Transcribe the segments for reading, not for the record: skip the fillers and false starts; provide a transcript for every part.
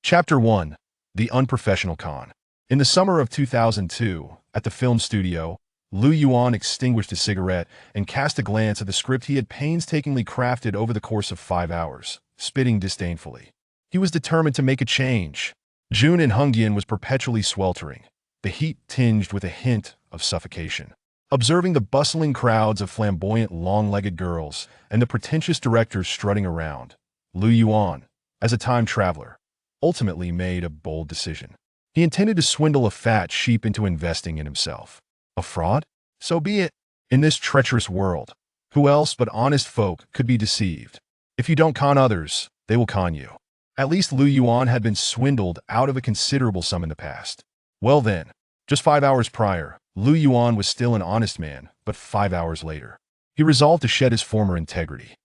Chapter 1. The Unprofessional Con. In the summer of 2002, at the film studio, Liu Yuan extinguished his cigarette and cast a glance at the script he had painstakingly crafted over the course of 5 hours, spitting disdainfully. He was determined to make a change. June in Hongdian was perpetually sweltering, the heat tinged with a hint of suffocation. Observing the bustling crowds of flamboyant, long-legged girls and the pretentious directors strutting around, Liu Yuan, as a time traveler, ultimately made a bold decision. He intended to swindle a fat sheep into investing in himself. A fraud? So be it. In this treacherous world, who else but honest folk could be deceived? If you don't con others, they will con you. At least Liu Yuan had been swindled out of a considerable sum in the past. Well then, just 5 hours prior, Liu Yuan was still an honest man, but 5 hours later, he resolved to shed his former integrity.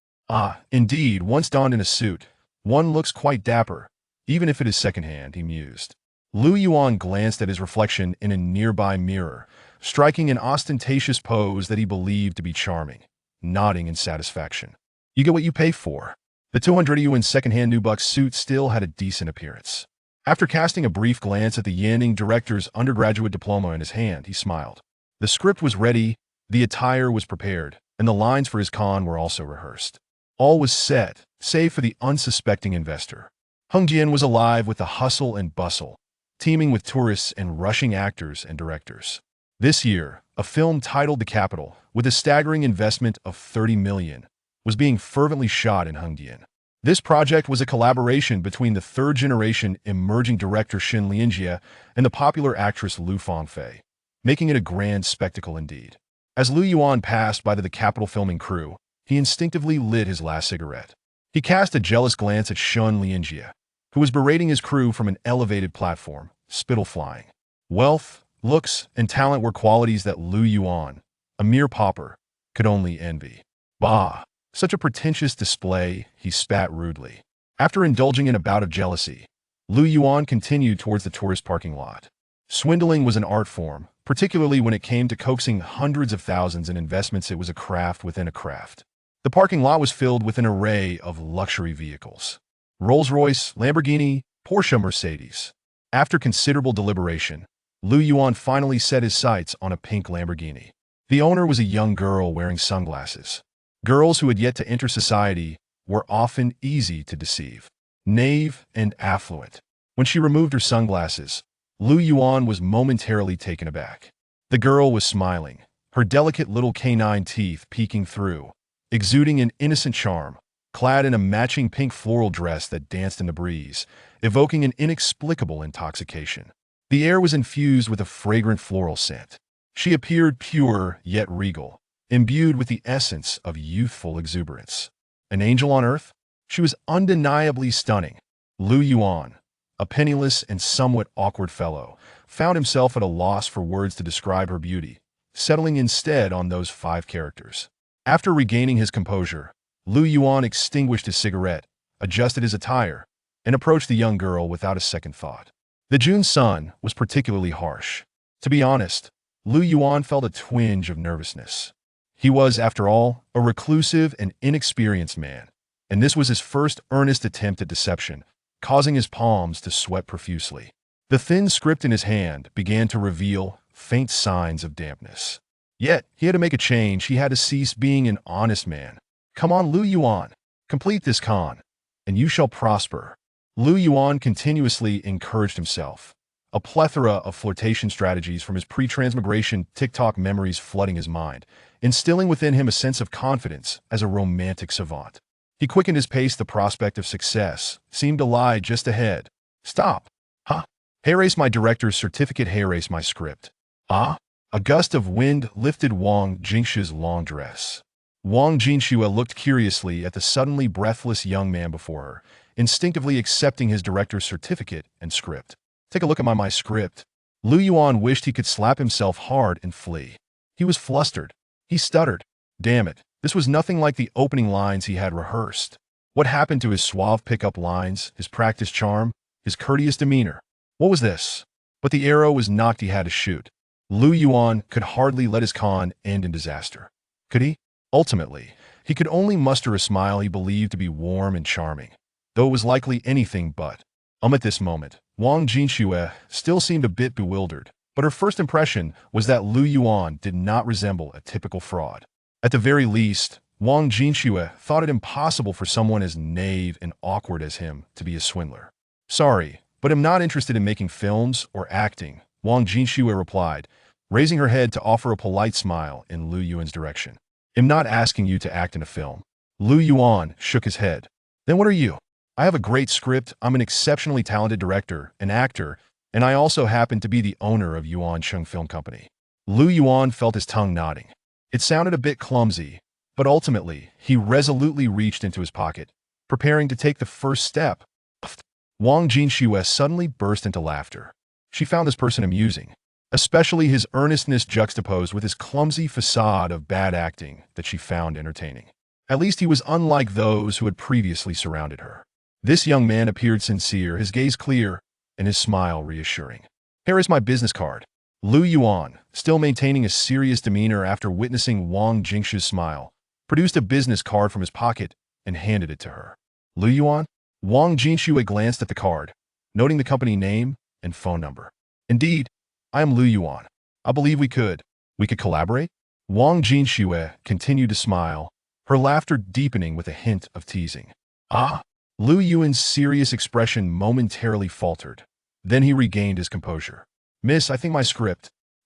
Indeed, once donned in a suit, one looks quite dapper, even if it is secondhand, he mused. Liu Yuan glanced at his reflection in a nearby mirror, striking an ostentatious pose that he believed to be charming, nodding in satisfaction. You get what you pay for. The 200 yuan secondhand nubuck suit still had a decent appearance. After casting a brief glance at the Yanning director's undergraduate diploma in his hand, he smiled. The script was ready, the attire was prepared, and the lines for his con were also rehearsed. All was set, save for the unsuspecting investor. Hongdian was alive with the hustle and bustle, teeming with tourists and rushing actors and directors. This year, a film titled The Capital, with a staggering investment of 30 million, was being fervently shot in Hongdian. This project was a collaboration between the third-generation emerging director Xin Lianjie and the popular actress Lu Fangfei, making it a grand spectacle indeed. As Liu Yuan passed by the Capital filming crew, he instinctively lit his last cigarette. He cast a jealous glance at Xin Lianjie, who was berating his crew from an elevated platform, spittle flying. Wealth, looks, and talent were qualities that Liu Yuan, a mere pauper, could only envy. Bah! Such a pretentious display, he spat rudely. After indulging in a bout of jealousy, Liu Yuan continued towards the tourist parking lot. Swindling was an art form, particularly when it came to coaxing hundreds of thousands in investments. It was a craft within a craft. The parking lot was filled with an array of luxury vehicles. Rolls-Royce, Lamborghini, Porsche, Mercedes. After considerable deliberation, Liu Yuan finally set his sights on a pink Lamborghini. The owner was a young girl wearing sunglasses. Girls who had yet to enter society were often easy to deceive, naive and affluent. When she removed her sunglasses, Liu Yuan was momentarily taken aback. The girl was smiling, her delicate little canine teeth peeking through, exuding an innocent charm, clad in a matching pink floral dress that danced in the breeze, evoking an inexplicable intoxication. The air was infused with a fragrant floral scent. She appeared pure yet regal, imbued with the essence of youthful exuberance. An angel on earth? She was undeniably stunning. Liu Yuan, a penniless and somewhat awkward fellow, found himself at a loss for words to describe her beauty, settling instead on those 5 characters. After regaining his composure, Liu Yuan extinguished his cigarette, adjusted his attire, and approached the young girl without a second thought. The June sun was particularly harsh. To be honest, Liu Yuan felt a twinge of nervousness. He was, after all, a reclusive and inexperienced man, and this was his first earnest attempt at deception, causing his palms to sweat profusely. The thin script in his hand began to reveal faint signs of dampness. Yet, he had to make a change. He had to cease being an honest man. Come on, Liu Yuan, complete this con, and you shall prosper. Liu Yuan continuously encouraged himself, a plethora of flirtation strategies from his pre-transmigration TikTok memories flooding his mind, instilling within him a sense of confidence as a romantic savant. He quickened his pace. The prospect of success seemed to lie just ahead. Stop. Huh? Erase my director's certificate. Erase my script. A gust of wind lifted Wang Jingshua's long dress. Wang Jingxue looked curiously at the suddenly breathless young man before her, instinctively accepting his director's certificate and script. Take a look at my script. Liu Yuan wished he could slap himself hard and flee. He was flustered. He stuttered. Damn it, this was nothing like the opening lines he had rehearsed. What happened to his suave pickup lines, his practiced charm, his courteous demeanor? What was this? But the arrow was knocked. He had to shoot. Liu Yuan could hardly let his con end in disaster. Could he? Ultimately, he could only muster a smile he believed to be warm and charming, though it was likely anything but. At this moment, Wang Jinxue still seemed a bit bewildered, but her first impression was that Lu Yuan did not resemble a typical fraud. At the very least, Wang Jinxue thought it impossible for someone as naive and awkward as him to be a swindler. Sorry, but I'm not interested in making films or acting, Wang Jinxue replied, raising her head to offer a polite smile in Lu Yuan's direction. I'm not asking you to act in a film. Lu Yuan shook his head. Then what are you? I have a great script, I'm an exceptionally talented director, an actor, and I also happen to be the owner of Yuan Chung Film Company. Lu Yuan felt his tongue knotting. It sounded a bit clumsy, but ultimately, he resolutely reached into his pocket, preparing to take the first step. Wang Jinxue suddenly burst into laughter. She found this person amusing, especially his earnestness juxtaposed with his clumsy facade of bad acting that she found entertaining. At least he was unlike those who had previously surrounded her. This young man appeared sincere, his gaze clear, and his smile reassuring. Here is my business card. Lu Yuan, still maintaining a serious demeanor after witnessing Wang Jinxue's smile, produced a business card from his pocket and handed it to her. Lu Yuan? Wang Jinxue glanced at the card, noting the company name and phone number. Indeed, I am Lu Yuan. I believe we could collaborate? Wang Jinxue continued to smile, her laughter deepening with a hint of teasing. Ah! Lu Yuan's serious expression momentarily faltered. Then he regained his composure. Miss, I think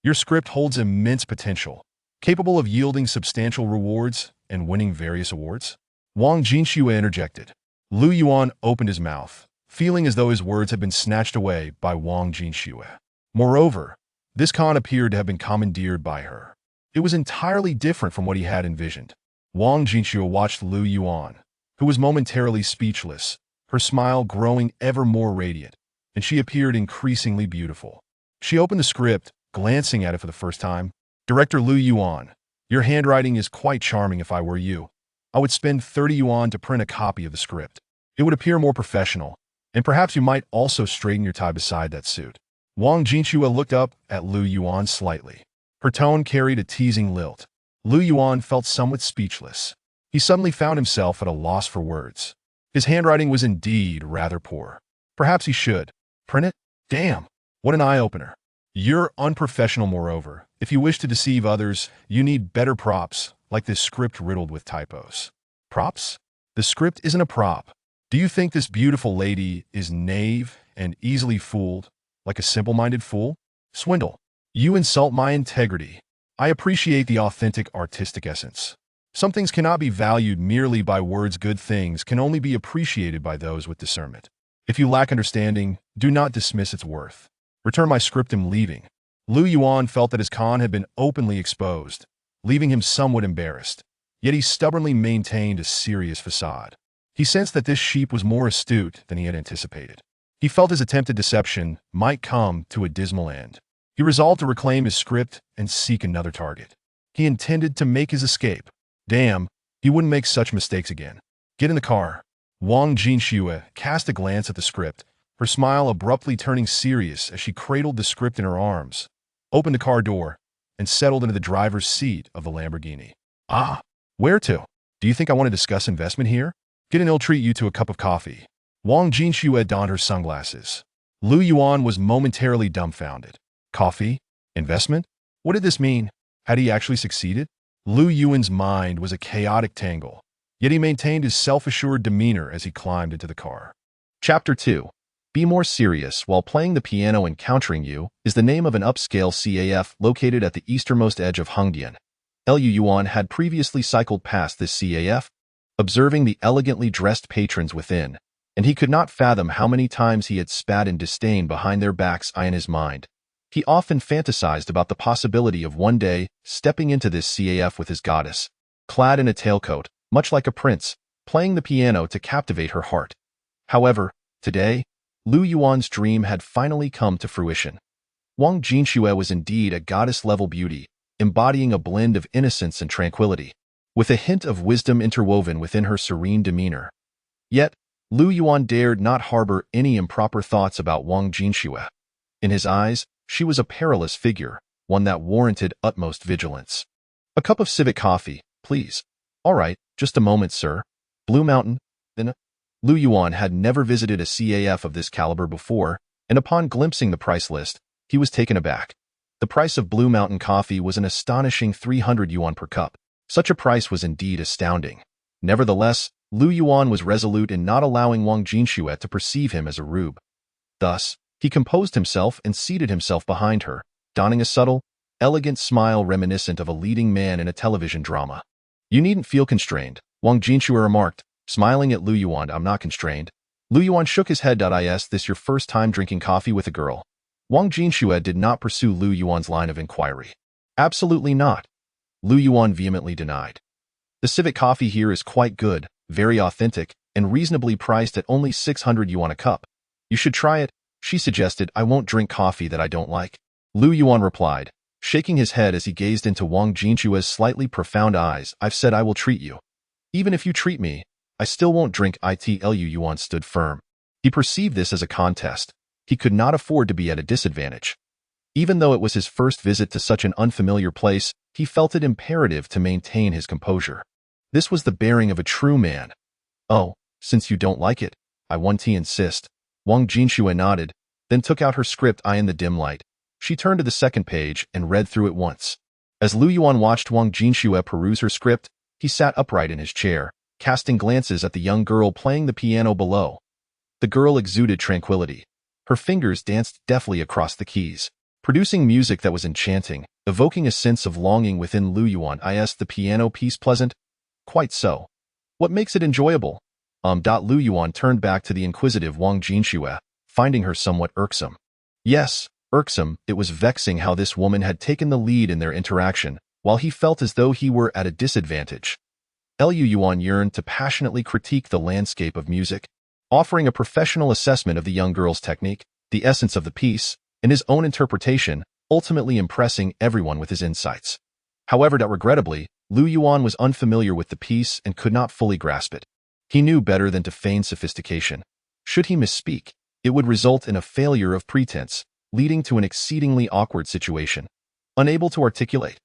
your script holds immense potential, capable of yielding substantial rewards and winning various awards. Wang Jinxue interjected. Lu Yuan opened his mouth, feeling as though his words had been snatched away by Wang Jinxue. Moreover, this con appeared to have been commandeered by her. It was entirely different from what he had envisioned. Wang Jinxue watched Lu Yuan, who was momentarily speechless, her smile growing ever more radiant, and she appeared increasingly beautiful. She opened the script, glancing at it for the first time. Director Lu Yuan, your handwriting is quite charming. If I were you, I would spend 30 yuan to print a copy of the script. It would appear more professional, and perhaps you might also straighten your tie beside that suit. Wang Jinxue looked up at Lu Yuan slightly. Her tone carried a teasing lilt. Lu Yuan felt somewhat speechless. He suddenly found himself at a loss for words. His handwriting was indeed rather poor. Perhaps he should print it? Damn, what an eye-opener. You're unprofessional. Moreover, if you wish to deceive others, you need better props, like this script riddled with typos. Props? The script isn't a prop. Do you think this beautiful lady is naive and easily fooled, like a simple-minded fool? Swindle. You insult my integrity. I appreciate the authentic artistic essence. Some things cannot be valued merely by words. Good things can only be appreciated by those with discernment. If you lack understanding, do not dismiss its worth. Return my script. I'm leaving. Lu Yuan felt that his con had been openly exposed, leaving him somewhat embarrassed. Yet he stubbornly maintained a serious facade. He sensed that this sheep was more astute than he had anticipated. He felt his attempted deception might come to a dismal end. He resolved to reclaim his script and seek another target. He intended to make his escape. Damn, he wouldn't make such mistakes again. Get in the car. Wang Jinxue cast a glance at the script, her smile abruptly turning serious as she cradled the script in her arms, opened the car door, and settled into the driver's seat of the Lamborghini. Ah, where to? Do you think I want to discuss investment here? Get in, I'll treat you to a cup of coffee. Wang Jinxue donned her sunglasses. Lu Yuan was momentarily dumbfounded. Coffee? Investment? What did this mean? Had he actually succeeded? Lu Yuan's mind was a chaotic tangle, yet he maintained his self-assured demeanor as he climbed into the car. Chapter 2. Be More Serious While Playing the Piano. Encountering You is the name of an upscale CAF located at the easternmost edge of Hongdian. Lu Yuan had previously cycled past this CAF, observing the elegantly dressed patrons within, and he could not fathom how many times he had spat in disdain behind their backs. In his mind, he often fantasized about the possibility of one day stepping into this CAF with his goddess, clad in a tailcoat, much like a prince, playing the piano to captivate her heart. However, today, Lu Yuan's dream had finally come to fruition. Wang Jinxue was indeed a goddess-level beauty, embodying a blend of innocence and tranquility, with a hint of wisdom interwoven within her serene demeanor. Yet, Lu Yuan dared not harbor any improper thoughts about Wang Jinxue. In his eyes, she was a perilous figure, one that warranted utmost vigilance. A cup of civet coffee, please. All right, just a moment, sir. Blue Mountain, then. Lu Yuan had never visited a CAF of this caliber before, and upon glimpsing the price list, he was taken aback. The price of Blue Mountain coffee was an astonishing 300 yuan per cup. Such a price was indeed astounding. Nevertheless, Lu Yuan was resolute in not allowing Wang Jinxue to perceive him as a rube. Thus, he composed himself and seated himself behind her, donning a subtle, elegant smile reminiscent of a leading man in a television drama. "You needn't feel constrained," Wang Jinxue remarked, smiling at Lu Yuan. "I'm not constrained." Lu Yuan shook his head. "Is this your first time drinking coffee with a girl?" Wang Jinxue did not pursue Lu Yuan's line of inquiry. "Absolutely not," Lu Yuan vehemently denied. "The civet coffee here is quite good, very authentic, and reasonably priced at only 600 yuan a cup. You should try it," she suggested. "I won't drink coffee that I don't like," Lu Yuan replied, shaking his head as he gazed into Wang Jinxue's slightly profound eyes. "I've said I will treat you. Even if you treat me, I still won't drink it." Lu Yuan stood firm. He perceived this as a contest. He could not afford to be at a disadvantage. Even though it was his first visit to such an unfamiliar place, he felt it imperative to maintain his composure. This was the bearing of a true man. "Oh, since you don't like it, I won't insist." Wang Jinxue nodded, then took out her script. In the dim light, she turned to the second page and read through it once. As Lu Yuan watched Wang Jinxue peruse her script, he sat upright in his chair, casting glances at the young girl playing the piano below. The girl exuded tranquility. Her fingers danced deftly across the keys, producing music that was enchanting, evoking a sense of longing within Lu Yuan. "Is the piano piece pleasant?" "Quite so." "What makes it enjoyable?" Lu Yuan turned back to the inquisitive Wang Jinxue, finding her somewhat irksome. Yes, irksome. It was vexing how this woman had taken the lead in their interaction, while he felt as though he were at a disadvantage. Lu Yuan yearned to passionately critique the landscape of music, offering a professional assessment of the young girl's technique, the essence of the piece, and his own interpretation, ultimately impressing everyone with his insights. However, regrettably, Lu Yuan was unfamiliar with the piece and could not fully grasp it. He knew better than to feign sophistication. Should he misspeak, it would result in a failure of pretense, leading to an exceedingly awkward situation. Unable to articulate,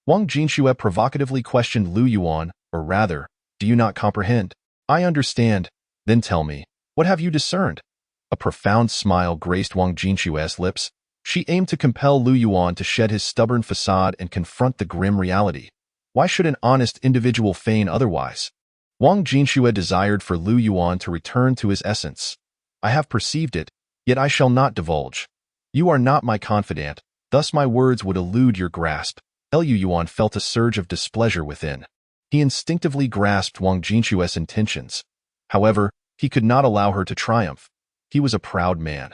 Wang Jinxue provocatively questioned Lu Yuan, or rather, "Do you not comprehend?" "I understand." "Then tell me, what have you discerned?" A profound smile graced Wang Jinxue's lips. She aimed to compel Lu Yuan to shed his stubborn facade and confront the grim reality. Why should an honest individual feign otherwise? Wang Jinxue desired for Lu Yuan to return to his essence. "I have perceived it, yet I shall not divulge. You are not my confidant, thus my words would elude your grasp." Lu Yuan felt a surge of displeasure within. He instinctively grasped Wang Jinxue's intentions. However, he could not allow her to triumph. He was a proud man.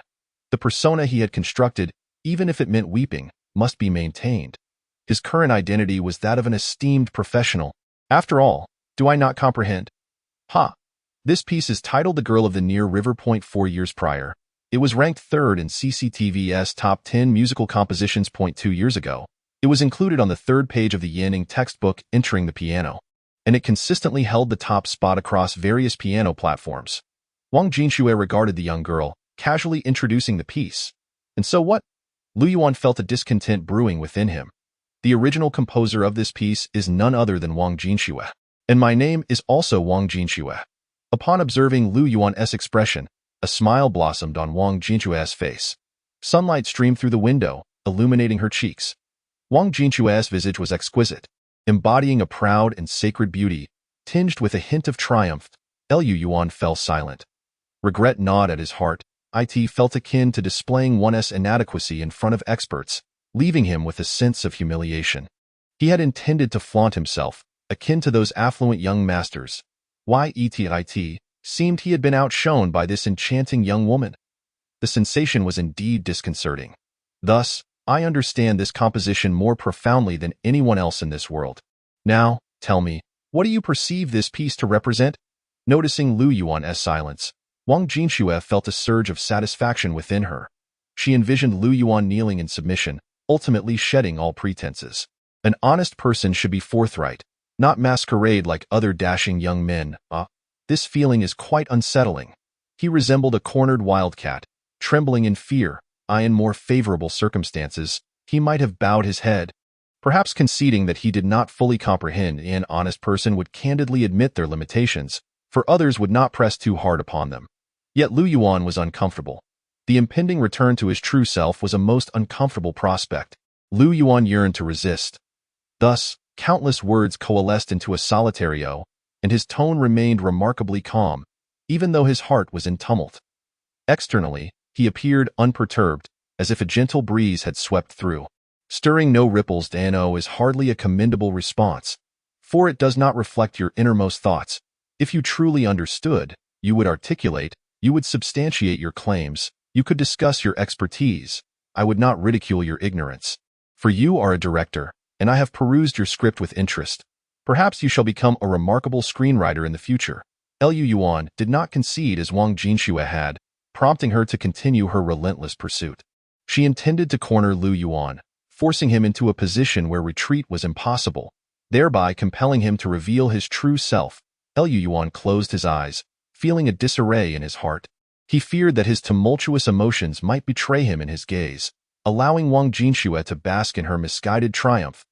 The persona he had constructed, even if it meant weeping, must be maintained. His current identity was that of an esteemed professional. "After all, do I not comprehend?" "Ha! This piece is titled The Girl of the Near River. 4 years prior, it was ranked third in CCTV's Top 10 Musical Compositions. 2 years ago, it was included on the third page of the Yanning textbook Entering the Piano, and it consistently held the top spot across various piano platforms." Wang Jinxue regarded the young girl, casually introducing the piece. "And so what?" Lu Yuan felt a discontent brewing within him. "The original composer of this piece is none other than Wang Jinxue. And my name is also Wang Jinxue." Upon observing Lu Yuan's expression, a smile blossomed on Wang Jinxue's face. Sunlight streamed through the window, illuminating her cheeks. Wang Jinxue's visage was exquisite, embodying a proud and sacred beauty, tinged with a hint of triumph. Lu Yuan fell silent. Regret gnawed at his heart. It felt akin to displaying one's inadequacy in front of experts, leaving him with a sense of humiliation. He had intended to flaunt himself, akin to those affluent young masters. It seemed he had been outshone by this enchanting young woman. The sensation was indeed disconcerting. Thus, I understand this composition more profoundly than anyone else in this world. Now, tell me, what do you perceive this piece to represent? Noticing Lu Yuan's silence, Wang Jinxue felt a surge of satisfaction within her. She envisioned Lu Yuan kneeling in submission, ultimately shedding all pretenses. An honest person should be forthright, not masquerade like other dashing young men. This feeling is quite unsettling. He resembled a cornered wildcat, trembling in fear. In more favorable circumstances, he might have bowed his head, perhaps conceding that he did not fully comprehend. An honest person would candidly admit their limitations, for others would not press too hard upon them. Yet Lu Yuan was uncomfortable. The impending return to his true self was a most uncomfortable prospect. Lu Yuan yearned to resist. Thus, countless words coalesced into a solitary O, and his tone remained remarkably calm, even though his heart was in tumult. Externally, he appeared unperturbed, as if a gentle breeze had swept through. Stirring no ripples to an O is hardly a commendable response, for it does not reflect your innermost thoughts. If you truly understood, you would articulate, you would substantiate your claims, you could discuss your expertise. I would not ridicule your ignorance. For you are a director, and I have perused your script with interest. Perhaps you shall become a remarkable screenwriter in the future. Lu Yuan did not concede as Wang Jinxue had, prompting her to continue her relentless pursuit. She intended to corner Lu Yuan, forcing him into a position where retreat was impossible, thereby compelling him to reveal his true self. Lu Yuan closed his eyes, feeling a disarray in his heart. He feared that his tumultuous emotions might betray him in his gaze, allowing Wang Jinxue to bask in her misguided triumph.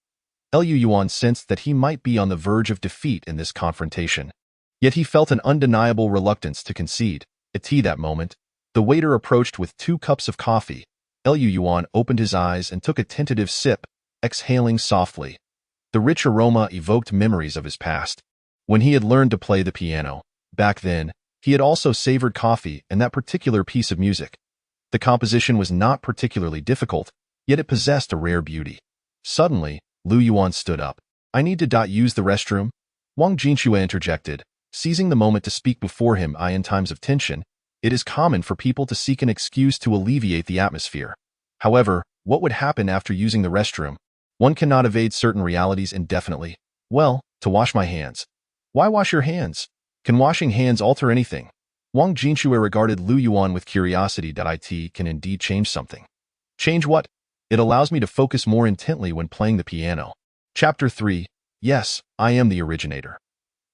Lu Yuan sensed that he might be on the verge of defeat in this confrontation. Yet he felt an undeniable reluctance to concede. At that moment, the waiter approached with 2 cups of coffee. Lu Yuan opened his eyes and took a tentative sip, exhaling softly. The rich aroma evoked memories of his past. When he had learned to play the piano, back then, he had also savored coffee and that particular piece of music. The composition was not particularly difficult, yet it possessed a rare beauty. Suddenly, Lu Yuan stood up. I need to use the restroom? Wang Jinxue interjected, seizing the moment to speak before him. In times of tension, it is common for people to seek an excuse to alleviate the atmosphere. However, what would happen after using the restroom? One cannot evade certain realities indefinitely. Well, to wash my hands. Why wash your hands? Can washing hands alter anything? Wang Jinxue regarded Lu Yuan with curiosity. It can indeed change something. Change what? It allows me to focus more intently when playing the piano. Chapter 3. Yes, I am the originator.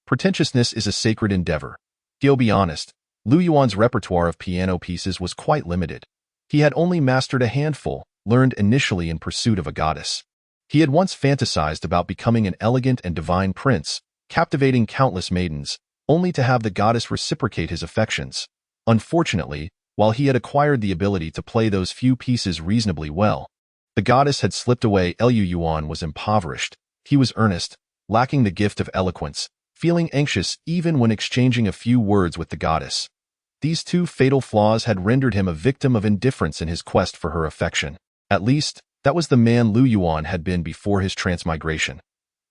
Pretentiousness is a sacred endeavor. To be honest, Lu Yuan's repertoire of piano pieces was quite limited. He had only mastered a handful, learned initially in pursuit of a goddess. He had once fantasized about becoming an elegant and divine prince, captivating countless maidens, only to have the goddess reciprocate his affections. Unfortunately, while he had acquired the ability to play those few pieces reasonably well, the goddess had slipped away. Lu Yuan was impoverished. He was earnest, lacking the gift of eloquence, feeling anxious even when exchanging a few words with the goddess. These 2 fatal flaws had rendered him a victim of indifference in his quest for her affection. At least, that was the man Lu Yuan had been before his transmigration.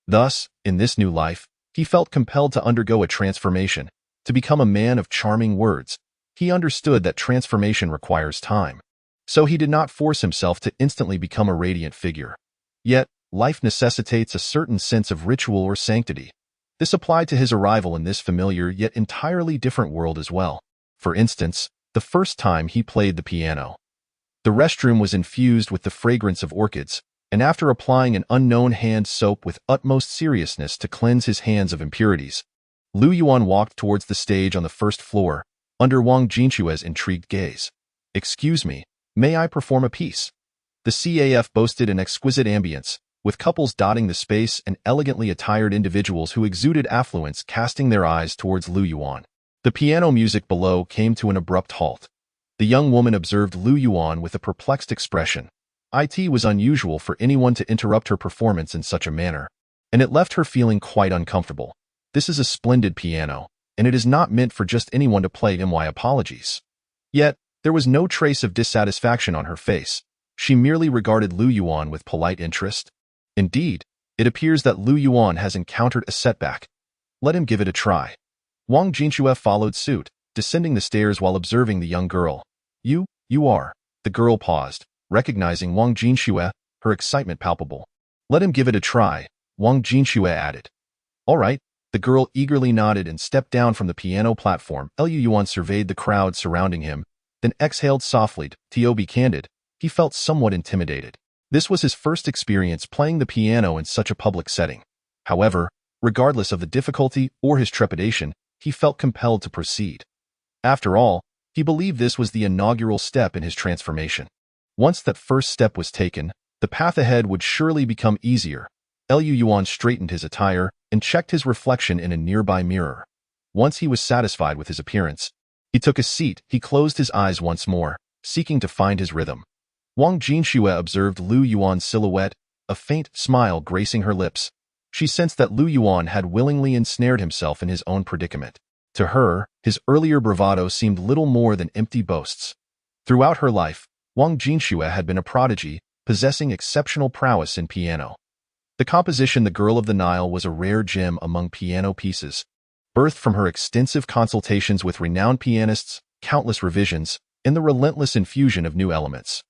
Thus, in this new life, he felt compelled to undergo a transformation, to become a man of charming words. He understood that transformation requires time. So he did not force himself to instantly become a radiant figure. Yet, life necessitates a certain sense of ritual or sanctity. This applied to his arrival in this familiar yet entirely different world as well. For instance, the first time he played the piano. The restroom was infused with the fragrance of orchids, and after applying an unknown hand soap with utmost seriousness to cleanse his hands of impurities, Lu Yuan walked towards the stage on the first floor, under Wang Jinxue's intrigued gaze. Excuse me, may I perform a piece? The CAF boasted an exquisite ambience, with couples dotting the space and elegantly attired individuals who exuded affluence casting their eyes towards Lu Yuan. The piano music below came to an abrupt halt. The young woman observed Lu Yuan with a perplexed expression. It was unusual for anyone to interrupt her performance in such a manner, and it left her feeling quite uncomfortable. This is a splendid piano, and it is not meant for just anyone to play. My apologies. Yet, there was no trace of dissatisfaction on her face. She merely regarded Lu Yuan with polite interest. Indeed, it appears that Lu Yuan has encountered a setback. Let him give it a try. Wang Jinxue followed suit, descending the stairs while observing the young girl. You are. The girl paused, recognizing Wang Jinxue, her excitement palpable. Let him give it a try, Wang Jinxue added. All right. The girl eagerly nodded and stepped down from the piano platform. Lu Yuan surveyed the crowd surrounding him, then exhaled softly. To be candid, he felt somewhat intimidated. This was his first experience playing the piano in such a public setting. However, regardless of the difficulty or his trepidation, he felt compelled to proceed. After all, he believed this was the inaugural step in his transformation. Once that first step was taken, the path ahead would surely become easier. Lu Yuan straightened his attire and checked his reflection in a nearby mirror. Once he was satisfied with his appearance, he took a seat. He closed his eyes once more, seeking to find his rhythm. Wang Jinxue observed Lu Yuan's silhouette, a faint smile gracing her lips. She sensed that Lu Yuan had willingly ensnared himself in his own predicament. To her, his earlier bravado seemed little more than empty boasts. Throughout her life, Wang Jinxue had been a prodigy, possessing exceptional prowess in piano. The composition The Girl of the Nile was a rare gem among piano pieces. Birthed from her extensive consultations with renowned pianists, countless revisions, and the relentless infusion of new elements.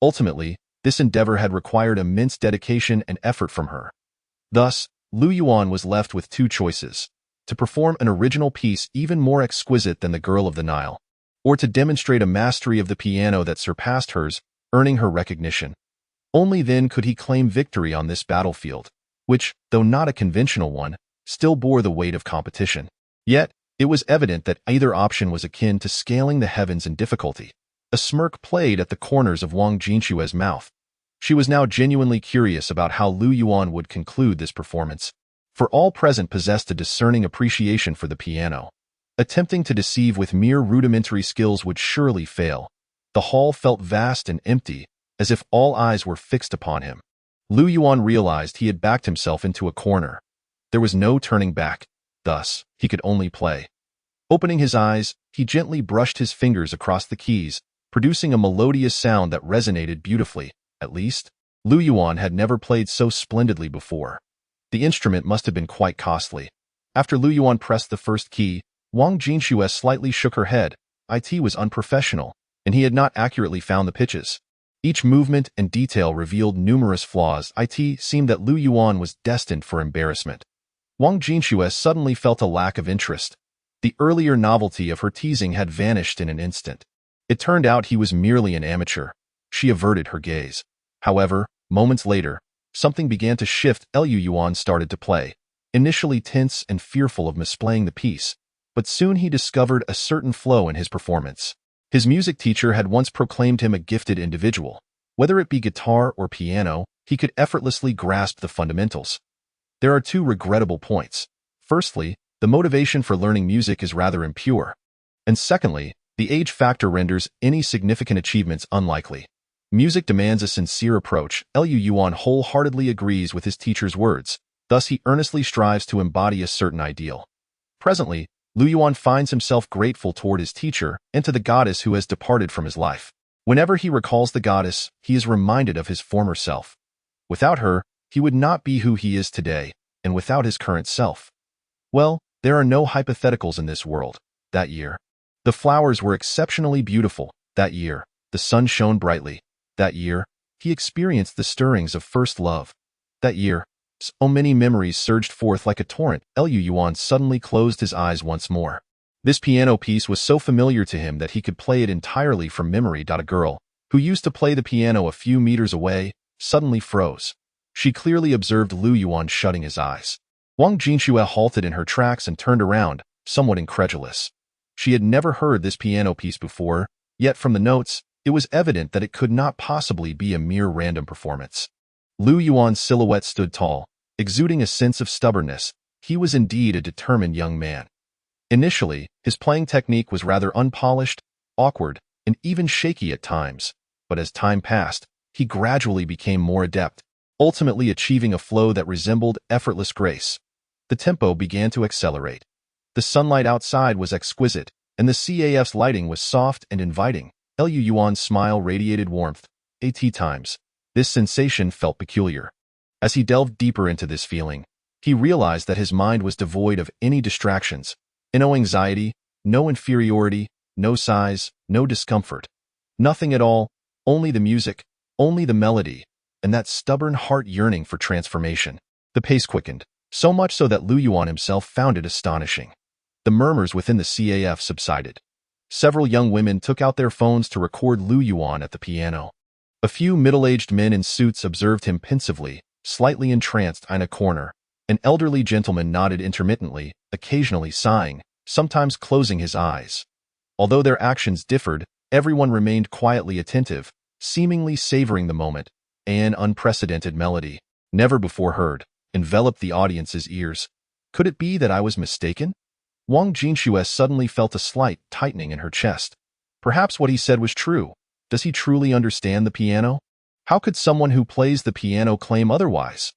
Ultimately, this endeavor had required immense dedication and effort from her. Thus, Lu Yuan was left with two choices: to perform an original piece even more exquisite than The Girl of the Nile, or to demonstrate a mastery of the piano that surpassed hers, earning her recognition. Only then could he claim victory on this battlefield, which, though not a conventional one, still bore the weight of competition. Yet, it was evident that either option was akin to scaling the heavens in difficulty. A smirk played at the corners of Wang Jinxue's mouth. She was now genuinely curious about how Lu Yuan would conclude this performance, for all present possessed a discerning appreciation for the piano. Attempting to deceive with mere rudimentary skills would surely fail. The hall felt vast and empty, as if all eyes were fixed upon him. Lu Yuan realized he had backed himself into a corner. There was no turning back. Thus, he could only play. Opening his eyes, he gently brushed his fingers across the keys, producing a melodious sound that resonated beautifully. At least, Lu Yuan had never played so splendidly before. The instrument must have been quite costly. After Lu Yuan pressed the first key, Wang Jinxue slightly shook her head. It was unprofessional, and he had not accurately found the pitches. Each movement and detail revealed numerous flaws. It seemed that Lu Yuan was destined for embarrassment. Wang Jinxue suddenly felt a lack of interest. The earlier novelty of her teasing had vanished in an instant. It turned out he was merely an amateur. She averted her gaze. However, moments later, something began to shift. Lu Yuan started to play, initially tense and fearful of misplaying the piece, but soon he discovered a certain flow in his performance. His music teacher had once proclaimed him a gifted individual. Whether it be guitar or piano, he could effortlessly grasp the fundamentals. There are two regrettable points. Firstly, the motivation for learning music is rather impure. And secondly, the age factor renders any significant achievements unlikely. Music demands a sincere approach. Lu Yuan wholeheartedly agrees with his teacher's words. Thus he earnestly strives to embody a certain ideal. Presently, Lu Yuan finds himself grateful toward his teacher and to the goddess who has departed from his life. Whenever he recalls the goddess, he is reminded of his former self. Without her, he would not be who he is today, and without his current self. Well, there are no hypotheticals in this world. That year, the flowers were exceptionally beautiful. That year, the sun shone brightly. That year, he experienced the stirrings of first love. That year, so many memories surged forth like a torrent. Lu Yuan suddenly closed his eyes once more. This piano piece was so familiar to him that he could play it entirely from memory. A girl, who used to play the piano a few meters away, suddenly froze. She clearly observed Lu Yuan shutting his eyes. Wang Jinxue halted in her tracks and turned around, somewhat incredulous. She had never heard this piano piece before, yet from the notes, it was evident that it could not possibly be a mere random performance. Lu Yuan's silhouette stood tall, exuding a sense of stubbornness. He was indeed a determined young man. Initially, his playing technique was rather unpolished, awkward, and even shaky at times, but as time passed, he gradually became more adept, ultimately achieving a flow that resembled effortless grace. The tempo began to accelerate. The sunlight outside was exquisite, and the CAF's lighting was soft and inviting. Lu Yuan's smile radiated warmth. At times, this sensation felt peculiar. As he delved deeper into this feeling, he realized that his mind was devoid of any distractions, no anxiety, no inferiority, no sighs, no discomfort. Nothing at all, only the music, only the melody, and that stubborn heart yearning for transformation. The pace quickened, so much so that Lu Yuan himself found it astonishing. The murmurs within the CAF subsided. Several young women took out their phones to record Lu Yuan at the piano. A few middle-aged men in suits observed him pensively, slightly entranced in a corner. An elderly gentleman nodded intermittently, occasionally sighing, sometimes closing his eyes. Although their actions differed, everyone remained quietly attentive, seemingly savoring the moment. An unprecedented melody, never before heard, enveloped the audience's ears. Could it be that I was mistaken? Wang Jinxue suddenly felt a slight tightening in her chest. Perhaps what he said was true. Does he truly understand the piano? How could someone who plays the piano claim otherwise?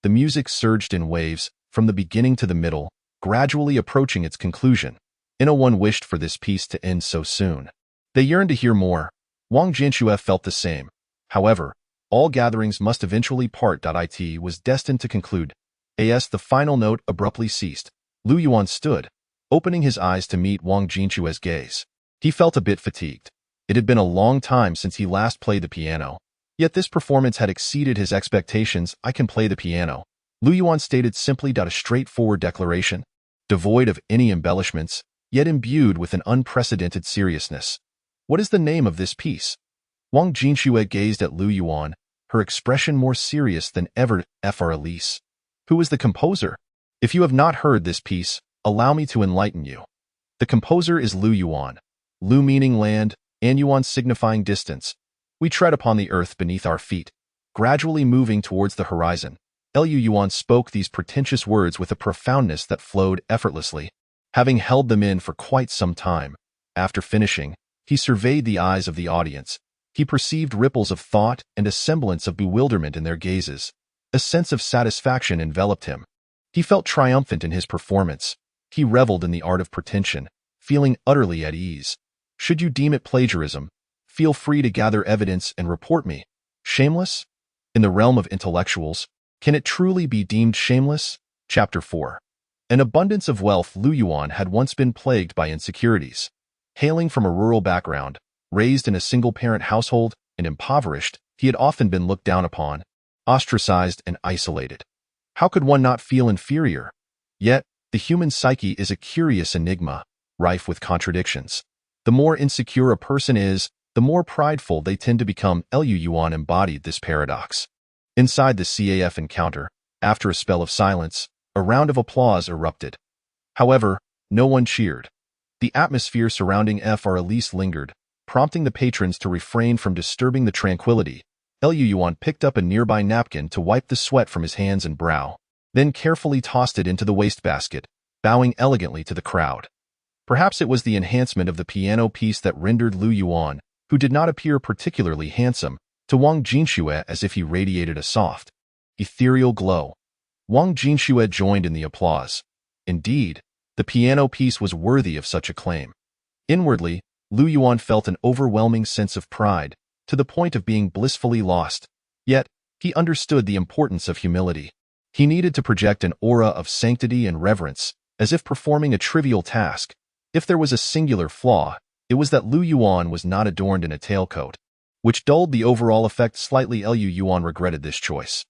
The music surged in waves, from the beginning to the middle, gradually approaching its conclusion. No one wished for this piece to end so soon. They yearned to hear more. Wang Jinxue felt the same. However, all gatherings must eventually part. It was destined to conclude. As the final note abruptly ceased, Lu Yuan stood, opening his eyes to meet Wang Jinxue's gaze. He felt a bit fatigued. It had been a long time since he last played the piano. Yet this performance had exceeded his expectations. I can play the piano, Lu Yuan stated simply. A straightforward declaration, devoid of any embellishments, yet imbued with an unprecedented seriousness. What is the name of this piece? Wang Jinxue gazed at Lu Yuan, her expression more serious than ever. Hurriedly. Who is the composer? If you have not heard this piece, allow me to enlighten you. The composer is Lu Yuan. Lu meaning land, and Yuan signifying distance. We tread upon the earth beneath our feet, gradually moving towards the horizon. Lu Yuan spoke these pretentious words with a profoundness that flowed effortlessly, having held them in for quite some time. After finishing, he surveyed the eyes of the audience. He perceived ripples of thought and a semblance of bewilderment in their gazes. A sense of satisfaction enveloped him. He felt triumphant in his performance. He reveled in the art of pretension, feeling utterly at ease. Should you deem it plagiarism, feel free to gather evidence and report me. Shameless? In the realm of intellectuals, can it truly be deemed shameless? Chapter 4. An abundance of wealth. Lu Yuan had once been plagued by insecurities. Hailing from a rural background, raised in a single-parent household, and impoverished, he had often been looked down upon, ostracized and isolated. How could one not feel inferior? Yet, the human psyche is a curious enigma, rife with contradictions. The more insecure a person is, the more prideful they tend to become. Lu Yuan embodied this paradox. Inside the CAF encounter, after a spell of silence, a round of applause erupted. However, no one cheered. The atmosphere surrounding Hurriedly lingered, prompting the patrons to refrain from disturbing the tranquility. Lu Yuan picked up a nearby napkin to wipe the sweat from his hands and brow, then carefully tossed it into the wastebasket, bowing elegantly to the crowd. Perhaps it was the enhancement of the piano piece that rendered Lu Yuan, who did not appear particularly handsome, to Wang Jinxue as if he radiated a soft, ethereal glow. Wang Jinxue joined in the applause. Indeed, the piano piece was worthy of such acclaim. Inwardly, Lu Yuan felt an overwhelming sense of pride, to the point of being blissfully lost. Yet, he understood the importance of humility. He needed to project an aura of sanctity and reverence, as if performing a trivial task. If there was a singular flaw, it was that Lu Yuan was not adorned in a tailcoat, which dulled the overall effect slightly. Lu Yuan regretted this choice.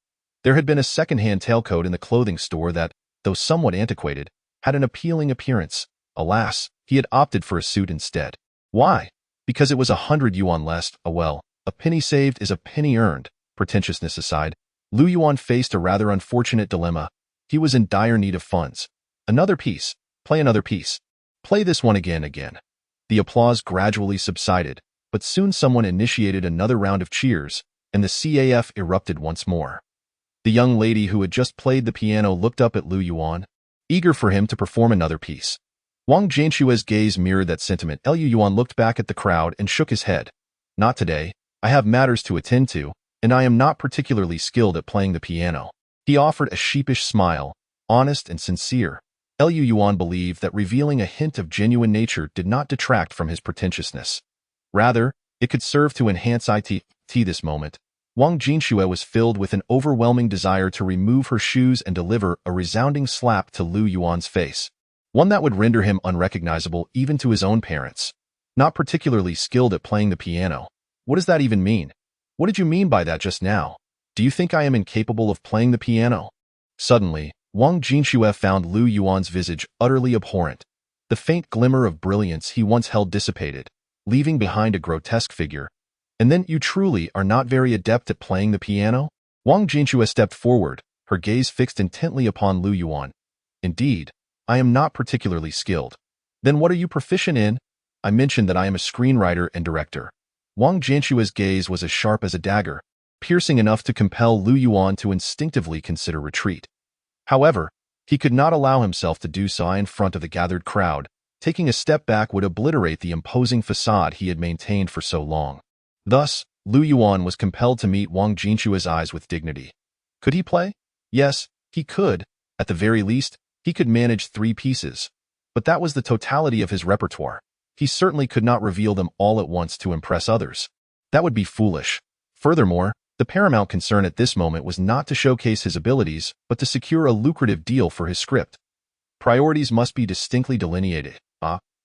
There had been a second-hand tailcoat in the clothing store that, though somewhat antiquated, had an appealing appearance. Alas, he had opted for a suit instead. Why? Because it was 100 yuan less. Well, a penny saved is a penny earned. Pretentiousness aside, Lu Yuan faced a rather unfortunate dilemma. He was in dire need of funds. Another piece. Play another piece. Play this one again. The applause gradually subsided, but soon someone initiated another round of cheers, and the CAF erupted once more. The young lady who had just played the piano looked up at Lu Yuan, eager for him to perform another piece. Wang Jinshue's gaze mirrored that sentiment. Lu Yuan looked back at the crowd and shook his head. Not today. I have matters to attend to, and I am not particularly skilled at playing the piano. He offered a sheepish smile, honest and sincere. Lu Yuan believed that revealing a hint of genuine nature did not detract from his pretentiousness. Rather, it could serve to enhance it. This moment, Wang Jinxue was filled with an overwhelming desire to remove her shoes and deliver a resounding slap to Lu Yuan's face. One that would render him unrecognizable even to his own parents. Not particularly skilled at playing the piano. What does that even mean? What did you mean by that just now? Do you think I am incapable of playing the piano? Suddenly, Wang Jinxue found Lu Yuan's visage utterly abhorrent. The faint glimmer of brilliance he once held dissipated, leaving behind a grotesque figure. And then you truly are not very adept at playing the piano? Wang Jinxue stepped forward, her gaze fixed intently upon Lu Yuan. Indeed, I am not particularly skilled. Then what are you proficient in? I mentioned that I am a screenwriter and director. Wang Jinshue's gaze was as sharp as a dagger, piercing enough to compel Lu Yuan to instinctively consider retreat. However, He could not allow himself to do so in front of the gathered crowd. Taking a step back would obliterate the imposing facade he had maintained for so long. Thus, Lu Yuan was compelled to meet Wang Jinshua's eyes with dignity. Could he play? Yes, he could. At the very least, he could manage 3 pieces. But that was the totality of his repertoire. He certainly could not reveal them all at once to impress others. That would be foolish. Furthermore, the paramount concern at this moment was not to showcase his abilities, but to secure a lucrative deal for his script. Priorities must be distinctly delineated.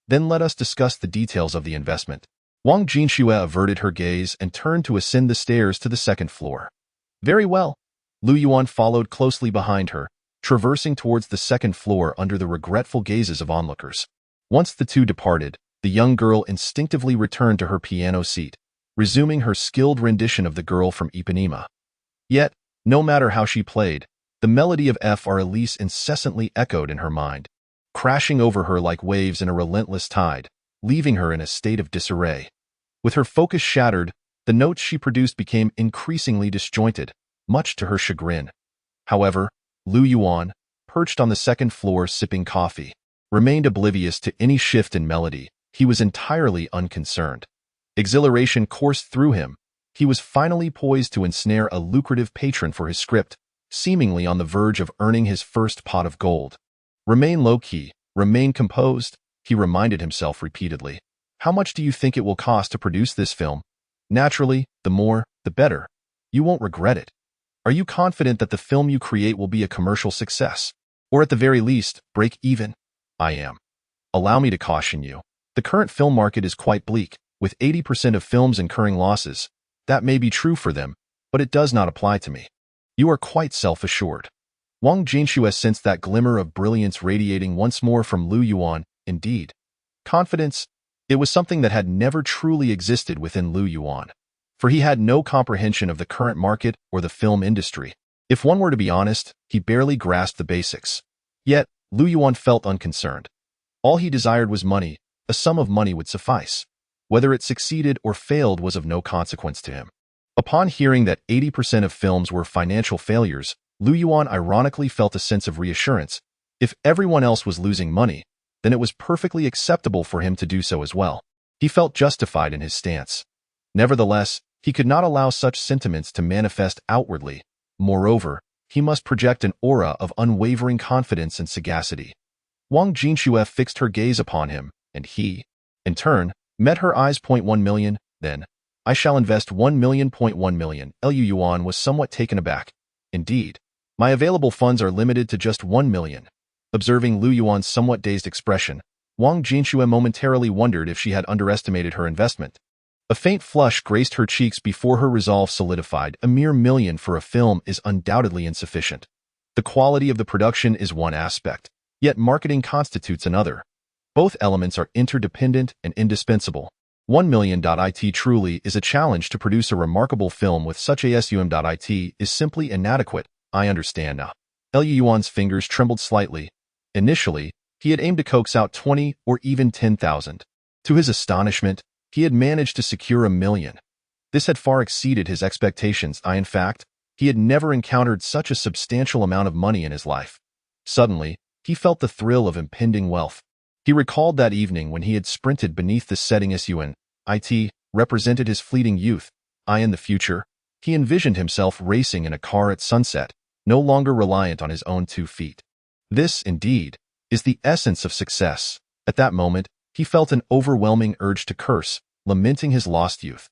Then let us discuss the details of the investment. Wang Jinxue averted her gaze and turned to ascend the stairs to the 2nd floor. Very well. Lu Yuan followed closely behind her, traversing towards the 2nd floor under the regretful gazes of onlookers. Once the two departed, the young girl instinctively returned to her piano seat, resuming her skilled rendition of the girl from Ipanema. Yet, no matter how she played, the melody of F.R. Elise incessantly echoed in her mind, crashing over her like waves in a relentless tide, leaving her in a state of disarray. With her focus shattered, the notes she produced became increasingly disjointed, much to her chagrin. However, Lu Yuan, perched on the 2nd floor sipping coffee, remained oblivious to any shift in melody. He was entirely unconcerned. Exhilaration coursed through him. He was finally poised to ensnare a lucrative patron for his script, seemingly on the verge of earning his first pot of gold. Remain low-key, remain composed, he reminded himself repeatedly. How much do you think it will cost to produce this film? Naturally, the more, the better. You won't regret it. Are you confident that the film you create will be a commercial success? Or at the very least, break even? I am. Allow me to caution you. The current film market is quite bleak, with 80% of films incurring losses. That may be true for them, but it does not apply to me. You are quite self-assured. Wang Jinxue sensed that glimmer of brilliance radiating once more from Lu Yuan. Indeed, confidence, it was something that had never truly existed within Lu Yuan, for he had no comprehension of the current market or the film industry. If one were to be honest, he barely grasped the basics. Yet, Lu Yuan felt unconcerned. All he desired was money. A sum of money would suffice. Whether it succeeded or failed was of no consequence to him. Upon hearing that 80% of films were financial failures, Lu Yuan ironically felt a sense of reassurance. If everyone else was losing money, then it was perfectly acceptable for him to do so as well. He felt justified in his stance. Nevertheless, he could not allow such sentiments to manifest outwardly. Moreover, he must project an aura of unwavering confidence and sagacity. Wang Jinxue fixed her gaze upon him, and he, in turn, met her eyes. 1 million, then, I shall invest 1 million. 1 million. Lu Yuan was somewhat taken aback. Indeed, my available funds are limited to just 1 million. Observing Lu Yuan's somewhat dazed expression, Wang Jinxue momentarily wondered if she had underestimated her investment. A faint flush graced her cheeks before her resolve solidified. A mere million for a film is undoubtedly insufficient. The quality of the production is one aspect, yet marketing constitutes another. Both elements are interdependent and indispensable. 1 million. It truly is a challenge to produce a remarkable film with such a sum. It is simply inadequate. I understand now. Lu Yuan's fingers trembled slightly. Initially, he had aimed to coax out 20 or even 10,000. To his astonishment, he had managed to secure 1 million. This had far exceeded his expectations. In fact, he had never encountered such a substantial amount of money in his life. Suddenly, he felt the thrill of impending wealth. He recalled that evening when he had sprinted beneath the setting sun. It represented his fleeting youth. In the future, he envisioned himself racing in a car at sunset, no longer reliant on his own 2 feet. This, indeed, is the essence of success. At that moment, he felt an overwhelming urge to curse, lamenting his lost youth.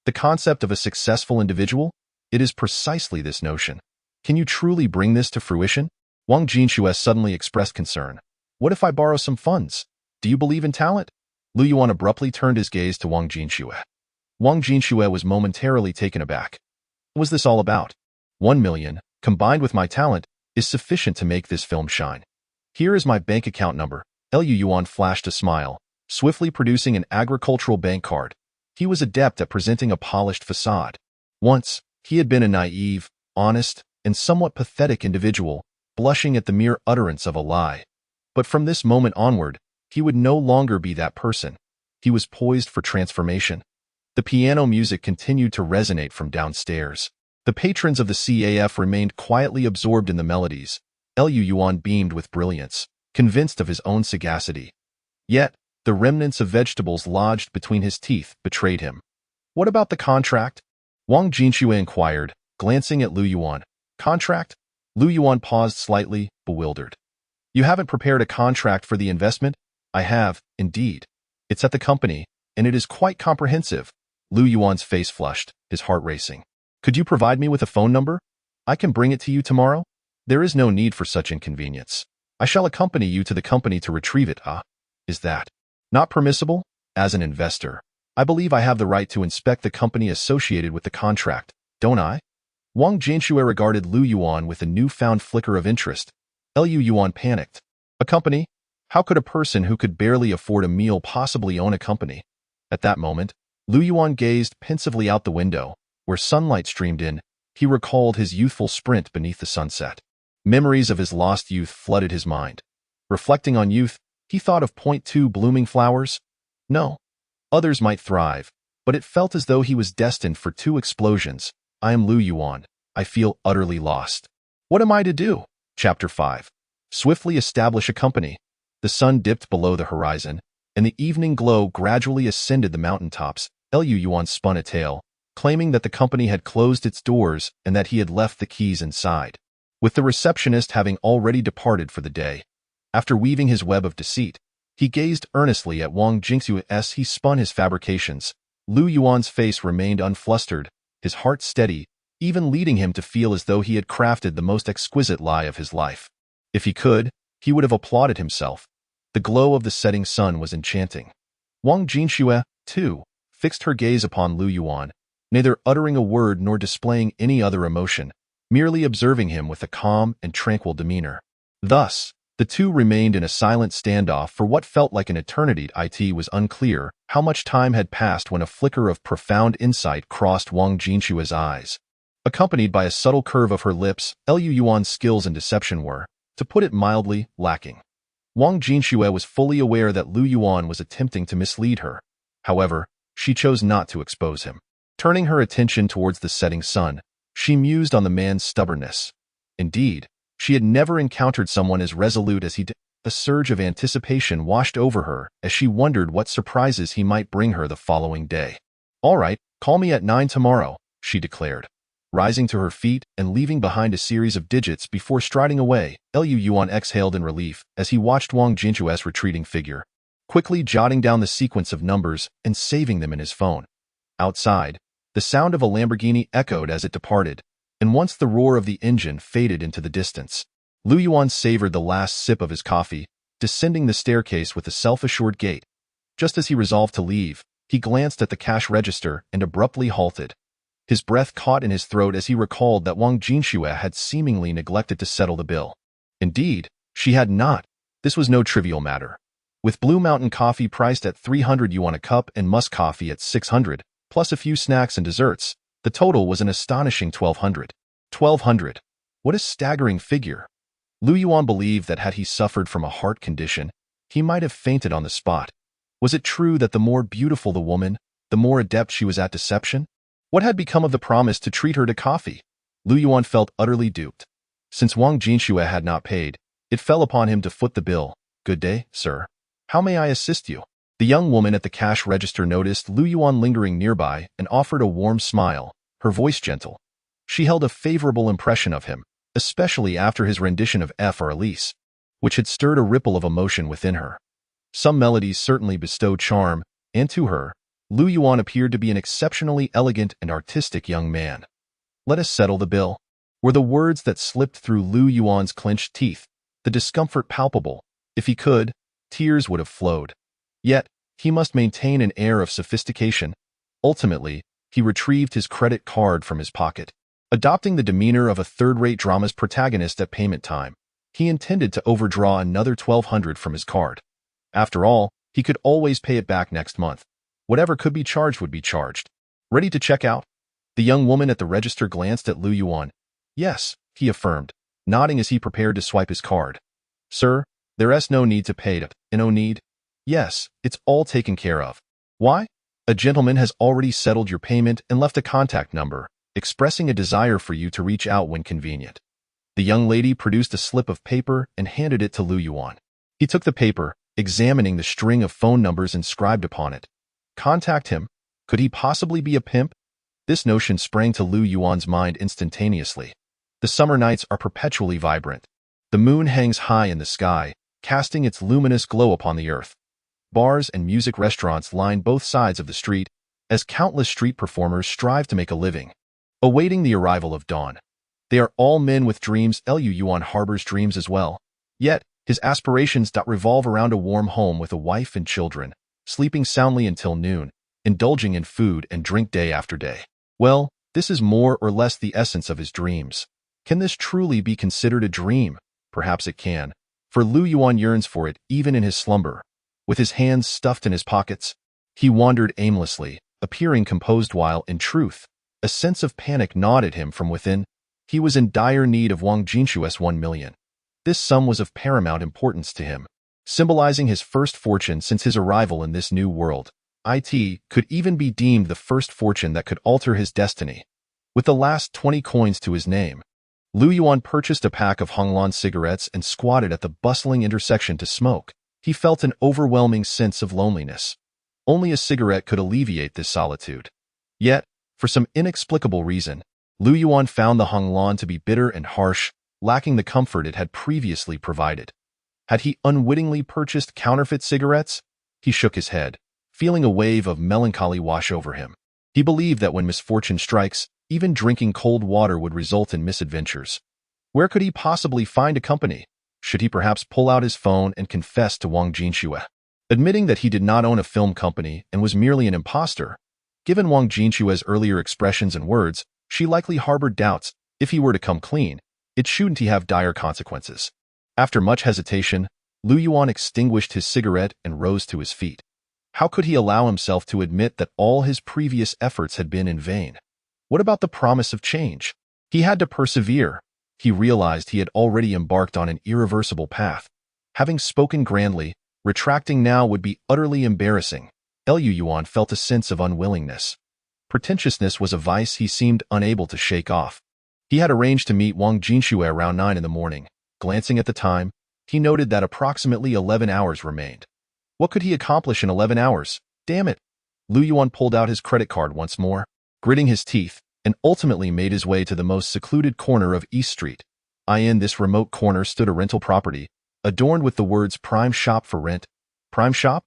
The concept of a successful individual? It is precisely this notion. Can you truly bring this to fruition? Wang Jinxue suddenly expressed concern. What if I borrow some funds? Do you believe in talent? Lu Yuan abruptly turned his gaze to Wang Jinxue. Wang Jinxue was momentarily taken aback. What was this all about? 1 million, combined with my talent, is sufficient to make this film shine. Here is my bank account number. Lu Yuan flashed a smile, swiftly producing an agricultural bank card. He was adept at presenting a polished facade. Once, he had been a naive, honest, and somewhat pathetic individual, blushing at the mere utterance of a lie. But from this moment onward, he would no longer be that person. He was poised for transformation. The piano music continued to resonate from downstairs. The patrons of the CAF remained quietly absorbed in the melodies. Liu Yuan beamed with brilliance, convinced of his own sagacity. Yet, the remnants of vegetables lodged between his teeth betrayed him. What about the contract? Wang Jinxue inquired, glancing at Liu Yuan. Contract? Liu Yuan paused slightly, bewildered. You haven't prepared a contract for the investment? I have, indeed. It's at the company, and it is quite comprehensive. Liu Yuan's face flushed, his heart racing. Could you provide me with a phone number? I can bring it to you tomorrow. There is no need for such inconvenience. I shall accompany you to the company to retrieve it. Is that not permissible? As an investor, I believe I have the right to inspect the company associated with the contract, don't I? Wang Jinxue regarded Liu Yuan with a newfound flicker of interest. Liu Yuan panicked. A company? How could a person who could barely afford a meal possibly own a company? At that moment, Liu Yuan gazed pensively out the window, where sunlight streamed in. He recalled his youthful sprint beneath the sunset. Memories of his lost youth flooded his mind. Reflecting on youth, he thought of .2 blooming flowers. No. Others might thrive, but it felt as though he was destined for 2 explosions. I am Liu Yuan. I feel utterly lost. What am I to do? Chapter 5. Swiftly establish a company. The sun dipped below the horizon, and the evening glow gradually ascended the mountaintops. Liu Yuan spun a tale, claiming that the company had closed its doors and that he had left the keys inside, with the receptionist having already departed for the day. After weaving his web of deceit, he gazed earnestly at Wang Jinxue as he spun his fabrications. Liu Yuan's face remained unflustered, his heart steady, even leading him to feel as though he had crafted the most exquisite lie of his life. If he could, he would have applauded himself. The glow of the setting sun was enchanting. Wang Jinxue, too, fixed her gaze upon Liu Yuan, neither uttering a word nor displaying any other emotion, merely observing him with a calm and tranquil demeanor. Thus, the two remained in a silent standoff for what felt like an eternity. It was unclear how much time had passed when a flicker of profound insight crossed Wang Jinxue's eyes. Accompanied by a subtle curve of her lips, Liu Yuan's skills in deception were, to put it mildly, lacking. Wang Jinxue was fully aware that Liu Yuan was attempting to mislead her. However, she chose not to expose him. Turning her attention towards the setting sun, she mused on the man's stubbornness. Indeed, she had never encountered someone as resolute as he did. A surge of anticipation washed over her as she wondered what surprises he might bring her the following day. All right, call me at 9 tomorrow, she declared. Rising to her feet and leaving behind a series of digits before striding away, Liu Yuan exhaled in relief as he watched Wang Jinxue's retreating figure, quickly jotting down the sequence of numbers and saving them in his phone. Outside, the sound of a Lamborghini echoed as it departed, and once the roar of the engine faded into the distance, Liu Yuan savored the last sip of his coffee, descending the staircase with a self-assured gait. Just as he resolved to leave, he glanced at the cash register and abruptly halted. His breath caught in his throat as he recalled that Wang Jinxue had seemingly neglected to settle the bill. Indeed, she had not. This was no trivial matter. With Blue Mountain coffee priced at 300 yuan a cup and musk coffee at 600, plus a few snacks and desserts, the total was an astonishing 1,200. 1,200. What a staggering figure. Liu Yuan believed that had he suffered from a heart condition, he might have fainted on the spot. Was it true that the more beautiful the woman, the more adept she was at deception? What had become of the promise to treat her to coffee? Liu Yuan felt utterly duped. Since Wang Jinxue had not paid, it fell upon him to foot the bill. Good day, sir. How may I assist you? The young woman at the cash register noticed Liu Yuan lingering nearby and offered a warm smile, her voice gentle. She held a favorable impression of him, especially after his rendition of F or Elise, which had stirred a ripple of emotion within her. Some melodies certainly bestowed charm, and to her, Liu Yuan appeared to be an exceptionally elegant and artistic young man. Let us settle the bill, were the words that slipped through Liu Yuan's clenched teeth, the discomfort palpable. If he could, tears would have flowed. Yet, he must maintain an air of sophistication. Ultimately, he retrieved his credit card from his pocket. Adopting the demeanor of a third-rate drama's protagonist at payment time, he intended to overdraw another 1,200 from his card. After all, he could always pay it back next month. Whatever could be charged would be charged. Ready to check out? The young woman at the register glanced at Liu Yuan. Yes, he affirmed, nodding as he prepared to swipe his card. Sir, there's no need to pay it. No need? Yes, it's all taken care of. Why? A gentleman has already settled your payment and left a contact number, expressing a desire for you to reach out when convenient. The young lady produced a slip of paper and handed it to Lu Yuan. He took the paper, examining the string of phone numbers inscribed upon it. Contact him? Could he possibly be a pimp? This notion sprang to Lu Yuan's mind instantaneously. The summer nights are perpetually vibrant. The moon hangs high in the sky, casting its luminous glow upon the earth. Bars and music restaurants line both sides of the street, as countless street performers strive to make a living, awaiting the arrival of dawn. They are all men with dreams. Lu Yuan harbors dreams as well. Yet, his aspirations revolve around a warm home with a wife and children, sleeping soundly until noon, indulging in food and drink day after day. Well, this is more or less the essence of his dreams. Can this truly be considered a dream? Perhaps it can, for Lu Yuan yearns for it even in his slumber. With his hands stuffed in his pockets, he wandered aimlessly, appearing composed while, in truth, a sense of panic gnawed at him from within. He was in dire need of Wang Jinshu's 1 million. This sum was of paramount importance to him, symbolizing his first fortune since his arrival in this new world. It could even be deemed the first fortune that could alter his destiny. With the last 20 coins to his name, Lu Yuan purchased a pack of Honglan cigarettes and squatted at the bustling intersection to smoke. He felt an overwhelming sense of loneliness. Only a cigarette could alleviate this solitude. Yet, for some inexplicable reason, Lu Yuan found the Honglan to be bitter and harsh, lacking the comfort it had previously provided. Had he unwittingly purchased counterfeit cigarettes? He shook his head, feeling a wave of melancholy wash over him. He believed that when misfortune strikes, even drinking cold water would result in misadventures. Where could he possibly find a company? Should he perhaps pull out his phone and confess to Wang Jinshu? Admitting that he did not own a film company and was merely an imposter, given Wang Jinshu's earlier expressions and words, she likely harbored doubts. If he were to come clean, it shouldn't he have dire consequences? After much hesitation, Lu Yuan extinguished his cigarette and rose to his feet. How could he allow himself to admit that all his previous efforts had been in vain? What about the promise of change? He had to persevere. He realized he had already embarked on an irreversible path. Having spoken grandly, retracting now would be utterly embarrassing. Lu Yuan felt a sense of unwillingness. Pretentiousness was a vice he seemed unable to shake off. He had arranged to meet Wang Jinshu around 9 in the morning. Glancing at the time, he noted that approximately 11 hours remained. What could he accomplish in 11 hours? Damn it! Lu Yuan pulled out his credit card once more, gritting his teeth, and ultimately made his way to the most secluded corner of East Street. In this remote corner stood a rental property, adorned with the words "Prime Shop for Rent." Prime Shop?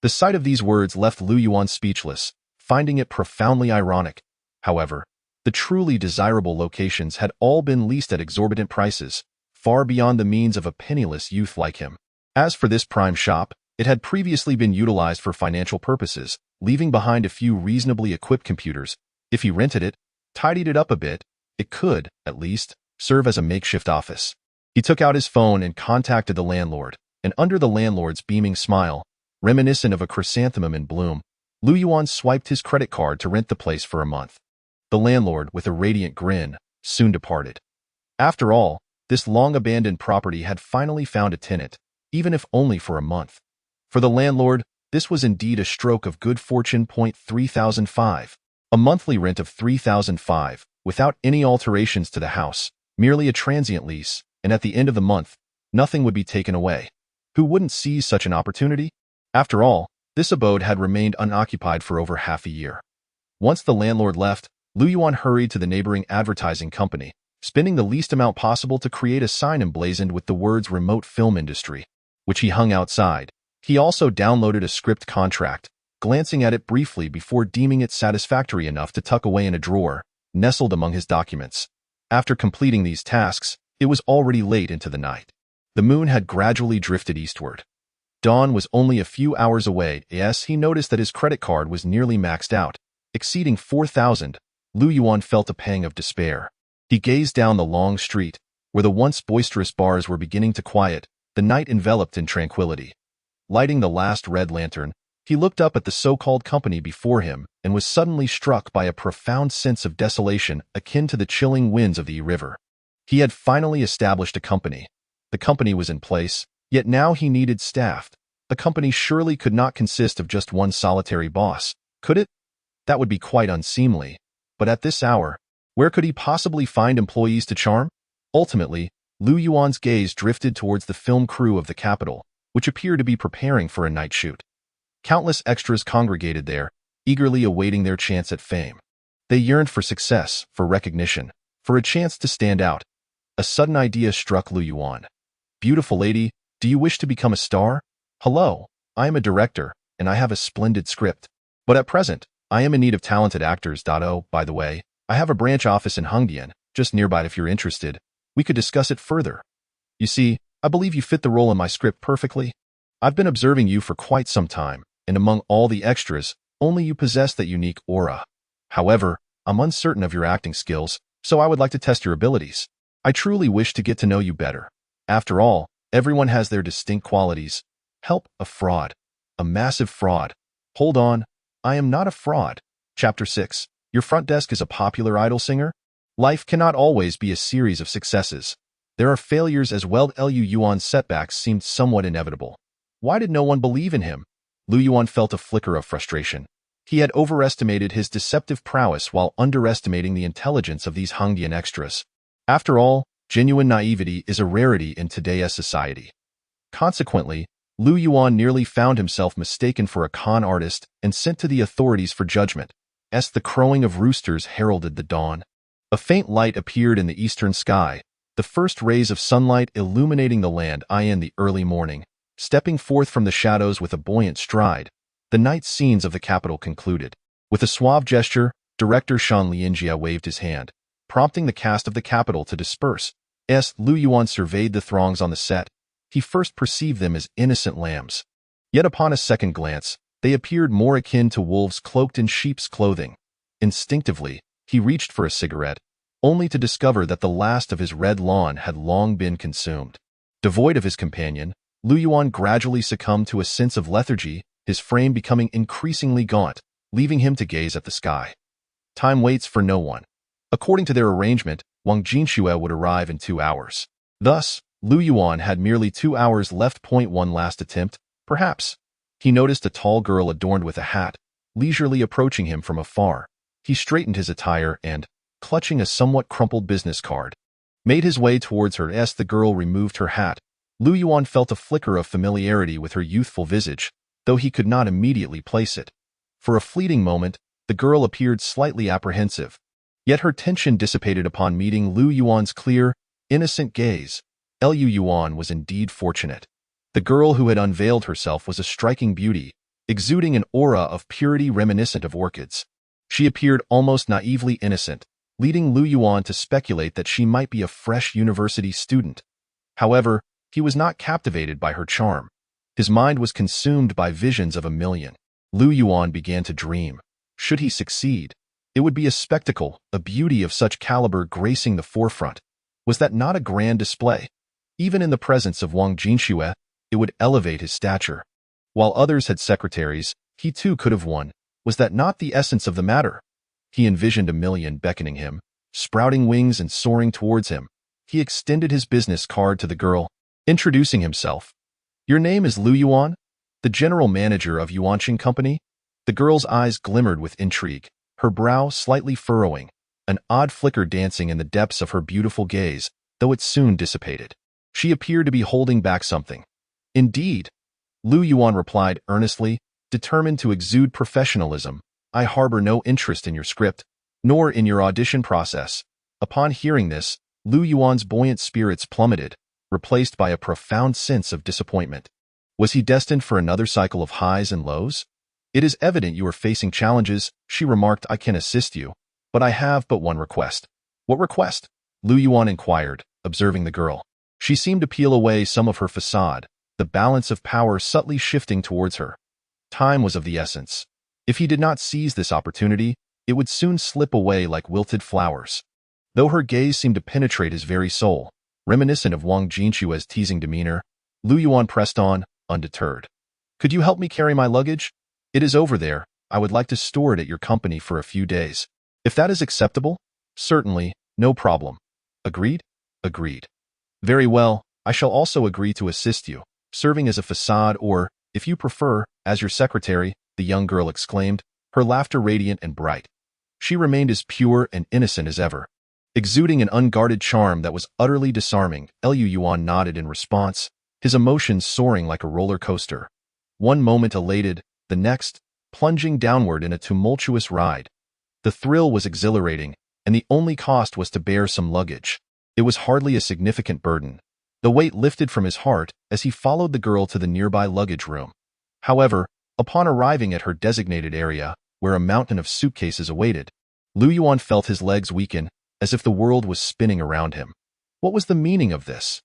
The sight of these words left Lu Yuan speechless, finding it profoundly ironic. However, the truly desirable locations had all been leased at exorbitant prices, far beyond the means of a penniless youth like him. As for this prime shop, it had previously been utilized for financial purposes, leaving behind a few reasonably equipped computers. If he rented it, tidied it up a bit, it could, at least, serve as a makeshift office. He took out his phone and contacted the landlord, and under the landlord's beaming smile, reminiscent of a chrysanthemum in bloom, Lu Yuan swiped his credit card to rent the place for a month. The landlord, with a radiant grin, soon departed. After all, this long-abandoned property had finally found a tenant, even if only for a month. For the landlord, this was indeed a stroke of good fortune. 3,005. A monthly rent of 3,005, without any alterations to the house, merely a transient lease, and at the end of the month, nothing would be taken away. Who wouldn't seize such an opportunity? After all, this abode had remained unoccupied for over half a year. Once the landlord left, Lu Yuan hurried to the neighboring advertising company, spending the least amount possible to create a sign emblazoned with the words "Remote Film Industry," which he hung outside. He also downloaded a script contract, glancing at it briefly before deeming it satisfactory enough to tuck away in a drawer, nestled among his documents. After completing these tasks, it was already late into the night. The moon had gradually drifted eastward. Dawn was only a few hours away. Yes, he noticed that his credit card was nearly maxed out, exceeding 4,000. Lu Yuan felt a pang of despair. He gazed down the long street, where the once boisterous bars were beginning to quiet, the night enveloped in tranquility. Lighting the last red lantern, he looked up at the so-called company before him and was suddenly struck by a profound sense of desolation akin to the chilling winds of the river. He had finally established a company. The company was in place, yet now he needed staff. The company surely could not consist of just one solitary boss, could it? That would be quite unseemly. But at this hour, where could he possibly find employees to charm? Ultimately, Lu Yuan's gaze drifted towards the film crew of the capital, which appeared to be preparing for a night shoot. Countless extras congregated there, eagerly awaiting their chance at fame. They yearned for success, for recognition, for a chance to stand out. A sudden idea struck Lu Yuan. "Beautiful lady, do you wish to become a star? Hello, I am a director, and I have a splendid script. But at present, I am in need of talented actors. Oh, by the way, I have a branch office in Hongdian, just nearby. If you're interested, we could discuss it further. You see, I believe you fit the role in my script perfectly. I've been observing you for quite some time, and among all the extras, only you possess that unique aura. However, I'm uncertain of your acting skills, so I would like to test your abilities. I truly wish to get to know you better. After all, everyone has their distinct qualities. Help, a fraud. A massive fraud. Hold on, I am not a fraud." Chapter 6. Your front desk is a popular idol singer? Life cannot always be a series of successes. There are failures as well. Lu Yuan's setbacks seemed somewhat inevitable. Why did no one believe in him? Lu Yuan felt a flicker of frustration. He had overestimated his deceptive prowess while underestimating the intelligence of these Hongdian extras. After all, genuine naivety is a rarity in today's society. Consequently, Lu Yuan nearly found himself mistaken for a con artist and sent to the authorities for judgment. As the crowing of roosters heralded the dawn, a faint light appeared in the eastern sky, the first rays of sunlight illuminating the land in the early morning. Stepping forth from the shadows with a buoyant stride, the night scenes of the capital concluded. With a suave gesture, director Shan Lianjia waved his hand, prompting the cast of the capital to disperse. As Lu Yuan surveyed the throngs on the set, he first perceived them as innocent lambs. Yet upon a second glance, they appeared more akin to wolves cloaked in sheep's clothing. Instinctively, he reached for a cigarette, only to discover that the last of his red lawn had long been consumed. Devoid of his companion, Lu Yuan gradually succumbed to a sense of lethargy, his frame becoming increasingly gaunt, leaving him to gaze at the sky. Time waits for no one. According to their arrangement, Wang Jinxue would arrive in 2 hours. Thus, Lu Yuan had merely 2 hours left. One last attempt, perhaps. He noticed a tall girl adorned with a hat, leisurely approaching him from afar. He straightened his attire and, clutching a somewhat crumpled business card, made his way towards her. As the girl removed her hat, Lu Yuan felt a flicker of familiarity with her youthful visage, though he could not immediately place it. For a fleeting moment, the girl appeared slightly apprehensive. Yet her tension dissipated upon meeting Lu Yuan's clear, innocent gaze. Lu Yuan was indeed fortunate. The girl who had unveiled herself was a striking beauty, exuding an aura of purity reminiscent of orchids. She appeared almost naively innocent, leading Lu Yuan to speculate that she might be a fresh university student. However, he was not captivated by her charm. His mind was consumed by visions of a million. Lu Yuan began to dream. Should he succeed, it would be a spectacle, a beauty of such caliber gracing the forefront. Was that not a grand display? Even in the presence of Wang Jinxue, it would elevate his stature. While others had secretaries, he too could have won. Was that not the essence of the matter? He envisioned a million beckoning him, sprouting wings and soaring towards him. He extended his business card to the girl, introducing himself. "Your name is Lu Yuan, the general manager of Yuanqing Company?" The girl's eyes glimmered with intrigue, her brow slightly furrowing, an odd flicker dancing in the depths of her beautiful gaze, though it soon dissipated. She appeared to be holding back something. "Indeed," Lu Yuan replied earnestly, determined to exude professionalism. "I harbor no interest in your script, nor in your audition process." Upon hearing this, Lu Yuan's buoyant spirits plummeted, replaced by a profound sense of disappointment. Was he destined for another cycle of highs and lows? "It is evident you are facing challenges," she remarked. "I can assist you, but I have but one request." "What request?" Lu Yuan inquired, observing the girl. She seemed to peel away some of her facade, the balance of power subtly shifting towards her. Time was of the essence. If he did not seize this opportunity, it would soon slip away like wilted flowers. Though her gaze seemed to penetrate his very soul, reminiscent of Wang Jinxue's teasing demeanor, Lu Yuan pressed on, undeterred. "Could you help me carry my luggage? It is over there. I would like to store it at your company for a few days. If that is acceptable?" "Certainly, no problem." "Agreed?" "Agreed." "Very well, I shall also agree to assist you, serving as a facade or, if you prefer, as your secretary," the young girl exclaimed, her laughter radiant and bright. She remained as pure and innocent as ever. exuding an unguarded charm that was utterly disarming. Liu Yuan nodded in response, his emotions soaring like a roller coaster. One moment elated, the next, plunging downward in a tumultuous ride. The thrill was exhilarating, and the only cost was to bear some luggage. It was hardly a significant burden. The weight lifted from his heart as he followed the girl to the nearby luggage room. However, upon arriving at her designated area, where a mountain of suitcases awaited, Liu Yuan felt his legs weaken, as if the world was spinning around him. What was the meaning of this?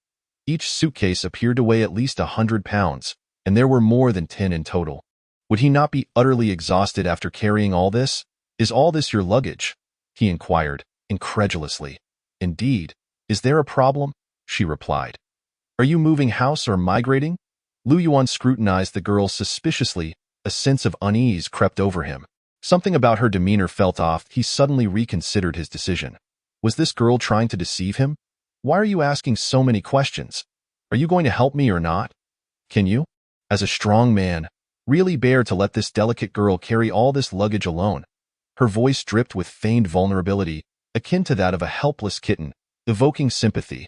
Each suitcase appeared to weigh at least 100 pounds, and there were more than 10 in total. Would he not be utterly exhausted after carrying all this? Is all this your luggage? He inquired, incredulously. Indeed. Is there a problem? She replied. Are you moving house or migrating? Liu Yuan scrutinized the girl suspiciously. A sense of unease crept over him. Something about her demeanor felt off. He suddenly reconsidered his decision. Was this girl trying to deceive him? Why are you asking so many questions? Are you going to help me or not? Can you, as a strong man, really bear to let this delicate girl carry all this luggage alone? Her voice dripped with feigned vulnerability, akin to that of a helpless kitten, evoking sympathy.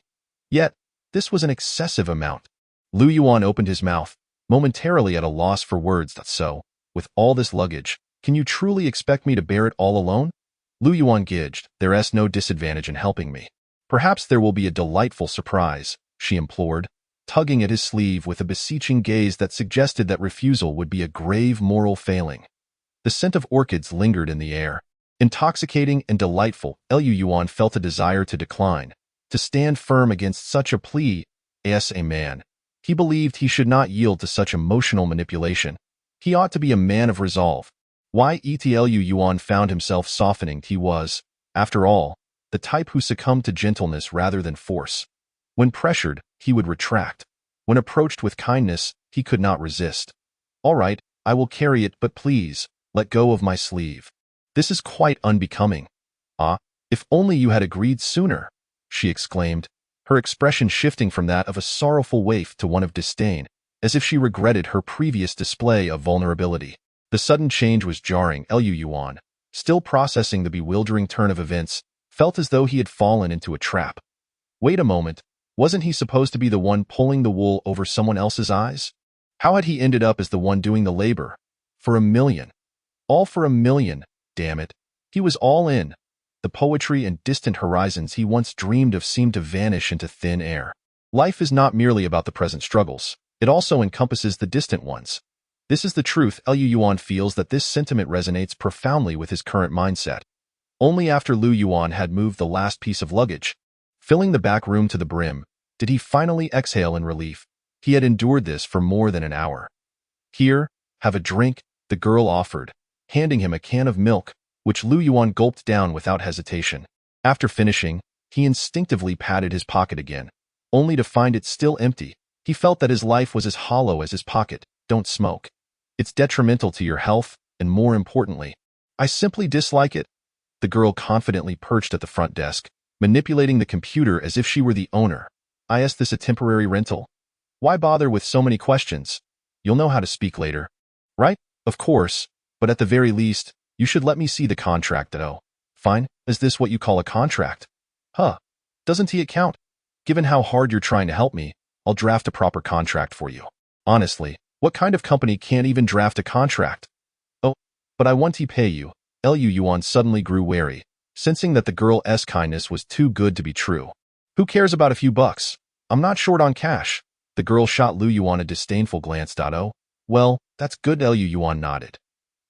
Yet, this was an excessive amount. Liu Yuan opened his mouth, momentarily at a loss for words. So, with all this luggage, can you truly expect me to bear it all alone? Liu Yuan giggled. There's no disadvantage in helping me. Perhaps there will be a delightful surprise, she implored, tugging at his sleeve with a beseeching gaze that suggested that refusal would be a grave moral failing. The scent of orchids lingered in the air. Intoxicating and delightful, Liu Yuan felt a desire to decline, to stand firm against such a plea. As a man, he believed he should not yield to such emotional manipulation. He ought to be a man of resolve. Liu Yuan found himself softening. He was, after all, the type who succumbed to gentleness rather than force. When pressured, he would retract. When approached with kindness, he could not resist. All right, I will carry it, but please, let go of my sleeve. This is quite unbecoming. Ah, if only you had agreed sooner, she exclaimed, her expression shifting from that of a sorrowful waif to one of disdain, as if she regretted her previous display of vulnerability. The sudden change was jarring. Liu Yuan, still processing the bewildering turn of events, felt as though he had fallen into a trap. Wait a moment, wasn't he supposed to be the one pulling the wool over someone else's eyes? How had he ended up as the one doing the labor? For $1 million. All for $1 million, damn it. He was all in. The poetry and distant horizons he once dreamed of seemed to vanish into thin air. Life is not merely about the present struggles. It also encompasses the distant ones. This is the truth. Liu Yuan feels that this sentiment resonates profoundly with his current mindset. Only after Liu Yuan had moved the last piece of luggage, filling the back room to the brim, did he finally exhale in relief. He had endured this for more than an hour. Here, have a drink, the girl offered, handing him a can of milk, which Liu Yuan gulped down without hesitation. After finishing, he instinctively patted his pocket again, only to find it still empty. He felt that his life was as hollow as his pocket. Don't smoke. It's detrimental to your health, and more importantly, I simply dislike it. The girl confidently perched at the front desk, manipulating the computer as if she were the owner. Is this a temporary rental? Why bother with so many questions? You'll know how to speak later. Right? Of course, but at the very least, you should let me see the contract. Oh, fine. Is this what you call a contract? Huh. Doesn't he account? Given how hard you're trying to help me, I'll draft a proper contract for you. Honestly, what kind of company can't even draft a contract? Oh, but I want to pay you. Liu Yuan suddenly grew wary, sensing that the girl's kindness was too good to be true. Who cares about a few bucks? I'm not short on cash. The girl shot Liu Yuan a disdainful glance. Oh, well, that's good. Liu Yuan nodded.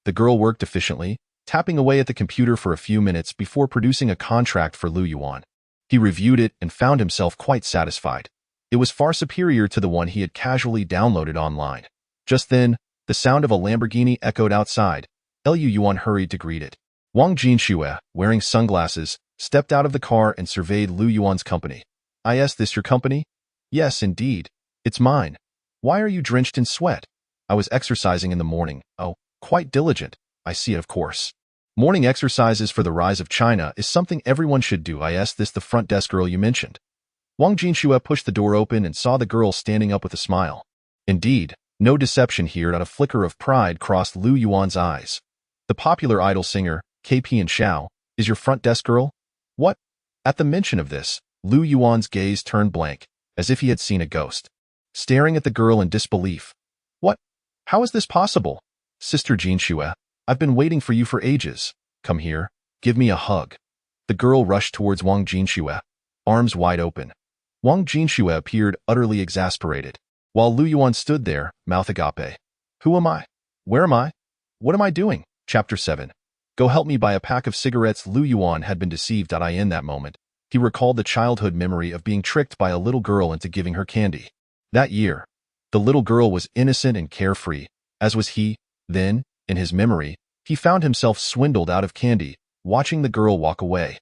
The girl worked efficiently, tapping away at the computer for a few minutes before producing a contract for Liu Yuan. He reviewed it and found himself quite satisfied. It was far superior to the one he had casually downloaded online. Just then, the sound of a Lamborghini echoed outside. Liu Yuan hurried to greet it. Wang Jinxue, wearing sunglasses, stepped out of the car and surveyed Liu Yuan's company. Is this your company? Yes, indeed. It's mine. Why are you drenched in sweat? I was exercising in the morning. Oh, quite diligent. I see it, of course. Morning exercises for the rise of China is something everyone should do. Is this the front desk girl you mentioned? Wang Jinxue pushed the door open and saw the girl standing up with a smile. Indeed, no deception here. A flicker of pride crossed Liu Yuan's eyes. The popular idol singer, KP and Xiao, is your front desk girl? What? At the mention of this, Lu Yuan's gaze turned blank, as if he had seen a ghost. Staring at the girl in disbelief. What? How is this possible? Sister Jinxue, I've been waiting for you for ages. Come here. Give me a hug. The girl rushed towards Wang Jinxue, arms wide open. Wang Jinxue appeared utterly exasperated, while Lu Yuan stood there, mouth agape. Who am I? Where am I? What am I doing? Chapter 7. Go help me buy a pack of cigarettes. Lu Yuan had been deceived. In that moment, he recalled the childhood memory of being tricked by a little girl into giving her candy. That year, the little girl was innocent and carefree, as was he. Then, in his memory, he found himself swindled out of candy, watching the girl walk away.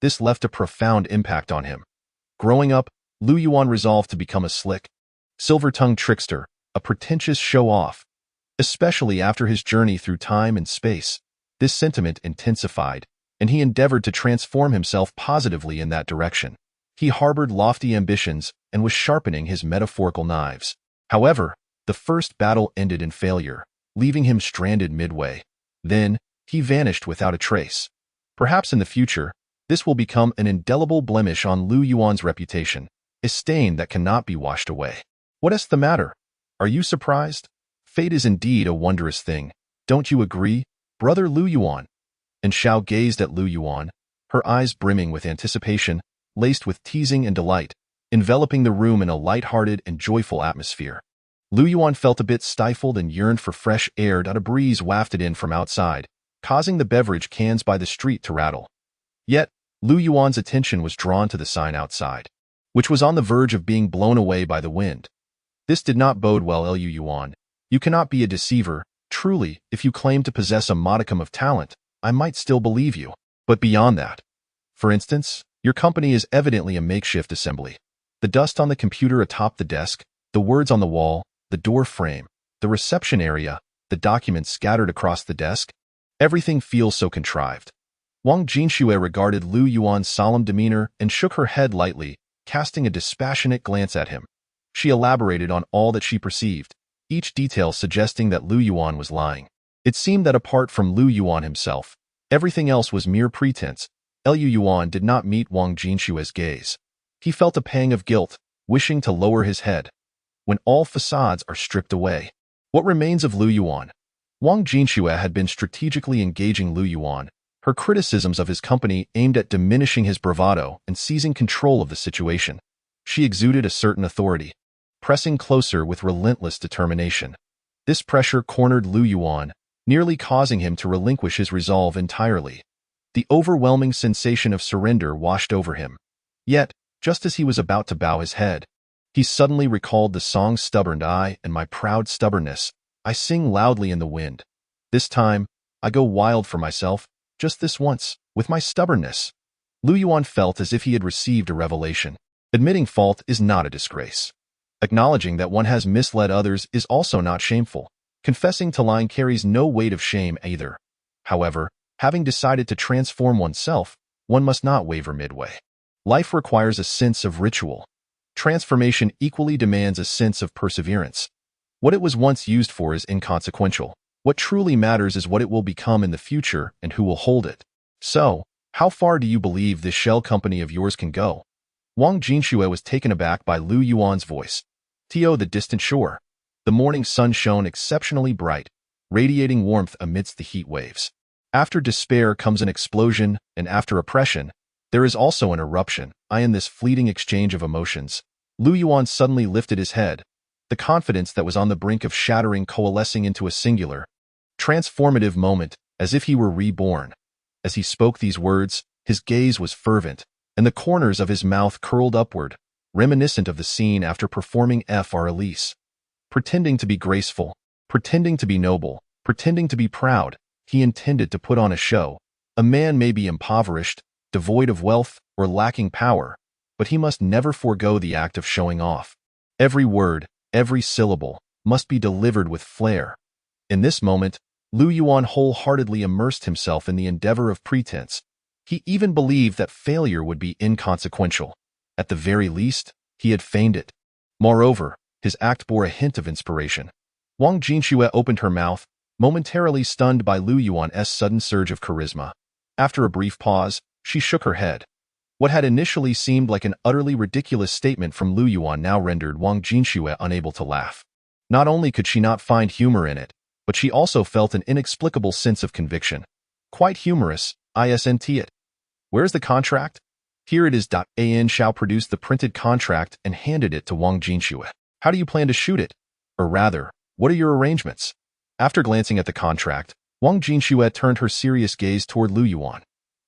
This left a profound impact on him. Growing up, Lu Yuan resolved to become a slick, silver-tongued trickster, a pretentious show-off. Especially after his journey through time and space, this sentiment intensified, and he endeavored to transform himself positively in that direction. He harbored lofty ambitions and was sharpening his metaphorical knives. However, the first battle ended in failure, leaving him stranded midway. Then, he vanished without a trace. Perhaps in the future, this will become an indelible blemish on Lu Yuan's reputation, a stain that cannot be washed away. What is the matter? Are you surprised? Fate is indeed a wondrous thing. Don't you agree, brother Lu Yuan? And Xiao gazed at Lu Yuan, her eyes brimming with anticipation, laced with teasing and delight, enveloping the room in a light-hearted and joyful atmosphere. Lu Yuan felt a bit stifled and yearned for fresh air. A breeze wafted in from outside, causing the beverage cans by the street to rattle. Yet, Lu Yuan's attention was drawn to the sign outside, which was on the verge of being blown away by the wind. This did not bode well. Lu Yuan, you cannot be a deceiver. Truly, if you claim to possess a modicum of talent, I might still believe you. But beyond that, for instance, your company is evidently a makeshift assembly. The dust on the computer atop the desk, the words on the wall, the door frame, the reception area, the documents scattered across the desk, everything feels so contrived. Wang Jinxue regarded Lu Yuan's solemn demeanor and shook her head lightly, casting a dispassionate glance at him. She elaborated on all that she perceived, each detail suggesting that Lu Yuan was lying. It seemed that apart from Lu Yuan himself, everything else was mere pretense. Lu Yuan did not meet Wang Jinshue's gaze. He felt a pang of guilt, wishing to lower his head. When all facades are stripped away, what remains of Lu Yuan? Wang Jinxue had been strategically engaging Lu Yuan, her criticisms of his company aimed at diminishing his bravado and seizing control of the situation. She exuded a certain authority, pressing closer with relentless determination. This pressure cornered Lu Yuan, nearly causing him to relinquish his resolve entirely. The overwhelming sensation of surrender washed over him. Yet, just as he was about to bow his head, he suddenly recalled the song Stubborn I and my proud stubbornness. I sing loudly in the wind. This time, I go wild for myself, just this once, with my stubbornness. Lu Yuan felt as if he had received a revelation. Admitting fault is not a disgrace. Acknowledging that one has misled others is also not shameful. Confessing to lying carries no weight of shame either. However, having decided to transform oneself, one must not waver midway. Life requires a sense of ritual. Transformation equally demands a sense of perseverance. What it was once used for is inconsequential. What truly matters is what it will become in the future and who will hold it. So, how far do you believe this shell company of yours can go? Wang Jinxue was taken aback by Lu Yuan's voice. To the distant shore, the morning sun shone exceptionally bright, radiating warmth amidst the heat waves. After despair comes an explosion, and after oppression, there is also an eruption. In this fleeting exchange of emotions, Lu Yuan suddenly lifted his head, the confidence that was on the brink of shattering coalescing into a singular, transformative moment, as if he were reborn. As he spoke these words, his gaze was fervent, and the corners of his mouth curled upward, reminiscent of the scene after performing Fr. Elise. Pretending to be graceful, pretending to be noble, pretending to be proud, he intended to put on a show. A man may be impoverished, devoid of wealth, or lacking power, but he must never forego the act of showing off. Every word, every syllable, must be delivered with flair. In this moment, Lu Yuan wholeheartedly immersed himself in the endeavor of pretense. He even believed that failure would be inconsequential. At the very least, he had feigned it. Moreover, his act bore a hint of inspiration. Wang Jinxue opened her mouth, momentarily stunned by Lu Yuan's sudden surge of charisma. After a brief pause, she shook her head. What had initially seemed like an utterly ridiculous statement from Lu Yuan now rendered Wang Jinxue unable to laugh. Not only could she not find humor in it, but she also felt an inexplicable sense of conviction. Quite humorous, isn't it? Where's the contract? Here it is. An Xiao produced the printed contract and handed it to Wang Jinxue. How do you plan to shoot it? Or rather, what are your arrangements? After glancing at the contract, Wang Jinxue turned her serious gaze toward Lu Yuan.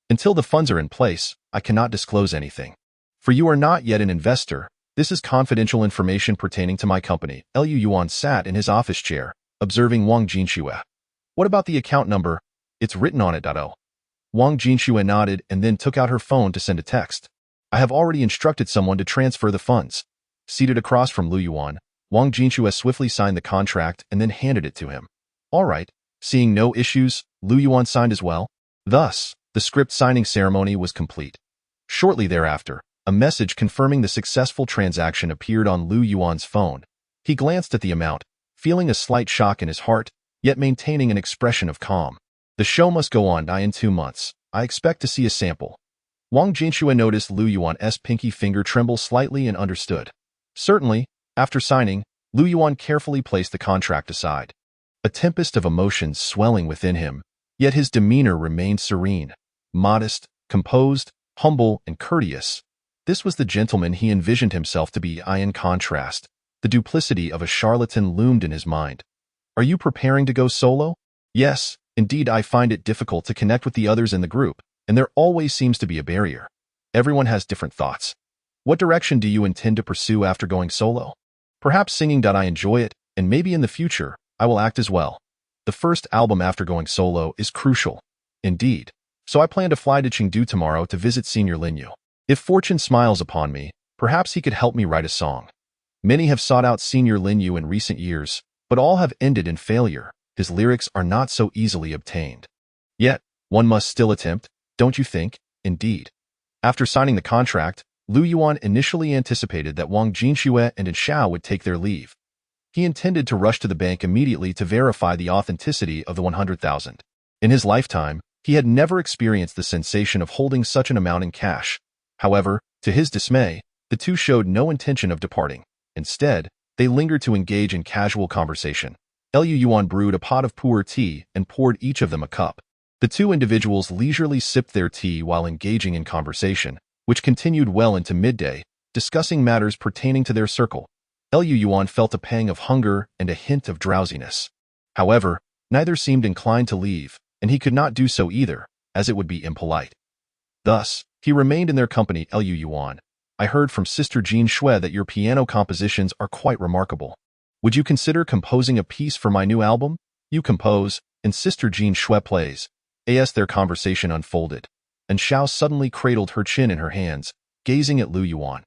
Until the funds are in place, I cannot disclose anything. For you are not yet an investor. This is confidential information pertaining to my company. Lu Yuan sat in his office chair, observing Wang Jinxue. What about the account number? It's written on it. Wang Jinxue nodded and then took out her phone to send a text. I have already instructed someone to transfer the funds. Seated across from Lu Yuan, Wang Jinxue swiftly signed the contract and then handed it to him. All right. Seeing no issues, Lu Yuan signed as well. Thus, the script signing ceremony was complete. Shortly thereafter, a message confirming the successful transaction appeared on Lu Yuan's phone. He glanced at the amount, feeling a slight shock in his heart, yet maintaining an expression of calm. The show must go on in 2 months. I expect to see a sample. Wang Jinxue noticed Lu Yuan's pinky finger tremble slightly and understood. Certainly, after signing, Lu Yuan carefully placed the contract aside. A tempest of emotions swelling within him, yet his demeanor remained serene, modest, composed, humble, and courteous. This was the gentleman he envisioned himself to be. In contrast, the duplicity of a charlatan loomed in his mind. Are you preparing to go solo? Yes, indeed. I find it difficult to connect with the others in the group, and there always seems to be a barrier. Everyone has different thoughts. What direction do you intend to pursue after going solo? Perhaps singing. I enjoy it, and maybe in the future, I will act as well. The first album after going solo is crucial. Indeed. So I plan to fly to Chengdu tomorrow to visit Senior Linyu. If fortune smiles upon me, perhaps he could help me write a song. Many have sought out Senior Linyu in recent years, but all have ended in failure. His lyrics are not so easily obtained. Yet, one must still attempt, don't you think? Indeed. After signing the contract, Lu Yuan initially anticipated that Wang Jinxue and An Xiao would take their leave. He intended to rush to the bank immediately to verify the authenticity of the 100,000. In his lifetime, he had never experienced the sensation of holding such an amount in cash. However, to his dismay, the two showed no intention of departing. Instead, they lingered to engage in casual conversation. Lu Yuan brewed a pot of pu'er tea and poured each of them a cup. The two individuals leisurely sipped their tea while engaging in conversation, which continued well into midday, discussing matters pertaining to their circle. Lu Yuan felt a pang of hunger and a hint of drowsiness. However, neither seemed inclined to leave, and he could not do so either, as it would be impolite. Thus, he remained in their company. Lu Yuan, I heard from Sister Jean Shui that your piano compositions are quite remarkable. Would you consider composing a piece for my new album? You compose, and Sister Jean Shui plays. As their conversation unfolded, An Xiao suddenly cradled her chin in her hands, gazing at Lu Yuan.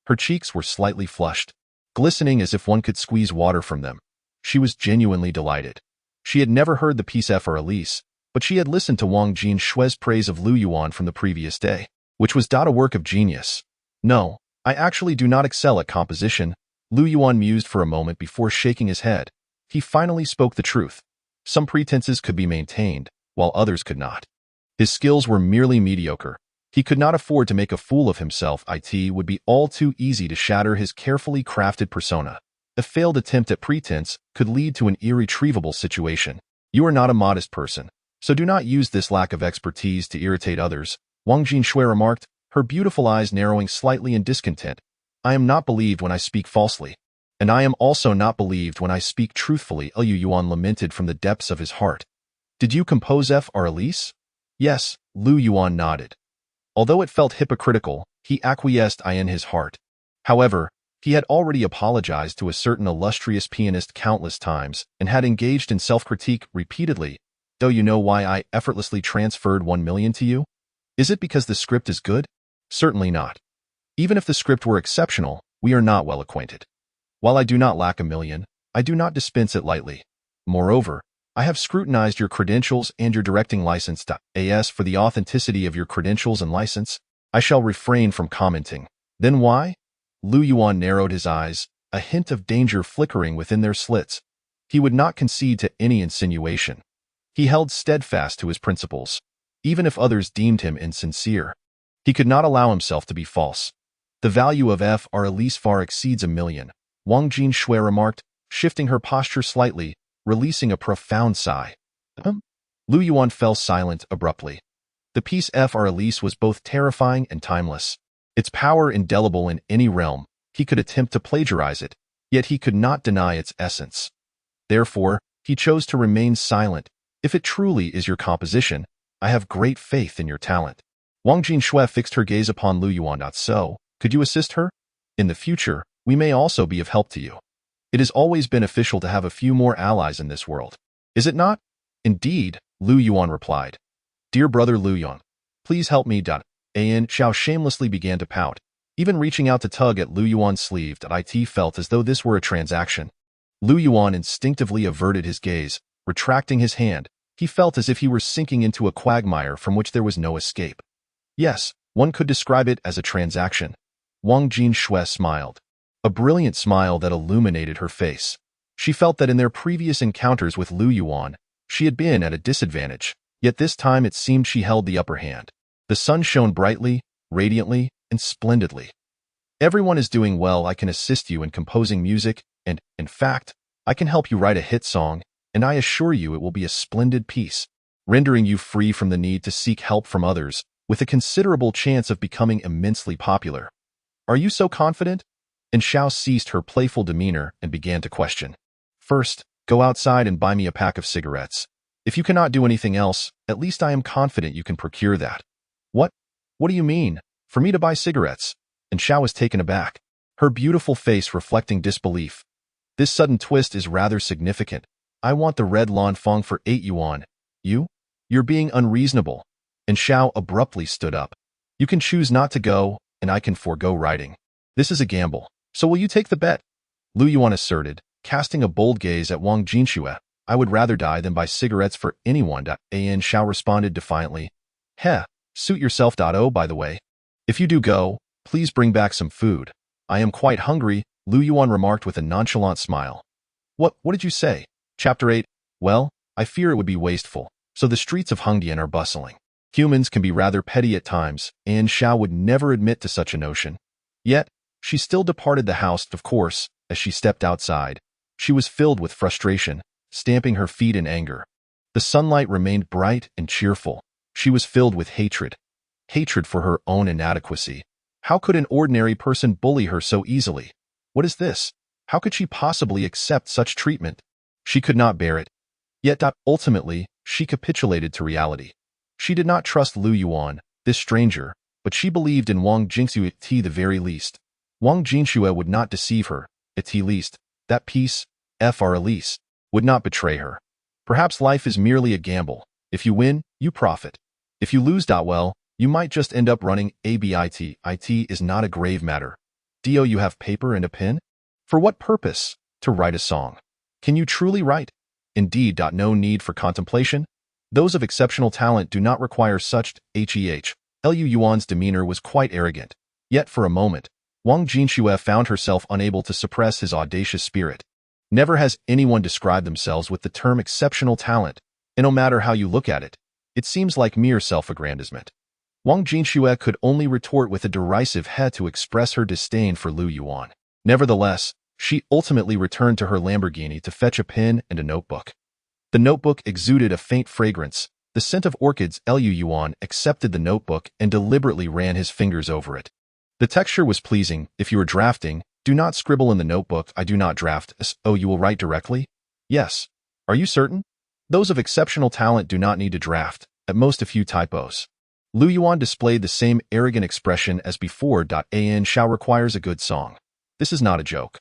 Her cheeks were slightly flushed, glistening as if one could squeeze water from them. She was genuinely delighted. She had never heard the piece for Elise, but she had listened to Wang Jinshue's praise of Lu Yuan from the previous day, which was a work of genius. No, I actually do not excel at composition, Lu Yuan mused for a moment before shaking his head. He finally spoke the truth. Some pretenses could be maintained, while others could not. His skills were merely mediocre. He could not afford to make a fool of himself. It would be all too easy to shatter his carefully crafted persona. A failed attempt at pretense could lead to an irretrievable situation. You are not a modest person, so do not use this lack of expertise to irritate others, Wang Jinshue remarked, her beautiful eyes narrowing slightly in discontent. I am not believed when I speak falsely, and I am also not believed when I speak truthfully, Lu Yuan lamented from the depths of his heart. Did you compose Fr. Elise? Yes, Lu Yuan nodded. Although it felt hypocritical, he acquiesced in his heart. However, he had already apologized to a certain illustrious pianist countless times and had engaged in self-critique repeatedly. Do you know why I effortlessly transferred 1 million to you? Is it because the script is good? Certainly not. Even if the script were exceptional, we are not well acquainted. While I do not lack 1 million, I do not dispense it lightly. Moreover, I have scrutinized your credentials and your directing license. As for the authenticity of your credentials and license, I shall refrain from commenting. Then why? Lu Yuan narrowed his eyes, a hint of danger flickering within their slits. He would not concede to any insinuation. He held steadfast to his principles, even if others deemed him insincere. He could not allow himself to be false. The value of FR far exceeds 1,000,000, Wang Jinshui remarked, shifting her posture slightly, releasing a profound sigh. Lu Yuan fell silent abruptly. The piece FR was both terrifying and timeless. Its power indelible in any realm. He could attempt to plagiarize it, yet he could not deny its essence. Therefore, he chose to remain silent. If it truly is your composition, I have great faith in your talent. Wang Jinshui fixed her gaze upon Lu Yuan. So, could you assist her? In the future, we may also be of help to you. It is always beneficial to have a few more allies in this world. Is it not? Indeed, Lu Yuan replied. Dear brother Lu Yuan, please help me. An Xiao shamelessly began to pout, even reaching out to tug at Lu Yuan's sleeve. It felt as though this were a transaction. Lu Yuan instinctively averted his gaze, retracting his hand. He felt as if he were sinking into a quagmire from which there was no escape. Yes, one could describe it as a transaction. Wang Jinshui smiled. A brilliant smile that illuminated her face. She felt that in their previous encounters with Lu Yuan, she had been at a disadvantage, yet this time it seemed she held the upper hand. The sun shone brightly, radiantly, and splendidly. Everyone is doing well. I can assist you in composing music, and, in fact, I can help you write a hit song, and I assure you it will be a splendid piece, rendering you free from the need to seek help from others, with a considerable chance of becoming immensely popular. Are you so confident? And Xiao ceased her playful demeanor and began to question. First, go outside and buy me a pack of cigarettes. If you cannot do anything else, at least I am confident you can procure that. What? What do you mean? For me to buy cigarettes? And Xiao was taken aback, her beautiful face reflecting disbelief. This sudden twist is rather significant. I want the red lawn fong for 8 yuan. You? You're being unreasonable. And Xiao abruptly stood up. You can choose not to go, and I can forego writing. This is a gamble. So will you take the bet? Lu Yuan asserted, casting a bold gaze at Wang Jinshui. I would rather die than buy cigarettes for anyone. An Xiao responded defiantly. Heh, suit yourself. Oh, by the way, if you do go, please bring back some food. I am quite hungry, Lu Yuan remarked with a nonchalant smile. What did you say? Chapter 8. Well, I fear it would be wasteful, so the streets of Hengdian are bustling. Humans can be rather petty at times, and Xiao would never admit to such a notion. Yet, she still departed the house, of course. As she stepped outside, she was filled with frustration, stamping her feet in anger. The sunlight remained bright and cheerful. She was filled with hatred. Hatred for her own inadequacy. How could an ordinary person bully her so easily? What is this? How could she possibly accept such treatment? She could not bear it. Yet, ultimately, she capitulated to reality. She did not trust Lu Yuan, this stranger, but she believed in Wang Jinshui at the very least. Wang Jinshui would not deceive her, at the least. That piece, FR Elise, would not betray her. Perhaps life is merely a gamble. If you win, you profit. If you lose, well, you might just end up running a bit. It is not a grave matter. Do you have paper and a pen? For what purpose? To write a song. Can you truly write? Indeed, no need for contemplation. Those of exceptional talent do not require such. Lu Yuan's demeanor was quite arrogant. Yet for a moment, Wang Jinshui found herself unable to suppress his audacious spirit. Never has anyone described themselves with the term exceptional talent, and no matter how you look at it, it seems like mere self-aggrandizement. Wang Jinshui could only retort with a derisive he to express her disdain for Lu Yuan. Nevertheless, she ultimately returned to her Lamborghini to fetch a pen and a notebook. The notebook exuded a faint fragrance. The scent of orchids. Lu Yuan accepted the notebook and deliberately ran his fingers over it. The texture was pleasing. If you are drafting, do not scribble in the notebook. I do not draft. Oh, you will write directly? Yes. Are you certain? Those of exceptional talent do not need to draft, at most a few typos. Lu Yuan displayed the same arrogant expression as before. An Xiao requires a good song. This is not a joke.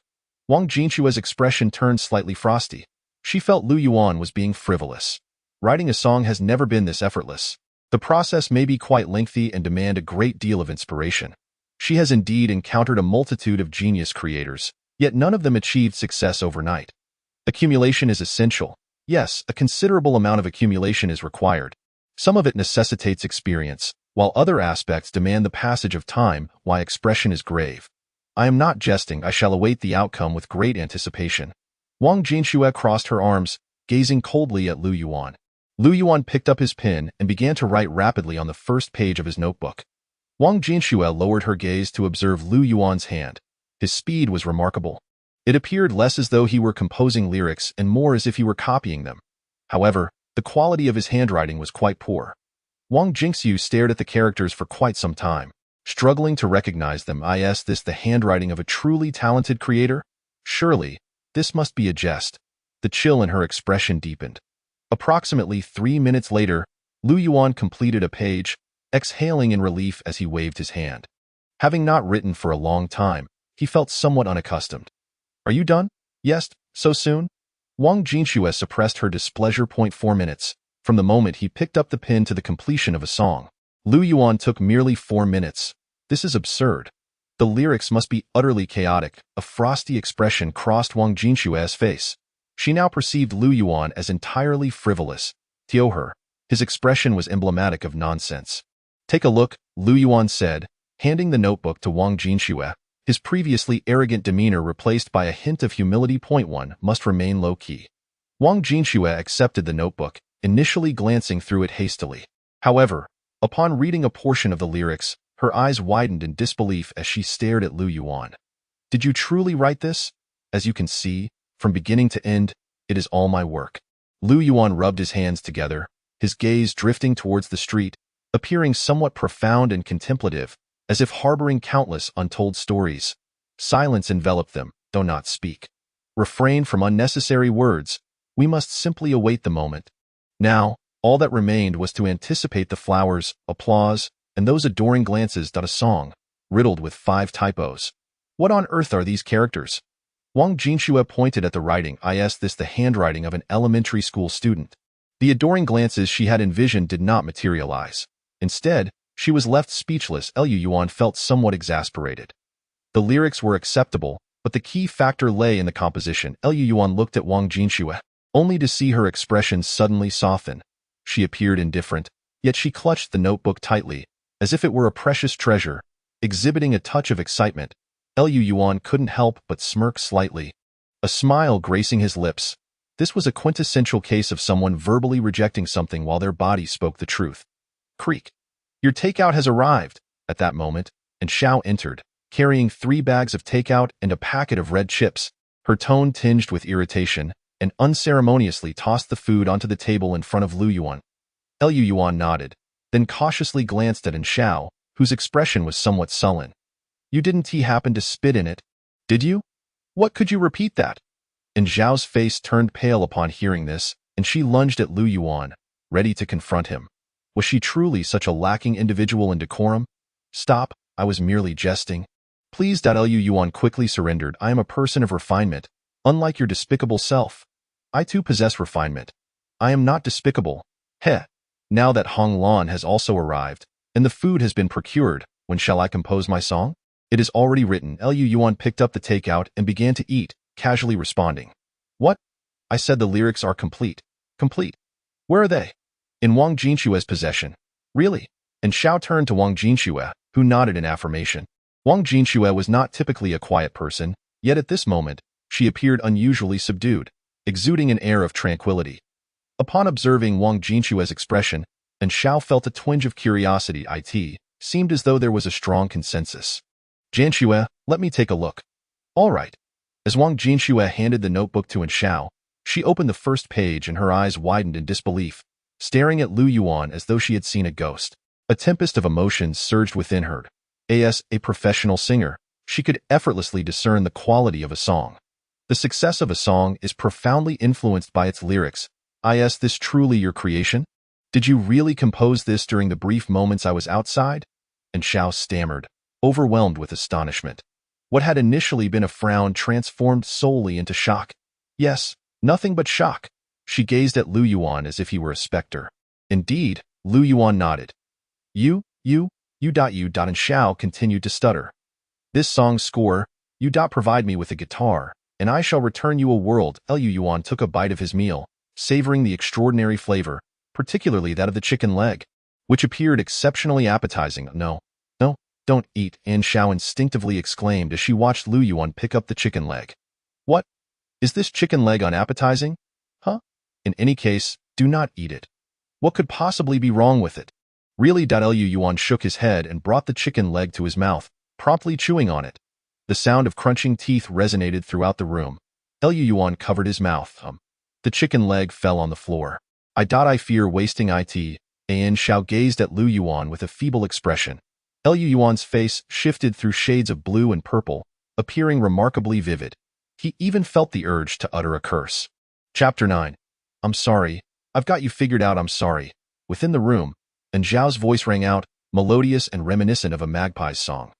Wang Jinshui's expression turned slightly frosty. She felt Lu Yuan was being frivolous. Writing a song has never been this effortless. The process may be quite lengthy and demand a great deal of inspiration. She has indeed encountered a multitude of genius creators, yet none of them achieved success overnight. Accumulation is essential. Yes, a considerable amount of accumulation is required. Some of it necessitates experience, while other aspects demand the passage of time. Why expression is grave. I am not jesting. I shall await the outcome with great anticipation. Wang Jinshui crossed her arms, gazing coldly at Lu Yuan. Lu Yuan picked up his pen and began to write rapidly on the first page of his notebook. Wang Jinxue lowered her gaze to observe Lu Yuan's hand. His speed was remarkable. It appeared less as though he were composing lyrics and more as if he were copying them. However, the quality of his handwriting was quite poor. Wang Jinxue stared at the characters for quite some time, struggling to recognize them. Is this the handwriting of a truly talented creator? Surely, this must be a jest. The chill in her expression deepened. Approximately 3 minutes later, Lu Yuan completed a page, exhaling in relief as he waved his hand. Having not written for a long time, he felt somewhat unaccustomed. Are you done? Yes, so soon? Wang Jinxue suppressed her displeasure. 4 minutes. From the moment he picked up the pen to the completion of a song, Lu Yuan took merely 4 minutes. This is absurd. The lyrics must be utterly chaotic. A frosty expression crossed Wang Jinxue's face. She now perceived Lu Yuan as entirely frivolous. To her, his expression was emblematic of nonsense. Take a look, Lu Yuan said, handing the notebook to Wang Jinxue, his previously arrogant demeanor replaced by a hint of humility. 1 must remain low-key. Wang Jinxue accepted the notebook, initially glancing through it hastily. However, upon reading a portion of the lyrics, her eyes widened in disbelief as she stared at Lu Yuan. Did you truly write this? As you can see, from beginning to end, it is all my work. Lu Yuan rubbed his hands together, his gaze drifting towards the street, appearing somewhat profound and contemplative, as if harboring countless untold stories. Silence enveloped them, though not speak. Refrain from unnecessary words. We must simply await the moment. Now, all that remained was to anticipate the flowers, applause, and those adoring glances. A song, riddled with 5 typos. What on earth are these characters? Wang Jinxue pointed at the writing. Is this the handwriting of an elementary school student? The adoring glances she had envisioned did not materialize. Instead, she was left speechless. Lu Yuan felt somewhat exasperated. The lyrics were acceptable, but the key factor lay in the composition. Lu Yuan looked at Wang Jinxue, only to see her expression suddenly soften. She appeared indifferent, yet she clutched the notebook tightly, as if it were a precious treasure, exhibiting a touch of excitement. Lu Yuan couldn't help but smirk slightly, a smile gracing his lips. This was a quintessential case of someone verbally rejecting something while their body spoke the truth. Creak. Your takeout has arrived. At that moment, and Xiao entered, carrying 3 bags of takeout and a packet of red chips. Her tone tinged with irritation, and unceremoniously tossed the food onto the table in front of Lu Yuan. Lu Yuan nodded, then cautiously glanced at Xiao, whose expression was somewhat sullen. You didn't happen to spit in it, did you? What, could you repeat that? Xiao's face turned pale upon hearing this, and she lunged at Lu Yuan, ready to confront him. Was she truly such a lacking individual in decorum? Stop, I was merely jesting. Please. Lu Yuan quickly surrendered. I am a person of refinement, unlike your despicable self. I too possess refinement. I am not despicable. Heh. Now that Hong Lan has also arrived, and the food has been procured, when shall I compose my song? It is already written. Lu Yuan picked up the takeout and began to eat, casually responding. What? I said the lyrics are complete. Complete. Where are they? In Wang Jinxue's possession. Really? And Xiao turned to Wang Jinxue, who nodded in affirmation. Wang Jinxue was not typically a quiet person, yet at this moment, she appeared unusually subdued, exuding an air of tranquility. Upon observing Wang Jinxue's expression, and Xiao felt a twinge of curiosity. It seemed as though there was a strong consensus. Jinxue, let me take a look. All right. As Wang Jinxue handed the notebook to Xiao, she opened the first page and her eyes widened in disbelief, staring at Lu Yuan as though she had seen a ghost. A tempest of emotions surged within her. As a professional singer, she could effortlessly discern the quality of a song. The success of a song is profoundly influenced by its lyrics. Is this truly your creation? Did you really compose this during the brief moments I was outside? And Xiao stammered, overwhelmed with astonishment. What had initially been a frown transformed solely into shock. Yes, nothing but shock. She gazed at Lu Yuan as if he were a specter. Indeed, Lu Yuan nodded. You, and Xiao continued to stutter. This song's score, provide me with a guitar, and I shall return you a world. Lu Yuan took a bite of his meal, savoring the extraordinary flavor, particularly that of the chicken leg, which appeared exceptionally appetizing. No, don't eat, and Xiao instinctively exclaimed as she watched Lu Yuan pick up the chicken leg. What? Is this chicken leg unappetizing? Huh? In any case, do not eat it. What could possibly be wrong with it? Really? Lu Yuan shook his head and brought the chicken leg to his mouth, promptly chewing on it. The sound of crunching teeth resonated throughout the room. Lu Yuan covered his mouth. The chicken leg fell on the floor. I fear wasting it. An Shao gazed at Lu Yuan with a feeble expression. Lu Yuan's face shifted through shades of blue and purple, appearing remarkably vivid. He even felt the urge to utter a curse. Chapter 9. I'm sorry. I've got you figured out, I'm sorry. Within the room, and Zhao's voice rang out, melodious and reminiscent of a magpie's song.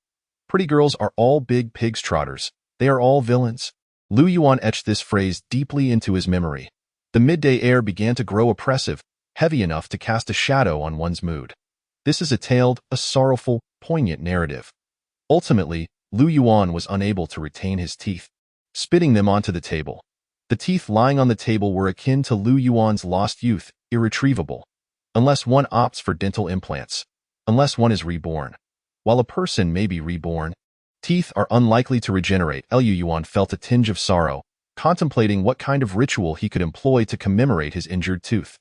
Pretty girls are all big pigs trotters. They are all villains. Lu Yuan etched this phrase deeply into his memory. The midday air began to grow oppressive, heavy enough to cast a shadow on one's mood. This is a sorrowful, poignant narrative. Ultimately, Lu Yuan was unable to retain his teeth, spitting them onto the table. The teeth lying on the table were akin to Lu Yuan's lost youth, irretrievable. Unless one opts for dental implants. Unless one is reborn. While a person may be reborn, teeth are unlikely to regenerate. Lu Yuan felt a tinge of sorrow, contemplating what kind of ritual he could employ to commemorate his injured tooth.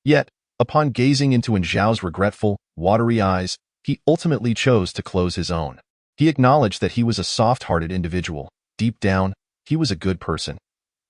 Yet, upon gazing into Zhao's regretful, watery eyes, he ultimately chose to close his own. He acknowledged that he was a soft-hearted individual. Deep down, he was a good person.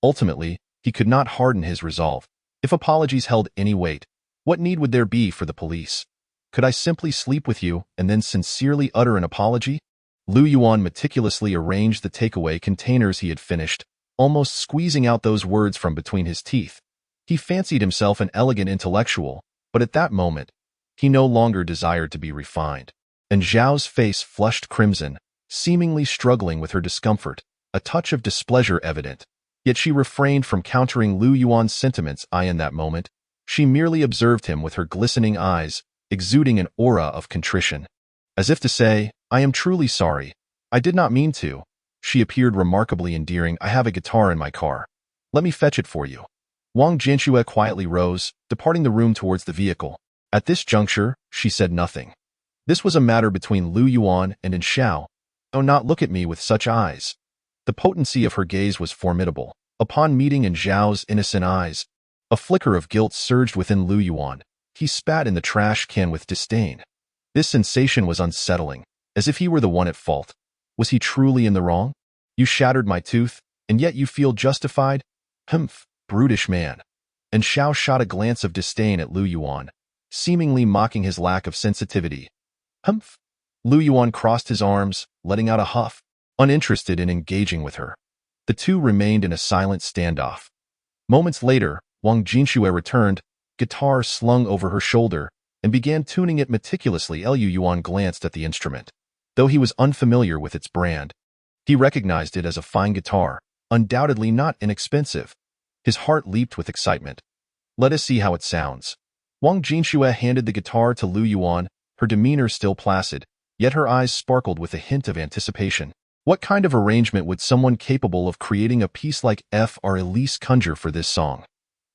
Ultimately, he could not harden his resolve. If apologies held any weight, what need would there be for the police? Could I simply sleep with you and then sincerely utter an apology? Lu Yuan meticulously arranged the takeaway containers he had finished, almost squeezing out those words from between his teeth. He fancied himself an elegant intellectual, but at that moment, he no longer desired to be refined. And Zhao's face flushed crimson, seemingly struggling with her discomfort, a touch of displeasure evident. Yet she refrained from countering Lu Yuan's sentiments. In that moment, she merely observed him with her glistening eyes, exuding an aura of contrition. As if to say, I am truly sorry. I did not mean to. She appeared remarkably endearing. I have a guitar in my car. Let me fetch it for you. Wang Jianxue quietly rose, departing the room towards the vehicle. At this juncture, she said nothing. This was a matter between Lu Yuan and Shao. Oh, not look at me with such eyes. The potency of her gaze was formidable. Upon meeting Zhao's innocent eyes, a flicker of guilt surged within Lu Yuan. He spat in the trash can with disdain. This sensation was unsettling, as if he were the one at fault. Was he truly in the wrong? You shattered my tooth, and yet you feel justified? Humph, brutish man. And Shao shot a glance of disdain at Lu Yuan, seemingly mocking his lack of sensitivity. Humph. Lu Yuan crossed his arms, letting out a huff, uninterested in engaging with her. The two remained in a silent standoff. Moments later, Wang Jianxue returned, guitar slung over her shoulder, and began tuning it meticulously. Lu Yuan glanced at the instrument. Though he was unfamiliar with its brand, he recognized it as a fine guitar, undoubtedly not inexpensive. His heart leaped with excitement. Let us see how it sounds. Wang Jianxue handed the guitar to Lu Yuan, her demeanor still placid, yet her eyes sparkled with a hint of anticipation. What kind of arrangement would someone capable of creating a piece like hurriedly conjure for this song?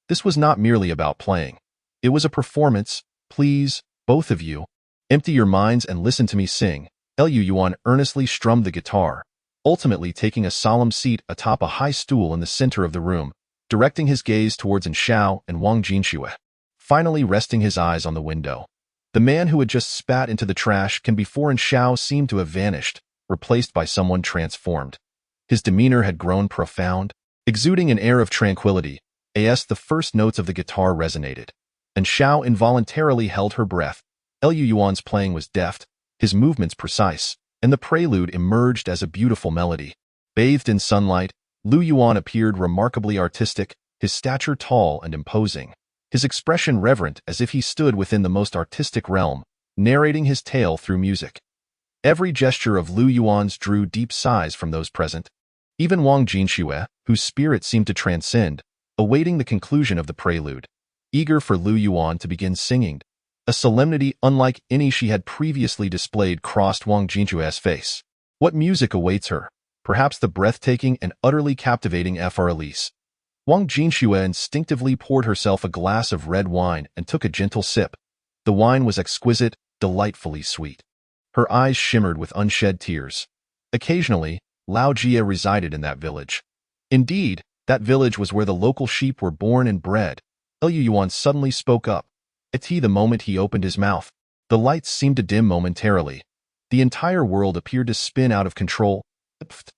This was not merely about playing. It was a performance. Please, both of you, empty your minds and listen to me sing. Lu Yuan earnestly strummed the guitar, ultimately taking a solemn seat atop a high stool in the center of the room, directing his gaze towards Shao and Wang Jianxue, finally resting his eyes on the window. The man who had just spat into the trash can before Shao seemed to have vanished, replaced by someone transformed. His demeanor had grown profound, exuding an air of tranquility. As the first notes of the guitar resonated, and Shao involuntarily held her breath. Lu Yuan's playing was deft, his movements precise, and the prelude emerged as a beautiful melody. Bathed in sunlight, Lu Yuan appeared remarkably artistic, his stature tall and imposing, his expression reverent as if he stood within the most artistic realm, narrating his tale through music. Every gesture of Lu Yuan's drew deep sighs from those present. Even Wang Jianxue, whose spirit seemed to transcend, awaiting the conclusion of the prelude, eager for Lu Yuan to begin singing. A solemnity unlike any she had previously displayed crossed Wang Jianxue's face. What music awaits her? Perhaps the breathtaking and utterly captivating hurriedly. Wang Jianxue instinctively poured herself a glass of red wine and took a gentle sip. The wine was exquisite, delightfully sweet. Her eyes shimmered with unshed tears. Occasionally, Lao Jie resided in that village. Indeed, that village was where the local sheep were born and bred. Lu Yuan suddenly spoke up. At the moment he opened his mouth, The lights seemed to dim momentarily. The entire world appeared to spin out of control. Pfft.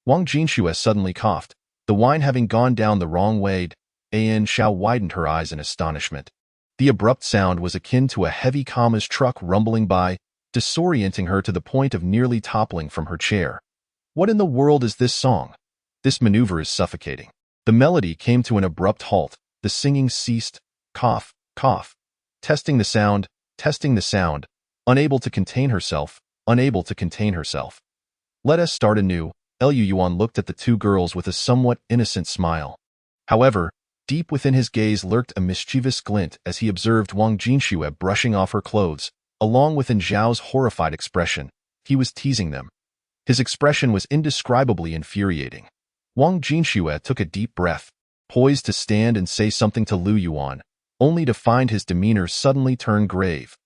Wang Jinxue suddenly coughed, the wine having gone down the wrong way. An Xiao widened her eyes in astonishment. The abrupt sound was akin to a heavy commerce truck rumbling by, disorienting her to the point of nearly toppling from her chair. What in the world is this song? This maneuver is suffocating. The melody came to an abrupt halt. The singing ceased. Cough, cough. Testing the sound, unable to contain herself, unable to contain herself. Let us start anew. Liu Yuan looked at the two girls with a somewhat innocent smile. However, deep within his gaze lurked a mischievous glint as he observed Wang Jinxue brushing off her clothes, along with An Zhao's horrified expression. He was teasing them. His expression was indescribably infuriating. Wang Jinxue took a deep breath, poised to stand and say something to Liu Yuan, only to find his demeanor suddenly turn grave.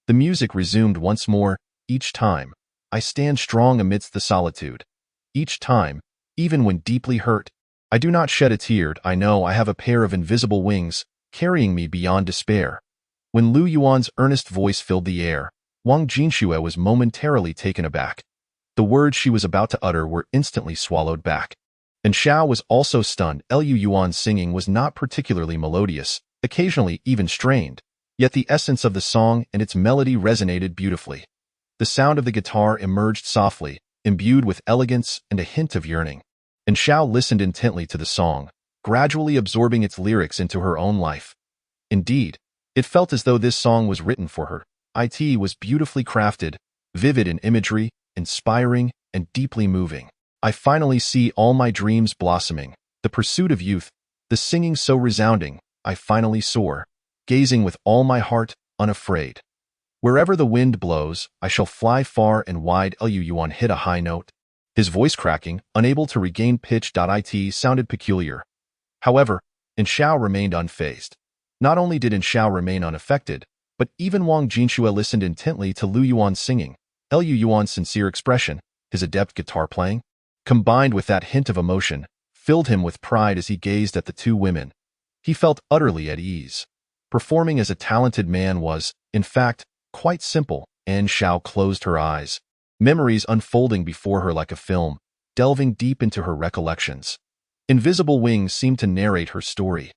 The music resumed once more. Each time, I stand strong amidst the solitude. Each time, even when deeply hurt, I do not shed a tear. I know I have a pair of invisible wings, carrying me beyond despair. When Liu Yuan's earnest voice filled the air, Wang Jinxue was momentarily taken aback. The words she was about to utter were instantly swallowed back. And Xiao was also stunned. Liu Yuan's singing was not particularly melodious, occasionally even strained, yet the essence of the song and its melody resonated beautifully. The sound of the guitar emerged softly, imbued with elegance and a hint of yearning. And Xiao listened intently to the song, gradually absorbing its lyrics into her own life. Indeed, it felt as though this song was written for her. It was beautifully crafted, vivid in imagery, inspiring, and deeply moving. I finally see all my dreams blossoming, the pursuit of youth, the singing so resounding, I finally soar, gazing with all my heart, unafraid. Wherever the wind blows, I shall fly far and wide. Liu Yuan hit a high note. His voice cracking, unable to regain pitch. It sounded peculiar. However, An Xiao remained unfazed. Not only did An Xiao remain unaffected, but even Wang Jinxue listened intently to Liu Yuan's singing. Liu Yuan's sincere expression, his adept guitar playing, combined with that hint of emotion, filled him with pride as he gazed at the two women. He felt utterly at ease. Performing as a talented man was, in fact, quite simple. An Xiao closed her eyes, memories unfolding before her like a film, delving deep into her recollections. Invisible wings seemed to narrate her story.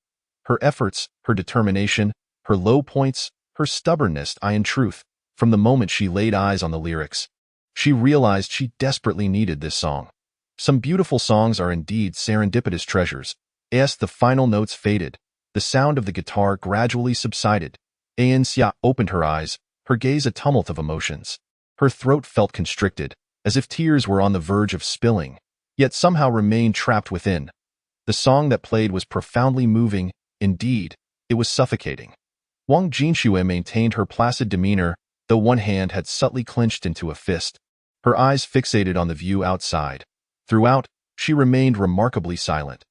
Her efforts, her determination, her low points, her stubbornness. In truth, from the moment she laid eyes on the lyrics, she realized she desperately needed this song. Some beautiful songs are indeed serendipitous treasures. As the final notes faded, the sound of the guitar gradually subsided. An Xia opened her eyes, her gaze a tumult of emotions. Her throat felt constricted, as if tears were on the verge of spilling, yet somehow remained trapped within. The song that played was profoundly moving. Indeed, it was suffocating. Wang Jinxue maintained her placid demeanor, though one hand had subtly clenched into a fist. Her eyes fixated on the view outside. Throughout, she remained remarkably silent.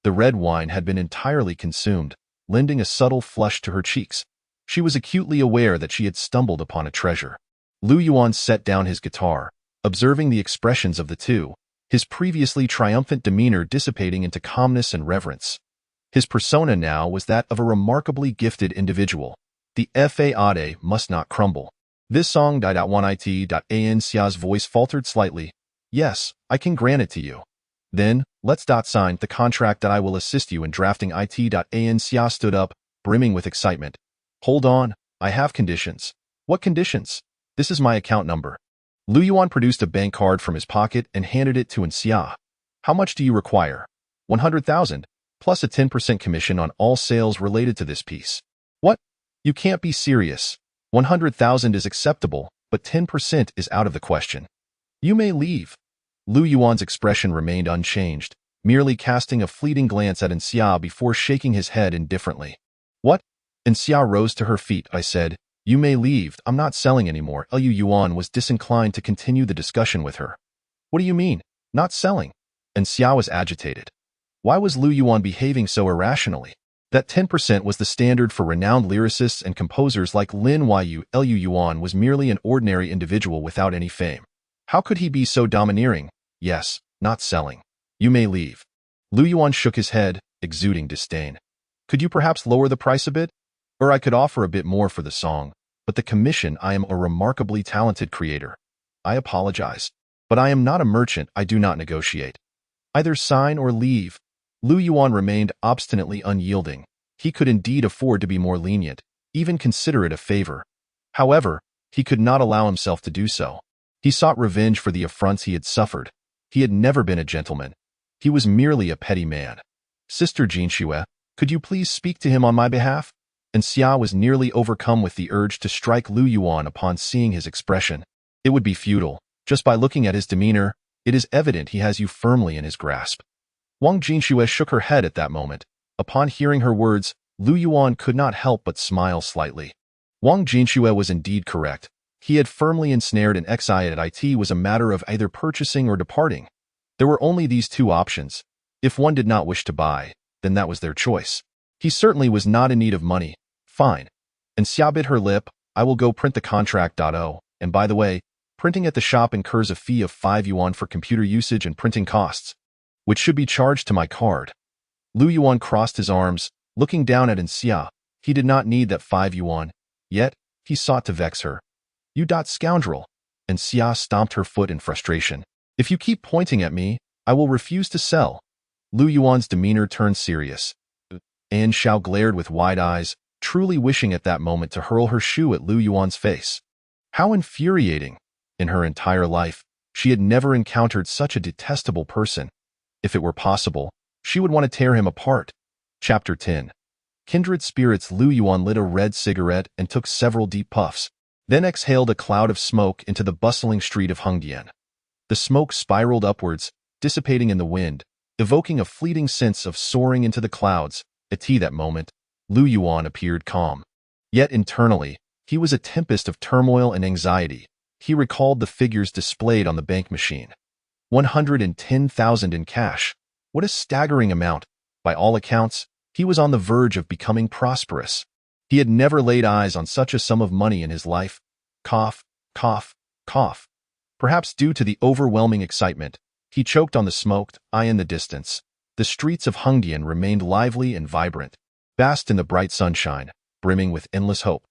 The red wine had been entirely consumed, lending a subtle flush to her cheeks. She was acutely aware that she had stumbled upon a treasure. Liu Yuan set down his guitar, observing the expressions of the two, his previously triumphant demeanor dissipating into calmness and reverence. His persona now was that of a remarkably gifted individual. The fade must not crumble. This song died out. An Xia's voice faltered slightly. Yes, I can grant it to you. Then, let's sign the contract that I will assist you in drafting it. An Xia stood up, brimming with excitement. Hold on, I have conditions. What conditions? This is my account number. Liu Yuan produced a bank card from his pocket and handed it to An Xia. How much do you require? 100,000, plus a 10% commission on all sales related to this piece. What? You can't be serious. 100,000 is acceptable, but 10% is out of the question. You may leave. Liu Yuan's expression remained unchanged, merely casting a fleeting glance at An Xia before shaking his head indifferently. What? An Xia rose to her feet. I said, you may leave. I'm not selling anymore. Liu Yuan was disinclined to continue the discussion with her. What do you mean, not selling? An Xia was agitated. Why was Liu Yuan behaving so irrationally? That 10% was the standard for renowned lyricists and composers like Lin Yu. Liu Yuan was merely an ordinary individual without any fame. How could he be so domineering? Yes, not selling. You may leave. Liu Yuan shook his head, exuding disdain. Could you perhaps lower the price a bit? Or I could offer a bit more for the song, but the commission. I am a remarkably talented creator. I apologize. But I am not a merchant. I do not negotiate. Either sign or leave. Lu Yuan remained obstinately unyielding. He could indeed afford to be more lenient, even consider it a favor. However, he could not allow himself to do so. He sought revenge for the affronts he had suffered. He had never been a gentleman. He was merely a petty man. Sister Jinxue, could you please speak to him on my behalf? And Xia was nearly overcome with the urge to strike Lu Yuan upon seeing his expression. It would be futile. Just by looking at his demeanor, it is evident he has you firmly in his grasp. Wang Jinxue shook her head at that moment. Upon hearing her words, Lu Yuan could not help but smile slightly. Wang Jinxue was indeed correct. He had firmly ensnared an exile at it was a matter of either purchasing or departing. There were only these two options. If one did not wish to buy, then that was their choice. He certainly was not in need of money. Fine. And Xia bit her lip. I will go print the contract. And by the way, printing at the shop incurs a fee of 5 yuan for computer usage and printing costs, which should be charged to my card. Lu Yuan crossed his arms, looking down at Xia. He did not need that 5 yuan. Yet, he sought to vex her. You scoundrel. And Xia stomped her foot in frustration. If you keep pointing at me, I will refuse to sell. Lu Yuan's demeanor turned serious. Anne Xiao glared with wide eyes, truly wishing at that moment to hurl her shoe at Lu Yuan's face. How infuriating! In her entire life, she had never encountered such a detestable person. If it were possible, she would want to tear him apart. Chapter 10. Kindred spirits. Lu Yuan lit a red cigarette and took several deep puffs, then exhaled a cloud of smoke into the bustling street of Hengdian. The smoke spiraled upwards, dissipating in the wind, evoking a fleeting sense of soaring into the clouds. At that moment, Lu Yuan appeared calm. Yet internally, he was a tempest of turmoil and anxiety. He recalled the figures displayed on the bank machine. 110,000 in cash. What a staggering amount. By all accounts, he was on the verge of becoming prosperous. He had never laid eyes on such a sum of money in his life. Cough, cough, cough. Perhaps due to the overwhelming excitement, he choked on the smoked eye in the distance. The streets of Hengdian remained lively and vibrant, basked in the bright sunshine, brimming with endless hope.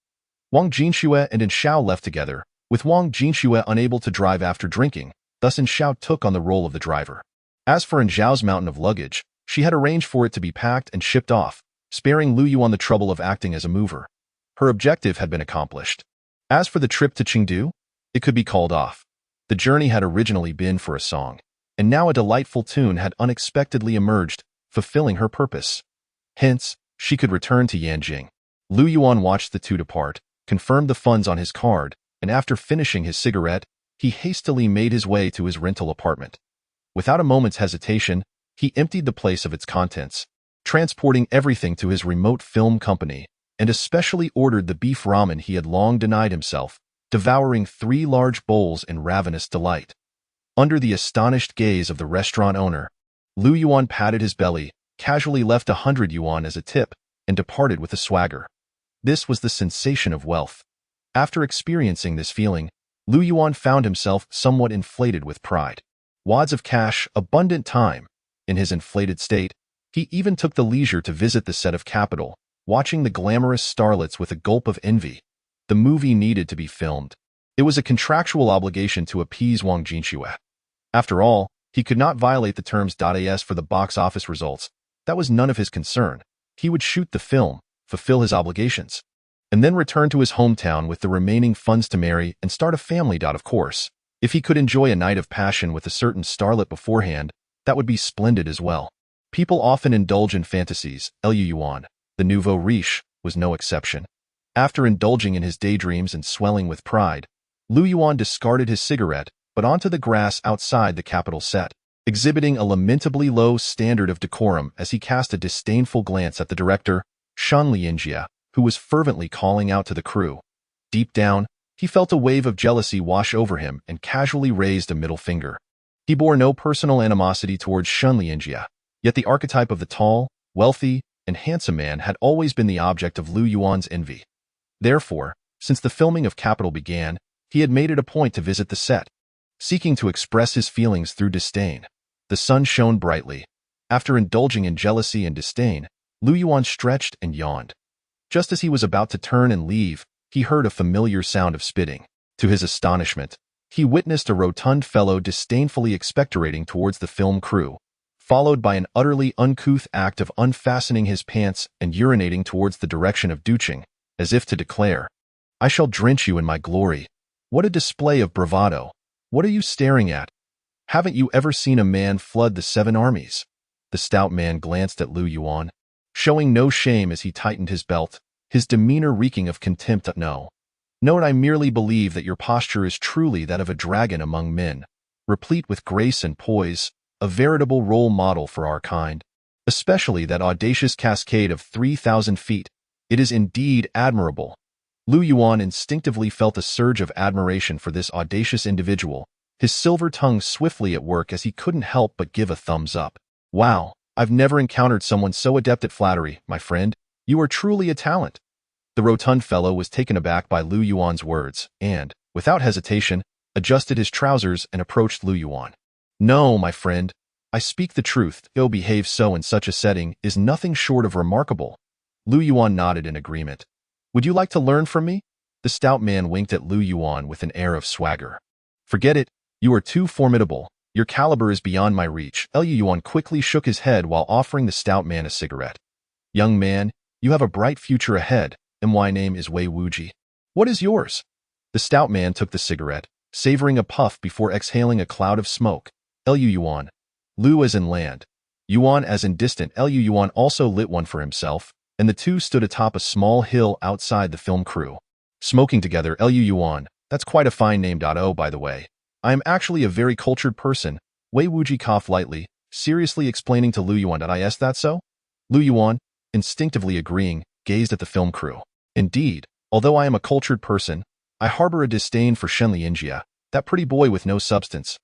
Wang Jinxue and An Xiao left together, with Wang Jinxue unable to drive after drinking. Thus An Xiao took on the role of the driver. As for An Xiao's mountain of luggage, she had arranged for it to be packed and shipped off, sparing Lu Yuan the trouble of acting as a mover. Her objective had been accomplished. As for the trip to Chengdu, it could be called off. The journey had originally been for a song, and now a delightful tune had unexpectedly emerged, fulfilling her purpose. Hence, she could return to Yanjing. Lu Yuan watched the two depart, confirmed the funds on his card, and after finishing his cigarette, he hastily made his way to his rental apartment. Without a moment's hesitation, he emptied the place of its contents, transporting everything to his remote film company, and especially ordered the beef ramen he had long denied himself, devouring 3 large bowls in ravenous delight. Under the astonished gaze of the restaurant owner, Lu Yuan patted his belly, casually left 100 yuan as a tip, and departed with a swagger. This was the sensation of wealth. After experiencing this feeling, Lu Yuan found himself somewhat inflated with pride. Wads of cash, abundant time. In his inflated state, he even took the leisure to visit the set of Capital, watching the glamorous starlets with a gulp of envy. The movie needed to be filmed. It was a contractual obligation to appease Wang Jinxue. After all, he could not violate the terms. As for the box office results, that was none of his concern. He would shoot the film, fulfill his obligations, and then return to his hometown with the remaining funds to marry and start a family. Of course, if he could enjoy a night of passion with a certain starlet beforehand, that would be splendid as well. People often indulge in fantasies. Lu Yuan, the nouveau riche, was no exception. After indulging in his daydreams and swelling with pride, Lu Yuan discarded his cigarette, but onto the grass outside the Capital set, exhibiting a lamentably low standard of decorum as he cast a disdainful glance at the director, Shen Lianjia, who was fervently calling out to the crew. Deep down, he felt a wave of jealousy wash over him and casually raised a middle finger. He bore no personal animosity towards Shen Lianjia, yet the archetype of the tall, wealthy, and handsome man had always been the object of Lu Yuan's envy. Therefore, since the filming of Capital began, he had made it a point to visit the set, seeking to express his feelings through disdain. The sun shone brightly. After indulging in jealousy and disdain, Lu Yuan stretched and yawned. Just as he was about to turn and leave, he heard a familiar sound of spitting. To his astonishment, he witnessed a rotund fellow disdainfully expectorating towards the film crew, followed by an utterly uncouth act of unfastening his pants and urinating towards the direction of douching, as if to declare, "I shall drench you in my glory." What a display of bravado! What are you staring at? Haven't you ever seen a man flood the 7 armies? The stout man glanced at Lu Yuan, showing no shame as he tightened his belt, his demeanor reeking of contempt. No, I merely believe that your posture is truly that of a dragon among men, replete with grace and poise, a veritable role model for our kind, especially that audacious cascade of 3,000 feet. It is indeed admirable. Lu Yuan instinctively felt a surge of admiration for this audacious individual, his silver tongue swiftly at work as he couldn't help but give a thumbs up. Wow, I've never encountered someone so adept at flattery, my friend. You are truly a talent. The rotund fellow was taken aback by Lu Yuan's words and, without hesitation, adjusted his trousers and approached Lu Yuan. No, my friend, I speak the truth. To behave so in such a setting is nothing short of remarkable. Lu Yuan nodded in agreement. Would you like to learn from me? The stout man winked at Lu Yuan with an air of swagger. Forget it. You are too formidable. Your caliber is beyond my reach. Lu Yuan quickly shook his head while offering the stout man a cigarette. Young man, you have a bright future ahead. My name is Wei Wuji. What is yours? The stout man took the cigarette, savoring a puff before exhaling a cloud of smoke. Lu Yuan. Lu as in land. Yuan as in distant. Lu Yuan also lit one for himself, and the two stood atop a small hill outside the film crew. Smoking together. Lu Yuan. That's quite a fine name. Oh, by the way, I am actually a very cultured person. Wei Wuji coughed lightly, seriously explaining to Lu Yuan. Is that so? Lu Yuan, instinctively agreeing, gazed at the film crew. Indeed, although I am a cultured person, I harbor a disdain for Shenli Injia, that pretty boy with no substance.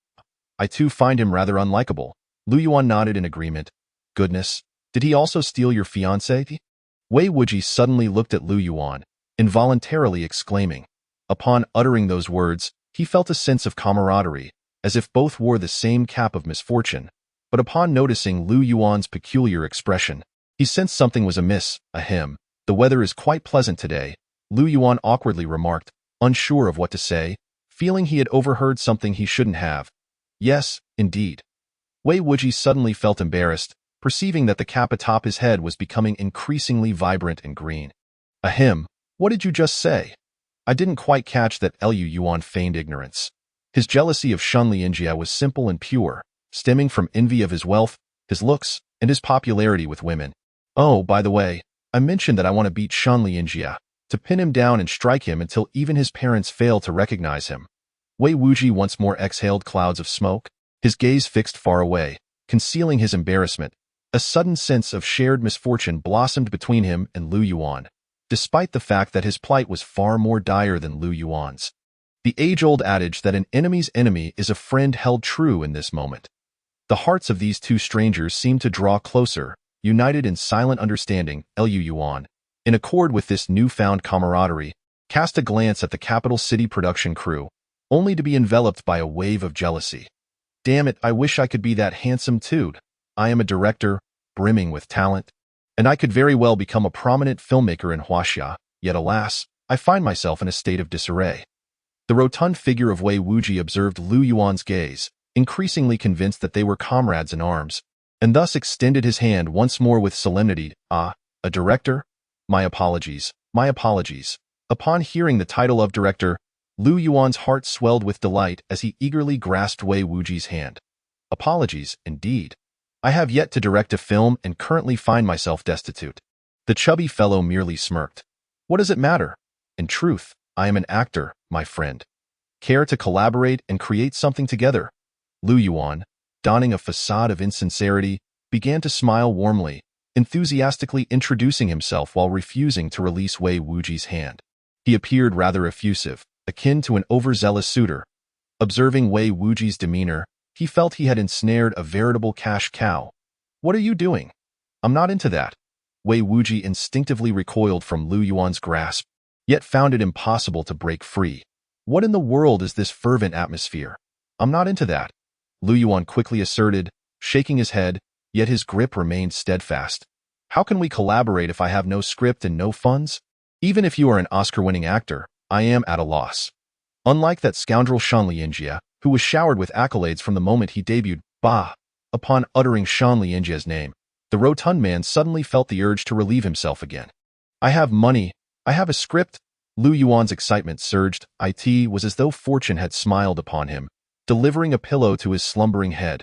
I too find him rather unlikable. Lu Yuan nodded in agreement. Goodness, did he also steal your fiancée? Wei Wuji suddenly looked at Lu Yuan, involuntarily exclaiming. Upon uttering those words, he felt a sense of camaraderie, as if both wore the same cap of misfortune. But upon noticing Lu Yuan's peculiar expression, he sensed something was amiss. Ahem. The weather is quite pleasant today, Lu Yuan awkwardly remarked, unsure of what to say, feeling he had overheard something he shouldn't have. Yes, indeed. Wei Wuji suddenly felt embarrassed, perceiving that the cap atop his head was becoming increasingly vibrant and green. Ahem, what did you just say? I didn't quite catch that. Lu Yuan feigned ignorance. His jealousy of Shenli Injia was simple and pure, stemming from envy of his wealth, his looks, and his popularity with women. Oh, by the way, I mentioned that I want to beat Shenli Injia, to pin him down and strike him until even his parents fail to recognize him. Wei Wuji once more exhaled clouds of smoke, his gaze fixed far away, concealing his embarrassment. A sudden sense of shared misfortune blossomed between him and Lu Yuan, despite the fact that his plight was far more dire than Lu Yuan's. The age-old adage that an enemy's enemy is a friend held true in this moment. The hearts of these two strangers seemed to draw closer, united in silent understanding. Lu Yuan, in accord with this newfound camaraderie, cast a glance at the capital city production crew, only to be enveloped by a wave of jealousy. Damn it, I wish I could be that handsome too. I am a director, brimming with talent, and I could very well become a prominent filmmaker in Huaxia, yet alas, I find myself in a state of disarray. The rotund figure of Wei Wuji observed Lu Yuan's gaze, increasingly convinced that they were comrades in arms, and thus extended his hand once more with solemnity. Ah, a director? My apologies, my apologies. Upon hearing the title of director, Lu Yuan's heart swelled with delight as he eagerly grasped Wei Wuji's hand. Apologies, indeed. I have yet to direct a film and currently find myself destitute. The chubby fellow merely smirked. What does it matter? In truth, I am an actor, my friend. Care to collaborate and create something together? Lu Yuan, donning a facade of insincerity, began to smile warmly, enthusiastically introducing himself while refusing to release Wei Wuji's hand. He appeared rather effusive, akin to an overzealous suitor. Observing Wei Wuji's demeanor, he felt he had ensnared a veritable cash cow. What are you doing? I'm not into that. Wei Wuji instinctively recoiled from Lu Yuan's grasp, yet found it impossible to break free. What in the world is this fervent atmosphere? I'm not into that. Lu Yuan quickly asserted, shaking his head, yet his grip remained steadfast. How can we collaborate if I have no script and no funds? Even if you are an Oscar-winning actor, I am at a loss. Unlike that scoundrel Shanli Injia, who was showered with accolades from the moment he debuted, upon uttering Shanli Injia's name, the rotund man suddenly felt the urge to relieve himself again. I have money. I have a script. Lu Yuan's excitement surged. It was as though fortune had smiled upon him, delivering a pillow to his slumbering head.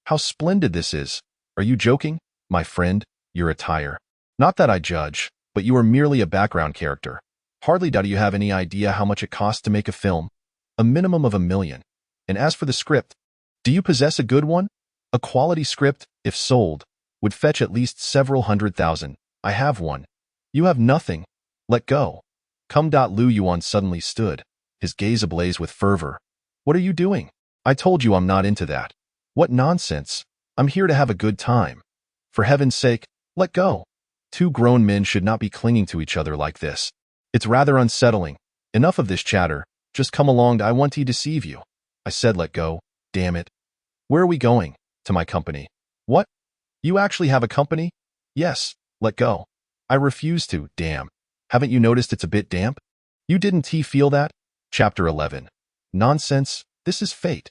How splendid this is! Are you joking? My friend, your attire. Not that I judge, but you are merely a background character. Hardly do you have any idea how much it costs to make a film? A minimum of $1 million. And as for the script, do you possess a good one? A quality script, if sold, would fetch at least several $100,000. I have one. You have nothing. Let go. Come. Lu Yuan suddenly stood, his gaze ablaze with fervor. What are you doing? I told you I'm not into that. What nonsense. I'm here to have a good time. For heaven's sake, let go. Two grown men should not be clinging to each other like this. It's rather unsettling. Enough of this chatter. Just come along. I want to deceive you. I said let go. Damn it. Where are we going? To my company. What? You actually have a company? Yes. Let go. I refuse to. Damn. Haven't you noticed it's a bit damp? You didn't feel that? Chapter 11. Nonsense. This is fate.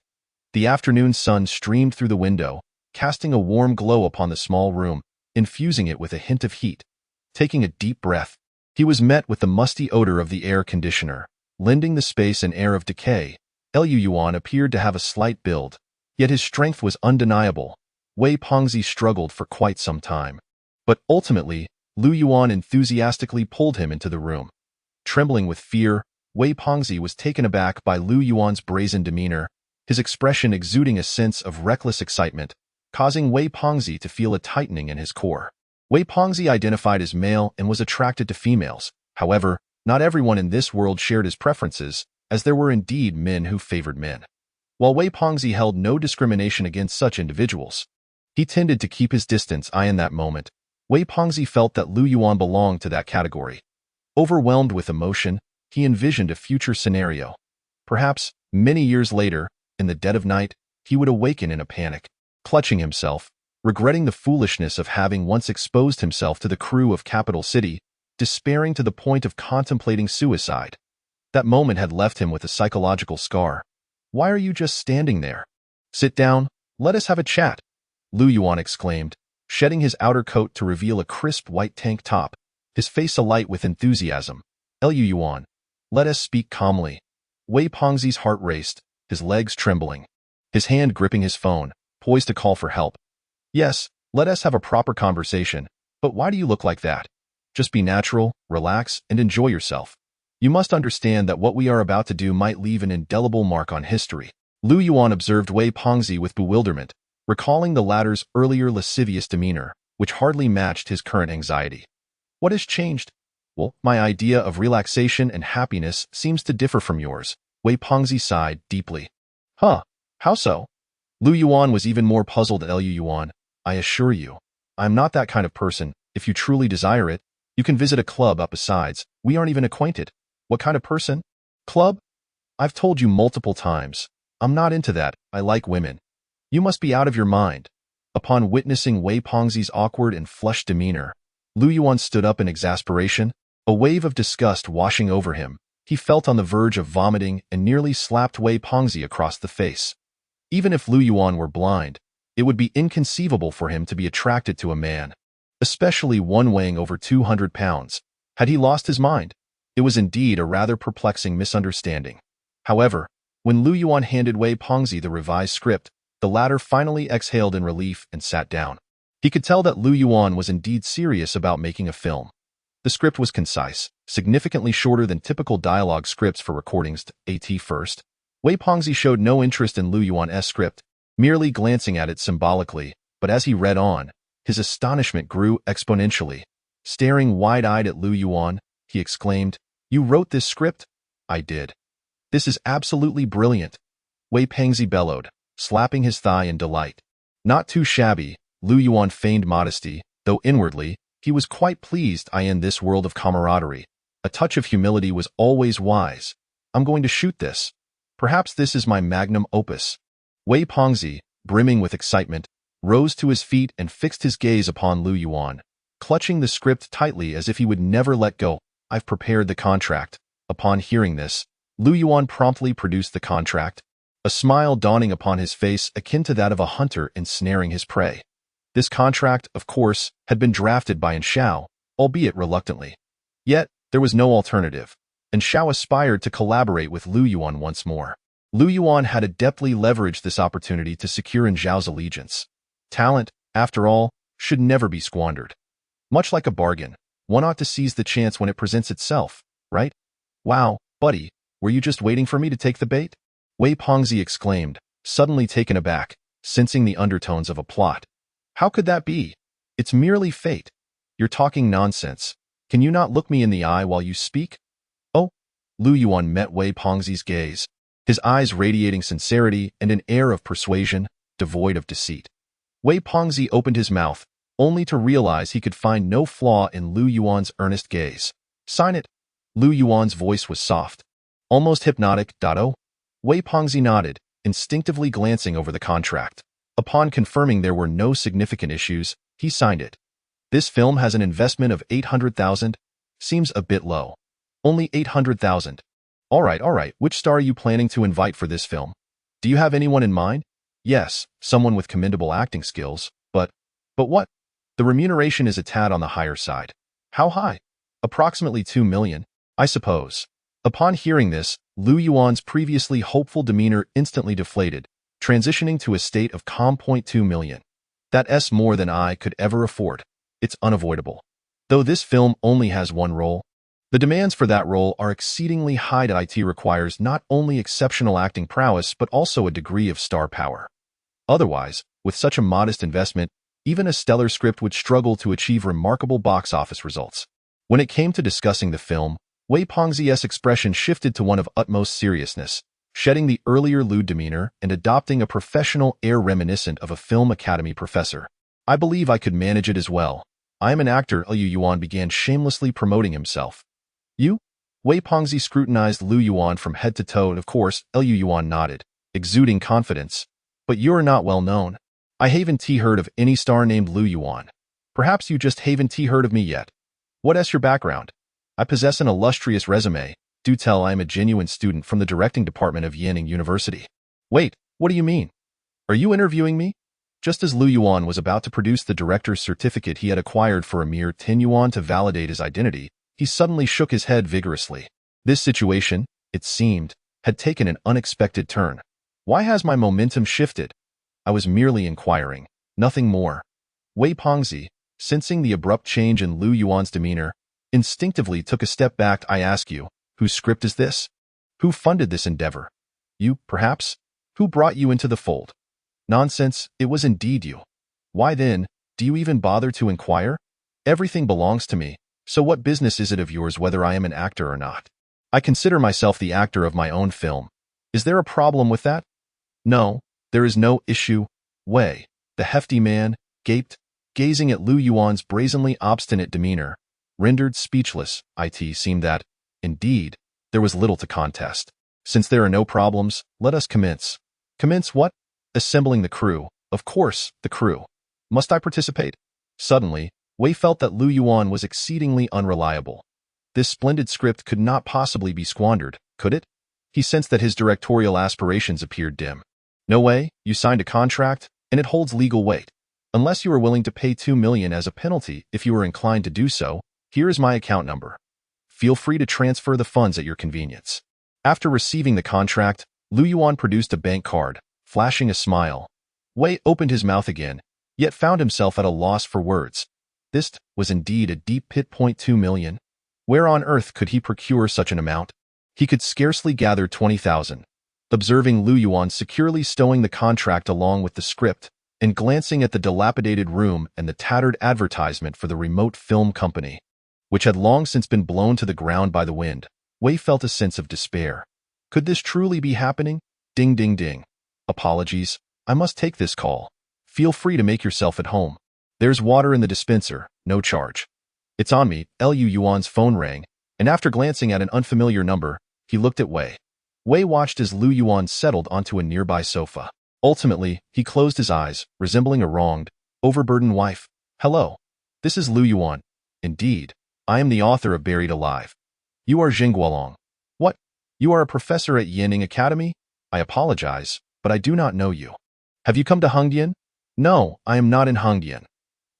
The afternoon sun streamed through the window, casting a warm glow upon the small room, infusing it with a hint of heat. Taking a deep breath, he was met with the musty odor of the air conditioner, lending the space an air of decay. Lu Yuan appeared to have a slight build, yet his strength was undeniable. Wei Pengzi struggled for quite some time, but ultimately, Lu Yuan enthusiastically pulled him into the room. Trembling with fear, Wei Pengzi was taken aback by Lu Yuan's brazen demeanor, his expression exuding a sense of reckless excitement, causing Wei Pengzi to feel a tightening in his core. Wei Pengzi identified as male and was attracted to females. However, not everyone in this world shared his preferences, as there were indeed men who favored men. While Wei Pengzi held no discrimination against such individuals, he tended to keep his distance. In that moment, Wei Pengzi felt that Lu Yuan belonged to that category. Overwhelmed with emotion, he envisioned a future scenario. Perhaps, many years later, in the dead of night, he would awaken in a panic, clutching himself, regretting the foolishness of having once exposed himself to the crew of Capital City, despairing to the point of contemplating suicide. That moment had left him with a psychological scar. Why are you just standing there? Sit down, let us have a chat, Lu Yuan exclaimed, shedding his outer coat to reveal a crisp white tank top, his face alight with enthusiasm. Lu Yuan, let us speak calmly. Wei Pengzi's heart raced, his legs trembling, his hand gripping his phone, poised to call for help. Yes, let us have a proper conversation, but why do you look like that? Just be natural, relax, and enjoy yourself. You must understand that what we are about to do might leave an indelible mark on history. Lu Yuan observed Wei Pengzi with bewilderment, recalling the latter's earlier lascivious demeanor, which hardly matched his current anxiety. What has changed? Well, my idea of relaxation and happiness seems to differ from yours. Wei Pengzi sighed deeply. Huh? How so? Lu Yuan was even more puzzled at Lu Yuan. I assure you, I'm not that kind of person. If you truly desire it, you can visit a club. Besides, we aren't even acquainted. What kind of person? Club? I've told you multiple times. I'm not into that. I like women. You must be out of your mind. Upon witnessing Wei Pengzi's awkward and flushed demeanor, Lu Yuan stood up in exasperation, a wave of disgust washing over him. He felt on the verge of vomiting and nearly slapped Wei Pengzi across the face. Even if Lu Yuan were blind, it would be inconceivable for him to be attracted to a man, especially one weighing over 200 pounds. Had he lost his mind? It was indeed a rather perplexing misunderstanding. However, when Lu Yuan handed Wei Pengzi the revised script, the latter finally exhaled in relief and sat down. He could tell that Lu Yuan was indeed serious about making a film. The script was concise, significantly shorter than typical dialogue scripts for recordings. First, Wei Pengzi showed no interest in Lu Yuan's script, merely glancing at it symbolically, but as he read on, his astonishment grew exponentially. Staring wide-eyed at Lu Yuan, he exclaimed, "You wrote this script?" "I did." "This is absolutely brilliant," Wei Pengzi bellowed, slapping his thigh in delight. Not too shabby, Lu Yuan feigned modesty, though inwardly, he was quite pleased. In this world of camaraderie, a touch of humility was always wise. I'm going to shoot this. Perhaps this is my magnum opus. Wei Pengzi, brimming with excitement, rose to his feet and fixed his gaze upon Lu Yuan, clutching the script tightly as if he would never let go. I've prepared the contract. Upon hearing this, Lu Yuan promptly produced the contract, a smile dawning upon his face akin to that of a hunter ensnaring his prey. This contract, of course, had been drafted by Shao, albeit reluctantly. Yet, there was no alternative, and Shao aspired to collaborate with Lu Yuan once more. Lu Yuan had adeptly leveraged this opportunity to secure Zhao's allegiance. Talent, after all, should never be squandered. Much like a bargain, one ought to seize the chance when it presents itself, right? Wow, buddy, were you just waiting for me to take the bait? Wei Pengzi exclaimed, suddenly taken aback, sensing the undertones of a plot. How could that be? It's merely fate. You're talking nonsense. Can you not look me in the eye while you speak? Oh, Lu Yuan met Wei Pengzi's gaze, his eyes radiating sincerity and an air of persuasion, devoid of deceit. Wei Pengzi opened his mouth, only to realize he could find no flaw in Lu Yuan's earnest gaze. Sign it. Lu Yuan's voice was soft, almost hypnotic. Wei Pengzi nodded, instinctively glancing over the contract. Upon confirming there were no significant issues, he signed it. This film has an investment of 800,000. Seems a bit low. Only 800,000. All right. Which star are you planning to invite for this film? Do you have anyone in mind? Yes, someone with commendable acting skills, but what? The remuneration is a tad on the higher side. How high? Approximately 2 million, I suppose. Upon hearing this, Lu Yuan's previously hopeful demeanor instantly deflated, transitioning to a state of calm. 2 million. That's more than I could ever afford. It's unavoidable. Though this film only has one role, the demands for that role are exceedingly high. It requires not only exceptional acting prowess but also a degree of star power. Otherwise, with such a modest investment, even a stellar script would struggle to achieve remarkable box office results. When it came to discussing the film, Wei Pengzi's expression shifted to one of utmost seriousness, shedding the earlier lewd demeanor and adopting a professional air reminiscent of a film academy professor. I believe I could manage it as well. I am an actor. Lu Yuan began shamelessly promoting himself. You? Wei Pengzi scrutinized Lu Yuan from head to toe, and of course, Lu Yuan nodded, exuding confidence. But you're not well known. I haven't heard of any star named Lu Yuan. Perhaps you just haven't heard of me yet. What's your background? I possess an illustrious resume. Do tell I am a genuine student from the directing department of Yanning University. Wait, what do you mean? Are you interviewing me? Just as Lu Yuan was about to produce the director's certificate he had acquired for a mere 10 yuan to validate his identity, he suddenly shook his head vigorously. This situation, it seemed, had taken an unexpected turn. Why has my momentum shifted? I was merely inquiring, nothing more. Wei Pengzi, sensing the abrupt change in Lu Yuan's demeanor, instinctively took a step back. I ask you, whose script is this? Who funded this endeavor? You, perhaps? Who brought you into the fold? Nonsense, it was indeed you. Why then, do you even bother to inquire? Everything belongs to me, so what business is it of yours whether I am an actor or not? I consider myself the actor of my own film. Is there a problem with that? No, there is no issue. Wei, the hefty man, gaped, gazing at Lu Yuan's brazenly obstinate demeanor. Rendered speechless, it seemed that, indeed, there was little to contest. Since there are no problems, let us commence. Commence what? Assembling the crew. Of course, the crew. Must I participate? Suddenly, Wei felt that Lu Yuan was exceedingly unreliable. This splendid script could not possibly be squandered, could it? He sensed that his directorial aspirations appeared dim. No way, you signed a contract, and it holds legal weight. Unless you are willing to pay 2 million as a penalty if you are inclined to do so, here is my account number. Feel free to transfer the funds at your convenience. After receiving the contract, Lu Yuan produced a bank card, flashing a smile. Wei opened his mouth again, yet found himself at a loss for words. This was indeed a deep pit. 2 million. Where on earth could he procure such an amount? He could scarcely gather 20,000. Observing Lu Yuan securely stowing the contract along with the script, and glancing at the dilapidated room and the tattered advertisement for the remote film company, which had long since been blown to the ground by the wind, Wei felt a sense of despair. Could this truly be happening? Ding ding ding. Apologies, I must take this call. Feel free to make yourself at home. There's water in the dispenser, no charge. It's on me. Lu Yuan's phone rang, and after glancing at an unfamiliar number, he looked at Wei. Wei watched as Lu Yuan settled onto a nearby sofa. Ultimately, he closed his eyes, resembling a wronged, overburdened wife. Hello. This is Lu Yuan. Indeed, I am the author of Buried Alive. You are Jingguolong. What? You are a professor at Yining Academy? I apologize, but I do not know you. Have you come to Hongdian? No, I am not in Hongdian.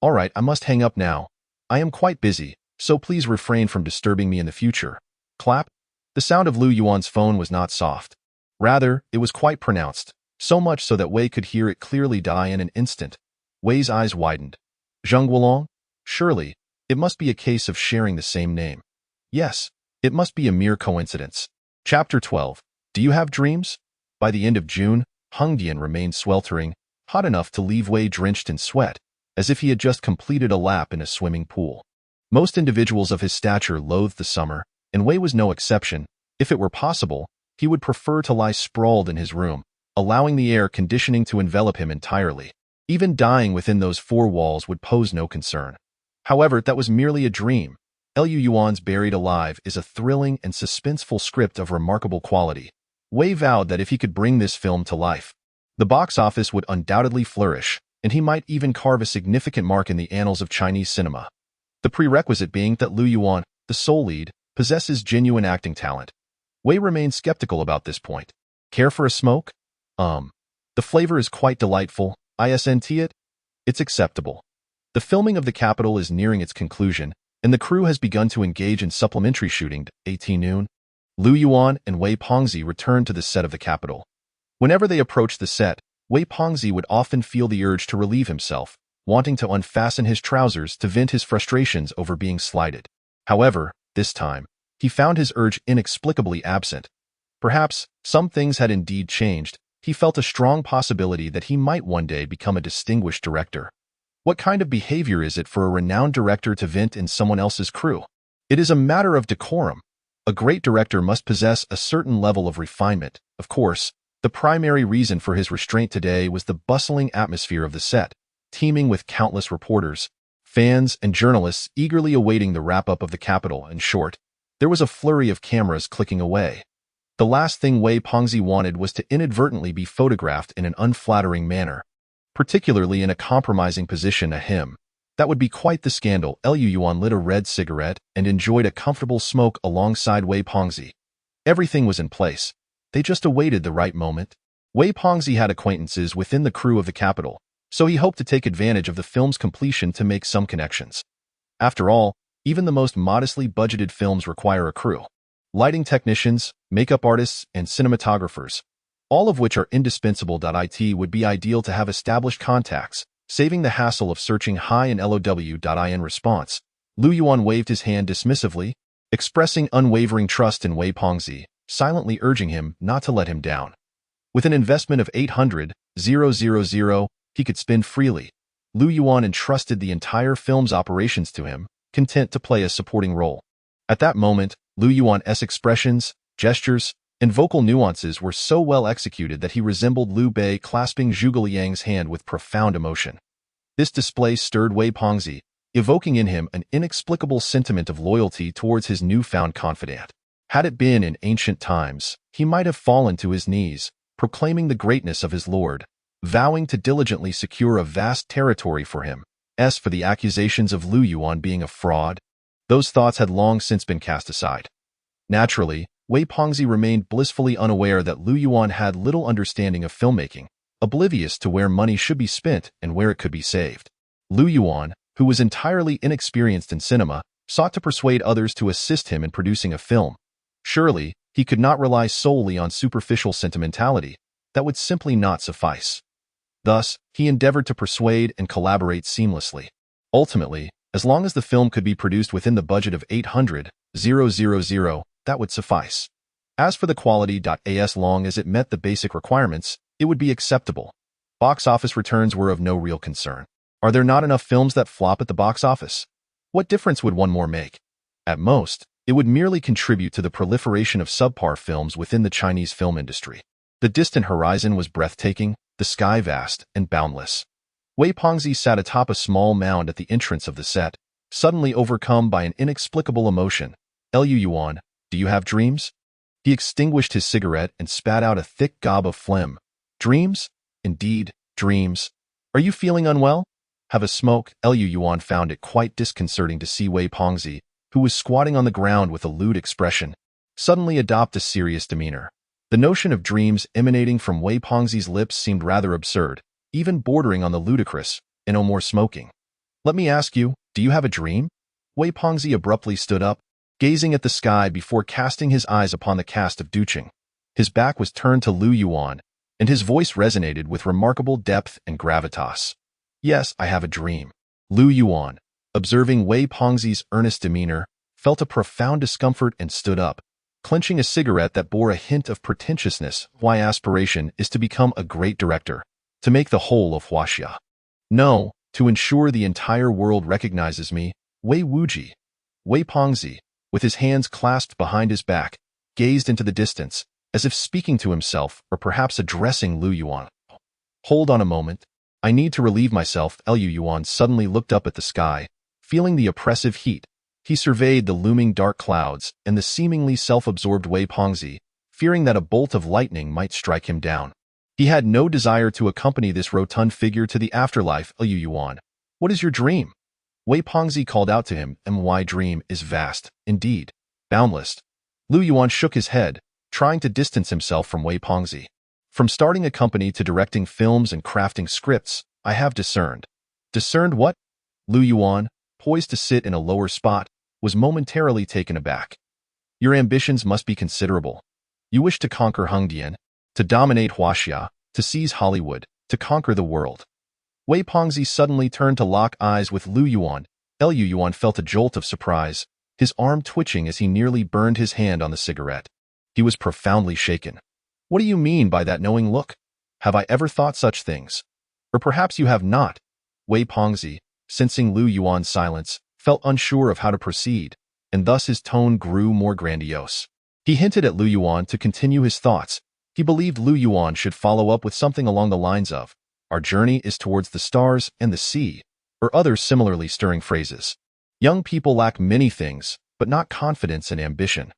All right, I must hang up now. I am quite busy, so please refrain from disturbing me in the future. Clap. The sound of Lu Yuan's phone was not soft. Rather, it was quite pronounced, so much so that Wei could hear it clearly die in an instant. Wei's eyes widened. Zheng Guolong? Surely, it must be a case of sharing the same name. Yes, it must be a mere coincidence. Chapter 12. Do you have dreams? By the end of June, Hongdian remained sweltering, hot enough to leave Wei drenched in sweat, as if he had just completed a lap in a swimming pool. Most individuals of his stature loathed the summer, and Wei was no exception. If it were possible, he would prefer to lie sprawled in his room, allowing the air conditioning to envelop him entirely. Even dying within those four walls would pose no concern. However, that was merely a dream. Lu Yuan's Buried Alive is a thrilling and suspenseful script of remarkable quality. Wei vowed that if he could bring this film to life, the box office would undoubtedly flourish, and he might even carve a significant mark in the annals of Chinese cinema. The prerequisite being that Lu Yuan, the sole lead, possesses genuine acting talent. Wei remained skeptical about this point. Care for a smoke? The flavor is quite delightful. Isn't it? It's acceptable. The filming of The Capital is nearing its conclusion, and the crew has begun to engage in supplementary shooting. 18 noon. Lu Yuan and Wei Pengzi returned to the set of The Capital. Whenever they approached the set, Wei Pengzi would often feel the urge to relieve himself, wanting to unfasten his trousers to vent his frustrations over being slighted. However, this time, he found his urge inexplicably absent. Perhaps some things had indeed changed. He felt a strong possibility that he might one day become a distinguished director. What kind of behavior is it for a renowned director to vent in someone else's crew? It is a matter of decorum. A great director must possess a certain level of refinement. Of course, the primary reason for his restraint today was the bustling atmosphere of the set, teeming with countless reporters, fans, and journalists eagerly awaiting the wrap-up of The Capital. In short, there was a flurry of cameras clicking away. The last thing Wei Pengzi wanted was to inadvertently be photographed in an unflattering manner, particularly in a compromising position. That would be quite the scandal. Lu Yuan lit a red cigarette and enjoyed a comfortable smoke alongside Wei Pengzi. Everything was in place. They just awaited the right moment. Wei Pengzi had acquaintances within the crew of The Capital, so he hoped to take advantage of the film's completion to make some connections. After all, even the most modestly budgeted films require a crew. Lighting technicians, makeup artists, and cinematographers, all of which are indispensable. It would be ideal to have established contacts, saving the hassle of searching high in LOW.in response. Lu Yuan waved his hand dismissively, expressing unwavering trust in Wei Pengzi, silently urging him not to let him down. With an investment of 800,000, he could spend freely. Lu Yuan entrusted the entire film's operations to him, content to play a supporting role. At that moment, Lu Yuan's expressions, gestures, and vocal nuances were so well executed that he resembled Liu Bei clasping Zhuge Liang's hand with profound emotion. This display stirred Wei Pengzi, evoking in him an inexplicable sentiment of loyalty towards his newfound confidant. Had it been in ancient times, he might have fallen to his knees, proclaiming the greatness of his lord, vowing to diligently secure a vast territory for him. As for the accusations of Lu Yuan being a fraud, those thoughts had long since been cast aside. Naturally, Wei Pengzi remained blissfully unaware that Lu Yuan had little understanding of filmmaking, oblivious to where money should be spent and where it could be saved. Lu Yuan, who was entirely inexperienced in cinema, sought to persuade others to assist him in producing a film. Surely, he could not rely solely on superficial sentimentality. That would simply not suffice. Thus, he endeavored to persuade and collaborate seamlessly. Ultimately, as long as the film could be produced within the budget of 800,000, that would suffice. As for the quality, as long as it met the basic requirements, it would be acceptable. Box office returns were of no real concern. Are there not enough films that flop at the box office? What difference would one more make? At most, it would merely contribute to the proliferation of subpar films within the Chinese film industry. The distant horizon was breathtaking, the sky vast and boundless. Wei Pengzi sat atop a small mound at the entrance of the set, suddenly overcome by an inexplicable emotion. Lu Yuan, do you have dreams? He extinguished his cigarette and spat out a thick gob of phlegm. Dreams? Indeed, dreams. Are you feeling unwell? Have a smoke? Lu Yuan found it quite disconcerting to see Wei Pengzi, who was squatting on the ground with a lewd expression, suddenly adopt a serious demeanor. The notion of dreams emanating from Wei Pengzi's lips seemed rather absurd, even bordering on the ludicrous, and no more smoking. Let me ask you, do you have a dream? Wei Pengzi abruptly stood up, gazing at the sky before casting his eyes upon the cast of Duqing. His back was turned to Lu Yuan, and his voice resonated with remarkable depth and gravitas. Yes, I have a dream. Lu Yuan, observing Wei Pengzi's earnest demeanor, felt a profound discomfort and stood up, clenching a cigarette that bore a hint of pretentiousness. My aspiration is to become a great director, to make the whole of Huaxia. No, to ensure the entire world recognizes me, Wei Wuji. Wei Pengzi, with his hands clasped behind his back, gazed into the distance, as if speaking to himself or perhaps addressing Lu Yuan. Hold on a moment. I need to relieve myself. Lu Yuan suddenly looked up at the sky, feeling the oppressive heat. He surveyed the looming dark clouds and the seemingly self-absorbed Wei Pengzi, fearing that a bolt of lightning might strike him down. He had no desire to accompany this rotund figure to the afterlife. Lu Yuan, what is your dream? Wei Pengzi called out to him. My dream is vast, indeed, boundless. Lu Yuan shook his head, trying to distance himself from Wei Pengzi. From starting a company to directing films and crafting scripts, I have discerned. Discerned what? Lu Yuan, poised to sit in a lower spot, was momentarily taken aback. Your ambitions must be considerable. You wish to conquer Hengdian, to dominate Huaxia, to seize Hollywood, to conquer the world. Wei Pengzi suddenly turned to lock eyes with Lu Yuan. Lu Yuan felt a jolt of surprise, his arm twitching as he nearly burned his hand on the cigarette. He was profoundly shaken. What do you mean by that knowing look? Have I ever thought such things? Or perhaps you have not. Wei Pengzi, sensing Lu Yuan's silence, felt unsure of how to proceed, and thus his tone grew more grandiose. He hinted at Lu Yuan to continue his thoughts. He believed Lu Yuan should follow up with something along the lines of, "Our journey is towards the stars and the sea," or other similarly stirring phrases. Young people lack many things, but not confidence and ambition.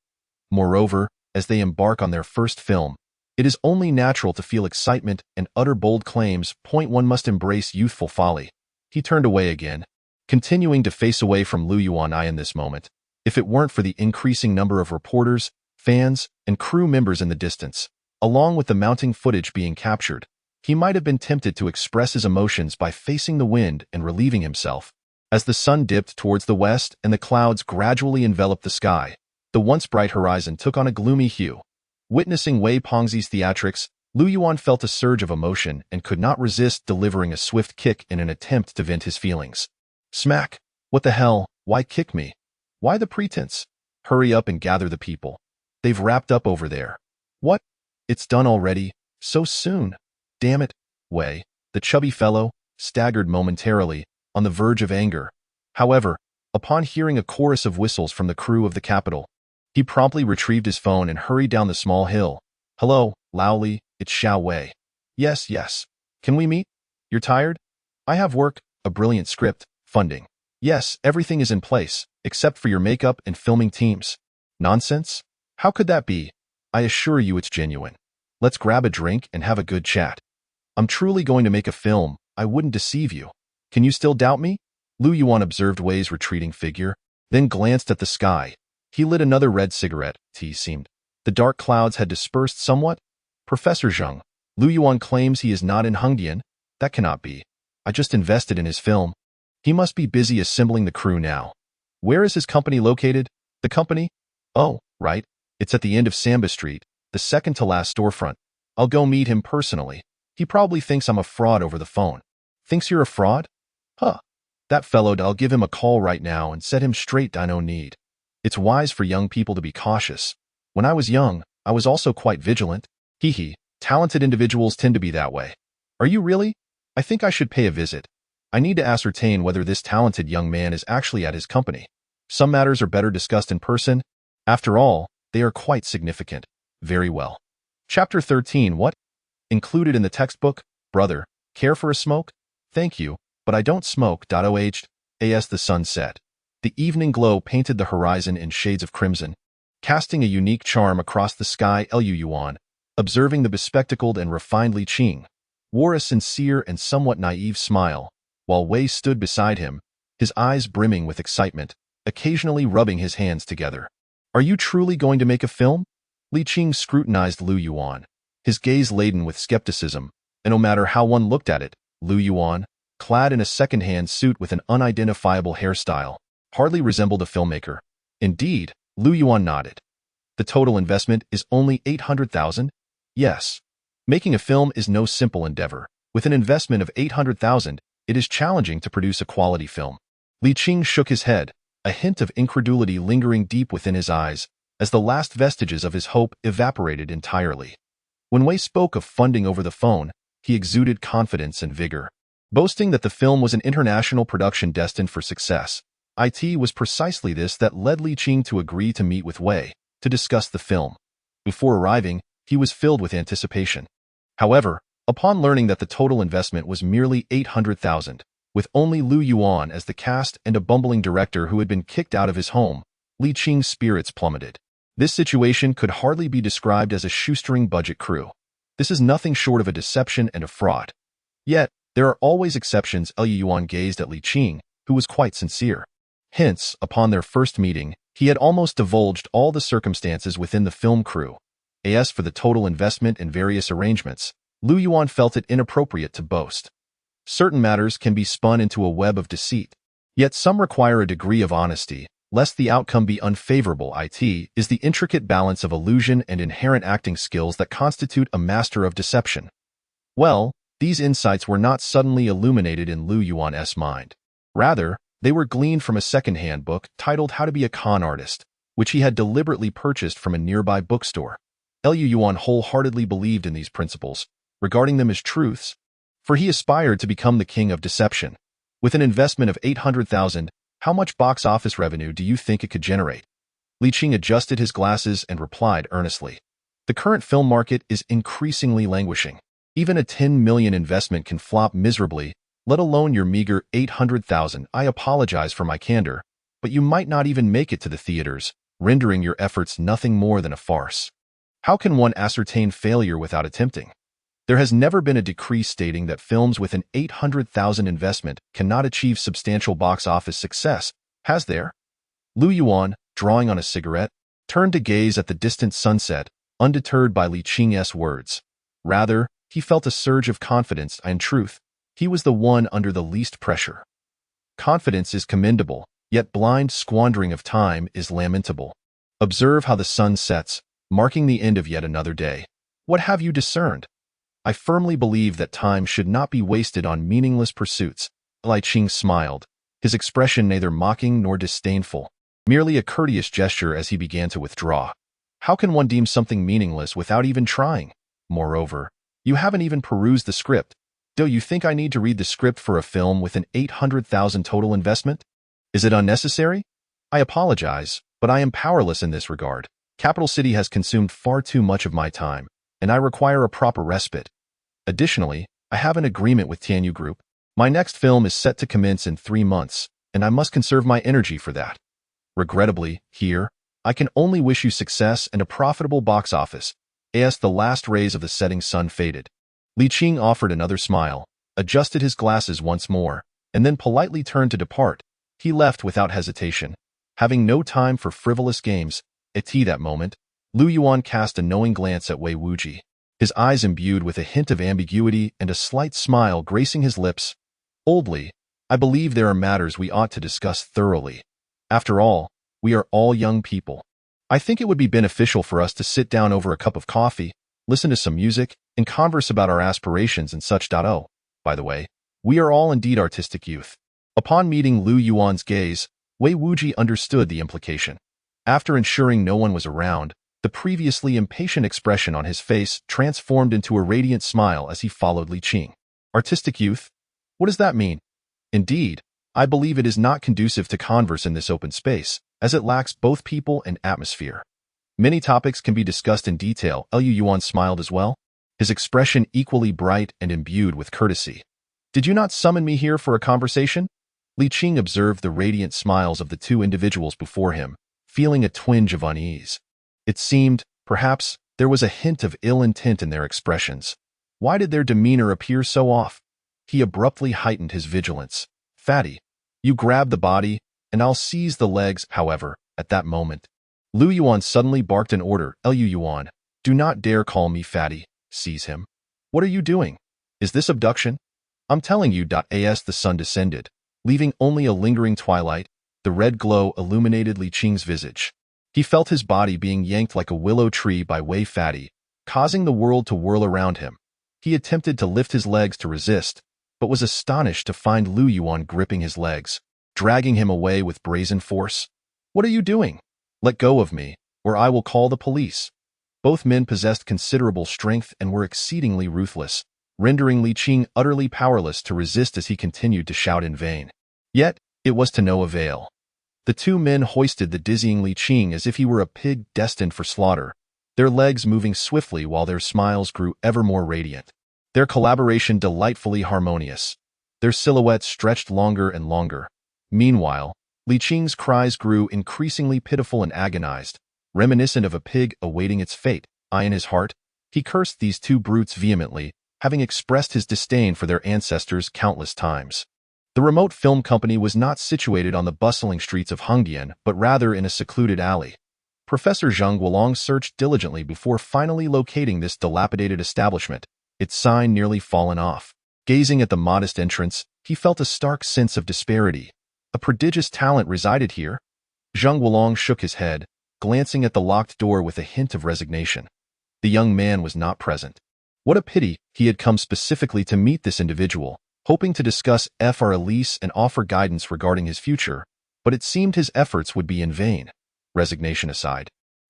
Moreover, as they embark on their first film, it is only natural to feel excitement and utter bold claims. One must embrace youthful folly. He turned away again, continuing to face away from Lu Yuan. In this moment, if it weren't for the increasing number of reporters, fans, and crew members in the distance, along with the mounting footage being captured, he might have been tempted to express his emotions by facing the wind and relieving himself. As the sun dipped towards the west and the clouds gradually enveloped the sky, the once bright horizon took on a gloomy hue. Witnessing Wei Pengzi's theatrics, Lu Yuan felt a surge of emotion and could not resist delivering a swift kick in an attempt to vent his feelings. Smack! What the hell? Why kick me? Why the pretense? Hurry up and gather the people. They've wrapped up over there. What? It's done already? So soon? Damn it, Wei. The chubby fellow staggered momentarily, on the verge of anger. However, upon hearing a chorus of whistles from the crew of the capital, he promptly retrieved his phone and hurried down the small hill. Hello, Laoli, it's Xiao Wei. Yes, yes. Can we meet? You're tired? I have work, a brilliant script, funding. Yes, everything is in place, except for your makeup and filming teams. Nonsense? How could that be? I assure you it's genuine. Let's grab a drink and have a good chat. I'm truly going to make a film, I wouldn't deceive you. Can you still doubt me? Lu Yuan observed Wei's retreating figure, then glanced at the sky. He lit another red cigarette, it seemed. The dark clouds had dispersed somewhat. Professor Zheng, Lu Yuan claims he is not in Hengdian. That cannot be. I just invested in his film. He must be busy assembling the crew now. Where is his company located? The company? Oh, right. It's at the end of Samba Street, the second to last storefront. I'll go meet him personally. He probably thinks I'm a fraud over the phone. Thinks you're a fraud? Huh. That fellow, I'll give him a call right now and set him straight. I no need. It's wise for young people to be cautious. When I was young, I was also quite vigilant. Hee. Talented individuals tend to be that way. Are you really? I think I should pay a visit. I need to ascertain whether this talented young man is actually at his company. Some matters are better discussed in person. After all, they are quite significant. Very well. Chapter 13. What? Included in the textbook, brother, care for a smoke? Thank you, but I don't smoke. As the sun set, the evening glow painted the horizon in shades of crimson, casting a unique charm across the sky. Lu Yuan, observing the bespectacled and refined Li Qing, wore a sincere and somewhat naive smile, while Wei stood beside him, his eyes brimming with excitement. occasionally rubbing his hands together. "Are you truly going to make a film?" Li Qing scrutinized Lu Yuan, his gaze laden with skepticism, and no matter how one looked at it, Lu Yuan, clad in a second-hand suit with an unidentifiable hairstyle, hardly resembled a filmmaker. Indeed, Lu Yuan nodded. "The total investment is only 800,000? Yes. Making a film is no simple endeavor. With an investment of 800,000, it is challenging to produce a quality film." Li Qing shook his head, a hint of incredulity lingering deep within his eyes, as the last vestiges of his hope evaporated entirely. When Wei spoke of funding over the phone, he exuded confidence and vigor. Boasting that the film was an international production destined for success, it was precisely this that led Li Qing to agree to meet with Wei to discuss the film. Before arriving, he was filled with anticipation. However, upon learning that the total investment was merely 800,000, with only Lu Yuan as the cast and a bumbling director who had been kicked out of his home, Li Qing's spirits plummeted. This situation could hardly be described as a shoestring budget crew. This is nothing short of a deception and a fraud. Yet, there are always exceptions. Lu Yuan gazed at Li Qing, who was quite sincere. Hence, upon their first meeting, he had almost divulged all the circumstances within the film crew. As for the total investment and various arrangements, Lu Yuan felt it inappropriate to boast. Certain matters can be spun into a web of deceit, yet some require a degree of honesty, lest the outcome be unfavorable. It is the intricate balance of illusion and inherent acting skills that constitute a master of deception. Well, these insights were not suddenly illuminated in Lu Yuan's mind. Rather, they were gleaned from a second-hand book titled How to Be a Con Artist, which he had deliberately purchased from a nearby bookstore. Lu Yuan wholeheartedly believed in these principles, regarding them as truths, for he aspired to become the king of deception. With an investment of 800,000, how much box office revenue do you think it could generate? Li Qing adjusted his glasses and replied earnestly. The current film market is increasingly languishing. Even a 10 million investment can flop miserably, let alone your meager 800,000. I apologize for my candor, but you might not even make it to the theaters, rendering your efforts nothing more than a farce. How can one ascertain failure without attempting? There has never been a decree stating that films with an 800,000 investment cannot achieve substantial box office success, has there? Lu Yuan, drawing on a cigarette, turned to gaze at the distant sunset, undeterred by Li Qing's words. Rather, he felt a surge of confidence, and in truth, he was the one under the least pressure. Confidence is commendable, yet blind squandering of time is lamentable. Observe how the sun sets, marking the end of yet another day. What have you discerned? I firmly believe that time should not be wasted on meaningless pursuits. Li Qing smiled, his expression neither mocking nor disdainful, merely a courteous gesture as he began to withdraw. How can one deem something meaningless without even trying? Moreover, you haven't even perused the script. Do you think I need to read the script for a film with an 800,000 total investment? Is it unnecessary? I apologize, but I am powerless in this regard. Capital City has consumed far too much of my time, and I require a proper respite. Additionally, I have an agreement with Tianyu Group. My next film is set to commence in 3 months, and I must conserve my energy for that. Regrettably, here, I can only wish you success and a profitable box office. As the last rays of the setting sun faded, Li Qing offered another smile, adjusted his glasses once more, and then politely turned to depart. He left without hesitation, having no time for frivolous games. At that moment, Lu Yuan cast a knowing glance at Wei Wuji, his eyes imbued with a hint of ambiguity and a slight smile gracing his lips. Oldly, I believe there are matters we ought to discuss thoroughly. After all, we are all young people. I think it would be beneficial for us to sit down over a cup of coffee, listen to some music, and converse about our aspirations and such. Oh, by the way, we are all indeed artistic youth. Upon meeting Lu Yuan's gaze, Wei Wuji understood the implication. After ensuring no one was around, the previously impatient expression on his face transformed into a radiant smile as he followed Li Qing. Artistic youth? What does that mean? Indeed, I believe it is not conducive to converse in this open space, as it lacks both people and atmosphere. Many topics can be discussed in detail. Lu Yuan smiled as well, his expression equally bright and imbued with courtesy. Did you not summon me here for a conversation? Li Qing observed the radiant smiles of the two individuals before him, feeling a twinge of unease. It seemed, perhaps, there was a hint of ill intent in their expressions. Why did their demeanor appear so off? He abruptly heightened his vigilance. Fatty, you grabbed the body, and I'll seize the legs. However, at that moment, Lu Yuan suddenly barked an order. Lu Yuan, do not dare call me fatty. Seize him. What are you doing? Is this abduction? I'm telling you. As the sun descended, leaving only a lingering twilight, the red glow illuminated Li Qing's visage. He felt his body being yanked like a willow tree by Wei Fatty, causing the world to whirl around him. He attempted to lift his legs to resist, but was astonished to find Lu Yuan gripping his legs, dragging him away with brazen force. What are you doing? Let go of me, or I will call the police. Both men possessed considerable strength and were exceedingly ruthless, rendering Li Qing utterly powerless to resist as he continued to shout in vain. Yet, it was to no avail. The two men hoisted the dizzying Li Qing as if he were a pig destined for slaughter, their legs moving swiftly while their smiles grew ever more radiant, their collaboration delightfully harmonious. Their silhouettes stretched longer and longer. Meanwhile, Li Qing's cries grew increasingly pitiful and agonized, reminiscent of a pig awaiting its fate. In his heart, he cursed these two brutes vehemently, having expressed his disdain for their ancestors countless times. The remote film company was not situated on the bustling streets of Hongdian, but rather in a secluded alley. Professor Zheng Guolong searched diligently before finally locating this dilapidated establishment, its sign nearly fallen off. Gazing at the modest entrance, he felt a stark sense of disparity. A prodigious talent resided here. Zheng Guolong shook his head, glancing at the locked door with a hint of resignation. The young man was not present. What a pity, he had come specifically to meet this individual, hoping to discuss Fr. Elise and offer guidance regarding his future, but it seemed his efforts would be in vain. Resignation aside,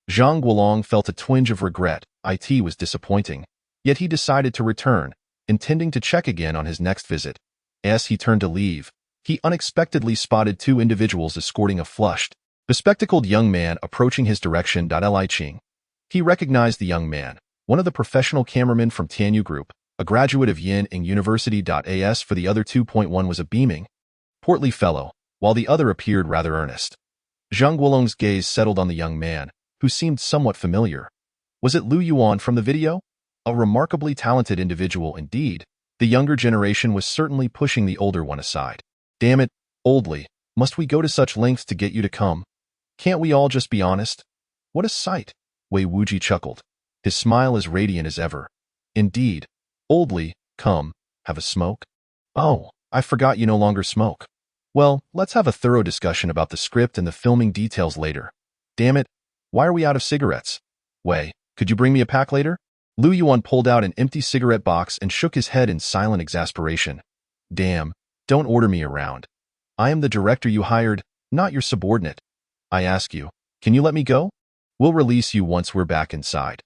Zhang Guolong felt a twinge of regret. It was disappointing, yet he decided to return, intending to check again on his next visit. As he turned to leave, he unexpectedly spotted two individuals escorting a flushed, bespectacled young man approaching his direction. Li Qing. He recognized the young man, one of the professional cameramen from Tianyu Group, a graduate of Yin Ing University. As for the other 2.1 was a beaming, portly fellow, while the other appeared rather earnest. Zhang Guolong's gaze settled on the young man, who seemed somewhat familiar. Was it Lu Yuan from the video? A remarkably talented individual indeed. The younger generation was certainly pushing the older one aside. Damn it, Oldly, must we go to such lengths to get you to come? Can't we all just be honest? What a sight! Wei Wuji chuckled, his smile as radiant as ever. Indeed. Oldly, come, have a smoke? Oh, I forgot you no longer smoke. Well, let's have a thorough discussion about the script and the filming details later. Damn it, why are we out of cigarettes? Wei, could you bring me a pack later? Lu Yuan pulled out an empty cigarette box and shook his head in silent exasperation. Damn, don't order me around. I am the director you hired, not your subordinate. I ask you, can you let me go? We'll release you once we're back inside.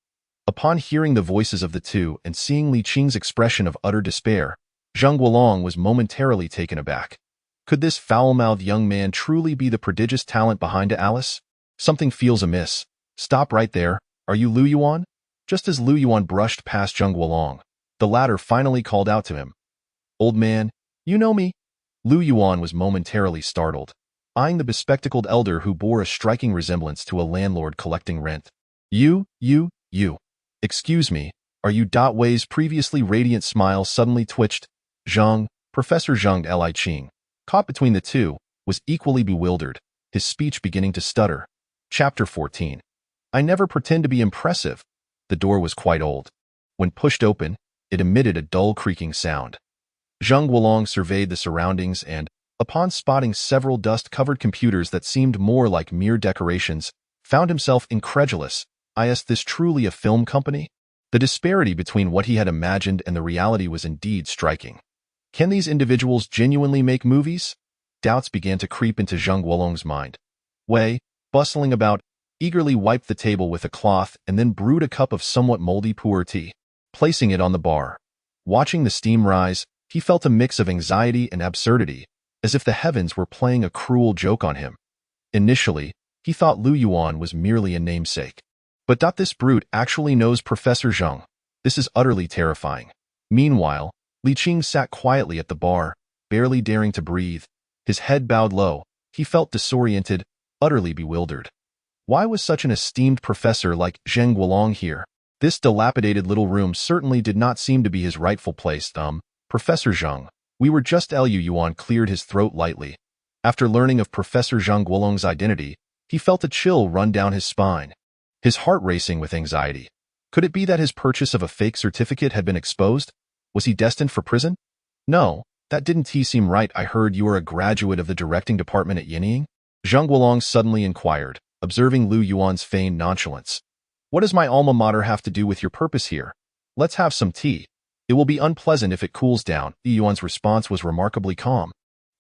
Upon hearing the voices of the two and seeing Li Qing's expression of utter despair, Zhang Guolong was momentarily taken aback. Could this foul-mouthed young man truly be the prodigious talent behind Alice? Something feels amiss. Stop right there. Are you Lu Yuan? Just as Lu Yuan brushed past Zhang Guolong, the latter finally called out to him. Old man, you know me? Lu Yuan was momentarily startled, eyeing the bespectacled elder who bore a striking resemblance to a landlord collecting rent. You. Excuse me, are you? Wei's previously radiant smile suddenly twitched. Zhang, Professor Zheng Li Qing, caught between the two, was equally bewildered, his speech beginning to stutter. Chapter 14. I never pretend to be impressive. The door was quite old. When pushed open, it emitted a dull creaking sound. Zhang Guolong surveyed the surroundings and, upon spotting several dust-covered computers that seemed more like mere decorations, found himself incredulous. Is this truly a film company? The disparity between what he had imagined and the reality was indeed striking. Can these individuals genuinely make movies? Doubts began to creep into Zhang Guolong's mind. Wei, bustling about, eagerly wiped the table with a cloth and then brewed a cup of somewhat moldy pu'er tea, placing it on the bar. Watching the steam rise, he felt a mix of anxiety and absurdity, as if the heavens were playing a cruel joke on him. Initially, he thought Lu Yuan was merely a namesake. But this brute actually knows Professor Zheng. This is utterly terrifying. Meanwhile, Li Qing sat quietly at the bar, barely daring to breathe. His head bowed low. He felt disoriented, utterly bewildered. Why was such an esteemed professor like Zhang Guolong here? This dilapidated little room certainly did not seem to be his rightful place. Professor Zheng, we were just. Lu Yuan cleared his throat lightly. After learning of Professor Zhang Guolong's identity, he felt a chill run down his spine, his heart racing with anxiety. Could it be that his purchase of a fake certificate had been exposed? Was he destined for prison? No, that didn't seem right. I heard you are a graduate of the directing department at Yinying? Zhang Guolong suddenly inquired, observing Lu Yuan's feigned nonchalance. What does my alma mater have to do with your purpose here? Let's have some tea. It will be unpleasant if it cools down. Lu Yuan's response was remarkably calm,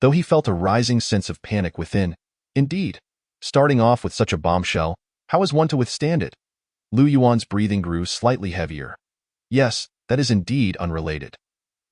though he felt a rising sense of panic within. Indeed, starting off with such a bombshell, how is one to withstand it? Lu Yuan's breathing grew slightly heavier. Yes, that is indeed unrelated.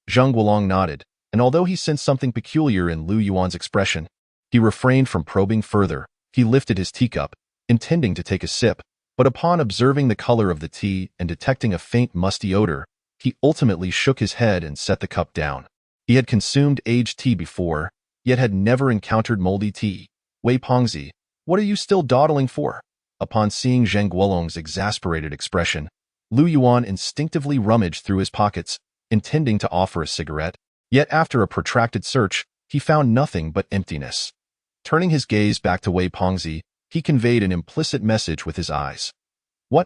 Zhang Guolong nodded, and although he sensed something peculiar in Lu Yuan's expression, he refrained from probing further. He lifted his teacup, intending to take a sip, but upon observing the color of the tea and detecting a faint musty odor, he ultimately shook his head and set the cup down. He had consumed aged tea before, yet had never encountered moldy tea. Wei Pengzi, what are you still dawdling for? Upon seeing Zhang Guolong's exasperated expression, Lu Yuan instinctively rummaged through his pockets, intending to offer a cigarette, yet after a protracted search, he found nothing but emptiness. Turning his gaze back to Wei Pengzi, he conveyed an implicit message with his eyes. What?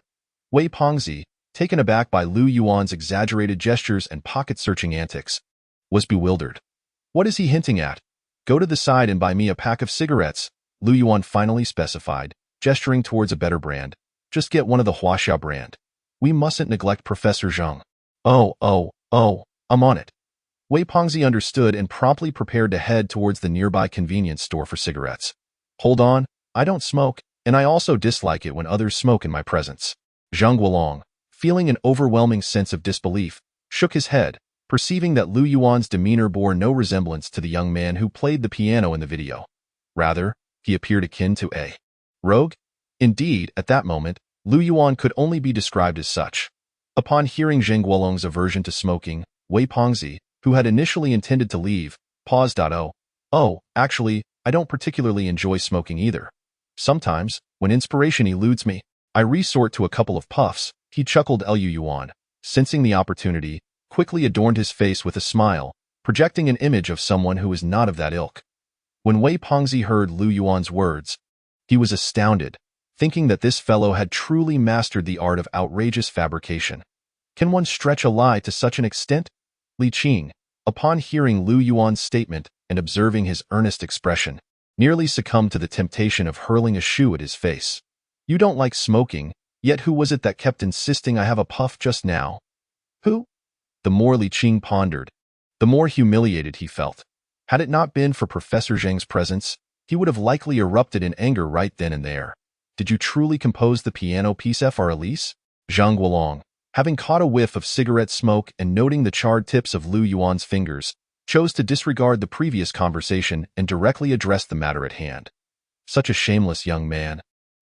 Wei Pengzi, taken aback by Lu Yuan's exaggerated gestures and pocket-searching antics, was bewildered. What is he hinting at? Go to the side and buy me a pack of cigarettes, Lu Yuan finally specified, gesturing towards a better brand. Just get one of the Huaxiao brand. We mustn't neglect Professor Zhang. Oh, I'm on it. Wei Pengzi understood and promptly prepared to head towards the nearby convenience store for cigarettes. Hold on, I don't smoke, and I also dislike it when others smoke in my presence. Zhang Guolong, feeling an overwhelming sense of disbelief, shook his head, perceiving that Lu Yuan's demeanor bore no resemblance to the young man who played the piano in the video. Rather, he appeared akin to a rogue? Indeed, at that moment, Lu Yuan could only be described as such. Upon hearing Zhang Guolong's aversion to smoking, Wei Pengzi, who had initially intended to leave, paused. Oh, actually, I don't particularly enjoy smoking either. Sometimes, when inspiration eludes me, I resort to a couple of puffs. He chuckled. Lu Yuan, sensing the opportunity, quickly adorned his face with a smile, projecting an image of someone who was not of that ilk. When Wei Pengzi heard Lu Yuan's words, he was astounded, thinking that this fellow had truly mastered the art of outrageous fabrication. Can one stretch a lie to such an extent? Li Qing, upon hearing Lu Yuan's statement and observing his earnest expression, nearly succumbed to the temptation of hurling a shoe at his face. You don't like smoking, yet who was it that kept insisting I have a puff just now? Who? The more Li Qing pondered, the more humiliated he felt. Had it not been for Professor Zhang's presence, he would have likely erupted in anger right then and there. Did you truly compose the piano piece for Elise? Zhang Guolong, having caught a whiff of cigarette smoke and noting the charred tips of Lu Yuan's fingers, chose to disregard the previous conversation and directly address the matter at hand. Such a shameless young man.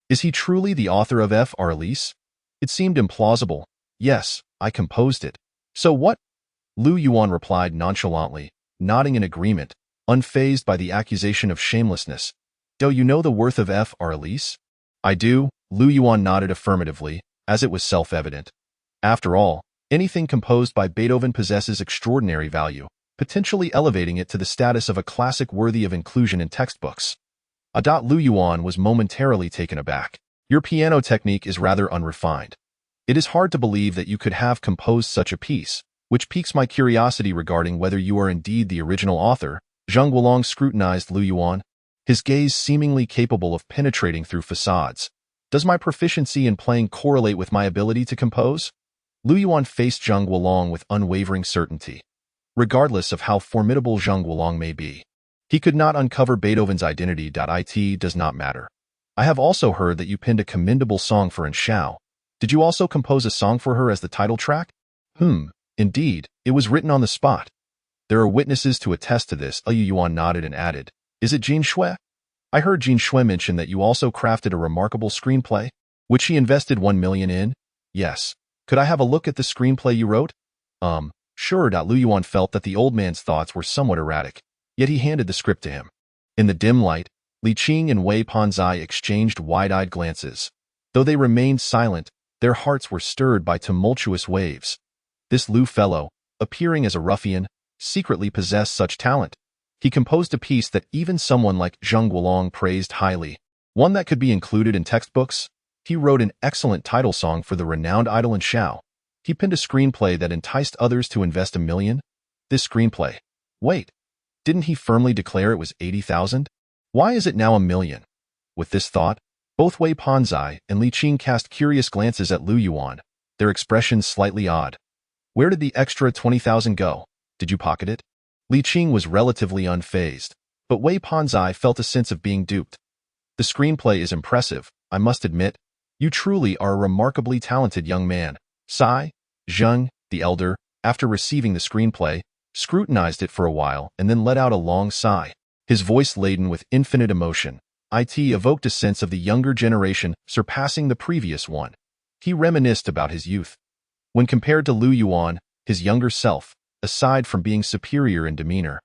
Is he truly the author of Fr. Elise? It seemed implausible. Yes, I composed it. So what? Lu Yuan replied nonchalantly, nodding in agreement, unfazed by the accusation of shamelessness. Do you know the worth of Fr. Elise? I do, Lu Yuan nodded affirmatively, as it was self-evident. After all, anything composed by Beethoven possesses extraordinary value, potentially elevating it to the status of a classic worthy of inclusion in textbooks. Lu Yuan was momentarily taken aback. Your piano technique is rather unrefined. It is hard to believe that you could have composed such a piece, which piques my curiosity regarding whether you are indeed the original author. Zhang Guolong scrutinized Lu Yuan, his gaze seemingly capable of penetrating through facades. Does my proficiency in playing correlate with my ability to compose? Lu Yuan faced Zhang Guolong with unwavering certainty. Regardless of how formidable Zhang Guolong may be, he could not uncover Beethoven's identity. It does not matter. I have also heard that you penned a commendable song for Shao. Did you also compose a song for her as the title track? Indeed, it was written on the spot. There are witnesses to attest to this. Lu Yuan nodded and added, Is it Jin Shui? I heard Jin Shui mention that you also crafted a remarkable screenplay, which he invested 1 million in? Yes. Could I have a look at the screenplay you wrote? Sure. Lu Yuan felt that the old man's thoughts were somewhat erratic, yet he handed the script to him. In the dim light, Li Qing and Wei Pengzi exchanged wide-eyed glances. Though they remained silent, their hearts were stirred by tumultuous waves. This Lu fellow, appearing as a ruffian, secretly possessed such talent. He composed a piece that even someone like Zheng Guolong praised highly, one that could be included in textbooks. He wrote an excellent title song for the renowned idol in Shao. He penned a screenplay that enticed others to invest $1 million. This screenplay. Wait, didn't he firmly declare it was 80,000? Why is it now $1 million? With this thought, both Wei Panzai and Li Qing cast curious glances at Lu Yuan, their expressions slightly odd. Where did the extra 20,000 go? Did you pocket it? Li Qing was relatively unfazed, but Wei Panzai felt a sense of being duped. The screenplay is impressive, I must admit. You truly are a remarkably talented young man. Sai, Zheng, the elder, after receiving the screenplay, scrutinized it for a while and then let out a long sigh. His voice laden with infinite emotion. It evoked a sense of the younger generation surpassing the previous one. He reminisced about his youth. When compared to Lu Yuan, his younger self, aside from being superior in demeanor,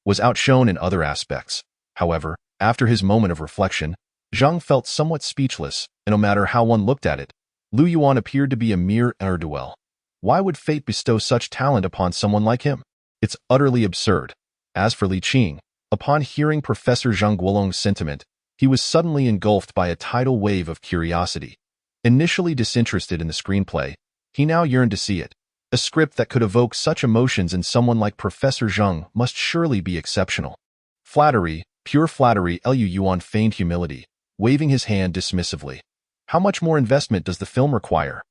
was outshone in other aspects. However, after his moment of reflection, Zheng felt somewhat speechless, and no matter how one looked at it, Lu Yuan appeared to be a mere ne'er-do-well. Why would fate bestow such talent upon someone like him? It's utterly absurd. As for Li Qing, upon hearing Professor Zheng Guolong's sentiment, he was suddenly engulfed by a tidal wave of curiosity. Initially disinterested in the screenplay, he now yearned to see it. A script that could evoke such emotions in someone like Professor Zheng must surely be exceptional. Flattery, pure flattery. Lu Yuan feigned humility, waving his hand dismissively. How much more investment does the film require?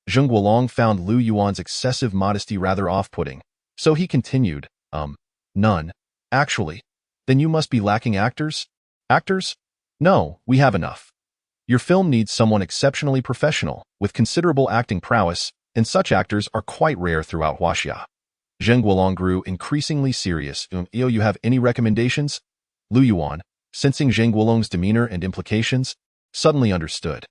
Zheng Guolong found Lu Yuan's excessive modesty rather off-putting, so he continued, none. Actually. Then you must be lacking actors? Actors? No, we have enough. Your film needs someone exceptionally professional, with considerable acting prowess, and such actors are quite rare throughout Huaxia. Zheng Guolong grew increasingly serious. You have any recommendations? Lu Yuan, sensing Zheng Guolong's demeanor and implications, suddenly understood.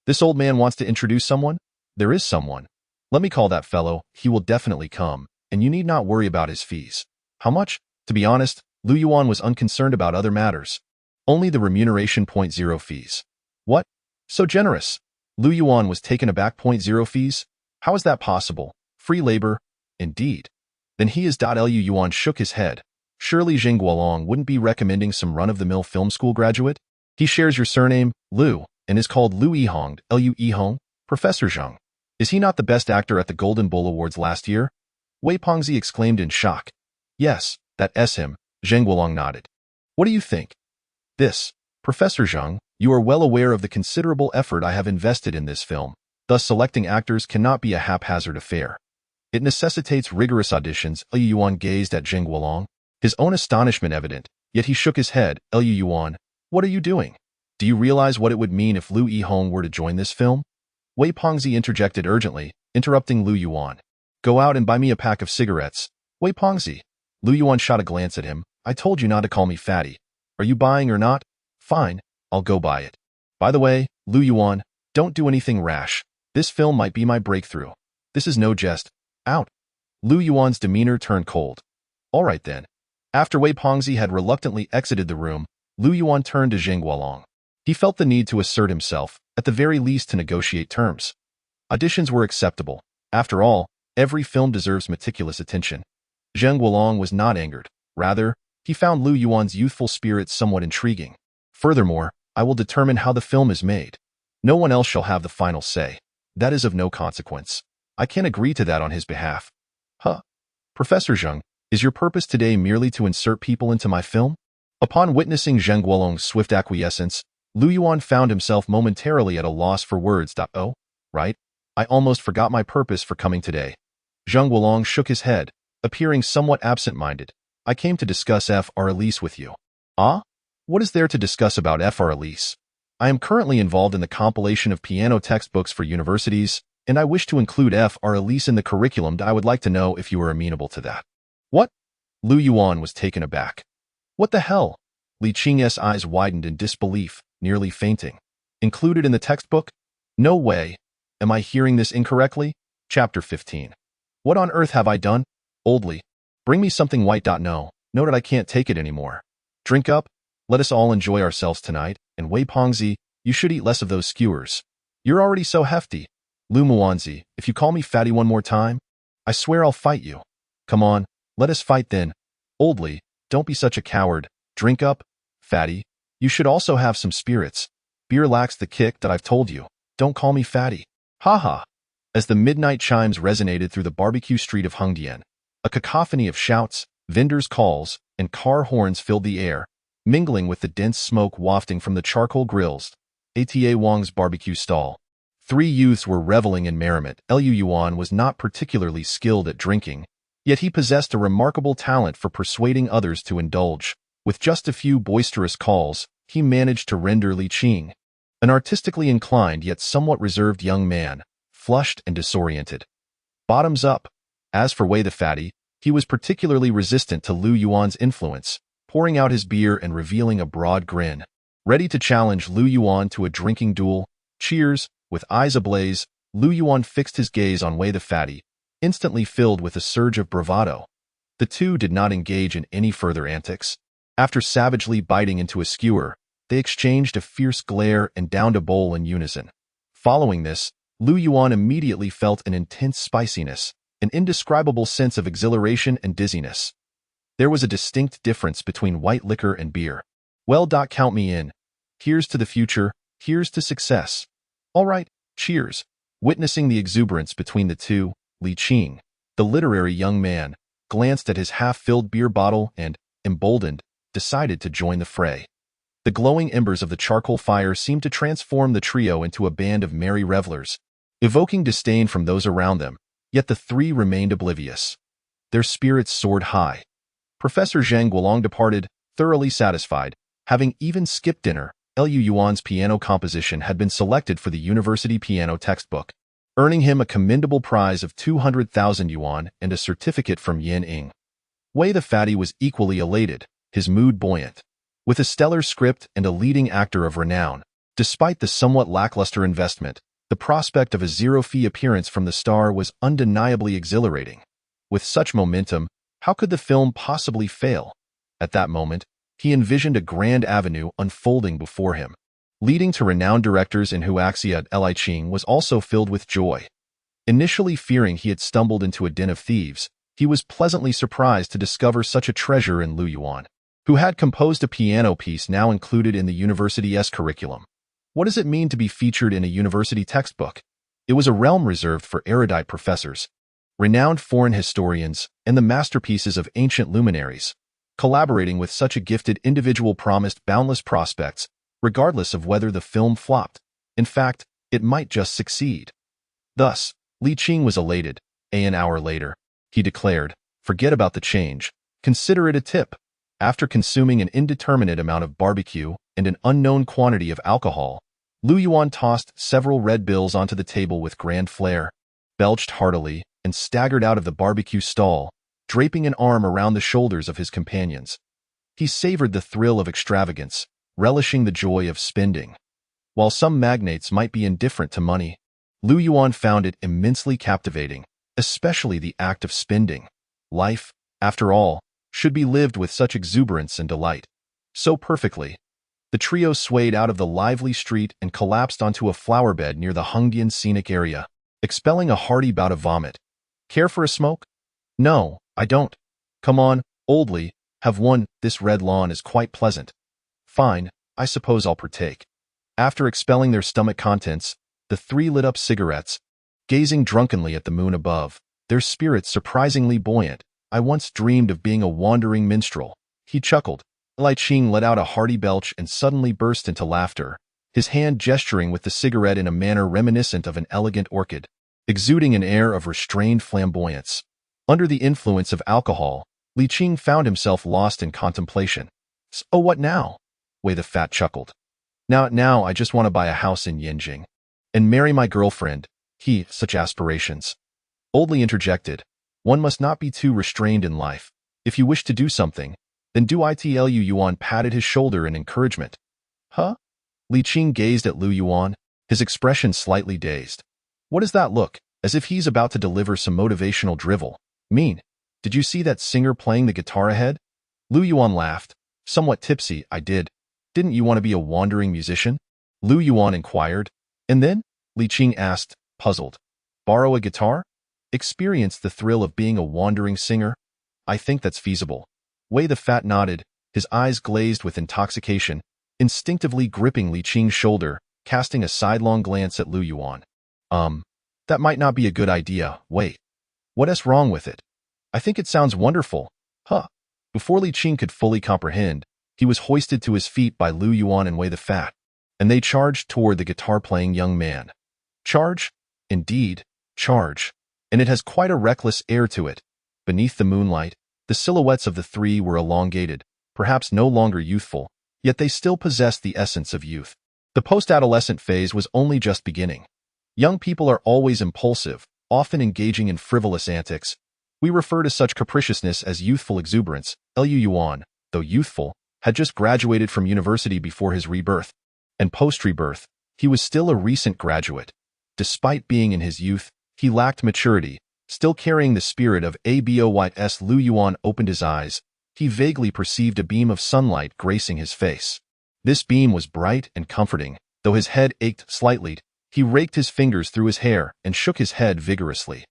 This old man wants to introduce someone? There is someone. Let me call that fellow, he will definitely come, and you need not worry about his fees. How much? To be honest, Lu Yuan was unconcerned about other matters. Only the remuneration. 0 fees. What? So generous? Lu Yuan was taken aback. 0 fees? How is that possible? Free labor? Indeed. Then he is. Lu Yuan shook his head. Surely Zheng Guolong wouldn't be recommending some run-of-the-mill film school graduate? He shares your surname, Lu, and is called Lu Yihong. Lu Yihong? Professor Zheng. Is he not the best actor at the Golden Bull Awards last year? Wei Pengzi exclaimed in shock. Yes, that's him. Zheng Guolong nodded. What do you think? This, Professor Zheng, you are well aware of the considerable effort I have invested in this film. Thus selecting actors cannot be a haphazard affair. It necessitates rigorous auditions. Lu Yuan gazed at Zheng Guolong, his own astonishment evident, yet he shook his head. Lu Yuan, what are you doing? Do you realize what it would mean if Lu Yihong were to join this film? Wei Pengzi interjected urgently, interrupting Lu Yuan. Go out and buy me a pack of cigarettes. Wei Pengzi. Lu Yuan shot a glance at him. I told you not to call me fatty. Are you buying or not? Fine, I'll go buy it. By the way, Lu Yuan, don't do anything rash. This film might be my breakthrough. This is no jest. Out. Lu Yuan's demeanor turned cold. All right then. After Wei Pengzi had reluctantly exited the room, Lu Yuan turned to Zheng Guolong. He felt the need to assert himself, at the very least to negotiate terms. Auditions were acceptable. After all, every film deserves meticulous attention. Zheng Guolong was not angered. Rather, he found Lu Yuan's youthful spirit somewhat intriguing. Furthermore, I will determine how the film is made. No one else shall have the final say. That is of no consequence. I can't agree to that on his behalf. Huh. Professor Zheng, is your purpose today merely to insert people into my film? Upon witnessing Zheng Guolong's swift acquiescence, Lu Yuan found himself momentarily at a loss for words. Oh, right. I almost forgot my purpose for coming today. Zheng Guolong shook his head, appearing somewhat absent-minded. I came to discuss Fr. Elise with you. Ah? What is there to discuss about Fr. Elise? I am currently involved in the compilation of piano textbooks for universities, and I wish to include Fr. Elise in the curriculum. I would like to know if you are amenable to that. What? Lu Yuan was taken aback. What the hell? Li Qing's eyes widened in disbelief, nearly fainting. Included in the textbook? No way. Am I hearing this incorrectly? Chapter 15. What on earth have I done? Oldly. Bring me something white. No that I can't take it anymore. Drink up. Let us all enjoy ourselves tonight, and Wei Pengzi, you should eat less of those skewers. You're already so hefty. Lu Muanzi, if you call me fatty one more time, I swear I'll fight you. Come on, let us fight then. Oldly, Don't be such a coward. Drink up, fatty. You should also have some spirits. Beer lacks the kick that I've told you. Don't call me fatty. Ha ha. As the midnight chimes resonated through the barbecue street of Hongdian, a cacophony of shouts, vendors' calls, and car horns filled the air, mingling with the dense smoke wafting from the charcoal grills. Ata Wang's barbecue stall. 3 youths were reveling in merriment. Liu Yuan was not particularly skilled at drinking, yet he possessed a remarkable talent for persuading others to indulge. With just a few boisterous calls, he managed to render Li Qing, an artistically inclined yet somewhat reserved young man, flushed and disoriented. Bottoms up. As for Wei the fatty, he was particularly resistant to Liu Yuan's influence, pouring out his beer and revealing a broad grin. Ready to challenge Liu Yuan to a drinking duel. Cheers. With eyes ablaze, Liu Yuan fixed his gaze on Wei the fatty, instantly filled with a surge of bravado. The two did not engage in any further antics. After savagely biting into a skewer, they exchanged a fierce glare and downed a bowl in unison. Following this, Liu Yuan immediately felt an intense spiciness, an indescribable sense of exhilaration and dizziness. There was a distinct difference between white liquor and beer. Well, count me in. Here's to the future, here's to success. All right, cheers. Witnessing the exuberance between the two, Li Qing, the literary young man, glanced at his half-filled beer bottle and, emboldened, decided to join the fray. The glowing embers of the charcoal fire seemed to transform the trio into a band of merry revelers, evoking disdain from those around them, yet the 3 remained oblivious. Their spirits soared high. Professor Zhang Guolong departed, thoroughly satisfied, having even skipped dinner. Liu Yuan's piano composition had been selected for the university piano textbook, earning him a commendable prize of 200,000 yuan and a certificate from Yin Ying. Wei the fatty was equally elated, his mood buoyant. With a stellar script and a leading actor of renown, despite the somewhat lackluster investment, the prospect of a zero-fee appearance from the star was undeniably exhilarating. With such momentum, how could the film possibly fail? At that moment, he envisioned a grand avenue unfolding before him, leading to renowned directors in Huaxia. Li Qing was also filled with joy. Initially fearing he had stumbled into a den of thieves, he was pleasantly surprised to discover such a treasure in Liu Yuan, who had composed a piano piece now included in the university's curriculum. What does it mean to be featured in a university textbook? It was a realm reserved for erudite professors, renowned foreign historians, and the masterpieces of ancient luminaries. Collaborating with such a gifted individual promised boundless prospects, regardless of whether the film flopped. In fact, it might just succeed. Thus, Li Qing was elated. An hour later, he declared, "Forget about the change. Consider it a tip." After consuming an indeterminate amount of barbecue and an unknown quantity of alcohol, Liu Yuan tossed several red bills onto the table with grand flair, belched heartily, and staggered out of the barbecue stall, draping an arm around the shoulders of his companions. He savored the thrill of extravagance, relishing the joy of spending. While some magnates might be indifferent to money, Liu Yuan found it immensely captivating, especially the act of spending. Life, after all, should be lived with such exuberance and delight. So perfectly. The trio swayed out of the lively street and collapsed onto a flower bed near the Hongdian scenic area, expelling a hearty bout of vomit. Care for a smoke? No, I don't. Come on, oldly, have one. This red lawn is quite pleasant. Fine, I suppose I'll partake. After expelling their stomach contents, the 3 lit up cigarettes, gazing drunkenly at the moon above, their spirits surprisingly buoyant. I once dreamed of being a wandering minstrel. He chuckled. Li Qing let out a hearty belch and suddenly burst into laughter, his hand gesturing with the cigarette in a manner reminiscent of an elegant orchid, exuding an air of restrained flamboyance. Under the influence of alcohol, Li Qing found himself lost in contemplation. "So what now?" Wei the fat chuckled. Now I just want to buy a house in Yinjing and marry my girlfriend. Such aspirations. Oldly interjected. One must not be too restrained in life. If you wish to do something, then do it. Liu Yuan patted his shoulder in encouragement. Huh? Li Qing gazed at Liu Yuan, his expression slightly dazed. What does that look? As if he's about to deliver some motivational drivel. Mean, did you see that singer playing the guitar ahead? Liu Yuan laughed. Somewhat tipsy, I did. Didn't you want to be a wandering musician? Liu Yuan inquired. And then? Li Qing asked, puzzled. Borrow a guitar? Experience the thrill of being a wandering singer? I think that's feasible. Wei the Fat nodded, his eyes glazed with intoxication, instinctively gripping Li Qing's shoulder, casting a sidelong glance at Lu Yuan. That might not be a good idea. Wait. What's wrong with it? I think it sounds wonderful. Huh. Before Li Qing could fully comprehend, he was hoisted to his feet by Lu Yuan and Wei the Fat, and they charged toward the guitar-playing young man. Charge? Indeed, charge. And it has quite a reckless air to it. Beneath the moonlight, the silhouettes of the three were elongated, perhaps no longer youthful, yet they still possessed the essence of youth. The post-adolescent phase was only just beginning. Young people are always impulsive, often engaging in frivolous antics. We refer to such capriciousness as youthful exuberance. Lu Yuan, though youthful, had just graduated from university before his rebirth. And post-rebirth, he was still a recent graduate. Despite being in his youth, he lacked maturity. Still carrying the spirit of ABOYS, Lu Yuan opened his eyes. He vaguely perceived a beam of sunlight gracing his face. This beam was bright and comforting. Though his head ached slightly, he raked his fingers through his hair and shook his head vigorously.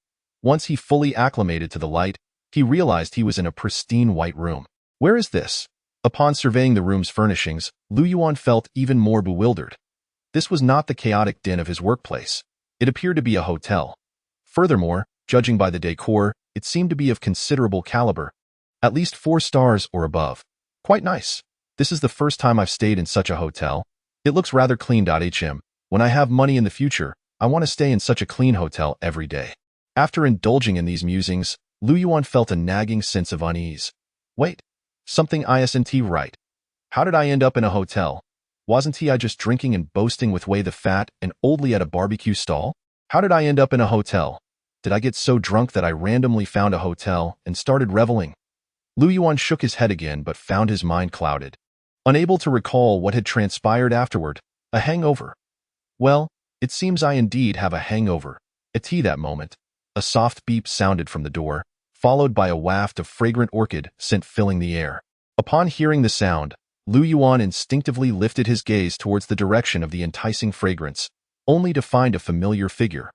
Once he fully acclimated to the light, he realized he was in a pristine white room. Where is this? Upon surveying the room's furnishings, Lu Yuan felt even more bewildered. This was not the chaotic din of his workplace. It appeared to be a hotel. Furthermore, judging by the decor, it seemed to be of considerable caliber. At least 4 stars or above. Quite nice. This is the first time I've stayed in such a hotel. It looks rather clean. When I have money in the future, I want to stay in such a clean hotel every day. After indulging in these musings, Lu Yuan felt a nagging sense of unease. Wait, something isn't right. How did I end up in a hotel? Wasn't I just drinking and boasting with Wei the Fat and Oldly at a barbecue stall? How did I end up in a hotel? Did I get so drunk that I randomly found a hotel and started reveling? Lu Yuan shook his head again but found his mind clouded. Unable to recall what had transpired afterward, a hangover. Well, it seems I indeed have a hangover. At that moment, a soft beep sounded from the door, followed by a waft of fragrant orchid scent filling the air. Upon hearing the sound, Lu Yuan instinctively lifted his gaze towards the direction of the enticing fragrance, only to find a familiar figure.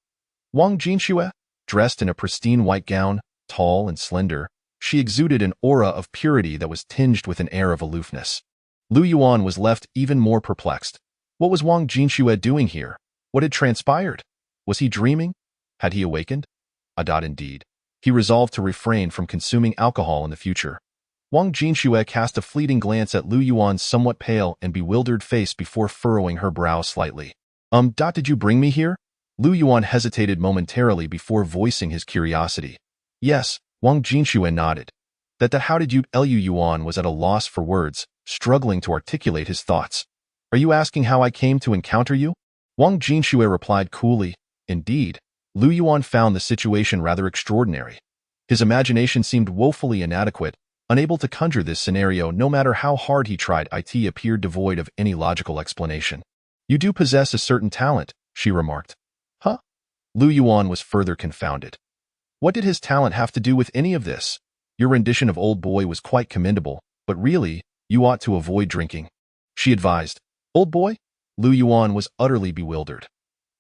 Wang Jinxue, dressed in a pristine white gown, tall and slender, she exuded an aura of purity that was tinged with an air of aloofness. Lu Yuan was left even more perplexed. What was Wang Jinxue doing here? What had transpired? Was he dreaming? Had he awakened? Indeed. He resolved to refrain from consuming alcohol in the future. Wang Jinxue cast a fleeting glance at Lu Yuan's somewhat pale and bewildered face before furrowing her brow slightly. Did you bring me here? Lu Yuan hesitated momentarily before voicing his curiosity. Yes, Wang Jinxue nodded. How did you? Lu Yuan was at a loss for words, struggling to articulate his thoughts. Are you asking how I came to encounter you? Wang Jinxue replied coolly. Indeed, Lu Yuan found the situation rather extraordinary. His imagination seemed woefully inadequate, unable to conjure this scenario no matter how hard he tried. It appeared devoid of any logical explanation. You do possess a certain talent, she remarked. Huh? Lu Yuan was further confounded. What did his talent have to do with any of this? Your rendition of Old Boy was quite commendable, but really, you ought to avoid drinking, she advised. Old Boy? Lu Yuan was utterly bewildered.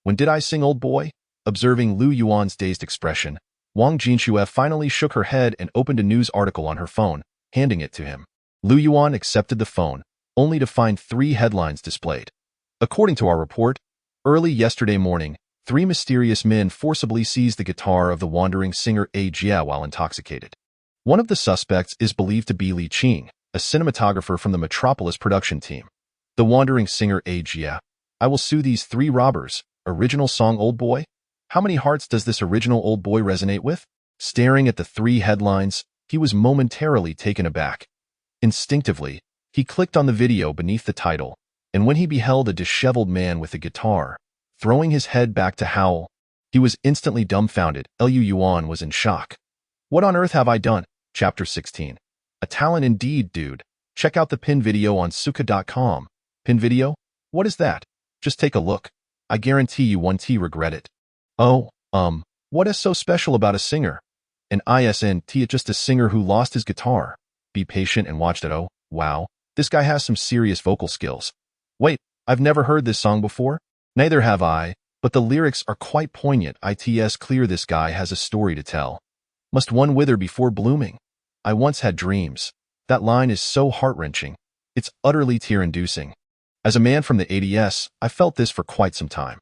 When did I sing Old Boy? Observing Lu Yuan's dazed expression, Wang Jinxue finally shook her head and opened a news article on her phone, handing it to him. Lu Yuan accepted the phone, only to find 3 headlines displayed. According to our report, early yesterday morning, 3 mysterious men forcibly seized the guitar of the wandering singer A Jia while intoxicated. One of the suspects is believed to be Li Qing, a cinematographer from the Metropolis production team. The wandering singer A Jia. I will sue these 3 robbers. Original song Old Boy? How many hearts does this original Old Boy resonate with? Staring at the 3 headlines, he was momentarily taken aback. Instinctively, he clicked on the video beneath the title, and when he beheld a disheveled man with a guitar, throwing his head back to howl, he was instantly dumbfounded. Lu Yuan was in shock. What on earth have I done? Chapter 16. A talent indeed, dude. Check out the pin video on suka.com. Pin video? What is that? Just take a look. I guarantee you won't regret it. Oh, what is so special about a singer? An isn't just a singer who lost his guitar. Be patient and watch that. Oh, wow. This guy has some serious vocal skills. Wait, I've never heard this song before? Neither have I, but the lyrics are quite poignant. It's clear this guy has a story to tell. Must one wither before blooming? I once had dreams. That line is so heart-wrenching. It's utterly tear-inducing. As a man from the 80s, I felt this for quite some time.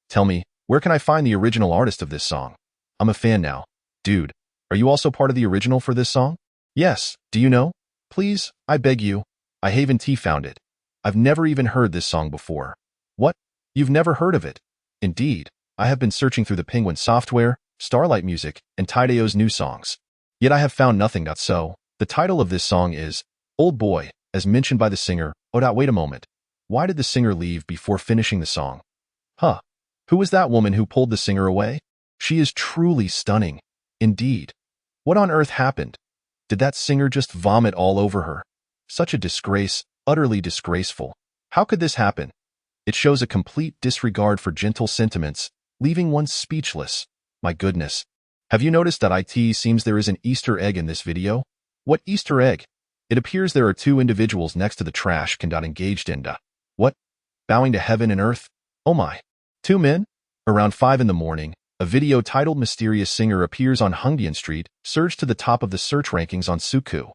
Tell me, where can I find the original artist of this song? I'm a fan now. Dude, are you also part of the original for this song? Yes, do you know? Please, I beg you. I haven't found it. I've never even heard this song before. What? You've never heard of it? Indeed, I have been searching through the Penguin software, Starlight Music, and Tideo's new songs. Yet I have found nothing. So, the title of this song is Old Boy, as mentioned by the singer. Wait a moment. Why did the singer leave before finishing the song? Huh. Who was that woman who pulled the singer away? She is truly stunning. Indeed. What on earth happened? Did that singer just vomit all over her? Such a disgrace, utterly disgraceful. How could this happen? It shows a complete disregard for gentle sentiments, leaving one speechless. My goodness. Have you noticed that it seems there is an Easter egg in this video? What Easter egg? It appears there are two individuals next to the trash can engaged in what? Bowing to heaven and earth? Oh my. Two men? Around 5 in the morning, a video titled Mysterious Singer appears on Hungdian Street, surged to the top of the search rankings on Suku.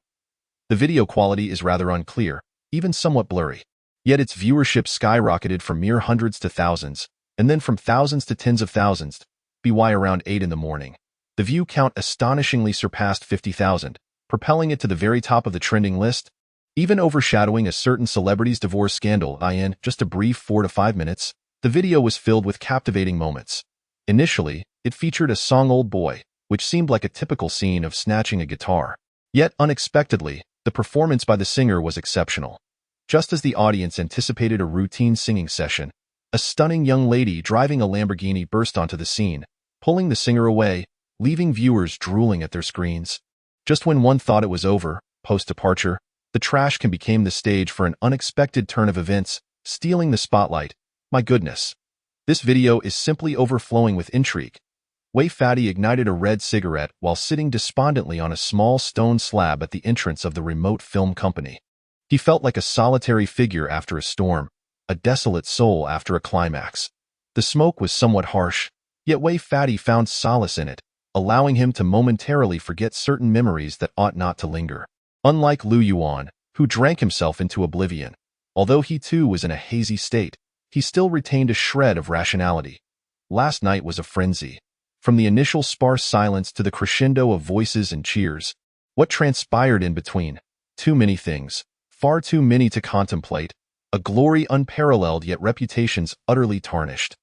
The video quality is rather unclear, even somewhat blurry. Yet its viewership skyrocketed from mere hundreds to thousands, and then from thousands to tens of thousands, by around 8 in the morning. The view count astonishingly surpassed 50,000, propelling it to the very top of the trending list, even overshadowing a certain celebrity's divorce scandal in just a brief 4 to 5 minutes. The video was filled with captivating moments. Initially, it featured a song Old Boy, which seemed like a typical scene of snatching a guitar. Yet, unexpectedly, the performance by the singer was exceptional. Just as the audience anticipated a routine singing session, a stunning young lady driving a Lamborghini burst onto the scene, pulling the singer away, leaving viewers drooling at their screens. Just when one thought it was over, post-departure, the trash can become the stage for an unexpected turn of events, stealing the spotlight. My goodness. This video is simply overflowing with intrigue. Wei Fatty ignited a red cigarette while sitting despondently on a small stone slab at the entrance of the remote film company. He felt like a solitary figure after a storm, a desolate soul after a climax. The smoke was somewhat harsh, yet Wei Fatty found solace in it, allowing him to momentarily forget certain memories that ought not to linger. Unlike Lu Yuan, who drank himself into oblivion, although he too was in a hazy state, he still retained a shred of rationality. Last night was a frenzy. From the initial sparse silence to the crescendo of voices and cheers. What transpired in between? Too many things. Far too many to contemplate. A glory unparalleled yet reputations utterly tarnished.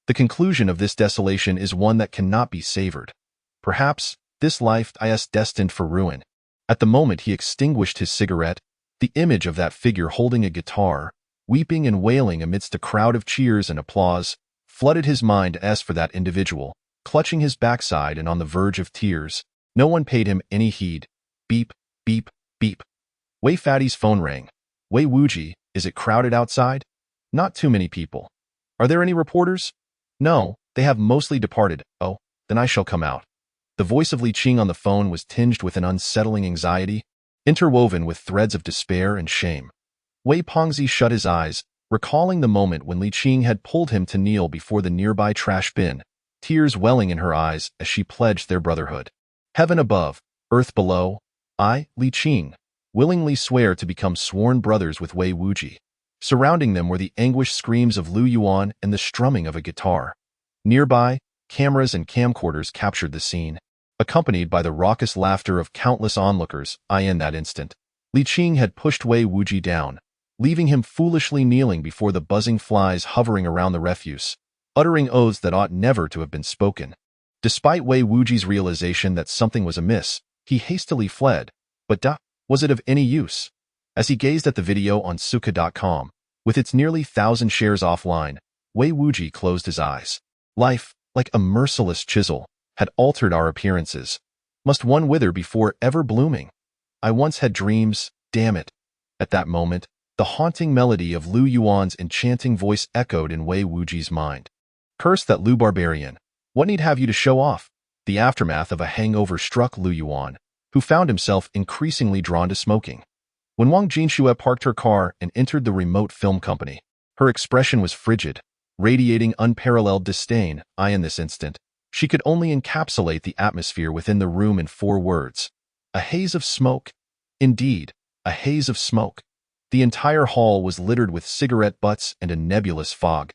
The conclusion of this desolation is one that cannot be savored. Perhaps, this life is destined for ruin. At the moment he extinguished his cigarette, the image of that figure holding a guitar, weeping and wailing amidst a crowd of cheers and applause, flooded his mind as for that individual, clutching his backside and on the verge of tears. No one paid him any heed. Beep, beep, beep. Wei Fatty's phone rang. Wei Wuji, is it crowded outside? Not too many people. Are there any reporters? No, they have mostly departed. Oh, then I shall come out. The voice of Li Qing on the phone was tinged with an unsettling anxiety, interwoven with threads of despair and shame. Wei Pengzi shut his eyes, recalling the moment when Li Qing had pulled him to kneel before the nearby trash bin, tears welling in her eyes as she pledged their brotherhood. Heaven above, earth below, I, Li Qing, willingly swear to become sworn brothers with Wei Wuji. Surrounding them were the anguished screams of Lu Yuan and the strumming of a guitar. Nearby, cameras and camcorders captured the scene, accompanied by the raucous laughter of countless onlookers. In that instant, Li Qing had pushed Wei Wuji down, leaving him foolishly kneeling before the buzzing flies hovering around the refuse, uttering oaths that ought never to have been spoken. Despite Wei Wuji's realization that something was amiss, he hastily fled, but was it of any use? As he gazed at the video on Suka.com, with its nearly 1,000 shares offline, Wei Wuji closed his eyes. Life, like a merciless chisel, had altered our appearances. Must one wither before ever blooming? I once had dreams, damn it. At that moment, the haunting melody of Lu Yuan's enchanting voice echoed in Wei Wuji's mind. Curse that Lu barbarian. What need have you to show off? The aftermath of a hangover struck Lu Yuan, who found himself increasingly drawn to smoking. When Wang Jinxue parked her car and entered the remote film company, her expression was frigid, radiating unparalleled disdain. In this instant, she could only encapsulate the atmosphere within the room in 4 words. A haze of smoke. Indeed, a haze of smoke. The entire hall was littered with cigarette butts and a nebulous fog.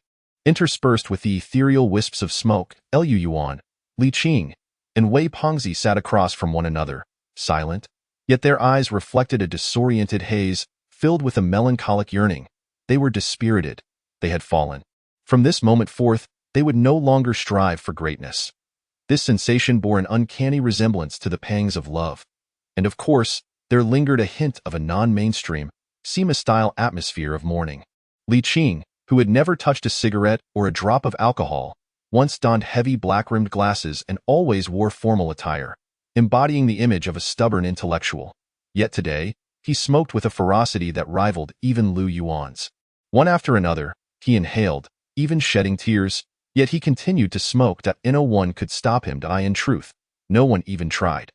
Interspersed with the ethereal wisps of smoke, Liu Yuan, Li Qing, and Wei Pengzi sat across from one another, silent, yet their eyes reflected a disoriented haze filled with a melancholic yearning. They were dispirited. They had fallen. From this moment forth, they would no longer strive for greatness. This sensation bore an uncanny resemblance to the pangs of love. And of course, there lingered a hint of a non-mainstream, cinema-style atmosphere of mourning. Li Qing, who had never touched a cigarette or a drop of alcohol, once donned heavy black-rimmed glasses and always wore formal attire, embodying the image of a stubborn intellectual. Yet today, he smoked with a ferocity that rivaled even Liu Yuan's. One after another, he inhaled, even shedding tears, yet he continued to smoke that no one could stop him. In truth, no one even tried.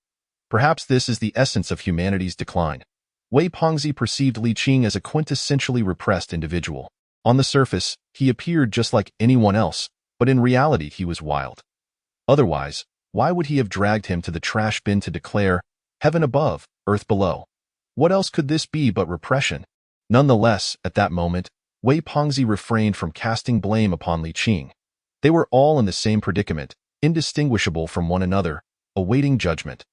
Perhaps this is the essence of humanity's decline. Wei Pengzi perceived Li Qing as a quintessentially repressed individual. On the surface, he appeared just like anyone else, but in reality he was wild. Otherwise, why would he have dragged him to the trash bin to declare, "Heaven above, earth below"? What else could this be but repression? Nonetheless, at that moment, Wei Pengzi refrained from casting blame upon Li Qing. They were all in the same predicament, indistinguishable from one another, awaiting judgment.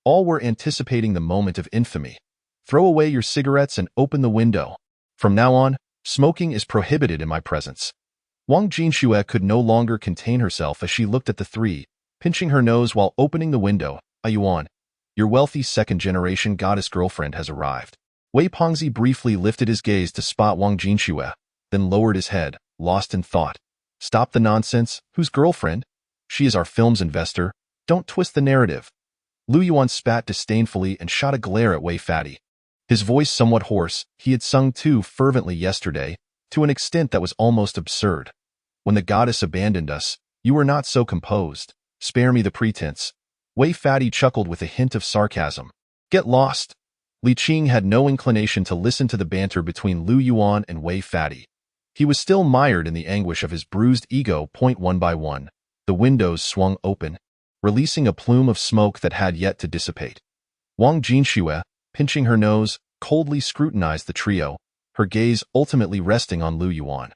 All were anticipating the moment of infamy. Throw away your cigarettes and open the window. From now on, smoking is prohibited in my presence. Wang Jinxue could no longer contain herself as she looked at the three, pinching her nose while opening the window. Yuan, your wealthy second-generation goddess girlfriend has arrived. Wei Pengzi briefly lifted his gaze to spot Wang Jinxue, then lowered his head, lost in thought. Stop the nonsense. Whose girlfriend? She is our film's investor. Don't twist the narrative. Liu Yuan spat disdainfully and shot a glare at Wei Fatty. His voice somewhat hoarse, he had sung too fervently yesterday, to an extent that was almost absurd. When the goddess abandoned us, you were not so composed. Spare me the pretense. Wei Fatty chuckled with a hint of sarcasm. Get lost. Li Qing had no inclination to listen to the banter between Liu Yuan and Wei Fatty. He was still mired in the anguish of his bruised ego. One by one, the windows swung open, releasing a plume of smoke that had yet to dissipate. Wang Jinxue, pinching her nose, coldly scrutinized the trio, her gaze ultimately resting on Liu Yuan.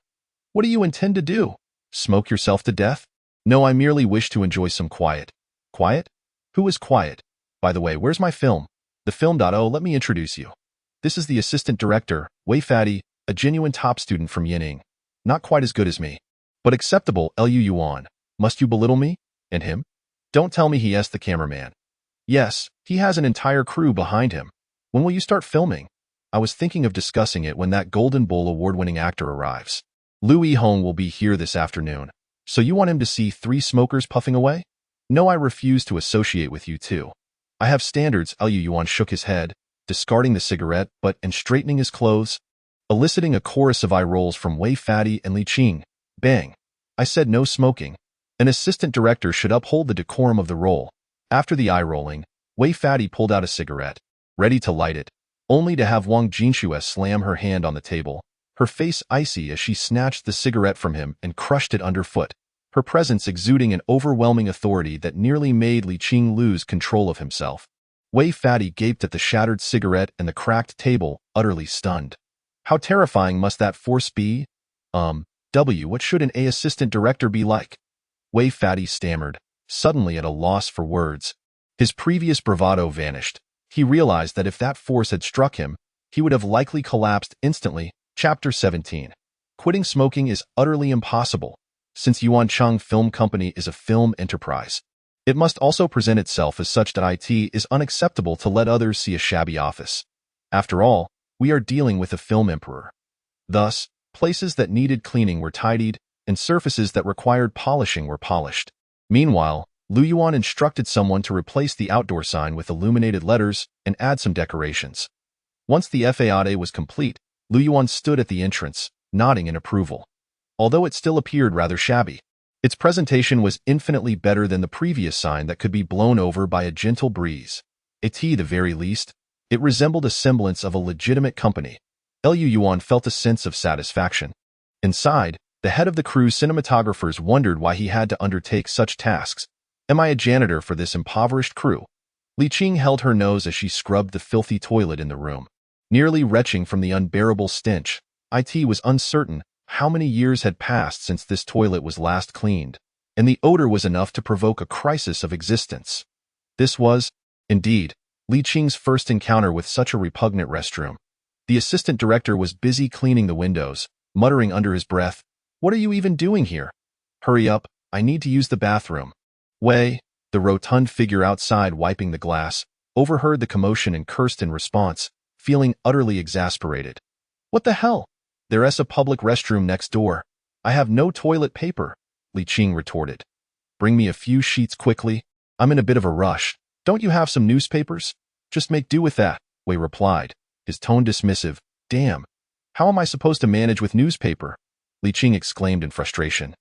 What do you intend to do? Smoke yourself to death? No, I merely wish to enjoy some quiet. Quiet? Who is quiet? By the way, where's my film? The film. Oh, let me introduce you. This is the assistant director, Wei Fatty, a genuine top student from Yining. Not quite as good as me, but acceptable. Liu Yuan. Must you belittle me? And him? Don't tell me he asked the cameraman. Yes, he has an entire crew behind him. When will you start filming? I was thinking of discussing it when that Golden Bull award-winning actor arrives. Liu Yihong will be here this afternoon. So you want him to see three smokers puffing away? No, I refuse to associate with you too. I have standards. Liu Yuan shook his head, discarding the cigarette and straightening his clothes, eliciting a chorus of eye rolls from Wei Fatty and Li Qing. Bang. I said no smoking. An assistant director should uphold the decorum of the role. After the eye rolling, Wei Fatty pulled out a cigarette, ready to light it, only to have Wang Jinxue slam her hand on the table, her face icy as she snatched the cigarette from him and crushed it underfoot, her presence exuding an overwhelming authority that nearly made Li Qing lose control of himself. Wei Fatty gaped at the shattered cigarette and the cracked table, utterly stunned. How terrifying must that force be? What should an assistant director be like? Wei Fatty stammered, suddenly at a loss for words. His previous bravado vanished. He realized that if that force had struck him, he would have likely collapsed instantly. Chapter 17. Quitting smoking is utterly impossible. Since Yuancheng Film Company is a film enterprise, it must also present itself as such that it is unacceptable to let others see a shabby office. After all, we are dealing with a film emperor. Thus, places that needed cleaning were tidied, and surfaces that required polishing were polished. Meanwhile, Liu Yuan instructed someone to replace the outdoor sign with illuminated letters and add some decorations. Once the faade was complete, Liu Yuan stood at the entrance, nodding in approval. Although it still appeared rather shabby, its presentation was infinitely better than the previous sign that could be blown over by a gentle breeze. At the very least, it resembled a semblance of a legitimate company. Liu Yuan felt a sense of satisfaction. Inside, the head of the crew's cinematographers wondered why he had to undertake such tasks. Am I a janitor for this impoverished crew? Li Qing held her nose as she scrubbed the filthy toilet in the room. nearly retching from the unbearable stench. It was uncertain how many years had passed since this toilet was last cleaned, and the odor was enough to provoke a crisis of existence. This was, indeed, Li Qing's first encounter with such a repugnant restroom. The assistant director was busy cleaning the windows, muttering under his breath, "What are you even doing here? Hurry up, I need to use the bathroom." Wei, the rotund figure outside wiping the glass, overheard the commotion and cursed in response, feeling utterly exasperated. "What the hell? There's a public restroom next door. I have no toilet paper," Li Qing retorted. "Bring me a few sheets quickly. I'm in a bit of a rush. Don't you have some newspapers? Just make do with that," Wei replied, his tone dismissive. "Damn. How am I supposed to manage with newspaper?" Li Qing exclaimed in frustration.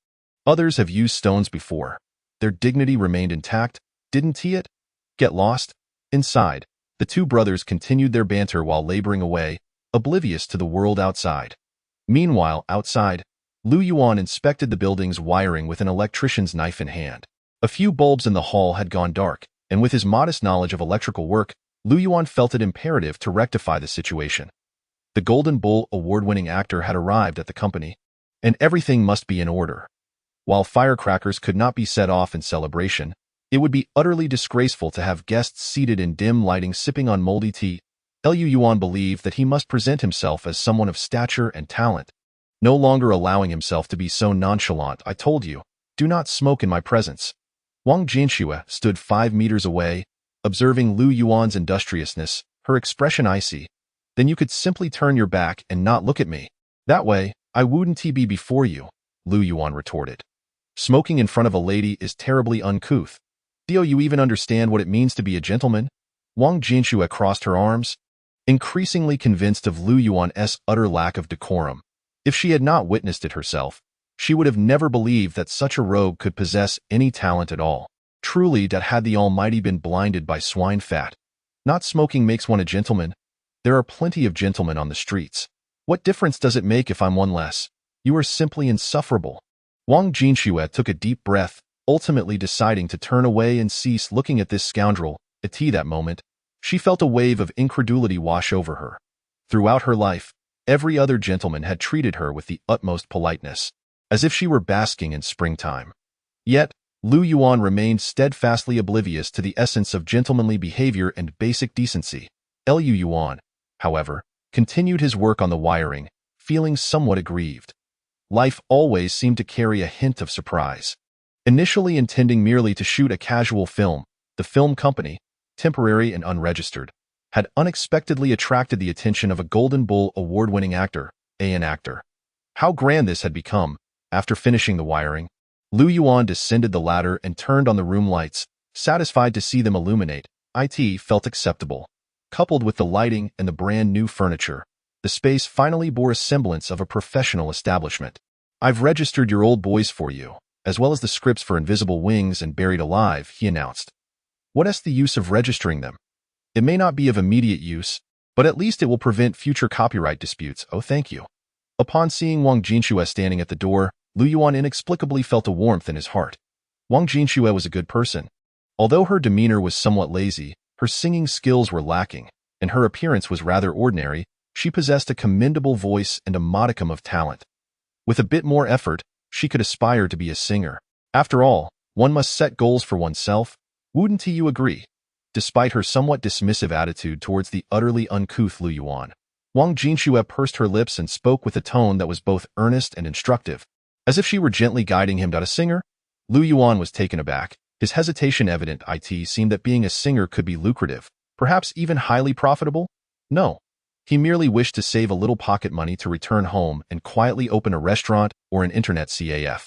Others have used stones before. Their dignity remained intact, didn't it? Get lost. Inside, the two brothers continued their banter while laboring away, oblivious to the world outside. Meanwhile, outside, Lu Yuan inspected the building's wiring with an electrician's knife in hand. A few bulbs in the hall had gone dark, and with his modest knowledge of electrical work, Lu Yuan felt it imperative to rectify the situation. The Golden Bull award-winning actor had arrived at the company, and everything must be in order. While firecrackers could not be set off in celebration, it would be utterly disgraceful to have guests seated in dim lighting sipping on moldy tea. Lu Yuan believed that he must present himself as someone of stature and talent, no longer allowing himself to be so nonchalant. "I told you, do not smoke in my presence." Wang Jianxue stood 5 meters away, observing Lu Yuan's industriousness, her expression icy. "Then you could simply turn your back and not look at me. That way, I wouldn't be before you," Lu Yuan retorted. "Smoking in front of a lady is terribly uncouth. Do you even understand what it means to be a gentleman?" Wang Jianxue crossed her arms, increasingly convinced of Lu Yuan's utter lack of decorum. If she had not witnessed it herself, she would have never believed that such a rogue could possess any talent at all. Truly, that had the Almighty been blinded by swine fat. Not smoking makes one a gentleman. There are plenty of gentlemen on the streets. What difference does it make if I'm one less? You are simply insufferable. Wang Jianxue took a deep breath, ultimately deciding to turn away and cease looking at this scoundrel. At that moment, she felt a wave of incredulity wash over her. Throughout her life, every other gentleman had treated her with the utmost politeness, as if she were basking in springtime. Yet, Lu Yuan remained steadfastly oblivious to the essence of gentlemanly behavior and basic decency. Lu Yuan, however, continued his work on the wiring, feeling somewhat aggrieved. Life always seemed to carry a hint of surprise. Initially intending merely to shoot a casual film, the film company, temporary and unregistered, had unexpectedly attracted the attention of a Golden Bull award-winning actor, an actor. How grand this had become! After finishing the wiring, Lu Yuan descended the ladder and turned on the room lights, satisfied to see them illuminate. It felt acceptable. Coupled with the lighting and the brand-new furniture, the space finally bore a semblance of a professional establishment. "I've registered your old boys for you, as well as the scripts for Invisible Wings and Buried Alive," he announced. "What's the use of registering them? It may not be of immediate use, but at least it will prevent future copyright disputes. Oh, thank you." Upon seeing Wang Jianxue standing at the door, Lu Yuan inexplicably felt a warmth in his heart. Wang Jianxue was a good person. Although her demeanor was somewhat lazy, her singing skills were lacking, and her appearance was rather ordinary, she possessed a commendable voice and a modicum of talent. With a bit more effort, she could aspire to be a singer. After all, one must set goals for oneself. Wouldn't you agree? Despite her somewhat dismissive attitude towards the utterly uncouth Lu Yuan, Wang Jianxue pursed her lips and spoke with a tone that was both earnest and instructive, as if she were gently guiding him. "A singer?" Lu Yuan was taken aback, his hesitation evident. It seemed that being a singer could be lucrative, perhaps even highly profitable. No. He merely wished to save a little pocket money to return home and quietly open a restaurant or an internet cafe.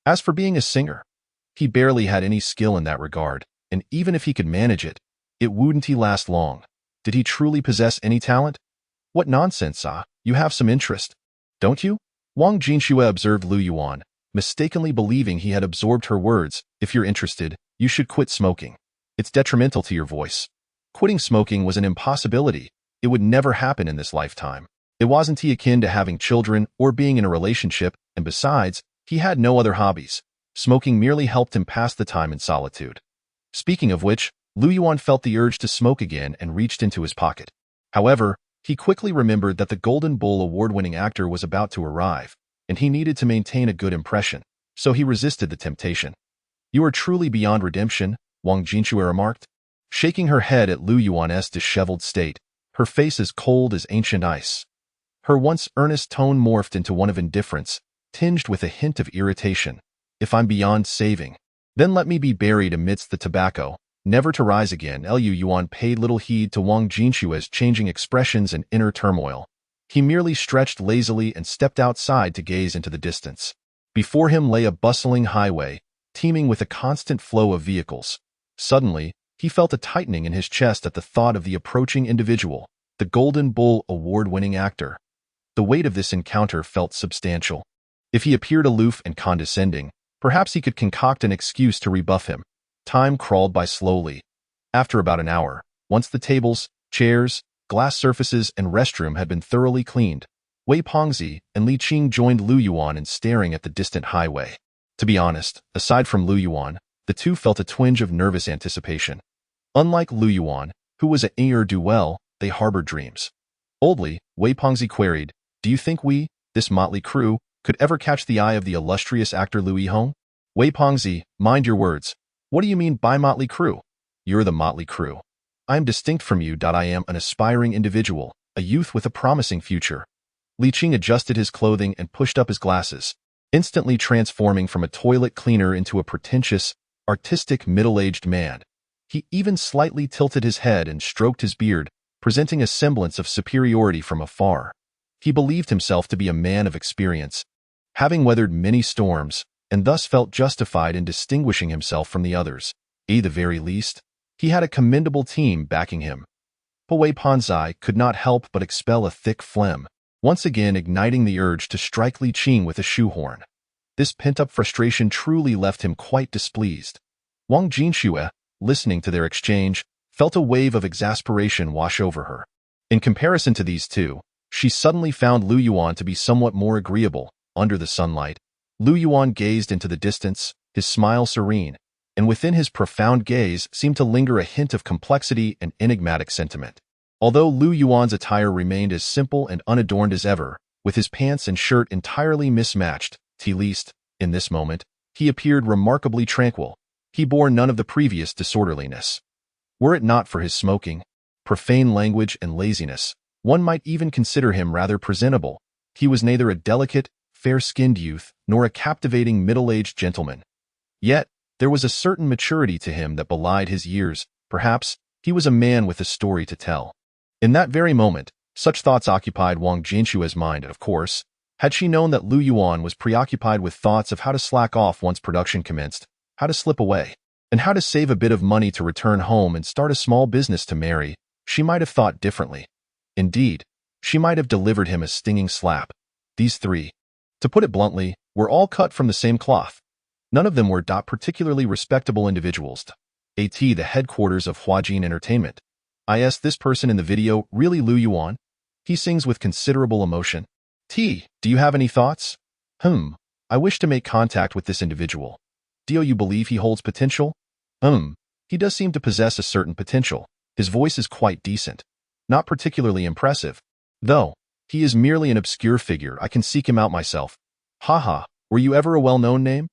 As for being a singer, he barely had any skill in that regard, and even if he could manage it, it wouldn't last long. Did he truly possess any talent? "What nonsense, you have some interest, don't you?" Wang Jianxue observed Lu Yuan, mistakenly believing he had absorbed her words. "If you're interested, you should quit smoking. It's detrimental to your voice." Quitting smoking was an impossibility. It would never happen in this lifetime. It wasn't akin to having children or being in a relationship, and besides, he had no other hobbies. Smoking merely helped him pass the time in solitude. Speaking of which, Lu Yuan felt the urge to smoke again and reached into his pocket. However, He quickly remembered that the Golden Bull award-winning actor was about to arrive, and he needed to maintain a good impression, so he resisted the temptation. "You are truly beyond redemption," Wang Jinxue remarked, shaking her head at Lu Yuan's disheveled state, her face as cold as ancient ice. Her once earnest tone morphed into one of indifference, tinged with a hint of irritation. "If I'm beyond saving, then let me be buried amidst the tobacco, never to rise again." Lu Yuan paid little heed to Wang Jinshue's changing expressions and inner turmoil. He merely stretched lazily and stepped outside to gaze into the distance. Before him lay a bustling highway, teeming with a constant flow of vehicles. Suddenly, he felt a tightening in his chest at the thought of the approaching individual, the Golden Bull award-winning actor. The weight of this encounter felt substantial. If he appeared aloof and condescending, perhaps he could concoct an excuse to rebuff him. Time crawled by slowly. After about an hour, once the tables, chairs, glass surfaces, and restroom had been thoroughly cleaned, Wei Pengzi and Li Qing joined Lu Yuan in staring at the distant highway. To be honest, aside from Lu Yuan, the two felt a twinge of nervous anticipation. Unlike Lu Yuan, who was a ne'er-do-well, they harbored dreams. Oldly, Wei Pengzi queried, "Do you think we, this motley crew, could ever catch the eye of the illustrious actor Lu Yihong?" "Wei Pengzi, mind your words. What do you mean by motley crew?" "You're the motley crew. I am distinct from you. I am an aspiring individual, a youth with a promising future." Li Qing adjusted his clothing and pushed up his glasses, instantly transforming from a toilet cleaner into a pretentious, artistic middle-aged man. He even slightly tilted his head and stroked his beard, presenting a semblance of superiority from afar. He believed himself to be a man of experience, having weathered many storms, and thus felt justified in distinguishing himself from the others. At the very least, he had a commendable team backing him. But Wei Pengzi could not help but expel a thick phlegm, once again igniting the urge to strike Li Qing with a shoehorn. This pent-up frustration truly left him quite displeased. Wang Jinxue, listening to their exchange, felt a wave of exasperation wash over her. In comparison to these two, she suddenly found Lu Yuan to be somewhat more agreeable. Under the sunlight, Lu Yuan gazed into the distance, his smile serene, and within his profound gaze seemed to linger a hint of complexity and enigmatic sentiment. Although Lu Yuan's attire remained as simple and unadorned as ever, with his pants and shirt entirely mismatched, at least, in this moment, he appeared remarkably tranquil. He bore none of the previous disorderliness. Were it not for his smoking, profane language, and laziness, one might even consider him rather presentable. He was neither a delicate, fair-skinned youth nor a captivating middle-aged gentleman. Yet, there was a certain maturity to him that belied his years. Perhaps, he was a man with a story to tell. In that very moment, such thoughts occupied Wang Jinshue's mind, of course. Had she known that Lu Yuan was preoccupied with thoughts of how to slack off once production commenced, how to slip away, and how to save a bit of money to return home and start a small business to marry, she might have thought differently. Indeed, she might have delivered him a stinging slap. These three, to put it bluntly, were all cut from the same cloth. None of them were particularly respectable individuals. At the headquarters of Huajin Entertainment. This person in the video really Lu Yuan? He sings with considerable emotion. Do you have any thoughts? I wish to make contact with this individual. Do you believe he holds potential? He does seem to possess a certain potential. His voice is quite decent. Not particularly impressive, though. He is merely an obscure figure. I can seek him out myself. Haha, were you ever a well-known name?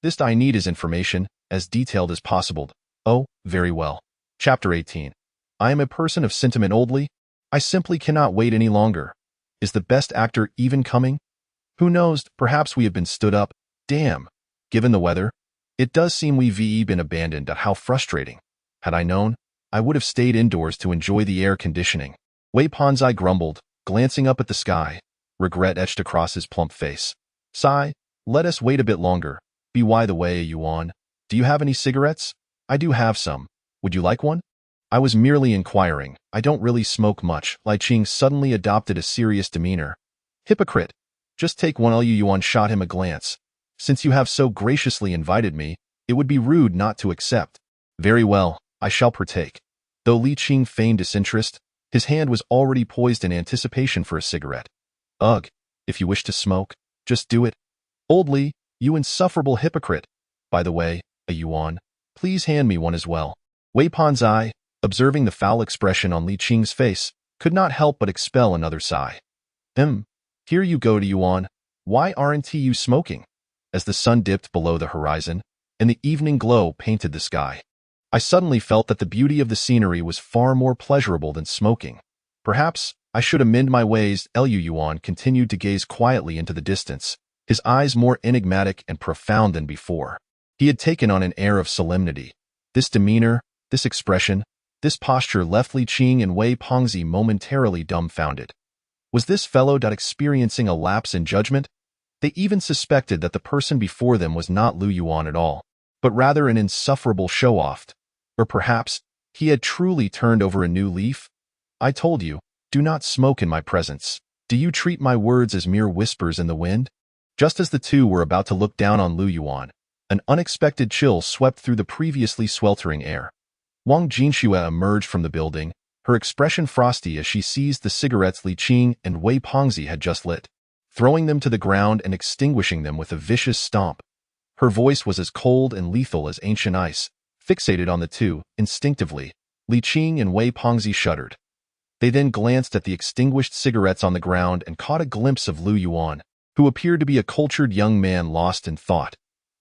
This I need is information, as detailed as possible. Oh, very well. Chapter 18. I am a person of sentiment oldly. I simply cannot wait any longer. Is the best actor even coming? Who knows, perhaps we have been stood up. Damn. Given the weather, it does seem we've been abandoned. How frustrating. Had I known, I would have stayed indoors to enjoy the air conditioning. Wei Pengzi grumbled, glancing up at the sky. Regret etched across his plump face. Sigh, let us wait a bit longer. By the way, Yuan, do you have any cigarettes? I do have some. Would you like one? I was merely inquiring. I don't really smoke much. Li Qing suddenly adopted a serious demeanor. Hypocrite. Just take one. Lu Yuan shot him a glance. Since you have so graciously invited me, it would be rude not to accept. Very well, I shall partake. Though Li Qing feigned disinterest, his hand was already poised in anticipation for a cigarette. Ugh, if you wish to smoke, just do it. Old Li, you insufferable hypocrite. By the way, Yuan, please hand me one as well. Wei Pengzi, observing the foul expression on Li Qing's face, could not help but expel another sigh. Here you go to Yuan. Why aren't you smoking? As the sun dipped below the horizon, and the evening glow painted the sky, I suddenly felt that the beauty of the scenery was far more pleasurable than smoking. Perhaps I should amend my ways. Yuan continued to gaze quietly into the distance, his eyes more enigmatic and profound than before. He had taken on an air of solemnity. This demeanor, this expression, this posture left Li Qing and Wei Pengzi momentarily dumbfounded. Was this fellow experiencing a lapse in judgment? They even suspected that the person before them was not Lu Yuan at all, but rather an insufferable show-off. Or perhaps he had truly turned over a new leaf? I told you, do not smoke in my presence. Do you treat my words as mere whispers in the wind? Just as the two were about to look down on Lu Yuan, an unexpected chill swept through the previously sweltering air. Wang Jinxue emerged from the building, her expression frosty as she seized the cigarettes Li Qing and Wei Pengzi had just lit, throwing them to the ground and extinguishing them with a vicious stomp. Her voice was as cold and lethal as ancient ice. Fixated on the two, instinctively, Li Qing and Wei Pengzi shuddered. They then glanced at the extinguished cigarettes on the ground and caught a glimpse of Lu Yuan, who appeared to be a cultured young man lost in thought.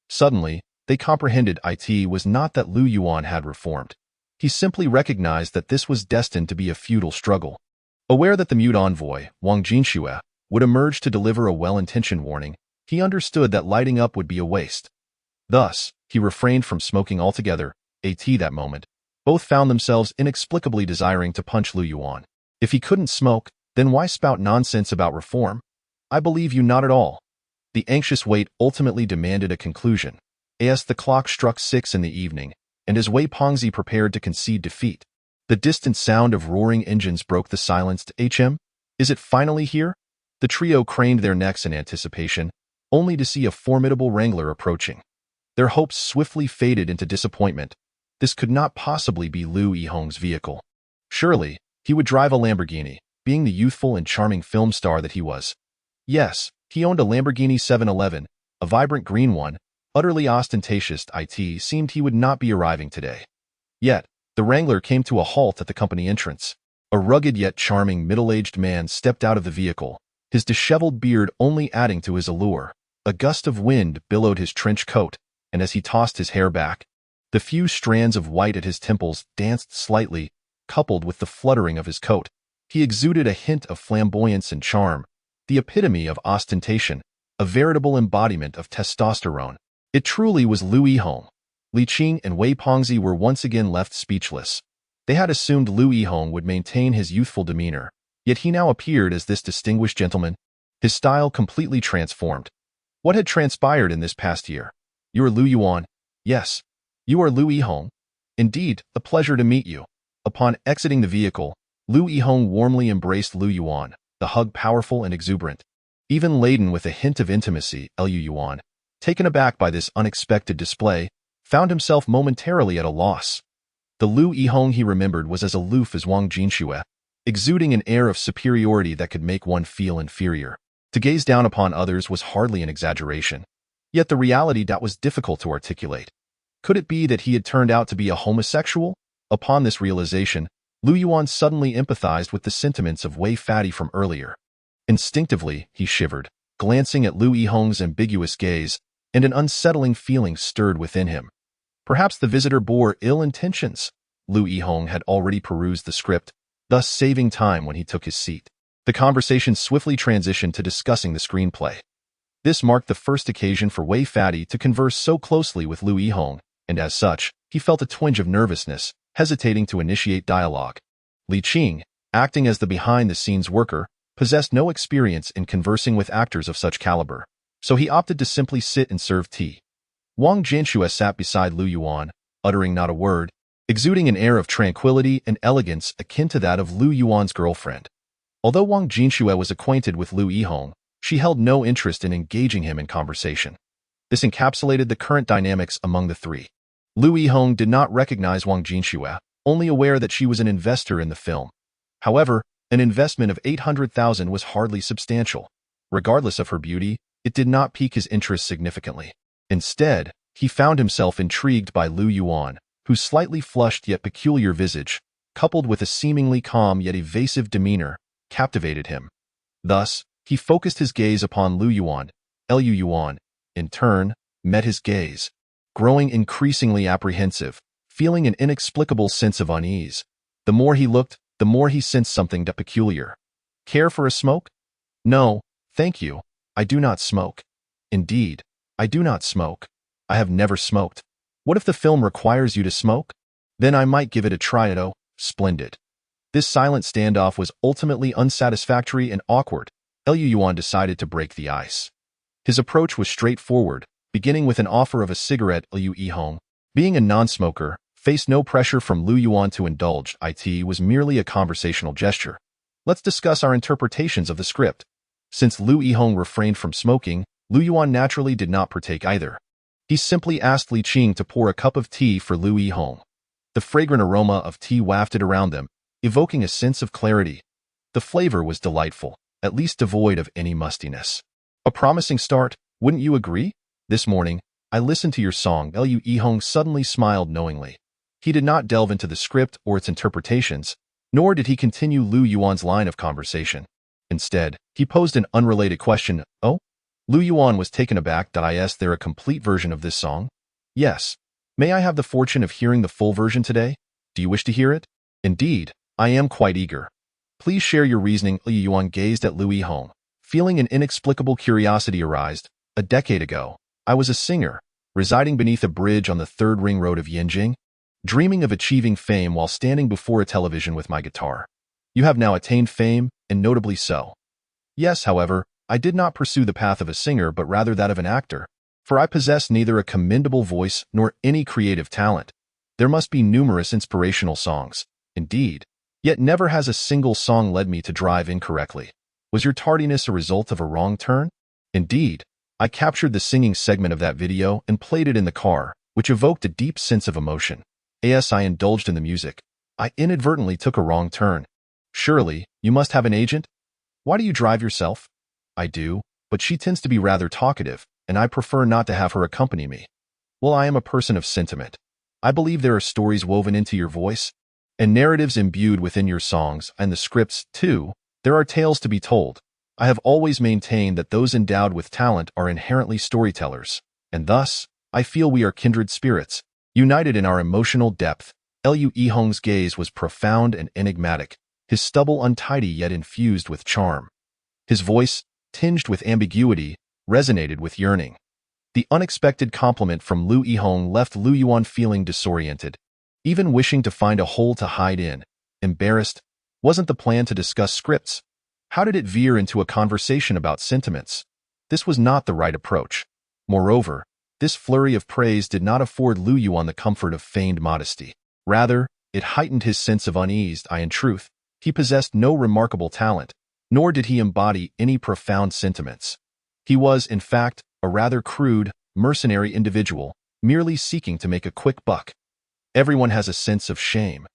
Suddenly, they comprehended it was not that Lu Yuan had reformed. He simply recognized that this was destined to be a futile struggle. Aware that the mute envoy, Wang Jinxue, would emerge to deliver a well-intentioned warning, he understood that lighting up would be a waste. Thus, he refrained from smoking altogether. That moment, both found themselves inexplicably desiring to punch Lu Yuan. If he couldn't smoke, then why spout nonsense about reform? I believe you not at all. The anxious wait ultimately demanded a conclusion. As the clock struck 6 in the evening, and as Wei Pengzi prepared to concede defeat, the distant sound of roaring engines broke the silence. Is it finally here? The trio craned their necks in anticipation, only to see a formidable wrangler approaching. Their hopes swiftly faded into disappointment. This could not possibly be Lu Yihong's vehicle. Surely, he would drive a Lamborghini, being the youthful and charming film star that he was. Yes, he owned a Lamborghini 711, a vibrant green one, utterly ostentatious. It seemed he would not be arriving today. Yet, the wrangler came to a halt at the company entrance. A rugged yet charming middle-aged man stepped out of the vehicle, his disheveled beard only adding to his allure. A gust of wind billowed his trench coat, and as he tossed his hair back, the few strands of white at his temples danced slightly, coupled with the fluttering of his coat. He exuded a hint of flamboyance and charm, the epitome of ostentation, a veritable embodiment of testosterone. It truly was Lu Yihong. Li Qing and Wei Pengzi were once again left speechless. They had assumed Lu Yihong would maintain his youthful demeanor, yet he now appeared as this distinguished gentleman, his style completely transformed. What had transpired in this past year? You are Lu Yuan. Yes, you are Lu Yihong. Indeed, a pleasure to meet you. Upon exiting the vehicle, Lu Yihong warmly embraced Lu Yuan, the hug powerful and exuberant, even laden with a hint of intimacy. Lu Yuan, taken aback by this unexpected display, found himself momentarily at a loss. The Lu Yihong he remembered was as aloof as Wang Jinxue, exuding an air of superiority that could make one feel inferior. To gaze down upon others was hardly an exaggeration. Yet the reality that was difficult to articulate. Could it be that he had turned out to be a homosexual? Upon this realization, Lu Yuan suddenly empathized with the sentiments of Wei Fatty from earlier. Instinctively, he shivered, glancing at Lu Yihong's ambiguous gaze, and an unsettling feeling stirred within him. Perhaps the visitor bore ill intentions. Lu Yihong had already perused the script, thus saving time when he took his seat. The conversation swiftly transitioned to discussing the screenplay. This marked the first occasion for Wei Fatty to converse so closely with Lu Yihong, and as such, he felt a twinge of nervousness, hesitating to initiate dialogue. Li Qing, acting as the behind-the-scenes worker, possessed no experience in conversing with actors of such caliber, so he opted to simply sit and serve tea. Wang Jinxue sat beside Lu Yuan, uttering not a word, exuding an air of tranquility and elegance akin to that of Lu Yuan's girlfriend. Although Wang Jinxue was acquainted with Lu Yihong, she held no interest in engaging him in conversation. This encapsulated the current dynamics among the three. Lu Yihong did not recognize Wang Jinxue, only aware that she was an investor in the film. However, an investment of 800,000 was hardly substantial. Regardless of her beauty, it did not pique his interest significantly. Instead, he found himself intrigued by Lu Yuan, whose slightly flushed yet peculiar visage, coupled with a seemingly calm yet evasive demeanor, captivated him. Thus, he focused his gaze upon Lu Yuan. Lu Yuan, in turn, met his gaze, growing increasingly apprehensive, feeling an inexplicable sense of unease. The more he looked, the more he sensed something peculiar. Care for a smoke? No, thank you. I do not smoke. Indeed, I do not smoke. I have never smoked. What if the film requires you to smoke? Then I might give it a try. Oh, splendid. This silent standoff was ultimately unsatisfactory and awkward. Lu Yuan decided to break the ice. His approach was straightforward, beginning with an offer of a cigarette. Liu Yihong, being a non-smoker, faced no pressure from Lu Yuan to indulge. It was merely a conversational gesture. Let's discuss our interpretations of the script. Since Lu Yihong refrained from smoking, Lu Yuan naturally did not partake either. He simply asked Li Qing to pour a cup of tea for Lu Yihong. The fragrant aroma of tea wafted around them, evoking a sense of clarity. The flavor was delightful, at least devoid of any mustiness. A promising start, wouldn't you agree? This morning, I listened to your song. Lu Yihong suddenly smiled knowingly. He did not delve into the script or its interpretations, nor did he continue Lu Yuan's line of conversation. Instead, he posed an unrelated question. Oh? Lu Yuan was taken aback. Is there a complete version of this song? Yes. May I have the fortune of hearing the full version today? Do you wish to hear it? Indeed, I am quite eager. Please share your reasoning. Lu Yuan gazed at Lu Yihong, feeling an inexplicable curiosity arise. A decade ago, I was a singer, residing beneath a bridge on the third ring road of Yanjing, dreaming of achieving fame while standing before a television with my guitar. You have now attained fame, and notably so. Yes, however, I did not pursue the path of a singer but rather that of an actor, for I possess neither a commendable voice nor any creative talent. There must be numerous inspirational songs, indeed, yet never has a single song led me to drive incorrectly. Was your tardiness a result of a wrong turn? Indeed, I captured the singing segment of that video and played it in the car, which evoked a deep sense of emotion. As I indulged in the music, I inadvertently took a wrong turn. Surely, you must have an agent? Why do you drive yourself? I do, but she tends to be rather talkative, and I prefer not to have her accompany me. Well, I am a person of sentiment. I believe there are stories woven into your voice, and narratives imbued within your songs, and the scripts, too. There are tales to be told. I have always maintained that those endowed with talent are inherently storytellers, and thus, I feel we are kindred spirits, united in our emotional depth. Lu Yihong's gaze was profound and enigmatic, his stubble untidy yet infused with charm. His voice, tinged with ambiguity, resonated with yearning. The unexpected compliment from Lu Yihong left Lu Yuan feeling disoriented, even wishing to find a hole to hide in. Embarrassed, wasn't the plan to discuss scripts? How did it veer into a conversation about sentiments? This was not the right approach. Moreover, this flurry of praise did not afford Lu Yuan the comfort of feigned modesty. Rather, it heightened his sense of unease. In truth, he possessed no remarkable talent, nor did he embody any profound sentiments. He was, in fact, a rather crude, mercenary individual, merely seeking to make a quick buck. Everyone has a sense of shame.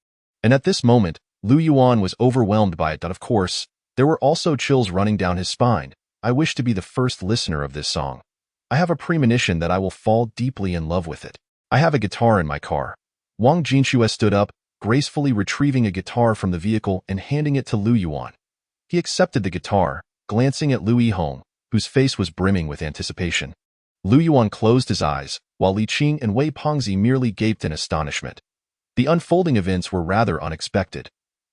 And at this moment, Lu Yuan was overwhelmed by it. Of course, there were also chills running down his spine. I wish to be the first listener of this song. I have a premonition that I will fall deeply in love with it. I have a guitar in my car. Wang Jinxue stood up, gracefully retrieving a guitar from the vehicle and handing it to Lu Yuan. He accepted the guitar, glancing at Lu Yihong, whose face was brimming with anticipation. Lu Yuan closed his eyes, while Li Qing and Wei Pengzi merely gaped in astonishment. The unfolding events were rather unexpected.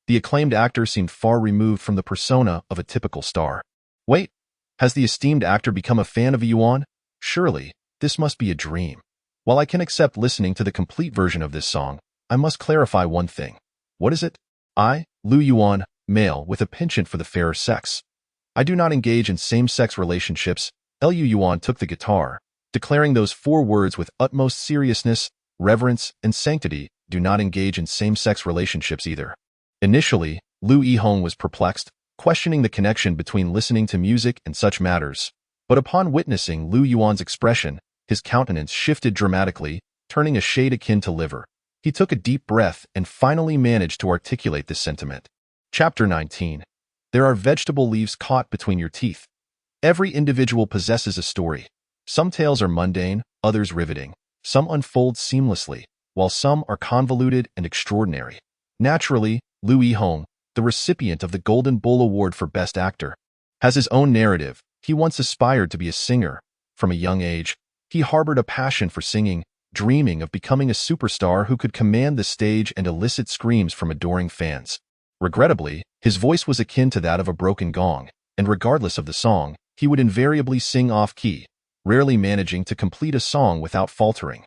The acclaimed actor seemed far removed from the persona of a typical star. Wait, has the esteemed actor become a fan of Yuan? Surely, this must be a dream. While I can accept listening to the complete version of this song, I must clarify one thing. What is it? I, Lu Yuan, male with a penchant for the fairer sex. I do not engage in same-sex relationships. Lu Yuan took the guitar, declaring those 4 words with utmost seriousness, reverence, and sanctity. Do not engage in same-sex relationships either. Initially, Lu Yihong was perplexed, questioning the connection between listening to music and such matters. But upon witnessing Lu Yuan's expression, his countenance shifted dramatically, turning a shade akin to liver. He took a deep breath and finally managed to articulate this sentiment. Chapter 19. There are vegetable leaves caught between your teeth. Every individual possesses a story. Some tales are mundane, others riveting. Some unfold seamlessly, while some are convoluted and extraordinary. Naturally, Liu Yihong, the recipient of the Golden Bull Award for Best Actor, has his own narrative. He once aspired to be a singer. From a young age, he harbored a passion for singing, dreaming of becoming a superstar who could command the stage and elicit screams from adoring fans. Regrettably, his voice was akin to that of a broken gong, and regardless of the song, he would invariably sing off-key, rarely managing to complete a song without faltering.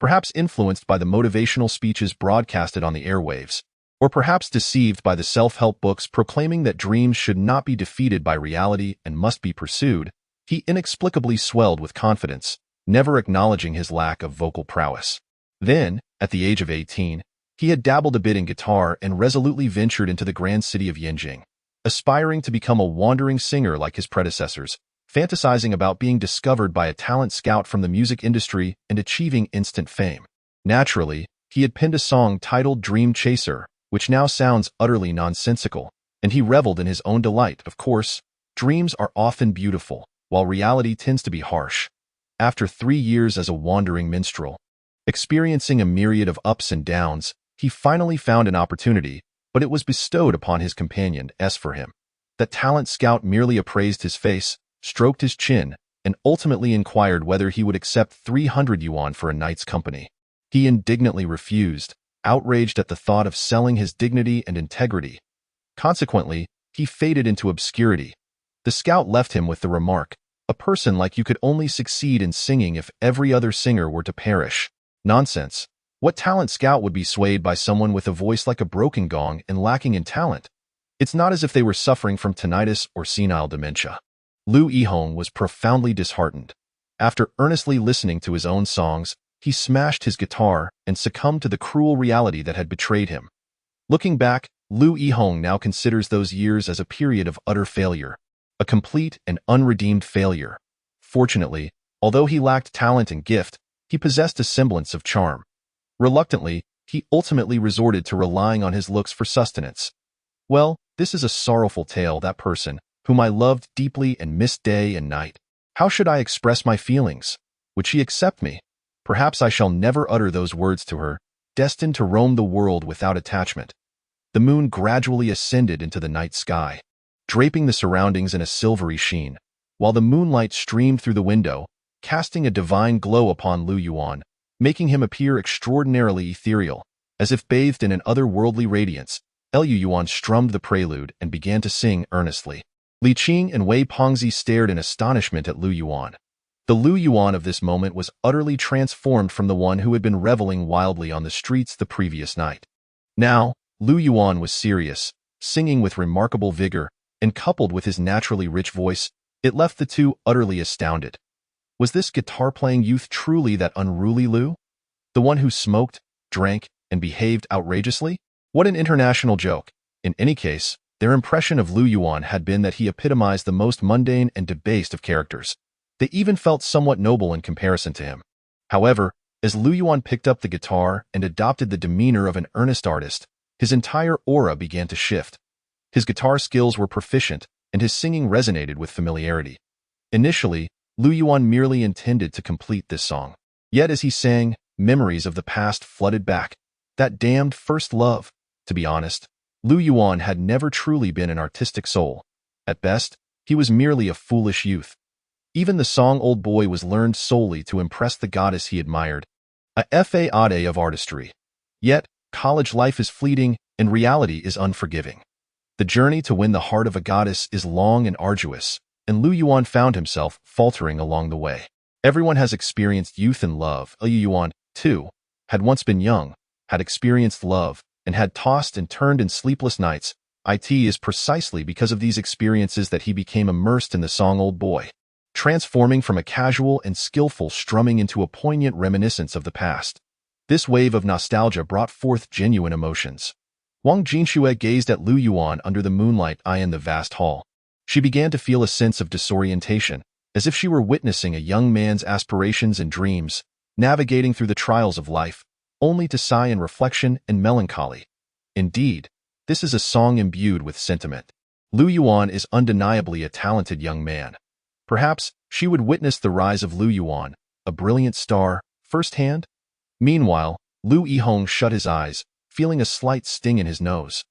Perhaps influenced by the motivational speeches broadcasted on the airwaves, or perhaps deceived by the self-help books proclaiming that dreams should not be defeated by reality and must be pursued, he inexplicably swelled with confidence, never acknowledging his lack of vocal prowess. Then, at the age of 18, he had dabbled a bit in guitar and resolutely ventured into the grand city of Yanjing, aspiring to become a wandering singer like his predecessors, fantasizing about being discovered by a talent scout from the music industry and achieving instant fame. Naturally, he had penned a song titled Dream Chaser, which now sounds utterly nonsensical, and he reveled in his own delight. Of course, dreams are often beautiful, while reality tends to be harsh. After 3 years as a wandering minstrel, experiencing a myriad of ups and downs, he finally found an opportunity, but it was bestowed upon his companion S for him. That talent scout merely appraised his face, stroked his chin, and ultimately inquired whether he would accept 300 yuan for a night's company. He indignantly refused, outraged at the thought of selling his dignity and integrity. Consequently, he faded into obscurity. The scout left him with the remark, "A person like you could only succeed in singing if every other singer were to perish." Nonsense. What talent scout would be swayed by someone with a voice like a broken gong and lacking in talent? It's not as if they were suffering from tinnitus or senile dementia. Liu Yihong was profoundly disheartened. After earnestly listening to his own songs, he smashed his guitar and succumbed to the cruel reality that had betrayed him. Looking back, Liu Yihong now considers those years as a period of utter failure, a complete and unredeemed failure. Fortunately, although he lacked talent and gift, he possessed a semblance of charm. Reluctantly, he ultimately resorted to relying on his looks for sustenance. Well, this is a sorrowful tale, that person, whom I loved deeply and missed day and night. How should I express my feelings? Would she accept me? Perhaps I shall never utter those words to her, destined to roam the world without attachment. The moon gradually ascended into the night sky, draping the surroundings in a silvery sheen, while the moonlight streamed through the window, casting a divine glow upon Liu Yuan, making him appear extraordinarily ethereal, as if bathed in an otherworldly radiance. Liu Yuan strummed the prelude and began to sing earnestly. Li Qing and Wei Pengzi stared in astonishment at Liu Yuan. The Liu Yuan of this moment was utterly transformed from the one who had been reveling wildly on the streets the previous night. Now, Liu Yuan was serious, singing with remarkable vigor, and coupled with his naturally rich voice, it left the two utterly astounded. Was this guitar-playing youth truly that unruly Liu? The one who smoked, drank, and behaved outrageously? What an international joke. In any case, their impression of Liu Yuan had been that he epitomized the most mundane and debased of characters. They even felt somewhat noble in comparison to him. However, as Liu Yuan picked up the guitar and adopted the demeanor of an earnest artist, his entire aura began to shift. His guitar skills were proficient, and his singing resonated with familiarity. Initially, Liu Yuan merely intended to complete this song. Yet as he sang, memories of the past flooded back. That damned first love. To be honest, Liu Yuan had never truly been an artistic soul. At best, he was merely a foolish youth. Even the song Old Boy was learned solely to impress the goddess he admired. A fade of artistry. Yet, college life is fleeting, and reality is unforgiving. The journey to win the heart of a goddess is long and arduous, and Liu Yuan found himself faltering along the way. Everyone has experienced youth and love. Liu Yuan, too, had once been young, had experienced love, and had tossed and turned in sleepless nights. It is precisely because of these experiences that he became immersed in the song Old Boy, transforming from a casual and skillful strumming into a poignant reminiscence of the past. This wave of nostalgia brought forth genuine emotions. Wang Jinxue gazed at Liu Yuan under the moonlight in the vast hall. She began to feel a sense of disorientation, as if she were witnessing a young man's aspirations and dreams, navigating through the trials of life, only to sigh in reflection and melancholy. Indeed, this is a song imbued with sentiment. Liu Yuan is undeniably a talented young man. Perhaps she would witness the rise of Liu Yuan, a brilliant star, firsthand? Meanwhile, Liu Yihong shut his eyes, feeling a slight sting in his nose.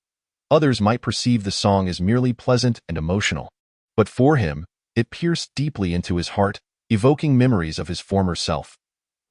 Others might perceive the song as merely pleasant and emotional, but for him, it pierced deeply into his heart, evoking memories of his former self.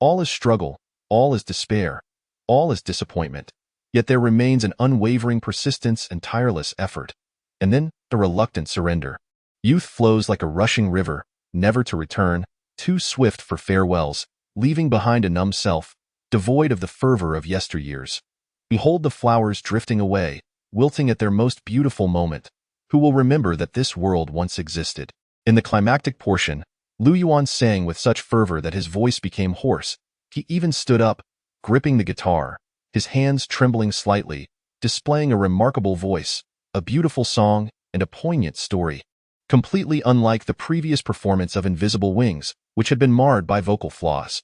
All is struggle, all is despair, all is disappointment, yet there remains an unwavering persistence and tireless effort. And then, the reluctant surrender. Youth flows like a rushing river, never to return, too swift for farewells, leaving behind a numb self, devoid of the fervor of yesteryears. Behold the flowers drifting away, wilting at their most beautiful moment. Who will remember that this world once existed? In the climactic portion, Lu Yuan sang with such fervor that his voice became hoarse. He even stood up, gripping the guitar, his hands trembling slightly, displaying a remarkable voice, a beautiful song, and a poignant story. Completely unlike the previous performance of Invisible Wings, which had been marred by vocal flaws.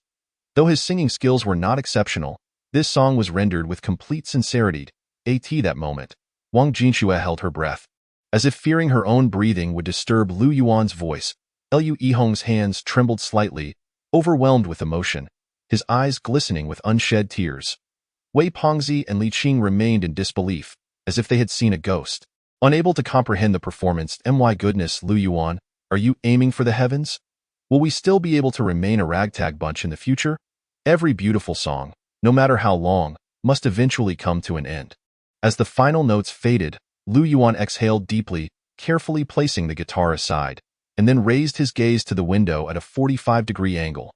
Though his singing skills were not exceptional, this song was rendered with complete sincerity. At that moment, Wang Jinxue held her breath. As if fearing her own breathing would disturb Lu Yuan's voice, Liu Yihong's hands trembled slightly, overwhelmed with emotion, his eyes glistening with unshed tears. Wei Pengzi and Li Qing remained in disbelief, as if they had seen a ghost. Unable to comprehend the performance, my goodness, Lu Yuan, are you aiming for the heavens? Will we still be able to remain a ragtag bunch in the future? Every beautiful song, no matter how long, must eventually come to an end. As the final notes faded, Lu Yuan exhaled deeply, carefully placing the guitar aside, and then raised his gaze to the window at a 45-degree angle.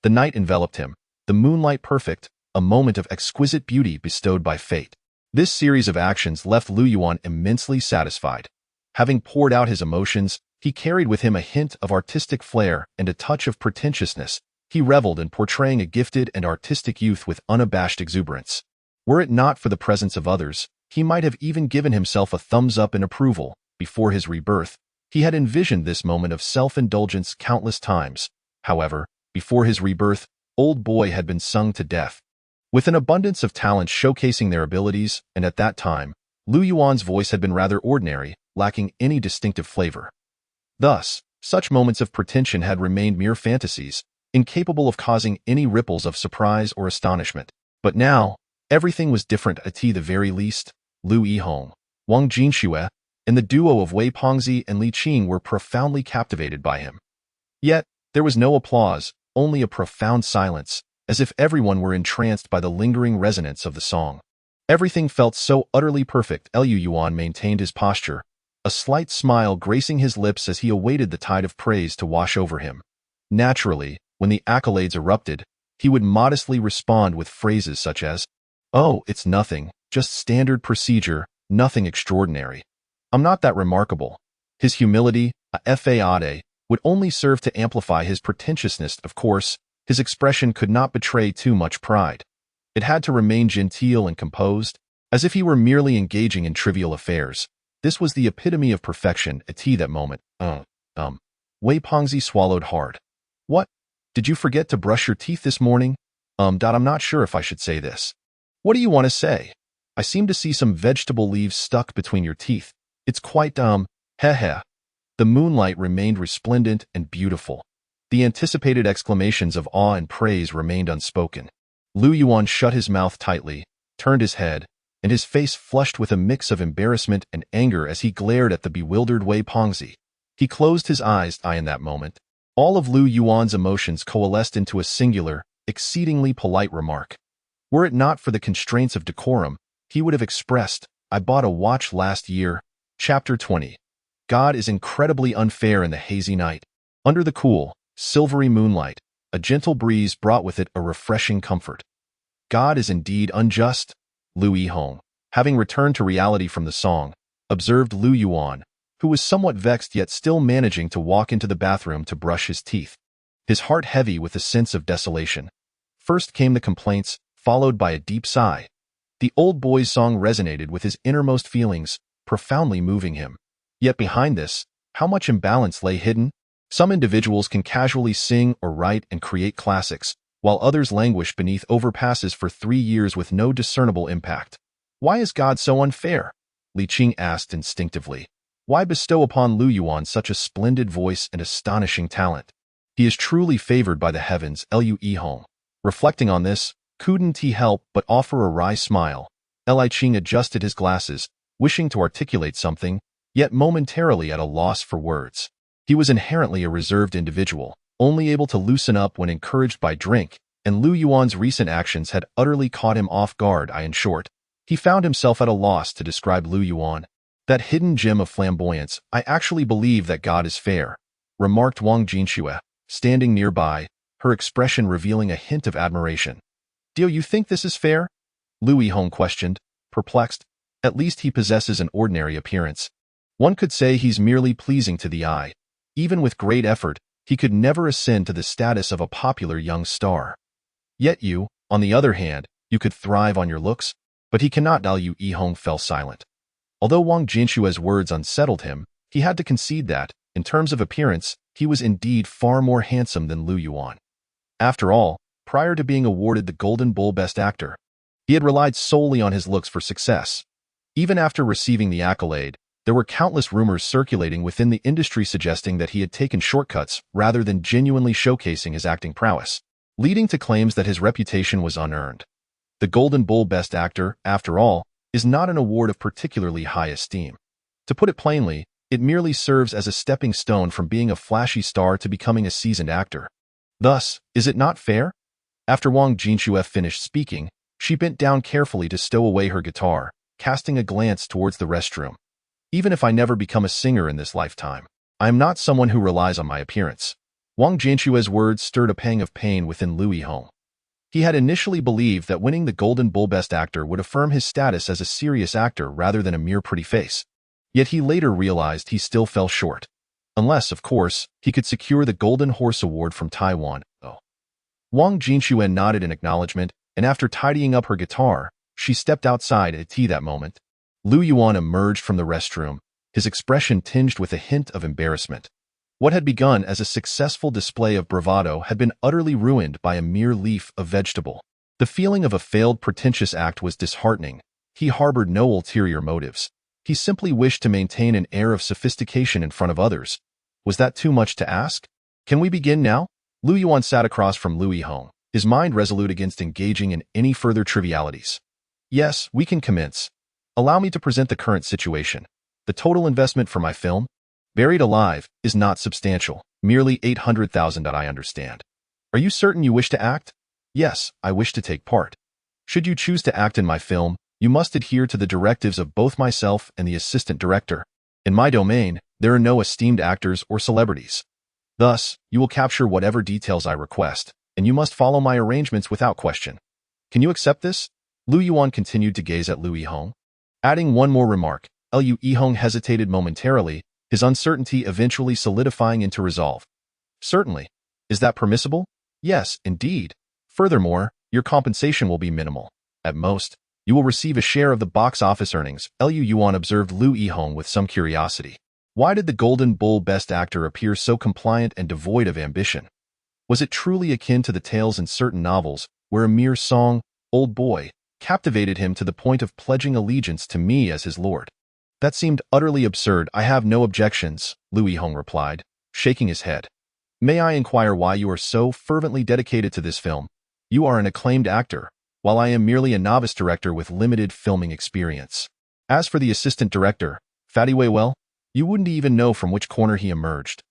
The night enveloped him, the moonlight perfect, a moment of exquisite beauty bestowed by fate. This series of actions left Lu Yuan immensely satisfied. Having poured out his emotions, he carried with him a hint of artistic flair and a touch of pretentiousness. He reveled in portraying a gifted and artistic youth with unabashed exuberance. Were it not for the presence of others, he might have even given himself a thumbs up in approval. Before his rebirth, he had envisioned this moment of self-indulgence countless times. However, before his rebirth, Old Boy had been sung to death. With an abundance of talent showcasing their abilities, and at that time, Lu Yuan's voice had been rather ordinary, lacking any distinctive flavor. Thus, such moments of pretension had remained mere fantasies, incapable of causing any ripples of surprise or astonishment. But now, everything was different. At the very least, Lu Yihong, Wang Jinxue, and the duo of Wei Pengzi and Li Qing were profoundly captivated by him. Yet, there was no applause, only a profound silence, as if everyone were entranced by the lingering resonance of the song. Everything felt so utterly perfect. Liu Yuan maintained his posture, a slight smile gracing his lips as he awaited the tide of praise to wash over him. Naturally, when the accolades erupted, he would modestly respond with phrases such as, "Oh, it's nothing, just standard procedure, nothing extraordinary. I'm not that remarkable." His humility, a fade, would only serve to amplify his pretentiousness. Of course, his expression could not betray too much pride. It had to remain genteel and composed, as if he were merely engaging in trivial affairs. This was the epitome of perfection. At that moment, Wei Pengzi swallowed hard. "What? Did you forget to brush your teeth this morning?" I'm not sure if I should say this." "What do you want to say? I seem to see some vegetable leaves stuck between your teeth. It's quite, heh." The moonlight remained resplendent and beautiful. The anticipated exclamations of awe and praise remained unspoken. Lu Yuan shut his mouth tightly, turned his head, and his face flushed with a mix of embarrassment and anger as he glared at the bewildered Wei Pengzi. He closed his eyes. In that moment, all of Lu Yuan's emotions coalesced into a singular, exceedingly polite remark. Were it not for the constraints of decorum, he would have expressed, "I bought a watch last year." Chapter 20. God is incredibly unfair in the hazy night. Under the cool, silvery moonlight, a gentle breeze brought with it a refreshing comfort. God is indeed unjust. Lu Yihong, having returned to reality from the song, observed Lu Yuan, who was somewhat vexed yet still managing to walk into the bathroom to brush his teeth, his heart heavy with a sense of desolation. First came the complaints, followed by a deep sigh. The old boy's song resonated with his innermost feelings, profoundly moving him. Yet behind this, how much imbalance lay hidden? Some individuals can casually sing or write and create classics, while others languish beneath overpasses for 3 years with no discernible impact. Why is God so unfair? Li Qing asked instinctively. Why bestow upon Lu Yuan such a splendid voice and astonishing talent? He is truly favored by the heavens. Liu Yihong. Reflecting on this, couldn't he help but offer a wry smile. Li Qing adjusted his glasses, wishing to articulate something, yet momentarily at a loss for words. He was inherently a reserved individual, only able to loosen up when encouraged by drink, and Lu Yuan's recent actions had utterly caught him off guard. In short, he found himself at a loss to describe Lu Yuan. That hidden gem of flamboyance. I actually believe that God is fair, remarked Wang Jinxue, standing nearby, her expression revealing a hint of admiration. Do you think this is fair? Lu Yihong questioned, perplexed. At least he possesses an ordinary appearance. One could say he's merely pleasing to the eye. Even with great effort, he could never ascend to the status of a popular young star. Yet you, on the other hand, you could thrive on your looks, but he cannot. Lu Yihong fell silent. Although Wang Jinshue's words unsettled him, he had to concede that, in terms of appearance, he was indeed far more handsome than Lu Yuan. After all, prior to being awarded the Golden Bull Best Actor, he had relied solely on his looks for success. Even after receiving the accolade, there were countless rumors circulating within the industry suggesting that he had taken shortcuts rather than genuinely showcasing his acting prowess, leading to claims that his reputation was unearned. The Golden Bull Best Actor, after all, is not an award of particularly high esteem. To put it plainly, it merely serves as a stepping stone from being a flashy star to becoming a seasoned actor. Thus, is it not fair? After Wang Jinxue finished speaking, she bent down carefully to stow away her guitar, casting a glance towards the restroom. Even if I never become a singer in this lifetime, I am not someone who relies on my appearance. Wang Jinshue's words stirred a pang of pain within Lu Yihong. He had initially believed that winning the Golden Bull Best Actor would affirm his status as a serious actor rather than a mere pretty face. Yet he later realized he still fell short. Unless, of course, he could secure the Golden Horse Award from Taiwan. Wang Jinxue nodded in acknowledgement, and after tidying up her guitar, she stepped outside at tea that moment. Lu Yuan emerged from the restroom, his expression tinged with a hint of embarrassment. What had begun as a successful display of bravado had been utterly ruined by a mere leaf of vegetable. The feeling of a failed pretentious act was disheartening. He harbored no ulterior motives. He simply wished to maintain an air of sophistication in front of others. Was that too much to ask? Can we begin now? Lu Yuan sat across from Lu Yihong, his mind resolute against engaging in any further trivialities. Yes, we can commence. Allow me to present the current situation. The total investment for my film, Buried Alive, is not substantial, merely 800,000. I understand. Are you certain you wish to act? Yes, I wish to take part. Should you choose to act in my film, you must adhere to the directives of both myself and the assistant director. In my domain, there are no esteemed actors or celebrities. Thus, you will capture whatever details I request, and you must follow my arrangements without question. Can you accept this? Lu Yuan continued to gaze at Lu Yihong. Adding one more remark, Lu Yihong hesitated momentarily, his uncertainty eventually solidifying into resolve. Certainly. Is that permissible? Yes, indeed. Furthermore, your compensation will be minimal. At most, you will receive a share of the box office earnings. Lu Yuan observed Lu Yihong with some curiosity. Why did the Golden Bull Best Actor appear so compliant and devoid of ambition? Was it truly akin to the tales in certain novels, where a mere song, "Old Boy," captivated him to the point of pledging allegiance to me as his lord? That seemed utterly absurd. I have no objections, Lu Yihong replied, shaking his head. May I inquire why you are so fervently dedicated to this film? You are an acclaimed actor, while I am merely a novice director with limited filming experience. As for the assistant director, Fatty Wei, well, you wouldn't even know from which corner he emerged.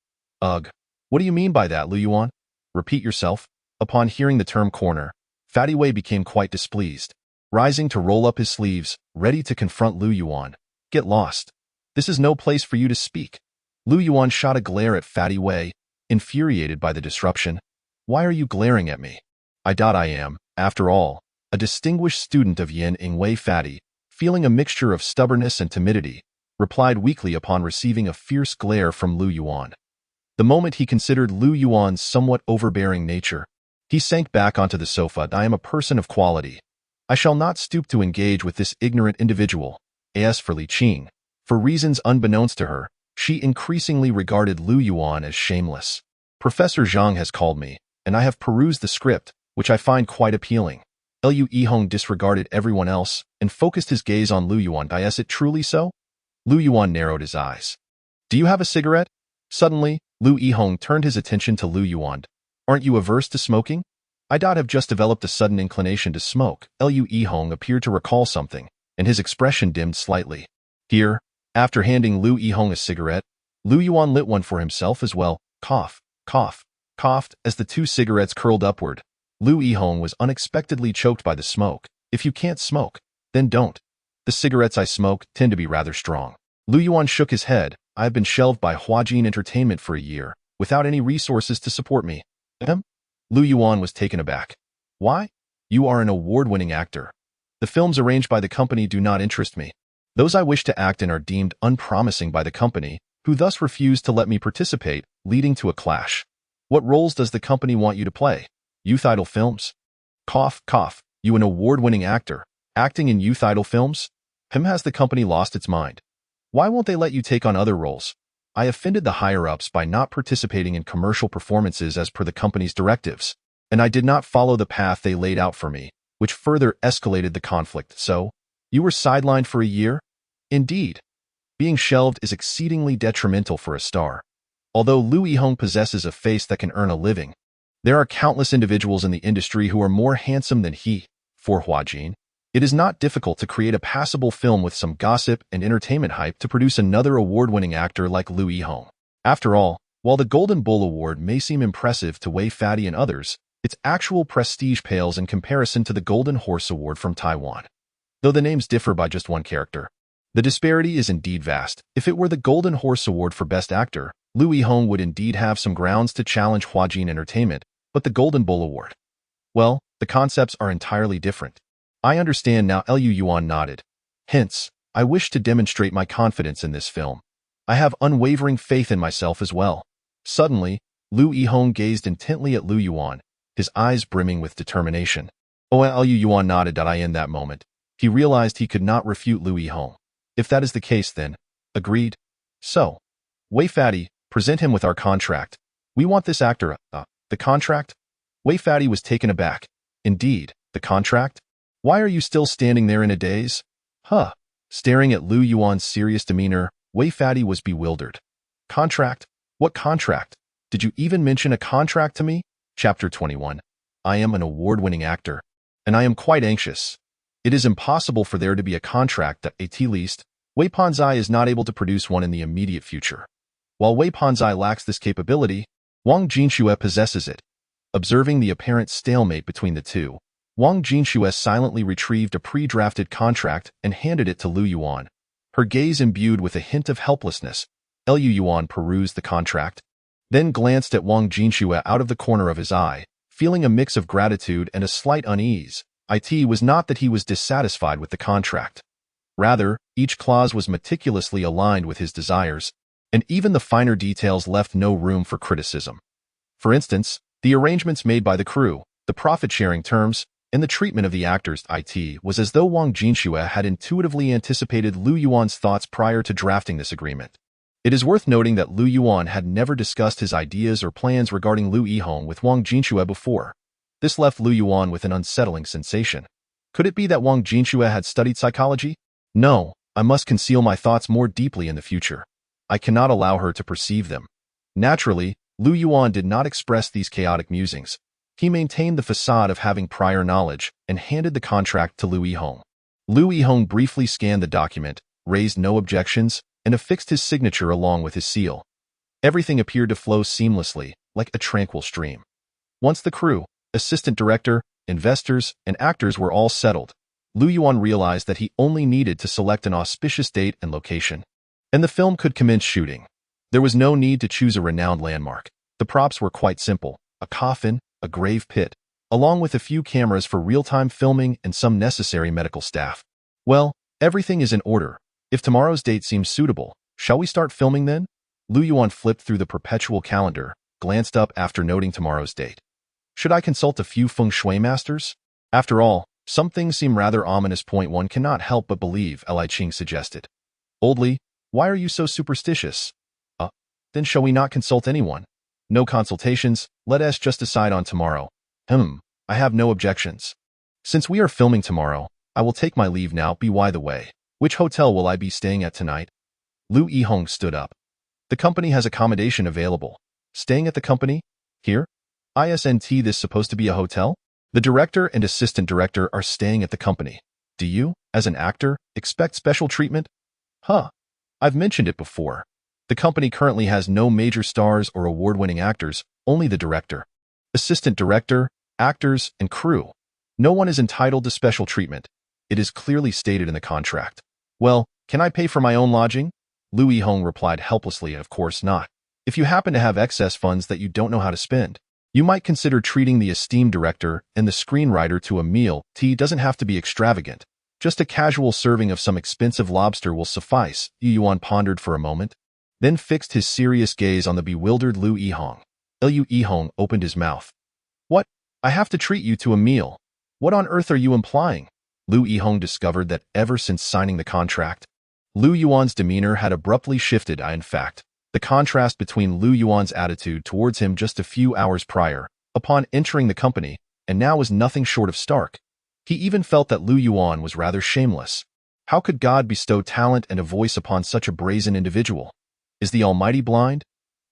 Ugh. What do you mean by that, Lu Yuan? Repeat yourself. Upon hearing the term corner, Fatty Wei became quite displeased, rising to roll up his sleeves, ready to confront Lu Yuan. Get lost. This is no place for you to speak. Lu Yuan shot a glare at Fatty Wei, infuriated by the disruption. Why are you glaring at me? I am, after all, a distinguished student of Yin Ing Wei. Fatty, feeling a mixture of stubbornness and timidity, replied weakly upon receiving a fierce glare from Lu Yuan. The moment he considered Lu Yuan's somewhat overbearing nature, he sank back onto the sofa. I am a person of quality. I shall not stoop to engage with this ignorant individual. As for Li Qing, for reasons unbeknownst to her, she increasingly regarded Lu Yuan as shameless. Professor Zhang has called me, and I have perused the script, which I find quite appealing. Lu Yihong disregarded everyone else and focused his gaze on Lu Yuan. Is it truly so? Lu Yuan narrowed his eyes. Do you have a cigarette? Suddenly, Lu Yihong turned his attention to Lu Yuan. Aren't you averse to smoking? I have just developed a sudden inclination to smoke. Lu Yihong appeared to recall something, and his expression dimmed slightly. Here, after handing Lu Yihong a cigarette, Lu Yuan lit one for himself as well. Cough, cough, coughed as the two cigarettes curled upward. Lu Yihong was unexpectedly choked by the smoke. If you can't smoke, then don't. The cigarettes I smoke tend to be rather strong. Lu Yuan shook his head. I have been shelved by Huajin Entertainment for a year, without any resources to support me. Lu Yuan was taken aback. Why? You are an award-winning actor. The films arranged by the company do not interest me. Those I wish to act in are deemed unpromising by the company, who thus refuse to let me participate, leading to a clash. What roles does the company want you to play? Youth idol films? Cough, cough. You an award-winning actor, acting in youth idol films? Has the company lost its mind? Why won't they let you take on other roles? I offended the higher-ups by not participating in commercial performances as per the company's directives, and I did not follow the path they laid out for me, which further escalated the conflict. So, you were sidelined for a year? Indeed. Being shelved is exceedingly detrimental for a star. Although Lu Yihong possesses a face that can earn a living, there are countless individuals in the industry who are more handsome than he. For Huajin, it is not difficult to create a passable film with some gossip and entertainment hype to produce another award-winning actor like Lu Yihong. After all, while the Golden Bull Award may seem impressive to Wei Fatty and others, its actual prestige pales in comparison to the Golden Horse Award from Taiwan. Though the names differ by just one character, the disparity is indeed vast. If it were the Golden Horse Award for Best Actor, Lu Yihong would indeed have some grounds to challenge Huajin Entertainment, but the Golden Bull Award? Well, the concepts are entirely different. I understand now. Lu Yuan nodded. Hence, I wish to demonstrate my confidence in this film. I have unwavering faith in myself as well. Suddenly, Lu Yihong gazed intently at Lu Yuan, his eyes brimming with determination. Lu Yuan nodded. In that moment, he realized he could not refute Lu Yihong. If that is the case, then, agreed. So, Wei Fatty, present him with our contract. We want this actor. The contract? Wei Fatty was taken aback. Indeed, the contract? Why are you still standing there in a daze? Staring at Lu Yuan's serious demeanor, Wei Fatty was bewildered. Contract? What contract? Did you even mention a contract to me? Chapter 21. I am an award-winning actor, and I am quite anxious. It is impossible for there to be a contract that, at least, Wei Panzai is not able to produce one in the immediate future. While Wei Panzai lacks this capability, Wang Jinxue possesses it. Observing the apparent stalemate between the two, Wang Jinxue silently retrieved a pre-drafted contract and handed it to Lu Yuan. Her gaze imbued with a hint of helplessness, Lu Yuan perused the contract, then glanced at Wang Jinxue out of the corner of his eye, feeling a mix of gratitude and a slight unease. It was not that he was dissatisfied with the contract. Rather, each clause was meticulously aligned with his desires, and even the finer details left no room for criticism. For instance, the arrangements made by the crew, the profit-sharing terms, and the treatment of the actors. It was as though Wang Jinxue had intuitively anticipated Lu Yuan's thoughts prior to drafting this agreement. It is worth noting that Lu Yuan had never discussed his ideas or plans regarding Lu Yihong with Wang Jinxue before. This left Lu Yuan with an unsettling sensation. Could it be that Wang Jinxue had studied psychology? No, I must conceal my thoughts more deeply in the future. I cannot allow her to perceive them. Naturally, Lu Yuan did not express these chaotic musings. He maintained the facade of having prior knowledge and handed the contract to Lu Yihong. Lu Yihong briefly scanned the document, raised no objections, and affixed his signature along with his seal. Everything appeared to flow seamlessly, like a tranquil stream. Once the crew, assistant director, investors, and actors were all settled, Lu Yuan realized that he only needed to select an auspicious date and location, and the film could commence shooting. There was no need to choose a renowned landmark. The props were quite simple: a coffin, a grave pit, along with a few cameras for real-time filming and some necessary medical staff. Well, everything is in order. If tomorrow's date seems suitable, shall we start filming then? Lu Yuan flipped through the perpetual calendar, glanced up after noting tomorrow's date. Should I consult a few feng shui masters? After all, some things seem rather ominous. One cannot help but believe, Li Qing suggested. Oldly, why are you so superstitious? Then shall we not consult anyone? No consultations, let us just decide on tomorrow. I have no objections. Since we are filming tomorrow, I will take my leave now. By the way, which hotel will I be staying at tonight? Lu Yihong stood up. The company has accommodation available. Staying at the company? Here? Isn't this supposed to be a hotel? The director and assistant director are staying at the company. Do you, as an actor, expect special treatment? Huh. I've mentioned it before. The company currently has no major stars or award-winning actors, only the director, assistant director, actors, and crew. No one is entitled to special treatment. It is clearly stated in the contract. Well, can I pay for my own lodging? Lu Yihong replied helplessly, of course not. If you happen to have excess funds that you don't know how to spend, you might consider treating the esteemed director and the screenwriter to a meal. Tea doesn't have to be extravagant. Just a casual serving of some expensive lobster will suffice. Yu Yuan pondered for a moment, then fixed his serious gaze on the bewildered Lu Yihong. Lu Yihong opened his mouth. What? I have to treat you to a meal. What on earth are you implying? Lu Yihong discovered that ever since signing the contract, Lu Yuan's demeanor had abruptly shifted. In fact, the contrast between Lu Yuan's attitude towards him just a few hours prior, upon entering the company, and now was nothing short of stark. He even felt that Lu Yuan was rather shameless. How could God bestow talent and a voice upon such a brazen individual? Is the Almighty blind?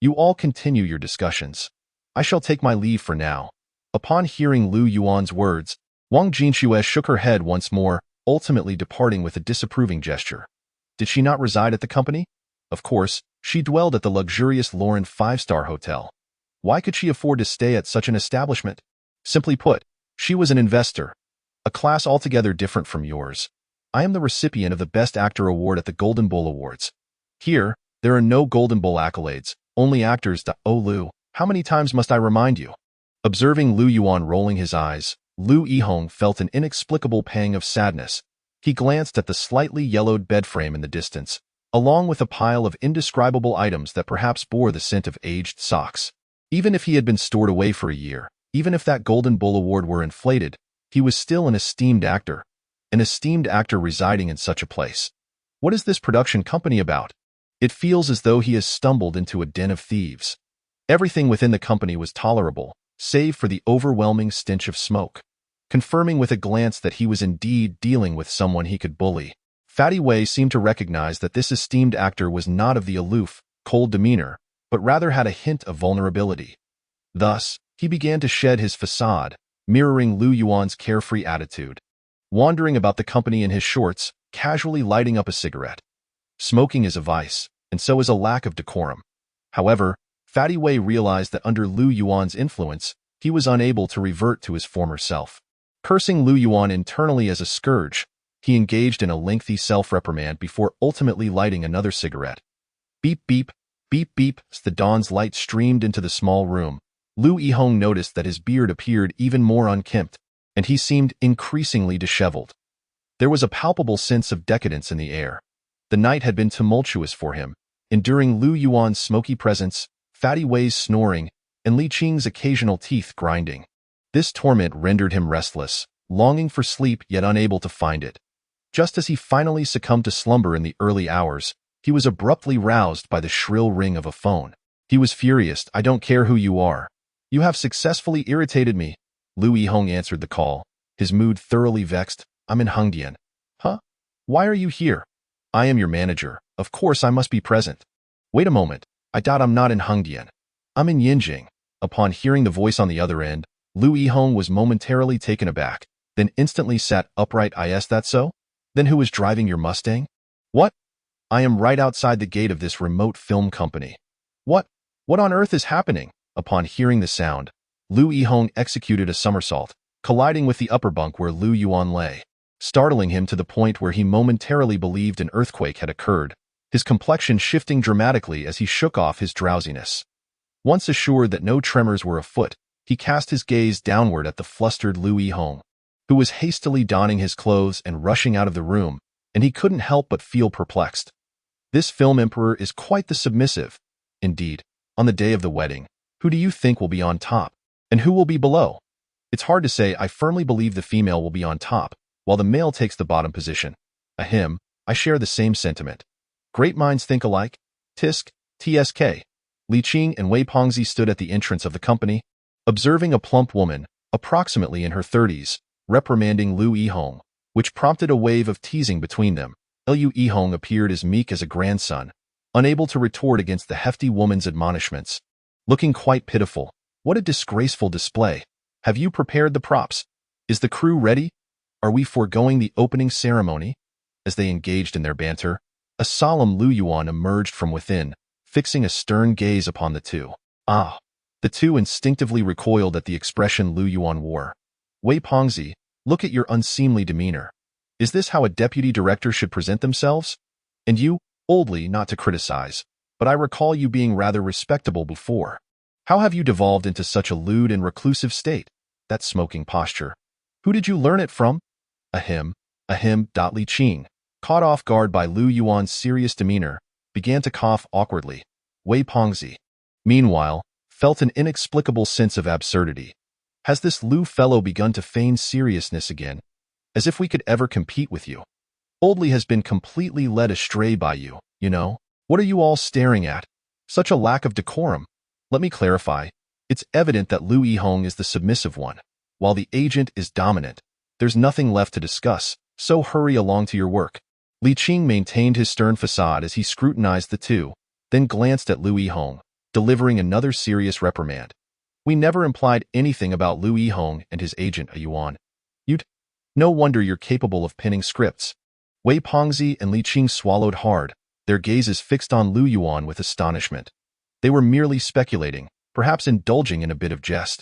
You all continue your discussions. I shall take my leave for now. Upon hearing Lu Yuan's words, Wang Jinxue shook her head once more, ultimately departing with a disapproving gesture. Did she not reside at the company? Of course, she dwelled at the luxurious Lauren 5-star hotel. Why could she afford to stay at such an establishment? Simply put, she was an investor, a class altogether different from yours. I am the recipient of the Best Actor Award at the Golden Bull Awards. Here, there are no Golden Bull accolades, only actors. Oh Lu, how many times must I remind you? Observing Lu Yuan rolling his eyes, Lu Yihong felt an inexplicable pang of sadness. He glanced at the slightly yellowed bed frame in the distance, along with a pile of indescribable items that perhaps bore the scent of aged socks. Even if he had been stored away for a year, even if that Golden Bull Award were inflated, he was still an esteemed actor residing in such a place. What is this production company about? It feels as though he has stumbled into a den of thieves. Everything within the company was tolerable, save for the overwhelming stench of smoke. Confirming with a glance that he was indeed dealing with someone he could bully, Fatty Wei seemed to recognize that this esteemed actor was not of the aloof, cold demeanor, but rather had a hint of vulnerability. Thus, he began to shed his facade, mirroring Lu Yuan's carefree attitude, wandering about the company in his shorts, casually lighting up a cigarette. Smoking is a vice, and so is a lack of decorum. However, Fatty Wei realized that under Lu Yuan's influence, he was unable to revert to his former self. Cursing Lu Yuan internally as a scourge, he engaged in a lengthy self-reprimand before ultimately lighting another cigarette. Beep beep, beep beep, as the dawn's light streamed into the small room. Lu Yihong noticed that his beard appeared even more unkempt, and he seemed increasingly disheveled. There was a palpable sense of decadence in the air. The night had been tumultuous for him, enduring Lu Yuan's smoky presence, Fatty Wei's snoring, and Li Qing's occasional teeth grinding. This torment rendered him restless, longing for sleep yet unable to find it. Just as he finally succumbed to slumber in the early hours, he was abruptly roused by the shrill ring of a phone. He was furious. I don't care who you are. You have successfully irritated me. Lu Yihong answered the call, his mood thoroughly vexed. I'm in Hengdian. Huh? Why are you here? I am your manager. Of course I must be present. Wait a moment. I doubt I'm not in Hengdian. I'm in Yinjing. Upon hearing the voice on the other end, Lu Yihong was momentarily taken aback, then instantly sat upright. Is that so? Then who is driving your Mustang? What? I am right outside the gate of this remote film company. What on earth is happening? Upon hearing the sound, Lu Yihong executed a somersault, colliding with the upper bunk where Lu Yuan lay, startling him to the point where he momentarily believed an earthquake had occurred, his complexion shifting dramatically as he shook off his drowsiness. Once assured that no tremors were afoot, he cast his gaze downward at the flustered Lu Yihong, who was hastily donning his clothes and rushing out of the room, and he couldn't help but feel perplexed. This film emperor is quite the submissive. Indeed, on the day of the wedding, who do you think will be on top, and who will be below? It's hard to say. I firmly believe the female will be on top, while the male takes the bottom position. Ahem, I share the same sentiment. Great minds think alike. Tisk, TSK. Li Qing and Wei Pengzi stood at the entrance of the company, observing a plump woman, approximately in her 30s, reprimanding Lu Yihong, which prompted a wave of teasing between them. Lu Yihong appeared as meek as a grandson, unable to retort against the hefty woman's admonishments. Looking quite pitiful. What a disgraceful display. Have you prepared the props? Is the crew ready? Are we foregoing the opening ceremony? As they engaged in their banter, a solemn Lu Yuan emerged from within, fixing a stern gaze upon the two. Ah! The two instinctively recoiled at the expression Lu Yuan wore. Wei Pengzi, look at your unseemly demeanor. Is this how a deputy director should present themselves? And you, oldly, not to criticize, but I recall you being rather respectable before. How have you devolved into such a lewd and reclusive state? That smoking posture. Who did you learn it from? Ahem. Li Qing, caught off guard by Lu Yuan's serious demeanor, began to cough awkwardly. Wei Pengzi, meanwhile, felt an inexplicable sense of absurdity. Has this Lu fellow begun to feign seriousness again? As if we could ever compete with you. Oldly has been completely led astray by you, you know? What are you all staring at? Such a lack of decorum. Let me clarify. It's evident that Lu Yihong is the submissive one, while the agent is dominant. There's nothing left to discuss, so hurry along to your work. Li Qing maintained his stern facade as he scrutinized the two, then glanced at Lu Yihong, delivering another serious reprimand. We never implied anything about Lu Yihong and his agent, Yuan. No wonder you're capable of pinning scripts. Wei Pengzi and Li Qing swallowed hard, their gazes fixed on Lu Yuan with astonishment. They were merely speculating, perhaps indulging in a bit of jest.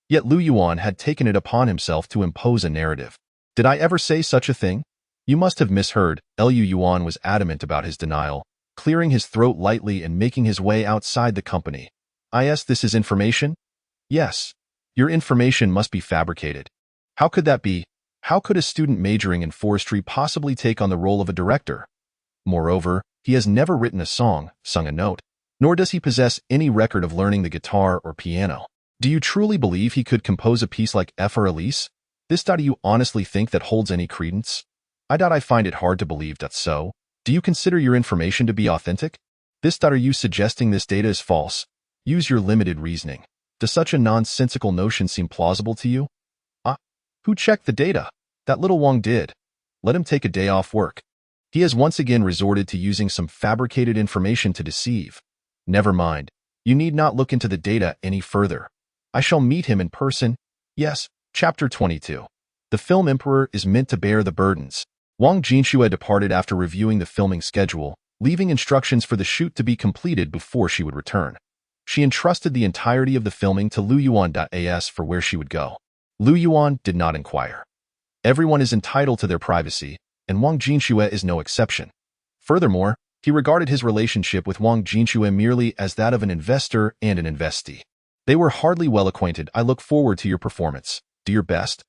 Yet Lu Yuan had taken it upon himself to impose a narrative. Did I ever say such a thing? You must have misheard. Lu Yuan was adamant about his denial, clearing his throat lightly and making his way outside the company. This is information? Yes. Your information must be fabricated. How could that be? How could a student majoring in forestry possibly take on the role of a director? Moreover, he has never written a song, sung a note, nor does he possess any record of learning the guitar or piano. Do you truly believe he could compose a piece like Elise? Do you honestly think that holds any credence? I find it hard to believe that's so. Do you consider your information to be authentic? Are you suggesting this data is false? Use your limited reasoning. Does such a nonsensical notion seem plausible to you? Who checked the data? That little Wang did. Let him take a day off work. He has once again resorted to using some fabricated information to deceive. Never mind. You need not look into the data any further. I shall meet him in person. Yes, Chapter 22. The film emperor is meant to bear the burdens. Wang Jinxue departed after reviewing the filming schedule, leaving instructions for the shoot to be completed before she would return. She entrusted the entirety of the filming to Lu Yuan.as for where she would go. Lu Yuan did not inquire. Everyone is entitled to their privacy, and Wang Jinxue is no exception. Furthermore, he regarded his relationship with Wang Jinxue merely as that of an investor and an investee. They were hardly well acquainted. I look forward to your performance. Do your best.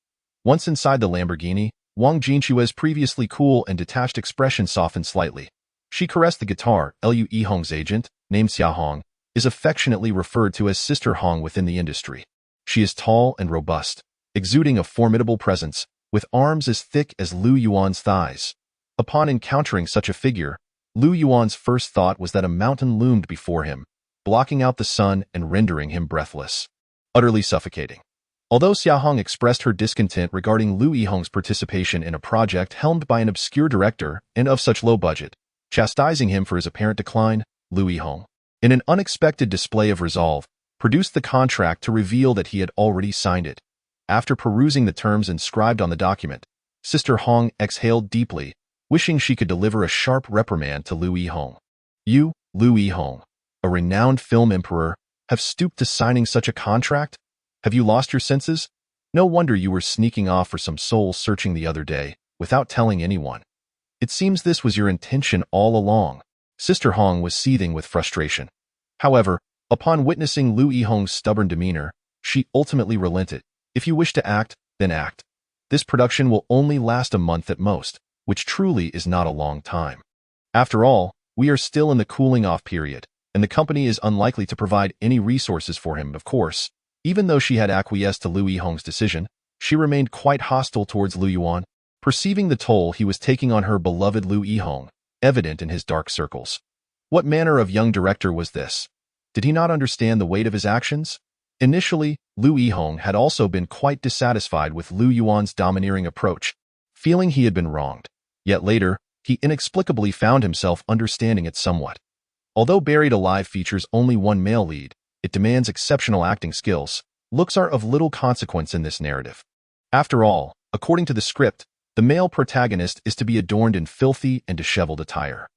Once inside the Lamborghini, Wang Jinxue's previously cool and detached expression softened slightly. She caressed the guitar. Lu Yihong's agent, named Xia Hong, is affectionately referred to as Sister Hong within the industry. She is tall and robust, exuding a formidable presence, with arms as thick as Lu Yuan's thighs. Upon encountering such a figure, Lu Yuan's first thought was that a mountain loomed before him, blocking out the sun and rendering him breathless. Utterly suffocating. Although Xia Hong expressed her discontent regarding Lu Yihong's participation in a project helmed by an obscure director and of such low budget, chastising him for his apparent decline, Lu Yihong, in an unexpected display of resolve, produced the contract to reveal that he had already signed it. After perusing the terms inscribed on the document, Sister Hong exhaled deeply, wishing she could deliver a sharp reprimand to Lu Yihong. You, Lu Yihong, a renowned film emperor, have stooped to signing such a contract? Have you lost your senses? No wonder you were sneaking off for some soul searching the other day, without telling anyone. It seems this was your intention all along. Sister Hong was seething with frustration. However, upon witnessing Lu Yihong's stubborn demeanor, she ultimately relented. If you wish to act, then act. This production will only last a month at most, which truly is not a long time. After all, we are still in the cooling-off period, and the company is unlikely to provide any resources for him, of course. Even though she had acquiesced to Lu Yihong's decision, she remained quite hostile towards Lu Yuan, perceiving the toll he was taking on her beloved Lu Yihong, evident in his dark circles. What manner of young director was this? Did he not understand the weight of his actions? Initially, Lu Yihong had also been quite dissatisfied with Lu Yuan's domineering approach, feeling he had been wronged. Yet later, he inexplicably found himself understanding it somewhat. Although Buried Alive features only one male lead, it demands exceptional acting skills. Looks are of little consequence in this narrative. After all, according to the script, The male protagonist is to be adorned in filthy and disheveled attire.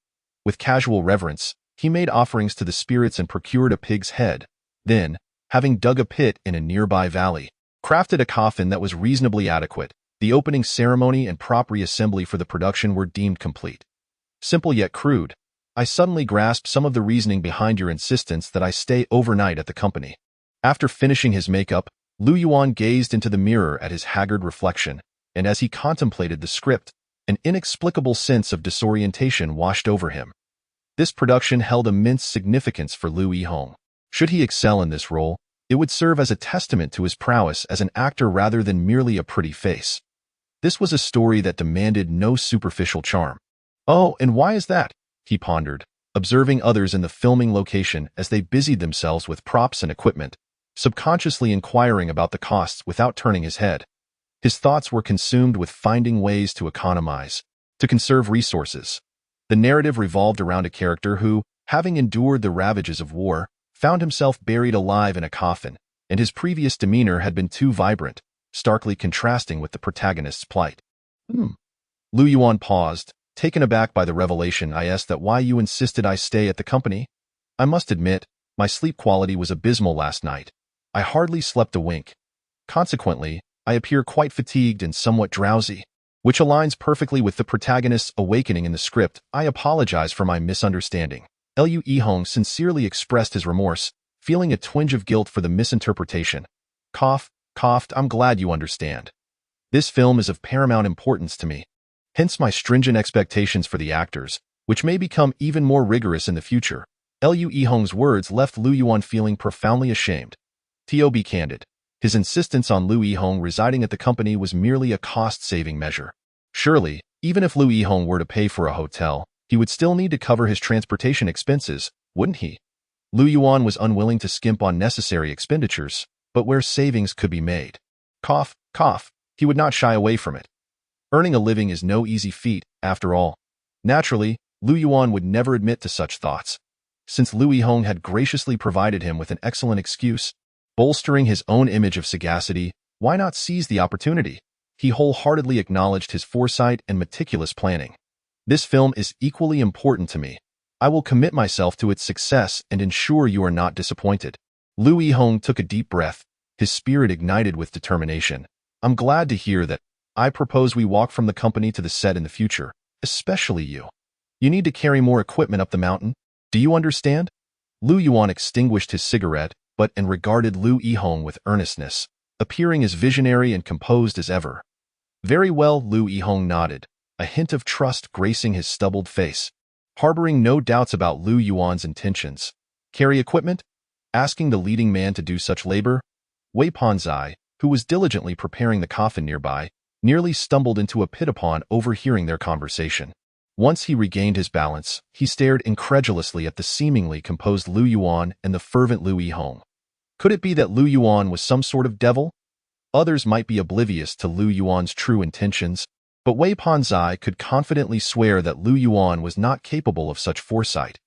With casual reverence, he made offerings to the spirits and procured a pig's head. Then, having dug a pit in a nearby valley, crafted a coffin that was reasonably adequate. The opening ceremony and prop reassembly for the production were deemed complete. Simple yet crude, I suddenly grasped some of the reasoning behind your insistence that I stay overnight at the company. After finishing his makeup, Lu Yuan gazed into the mirror at his haggard reflection, and as he contemplated the script, an inexplicable sense of disorientation washed over him. This production held immense significance for Lu Yihong. Should he excel in this role, it would serve as a testament to his prowess as an actor rather than merely a pretty face. This was a story that demanded no superficial charm. Oh, and why is that? He pondered, observing others in the filming location as they busied themselves with props and equipment, subconsciously inquiring about the costs without turning his head. His thoughts were consumed with finding ways to economize, to conserve resources. The narrative revolved around a character who, having endured the ravages of war, found himself buried alive in a coffin, and his previous demeanor had been too vibrant, starkly contrasting with the protagonist's plight. Lu Yuan paused, taken aback by the revelation. I asked that why you insisted I stay at the company. I must admit, my sleep quality was abysmal last night. I hardly slept a wink. Consequently, I appear quite fatigued and somewhat drowsy, which aligns perfectly with the protagonist's awakening in the script. I apologize for my misunderstanding. Lu Yihong sincerely expressed his remorse, feeling a twinge of guilt for the misinterpretation. Coughed, I'm glad you understand. This film is of paramount importance to me. Hence my stringent expectations for the actors, which may become even more rigorous in the future. Lu Yihong's words left Lu Yuan feeling profoundly ashamed. To be candid, his insistence on Lu Yihong residing at the company was merely a cost-saving measure. Surely, even if Lu Yihong were to pay for a hotel, he would still need to cover his transportation expenses, wouldn't he? Lu Yuan was unwilling to skimp on necessary expenditures, but where savings could be made. Cough, he would not shy away from it. Earning a living is no easy feat, after all. Naturally, Lu Yuan would never admit to such thoughts. Since Lu Yihong had graciously provided him with an excellent excuse, bolstering his own image of sagacity, why not seize the opportunity? He wholeheartedly acknowledged his foresight and meticulous planning. This film is equally important to me. I will commit myself to its success and ensure you are not disappointed. Lu Yihong took a deep breath, his spirit ignited with determination. I'm glad to hear that. I propose we walk from the company to the set in the future, especially you. You need to carry more equipment up the mountain. Do you understand? Lu Yuan extinguished his cigarette, and regarded Lu Yihong with earnestness, appearing as visionary and composed as ever. Very well, Lu Yihong nodded, a hint of trust gracing his stubbled face, harboring no doubts about Lu Yuan's intentions. Carry equipment? Asking the leading man to do such labor? Wei Panzai, who was diligently preparing the coffin nearby, nearly stumbled into a pit upon overhearing their conversation. Once he regained his balance, he stared incredulously at the seemingly composed Lu Yuan and the fervent Lu Yihong. Could it be that Lu Yuan was some sort of devil? Others might be oblivious to Lu Yuan's true intentions, but Wei Panzai could confidently swear that Lu Yuan was not capable of such foresight.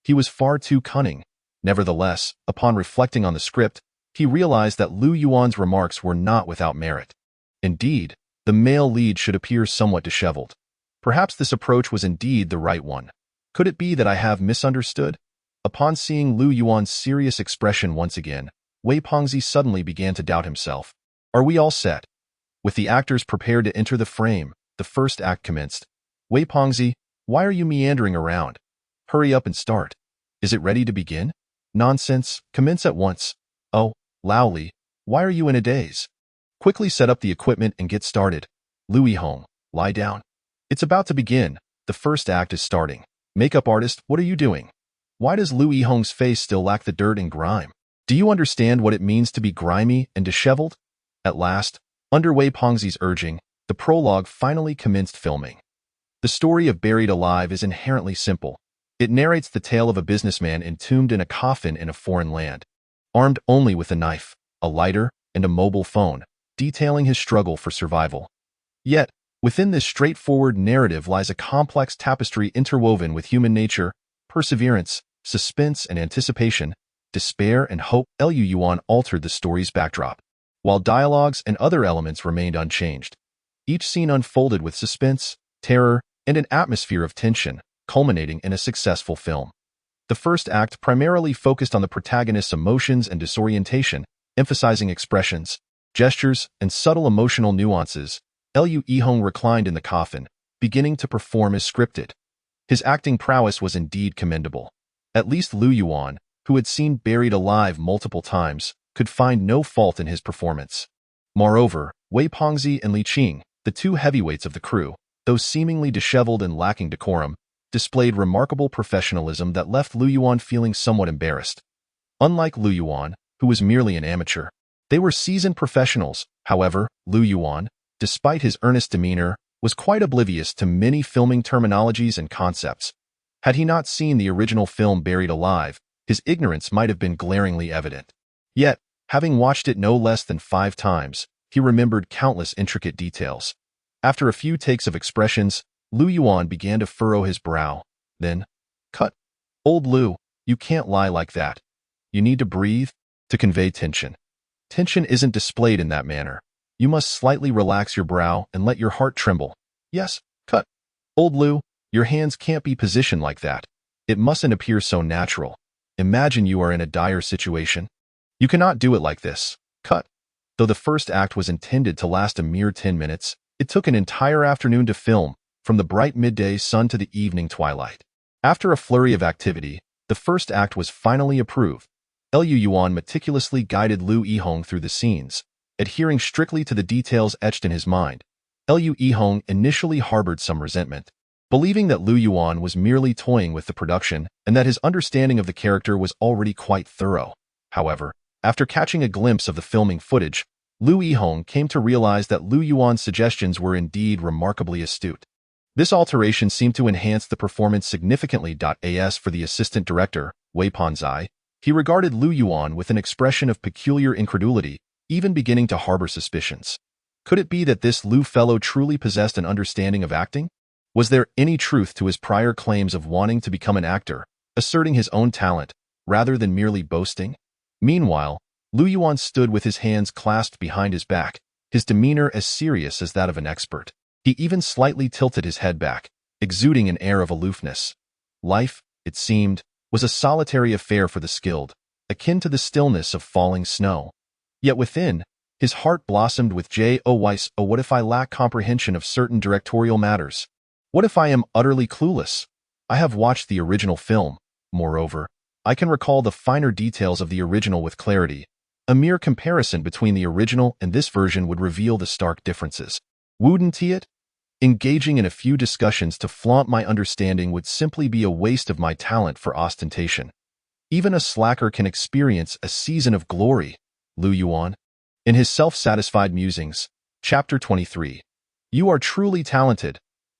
He was far too cunning. Nevertheless, upon reflecting on the script, he realized that Lu Yuan's remarks were not without merit. Indeed, the male lead should appear somewhat disheveled. Perhaps this approach was indeed the right one. Could it be that I have misunderstood? Upon seeing Lu Yuan's serious expression once again, Wei Pengzi suddenly began to doubt himself. Are we all set? With the actors prepared to enter the frame, the first act commenced. Wei Pengzi, why are you meandering around? Hurry up and start. Is it ready to begin? Nonsense, commence at once. Oh, Laoli, why are you in a daze? Quickly set up the equipment and get started. Lu Yihong, lie down. It's about to begin. The first act is starting. Makeup artist, what are you doing? Why does Lu Yihong's face still lack the dirt and grime? Do you understand what it means to be grimy and disheveled? At last, under Wei Pengzi's urging, the prologue finally commenced filming. The story of Buried Alive is inherently simple. It narrates the tale of a businessman entombed in a coffin in a foreign land, armed only with a knife, a lighter, and a mobile phone, detailing his struggle for survival. Yet, within this straightforward narrative lies a complex tapestry interwoven with human nature, perseverance, suspense and anticipation, despair and hope. Lu Yuan altered the story's backdrop, while dialogues and other elements remained unchanged. Each scene unfolded with suspense, terror, and an atmosphere of tension, culminating in a successful film. The first act primarily focused on the protagonist's emotions and disorientation, emphasizing expressions, gestures, and subtle emotional nuances. Liu Yihong reclined in the coffin, beginning to perform as scripted. His acting prowess was indeed commendable. At least Lu Yuan, who had seen Buried Alive multiple times, could find no fault in his performance. Moreover, Wei Pengzi and Li Qing, the two heavyweights of the crew, though seemingly disheveled and lacking decorum, displayed remarkable professionalism that left Lu Yuan feeling somewhat embarrassed. Unlike Lu Yuan, who was merely an amateur, they were seasoned professionals. However, Lu Yuan, despite his earnest demeanor, was quite oblivious to many filming terminologies and concepts. Had he not seen the original film Buried Alive, his ignorance might have been glaringly evident. Yet, having watched it no less than 5 times, he remembered countless intricate details. After a few takes of expressions, Lu Yuan began to furrow his brow. Then, "Cut. Old Lu, you can't lie like that. You need to breathe to convey tension. Tension isn't displayed in that manner. You must slightly relax your brow and let your heart tremble. Yes, cut. Old Lu, your hands can't be positioned like that. It mustn't appear so natural. Imagine you are in a dire situation. You cannot do it like this. Cut." Though the first act was intended to last a mere 10 minutes, it took an entire afternoon to film, from the bright midday sun to the evening twilight. After a flurry of activity, the first act was finally approved. Liu Yuan meticulously guided Liu Yihong through the scenes, adhering strictly to the details etched in his mind. Liu Yihong initially harbored some resentment, believing that Liu Yuan was merely toying with the production and that his understanding of the character was already quite thorough. However, after catching a glimpse of the filming footage, Liu Yihong came to realize that Liu Yuan's suggestions were indeed remarkably astute. This alteration seemed to enhance the performance significantly. As for the assistant director, Wei Pengzi, he regarded Liu Yuan with an expression of peculiar incredulity, even beginning to harbor suspicions. Could it be that this Liu fellow truly possessed an understanding of acting? Was there any truth to his prior claims of wanting to become an actor, asserting his own talent, rather than merely boasting? Meanwhile, Liu Yuan stood with his hands clasped behind his back, his demeanor as serious as that of an expert. He even slightly tilted his head back, exuding an air of aloofness. Life, it seemed, was a solitary affair for the skilled, akin to the stillness of falling snow. Yet within, his heart blossomed with joy. What if I lack comprehension of certain directorial matters? What if I am utterly clueless? I have watched the original film. Moreover, I can recall the finer details of the original with clarity. A mere comparison between the original and this version would reveal the stark differences. Wouldn't it? Engaging in a few discussions to flaunt my understanding would simply be a waste of my talent for ostentation. Even a slacker can experience a season of glory. Liu Yuan. In his self-satisfied musings, Chapter 23. You are truly talented.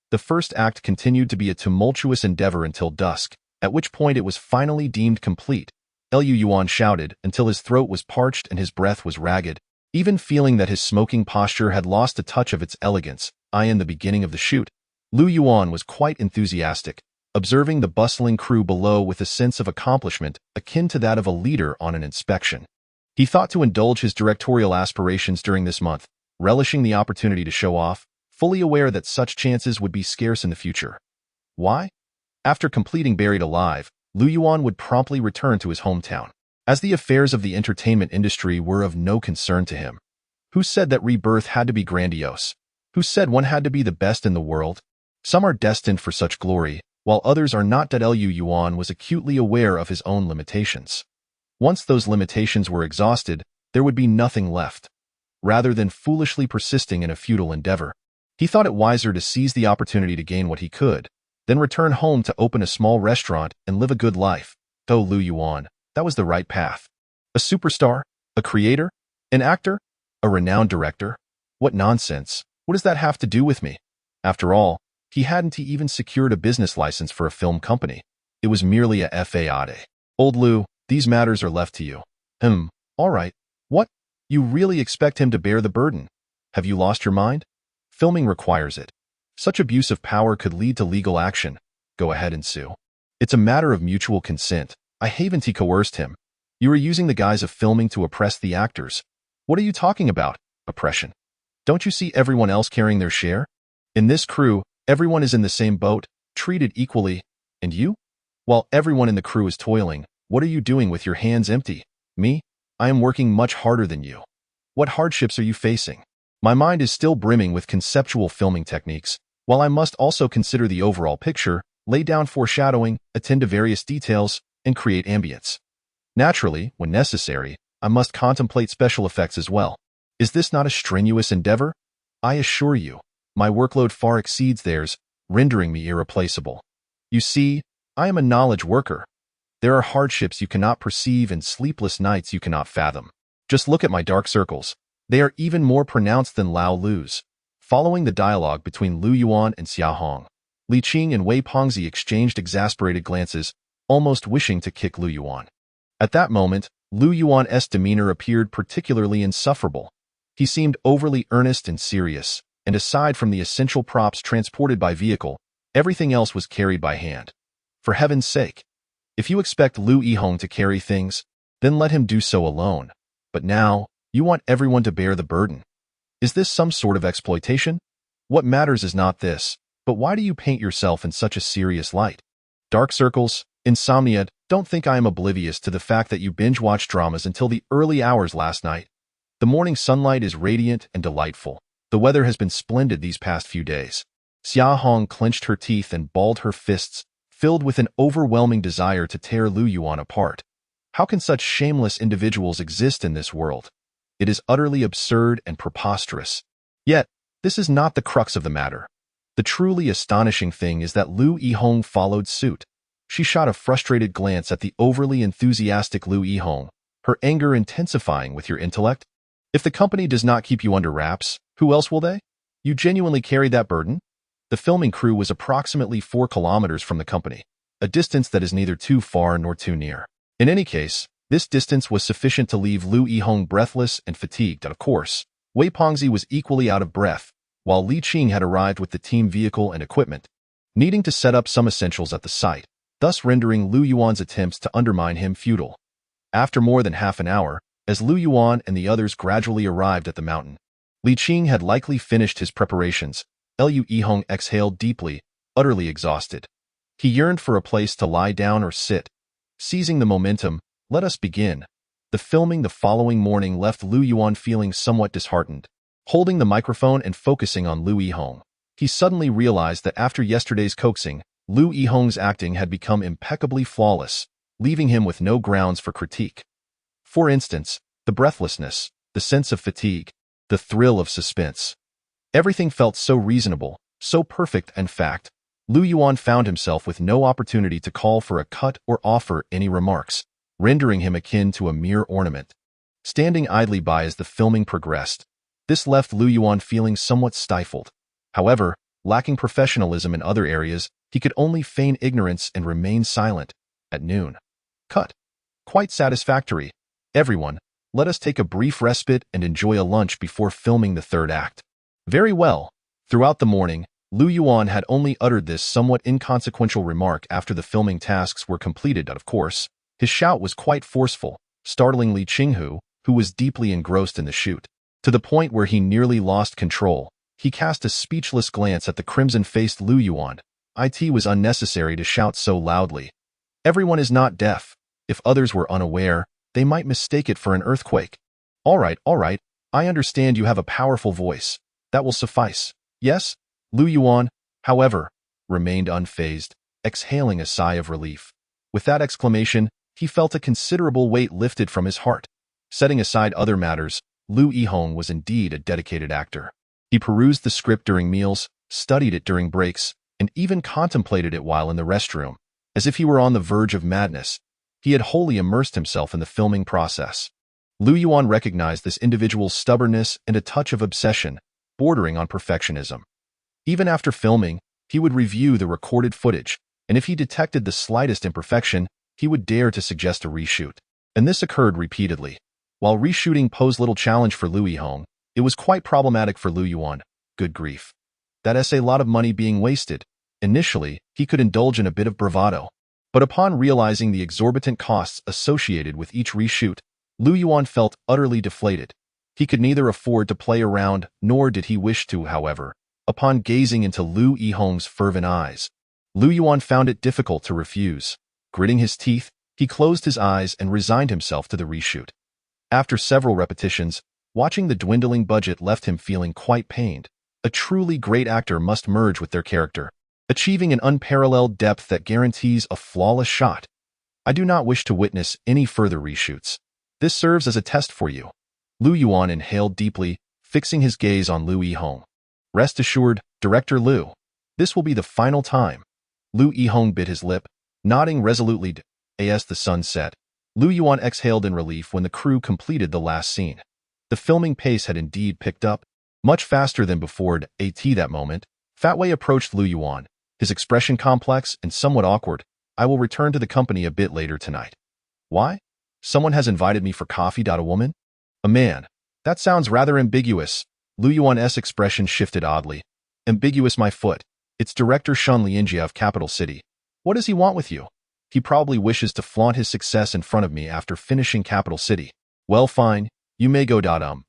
The first act continued to be a tumultuous endeavor until dusk, at which point it was finally deemed complete. Liu Yuan shouted until his throat was parched and his breath was ragged, even feeling that his smoking posture had lost a touch of its elegance. In the beginning of the shoot, Liu Yuan was quite enthusiastic, observing the bustling crew below with a sense of accomplishment akin to that of a leader on an inspection. He thought to indulge his directorial aspirations during this month, relishing the opportunity to show off, fully aware that such chances would be scarce in the future. Why? After completing Buried Alive, Liu Yuan would promptly return to his hometown, as the affairs of the entertainment industry were of no concern to him. Who said that rebirth had to be grandiose? Who said one had to be the best in the world? Some are destined for such glory, while others are not. Liu Yuan was acutely aware of his own limitations. Once those limitations were exhausted, there would be nothing left. Rather than foolishly persisting in a futile endeavor, he thought it wiser to seize the opportunity to gain what he could, then return home to open a small restaurant and live a good life. Liu Yuan, that was the right path. A superstar? A creator? An actor? A renowned director? What nonsense. What does that have to do with me? After all, he hadn't even secured a business license for a film company. It was merely a FAAD. Old Liu, these matters are left to you. All right. What? You really expect him to bear the burden? Have you lost your mind? Filming requires it. Such abuse of power could lead to legal action. Go ahead and sue. It's a matter of mutual consent. I haven't coerced him. You are using the guise of filming to oppress the actors. What are you talking about? Oppression. Don't you see everyone else carrying their share? In this crew, everyone is in the same boat, treated equally. And you? While everyone in the crew is toiling, what are you doing with your hands empty? Me? I am working much harder than you. What hardships are you facing? My mind is still brimming with conceptual filming techniques, while I must also consider the overall picture, lay down foreshadowing, attend to various details, and create ambience. Naturally, when necessary, I must contemplate special effects as well. Is this not a strenuous endeavor? I assure you, my workload far exceeds theirs, rendering me irreplaceable. You see, I am a knowledge worker. There are hardships you cannot perceive and sleepless nights you cannot fathom. Just look at my dark circles. They are even more pronounced than Lao Lu's. Following the dialogue between Lu Yuan and Xia Hong, Li Qing and Wei Pengzi exchanged exasperated glances, almost wishing to kick Lu Yuan. At that moment, Lu Yuan's demeanor appeared particularly insufferable. He seemed overly earnest and serious, and aside from the essential props transported by vehicle, everything else was carried by hand. For heaven's sake, if you expect Lu Yihong to carry things, then let him do so alone. But now, you want everyone to bear the burden. Is this some sort of exploitation? What matters is not this, but why do you paint yourself in such a serious light? Dark circles, insomnia, don't think I am oblivious to the fact that you binge-watch dramas until the early hours last night. The morning sunlight is radiant and delightful. The weather has been splendid these past few days. Xia Hong clenched her teeth and balled her fists, filled with an overwhelming desire to tear Lu Yuan apart. How can such shameless individuals exist in this world? It is utterly absurd and preposterous. Yet, this is not the crux of the matter. The truly astonishing thing is that Lu Yihong followed suit. She shot a frustrated glance at the overly enthusiastic Lu Yihong, her anger intensifying with your intellect. If the company does not keep you under wraps, who else will they? You genuinely carry that burden? The filming crew was approximately 4 kilometers from the company, a distance that is neither too far nor too near. In any case, this distance was sufficient to leave Lu Yihong breathless and fatigued, and of course, Wei Pengzi was equally out of breath, while Li Qing had arrived with the team vehicle and equipment, needing to set up some essentials at the site, thus rendering Lu Yuan's attempts to undermine him futile. After more than half an hour, as Lu Yuan and the others gradually arrived at the mountain, Li Qing had likely finished his preparations. Lu Yihong exhaled deeply, utterly exhausted. He yearned for a place to lie down or sit. Seizing the momentum, let us begin. The filming the following morning left Lu Yuan feeling somewhat disheartened. Holding the microphone and focusing on Lu Yihong, he suddenly realized that after yesterday's coaxing, Lu Yihong's acting had become impeccably flawless, leaving him with no grounds for critique. For instance, the breathlessness, the sense of fatigue, the thrill of suspense. Everything felt so reasonable, so perfect. In fact, Lu Yuan found himself with no opportunity to call for a cut or offer any remarks, rendering him akin to a mere ornament. Standing idly by as the filming progressed, this left Lu Yuan feeling somewhat stifled. However, lacking professionalism in other areas, he could only feign ignorance and remain silent. At noon. Cut. Quite satisfactory. Everyone, let us take a brief respite and enjoy a lunch before filming the third act. Very well. Throughout the morning, Lu Yuan had only uttered this somewhat inconsequential remark after the filming tasks were completed. Of course, his shout was quite forceful, startling Li Qinghu, who was deeply engrossed in the shoot, to the point where he nearly lost control. He cast a speechless glance at the crimson-faced Lu Yuan. It was unnecessary to shout so loudly. Everyone is not deaf. If others were unaware, they might mistake it for an earthquake. All right, I understand you have a powerful voice. That will suffice. Yes? Lu Yuan, however, remained unfazed, exhaling a sigh of relief. With that exclamation, he felt a considerable weight lifted from his heart. Setting aside other matters, Lu Yihong was indeed a dedicated actor. He perused the script during meals, studied it during breaks, and even contemplated it while in the restroom. As if he were on the verge of madness, he had wholly immersed himself in the filming process. Lu Yuan recognized this individual's stubbornness and a touch of obsession, bordering on perfectionism. Even after filming, he would review the recorded footage, and if he detected the slightest imperfection, he would dare to suggest a reshoot. And this occurred repeatedly. While reshooting posed little challenge for Lu Yihong, it was quite problematic for Lu Yuan. Good grief. That's a lot of money being wasted. Initially, he could indulge in a bit of bravado. But upon realizing the exorbitant costs associated with each reshoot, Lu Yuan felt utterly deflated. He could neither afford to play around, nor did he wish to, however. Upon gazing into Lu Yihong's fervent eyes, Lu Yuan found it difficult to refuse. Gritting his teeth, he closed his eyes and resigned himself to the reshoot. After several repetitions, watching the dwindling budget left him feeling quite pained. A truly great actor must merge with their character, achieving an unparalleled depth that guarantees a flawless shot. I do not wish to witness any further reshoots. This serves as a test for you. Lu Yuan inhaled deeply, fixing his gaze on Lu Yihong. Rest assured, Director Lu, this will be the final time. Lu Yihong bit his lip, nodding resolutely as the sun set. Lu Yuan exhaled in relief when the crew completed the last scene. The filming pace had indeed picked up, much faster than before. At that moment, Fat Wei approached Lu Yuan, his expression complex and somewhat awkward. I will return to the company a bit later tonight. Why? Someone has invited me for coffee. A woman? A man? That sounds rather ambiguous. Lu Yuan's expression shifted oddly. Ambiguous, my foot. It's Director Shan Lianjia of Capital City. What does he want with you? He probably wishes to flaunt his success in front of me after finishing Capital City. Well, fine. You may go.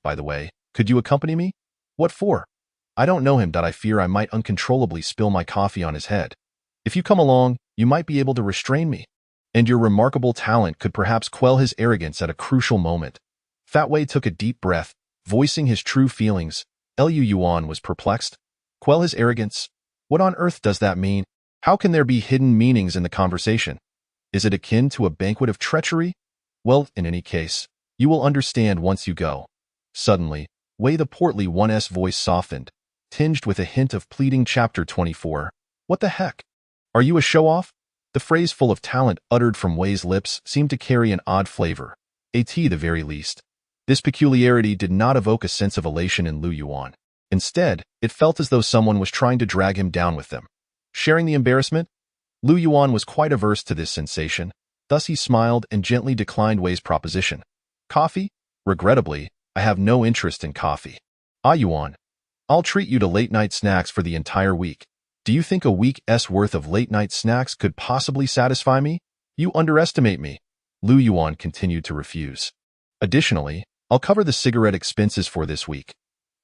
By the way, could you accompany me? What for? I don't know him. I fear I might uncontrollably spill my coffee on his head. If you come along, you might be able to restrain me. And your remarkable talent could perhaps quell his arrogance at a crucial moment. Fat Wei took a deep breath, voicing his true feelings. Lu Yuan was perplexed. Quell his arrogance? What on earth does that mean? How can there be hidden meanings in the conversation? Is it akin to a banquet of treachery? Well, in any case, you will understand once you go. Suddenly, Wei the portly one's voice softened, tinged with a hint of pleading. Chapter 24. What the heck? Are you a show-off? The phrase full of talent uttered from Wei's lips seemed to carry an odd flavor. At the very least. This peculiarity did not evoke a sense of elation in Lu Yuan. Instead, it felt as though someone was trying to drag him down with them. Sharing the embarrassment? Lu Yuan was quite averse to this sensation. Thus he smiled and gently declined Wei's proposition. Coffee? Regrettably, I have no interest in coffee. Yuan, I'll treat you to late-night snacks for the entire week. Do you think a week's worth of late-night snacks could possibly satisfy me? You underestimate me. Lu Yuan continued to refuse. Additionally, I'll cover the cigarette expenses for this week.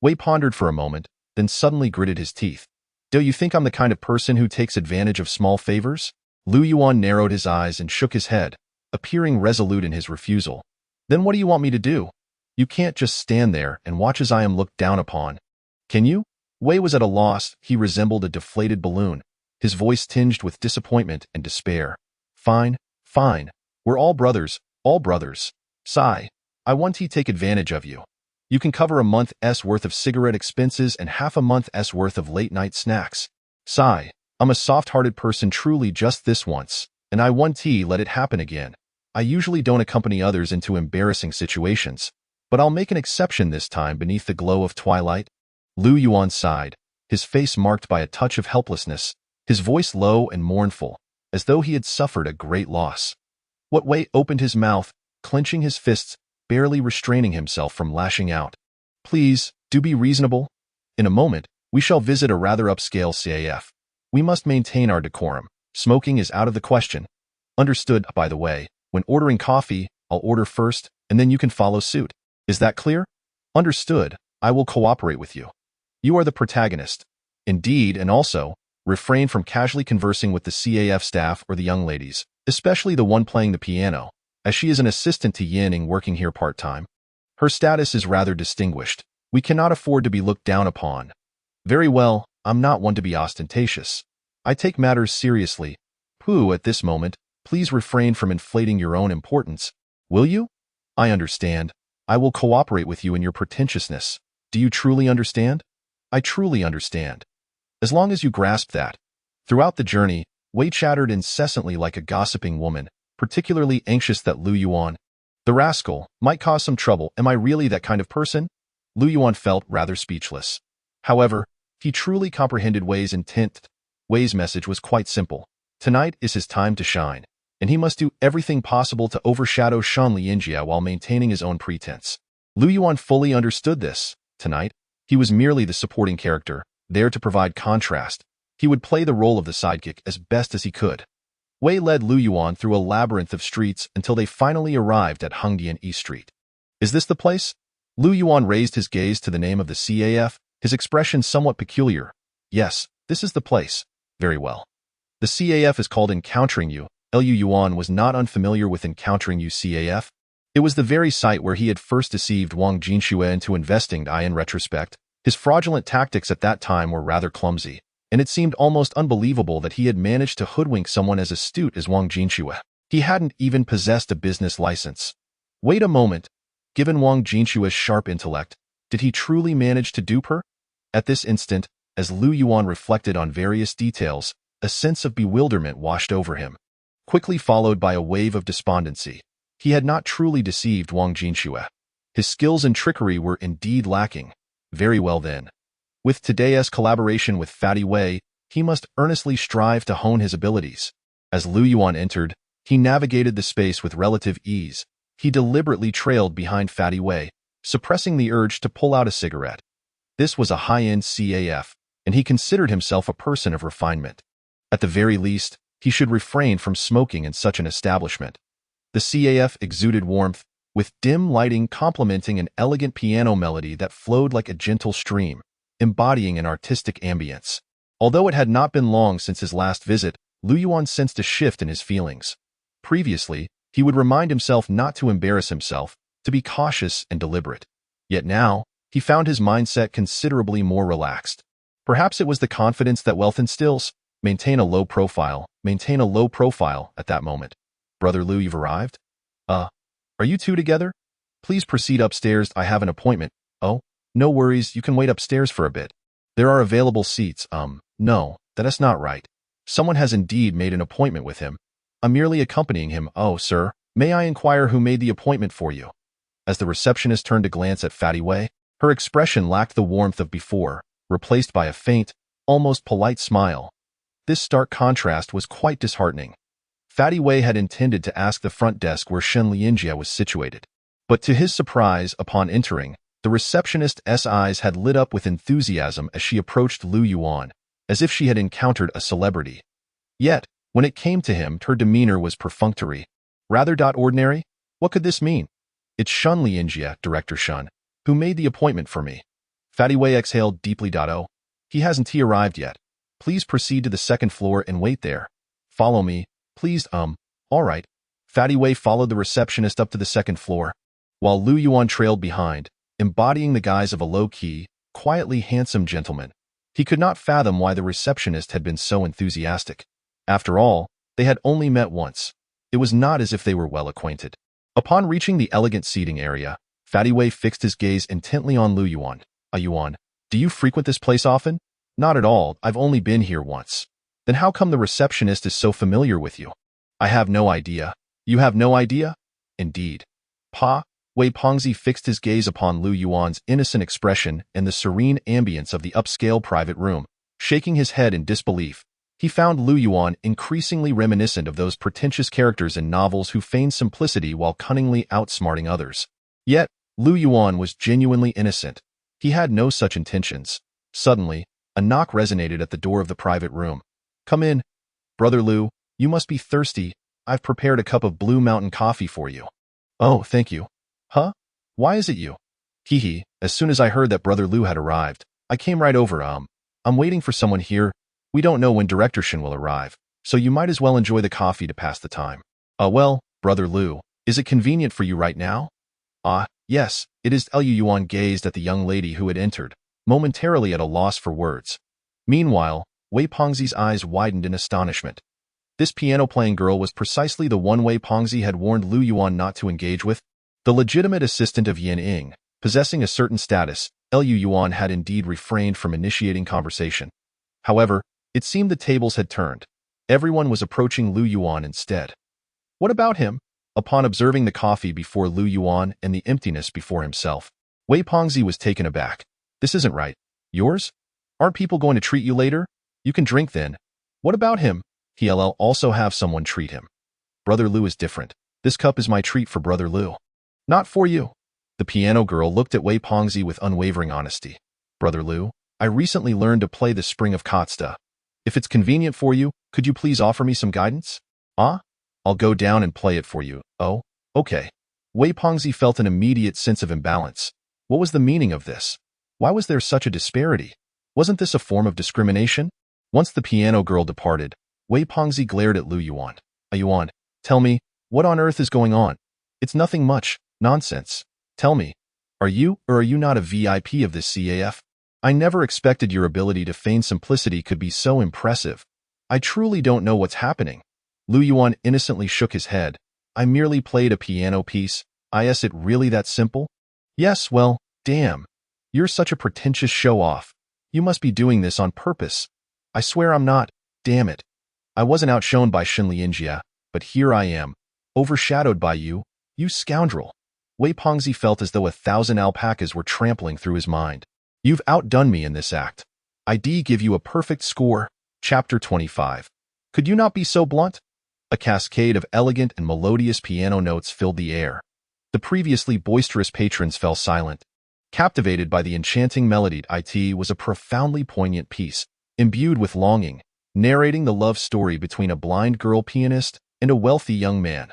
Wei pondered for a moment, then suddenly gritted his teeth. Do you think I'm the kind of person who takes advantage of small favors? Lu Yuan narrowed his eyes and shook his head, appearing resolute in his refusal. Then what do you want me to do? You can't just stand there and watch as I am looked down upon. Can you? Wei was at a loss. He resembled a deflated balloon, his voice tinged with disappointment and despair. Fine, fine. We're all brothers, all brothers. Sigh. I want to take advantage of you. You can cover a month's worth of cigarette expenses and half a month's worth of late-night snacks. Sigh. I'm a soft-hearted person, truly, just this once, and I want to let it happen again. I usually don't accompany others into embarrassing situations, but I'll make an exception this time. Beneath the glow of twilight, Lu Yuan sighed, his face marked by a touch of helplessness, his voice low and mournful, as though he had suffered a great loss. Wei opened his mouth, clenching his fists, barely restraining himself from lashing out. Please, do be reasonable. In a moment, we shall visit a rather upscale CAF. We must maintain our decorum. Smoking is out of the question. Understood. By the way, when ordering coffee, I'll order first, and then you can follow suit. Is that clear? Understood. I will cooperate with you. You are the protagonist. Indeed, and also, refrain from casually conversing with the CAF staff or the young ladies, especially the one playing the piano, as she is an assistant to Yining working here part-time. Her status is rather distinguished. We cannot afford to be looked down upon. Very well, I'm not one to be ostentatious. I take matters seriously. Pooh, at this moment, please refrain from inflating your own importance. Will you? I understand. I will cooperate with you in your pretentiousness. Do you truly understand? I truly understand. As long as you grasp that. Throughout the journey, Wei chattered incessantly like a gossiping woman, particularly anxious that Lu Yuan, the rascal, might cause some trouble. Am I really that kind of person? Lu Yuan felt rather speechless. However, he truly comprehended Wei's intent. Wei's message was quite simple. Tonight is his time to shine, and he must do everything possible to overshadow Shan Lianjia while maintaining his own pretense. Lu Yuan fully understood this. Tonight, he was merely the supporting character, there to provide contrast. He would play the role of the sidekick as best as he could. Wei led Lu Yuan through a labyrinth of streets until they finally arrived at Hongdian East Street. Is this the place? Lu Yuan raised his gaze to the name of the CAF, his expression somewhat peculiar. Yes, this is the place. Very well. The CAF is called Encountering You. Lu Yuan was not unfamiliar with Encountering You CAF. It was the very site where he had first deceived Wang Jinxue into investing. In retrospect, his fraudulent tactics at that time were rather clumsy, and it seemed almost unbelievable that he had managed to hoodwink someone as astute as Wang Jinxue. He hadn't even possessed a business license. Wait a moment. Given Wang Jinxue's sharp intellect, did he truly manage to dupe her? At this instant, as Lu Yuan reflected on various details, a sense of bewilderment washed over him, quickly followed by a wave of despondency. He had not truly deceived Wang Jinxue. His skills and trickery were indeed lacking. Very well then. With today's collaboration with Fatty Wei, he must earnestly strive to hone his abilities. As Lu Yuan entered, he navigated the space with relative ease. He deliberately trailed behind Fatty Wei, suppressing the urge to pull out a cigarette. This was a high-end CAF, and he considered himself a person of refinement. At the very least, he should refrain from smoking in such an establishment. The CAF exuded warmth, with dim lighting complementing an elegant piano melody that flowed like a gentle stream, embodying an artistic ambience. Although it had not been long since his last visit, Lu Yuan sensed a shift in his feelings. Previously, he would remind himself not to embarrass himself, to be cautious and deliberate. Yet now, he found his mindset considerably more relaxed. Perhaps it was the confidence that wealth instills. Maintain a low profile at that moment. Brother Lu, you've arrived? Are you two together? Please proceed upstairs, I have an appointment. Oh, no worries, you can wait upstairs for a bit. There are available seats. No, that is not right. Someone has indeed made an appointment with him. I'm merely accompanying him. Oh, sir, may I inquire who made the appointment for you? As the receptionist turned to glance at Fatty Wei, her expression lacked the warmth of before, replaced by a faint, almost polite smile. This stark contrast was quite disheartening. Fatty Wei had intended to ask the front desk where Shen Lianjie was situated. But to his surprise, upon entering, the receptionist's eyes had lit up with enthusiasm as she approached Lu Yuan, as if she had encountered a celebrity. Yet, when it came to him, her demeanor was perfunctory. Rather ordinary? What could this mean? It's Shen Lianjie, Director Shen, who made the appointment for me. Fatty Wei exhaled deeply. Oh, he hasn't arrived yet. Please proceed to the second floor and wait there. Follow me, please. All right. Fatty Wei followed the receptionist up to the second floor, while Lu Yuan trailed behind, embodying the guise of a low-key, quietly handsome gentleman. He could not fathom why the receptionist had been so enthusiastic. After all, they had only met once. It was not as if they were well acquainted. Upon reaching the elegant seating area, Fatty Wei fixed his gaze intently on Lu Yuan. Yuan, do you frequent this place often? Not at all, I've only been here once. Then how come the receptionist is so familiar with you? I have no idea. You have no idea? Indeed. Wei Pengzi fixed his gaze upon Lu Yuan's innocent expression and the serene ambience of the upscale private room. Shaking his head in disbelief, he found Lu Yuan increasingly reminiscent of those pretentious characters in novels who feign simplicity while cunningly outsmarting others. Yet, Lu Yuan was genuinely innocent. He had no such intentions. Suddenly, a knock resonated at the door of the private room. Come in. Brother Lu, you must be thirsty. I've prepared a cup of Blue Mountain coffee for you. Oh, thank you. Huh? Why is it you? Hee. As soon as I heard that Brother Lu had arrived, I came right over. I'm waiting for someone here. We don't know when Director Shen will arrive, so you might as well enjoy the coffee to pass the time. Well, Brother Lu, is it convenient for you right now? Yes, it is. Lu Yuan gazed at the young lady who had entered, momentarily at a loss for words. Meanwhile, Wei Pengzi's eyes widened in astonishment. This piano-playing girl was precisely the one Wei Pengzi had warned Lu Yuan not to engage with. The legitimate assistant of Yin Ying, possessing a certain status, Lu Yuan had indeed refrained from initiating conversation. However, it seemed the tables had turned. Everyone was approaching Lu Yuan instead. What about him? Upon observing the coffee before Lu Yuan and the emptiness before himself, Wei Pengzi was taken aback. This isn't right. Yours? Aren't people going to treat you later? You can drink then. What about him? He'll also have someone treat him. Brother Lu is different. This cup is my treat for Brother Lu. Not for you. The piano girl looked at Wei Pengzi with unwavering honesty. Brother Lu, I recently learned to play the Spring of Katsta. If it's convenient for you, could you please offer me some guidance? I'll go down and play it for you. Oh, okay. Wei Pengzi felt an immediate sense of imbalance. What was the meaning of this? Why was there such a disparity? Wasn't this a form of discrimination? Once the piano girl departed, Wei Pengzi glared at Lu Yuan. Yuan, tell me, what on earth is going on? It's nothing much, nonsense. Tell me, are you or are you not a VIP of this CAF? I never expected your ability to feign simplicity could be so impressive. I truly don't know what's happening. Lu Yuan innocently shook his head. I merely played a piano piece. Is it really that simple? Yes, well, damn. You're such a pretentious show-off. You must be doing this on purpose. I swear I'm not. Damn it. I wasn't outshone by Shin Lianjia, but here I am, overshadowed by you, you scoundrel. Wei Pengzi felt as though 1,000 alpacas were trampling through his mind. You've outdone me in this act. I give you a perfect score. Chapter 25. Could you not be so blunt? A cascade of elegant and melodious piano notes filled the air. The previously boisterous patrons fell silent. Captivated by the enchanting melody, it was a profoundly poignant piece, imbued with longing, narrating the love story between a blind girl pianist and a wealthy young man.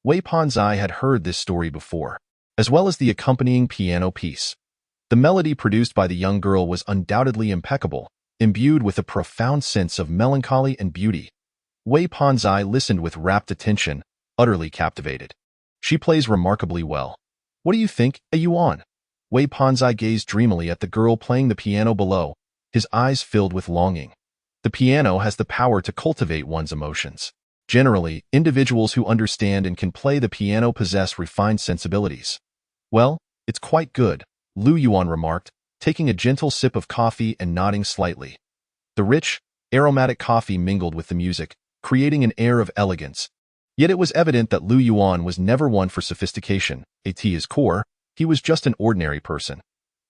Wei Pengzi had heard this story before, as well as the accompanying piano piece. The melody produced by the young girl was undoubtedly impeccable, imbued with a profound sense of melancholy and beauty. Wei Pengzi listened with rapt attention, utterly captivated. She plays remarkably well. What do you think, Yuan? Wei Pengzi gazed dreamily at the girl playing the piano below, his eyes filled with longing. The piano has the power to cultivate one's emotions. Generally, individuals who understand and can play the piano possess refined sensibilities. Well, it's quite good, Lu Yuan remarked, taking a gentle sip of coffee and nodding slightly. The rich, aromatic coffee mingled with the music, creating an air of elegance. Yet it was evident that Lu Yuan was never one for sophistication. At his core, he was just an ordinary person.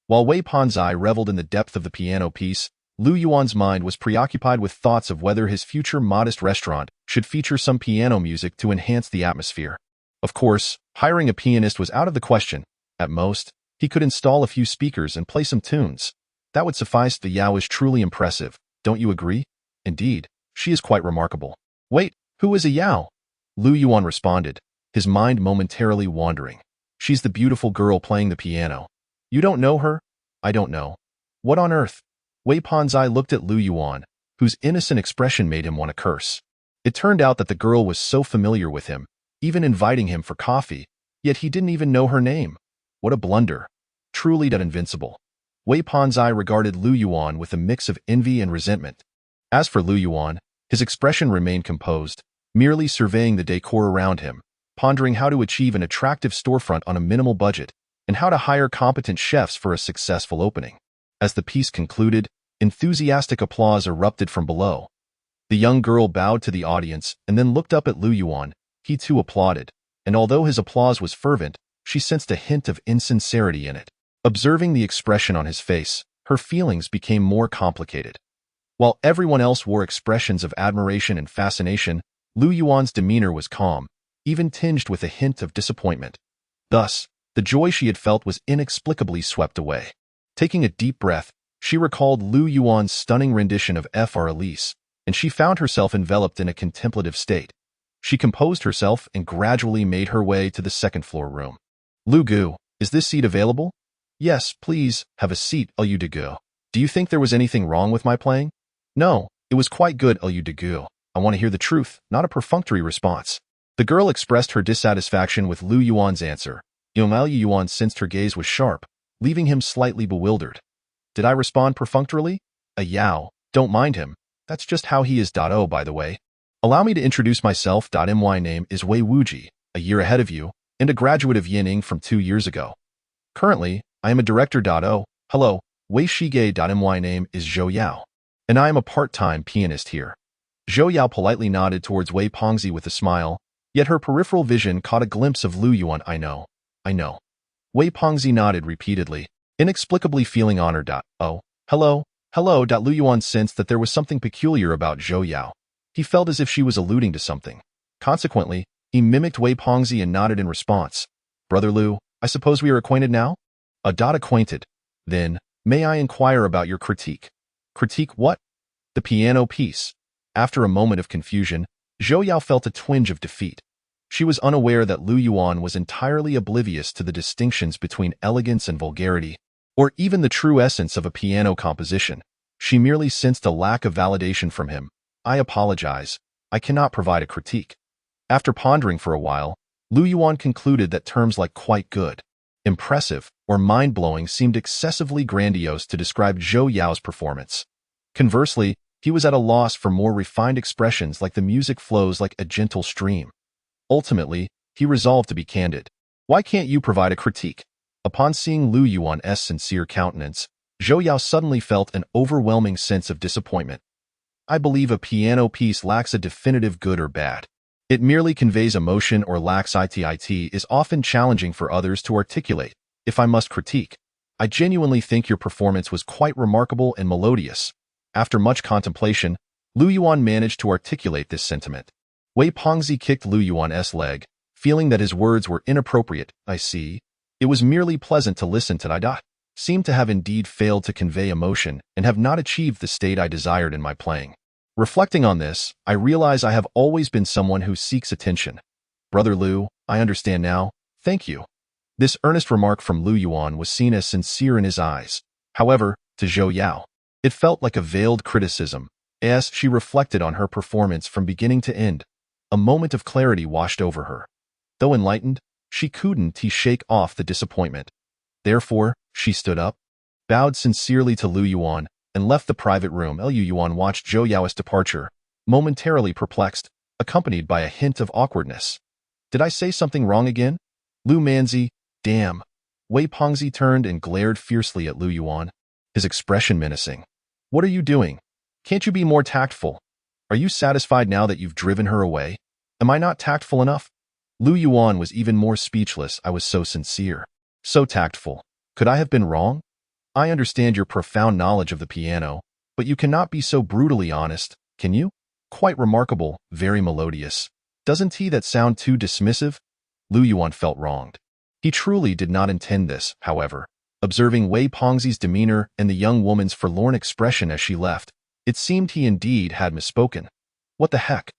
While Wei Pengzi reveled in the depth of the piano piece, Lu Yuan's mind was preoccupied with thoughts of whether his future modest restaurant should feature some piano music to enhance the atmosphere. Of course, hiring a pianist was out of the question. At most, he could install a few speakers and play some tunes. That would suffice. The Yao is truly impressive, don't you agree? Indeed, she is quite remarkable. Wait, who is a Yao? Lu Yuan responded, his mind momentarily wandering. She's the beautiful girl playing the piano. You don't know her? I don't know. What on earth? Wei Pengzi looked at Lu Yuan, whose innocent expression made him want to curse. It turned out that the girl was so familiar with him, even inviting him for coffee, yet he didn't even know her name. What a blunder. Truly that invincible. Wei Pengzi regarded Lu Yuan with a mix of envy and resentment. As for Lu Yuan, his expression remained composed, merely surveying the decor around him, pondering how to achieve an attractive storefront on a minimal budget, and how to hire competent chefs for a successful opening. As the piece concluded, enthusiastic applause erupted from below. The young girl bowed to the audience and then looked up at Lu Yuan. He too applauded, and although his applause was fervent, she sensed a hint of insincerity in it. Observing the expression on his face, her feelings became more complicated. While everyone else wore expressions of admiration and fascination, Lu Yuan's demeanor was calm, even tinged with a hint of disappointment. Thus, the joy she had felt was inexplicably swept away. Taking a deep breath, she recalled Lu Yuan's stunning rendition of Fr Elise, and she found herself enveloped in a contemplative state. She composed herself and gradually made her way to the second-floor room. Lu Gu, is this seat available? Yes, please, have a seat, Lu Gu. Do you think there was anything wrong with my playing? No, it was quite good, Lu Gu. I want to hear the truth, not a perfunctory response. The girl expressed her dissatisfaction with Lu Yuan's answer. Lu Yuan sensed her gaze was sharp, leaving him slightly bewildered. Did I respond perfunctorily? A Yao, don't mind him. That's just how he is. Oh, by the way. Allow me to introduce myself. My name is Wei Wuji, a year ahead of you, and a graduate of Yining from 2 years ago. Currently, I am a director. Oh, hello, Wei Shige. My name is Zhou Yao, and I am a part-time pianist here. Zhou Yao politely nodded towards Wei Pengzi with a smile, yet her peripheral vision caught a glimpse of Lu Yuan. I know. Wei Pengzi nodded repeatedly, inexplicably feeling honored. Oh, hello. Lu Yuan sensed that there was something peculiar about Zhou Yao. He felt as if she was alluding to something. Consequently, he mimicked Wei Pengzi and nodded in response. Brother Lu, I suppose we are acquainted now? Acquainted. Then, may I inquire about your critique? Critique what? The piano piece. After a moment of confusion, Zhou Yao felt a twinge of defeat. She was unaware that Lu Yuan was entirely oblivious to the distinctions between elegance and vulgarity, or even the true essence of a piano composition. She merely sensed a lack of validation from him. "I apologize. I cannot provide a critique." After pondering for a while, Lu Yuan concluded that terms like quite good, impressive, or mind-blowing seemed excessively grandiose to describe Zhou Yao's performance. Conversely, he was at a loss for more refined expressions like the music flows like a gentle stream. Ultimately, he resolved to be candid. "Why can't you provide a critique?" Upon seeing Lu Yuan's sincere countenance, Zhou Yao suddenly felt an overwhelming sense of disappointment. "I believe a piano piece lacks a definitive good or bad. It merely conveys emotion or lacks it is often challenging for others to articulate. If I must critique, I genuinely think your performance was quite remarkable and melodious." After much contemplation, Lu Yuan managed to articulate this sentiment. Wei Pengzi kicked Lu Yuan's leg, feeling that his words were inappropriate. "I see. It was merely pleasant to listen to I seem to have indeed failed to convey emotion and have not achieved the state I desired in my playing. Reflecting on this, I realize I have always been someone who seeks attention. Brother Lu, I understand now. Thank you." This earnest remark from Lu Yuan was seen as sincere in his eyes. However, to Zhou Yao, it felt like a veiled criticism, as she reflected on her performance from beginning to end. A moment of clarity washed over her. Though enlightened, she couldn't shake off the disappointment. Therefore, she stood up, bowed sincerely to Lu Yuan, and left the private room. Lu Yuan watched Zhou Yao's departure, momentarily perplexed, accompanied by a hint of awkwardness. "Did I say something wrong again?" "Lu Manzi, damn." Wei Pengzi turned and glared fiercely at Lu Yuan, his expression menacing. "What are you doing? Can't you be more tactful? Are you satisfied now that you've driven her away? Am I not tactful enough?" Lu Yuan was even more speechless. "I was so sincere, so tactful. Could I have been wrong? I understand your profound knowledge of the piano, but you cannot be so brutally honest, can you? Quite remarkable, very melodious. Doesn't that sound too dismissive?" Lu Yuan felt wronged. He truly did not intend this, however. Observing Wei Pengzi's demeanor and the young woman's forlorn expression as she left, it seemed he indeed had misspoken. What the heck?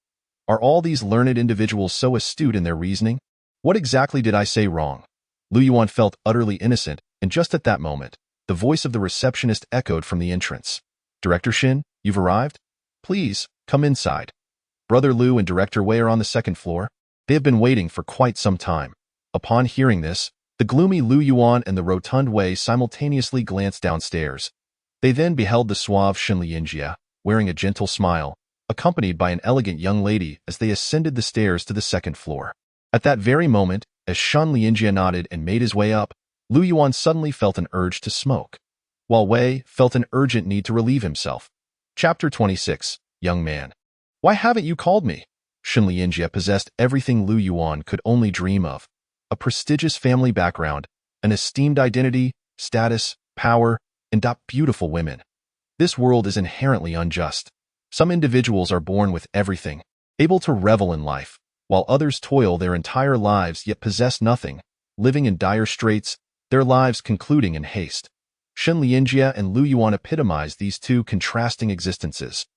Are all these learned individuals so astute in their reasoning? What exactly did I say wrong? Lu Yuan felt utterly innocent, and just at that moment, the voice of the receptionist echoed from the entrance. "Director Shin, you've arrived? Please, come inside. Brother Lu and Director Wei are on the second floor. They have been waiting for quite some time." Upon hearing this, the gloomy Lu Yuan and the rotund Wei simultaneously glanced downstairs. They then beheld the suave Shin Lianjia, wearing a gentle smile, accompanied by an elegant young lady as they ascended the stairs to the second floor. At that very moment, as Shin Lianjia nodded and made his way up, Lu Yuan suddenly felt an urge to smoke, while Wei felt an urgent need to relieve himself. Chapter 26, Young Man. "Why haven't you called me?" Shin Lianjia possessed everything Lu Yuan could only dream of. A prestigious family background, an esteemed identity, status, power, and beautiful women. This world is inherently unjust. Some individuals are born with everything, able to revel in life, while others toil their entire lives yet possess nothing, living in dire straits, their lives concluding in haste. Shin Lianjia and Lu Yuan epitomized these two contrasting existences.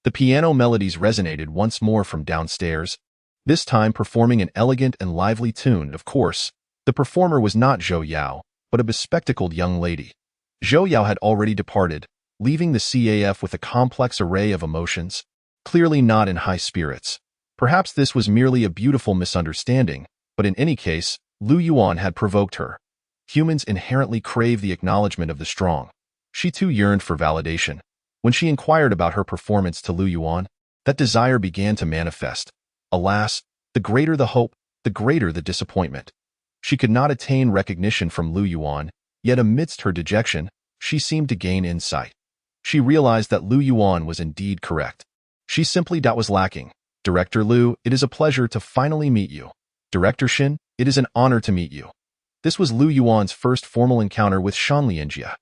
The piano melodies resonated once more from downstairs, this time performing an elegant and lively tune. Of course, the performer was not Zhou Yao, but a bespectacled young lady. Zhou Yao had already departed, leaving the CAF with a complex array of emotions, clearly not in high spirits. Perhaps this was merely a beautiful misunderstanding, but in any case, Lu Yuan had provoked her. Humans inherently crave the acknowledgement of the strong. She too yearned for validation. When she inquired about her performance to Lu Yuan, that desire began to manifest. Alas, the greater the hope, the greater the disappointment. She could not attain recognition from Lu Yuan, yet amidst her dejection, she seemed to gain insight. She realized that Lu Yuan was indeed correct. She simply was lacking. "Director Lu, it is a pleasure to finally meet you. Director Shin, it is an honor to meet you." This was Lu Yuan's first formal encounter with Shin Lianjia.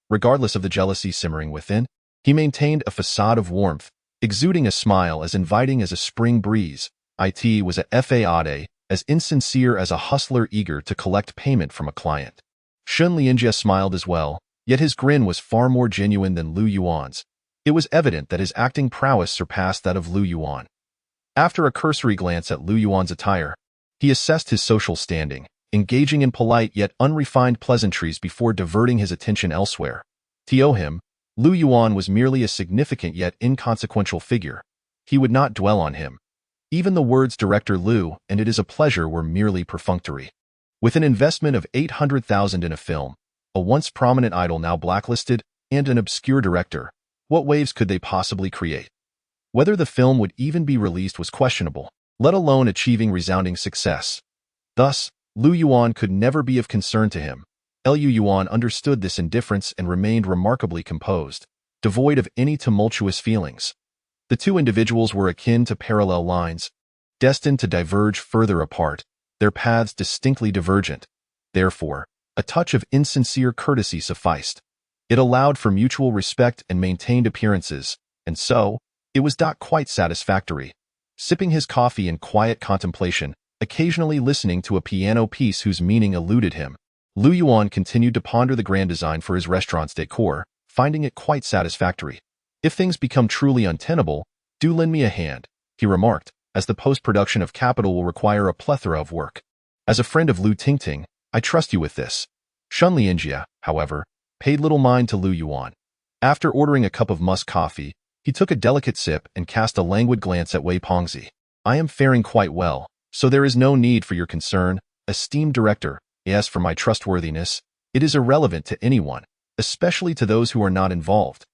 Regardless of the jealousy simmering within, he maintained a facade of warmth, exuding a smile as inviting as a spring breeze. It was a fade, as insincere as a hustler eager to collect payment from a client. Shin Lianjia smiled as well, yet his grin was far more genuine than Lu Yuan's. It was evident that his acting prowess surpassed that of Lu Yuan. After a cursory glance at Lu Yuan's attire, He assessed his social standing, engaging in polite yet unrefined pleasantries before diverting his attention elsewhere. To him, Lu Yuan was merely a significant yet inconsequential figure. He would not dwell on him. Even the words director Lu and it is a pleasure were merely perfunctory. With an investment of 800,000 in a film, a once prominent idol now blacklisted, and an obscure director, what waves could they possibly create? Whether the film would even be released was questionable, let alone achieving resounding success. Thus, Lu Yuan could never be of concern to him. Lu Yuan understood this indifference and remained remarkably composed, devoid of any tumultuous feelings. The two individuals were akin to parallel lines, destined to diverge further apart, their paths distinctly divergent. Therefore, a touch of insincere courtesy sufficed. It allowed for mutual respect and maintained appearances, and so, it was not quite satisfactory. Sipping his coffee in quiet contemplation, occasionally listening to a piano piece whose meaning eluded him, Lu Yuan continued to ponder the grand design for his restaurant's decor, finding it quite satisfactory. If things become truly untenable, do lend me a hand, he remarked, as the post-production of Capital will require a plethora of work. As a friend of Lu Tingting, I trust you with this. Shun Lianjia, however, paid little mind to Lu Yuan. After ordering a cup of musk coffee, he took a delicate sip and cast a languid glance at Wei Pengzi. I am faring quite well, so there is no need for your concern, esteemed director. As for my trustworthiness, it is irrelevant to anyone, especially to those who are not involved.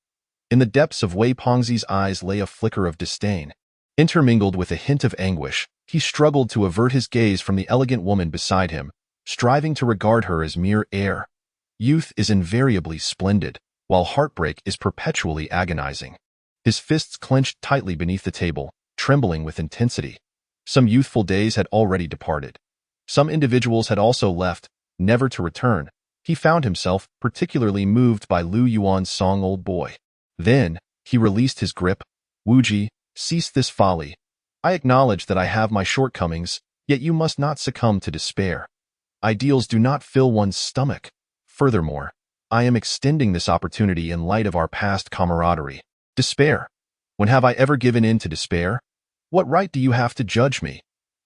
In the depths of Wei Pengzi's eyes lay a flicker of disdain. Intermingled with a hint of anguish, he struggled to avert his gaze from the elegant woman beside him, striving to regard her as mere air. Youth is invariably splendid, while heartbreak is perpetually agonizing. His fists clenched tightly beneath the table, trembling with intensity. Some youthful days had already departed. Some individuals had also left, never to return. He found himself particularly moved by Lu Yuan's song Old Boy. Then, he released his grip. Wuji, cease this folly. I acknowledge that I have my shortcomings, yet you must not succumb to despair. Ideals do not fill one's stomach. Furthermore, I am extending this opportunity in light of our past camaraderie. Despair. When have I ever given in to despair? What right do you have to judge me?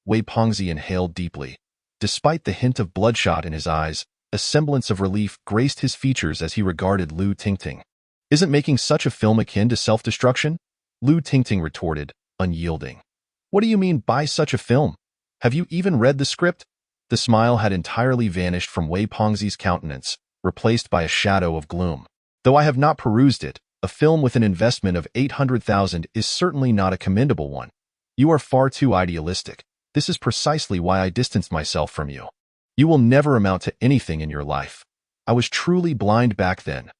Wei Pengzi inhaled deeply. Despite the hint of bloodshot in his eyes, a semblance of relief graced his features as he regarded Lu Tingting. Isn't making such a film akin to self-destruction? Lu Tingting retorted, unyielding. What do you mean by such a film? Have you even read the script? The smile had entirely vanished from Wei Pengzi's countenance, replaced by a shadow of gloom. Though I have not perused it, a film with an investment of 800,000 is certainly not a commendable one. You are far too idealistic. This is precisely why I distanced myself from you. You will never amount to anything in your life. I was truly blind back then.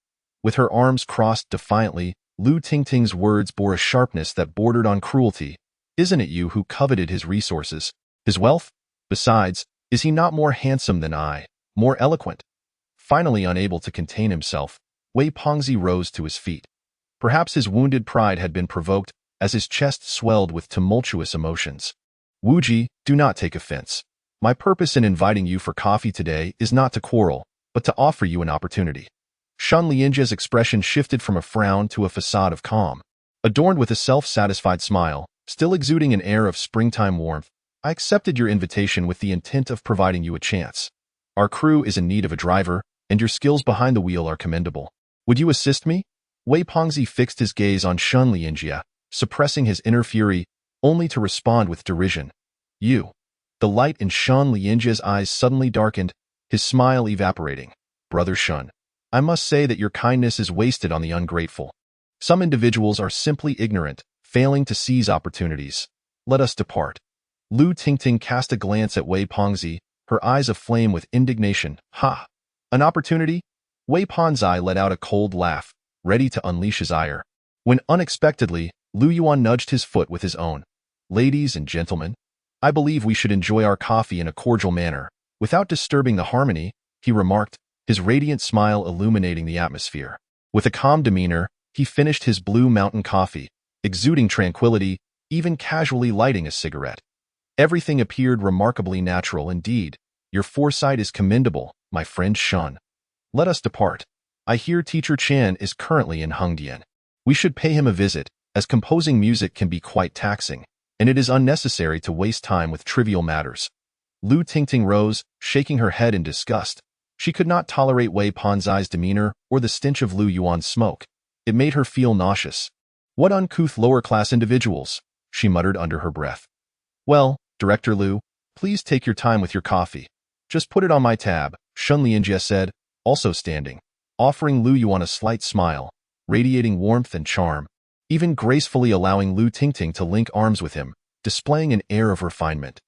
With her arms crossed defiantly, Lu Tingting's words bore a sharpness that bordered on cruelty. Isn't it you who coveted his resources, his wealth? Besides, is he not more handsome than I, more eloquent? Finally unable to contain himself, Wei Pengzi rose to his feet. Perhaps his wounded pride had been provoked as his chest swelled with tumultuous emotions. Wuji, do not take offense. My purpose in inviting you for coffee today is not to quarrel, but to offer you an opportunity. Shun Lianjia's expression shifted from a frown to a facade of calm. Adorned with a self-satisfied smile, still exuding an air of springtime warmth, I accepted your invitation with the intent of providing you a chance. Our crew is in need of a driver, and your skills behind the wheel are commendable. Would you assist me? Wei Pengzi fixed his gaze on Shun Lianjia, suppressing his inner fury, only to respond with derision. You. The light in Shun Lianjia's eyes suddenly darkened, his smile evaporating. Brother Shun, I must say that your kindness is wasted on the ungrateful. Some individuals are simply ignorant, failing to seize opportunities. Let us depart. Lu Tingting cast a glance at Wei Pengzi, her eyes aflame with indignation. Ha! An opportunity? Wei Pengzi let out a cold laugh, ready to unleash his ire. When unexpectedly, Lu Yuan nudged his foot with his own. Ladies and gentlemen, I believe we should enjoy our coffee in a cordial manner, without disturbing the harmony, he remarked, his radiant smile illuminating the atmosphere. With a calm demeanor, he finished his Blue Mountain coffee, exuding tranquility, even casually lighting a cigarette. Everything appeared remarkably natural indeed. Your foresight is commendable, my friend Shun. Let us depart. I hear Teacher Chan is currently in Hengdian. We should pay him a visit, as composing music can be quite taxing, and it is unnecessary to waste time with trivial matters. Lu Tingting rose, shaking her head in disgust. She could not tolerate Wei Panzai's demeanor or the stench of Lu Yuan's smoke. It made her feel nauseous. What uncouth lower-class individuals, she muttered under her breath. Well, Director Lu, please take your time with your coffee. Just put it on my tab, Shun Lianjie said, also standing, offering Lu Yuan a slight smile, radiating warmth and charm, even gracefully allowing Lu Tingting to link arms with him, displaying an air of refinement.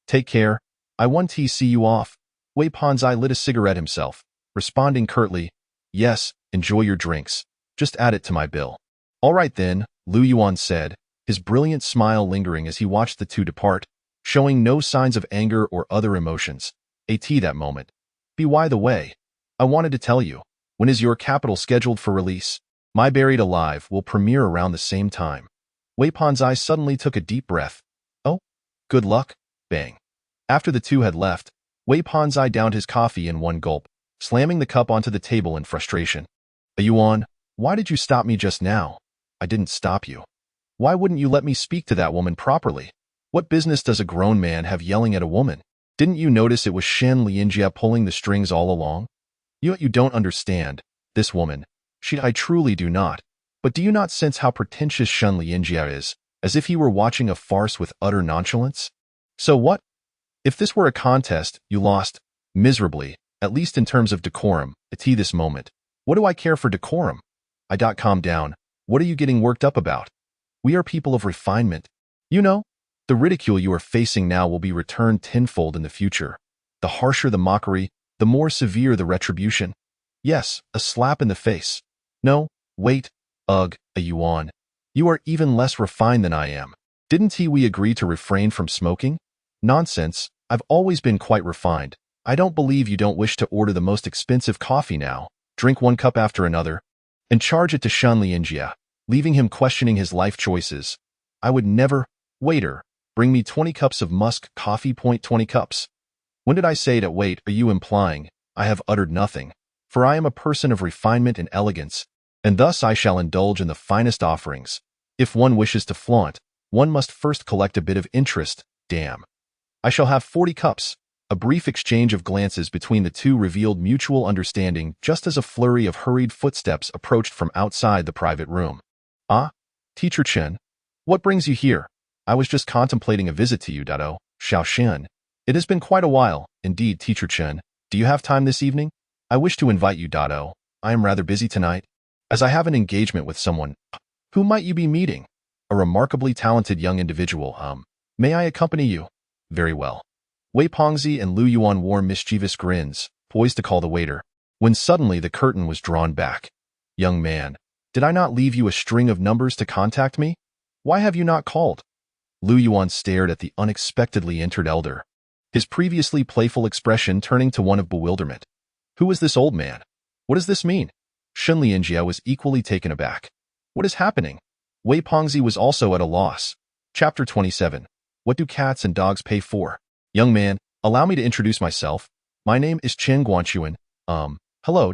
Take care, I want to see you off. Wei Panzai lit a cigarette himself, responding curtly, yes, enjoy your drinks. Just add it to my bill. All right then, Lu Yuan said, his brilliant smile lingering as he watched the two depart, showing no signs of anger or other emotions. That moment. By the way, I wanted to tell you, when is your capital scheduled for release? My Buried Alive will premiere around the same time. Wei Panzai suddenly took a deep breath. Oh, good luck, bang. After the two had left, Wei Panzai downed his coffee in one gulp, slamming the cup onto the table in frustration. Yuan, why did you stop me just now? I didn't stop you. Why wouldn't you let me speak to that woman properly? What business does a grown man have yelling at a woman? Didn't you notice it was Shen Lianjie pulling the strings all along? You don't understand. This woman. I truly do not. But do you not sense how pretentious Shen Lianjie is, as if he were watching a farce with utter nonchalance? So what? If this were a contest, you lost. Miserably, at least in terms of decorum, at this moment. What do I care for decorum? Calm down. What are you getting worked up about? We are people of refinement. You know, the ridicule you are facing now will be returned tenfold in the future. The harsher the mockery, the more severe the retribution. Yes, a slap in the face. No, wait, a Yuan. You are even less refined than I am. Didn't we agree to refrain from smoking? Nonsense, I've always been quite refined. I don't believe you don't wish to order the most expensive coffee now, drink one cup after another, and charge it to Shen Lianjie, leaving him questioning his life choices. I would never. Waiter, bring me 20 cups of musk coffee. 20 cups. When did I say to wait? Are you implying I have uttered nothing? For I am a person of refinement and elegance, and thus I shall indulge in the finest offerings. If one wishes to flaunt, one must first collect a bit of interest. Damn. I shall have 40 cups. A brief exchange of glances between the two revealed mutual understanding just as a flurry of hurried footsteps approached from outside the private room. Ah, Teacher Chen, what brings you here? I was just contemplating a visit to you, Xiao Xian. It has been quite a while, indeed, Teacher Chen. Do you have time this evening? I wish to invite you, Dado. I am rather busy tonight, as I have an engagement with someone. Who might you be meeting? A remarkably talented young individual. May I accompany you? Very well. Wei Pengzi and Lu Yuan wore mischievous grins, poised to call the waiter, when suddenly the curtain was drawn back. Young man, did I not leave you a string of numbers to contact me? Why have you not called? Lu Yuan stared at the unexpectedly entered elder, his previously playful expression turning to one of bewilderment. Who is this old man? What does this mean? Shen Lianjie was equally taken aback. What is happening? Wei Pengzi was also at a loss. Chapter 27. What do cats and dogs pay for? Young man, allow me to introduce myself. My name is Chen Guanchuan. Hello.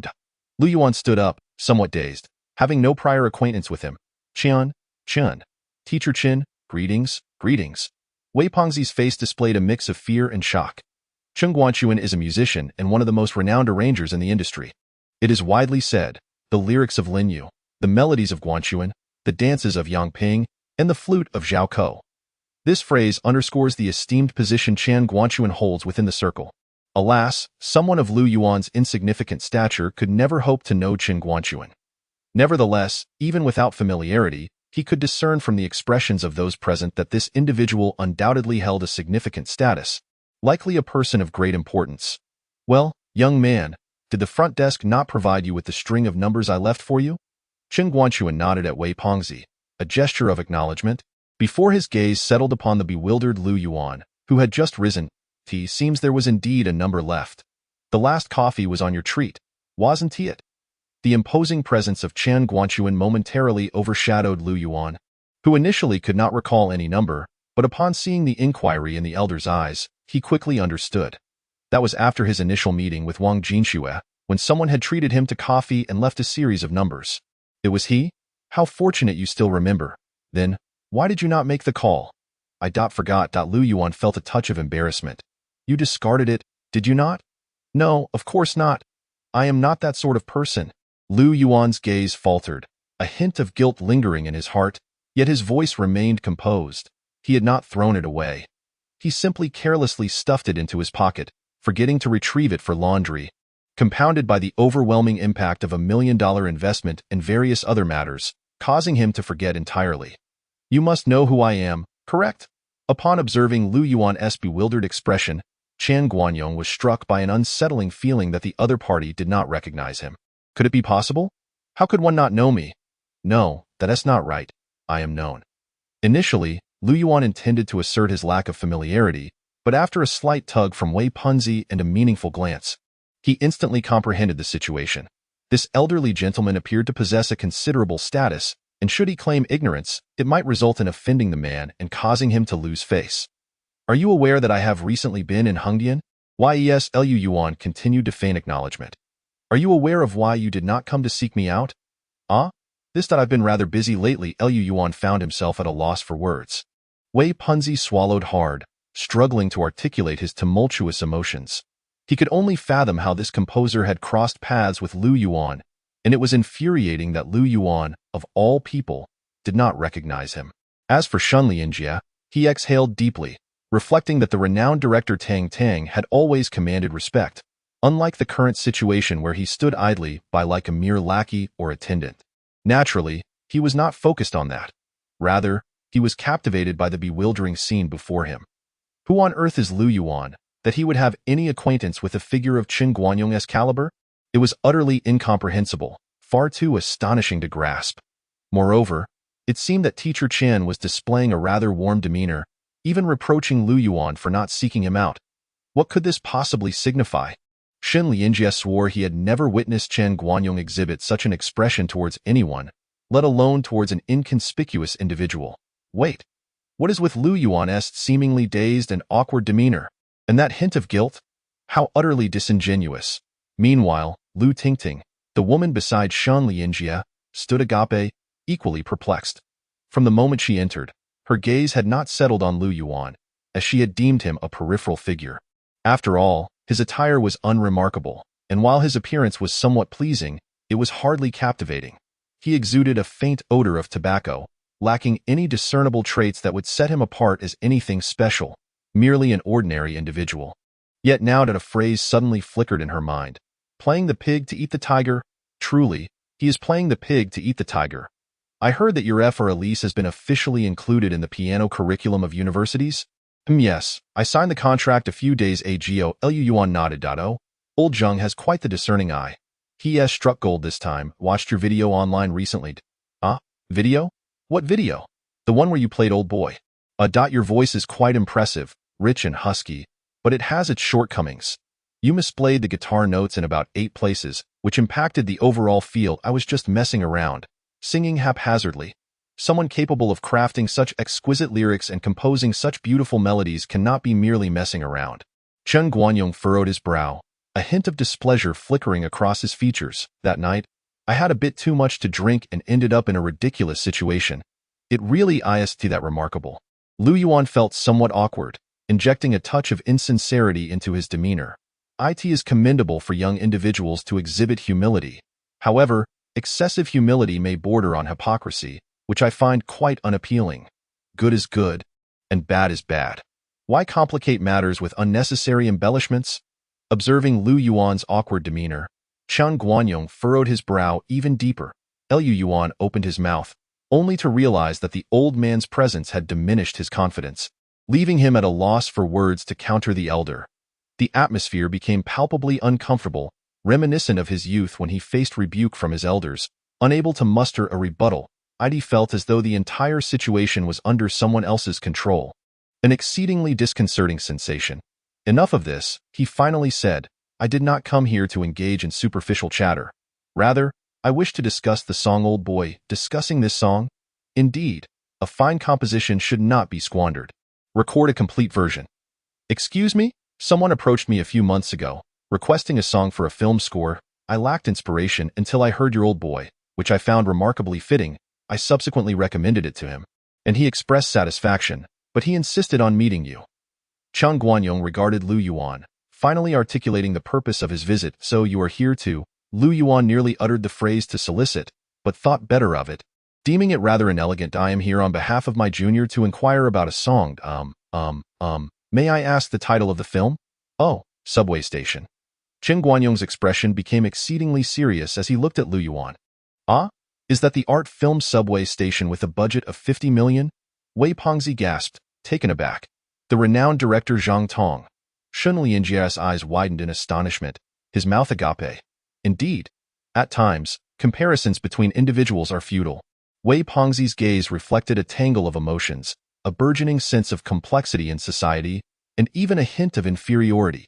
Lu Yuan stood up, somewhat dazed, having no prior acquaintance with him. Chen. Teacher Chen, greetings. Wei Pengzi's face displayed a mix of fear and shock. Chen Guanchuan is a musician and one of the most renowned arrangers in the industry. It is widely said, the lyrics of Lin Yu, the melodies of Guanchuan, the dances of Yang Ping, and the flute of Zhao Ko. This phrase underscores the esteemed position Chen Guanchuan holds within the circle. Alas, someone of Lu Yuan's insignificant stature could never hope to know Chen Guanchuan. Nevertheless, even without familiarity, he could discern from the expressions of those present that this individual undoubtedly held a significant status, likely a person of great importance. Well, young man, did the front desk not provide you with the string of numbers I left for you? Chen Guanchuan nodded at Wei Pengzi, a gesture of acknowledgement, before his gaze settled upon the bewildered Lu Yuan, who had just risen. Seems there was indeed a number left. The last coffee was on your treat, wasn't it? The imposing presence of Chen Guanchuan momentarily overshadowed Lu Yuan, who initially could not recall any number, but upon seeing the inquiry in the elder's eyes, he quickly understood. That was after his initial meeting with Wang Jinxue, when someone had treated him to coffee and left a series of numbers. It was he? How fortunate you still remember. Then, why did you not make the call? I forgot. Lu Yuan felt a touch of embarrassment. You discarded it, did you not? No, of course not. I am not that sort of person. Lu Yuan's gaze faltered, a hint of guilt lingering in his heart, yet his voice remained composed. He had not thrown it away. He simply carelessly stuffed it into his pocket, forgetting to retrieve it for laundry. Compounded by the overwhelming impact of $1 million investment and various other matters, causing him to forget entirely. You must know who I am, correct? Upon observing Lu Yuan's bewildered expression, Chen Guanyong was struck by an unsettling feeling that the other party did not recognize him. Could it be possible? How could one not know me? No, that's not right. I am known. Initially, Lu Yuan intended to assert his lack of familiarity, but after a slight tug from Wei Punzi and a meaningful glance, he instantly comprehended the situation. This elderly gentleman appeared to possess a considerable status, and should he claim ignorance, it might result in offending the man and causing him to lose face. Are you aware that I have recently been in Hengdian? Yes, Lu Yuan continued to feign acknowledgement. Are you aware of why you did not come to seek me out? This that I've been rather busy lately. Lu Yuan found himself at a loss for words. Wei Punzi swallowed hard, struggling to articulate his tumultuous emotions. He could only fathom how this composer had crossed paths with Lu Yuan, and it was infuriating that Lu Yuan, of all people, did not recognize him. As for Shunlianjia, he exhaled deeply, reflecting that the renowned director Tang Tang had always commanded respect, unlike the current situation where he stood idly by like a mere lackey or attendant. Naturally, he was not focused on that. Rather, he was captivated by the bewildering scene before him. Who on earth is Lu Yuan, that he would have any acquaintance with a figure of Chen Guanyong's caliber? It was utterly incomprehensible, far too astonishing to grasp. Moreover, it seemed that Teacher Chen was displaying a rather warm demeanor, even reproaching Lu Yuan for not seeking him out. What could this possibly signify? Shen Lianjie swore he had never witnessed Chen Guanyong exhibit such an expression towards anyone, let alone towards an inconspicuous individual. Wait, what is with Lu Yuan's seemingly dazed and awkward demeanor? And that hint of guilt? How utterly disingenuous. Meanwhile, Lu Tingting, the woman beside Shen Lianjie, stood agape, equally perplexed. From the moment she entered, her gaze had not settled on Lu Yuan, as she had deemed him a peripheral figure. After all, his attire was unremarkable, and while his appearance was somewhat pleasing, it was hardly captivating. He exuded a faint odor of tobacco, lacking any discernible traits that would set him apart as anything special, merely an ordinary individual. Yet now that a phrase suddenly flickered in her mind. Playing the pig to eat the tiger? Truly, he is playing the pig to eat the tiger. I heard that your F or Elise has been officially included in the piano curriculum of universities? Yes, I signed the contract a few days ago. Lu Yuan nodded. Old Zheng has quite the discerning eye. He has struck gold this time. Watched your video online recently. Video? What video? The one where you played old boy. Your voice is quite impressive, rich and husky, but it has its shortcomings. You misplayed the guitar notes in about 8 places, which impacted the overall feel. I was just messing around, singing haphazardly. Someone capable of crafting such exquisite lyrics and composing such beautiful melodies cannot be merely messing around. Chen Guanyong furrowed his brow, a hint of displeasure flickering across his features. That night, I had a bit too much to drink and ended up in a ridiculous situation. It really is that remarkable. Lu Yuan felt somewhat awkward, injecting a touch of insincerity into his demeanor. It is commendable for young individuals to exhibit humility. However, excessive humility may border on hypocrisy, which I find quite unappealing. Good is good, and bad is bad. Why complicate matters with unnecessary embellishments? Observing Lu Yuan's awkward demeanor, Chen Guanyong furrowed his brow even deeper. Lu Yuan opened his mouth, only to realize that the old man's presence had diminished his confidence, leaving him at a loss for words to counter the elder. The atmosphere became palpably uncomfortable, reminiscent of his youth when he faced rebuke from his elders. Unable to muster a rebuttal, Heidi felt as though the entire situation was under someone else's control. An exceedingly disconcerting sensation. Enough of this, he finally said. I did not come here to engage in superficial chatter. Rather, I wish to discuss the song Old Boy. Discussing this song? Indeed, a fine composition should not be squandered. Record a complete version. Excuse me? Someone approached me a few months ago, requesting a song for a film score. I lacked inspiration until I heard your Old Boy, which I found remarkably fitting. I subsequently recommended it to him, and he expressed satisfaction, but he insisted on meeting you. Cheng Guanyong regarded Lu Yuan, finally articulating the purpose of his visit. So you are here to... Lu Yuan nearly uttered the phrase to solicit, but thought better of it. Deeming it rather inelegant, I am here on behalf of my junior to inquire about a song. May I ask the title of the film? Oh, subway station. Cheng Guanyong's expression became exceedingly serious as he looked at Lu Yuan. Ah? Is that the art film Subway Station with a budget of 50 million? Wei Pengzi gasped, taken aback. The renowned director Zhang Tong. Shun Lianjia's eyes widened in astonishment, his mouth agape. Indeed. At times, comparisons between individuals are futile. Wei Pengzi's gaze reflected a tangle of emotions, a burgeoning sense of complexity in society, and even a hint of inferiority.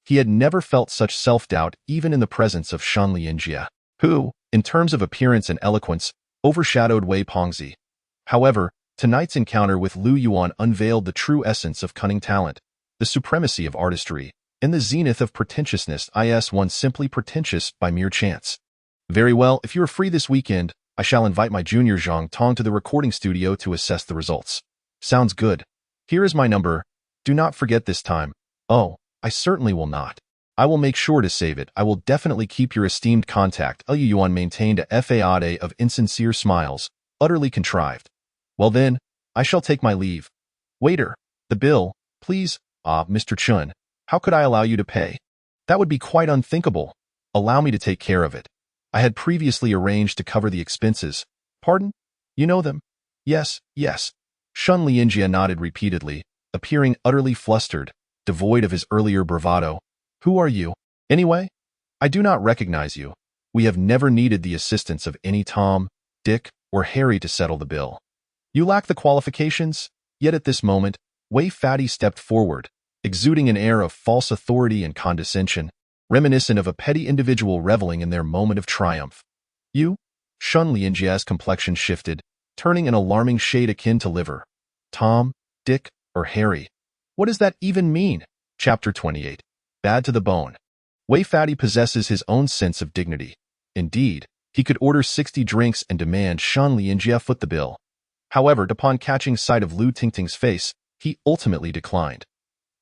He had never felt such self-doubt even in the presence of Shun Lianjia, who, in terms of appearance and eloquence, overshadowed Wei Pengzi. However, tonight's encounter with Lu Yuan unveiled the true essence of cunning talent, the supremacy of artistry, and the zenith of pretentiousness. One simply pretentious by mere chance. Very well, if you are free this weekend, I shall invite my junior Zhang Tong to the recording studio to assess the results. Sounds good. Here is my number. Do not forget this time. Oh, I certainly will not. I will make sure to save it. I will definitely keep your esteemed contact. Lu Yuan maintained a facade of insincere smiles, utterly contrived. Well then, I shall take my leave. Waiter, the bill, please. Mr. Chun, how could I allow you to pay? That would be quite unthinkable. Allow me to take care of it. I had previously arranged to cover the expenses. Pardon? You know them? Yes, yes. Shun Lianjia nodded repeatedly, appearing utterly flustered, devoid of his earlier bravado. Who are you? Anyway? I do not recognize you. We have never needed the assistance of any Tom, Dick, or Harry to settle the bill. You lack the qualifications, yet at this moment, Wei Fatty stepped forward, exuding an air of false authority and condescension, reminiscent of a petty individual reveling in their moment of triumph. You? Shun Lianjia's complexion shifted, turning an alarming shade akin to liver. Tom, Dick, or Harry? What does that even mean? Chapter 28. Bad to the bone. Wei Fatty possesses his own sense of dignity. Indeed, he could order 60 drinks and demand Shun Lianjia foot the bill. However, upon catching sight of Lu Tingting's face, he ultimately declined.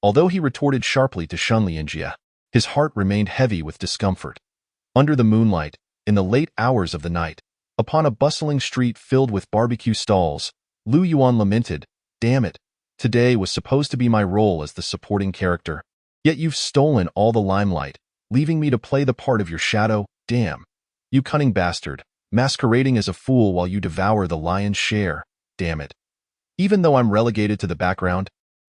Although he retorted sharply to Shun Lianjia, his heart remained heavy with discomfort. Under the moonlight, in the late hours of the night, upon a bustling street filled with barbecue stalls, Lu Yuan lamented, "Damn it, today was supposed to be my role as the supporting character. Yet you've stolen all the limelight, leaving me to play the part of your shadow. Damn. You cunning bastard, masquerading as a fool while you devour the lion's share. Damn it. Even though I'm relegated to the background,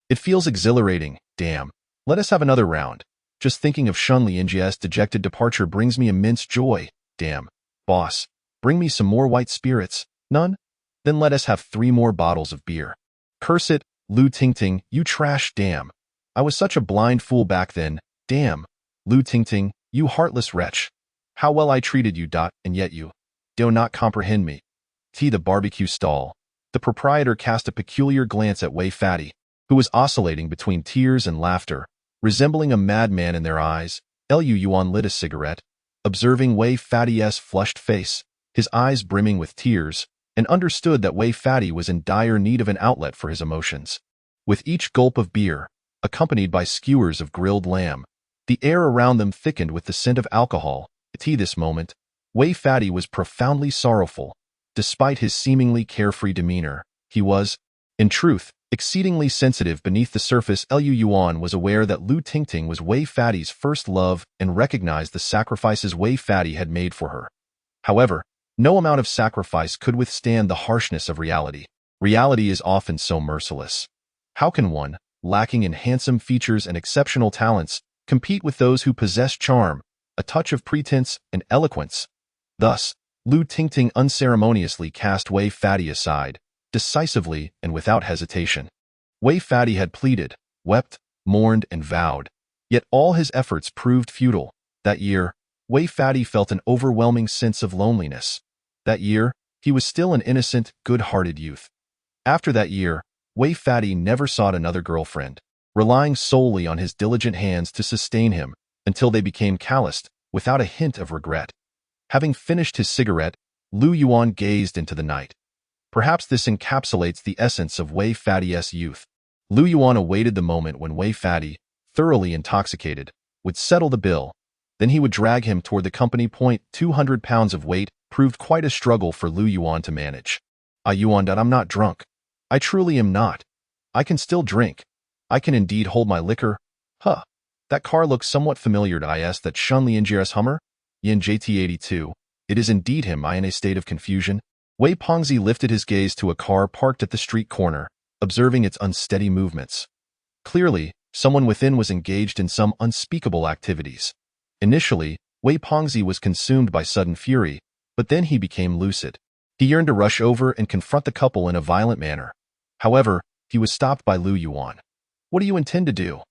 it feels exhilarating. Damn. Let us have another round. Just thinking of Shun Lianjia's dejected departure brings me immense joy. Damn. Boss, bring me some more white spirits. None? Then let us have 3 more bottles of beer. Curse it, Lu Tingting, you trash. Damn. I was such a blind fool back then. Damn. Lu Tingting, you heartless wretch. How well I treated you. And yet you do not comprehend me. The barbecue stall. The proprietor cast a peculiar glance at Wei Fatty, who was oscillating between tears and laughter, resembling a madman in their eyes. Lu Yuan lit a cigarette, observing Wei Fatty's flushed face, his eyes brimming with tears, and understood that Wei Fatty was in dire need of an outlet for his emotions. With each gulp of beer, accompanied by skewers of grilled lamb, the air around them thickened with the scent of alcohol. At this moment, Wei Fatty was profoundly sorrowful. Despite his seemingly carefree demeanor, he was, in truth, exceedingly sensitive beneath the surface. Lu Yuan was aware that Lu Tingting was Wei Fatty's first love and recognized the sacrifices Wei Fatty had made for her. However, no amount of sacrifice could withstand the harshness of reality. Reality is often so merciless. How can one, lacking in handsome features and exceptional talents, compete with those who possess charm, a touch of pretense, and eloquence? Thus, Lu Tingting unceremoniously cast Wei Fatty aside, decisively and without hesitation. Wei Fatty had pleaded, wept, mourned, and vowed. Yet all his efforts proved futile. That year, Wei Fatty felt an overwhelming sense of loneliness. That year, he was still an innocent, good-hearted youth. After that year, Wei Fatty never sought another girlfriend, relying solely on his diligent hands to sustain him until they became calloused, without a hint of regret. Having finished his cigarette, Lu Yuan gazed into the night. Perhaps this encapsulates the essence of Wei Fatty's youth. Lu Yuan awaited the moment when Wei Fatty, thoroughly intoxicated, would settle the bill. Then he would drag him toward the company. 200 pounds of weight proved quite a struggle for Lu Yuan to manage. Yuan, I'm not drunk. I truly am not. I can still drink. I can indeed hold my liquor. Huh. That car looks somewhat familiar to is that Shun Lianjie's Hummer? Yin JT82. It is indeed him. I in a state of confusion. Wei Pengzi lifted his gaze to a car parked at the street corner, observing its unsteady movements. Clearly, someone within was engaged in some unspeakable activities. Initially, Wei Pengzi was consumed by sudden fury, but then he became lucid. He yearned to rush over and confront the couple in a violent manner. However, he was stopped by Lu Yuan. What do you intend to do?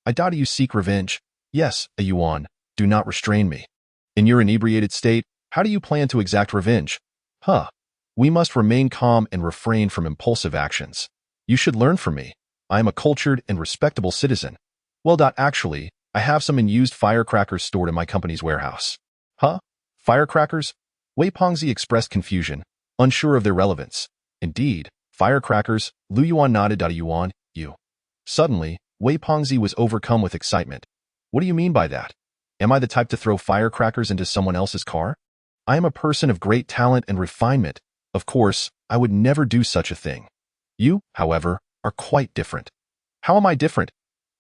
Do you seek revenge? Yes, Yuan, do not restrain me. In your inebriated state, how do you plan to exact revenge? We must remain calm and refrain from impulsive actions. You should learn from me. I am a cultured and respectable citizen. Well, actually, I have some unused firecrackers stored in my company's warehouse. Firecrackers? Wei Pengzi expressed confusion, unsure of their relevance. Indeed, firecrackers, Lu Yuan nodded. Yuan, you. Suddenly, Wei Pengzi was overcome with excitement. What do you mean by that? Am I the type to throw firecrackers into someone else's car? I am a person of great talent and refinement. Of course, I would never do such a thing. You, however, are quite different. How am I different?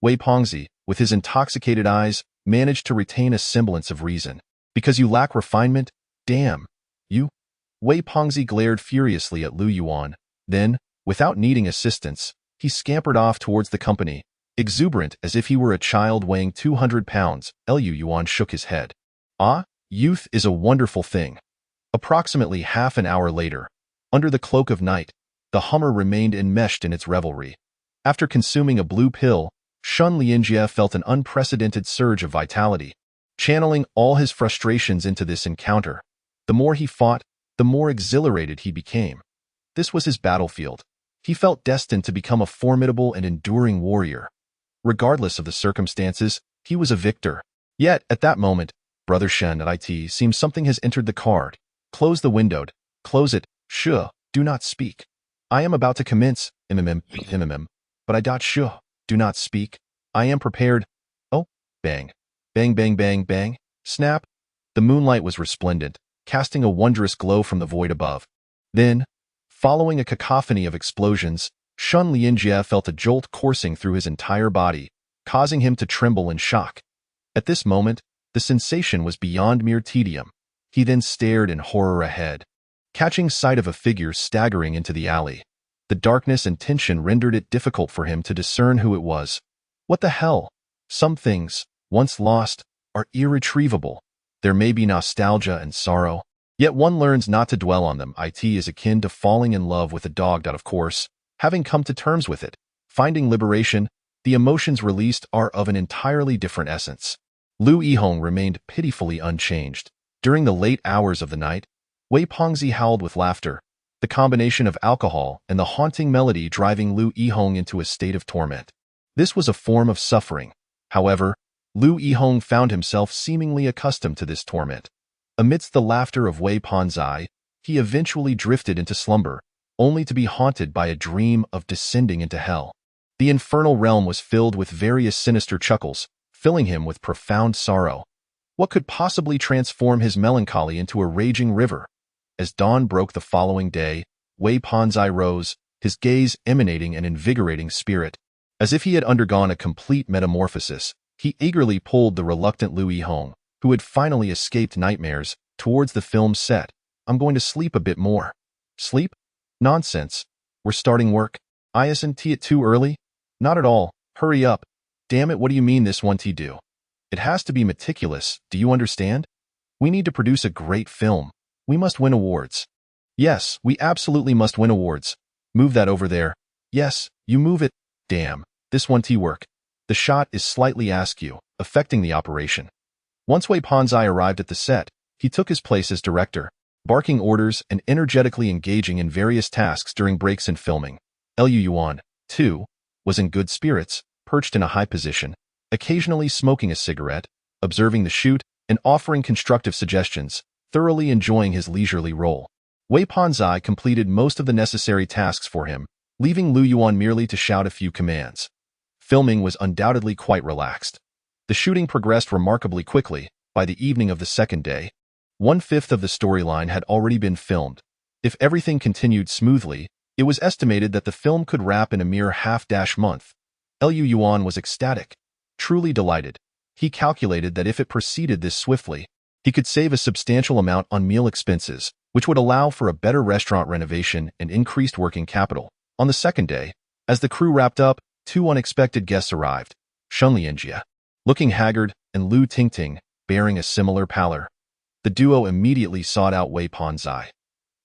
Wei Pengzi, with his intoxicated eyes, managed to retain a semblance of reason. Because you lack refinement? Damn. You? Wei Pengzi glared furiously at Lu Yuan. Then, without needing assistance, he scampered off towards the company, exuberant as if he were a child weighing 200 pounds. Lu Yuan shook his head. Youth is a wonderful thing. Approximately half an hour later, under the cloak of night, the Hummer remained enmeshed in its revelry. After consuming a blue pill, Shun Lianjie felt an unprecedented surge of vitality, channeling all his frustrations into this encounter. The more he fought, the more exhilarated he became. This was his battlefield. He felt destined to become a formidable and enduring warrior. Regardless of the circumstances, he was a victor. Yet, at that moment, Brother Shen at IT seems something has entered the car. Close the window. Close it. Do not speak. I am about to commence. But do not speak. I am prepared. Oh, bang. Bang, bang, bang, bang. Snap. The moonlight was resplendent, casting a wondrous glow from the void above. Then, following a cacophony of explosions, Shun Lianjie felt a jolt coursing through his entire body, causing him to tremble in shock. At this moment, the sensation was beyond mere tedium. He then stared in horror ahead, catching sight of a figure staggering into the alley. The darkness and tension rendered it difficult for him to discern who it was. What the hell? Some things, once lost, are irretrievable. There may be nostalgia and sorrow, yet one learns not to dwell on them. It is akin to falling in love with a dog. Of course, having come to terms with it, finding liberation, the emotions released are of an entirely different essence. Lu Yihong remained pitifully unchanged. During the late hours of the night, Wei Pengzi howled with laughter, the combination of alcohol and the haunting melody driving Lu Yihong into a state of torment. This was a form of suffering. However, Lu Yihong found himself seemingly accustomed to this torment. Amidst the laughter of Wei Pengzi, he eventually drifted into slumber, only to be haunted by a dream of descending into hell. The infernal realm was filled with various sinister chuckles, filling him with profound sorrow. What could possibly transform his melancholy into a raging river? As dawn broke the following day, Wei Pengzi rose, his gaze emanating an invigorating spirit. As if he had undergone a complete metamorphosis, he eagerly pulled the reluctant Lu Yihong, who had finally escaped nightmares, towards the film set. I'm going to sleep a bit more. Sleep? Nonsense. We're starting work. Isn't it too early? Not at all. Hurry up. Damn it, what do you mean this won't do? It has to be meticulous, do you understand? We need to produce a great film. We must win awards. Yes, we absolutely must win awards. Move that over there. Yes, you move it. Damn, this won't work. The shot is slightly askew, affecting the operation. Once Wei Pengzi arrived at the set, he took his place as director, barking orders and energetically engaging in various tasks during breaks in filming. Lu Yuan, too, was in good spirits, perched in a high position, occasionally smoking a cigarette, observing the shoot, and offering constructive suggestions, thoroughly enjoying his leisurely role. Wei Pengzi completed most of the necessary tasks for him, leaving Lu Yuan merely to shout a few commands. Filming was undoubtedly quite relaxed. The shooting progressed remarkably quickly. By the evening of the second day, 1/5 of the storyline had already been filmed. If everything continued smoothly, it was estimated that the film could wrap in a mere half-month. Lu Yuan was ecstatic, truly delighted. He calculated that if it proceeded this swiftly, he could save a substantial amount on meal expenses, which would allow for a better restaurant renovation and increased working capital. On the second day, as the crew wrapped up, 2 unexpected guests arrived, Shen Lianjie, looking haggard, and Lu Tingting, bearing a similar pallor. The duo immediately sought out Wei Panzai.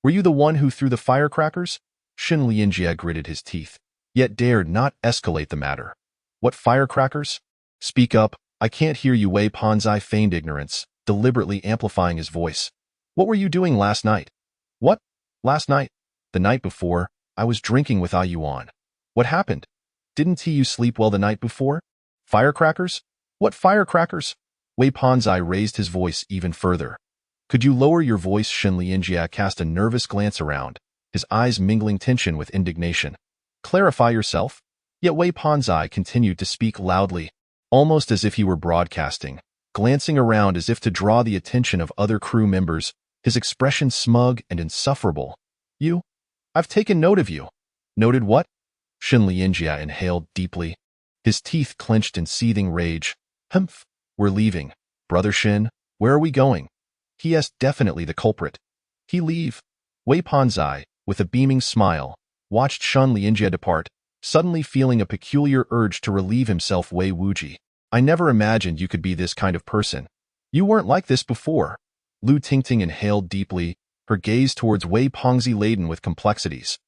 "Were you the one who threw the firecrackers?" Shen Lianjie gritted his teeth, yet dared not escalate the matter. "What firecrackers? Speak up, I can't hear you." Wei Panzai feigned ignorance, deliberately amplifying his voice. "What were you doing last night?" "What? Last night? The night before, I was drinking with A Yuan." "What happened? Didn't you sleep well the night before?" "Firecrackers? What firecrackers?" Wei Panzai raised his voice even further. "Could you lower your voice?" Shen Lianjie cast a nervous glance around, his eyes mingling tension with indignation. "Clarify yourself?" Yet Wei Panzai continued to speak loudly, almost as if he were broadcasting, glancing around as if to draw the attention of other crew members, his expression smug and insufferable. "You? I've taken note of you." "Noted what?" Shen Lianjie inhaled deeply, his teeth clenched in seething rage. "Humph. We're leaving. Brother Shen, where are we going?" "He is definitely the culprit." "He leave?" Wei Panzai, with a beaming smile, watched Shen Lianjie depart, suddenly feeling a peculiar urge to relieve himself. "Wei Wuji, I never imagined you could be this kind of person. You weren't like this before." Lu Tingting inhaled deeply, her gaze towards Wei Pengzi laden with complexities.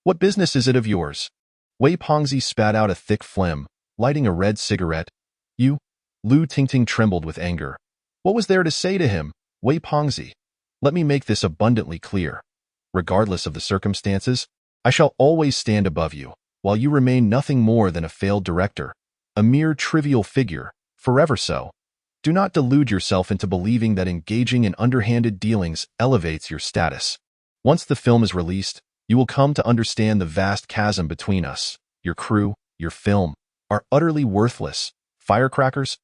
"What business is it of yours?" Wei Pengzi spat out a thick phlegm, lighting a red cigarette. "You?" Lu Tingting trembled with anger. What was there to say to him? "Wei Pengzi, let me make this abundantly clear. Regardless of the circumstances, I shall always stand above you, while you remain nothing more than a failed director, a mere trivial figure, forever so. Do not delude yourself into believing that engaging in underhanded dealings elevates your status. Once the film is released, you will come to understand the vast chasm between us. Your crew, your film, are utterly worthless. Firecrackers?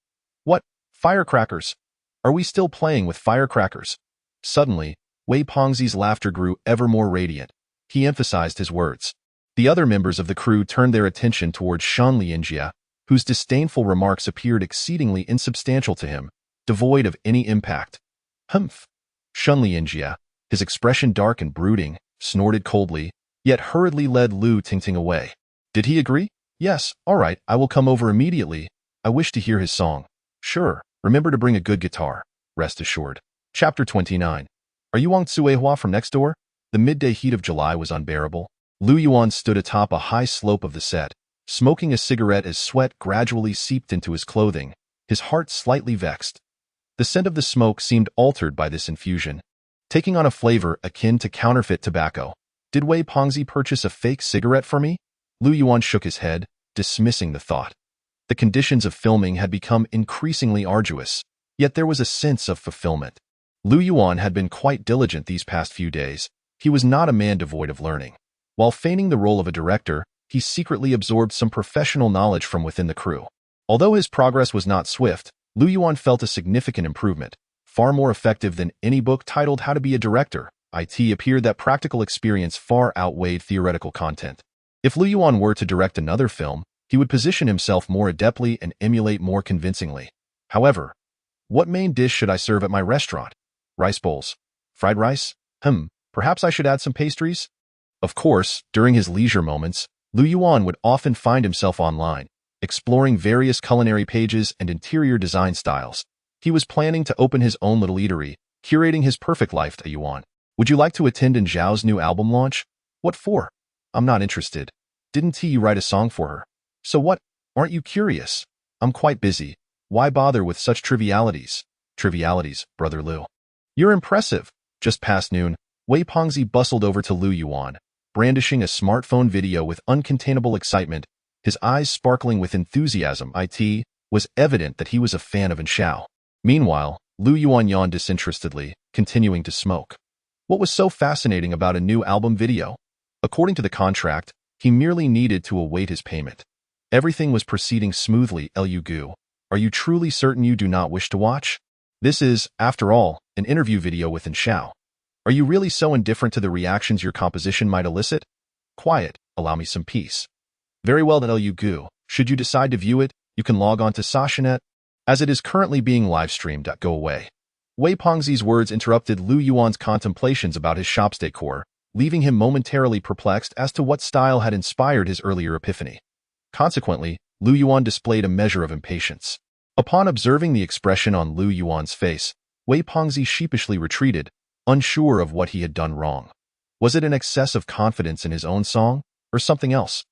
What? Firecrackers? Are we still playing with firecrackers?" Suddenly, Wei Pengzi's laughter grew ever more radiant. He emphasized his words. The other members of the crew turned their attention towards Shen Lianjie, whose disdainful remarks appeared exceedingly insubstantial to him, devoid of any impact. "Humph." Shen Lianjie, his expression dark and brooding, snorted coldly, yet hurriedly led Lu Tingting away. "Did he agree?" "Yes, all right, I will come over immediately. I wish to hear his song." "Sure, remember to bring a good guitar. Rest assured." Chapter 29. Are you Wang Tsuehua from next door? The midday heat of July was unbearable. Lu Yuan stood atop a high slope of the set, smoking a cigarette as sweat gradually seeped into his clothing, his heart slightly vexed. The scent of the smoke seemed altered by this infusion, taking on a flavor akin to counterfeit tobacco. "Did Wei Pengzi purchase a fake cigarette for me?" Lu Yuan shook his head, dismissing the thought. The conditions of filming had become increasingly arduous, yet there was a sense of fulfillment. Lu Yuan had been quite diligent these past few days. He was not a man devoid of learning. While feigning the role of a director, he secretly absorbed some professional knowledge from within the crew. Although his progress was not swift, Lu Yuan felt a significant improvement, far more effective than any book titled How to Be a Director. It appeared that practical experience far outweighed theoretical content. If Lu Yuan were to direct another film, he would position himself more adeptly and emulate more convincingly. However, what main dish should I serve at my restaurant? Rice bowls? Fried rice? Perhaps I should add some pastries? Of course, during his leisure moments, Lu Yuan would often find himself online, exploring various culinary pages and interior design styles. He was planning to open his own little eatery, curating his perfect life to Yuan. "Would you like to attend in Zhao's new album launch?" "What for?" "I'm not interested. Didn't you write a song for her?" "So what? Aren't you curious?" "I'm quite busy. Why bother with such trivialities?" "Trivialities, Brother Lu." "You're impressive." Just past noon, Wei Pengzi bustled over to Lu Yuan, brandishing a smartphone video with uncontainable excitement, his eyes sparkling with enthusiasm. It was evident that he was a fan of Anshao. Meanwhile, Lu Yuan yawned disinterestedly, continuing to smoke. What was so fascinating about a new album video? According to the contract, He merely needed to await his payment. Everything was proceeding smoothly. Lu Gu, are you truly certain you do not wish to watch? This is, after all, an interview video with Xiao. Are you really so indifferent to the reactions your composition might elicit? Quiet, allow me some peace. Very well then, Lu Gu. Should you decide to view it, you can log on to Sashanet, as it is currently being live-streamed. Go away. Wei Pengzi's words interrupted Lu Yuan's contemplations about his shop's decor, leaving him momentarily perplexed as to what style had inspired his earlier epiphany. Consequently, Lu Yuan displayed a measure of impatience. Upon observing the expression on Lu Yuan's face, Wei Pengzi sheepishly retreated, unsure of what he had done wrong. Was it an excess of confidence in his own song, or something else?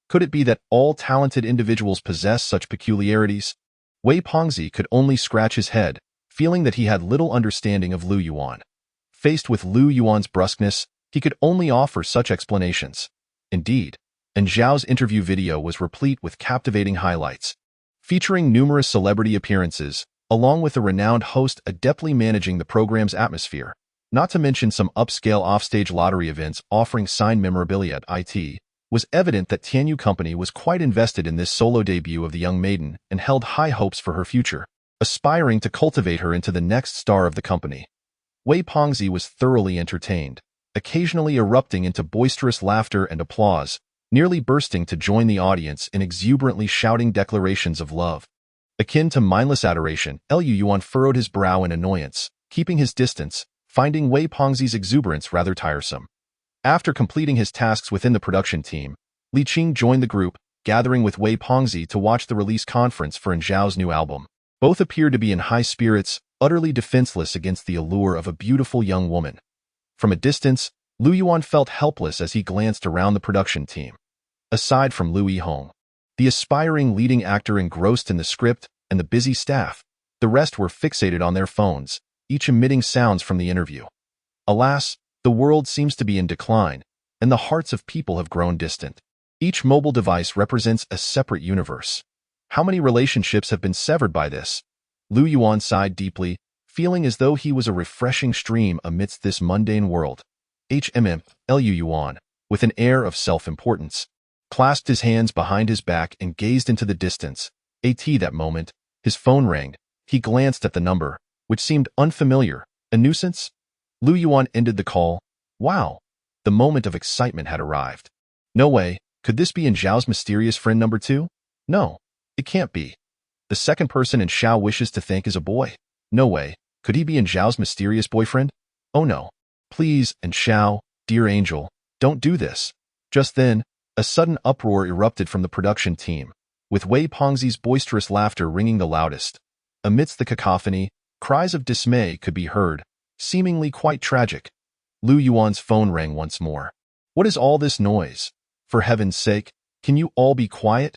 Could it be that all talented individuals possess such peculiarities? Wei Pengzi could only scratch his head, feeling that he had little understanding of Lu Yuan. Faced with Lu Yuan's brusqueness, he could only offer such explanations. Indeed, Zhao's interview video was replete with captivating highlights, featuring numerous celebrity appearances, along with a renowned host adeptly managing the program's atmosphere, not to mention some upscale offstage lottery events offering signed memorabilia. It was evident that Tianyu Company was quite invested in this solo debut of the young maiden and held high hopes for her future, aspiring to cultivate her into the next star of the company. Wei Pengzi was thoroughly entertained, occasionally erupting into boisterous laughter and applause, nearly bursting to join the audience in exuberantly shouting declarations of love. Akin to mindless adoration, Lu Yuan furrowed his brow in annoyance, keeping his distance, finding Wei Pengzi's exuberance rather tiresome. After completing his tasks within the production team, Li Qing joined the group, gathering with Wei Pengzi to watch the release conference for Zhao's new album. Both appeared to be in high spirits, utterly defenseless against the allure of a beautiful young woman. From a distance, Lu Yuan felt helpless as he glanced around the production team. Aside from Lu Yihong, the aspiring leading actor engrossed in the script, and the busy staff, the rest were fixated on their phones, each emitting sounds from the interview. Alas, the world seems to be in decline, and the hearts of people have grown distant. Each mobile device represents a separate universe. How many relationships have been severed by this? Lu Yuan sighed deeply, feeling as though he was a refreshing stream amidst this mundane world. Lu Yuan, with an air of self-importance, clasped his hands behind his back and gazed into the distance. That moment, his phone rang. He glanced at the number, which seemed unfamiliar. A nuisance? Lu Yuan ended the call. Wow! The moment of excitement had arrived. No way, could this be Zhao's mysterious friend number 2? No, it can't be. The second person Zhao wishes to thank is a boy. No way, could he be Zhao's mysterious boyfriend? Oh no. Please, Zhao, dear angel, don't do this. Just then, a sudden uproar erupted from the production team, with Wei Pengzi's boisterous laughter ringing the loudest. Amidst the cacophony, cries of dismay could be heard, seemingly quite tragic. Lu Yuan's phone rang once more. What is all this noise? For heaven's sake, can you all be quiet?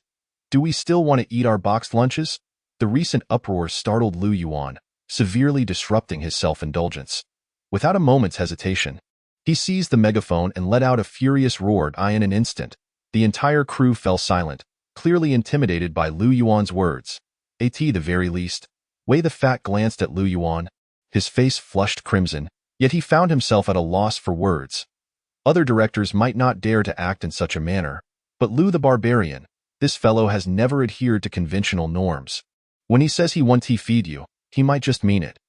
Do we still want to eat our boxed lunches? The recent uproar startled Lu Yuan, severely disrupting his self-indulgence. Without a moment's hesitation, he seized the megaphone and let out a furious roar. In an instant, the entire crew fell silent, clearly intimidated by Lu Yuan's words. At the very least, Wei the Fat glanced at Lu Yuan. His face flushed crimson, yet he found himself at a loss for words. Other directors might not dare to act in such a manner, but Lu the Barbarian, this fellow has never adhered to conventional norms. When he says he wants to feed you, he might just mean it.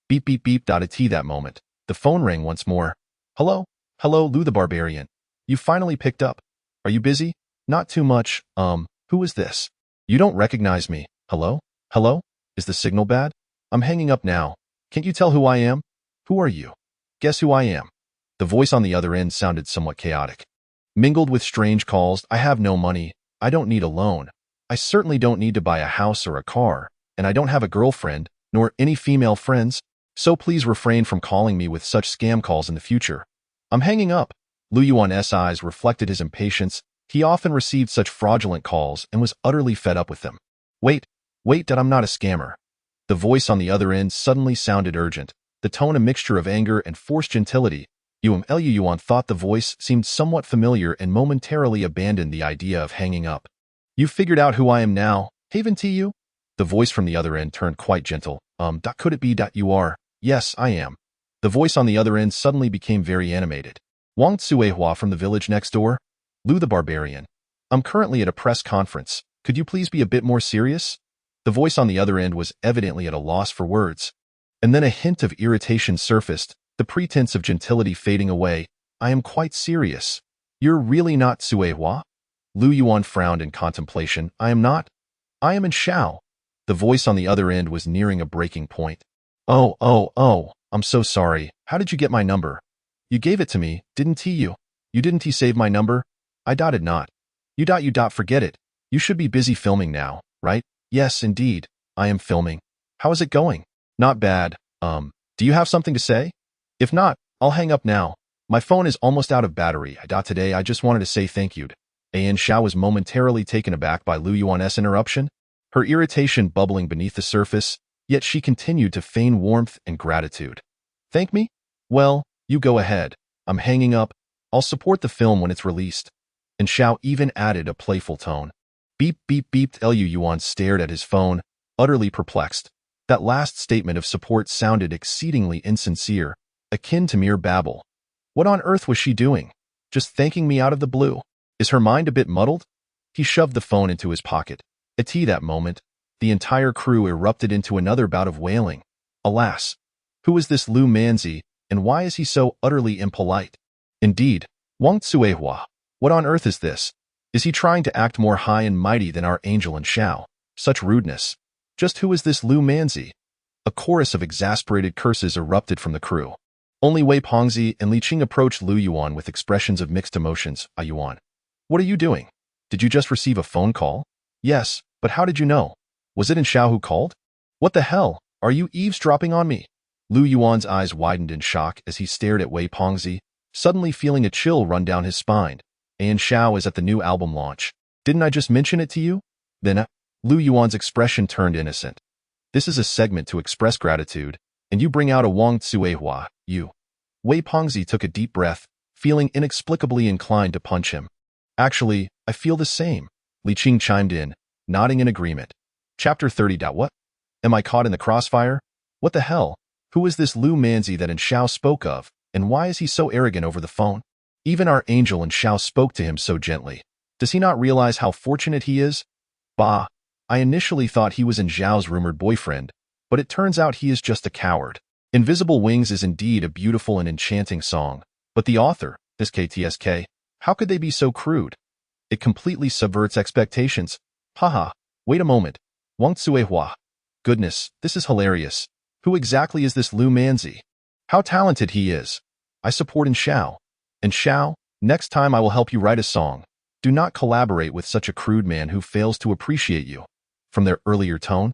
Beep beep beep. At that moment, the phone rang once more. Hello? Hello, Lu the Barbarian. You finally picked up. Are you busy? Not too much. Who is this? You don't recognize me. Hello? Hello? Is the signal bad? I'm hanging up now. Can't you tell who I am? Who are you? Guess who I am. The voice on the other end sounded somewhat chaotic. Mingled with strange calls. I have no money. I don't need a loan. I certainly don't need to buy a house or a car, and I don't have a girlfriend, nor any female friends, so please refrain from calling me with such scam calls in the future. I'm hanging up. Lu Yuan's eyes reflected his impatience. He often received such fraudulent calls and was utterly fed up with them. Wait, I'm not a scammer. The voice on the other end suddenly sounded urgent, the tone a mixture of anger and forced gentility. Lu Yuan thought the voice seemed somewhat familiar and momentarily abandoned the idea of hanging up. You figured out who I am now, haven't you? The voice from the other end turned quite gentle. Could it be you are? Yes, I am. The voice on the other end suddenly became very animated. Wang Tsuehua from the village next door? Lu the Barbarian. I'm currently at a press conference. Could you please be a bit more serious? The voice on the other end was evidently at a loss for words. And then a hint of irritation surfaced, the pretense of gentility fading away. I am quite serious. You're really not Suehua? Lu Yuan frowned in contemplation. I am not. I am in Shao. The voice on the other end was nearing a breaking point. Oh, I'm so sorry. How did you get my number? You gave it to me, didn't you? You didn't save my number? I dotted not. You forget it. You should be busy filming now, right? Yes, indeed. I am filming. How is it going? Not bad. Do you have something to say? If not, I'll hang up now. My phone is almost out of battery. Today I just wanted to say thank you. An Xiao was momentarily taken aback by Lu Yuan's interruption, her irritation bubbling beneath the surface, yet she continued to feign warmth and gratitude. Thank me? Well, you go ahead. I'm hanging up. I'll support the film when it's released. And Xiao even added a playful tone. Beep, beep, beeped. Lu Yuan stared at his phone, utterly perplexed. That last statement of support sounded exceedingly insincere, akin to mere babble. What on earth was she doing? Just thanking me out of the blue? Is her mind a bit muddled? He shoved the phone into his pocket. At that moment, the entire crew erupted into another bout of wailing. Alas, who is this Lu Manzi, and why is he so utterly impolite? Indeed, Wang Tsuehua, what on earth is this? Is he trying to act more high and mighty than our angel and Shao? Such rudeness. Just who is this Lu Manzi? A chorus of exasperated curses erupted from the crew. Only Wei Pongzi and Li Qing approached Lu Yuan with expressions of mixed emotions. Yuan, what are you doing? Did you just receive a phone call? Yes, but how did you know? Was it in Shao who called? What the hell? Are you eavesdropping on me? Lu Yuan's eyes widened in shock as he stared at Wei Pongzi, suddenly feeling a chill run down his spine. And Shao is at the new album launch. Didn't I just mention it to you? Then, Lu Yuan's expression turned innocent. This is a segment to express gratitude, and you bring out a Wang Tsuehua, you. Wei Pongzi took a deep breath, feeling inexplicably inclined to punch him. Actually, I feel the same, Li Qing chimed in, nodding in agreement. Chapter 30. What? Am I caught in the crossfire? What the hell? Who is this Lu Manzi that Shao spoke of, and why is he so arrogant over the phone? Even our angel and Shao spoke to him so gently. Does he not realize how fortunate he is? Bah, I initially thought he was in Zhao's rumored boyfriend, but it turns out he is just a coward. Invisible Wings is indeed a beautiful and enchanting song, but the author, this KTSK, how could they be so crude? It completely subverts expectations. Haha, wait a moment. Wang Tsuehua. Goodness, this is hilarious. Who exactly is this Lu Manzi? How talented he is. I support in Shao. And Shao, next time I will help you write a song. Do not collaborate with such a crude man who fails to appreciate you. From their earlier tone,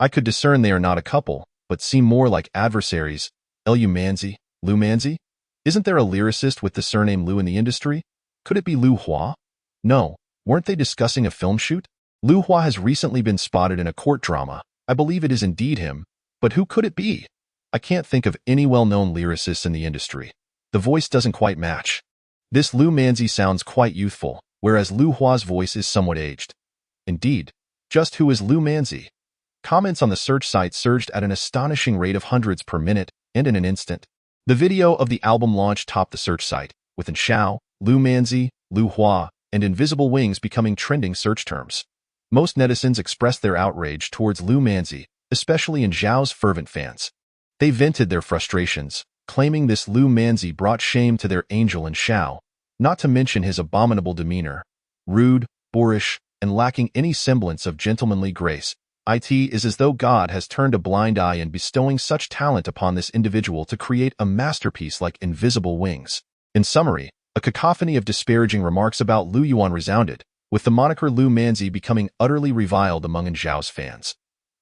I could discern they are not a couple, but seem more like adversaries. Lu Manzi, Lu Manzi? Isn't there a lyricist with the surname Lu in the industry? Could it be Lu Hua? No, weren't they discussing a film shoot? Lu Hua has recently been spotted in a court drama. I believe it is indeed him. But who could it be? I can't think of any well-known lyricists in the industry. The voice doesn't quite match. This Lu Manzi sounds quite youthful, whereas Lu Hua's voice is somewhat aged. Indeed, just who is Lu Manzi? Comments on the search site surged at an astonishing rate of hundreds per minute, and in an instant. The video of the album launch topped the search site, with Shao, Lu Manzi, Lu Hua, and Invisible Wings becoming trending search terms. Most netizens expressed their outrage towards Lu Manzi, especially in Zhao's fervent fans. They vented their frustrations, claiming this Lu Manzi brought shame to their angel and Shao, not to mention his abominable demeanor. Rude, boorish, and lacking any semblance of gentlemanly grace, it is as though God has turned a blind eye in bestowing such talent upon this individual to create a masterpiece like Invisible Wings. In summary, a cacophony of disparaging remarks about Lu Yuan resounded, with the moniker Lu Manzi becoming utterly reviled among Zhao's fans.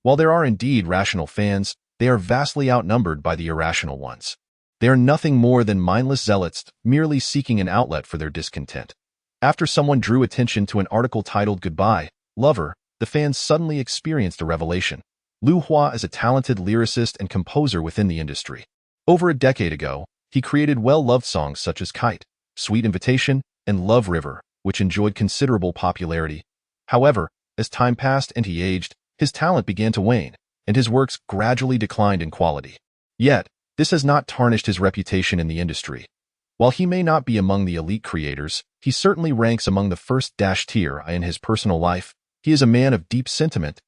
While there are indeed rational fans, they are vastly outnumbered by the irrational ones. They are nothing more than mindless zealots, merely seeking an outlet for their discontent. After someone drew attention to an article titled Goodbye, Lover, the fans suddenly experienced a revelation. Lu Hua is a talented lyricist and composer within the industry. Over a decade ago, he created well-loved songs such as Kite, Sweet Invitation, and Love River, which enjoyed considerable popularity. However, as time passed and he aged, his talent began to wane, and his works gradually declined in quality. Yet, this has not tarnished his reputation in the industry. While he may not be among the elite creators, he certainly ranks among the first-tier in his personal life. He is a man of deep sentiment,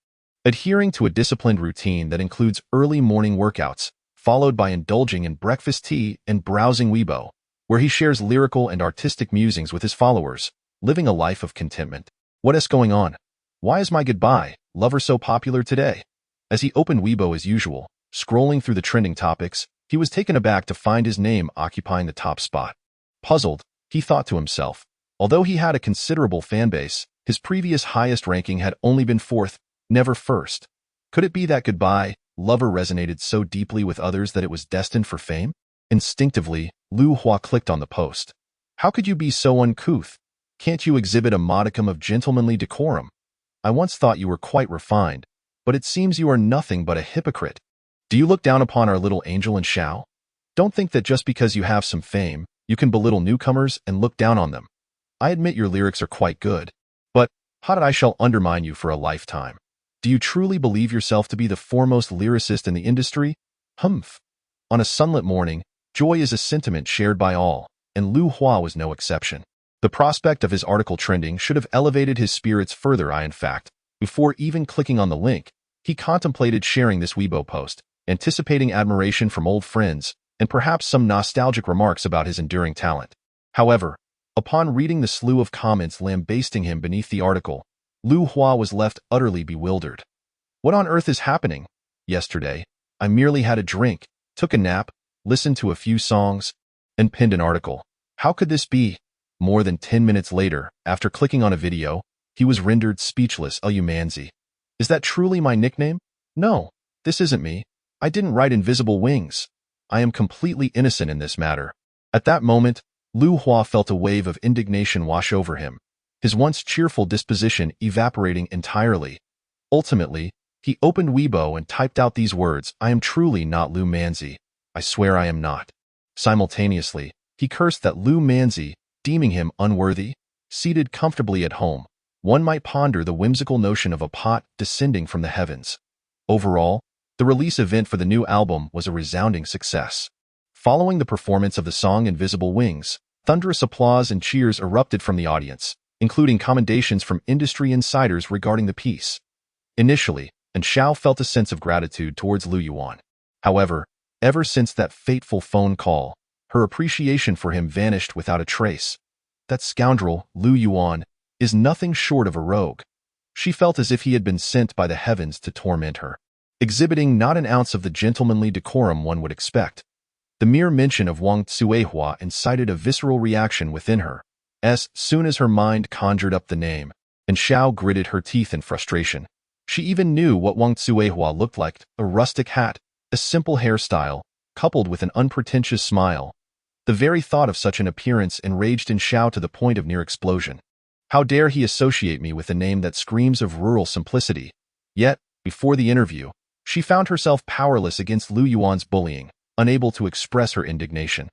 adhering to a disciplined routine that includes early morning workouts, followed by indulging in breakfast tea and browsing Weibo, where he shares lyrical and artistic musings with his followers, living a life of contentment. What is going on? Why is my goodbye lover so popular today? As he opened Weibo as usual, scrolling through the trending topics, he was taken aback to find his name occupying the top spot. Puzzled, he thought to himself, although he had a considerable fanbase, his previous highest ranking had only been fourth, never first. Could it be that goodbye lover resonated so deeply with others that it was destined for fame? Instinctively, Lu Hua clicked on the post. How could you be so uncouth? Can't you exhibit a modicum of gentlemanly decorum? I once thought you were quite refined, but it seems you are nothing but a hypocrite. Do you look down upon our little angel and Xiao? Don't think that just because you have some fame, you can belittle newcomers and look down on them. I admit your lyrics are quite good, but how did I shall undermine you for a lifetime? Do you truly believe yourself to be the foremost lyricist in the industry? Humph. On a sunlit morning, joy is a sentiment shared by all, and Lu Hua was no exception. The prospect of his article trending should have elevated his spirits further. In fact, before even clicking on the link, he contemplated sharing this Weibo post, anticipating admiration from old friends and perhaps some nostalgic remarks about his enduring talent. However, upon reading the slew of comments lambasting him beneath the article, Lu Hua was left utterly bewildered. What on earth is happening? Yesterday, I merely had a drink, took a nap, listened to a few songs, and penned an article. How could this be? More than 10 minutes later, after clicking on a video, he was rendered speechless. Manzi. Is that truly my nickname? No, this isn't me. I didn't write Invisible Wings. I am completely innocent in this matter. At that moment, Lu Hua felt a wave of indignation wash over him, his once cheerful disposition evaporating entirely. Ultimately, he opened Weibo and typed out these words, I am truly not Lu Manzi. I swear I am not. Simultaneously, he cursed that Lu Manzi, deeming him unworthy. Seated comfortably at home, one might ponder the whimsical notion of a pot descending from the heavens. Overall, the release event for the new album was a resounding success. Following the performance of the song Invisible Wings, thunderous applause and cheers erupted from the audience, including commendations from industry insiders regarding the piece. Initially, Xiao felt a sense of gratitude towards Lu Yuan. However, ever since that fateful phone call, her appreciation for him vanished without a trace. That scoundrel, Lu Yuan, is nothing short of a rogue. She felt as if he had been sent by the heavens to torment her, exhibiting not an ounce of the gentlemanly decorum one would expect. The mere mention of Wang Tsuehua incited a visceral reaction within her. As soon as her mind conjured up the name, Xiao gritted her teeth in frustration. She even knew what Wang Tsuehua looked like, a rustic hat, a simple hairstyle, coupled with an unpretentious smile. The very thought of such an appearance enraged Xiao to the point of near explosion. How dare he associate me with a name that screams of rural simplicity? Yet, before the interview, she found herself powerless against Lu Yuan's bullying, unable to express her indignation.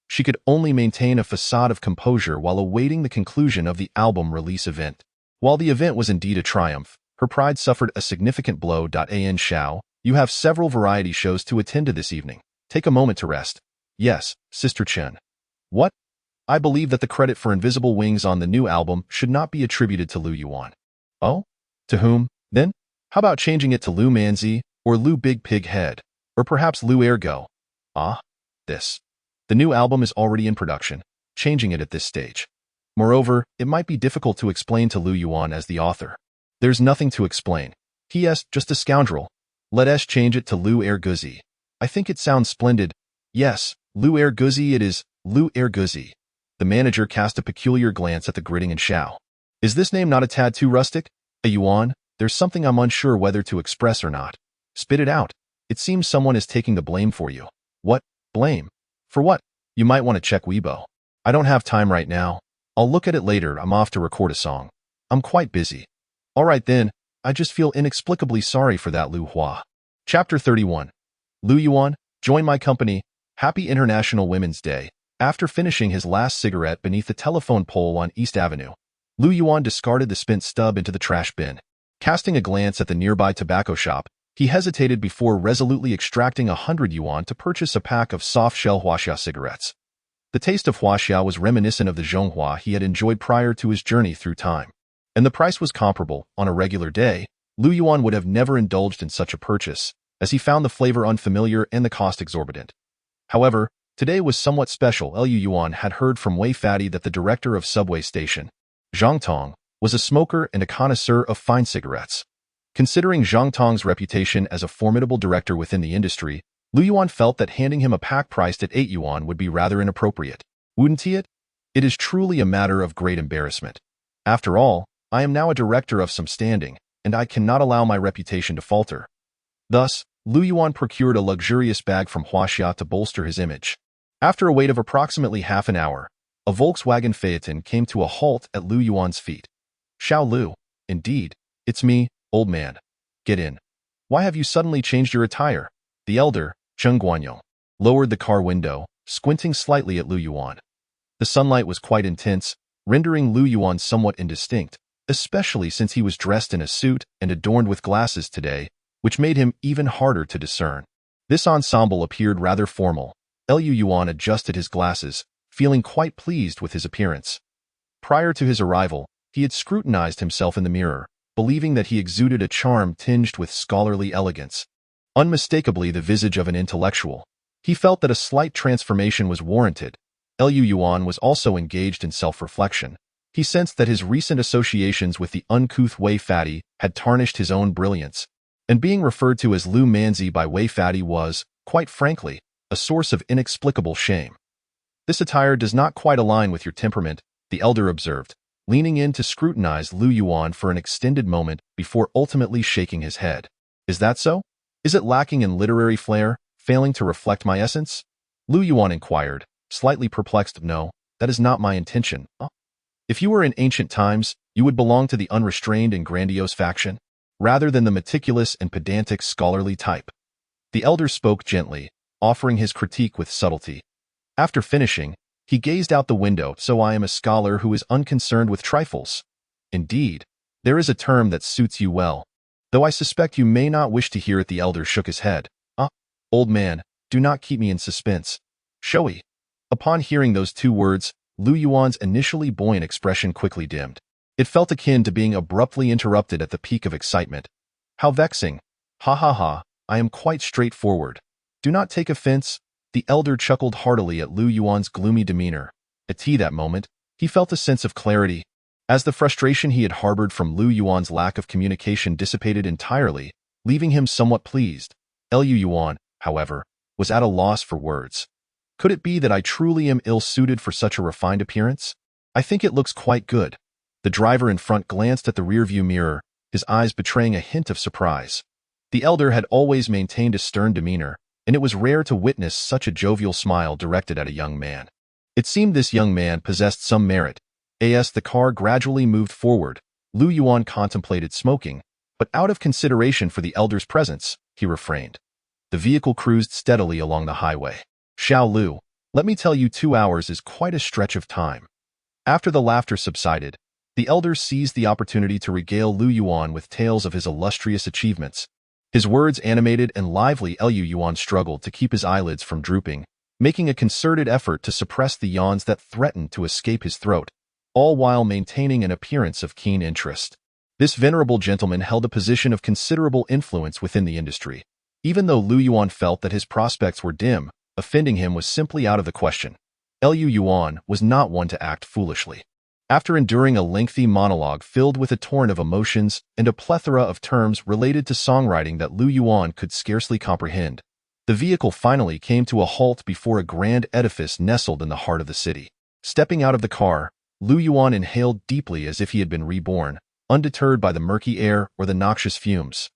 She could only maintain a facade of composure while awaiting the conclusion of the album release event. While the event was indeed a triumph, her pride suffered a significant blow. Xiao, you have several variety shows to attend to this evening. Take a moment to rest. Yes, Sister Chen. What? I believe that the credit for Invisible Wings on the new album should not be attributed to Lu Yuan. Oh? To whom, then? How about changing it to Lu Manzi, or Lu Big Pig Head, or perhaps Lu Ergo? Ah, this. The new album is already in production, changing it at this stage. Moreover, it might be difficult to explain to Lu Yuan as the author. There's nothing to explain. He is just a scoundrel. Let us change it to Lu Erguzi. I think it sounds splendid. Yes, Lu Erguzi it is, Lu Erguzi. The manager cast a peculiar glance at the gritting Xiao. Is this name not a tad too rustic? Yuan, there's something I'm unsure whether to express or not. Spit it out. It seems someone is taking the blame for you. What? Blame? For what? You might want to check Weibo. I don't have time right now. I'll look at it later. I'm off to record a song. I'm quite busy. All right then, I just feel inexplicably sorry for that Lu Hua. Chapter 31. Lu Yuan, join my company. Happy International Women's Day. After finishing his last cigarette beneath the telephone pole on East Avenue, Lu Yuan discarded the spent stub into the trash bin. Casting a glance at the nearby tobacco shop, he hesitated before resolutely extracting 100 yuan to purchase a pack of soft-shell Huaxia cigarettes. The taste of huaxia was reminiscent of the zhonghua he had enjoyed prior to his journey through time. And the price was comparable. On a regular day, Lu Yuan would have never indulged in such a purchase, as he found the flavor unfamiliar and the cost exorbitant. However, today was somewhat special. Lu Yuan had heard from Wei Fadi that the director of subway station, Zhang Tong, was a smoker and a connoisseur of fine cigarettes. Considering Zhang Tong's reputation as a formidable director within the industry, Lu Yuan felt that handing him a pack priced at 8 yuan would be rather inappropriate. Wouldn't he it? It is truly a matter of great embarrassment. After all, I am now a director of some standing, and I cannot allow my reputation to falter. Thus, Lu Yuan procured a luxurious bag from Huaxia to bolster his image. After a wait of approximately half an hour, a Volkswagen Phaeton came to a halt at Lu Yuan's feet. Xiao Lu, indeed, it's me, old man. Get in. Why have you suddenly changed your attire? The elder, Cheng Guanyong, lowered the car window, squinting slightly at Lu Yuan. The sunlight was quite intense, rendering Lu Yuan somewhat indistinct, especially since he was dressed in a suit and adorned with glasses today, which made him even harder to discern. This ensemble appeared rather formal. Lu Yuan adjusted his glasses, feeling quite pleased with his appearance. Prior to his arrival, he had scrutinized himself in the mirror, believing that he exuded a charm tinged with scholarly elegance. Unmistakably the visage of an intellectual, he felt that a slight transformation was warranted. Lu Yuan was also engaged in self-reflection. He sensed that his recent associations with the uncouth Wei Fadi had tarnished his own brilliance, and being referred to as Lu Manzi by Wei Fadi was, quite frankly, a source of inexplicable shame. This attire does not quite align with your temperament, the elder observed, leaning in to scrutinize Lu Yuan for an extended moment before ultimately shaking his head. Is that so? Is it lacking in literary flair, failing to reflect my essence? Lu Yuan inquired, slightly perplexed. No, that is not my intention. If you were in ancient times, you would belong to the unrestrained and grandiose faction, rather than the meticulous and pedantic scholarly type. The elder spoke gently, offering his critique with subtlety. After finishing, he gazed out the window. So I am a scholar who is unconcerned with trifles. Indeed, there is a term that suits you well, though I suspect you may not wish to hear it. The elder shook his head. Old man, do not keep me in suspense. Showy. Upon hearing those two words, Lu Yuan's initially buoyant expression quickly dimmed. It felt akin to being abruptly interrupted at the peak of excitement. How vexing. Ha ha ha, I am quite straightforward. Do not take offense. The elder chuckled heartily at Lu Yuan's gloomy demeanor. At that moment, he felt a sense of clarity. As the frustration he had harbored from Lu Yuan's lack of communication dissipated entirely, leaving him somewhat pleased. Lu Yuan, however, was at a loss for words. Could it be that I truly am ill-suited for such a refined appearance? I think it looks quite good. The driver in front glanced at the rearview mirror, his eyes betraying a hint of surprise. The elder had always maintained a stern demeanor, and it was rare to witness such a jovial smile directed at a young man. It seemed this young man possessed some merit. As the car gradually moved forward, Lu Yuan contemplated smoking, but out of consideration for the elder's presence, he refrained. The vehicle cruised steadily along the highway. Xiao Lu, let me tell you, 2 hours is quite a stretch of time. After the laughter subsided, the elder seized the opportunity to regale Lu Yuan with tales of his illustrious achievements. His words animated and lively. Lu Yuan struggled to keep his eyelids from drooping, making a concerted effort to suppress the yawns that threatened to escape his throat, all while maintaining an appearance of keen interest. This venerable gentleman held a position of considerable influence within the industry. Even though Lu Yuan felt that his prospects were dim, offending him was simply out of the question. Lu Yuan was not one to act foolishly. After enduring a lengthy monologue filled with a torrent of emotions and a plethora of terms related to songwriting that Lu Yuan could scarcely comprehend, the vehicle finally came to a halt before a grand edifice nestled in the heart of the city. Stepping out of the car, Lu Yuan inhaled deeply as if he had been reborn, undeterred by the murky air or the noxious fumes.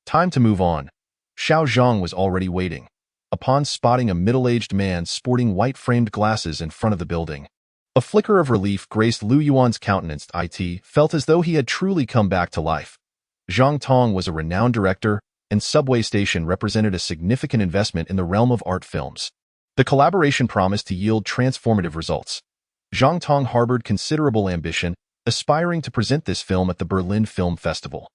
Time to move on. Xiao Zhang was already waiting. Upon spotting a middle-aged man sporting white-framed glasses in front of the building, a flicker of relief graced Lu Yuan's countenance. It felt as though he had truly come back to life. Zhang Tong was a renowned director, and Subway Station represented a significant investment in the realm of art films. The collaboration promised to yield transformative results. Zhang Tong harbored considerable ambition, aspiring to present this film at the Berlin Film Festival.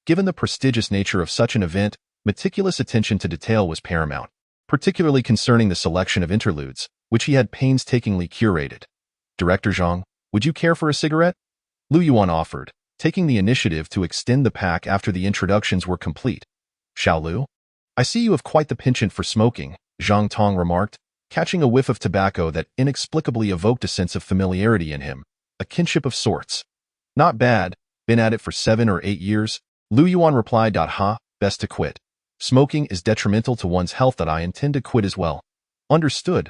Given the prestigious nature of such an event, meticulous attention to detail was paramount, particularly concerning the selection of interludes, which he had painstakingly curated. "Director Zhang, would you care for a cigarette?" Lu Yuan offered, taking the initiative to extend the pack after the introductions were complete. "Xiao Lu? I see you have quite the penchant for smoking," Zhang Tong remarked, catching a whiff of tobacco that inexplicably evoked a sense of familiarity in him, a kinship of sorts. "Not bad, been at it for 7 or 8 years, Lu Yuan replied. "Ha, best to quit. Smoking is detrimental to one's health. That I intend to quit as well." Understood,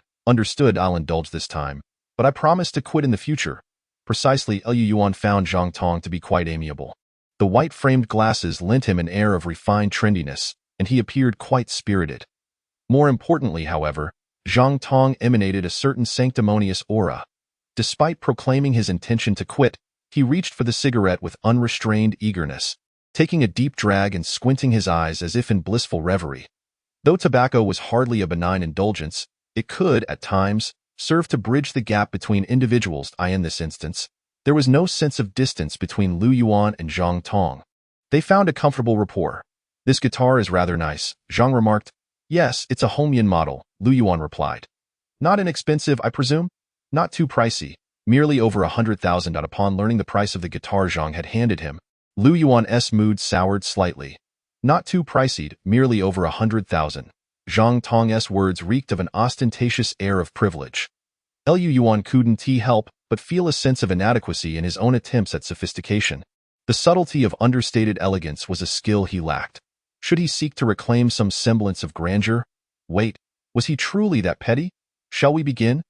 I'll indulge this time, but I promise to quit in the future." Precisely, Lu Yuan found Zhang Tong to be quite amiable. The white-framed glasses lent him an air of refined trendiness, and he appeared quite spirited. More importantly, however, Zhang Tong emanated a certain sanctimonious aura. Despite proclaiming his intention to quit, he reached for the cigarette with unrestrained eagerness, taking a deep drag and squinting his eyes as if in blissful reverie. Though tobacco was hardly a benign indulgence, it could, at times, serve to bridge the gap between individuals. In this instance, there was no sense of distance between Lu Yuan and Zhang Tong. They found a comfortable rapport. "This guitar is rather nice," Zhang remarked. "Yes, it's a Homian model," Lu Yuan replied. "Not inexpensive, I presume?" "Not too pricey, merely over 100,000." Upon learning the price of the guitar Zhang had handed him, Lu Yuan's mood soured slightly. "Not too pricey, merely over 100,000. Zhang Tong's words reeked of an ostentatious air of privilege. Lu Yuan couldn't help but feel a sense of inadequacy in his own attempts at sophistication. The subtlety of understated elegance was a skill he lacked. Should he seek to reclaim some semblance of grandeur? Wait, was he truly that petty? "Shall we begin?"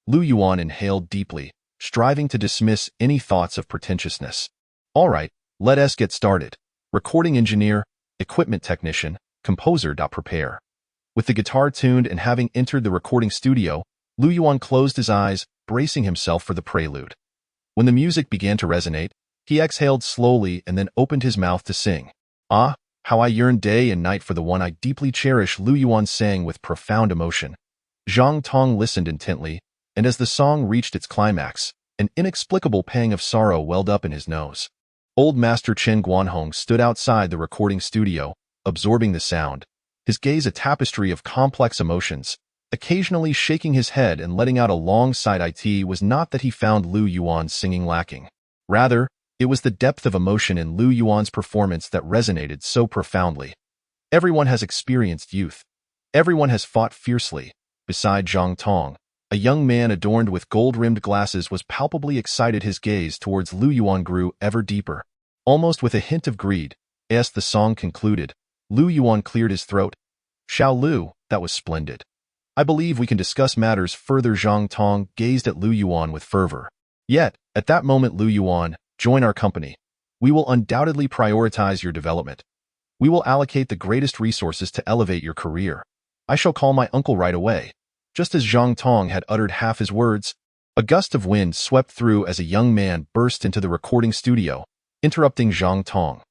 Lu Yuan inhaled deeply, striving to dismiss any thoughts of pretentiousness. "All right, let us get started. Recording engineer, equipment technician, composer. Prepare." With the guitar tuned and having entered the recording studio, Lu Yuan closed his eyes, bracing himself for the prelude. When the music began to resonate, he exhaled slowly and then opened his mouth to sing. "Ah, how I yearn day and night for the one I deeply cherish," Lu Yuan sang with profound emotion. Zhang Tong listened intently, and as the song reached its climax, an inexplicable pang of sorrow welled up in his nose. Old Master Chen Guanhong stood outside the recording studio, absorbing the sound, his gaze a tapestry of complex emotions, occasionally shaking his head and letting out a long sigh. It was not that he found Lu Yuan's singing lacking. Rather, it was the depth of emotion in Lu Yuan's performance that resonated so profoundly. Everyone has experienced youth. Everyone has fought fiercely. Beside Zhang Tong, a young man adorned with gold-rimmed glasses was palpably excited. His gaze towards Lu Yuan grew ever deeper. Almost with a hint of greed, as the song concluded, Lu Yuan cleared his throat. "Xiao Lu, that was splendid. I believe we can discuss matters further." Zhang Tong gazed at Lu Yuan with fervor. "Yet, at that moment, Lu Yuan, join our company. We will undoubtedly prioritize your development. We will allocate the greatest resources to elevate your career. I shall call my uncle right away." Just as Zhang Tong had uttered half his words, a gust of wind swept through as a young man burst into the recording studio, interrupting Zhang Tong.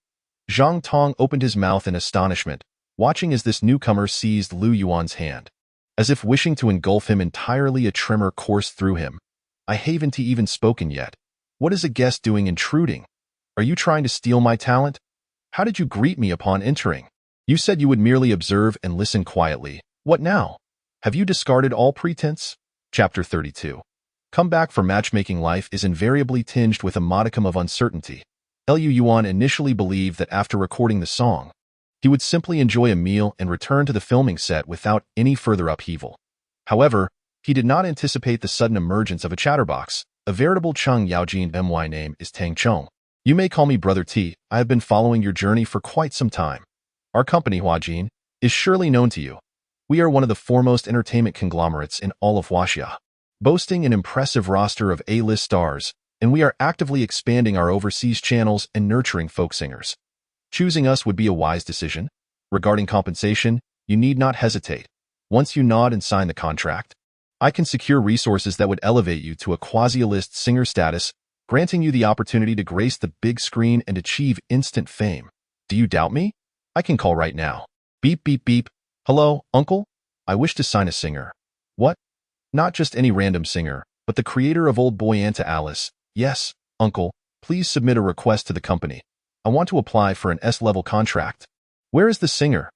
Zhang Tong opened his mouth in astonishment, watching as this newcomer seized Lu Yuan's hand. As if wishing to engulf him entirely, a tremor coursed through him. "I haven't even spoken yet. What is a guest doing intruding? Are you trying to steal my talent? How did you greet me upon entering? You said you would merely observe and listen quietly. What now? Have you discarded all pretense?" Chapter 32. Come back for matchmaking. Life is invariably tinged with a modicum of uncertainty. Lu Yuan initially believed that after recording the song, he would simply enjoy a meal and return to the filming set without any further upheaval. However, he did not anticipate the sudden emergence of a chatterbox, a veritable Cheng Yaojin. "My name is Tang Chong. You may call me Brother T. I have been following your journey for quite some time. Our company, Huajin, is surely known to you. We are one of the foremost entertainment conglomerates in all of Huaxia, boasting an impressive roster of A-list stars, and we are actively expanding our overseas channels and nurturing folk singers. Choosing us would be a wise decision. Regarding compensation, you need not hesitate. Once you nod and sign the contract, I can secure resources that would elevate you to a quasi-A-list singer status, granting you the opportunity to grace the big screen and achieve instant fame. Do you doubt me? I can call right now. Beep, beep, beep. Hello, uncle? I wish to sign a singer." "What? Not just any random singer, but the creator of Old Boy Anta Alice." "Yes, uncle, please submit a request to the company. I want to apply for an S-level contract." "Where is the singer?"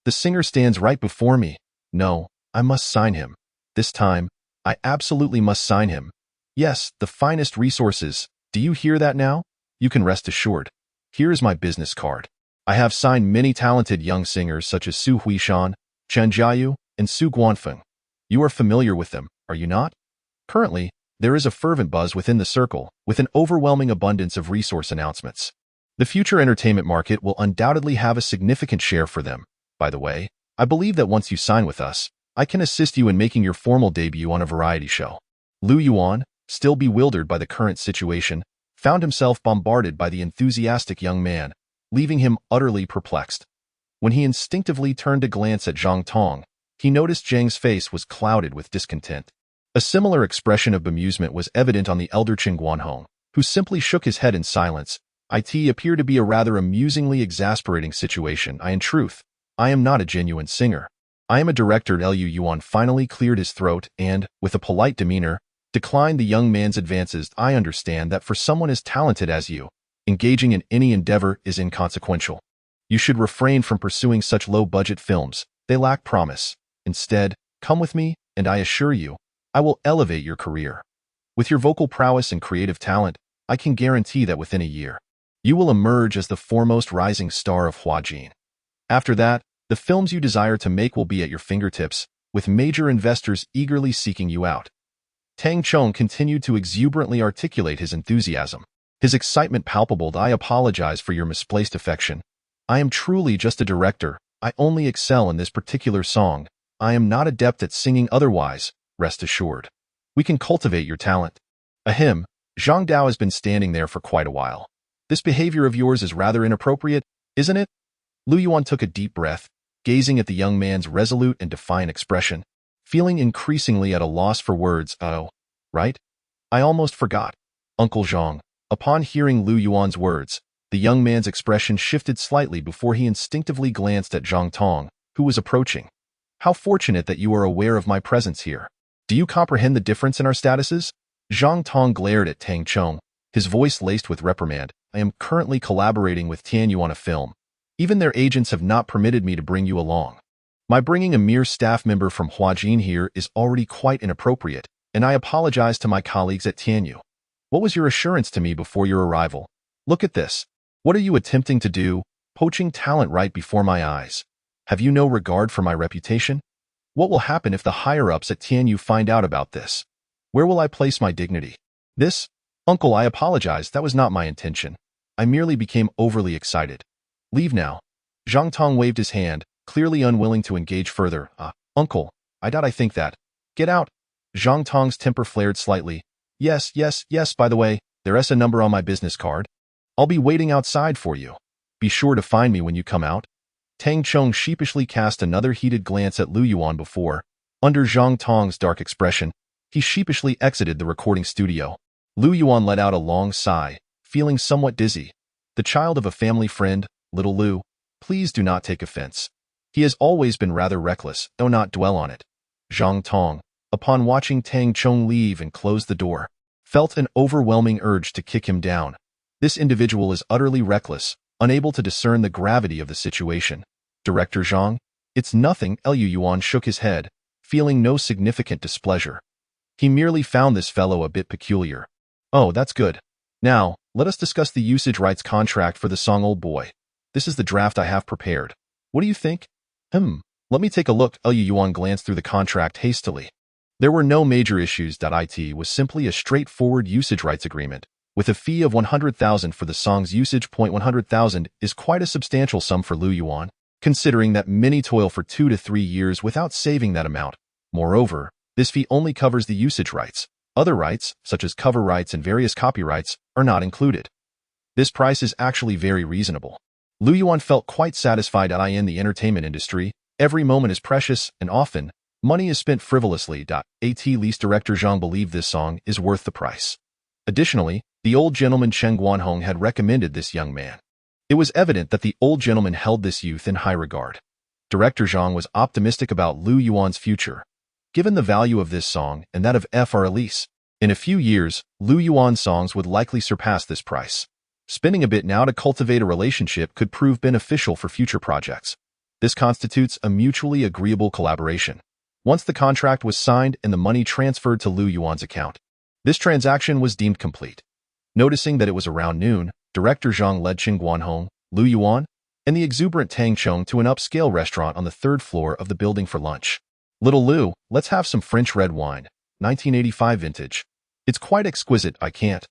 "The singer stands right before me." "No, I must sign him. This time, I absolutely must sign him. Yes, the finest resources. Do you hear that now? You can rest assured. Here is my business card. I have signed many talented young singers such as Su Huishan, Chen Jiayu, and Su Guanfeng. You are familiar with them, are you not? Currently, there is a fervent buzz within the circle, with an overwhelming abundance of resource announcements. The future entertainment market will undoubtedly have a significant share for them. By the way, I believe that once you sign with us, I can assist you in making your formal debut on a variety show. Lu Yuan, still bewildered by the current situation, found himself bombarded by the enthusiastic young man, leaving him utterly perplexed. When he instinctively turned to glance at Zhang Tong, he noticed Zhang's face was clouded with discontent. A similar expression of bemusement was evident on the elder Qin Guanhong, who simply shook his head in silence. It appeared to be a rather amusingly exasperating situation. In truth, I am not a genuine singer. I am a director. Lu Yuan finally cleared his throat and, with a polite demeanor, declined the young man's advances. I understand that for someone as talented as you, engaging in any endeavor is inconsequential. You should refrain from pursuing such low-budget films. They lack promise. Instead, come with me, and I assure you, I will elevate your career. With your vocal prowess and creative talent, I can guarantee that within a year, you will emerge as the foremost rising star of Huajin. After that, the films you desire to make will be at your fingertips, with major investors eagerly seeking you out. Tang Chong continued to exuberantly articulate his enthusiasm, his excitement palpable. I apologize for your misplaced affection. I am truly just a director. I only excel in this particular song. I am not adept at singing otherwise, rest assured. We can cultivate your talent. Ahem, Zhang Dao has been standing there for quite a while. This behavior of yours is rather inappropriate, isn't it? Lu Yuan took a deep breath, gazing at the young man's resolute and defiant expression, feeling increasingly at a loss for words. Oh, right? I almost forgot. Uncle Zhang. Upon hearing Lu Yuan's words, the young man's expression shifted slightly before he instinctively glanced at Zhang Tong, who was approaching. How fortunate that you are aware of my presence here. Do you comprehend the difference in our statuses? Zhang Tong glared at Tang Chong, his voice laced with reprimand. I am currently collaborating with Tianyu on a film. Even their agents have not permitted me to bring you along. My bringing a mere staff member from Huajin here is already quite inappropriate, and I apologize to my colleagues at Tianyu. What was your assurance to me before your arrival? Look at this. What are you attempting to do, poaching talent right before my eyes? Have you no regard for my reputation? What will happen if the higher-ups at Tianyu find out about this? Where will I place my dignity? This? Uncle, I apologize, that was not my intention. I merely became overly excited. Leave now. Zhang Tong waved his hand, clearly unwilling to engage further. Uncle, I think that. Get out. Zhang Tong's temper flared slightly. Yes, by the way, there's a number on my business card. I'll be waiting outside for you. Be sure to find me when you come out. Tang Chong sheepishly cast another heated glance at Lu Yuan before, under Zhang Tong's dark expression, he sheepishly exited the recording studio. Lu Yuan let out a long sigh, feeling somewhat dizzy. The child of a family friend, little Lu, please do not take offense. He has always been rather reckless, though not dwell on it. Zhang Tong, upon watching Tang Chong leave and close the door, felt an overwhelming urge to kick him down. This individual is utterly reckless, unable to discern the gravity of the situation. Director Zhang? It's nothing. Lu Yuan shook his head, feeling no significant displeasure. He merely found this fellow a bit peculiar. Oh, that's good. Now, let us discuss the usage rights contract for the song Old Boy. This is the draft I have prepared. What do you think? Let me take a look. Lu Yuan glanced through the contract hastily. There were no major issues. It was simply a straightforward usage rights agreement, with a fee of 100,000 for the song's usage. 100,000 is quite a substantial sum for Lu Yuan, considering that many toil for 2 to 3 years without saving that amount. Moreover, this fee only covers the usage rights. Other rights, such as cover rights and various copyrights, are not included. This price is actually very reasonable. Lu Yuan felt quite satisfied. In the entertainment industry, every moment is precious, and often, money is spent frivolously. At least Director Zhang believed this song is worth the price. Additionally, the old gentleman Chen Guanhong had recommended this young man. It was evident that the old gentleman held this youth in high regard. Director Zhang was optimistic about Lu Yuan's future, given the value of this song and that of Fr. Elise. In a few years, Lu Yuan's songs would likely surpass this price. Spending a bit now to cultivate a relationship could prove beneficial for future projects. This constitutes a mutually agreeable collaboration. Once the contract was signed and the money transferred to Lu Yuan's account, this transaction was deemed complete. Noticing that it was around noon, Director Zhang led Qin Guanhong, Lu Yuan, and the exuberant Tang Chong to an upscale restaurant on the third floor of the building for lunch. Little Lu, let's have some French red wine, 1985 vintage. It's quite exquisite. I can't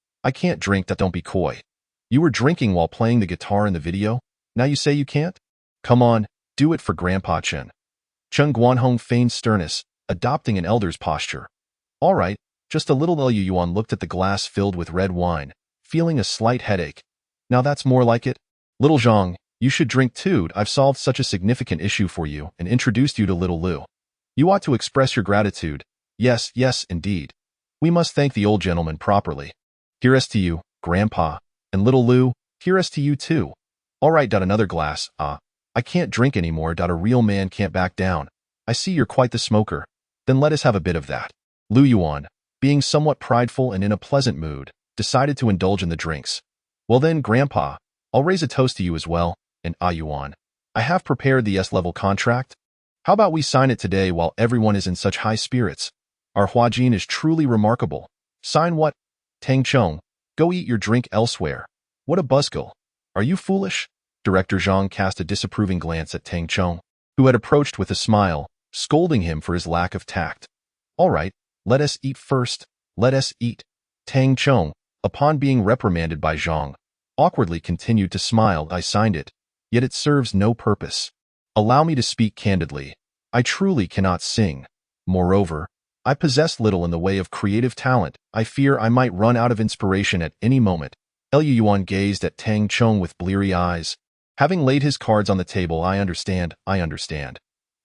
drink that. Don't be coy. You were drinking while playing the guitar in the video? Now you say you can't? Come on, do it for Grandpa Chen. Chen Guanhong feigned sternness, adopting an elder's posture. All right, just a little. Lu Yuan looked at the glass filled with red wine, feeling a slight headache. Now that's more like it. Little Zhang, you should drink too. I've solved such a significant issue for you and introduced you to little Lu. You ought to express your gratitude. Yes, indeed. We must thank the old gentleman properly. Here's to you, Grandpa. And little Lu, here's to you too. All right, another glass. I can't drink anymore. A real man can't back down. I see you're quite the smoker. Then let us have a bit of that. Lu Yuan, being somewhat prideful and in a pleasant mood, decided to indulge in the drinks. Well then, Grandpa, I'll raise a toast to you as well, and Yuan. I have prepared the S-level contract. How about we sign it today while everyone is in such high spirits? Our Huajin is truly remarkable. Sign what? Tang Chong, go eat your drink elsewhere. What a buzzkill. Are you foolish? Director Zhang cast a disapproving glance at Tang Chong, who had approached with a smile, scolding him for his lack of tact. All right, let us eat first. Let us eat. Tang Chong, upon being reprimanded by Zhang, awkwardly continued to smile. I signed it, yet it serves no purpose. Allow me to speak candidly. I truly cannot sing. Moreover, I possess little in the way of creative talent. I fear I might run out of inspiration at any moment. Lu Yuan gazed at Tang Chong with bleary eyes. Having laid his cards on the table, I understand.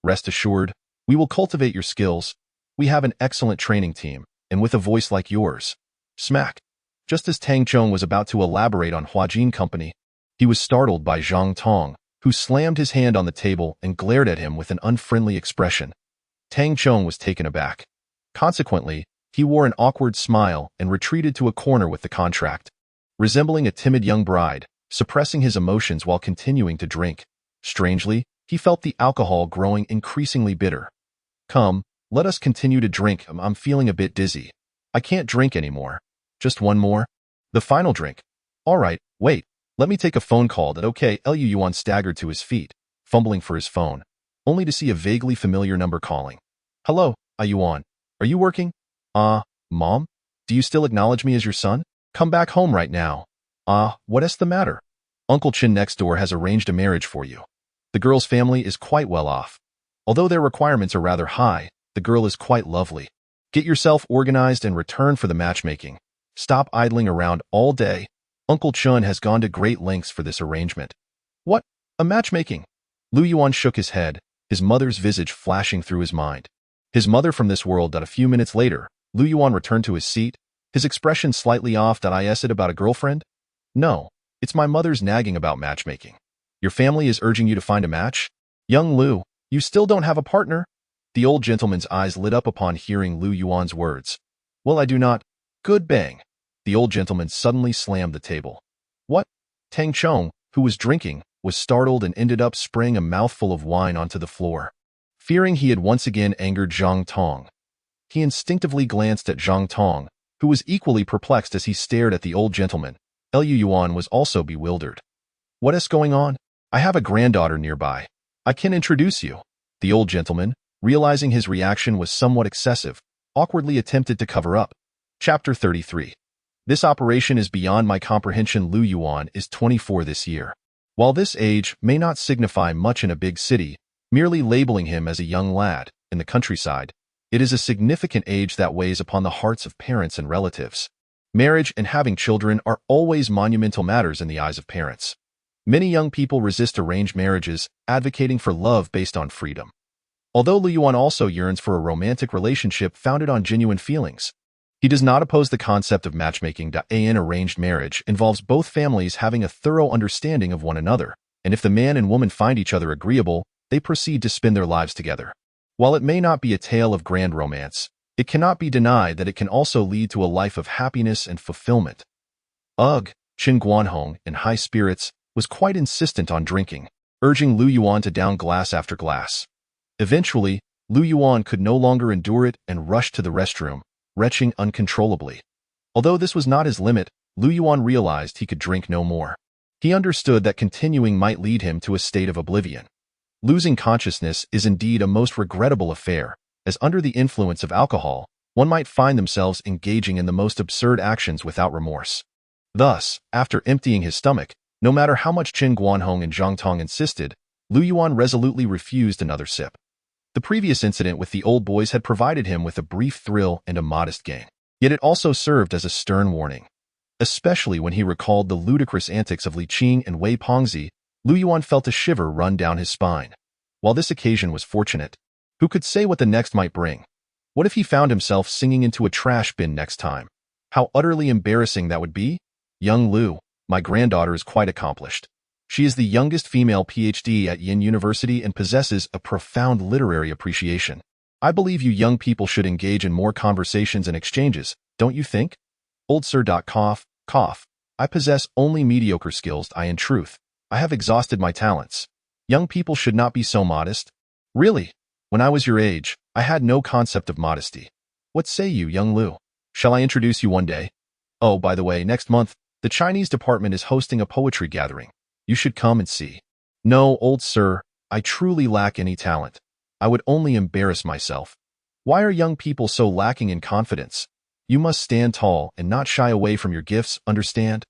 Rest assured, we will cultivate your skills. We have an excellent training team, and with a voice like yours. Smack. Just as Tang Chong was about to elaborate on Huajin Company, he was startled by Zhang Tong, who slammed his hand on the table and glared at him with an unfriendly expression. Tang Chong was taken aback. Consequently, he wore an awkward smile and retreated to a corner with the contract. Resembling a timid young bride, suppressing his emotions while continuing to drink. Strangely, he felt the alcohol growing increasingly bitter. Come, let us continue to drink. I'm feeling a bit dizzy. I can't drink anymore. Just one more? The final drink. All right, wait. Let me take a phone call. Okay. Lu Yuan staggered to his feet, fumbling for his phone, only to see a vaguely familiar number calling. Hello, Yuan. Are you working? Mom? Do you still acknowledge me as your son? Come back home right now. What is the matter? Uncle Chin next door has arranged a marriage for you. The girl's family is quite well off. Although their requirements are rather high, the girl is quite lovely. Get yourself organized and return for the matchmaking. Stop idling around all day. Uncle Chun has gone to great lengths for this arrangement. What? A matchmaking? Lu Yuan shook his head, his mother's visage flashing through his mind. His mother from this world. A few minutes later, Lu Yuan returned to his seat, his expression slightly off. Is it about a girlfriend? No, it's my mother's nagging about matchmaking. Your family is urging you to find a match? Young Lu, you still don't have a partner? The old gentleman's eyes lit up upon hearing Lu Yuan's words. Well, I do not. Good bang. The old gentleman suddenly slammed the table. What? Tang Chong, who was drinking, was startled and ended up spraying a mouthful of wine onto the floor. Fearing he had once again angered Zhang Tong, he instinctively glanced at Zhang Tong, who was equally perplexed as he stared at the old gentleman. Lu Yuan was also bewildered. What is going on? I have a granddaughter nearby. I can introduce you. The old gentleman, realizing his reaction was somewhat excessive, awkwardly attempted to cover up. Chapter 33. This operation is beyond my comprehension. Lu Yuan is 24 this year. While this age may not signify much in a big city, merely labeling him as a young lad in the countryside, it is a significant age that weighs upon the hearts of parents and relatives. Marriage and having children are always monumental matters in the eyes of parents. Many young people resist arranged marriages, advocating for love based on freedom. Although Lu Yuan also yearns for a romantic relationship founded on genuine feelings, he does not oppose the concept of matchmaking. An arranged marriage involves both families having a thorough understanding of one another, and if the man and woman find each other agreeable, they proceed to spend their lives together. While it may not be a tale of grand romance, it cannot be denied that it can also lead to a life of happiness and fulfillment. Qin Guanhong, in high spirits, was quite insistent on drinking, urging Lu Yuan to down glass after glass. Eventually, Lu Yuan could no longer endure it and rushed to the restroom, retching uncontrollably. Although this was not his limit, Lu Yuan realized he could drink no more. He understood that continuing might lead him to a state of oblivion. Losing consciousness is indeed a most regrettable affair, as under the influence of alcohol, one might find themselves engaging in the most absurd actions without remorse. Thus, after emptying his stomach, no matter how much Qin Guanhong and Zhang Tong insisted, Lu Yuan resolutely refused another sip. The previous incident with the old boys had provided him with a brief thrill and a modest gain. Yet it also served as a stern warning. Especially when he recalled the ludicrous antics of Li Qing and Wei Pongzi, Lu Yuan felt a shiver run down his spine. While this occasion was fortunate, who could say what the next might bring? What if he found himself singing into a trash bin next time? How utterly embarrassing that would be? Young Lu, my granddaughter is quite accomplished. She is the youngest female PhD at Yin University and possesses a profound literary appreciation. I believe you young people should engage in more conversations and exchanges, don't you think? Old Sir. Cough. I possess only mediocre skills. In truth, I have exhausted my talents. Young people should not be so modest. Really? When I was your age, I had no concept of modesty. What say you, young Lu? Shall I introduce you one day? Oh, by the way, next month, the Chinese department is hosting a poetry gathering. You should come and see. No, old sir, I truly lack any talent. I would only embarrass myself. Why are young people so lacking in confidence? You must stand tall and not shy away from your gifts, understand?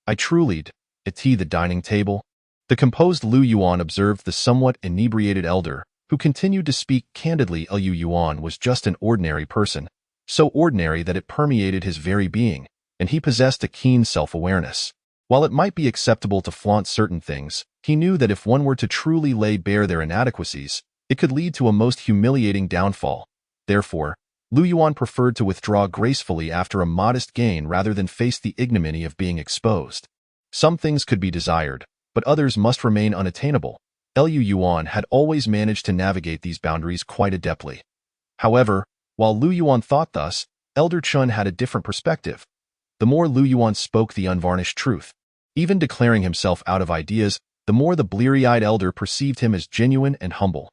I truly'd. At the dining table, the composed Lu Yuan observed the somewhat inebriated elder, who continued to speak candidly. Lu Yuan was just an ordinary person, so ordinary that it permeated his very being, and he possessed a keen self-awareness. While it might be acceptable to flaunt certain things, he knew that if one were to truly lay bare their inadequacies, it could lead to a most humiliating downfall. Therefore, Lu Yuan preferred to withdraw gracefully after a modest gain rather than face the ignominy of being exposed. Some things could be desired, but others must remain unattainable. Lu Yuan had always managed to navigate these boundaries quite adeptly. However, while Lu Yuan thought thus, Elder Chun had a different perspective. The more Lu Yuan spoke the unvarnished truth, even declaring himself out of ideas, the more the bleary-eyed elder perceived him as genuine and humble.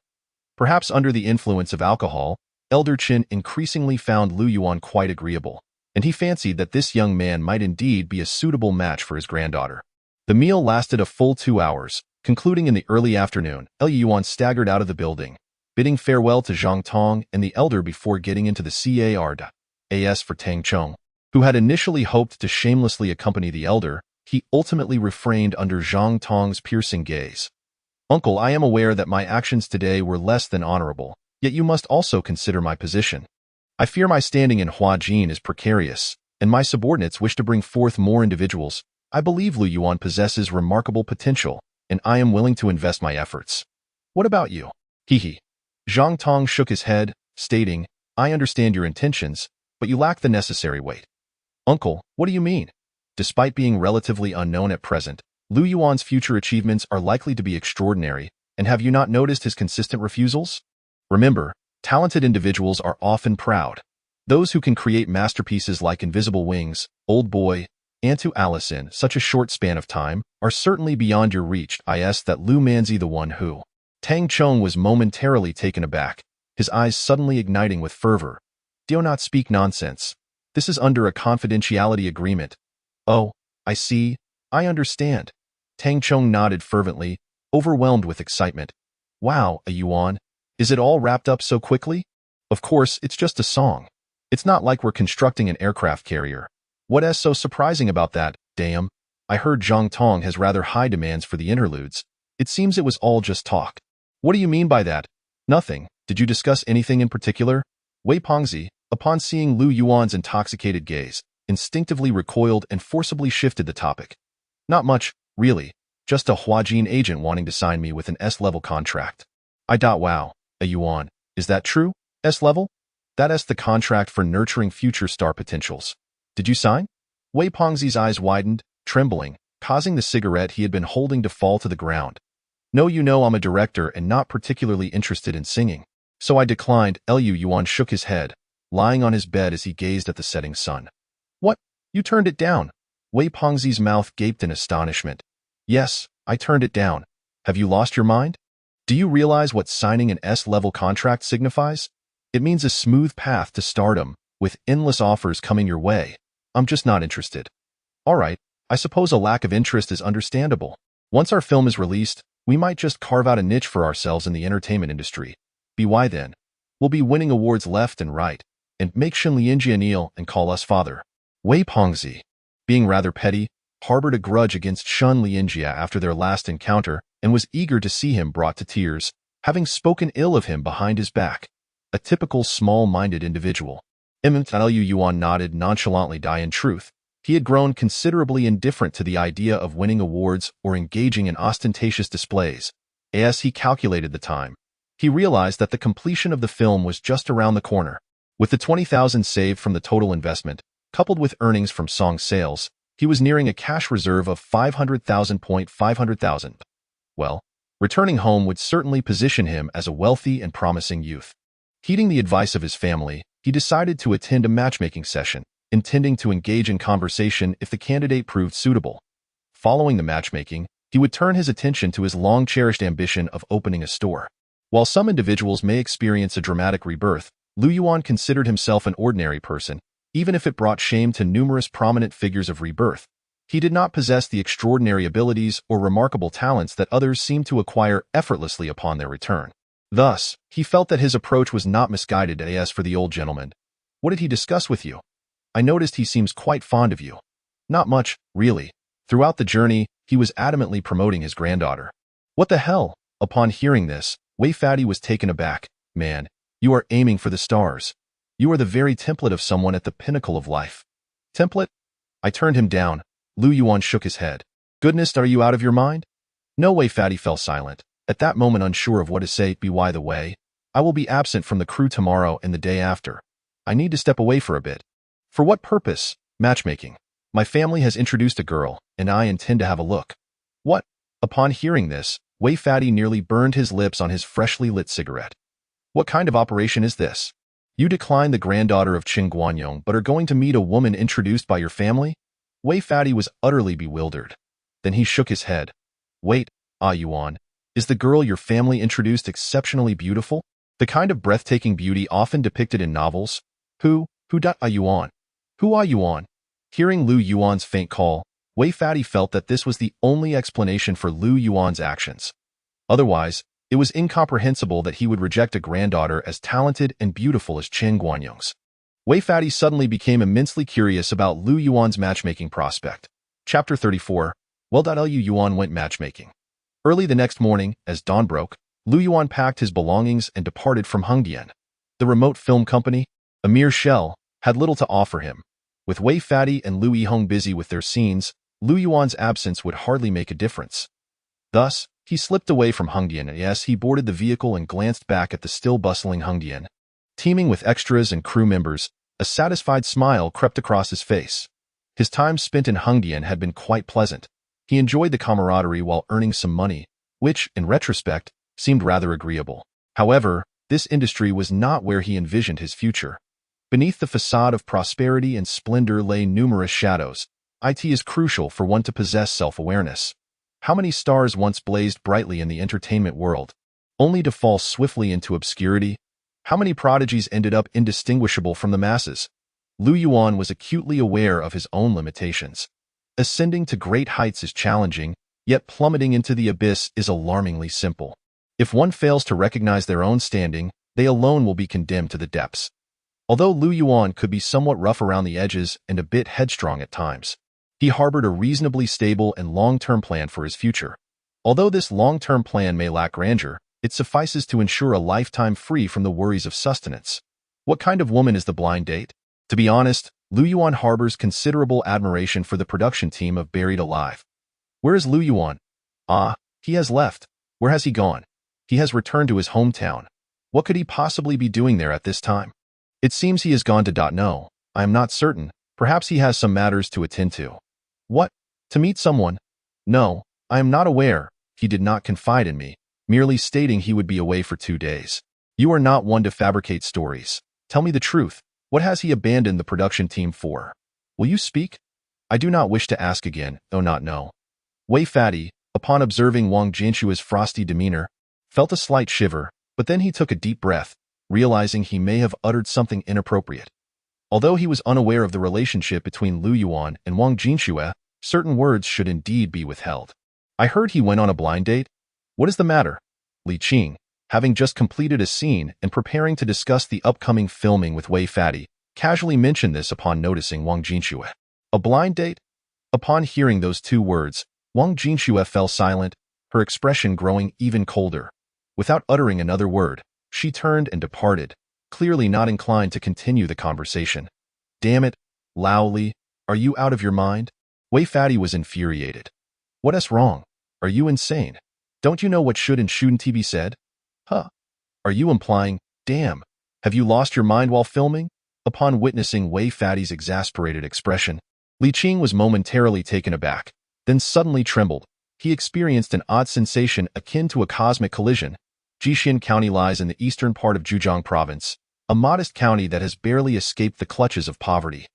Perhaps under the influence of alcohol, Elder Qin increasingly found Lu Yuan quite agreeable, and he fancied that this young man might indeed be a suitable match for his granddaughter. The meal lasted a full 2 hours, concluding in the early afternoon. Lu Yuan staggered out of the building, bidding farewell to Zhang Tong and the elder before getting into the car for Tang Chong, who had initially hoped to shamelessly accompany the elder. He ultimately refrained under Zhang Tong's piercing gaze. Uncle, I am aware that my actions today were less than honorable, yet you must also consider my position. I fear my standing in Huajin is precarious, and my subordinates wish to bring forth more individuals. I believe Lu Yuan possesses remarkable potential, and I am willing to invest my efforts. What about you? Hee. Zhang Tong shook his head, stating, I understand your intentions, but you lack the necessary weight. Uncle, what do you mean? Despite being relatively unknown at present, Lu Yuan's future achievements are likely to be extraordinary, and have you not noticed his consistent refusals? Remember, talented individuals are often proud. Those who can create masterpieces like Invisible Wings, Old Boy, and To Alice in such a short span of time are certainly beyond your reach. That Lu Manzi the one who. Tang Chong was momentarily taken aback, his eyes suddenly igniting with fervor. Do not speak nonsense. This is under a confidentiality agreement. Oh, I see. I understand. Tang Chong nodded fervently, overwhelmed with excitement. Wow, a Yuan. Is it all wrapped up so quickly? Of course, it's just a song. It's not like we're constructing an aircraft carrier. What's so surprising about that? Damn. I heard Zhang Tong has rather high demands for the interludes. It seems it was all just talk. What do you mean by that? Nothing. Did you discuss anything in particular? Wei Pongzi, upon seeing Lu Yuan's intoxicated gaze, instinctively recoiled and forcibly shifted the topic. Not much, really. Just a Huajin agent wanting to sign me with an S-level contract. Wow. A Yuan. Is that true? S-level? That's the contract for nurturing future star potentials. Did you sign? Wei Pongzi's eyes widened, trembling, causing the cigarette he had been holding to fall to the ground. No, you know I'm a director and not particularly interested in singing. So I declined. Lu Yuan shook his head, lying on his bed as he gazed at the setting sun. What? You turned it down? Wei Pongzi's mouth gaped in astonishment. Yes, I turned it down. Have you lost your mind? Do you realize what signing an S-level contract signifies? It means a smooth path to stardom, with endless offers coming your way. I'm just not interested. All right, I suppose a lack of interest is understandable. Once our film is released, we might just carve out a niche for ourselves in the entertainment industry. Why then? We'll be winning awards left and right, and make Shen Lianjia kneel and call us father. Wei Pengzi, being rather petty, harbored a grudge against Shen Lianjia after their last encounter and was eager to see him brought to tears, having spoken ill of him behind his back. A typical small-minded individual. Liu Yuan nodded nonchalantly. In truth, he had grown considerably indifferent to the idea of winning awards or engaging in ostentatious displays. As he calculated the time, he realized that the completion of the film was just around the corner. With the 20,000 saved from the total investment, coupled with earnings from song sales, he was nearing a cash reserve of 500,000. Well, returning home would certainly position him as a wealthy and promising youth. Heeding the advice of his family, he decided to attend a matchmaking session, intending to engage in conversation if the candidate proved suitable. Following the matchmaking, he would turn his attention to his long-cherished ambition of opening a store. While some individuals may experience a dramatic rebirth, Liu Yuan considered himself an ordinary person, even if it brought shame to numerous prominent figures of rebirth. He did not possess the extraordinary abilities or remarkable talents that others seem to acquire effortlessly upon their return. Thus, he felt that his approach was not misguided. As for the old gentleman, what did he discuss with you? I noticed he seems quite fond of you. Not much, really. Throughout the journey, he was adamantly promoting his granddaughter. What the hell? Upon hearing this, Wei Fatty was taken aback. Man, you are aiming for the stars. You are the very template of someone at the pinnacle of life. Template? I turned him down. Liu Yuan shook his head. Goodness, are you out of your mind? No. Wei Fatty fell silent, at that moment unsure of what to say. By the way, I will be absent from the crew tomorrow and the day after. I need to step away for a bit. For what purpose? Matchmaking. My family has introduced a girl, and I intend to have a look. What? Upon hearing this, Wei Fatty nearly burned his lips on his freshly lit cigarette. What kind of operation is this? You decline the granddaughter of Qin Guanyong but are going to meet a woman introduced by your family? Wei Fatty was utterly bewildered. Then he shook his head. Wait, Yuan, is the girl your family introduced exceptionally beautiful? The kind of breathtaking beauty often depicted in novels? Who Yuan? Who Yuan? Hearing Liu Yuan's faint call, Wei Fatty felt that this was the only explanation for Liu Yuan's actions. Otherwise, it was incomprehensible that he would reject a granddaughter as talented and beautiful as Qin Guanyong's. Wei Fatty suddenly became immensely curious about Liu Yuan's matchmaking prospect. Chapter 34. Liu Yuan went matchmaking. Early the next morning, as dawn broke, Liu Yuan packed his belongings and departed from Hengdian. The remote film company, a mere shell, had little to offer him. With Wei Fatty and Liu Yihong busy with their scenes, Liu Yuan's absence would hardly make a difference. Thus, he slipped away from Hengdian as he boarded the vehicle and glanced back at the still bustling Hengdian. Teeming with extras and crew members, a satisfied smile crept across his face. His time spent in Hengdian had been quite pleasant. He enjoyed the camaraderie while earning some money, which, in retrospect, seemed rather agreeable. However, this industry was not where he envisioned his future. Beneath the facade of prosperity and splendor lay numerous shadows. It is crucial for one to possess self-awareness. How many stars once blazed brightly in the entertainment world, only to fall swiftly into obscurity? How many prodigies ended up indistinguishable from the masses? Liu Yuan was acutely aware of his own limitations. Ascending to great heights is challenging, yet plummeting into the abyss is alarmingly simple. If one fails to recognize their own standing, they alone will be condemned to the depths. Although Liu Yuan could be somewhat rough around the edges and a bit headstrong at times, he harbored a reasonably stable and long-term plan for his future. Although this long-term plan may lack grandeur, it suffices to ensure a lifetime free from the worries of sustenance. What kind of woman is the blind date? To be honest, Liu Yuan harbors considerable admiration for the production team of Buried Alive. Where is Liu Yuan? He has left. Where has he gone? He has returned to his hometown. What could he possibly be doing there at this time? It seems he has gone to. No, I am not certain. Perhaps he has some matters to attend to. What? To meet someone? No, I am not aware. He did not confide in me, merely stating he would be away for 2 days. You are not one to fabricate stories. Tell me the truth. What has he abandoned the production team for? Will you speak? I do not wish to ask again, though not know. Wei Fatty, upon observing Wang Jianshua's frosty demeanor, felt a slight shiver, but then he took a deep breath, realizing he may have uttered something inappropriate. Although he was unaware of the relationship between Lu Yuan and Wang Jinxue, certain words should indeed be withheld. I heard he went on a blind date? What is the matter? Li Qing, having just completed a scene and preparing to discuss the upcoming filming with Wei Fatty, casually mentioned this upon noticing Wang Jinxue. A blind date? Upon hearing those two words, Wang Jinxue fell silent, her expression growing even colder. Without uttering another word, she turned and departed, clearly not inclined to continue the conversation. Damn it, Lao Li, are you out of your mind? Wei Fatty was infuriated. What's wrong? Are you insane? Don't you know what should and shouldn't be said? Huh? Are you implying, damn, have you lost your mind while filming? Upon witnessing Wei Fatty's exasperated expression, Li Qing was momentarily taken aback, then suddenly trembled. He experienced an odd sensation akin to a cosmic collision. Jixian County lies in the eastern part of Zhejiang Province, a modest county that has barely escaped the clutches of poverty.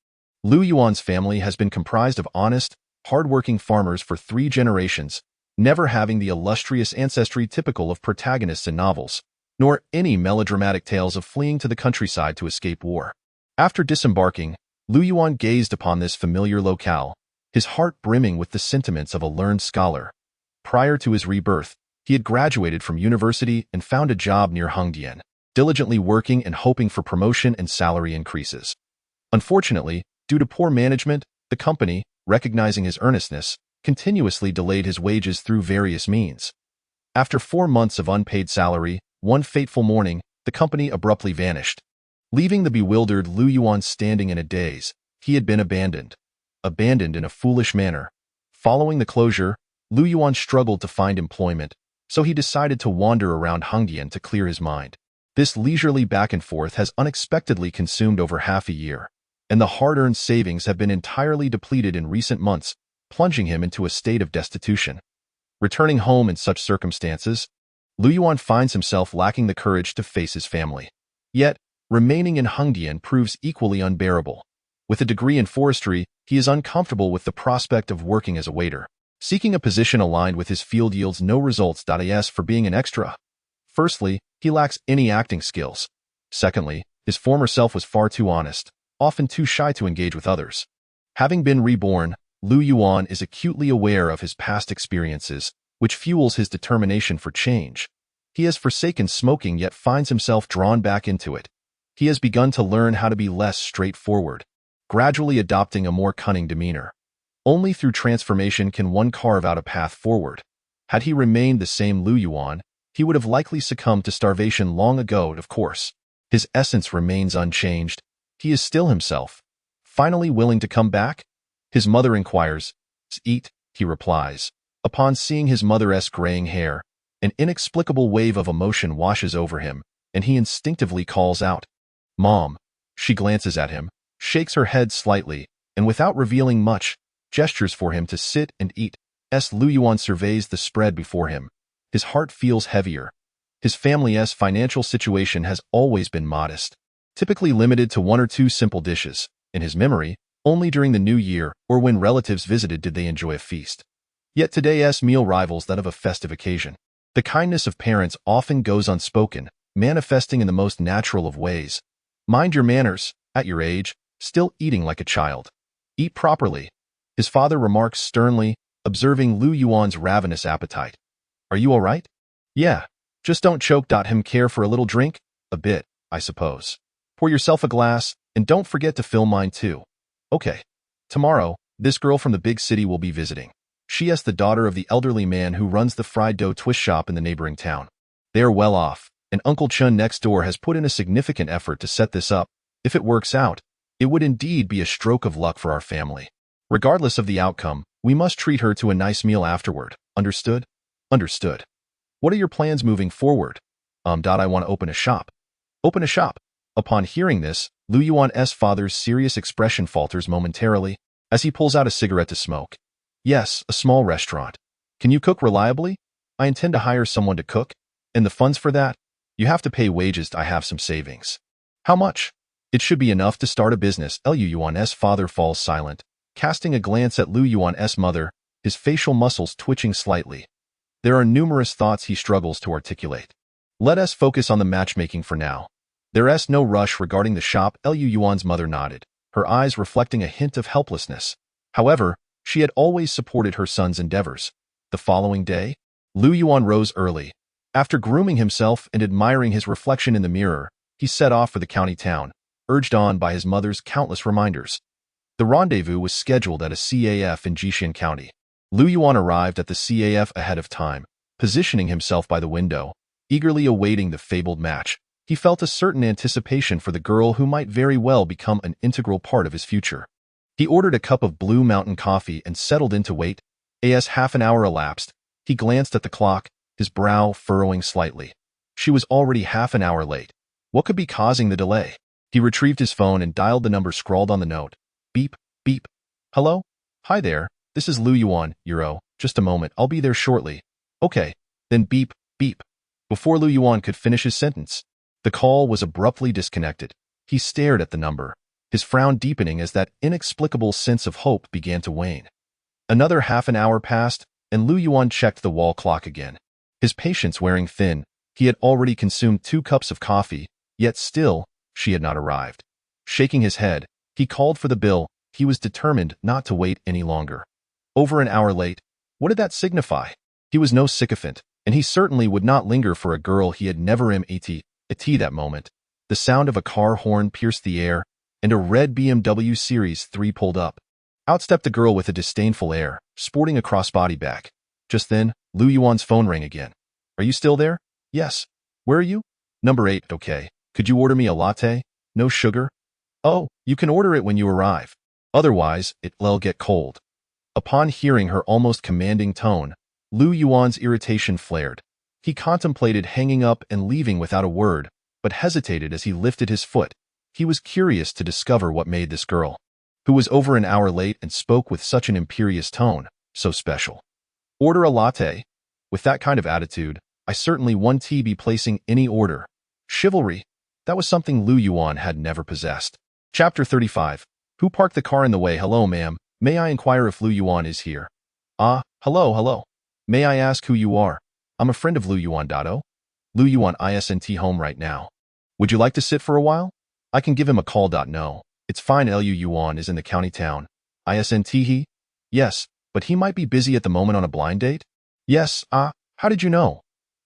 Lu Yuan's family has been comprised of honest, hard-working farmers for 3 generations, never having the illustrious ancestry typical of protagonists in novels, nor any melodramatic tales of fleeing to the countryside to escape war. After disembarking, Lu Yuan gazed upon this familiar locale, his heart brimming with the sentiments of a learned scholar. Prior to his rebirth, he had graduated from university and found a job near Hengdian, diligently working and hoping for promotion and salary increases. Unfortunately, due to poor management, the company, recognizing his earnestness, continuously delayed his wages through various means. After 4 months of unpaid salary, one fateful morning, the company abruptly vanished. Leaving the bewildered Lu Yuan standing in a daze, he had been abandoned. Abandoned in a foolish manner. Following the closure, Lu Yuan struggled to find employment, so he decided to wander around Hengdian to clear his mind. This leisurely back and forth has unexpectedly consumed over half a year, and the hard-earned savings have been entirely depleted in recent months, plunging him into a state of destitution. Returning home in such circumstances, Lu Yuan finds himself lacking the courage to face his family. Yet, remaining in Hengdian proves equally unbearable. With a degree in forestry, he is uncomfortable with the prospect of working as a waiter. Seeking a position aligned with his field yields no results. As for being an extra, firstly, he lacks any acting skills. Secondly, his former self was far too honest, often too shy to engage with others. Having been reborn, Lu Yuan is acutely aware of his past experiences, which fuels his determination for change. He has forsaken smoking yet finds himself drawn back into it. He has begun to learn how to be less straightforward, gradually adopting a more cunning demeanor. Only through transformation can one carve out a path forward. Had he remained the same Lu Yuan, he would have likely succumbed to starvation long ago, of course. His essence remains unchanged. He is still himself. Finally willing to come back? His mother inquires. Eat, he replies. Upon seeing his mother's graying hair, an inexplicable wave of emotion washes over him, and he instinctively calls out, Mom. She glances at him, shakes her head slightly, and without revealing much, gestures for him to sit and eat. Lu Yuan surveys the spread before him. His heart feels heavier. His family's financial situation has always been modest, typically limited to 1 or 2 simple dishes. In his memory, only during the New Year or when relatives visited did they enjoy a feast. Yet today's meal rivals that of a festive occasion. The kindness of parents often goes unspoken, manifesting in the most natural of ways. Mind your manners, at your age, still eating like a child. Eat properly. His father remarks sternly, observing Lu Yuan's ravenous appetite. Are you all right? Yeah, just don't choke. Him care for a little drink? A bit, I suppose. Pour yourself a glass, and don't forget to fill mine too. Okay. Tomorrow, this girl from the big city will be visiting. She is the daughter of the elderly man who runs the fried dough twist shop in the neighboring town. They are well off, and Uncle Chun next door has put in a significant effort to set this up. If it works out, it would indeed be a stroke of luck for our family. Regardless of the outcome, we must treat her to a nice meal afterward. Understood? Understood. What are your plans moving forward? I want to open a shop. Open a shop. Upon hearing this, Lu Yuan's father's serious expression falters momentarily as he pulls out a cigarette to smoke. Yes, a small restaurant. Can you cook reliably? I intend to hire someone to cook, and the funds for that? You have to pay wages. I have some savings. How much? It should be enough to start a business. Lu Yuan's father falls silent, casting a glance at Lu Yuan's mother, his facial muscles twitching slightly. There are numerous thoughts he struggles to articulate. Let us focus on the matchmaking for now. There's no rush regarding the shop. Lu Yuan's mother nodded, her eyes reflecting a hint of helplessness. However, she had always supported her son's endeavors. The following day, Lu Yuan rose early. After grooming himself and admiring his reflection in the mirror, he set off for the county town, urged on by his mother's countless reminders. The rendezvous was scheduled at a CAF in Jixian County. Lu Yuan arrived at the CAF ahead of time, positioning himself by the window, eagerly awaiting the fabled match. He felt a certain anticipation for the girl who might very well become an integral part of his future. He ordered a cup of Blue Mountain coffee and settled in to wait. As half an hour elapsed, he glanced at the clock, his brow furrowing slightly. She was already half an hour late. What could be causing the delay? He retrieved his phone and dialed the number scrawled on the note. Beep, beep. Hello? Hi there, this is Lu Yuan, Euro. Just a moment, I'll be there shortly. Okay, then beep, beep. Before Lu Yuan could finish his sentence, the call was abruptly disconnected. He stared at the number, his frown deepening as that inexplicable sense of hope began to wane. Another half an hour passed, and Lu Yuan checked the wall clock again. His patience wearing thin, he had already consumed 2 cups of coffee, yet still, she had not arrived. Shaking his head, he called for the bill. He was determined not to wait any longer. Over an hour late, what did that signify? He was no sycophant, and he certainly would not linger for a girl he had never met. At that moment, the sound of a car horn pierced the air, and a red BMW Series 3 pulled up. Out stepped a girl with a disdainful air, sporting a crossbody bag. Just then, Lu Yuan's phone rang again. Are you still there? Yes. Where are you? Number 8, okay. Could you order me a latte? No sugar? Oh, you can order it when you arrive. Otherwise, it'll get cold. Upon hearing her almost commanding tone, Lu Yuan's irritation flared. He contemplated hanging up and leaving without a word, but hesitated as he lifted his foot. He was curious to discover what made this girl, who was over an hour late and spoke with such an imperious tone, so special. Order a latte? With that kind of attitude, I certainly wouldn't be placing any order. Chivalry, that was something Lu Yuan had never possessed. Chapter 35. Who parked the car in the way? Hello, ma'am. May I inquire if Lu Yuan is here? Ah, hello. May I ask who you are? I'm a friend of Lu Yuan. Lu Yuan isn't home right now. Would you like to sit for a while? I can give him a call. No, it's fine. Lu Yuan is in the county town. Isn't he? Yes, but he might be busy at the moment on a blind date? Yes, how did you know?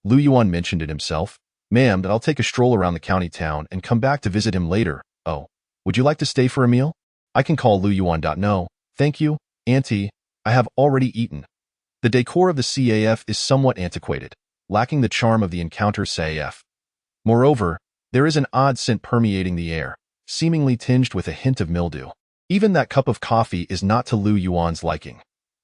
Lu Yuan mentioned it himself. Ma'am, I'll take a stroll around the county town and come back to visit him later. Oh, would you like to stay for a meal? I can call Lu Yuan. No, thank you, auntie. I have already eaten. The decor of the CAF is somewhat antiquated, lacking the charm of the encounter CAF. Moreover, there is an odd scent permeating the air, seemingly tinged with a hint of mildew. Even that cup of coffee is not to Lu Yuan's liking.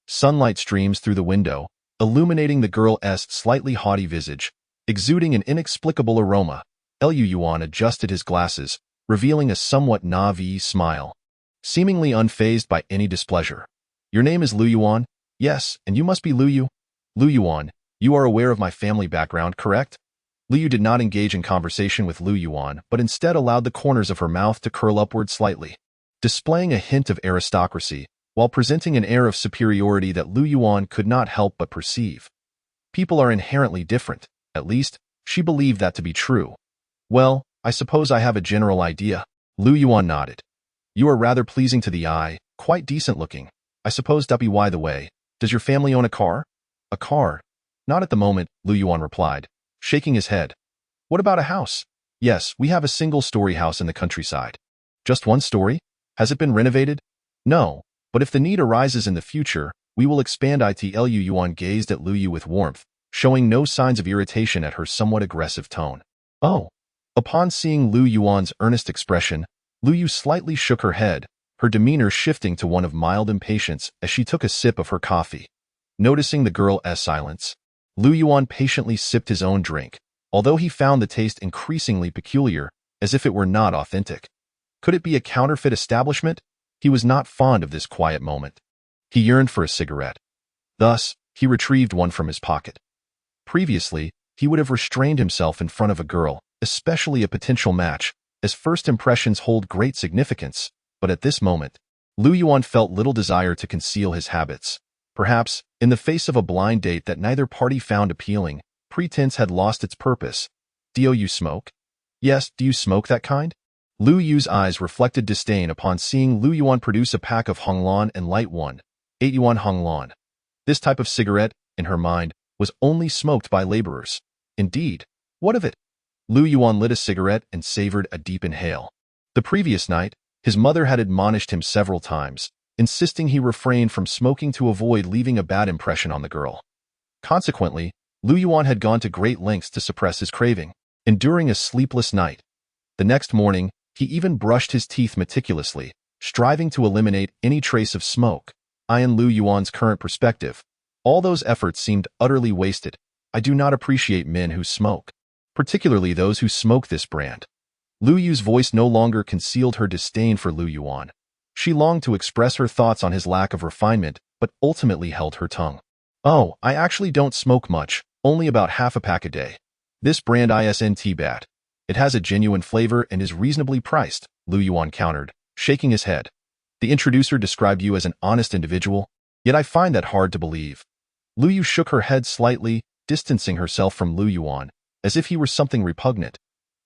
Sunlight streams through the window, illuminating the girl's slightly haughty visage, exuding an inexplicable aroma. Lu Yuan adjusted his glasses, revealing a somewhat naive smile, seemingly unfazed by any displeasure. Your name is Lu Yuan? Yes, and you must be Lu Yuan, you are aware of my family background, correct? Lu did not engage in conversation with Lu Yuan, but instead allowed the corners of her mouth to curl upward slightly, displaying a hint of aristocracy, while presenting an air of superiority that Lu Yuan could not help but perceive. People are inherently different, at least, she believed that to be true. Well, I suppose I have a general idea. Lu Yuan nodded. You are rather pleasing to the eye, quite decent looking. I suppose that be why the way. Does your family own a car? A car? Not at the moment, Lu Yuan replied, shaking his head. What about a house? Yes, we have a single-story house in the countryside. Just one story? Has it been renovated? No, but if the need arises in the future, we will expand it. Lu Yuan gazed at Lu with warmth, showing no signs of irritation at her somewhat aggressive tone. Oh. Upon seeing Lu Yuan's earnest expression, Lu slightly shook her head, her demeanor shifting to one of mild impatience as she took a sip of her coffee. Noticing the girl's silence, Lu Yuan patiently sipped his own drink, although he found the taste increasingly peculiar, as if it were not authentic. Could it be a counterfeit establishment? He was not fond of this quiet moment. He yearned for a cigarette. Thus, he retrieved one from his pocket. Previously, he would have restrained himself in front of a girl, especially a potential match, as first impressions hold great significance, but at this moment, Lu Yuan felt little desire to conceal his habits. Perhaps, in the face of a blind date that neither party found appealing, pretense had lost its purpose. Do you smoke? Yes, do you smoke that kind? Lu Yu's eyes reflected disdain upon seeing Lu Yuan produce a pack of Honglan and light one, 8 yuan Honglan. This type of cigarette, in her mind, was only smoked by laborers. Indeed, what of it? Lu Yuan lit a cigarette and savored a deep inhale. The previous night, his mother had admonished him several times, insisting he refrain from smoking to avoid leaving a bad impression on the girl. Consequently, Lu Yuan had gone to great lengths to suppress his craving, enduring a sleepless night. The next morning, he even brushed his teeth meticulously, striving to eliminate any trace of smoke. In Lu Yuan's current perspective, all those efforts seemed utterly wasted. I do not appreciate men who smoke, particularly those who smoke this brand. Lu Yu's voice no longer concealed her disdain for Lu Yuan. She longed to express her thoughts on his lack of refinement, but ultimately held her tongue. Oh, I actually don't smoke much, only about half a pack a day. This brand isn't bad. It has a genuine flavor and is reasonably priced, Lu Yuan countered, shaking his head. The introducer described you as an honest individual, yet I find that hard to believe. Lu Yu shook her head slightly, distancing herself from Lu Yuan, as if he were something repugnant.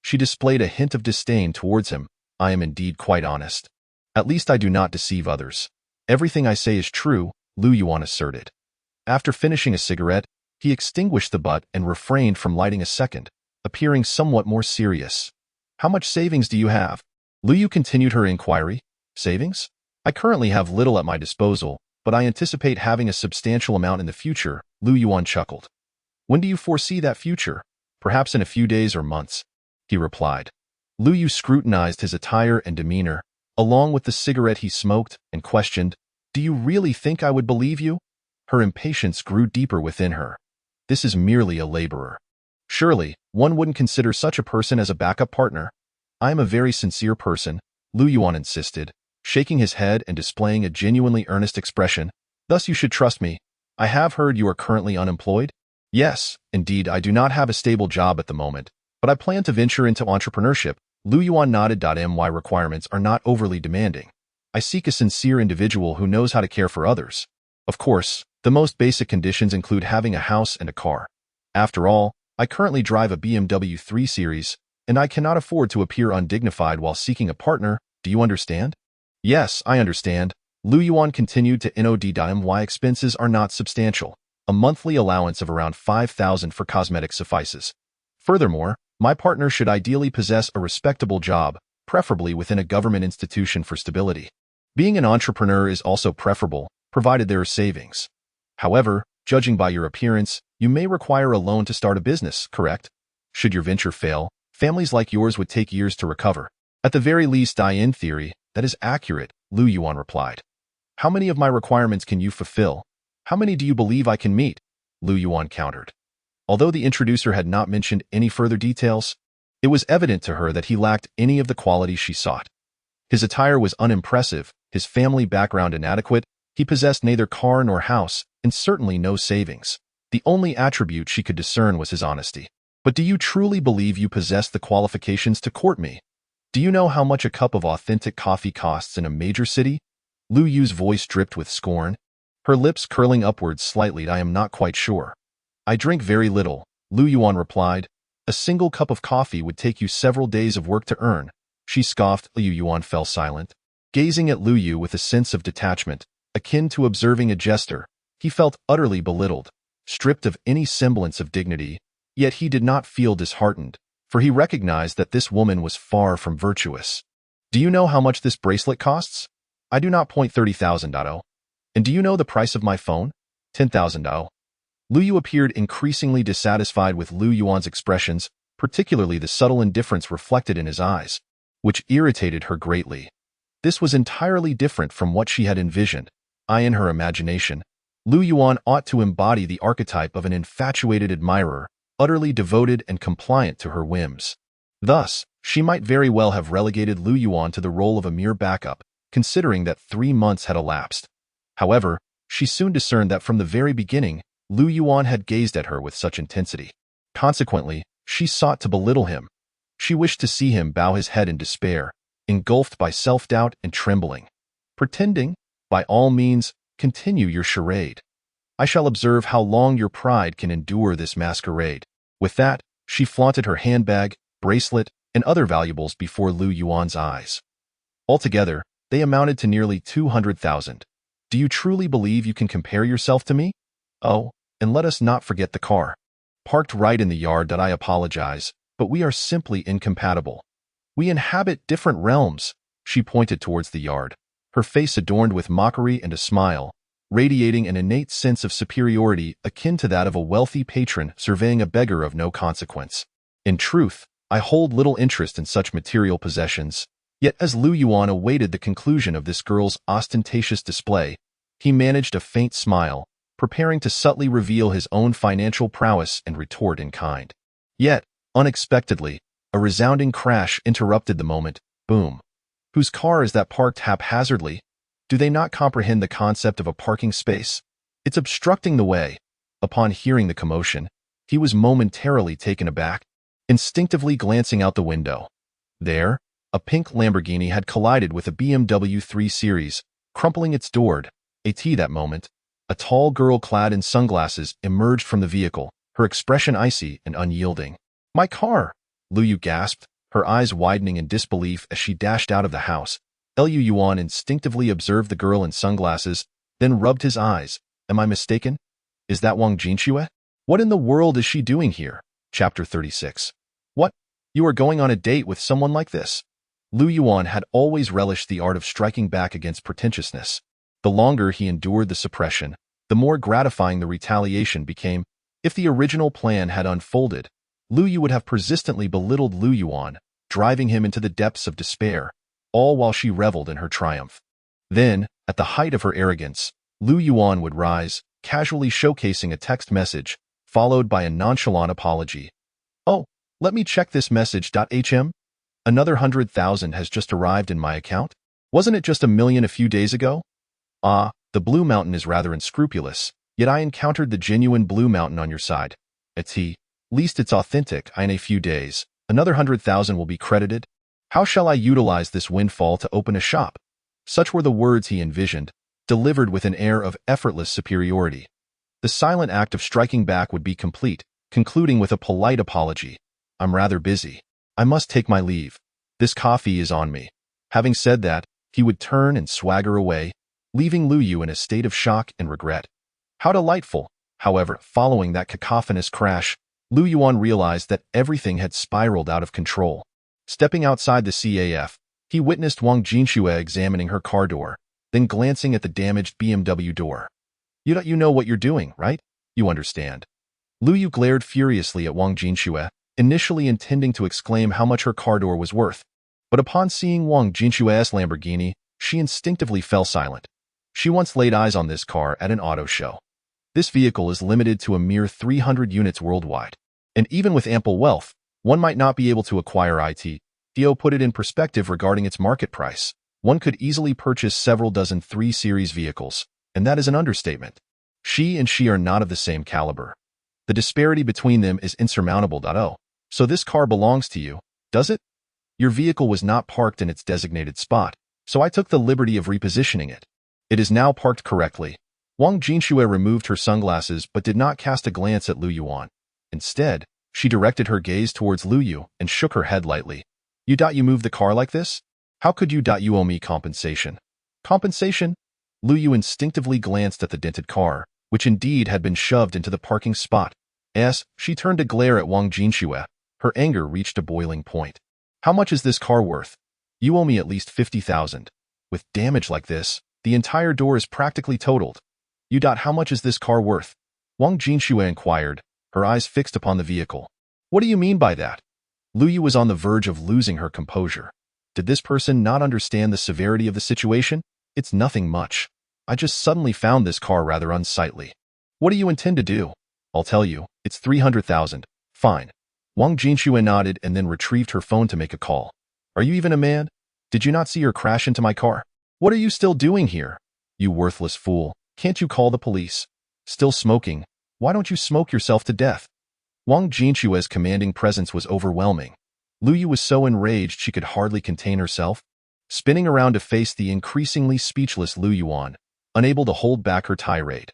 She displayed a hint of disdain towards him. I am indeed quite honest. At least I do not deceive others. Everything I say is true, Lu Yuan asserted. After finishing a cigarette, he extinguished the butt and refrained from lighting a second, appearing somewhat more serious. How much savings do you have? Lu Yu continued her inquiry. Savings? I currently have little at my disposal, but I anticipate having a substantial amount in the future, Lu Yuan chuckled. When do you foresee that future? Perhaps in a few days or months, he replied. Lu Yu scrutinized his attire and demeanor, along with the cigarette he smoked, and questioned, Do you really think I would believe you? Her impatience grew deeper within her. This is merely a laborer. Surely, one wouldn't consider such a person as a backup partner. I am a very sincere person, Lu Yuan insisted, shaking his head and displaying a genuinely earnest expression. Thus you should trust me. I have heard you are currently unemployed? Yes, indeed I do not have a stable job at the moment, but I plan to venture into entrepreneurship. Lu Yuan nodded. My requirements are not overly demanding. I seek a sincere individual who knows how to care for others. Of course, the most basic conditions include having a house and a car. After all, I currently drive a BMW 3 Series, and I cannot afford to appear undignified while seeking a partner. Do you understand? Yes, I understand. Lu Yuan continued to nod. My expenses are not substantial. A monthly allowance of around 5,000 for cosmetics suffices. Furthermore, my partner should ideally possess a respectable job, preferably within a government institution for stability. Being an entrepreneur is also preferable, provided there are savings. However, judging by your appearance, you may require a loan to start a business, correct? Should your venture fail, families like yours would take years to recover. At the very least, in theory, that is accurate, Lu Yuan replied. How many of my requirements can you fulfill? How many do you believe I can meet? Lu Yuan countered. Although the introducer had not mentioned any further details, it was evident to her that he lacked any of the qualities she sought. His attire was unimpressive, his family background inadequate, he possessed neither car nor house, and certainly no savings. The only attribute she could discern was his honesty. But do you truly believe you possess the qualifications to court me? Do you know how much a cup of authentic coffee costs in a major city? Lu Yu's voice dripped with scorn, her lips curling upwards slightly. I am not quite sure. I drink very little, Lu Yuan replied. A single cup of coffee would take you several days of work to earn. She scoffed. Lu Yuan fell silent, gazing at Lu Yu with a sense of detachment, akin to observing a jester. He felt utterly belittled, stripped of any semblance of dignity, yet he did not feel disheartened, for he recognized that this woman was far from virtuous. Do you know how much this bracelet costs? I do not. 30,000. And do you know the price of my phone? 10,000. Lu Yu appeared increasingly dissatisfied with Lu Yuan's expressions, particularly the subtle indifference reflected in his eyes, which irritated her greatly. This was entirely different from what she had envisioned. In her imagination, Lu Yuan ought to embody the archetype of an infatuated admirer, utterly devoted and compliant to her whims. Thus, she might very well have relegated Lu Yuan to the role of a mere backup, considering that 3 months had elapsed. However, she soon discerned that from the very beginning, Lu Yuan had gazed at her with such intensity. Consequently, she sought to belittle him. She wished to see him bow his head in despair, engulfed by self-doubt and trembling. Pretending, by all means, continue your charade. I shall observe how long your pride can endure this masquerade. With that, she flaunted her handbag, bracelet, and other valuables before Lu Yuan's eyes. Altogether, they amounted to nearly 200,000. Do you truly believe you can compare yourself to me? Oh, and let us not forget the car. Parked right in the yard. I apologize, but we are simply incompatible. We inhabit different realms. She pointed towards the yard, her face adorned with mockery and a smile, radiating an innate sense of superiority akin to that of a wealthy patron surveying a beggar of no consequence. In truth, I hold little interest in such material possessions. Yet as Lu Yuan awaited the conclusion of this girl's ostentatious display, he managed a faint smile, preparing to subtly reveal his own financial prowess and retort in kind. Yet, unexpectedly, a resounding crash interrupted the moment. Boom. Whose car is that parked haphazardly? Do they not comprehend the concept of a parking space? It's obstructing the way. Upon hearing the commotion, he was momentarily taken aback, instinctively glancing out the window. There, a pink Lamborghini had collided with a BMW 3 Series, crumpling its door. That moment, a tall girl clad in sunglasses emerged from the vehicle, her expression icy and unyielding. My car! Lu Yu gasped, her eyes widening in disbelief as she dashed out of the house. Lu Yuan instinctively observed the girl in sunglasses, then rubbed his eyes. Am I mistaken? Is that Wang Jinxue? What in the world is she doing here? Chapter 36. What? You are going on a date with someone like this? Lu Yuan had always relished the art of striking back against pretentiousness. The longer he endured the suppression, the more gratifying the retaliation became. If the original plan had unfolded, Lu Yu would have persistently belittled Lu Yuan, driving him into the depths of despair, all while she reveled in her triumph. Then, at the height of her arrogance, Lu Yuan would rise, casually showcasing a text message, followed by a nonchalant apology. Oh, let me check this message. Another 100,000 has just arrived in my account? Wasn't it just 1 million a few days ago? Ah, the Blue Mountain is rather unscrupulous, yet I encountered the genuine Blue Mountain on your side. At least it's authentic. In a few days, another 100,000 will be credited. How shall I utilize this windfall to open a shop? Such were the words he envisioned, delivered with an air of effortless superiority. The silent act of striking back would be complete, concluding with a polite apology. I'm rather busy. I must take my leave. This coffee is on me. Having said that, he would turn and swagger away, leaving Lu Yu in a state of shock and regret. How delightful! However, following that cacophonous crash, Lu Yuan realized that everything had spiraled out of control. Stepping outside the CAF, he witnessed Wang Jinxue examining her car door, then glancing at the damaged BMW door. You know what you're doing, right? You understand. Lu Yu glared furiously at Wang Jinxue, initially intending to exclaim how much her car door was worth. But upon seeing Wang Jinxue's Lamborghini, she instinctively fell silent. She once laid eyes on this car at an auto show. This vehicle is limited to a mere 300 units worldwide. And even with ample wealth, one might not be able to acquire it. Theo put it in perspective regarding its market price. One could easily purchase several dozen 3 Series vehicles, and that is an understatement. She and she are not of the same caliber. The disparity between them is insurmountable. Oh, so this car belongs to you, does it? Your vehicle was not parked in its designated spot, so I took the liberty of repositioning it. It is now parked correctly. Wang Jinxue removed her sunglasses but did not cast a glance at Lu Yuan. Instead, she directed her gaze towards Lu Yu and shook her head lightly. You moved the car like this? How could you? You owe me compensation. Compensation? Lu Yu instinctively glanced at the dented car, which indeed had been shoved into the parking spot. She turned to glare at Wang Jinxue. Her anger reached a boiling point. How much is this car worth? You owe me at least 50,000. With damage like this, the entire door is practically totaled. How much is this car worth? Wang Jinxue inquired, her eyes fixed upon the vehicle. What do you mean by that? Lu Yu was on the verge of losing her composure. Did this person not understand the severity of the situation? It's nothing much. I just suddenly found this car rather unsightly. What do you intend to do? I'll tell you, it's 300,000. Fine. Wang Jinxue nodded and then retrieved her phone to make a call. Are you even a man? Did you not see her crash into my car? What are you still doing here? You worthless fool. Can't you call the police? Still smoking? Why don't you smoke yourself to death? Wang Jinxue's commanding presence was overwhelming. Lu Yu was so enraged she could hardly contain herself. Spinning around to face the increasingly speechless Lu Yuan, unable to hold back her tirade.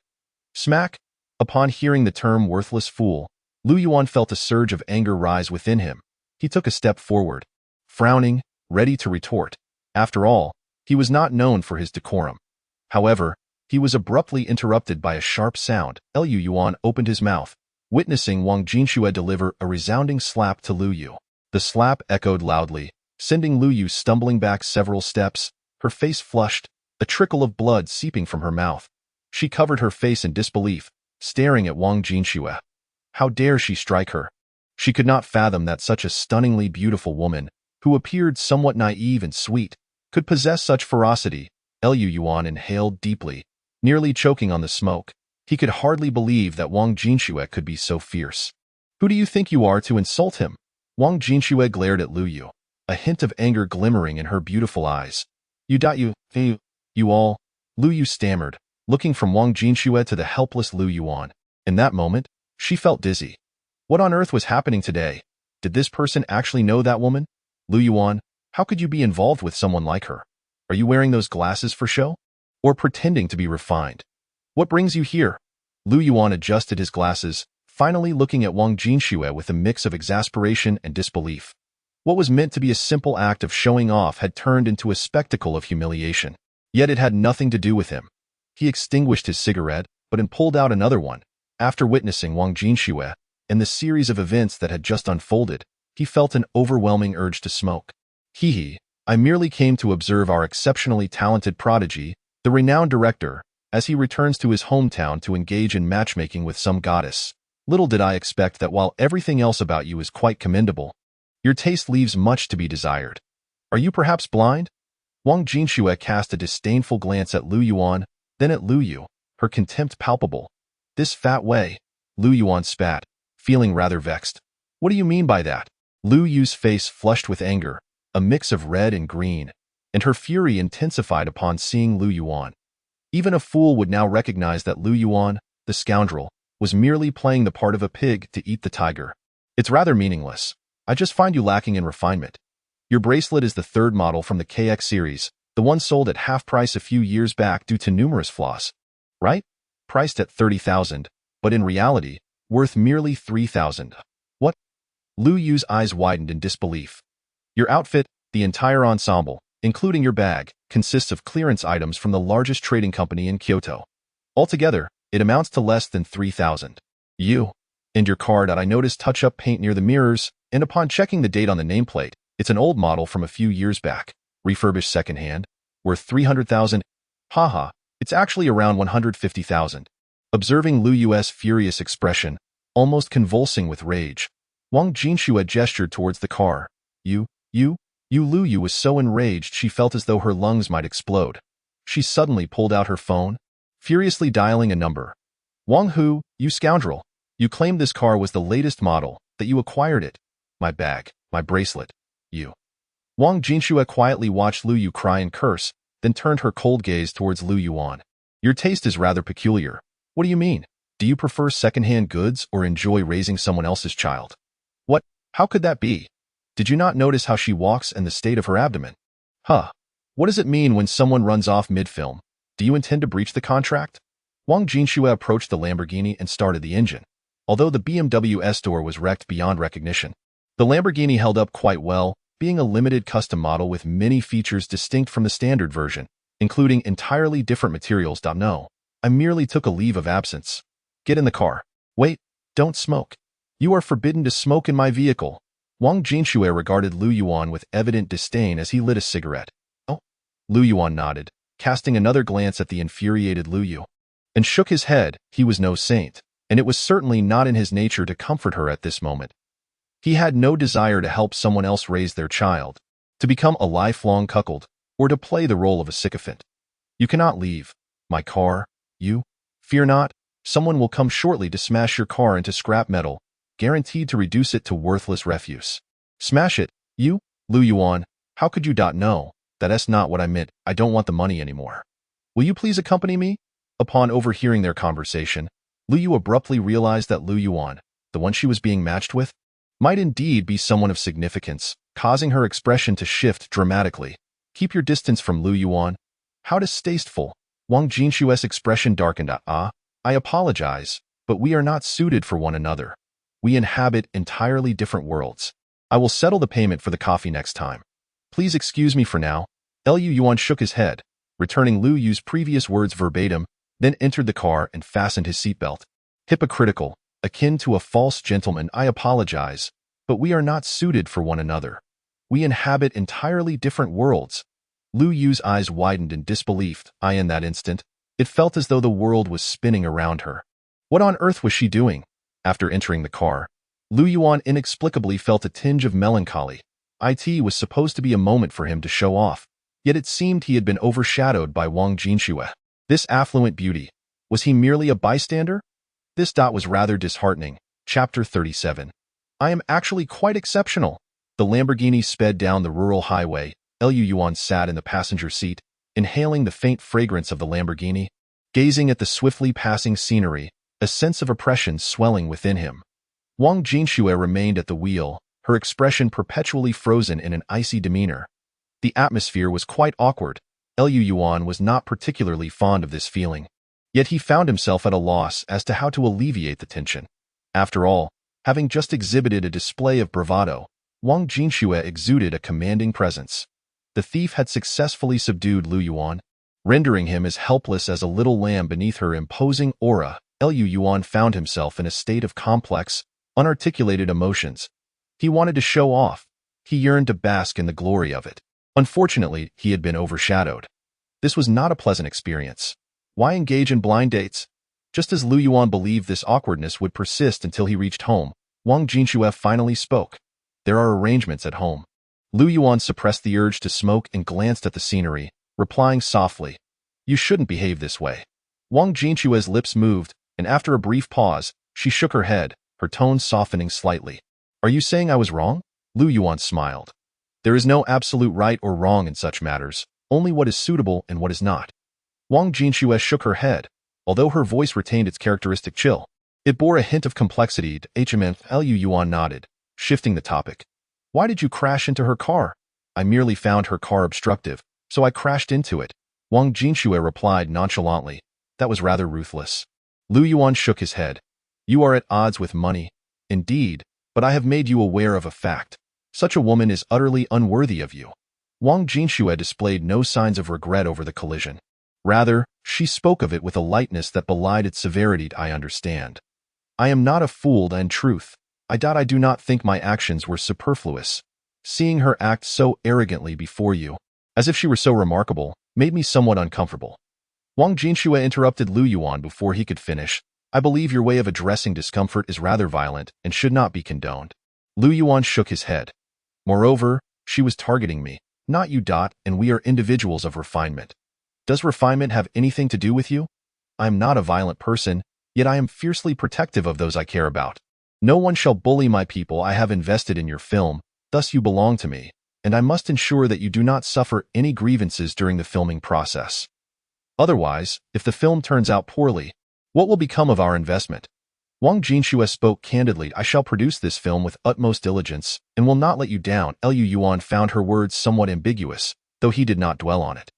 Smack! Upon hearing the term worthless fool, Lu Yuan felt a surge of anger rise within him. He took a step forward, frowning, ready to retort. After all, he was not known for his decorum. However, he was abruptly interrupted by a sharp sound. Lu Yuan opened his mouth, witnessing Wang Jinxue deliver a resounding slap to Lu Yu. The slap echoed loudly, sending Lu Yu stumbling back several steps, her face flushed, a trickle of blood seeping from her mouth. She covered her face in disbelief, staring at Wang Jinxue. How dare she strike her? She could not fathom that such a stunningly beautiful woman, who appeared somewhat naive and sweet, could possess such ferocity. Lu Yuan inhaled deeply, nearly choking on the smoke. He could hardly believe that Wang Jinxue could be so fierce. Who do you think you are to insult him? Wang Jinxue glared at Lu Yu, a hint of anger glimmering in her beautiful eyes. You all, Lu Yu stammered, looking from Wang Jinxue to the helpless Lu Yuan. In that moment, she felt dizzy. What on earth was happening today? Did this person actually know that woman? Lu Yuan, how could you be involved with someone like her? Are you wearing those glasses for show? Or pretending to be refined? What brings you here? Lu Yuan adjusted his glasses, finally looking at Wang Jinxue with a mix of exasperation and disbelief. What was meant to be a simple act of showing off had turned into a spectacle of humiliation. Yet it had nothing to do with him. He extinguished his cigarette, but pulled out another one. After witnessing Wang Jinxue and the series of events that had just unfolded, he felt an overwhelming urge to smoke. I merely came to observe our exceptionally talented prodigy, the renowned director, as he returns to his hometown to engage in matchmaking with some goddess. Little did I expect that while everything else about you is quite commendable, your taste leaves much to be desired. Are you perhaps blind? Wang Jinxue cast a disdainful glance at Lu Yuan, then at Lu Yu, her contempt palpable. This fat way, Lu Yuan spat, feeling rather vexed. What do you mean by that? Lu Yu's face flushed with anger, a mix of red and green, and her fury intensified upon seeing Lu Yuan. Even a fool would now recognize that Lu Yuan, the scoundrel, was merely playing the part of a pig to eat the tiger. It's rather meaningless. I just find you lacking in refinement. Your bracelet is the third model from the KX series, the one sold at half price a few years back due to numerous flaws. Right? Priced at 30,000, but in reality, worth merely 3,000. What? Lu Yu's eyes widened in disbelief. Your outfit, the entire ensemble, including your bag, consists of clearance items from the largest trading company in Kyoto. Altogether, it amounts to less than 3,000. You. And your card I noticed touch-up paint near the mirrors, and upon checking the date on the nameplate, it's an old model from a few years back, refurbished secondhand, worth 300,000. Haha, it's actually around 150,000. Observing Lu Yu's furious expression, almost convulsing with rage, Wang Jinxue gestured towards the car. Lu Yu was so enraged she felt as though her lungs might explode. She suddenly pulled out her phone, furiously dialing a number. Wang Hu, you scoundrel. You claimed this car was the latest model, that you acquired it. My bag, my bracelet, you. Wang Jinxue quietly watched Lu Yu cry and curse, then turned her cold gaze towards Lu Yuan. Your taste is rather peculiar. What do you mean? Do you prefer second-hand goods or enjoy raising someone else's child? What? How could that be? Did you not notice how she walks and the state of her abdomen? Huh. What does it mean when someone runs off mid-film? Do you intend to breach the contract? Wang Jinxue approached the Lamborghini and started the engine. Although the BMW S-Door was wrecked beyond recognition, the Lamborghini held up quite well, being a limited custom model with many features distinct from the standard version, including entirely different materials. No, I merely took a leave of absence. Get in the car. Wait, don't smoke. You are forbidden to smoke in my vehicle. Wang Jinxue regarded Lu Yuan with evident disdain as he lit a cigarette. Oh? Lu Yuan nodded, casting another glance at the infuriated Lu Yu, and shook his head. He was no saint, and it was certainly not in his nature to comfort her at this moment. He had no desire to help someone else raise their child, to become a lifelong cuckold, or to play the role of a sycophant. You cannot leave my car, you. Fear not, someone will come shortly to smash your car into scrap metal, guaranteed to reduce it to worthless refuse. Smash it, you? Lu Yuan, how could you know? That's not what I meant. I don't want the money anymore. Will you please accompany me? Upon overhearing their conversation, Lu Yu abruptly realized that Lu Yuan, the one she was being matched with, might indeed be someone of significance, causing her expression to shift dramatically. Keep your distance from Lu Yuan. How distasteful. Wang Jinshue's expression darkened. I apologize, but we are not suited for one another. We inhabit entirely different worlds. I will settle the payment for the coffee next time. Please excuse me for now. Liu Yuan shook his head, returning Lu Yu's previous words verbatim, then entered the car and fastened his seatbelt. Hypocritical, akin to a false gentleman, I apologize, but we are not suited for one another. We inhabit entirely different worlds. Lu Yu's eyes widened in disbelief. In that instant, it felt as though the world was spinning around her. What on earth was she doing? After entering the car, Lu Yuan inexplicably felt a tinge of melancholy. It was supposed to be a moment for him to show off, yet it seemed he had been overshadowed by Wang Jinxue. This affluent beauty. Was he merely a bystander? This was rather disheartening. Chapter 37. I am actually quite exceptional. The Lamborghini sped down the rural highway. Liu Yuan sat in the passenger seat, inhaling the faint fragrance of the Lamborghini, gazing at the swiftly passing scenery, a sense of oppression swelling within him. Wang Jinxue remained at the wheel, her expression perpetually frozen in an icy demeanor. The atmosphere was quite awkward. Liu Yuan was not particularly fond of this feeling, yet he found himself at a loss as to how to alleviate the tension. After all, having just exhibited a display of bravado, Wang Jinxue exuded a commanding presence. The thief had successfully subdued Liu Yuan, rendering him as helpless as a little lamb beneath her imposing aura. Liu Yuan found himself in a state of complex, unarticulated emotions. He wanted to show off. He yearned to bask in the glory of it. Unfortunately, he had been overshadowed. This was not a pleasant experience. Why engage in blind dates? Just as Liu Yuan believed this awkwardness would persist until he reached home, Wang Jinxue finally spoke. There are arrangements at home. Liu Yuan suppressed the urge to smoke and glanced at the scenery, replying softly, You shouldn't behave this way. Wang Jinxue's lips moved, and after a brief pause, she shook her head, her tone softening slightly. Are you saying I was wrong? Liu Yuan smiled. There is no absolute right or wrong in such matters, only what is suitable and what is not. Wang Jinxue shook her head, although her voice retained its characteristic chill. It bore a hint of complexity to Liu Yuan nodded, shifting the topic. Why did you crash into her car? I merely found her car obstructive, so I crashed into it. Wang Jinxue replied nonchalantly. That was rather ruthless. Liu Yuan shook his head. You are at odds with money. Indeed, but I have made you aware of a fact. Such a woman is utterly unworthy of you. Wang Jinxue displayed no signs of regret over the collision. Rather, she spoke of it with a lightness that belied its severity. I understand. I am not a fool, in truth. I do not think my actions were superfluous. Seeing her act so arrogantly before you, as if she were so remarkable, made me somewhat uncomfortable. Wang Jinxue interrupted Liu Yuan before he could finish. I believe your way of addressing discomfort is rather violent and should not be condoned. Liu Yuan shook his head. Moreover, she was targeting me, not you. And we are individuals of refinement. Does refinement have anything to do with you? I am not a violent person, yet I am fiercely protective of those I care about. No one shall bully my people. I have invested in your film, thus you belong to me, and I must ensure that you do not suffer any grievances during the filming process. Otherwise, if the film turns out poorly, what will become of our investment? Wang Jinxue spoke candidly. I shall produce this film with utmost diligence and will not let you down. Liu Yuan found her words somewhat ambiguous, though he did not dwell on it.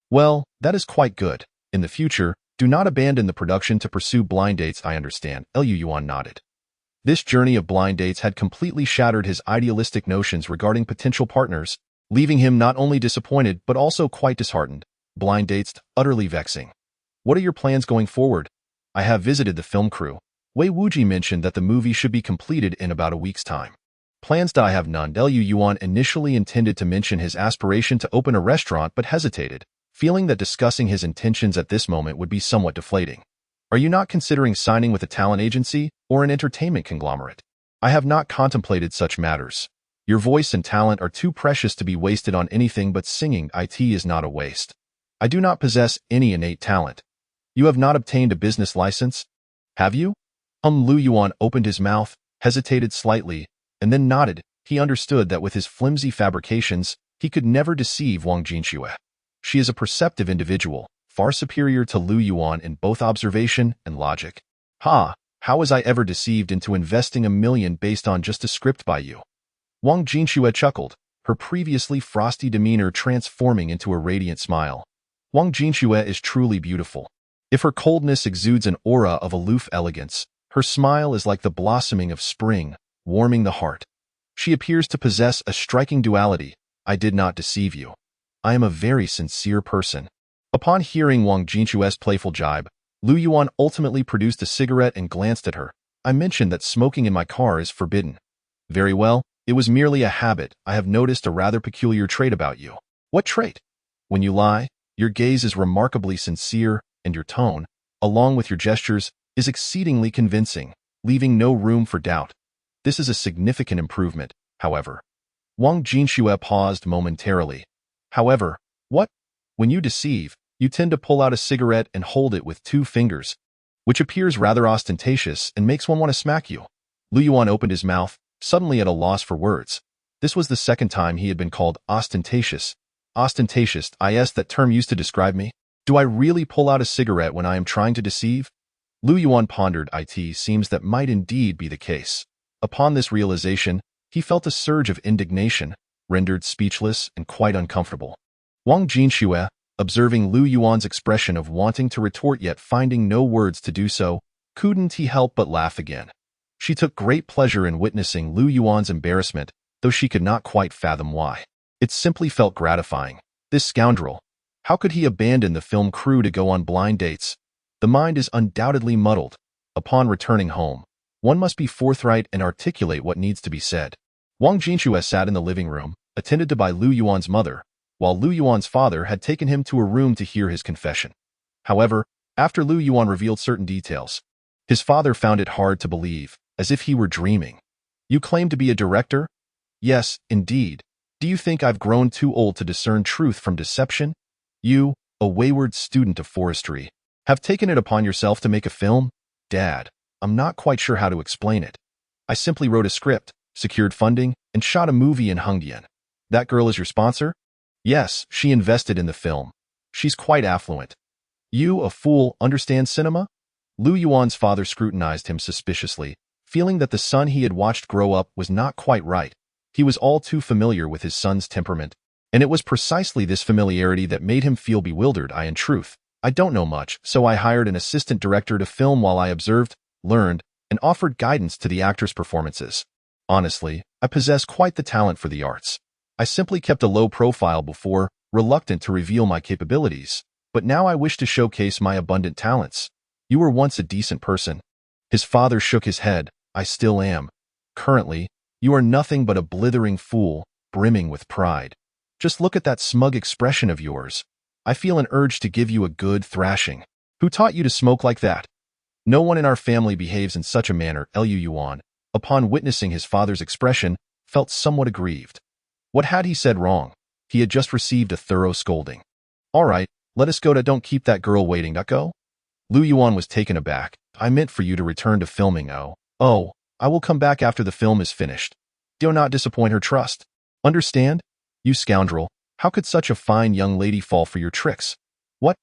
Well, that is quite good. In the future, do not abandon the production to pursue blind dates. I understand. Liu Yuan nodded. This journey of blind dates had completely shattered his idealistic notions regarding potential partners, leaving him not only disappointed but also quite disheartened. Blind dates, utterly vexing. What are your plans going forward? I have visited the film crew. Wei Wuji mentioned that the movie should be completed in about a week's time. Plans? I have none. Liu Yuan initially intended to mention his aspiration to open a restaurant but hesitated, feeling that discussing his intentions at this moment would be somewhat deflating. Are you not considering signing with a talent agency or an entertainment conglomerate? I have not contemplated such matters. Your voice and talent are too precious to be wasted on anything but singing. It is not a waste. I do not possess any innate talent. You have not obtained a business license? Have you? Liu Yuan opened his mouth, hesitated slightly, and then nodded. He understood that with his flimsy fabrications, he could never deceive Wang Jinxue. She is a perceptive individual, far superior to Liu Yuan in both observation and logic. How was I ever deceived into investing $1 million based on just a script by you? Wang Jinxue chuckled, her previously frosty demeanor transforming into a radiant smile. Wang Jinxue is truly beautiful. If her coldness exudes an aura of aloof elegance, her smile is like the blossoming of spring, warming the heart. She appears to possess a striking duality. I did not deceive you. I am a very sincere person. Upon hearing Wang Jinshue's playful jibe, Lu Yuan ultimately produced a cigarette and glanced at her. I mentioned that smoking in my car is forbidden. Very well, it was merely a habit. I have noticed a rather peculiar trait about you. What trait? When you lie, your gaze is remarkably sincere, and your tone, along with your gestures, is exceedingly convincing, leaving no room for doubt. This is a significant improvement, however. Wang Jinshue paused momentarily. However, what? When you deceive, you tend to pull out a cigarette and hold it with 2 fingers, which appears rather ostentatious and makes one want to smack you. Lu Yuan opened his mouth, suddenly at a loss for words. This was the second time he had been called ostentatious. Ostentatious, is that term used to describe me? Do I really pull out a cigarette when I am trying to deceive? Lu Yuan pondered. It seems that might indeed be the case. Upon this realization, he felt a surge of indignation, rendered speechless and quite uncomfortable. Wang Jinshue, observing Lu Yuan's expression of wanting to retort yet finding no words to do so, couldn't he help but laugh again. She took great pleasure in witnessing Lu Yuan's embarrassment, though she could not quite fathom why. It simply felt gratifying. This scoundrel. How could he abandon the film crew to go on blind dates? The mind is undoubtedly muddled. Upon returning home, one must be forthright and articulate what needs to be said. Wang Jinshue sat in the living room, attended to by Lu Yuan's mother, while Lu Yuan's father had taken him to a room to hear his confession. However, after Lu Yuan revealed certain details, his father found it hard to believe, as if he were dreaming. You claim to be a director? Yes, indeed. Do you think I've grown too old to discern truth from deception? You, a wayward student of forestry, have taken it upon yourself to make a film? Dad, I'm not quite sure how to explain it. I simply wrote a script, secured funding, and shot a movie in Hengdian. That girl is your sponsor? Yes, she invested in the film. She's quite affluent. You, a fool, understand cinema? Lu Yuan's father scrutinized him suspiciously, feeling that the son he had watched grow up was not quite right. He was all too familiar with his son's temperament, and it was precisely this familiarity that made him feel bewildered. In truth, I don't know much, so I hired an assistant director to film while I observed, learned, and offered guidance to the actors' performances. Honestly, I possess quite the talent for the arts. I simply kept a low profile before, reluctant to reveal my capabilities, but now I wish to showcase my abundant talents. You were once a decent person. His father shook his head. I still am. Currently, you are nothing but a blithering fool, brimming with pride. Just look at that smug expression of yours. I feel an urge to give you a good thrashing. Who taught you to smoke like that? No one in our family behaves in such a manner. Lu Yuan, upon witnessing his father's expression, felt somewhat aggrieved. What had he said wrong? He had just received a thorough scolding. All right, let us go. Don't keep that girl waiting. Go? Lu Yuan was taken aback. I meant for you to return to filming. Oh, I will come back after the film is finished. Do not disappoint her trust. Understand? You scoundrel, how could such a fine young lady fall for your tricks? What?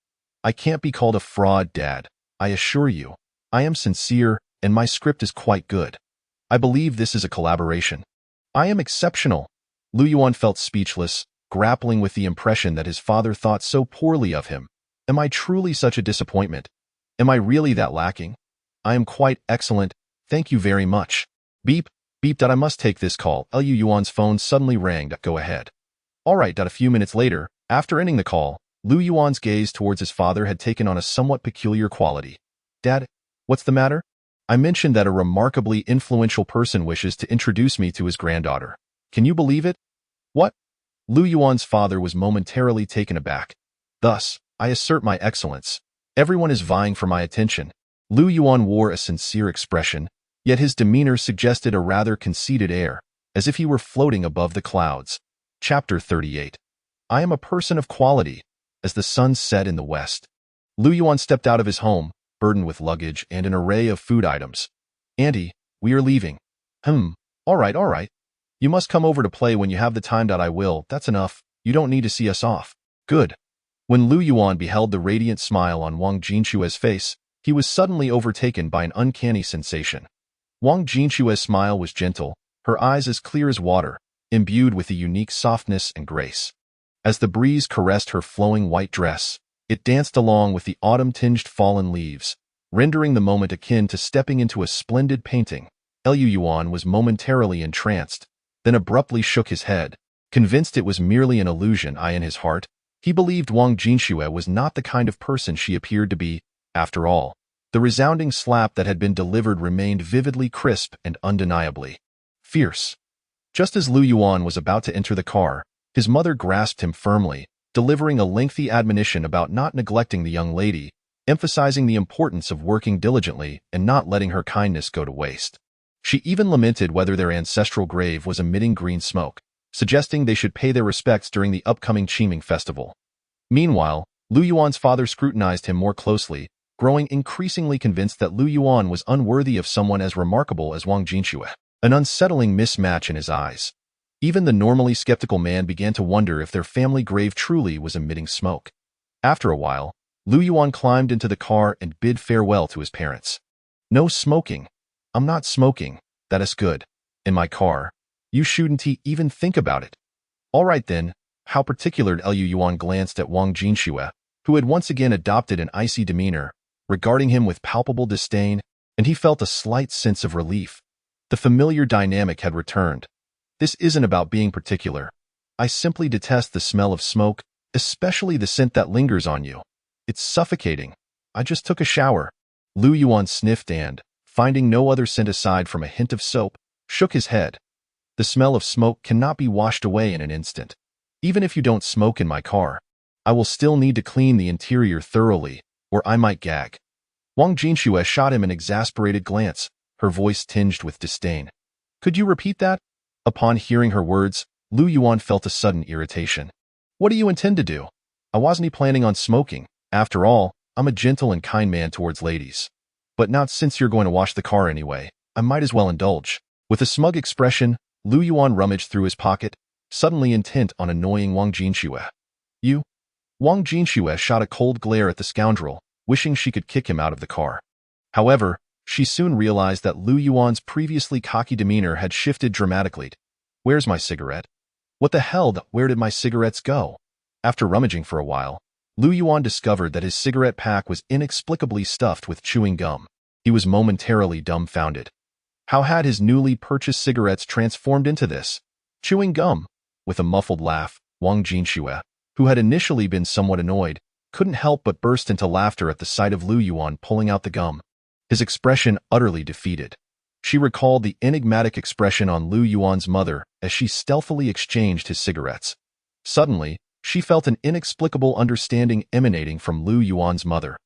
I can't be called a fraud, Dad. I assure you, I am sincere, and my script is quite good. I believe this is a collaboration. I am exceptional. Lu Yuan felt speechless, grappling with the impression that his father thought so poorly of him. Am I truly such a disappointment? Am I really that lacking? I am quite excellent. Thank you very much. Beep, beep. I must take this call. Lu Yuan's phone suddenly rang. Go ahead. All right. A few minutes later, after ending the call, Lu Yuan's gaze towards his father had taken on a somewhat peculiar quality. Dad, what's the matter? I mentioned that a remarkably influential person wishes to introduce me to his granddaughter. Can you believe it? What? Lu Yuan's father was momentarily taken aback. Thus, I assert my excellence. Everyone is vying for my attention. Lu Yuan wore a sincere expression, yet his demeanor suggested a rather conceited air, as if he were floating above the clouds. Chapter 38. I am a person of quality, as the sun set in the west. Lu Yuan stepped out of his home, burdened with luggage and an array of food items. Auntie, we are leaving. All right. You must come over to play when you have the time. I will. That's enough. You don't need to see us off. Good. When Lu Yuan beheld the radiant smile on Wang Jinshue's face, he was suddenly overtaken by an uncanny sensation. Wang Jinshue's smile was gentle, her eyes as clear as water, imbued with a unique softness and grace. As the breeze caressed her flowing white dress, It danced along with the autumn-tinged fallen leaves, rendering the moment akin to stepping into a splendid painting. Liu Yuan was momentarily entranced, then abruptly shook his head, convinced it was merely an illusion. In his heart, he believed Wang Jinxue was not the kind of person she appeared to be. After all, the resounding slap that had been delivered remained vividly crisp and undeniably fierce. Just as Liu Yuan was about to enter the car, his mother grasped him firmly, delivering a lengthy admonition about not neglecting the young lady, emphasizing the importance of working diligently and not letting her kindness go to waste. She even lamented whether their ancestral grave was emitting green smoke, suggesting they should pay their respects during the upcoming Qiming festival. Meanwhile, Liu Yuan's father scrutinized him more closely, growing increasingly convinced that Liu Yuan was unworthy of someone as remarkable as Wang Jinxue, an unsettling mismatch in his eyes. Even the normally skeptical man began to wonder if their family grave truly was emitting smoke. After a while, Liu Yuan climbed into the car and bid farewell to his parents. "No smoking. I'm not smoking. That is good. In my car. You shouldn't even think about it." "All right then." How particular. Liu Yuan glanced at Wang Jinxue, who had once again adopted an icy demeanor, regarding him with palpable disdain, and he felt a slight sense of relief. The familiar dynamic had returned. "This isn't about being particular. I simply detest the smell of smoke, especially the scent that lingers on you. It's suffocating. I just took a shower." Liu Yuan sniffed and, finding no other scent aside from a hint of soap, shook his head. "The smell of smoke cannot be washed away in an instant. Even if you don't smoke in my car, I will still need to clean the interior thoroughly, or I might gag." Wang Jinxue shot him an exasperated glance, her voice tinged with disdain. "Could you repeat that?" Upon hearing her words, Liu Yuan felt a sudden irritation. "What do you intend to do?" "I wasn't planning on smoking. After all, I'm a gentle and kind man towards ladies. But not since you're going to wash the car anyway. I might as well indulge." With a smug expression, Liu Yuan rummaged through his pocket, suddenly intent on annoying Wang Jinxue. "You?" Wang Jinxue shot a cold glare at the scoundrel, wishing she could kick him out of the car. However, she soon realized that Liu Yuan's previously cocky demeanor had shifted dramatically. "Where's my cigarette? What the hell? Where did my cigarettes go?" After rummaging for a while, Liu Yuan discovered that his cigarette pack was inexplicably stuffed with chewing gum. He was momentarily dumbfounded. How had his newly purchased cigarettes transformed into this? Chewing gum? With a muffled laugh, Wang Jinxue, who had initially been somewhat annoyed, couldn't help but burst into laughter at the sight of Liu Yuan pulling out the gum. His expression utterly defeated. She recalled the enigmatic expression on Liu Yuan's mother as she stealthily exchanged his cigarettes. Suddenly, she felt an inexplicable understanding emanating from Liu Yuan's mother.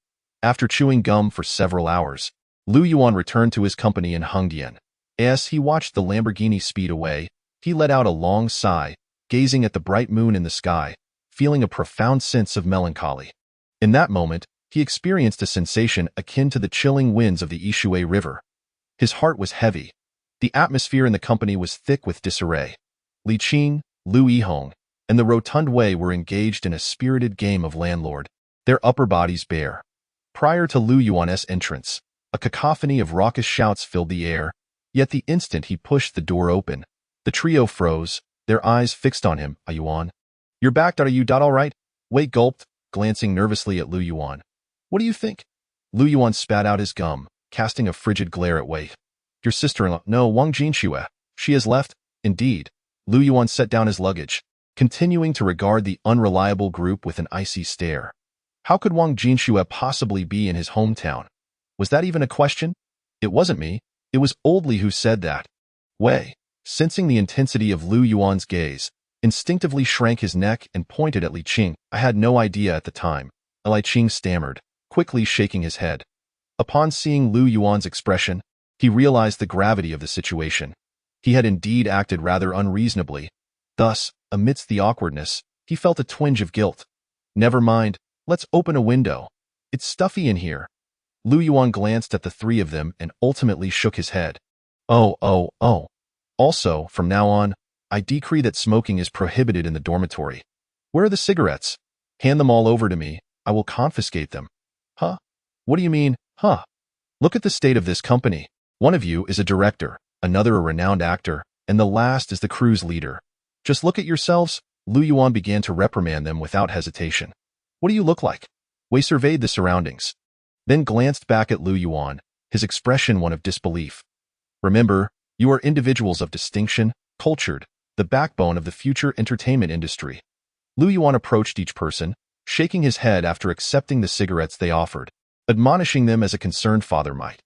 After chewing gum for several hours, Liu Yuan returned to his company in Hengdian. As he watched the Lamborghini speed away, he let out a long sigh, gazing at the bright moon in the sky, feeling a profound sense of melancholy. In that moment, he experienced a sensation akin to the chilling winds of the Yishui River. His heart was heavy. The atmosphere in the company was thick with disarray. Li Qing, Liu Yihong, and the Rotund Wei were engaged in a spirited game of landlord, their upper bodies bare. Prior to Liu Yuan's entrance, a cacophony of raucous shouts filled the air, yet the instant he pushed the door open, the trio froze, their eyes fixed on him. "Yuan, you're back. Are you all right?" Wei gulped, glancing nervously at Liu Yuan. "What do you think?" Liu Yuan spat out his gum, casting a frigid glare at Wei. "Your sister-in-law?" "No, Wang Jinxue. She has left." "Indeed." Liu Yuan set down his luggage, continuing to regard the unreliable group with an icy stare. How could Wang Jinxue possibly be in his hometown? Was that even a question? "It wasn't me. It was old Li who said that." Wei, sensing the intensity of Liu Yuan's gaze, instinctively shrank his neck and pointed at Li Qing. "I had no idea at the time." Li Qing stammered, quickly shaking his head. Upon seeing Liu Yuan's expression, he realized the gravity of the situation. He had indeed acted rather unreasonably. Thus, amidst the awkwardness, he felt a twinge of guilt. "Never mind, let's open a window. It's stuffy in here." Liu Yuan glanced at the three of them and ultimately shook his head. Oh. Also, from now on, I decree that smoking is prohibited in the dormitory. Where are the cigarettes? Hand them all over to me. I will confiscate them." "Huh? What do you mean, huh? Look at the state of this company. One of you is a director, another a renowned actor, and the last is the crew's leader. Just look at yourselves." Liu Yuan began to reprimand them without hesitation. "What do you look like? Wei surveyed the surroundings, then glanced back at Lu Yuan, his expression one of disbelief. Remember, you are individuals of distinction, cultured, the backbone of the future entertainment industry. Lu Yuan approached each person, shaking his head after accepting the cigarettes they offered, admonishing them as a concerned father might.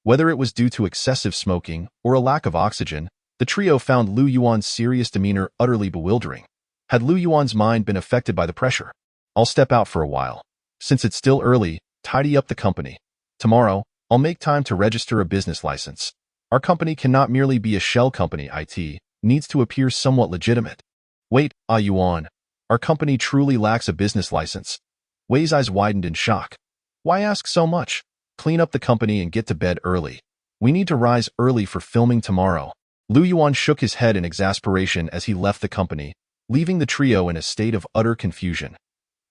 Whether it was due to excessive smoking or a lack of oxygen, the trio found Lu Yuan's serious demeanor utterly bewildering. Had Lu Yuan's mind been affected by the pressure? I'll step out for a while. Since it's still early, tidy up the company. Tomorrow, I'll make time to register a business license. Our company cannot merely be a shell company. It needs to appear somewhat legitimate. Wait, Yuan. Our company truly lacks a business license. Wei's eyes widened in shock. Why ask so much? Clean up the company and get to bed early. We need to rise early for filming tomorrow. Lu Yuan shook his head in exasperation as he left the company, leaving the trio in a state of utter confusion.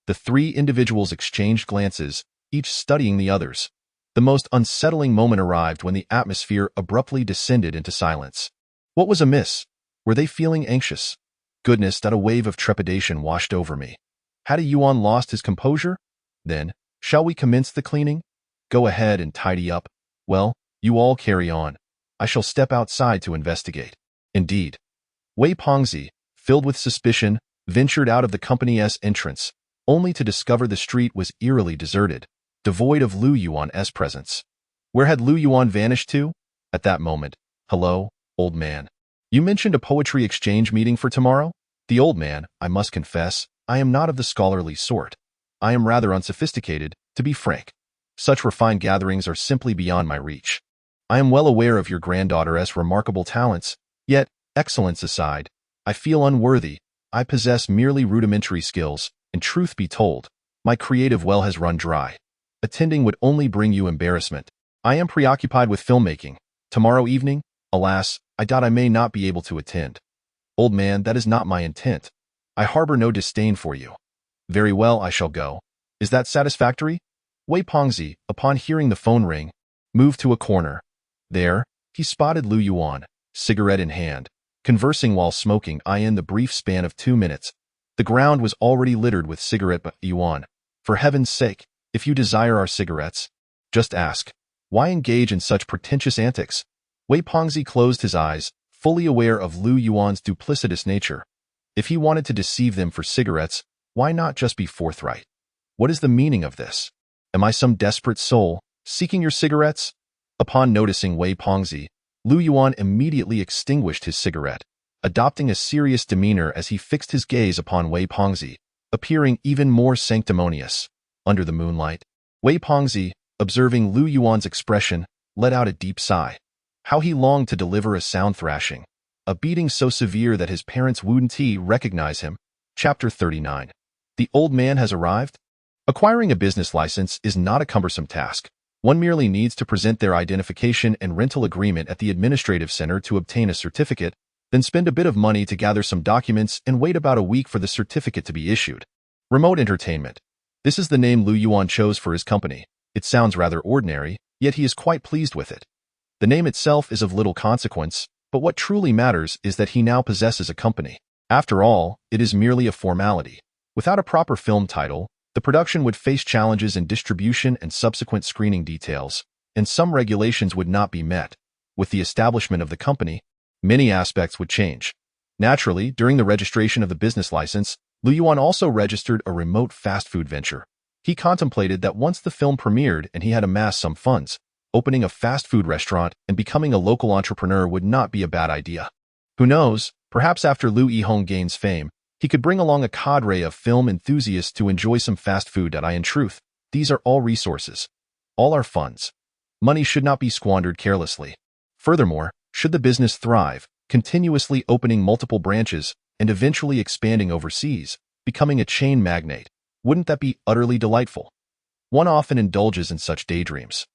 The three individuals exchanged glances, each studying the others. The most unsettling moment arrived when the atmosphere abruptly descended into silence. What was amiss? Were they feeling anxious? Goodness, that a wave of trepidation washed over me. Had Yuan lost his composure? Then, shall we commence the cleaning? Go ahead and tidy up. Well, you all carry on. I shall step outside to investigate. Indeed. Wei Pengzi, filled with suspicion, ventured out of the company's entrance, only to discover the street was eerily deserted, devoid of Lu Yuan's presence. Where had Lu Yuan vanished to? At that moment, hello, old man. You mentioned a poetry exchange meeting for tomorrow? The old man, I must confess, I am not of the scholarly sort. I am rather unsophisticated, to be frank. Such refined gatherings are simply beyond my reach. I am well aware of your granddaughter's remarkable talents, yet, excellence aside, I feel unworthy. I possess merely rudimentary skills, and truth be told, my creative well has run dry. Attending would only bring you embarrassment. I am preoccupied with filmmaking. Tomorrow evening, alas, I doubt I may not be able to attend. Old man, that is not my intent. I harbor no disdain for you. Very well, I shall go. Is that satisfactory? Wei Pengzi, upon hearing the phone ring, moved to a corner. There, he spotted Lu Yuan, cigarette in hand, conversing while smoking. In the brief span of 2 minutes, the ground was already littered with cigarette. But Yuan, for heaven's sake, if you desire our cigarettes, just ask. Why engage in such pretentious antics? Wei Pengzi closed his eyes, fully aware of Lu Yuan's duplicitous nature. If he wanted to deceive them for cigarettes, why not just be forthright? What is the meaning of this? Am I some desperate soul, seeking your cigarettes? Upon noticing Wei Pengzi, Lu Yuan immediately extinguished his cigarette, adopting a serious demeanor as he fixed his gaze upon Wei Pengzi, appearing even more sanctimonious. Under the moonlight, Wei Pengzi, observing Lu Yuan's expression, let out a deep sigh. How he longed to deliver a sound thrashing, a beating so severe that his parents wouldn't recognize him. Chapter 39. The old man has arrived? Acquiring a business license is not a cumbersome task. One merely needs to present their identification and rental agreement at the administrative center to obtain a certificate, then spend a bit of money to gather some documents and wait about a week for the certificate to be issued. Remote entertainment. This is the name Lu Yuan chose for his company. It sounds rather ordinary, yet he is quite pleased with it. The name itself is of little consequence, but what truly matters is that he now possesses a company. After all, it is merely a formality. Without a proper film title, the production would face challenges in distribution and subsequent screening details, and some regulations would not be met. With the establishment of the company, many aspects would change. Naturally, during the registration of the business license, Lu Yuan also registered a remote fast food venture. He contemplated that once the film premiered and he had amassed some funds, opening a fast food restaurant and becoming a local entrepreneur would not be a bad idea. Who knows, perhaps after Lu Yihong gains fame, he could bring along a cadre of film enthusiasts to enjoy some fast food. In truth, these are all resources. All our funds. Money should not be squandered carelessly. Furthermore, should the business thrive, continuously opening multiple branches and eventually expanding overseas, becoming a chain magnate, wouldn't that be utterly delightful? One often indulges in such daydreams.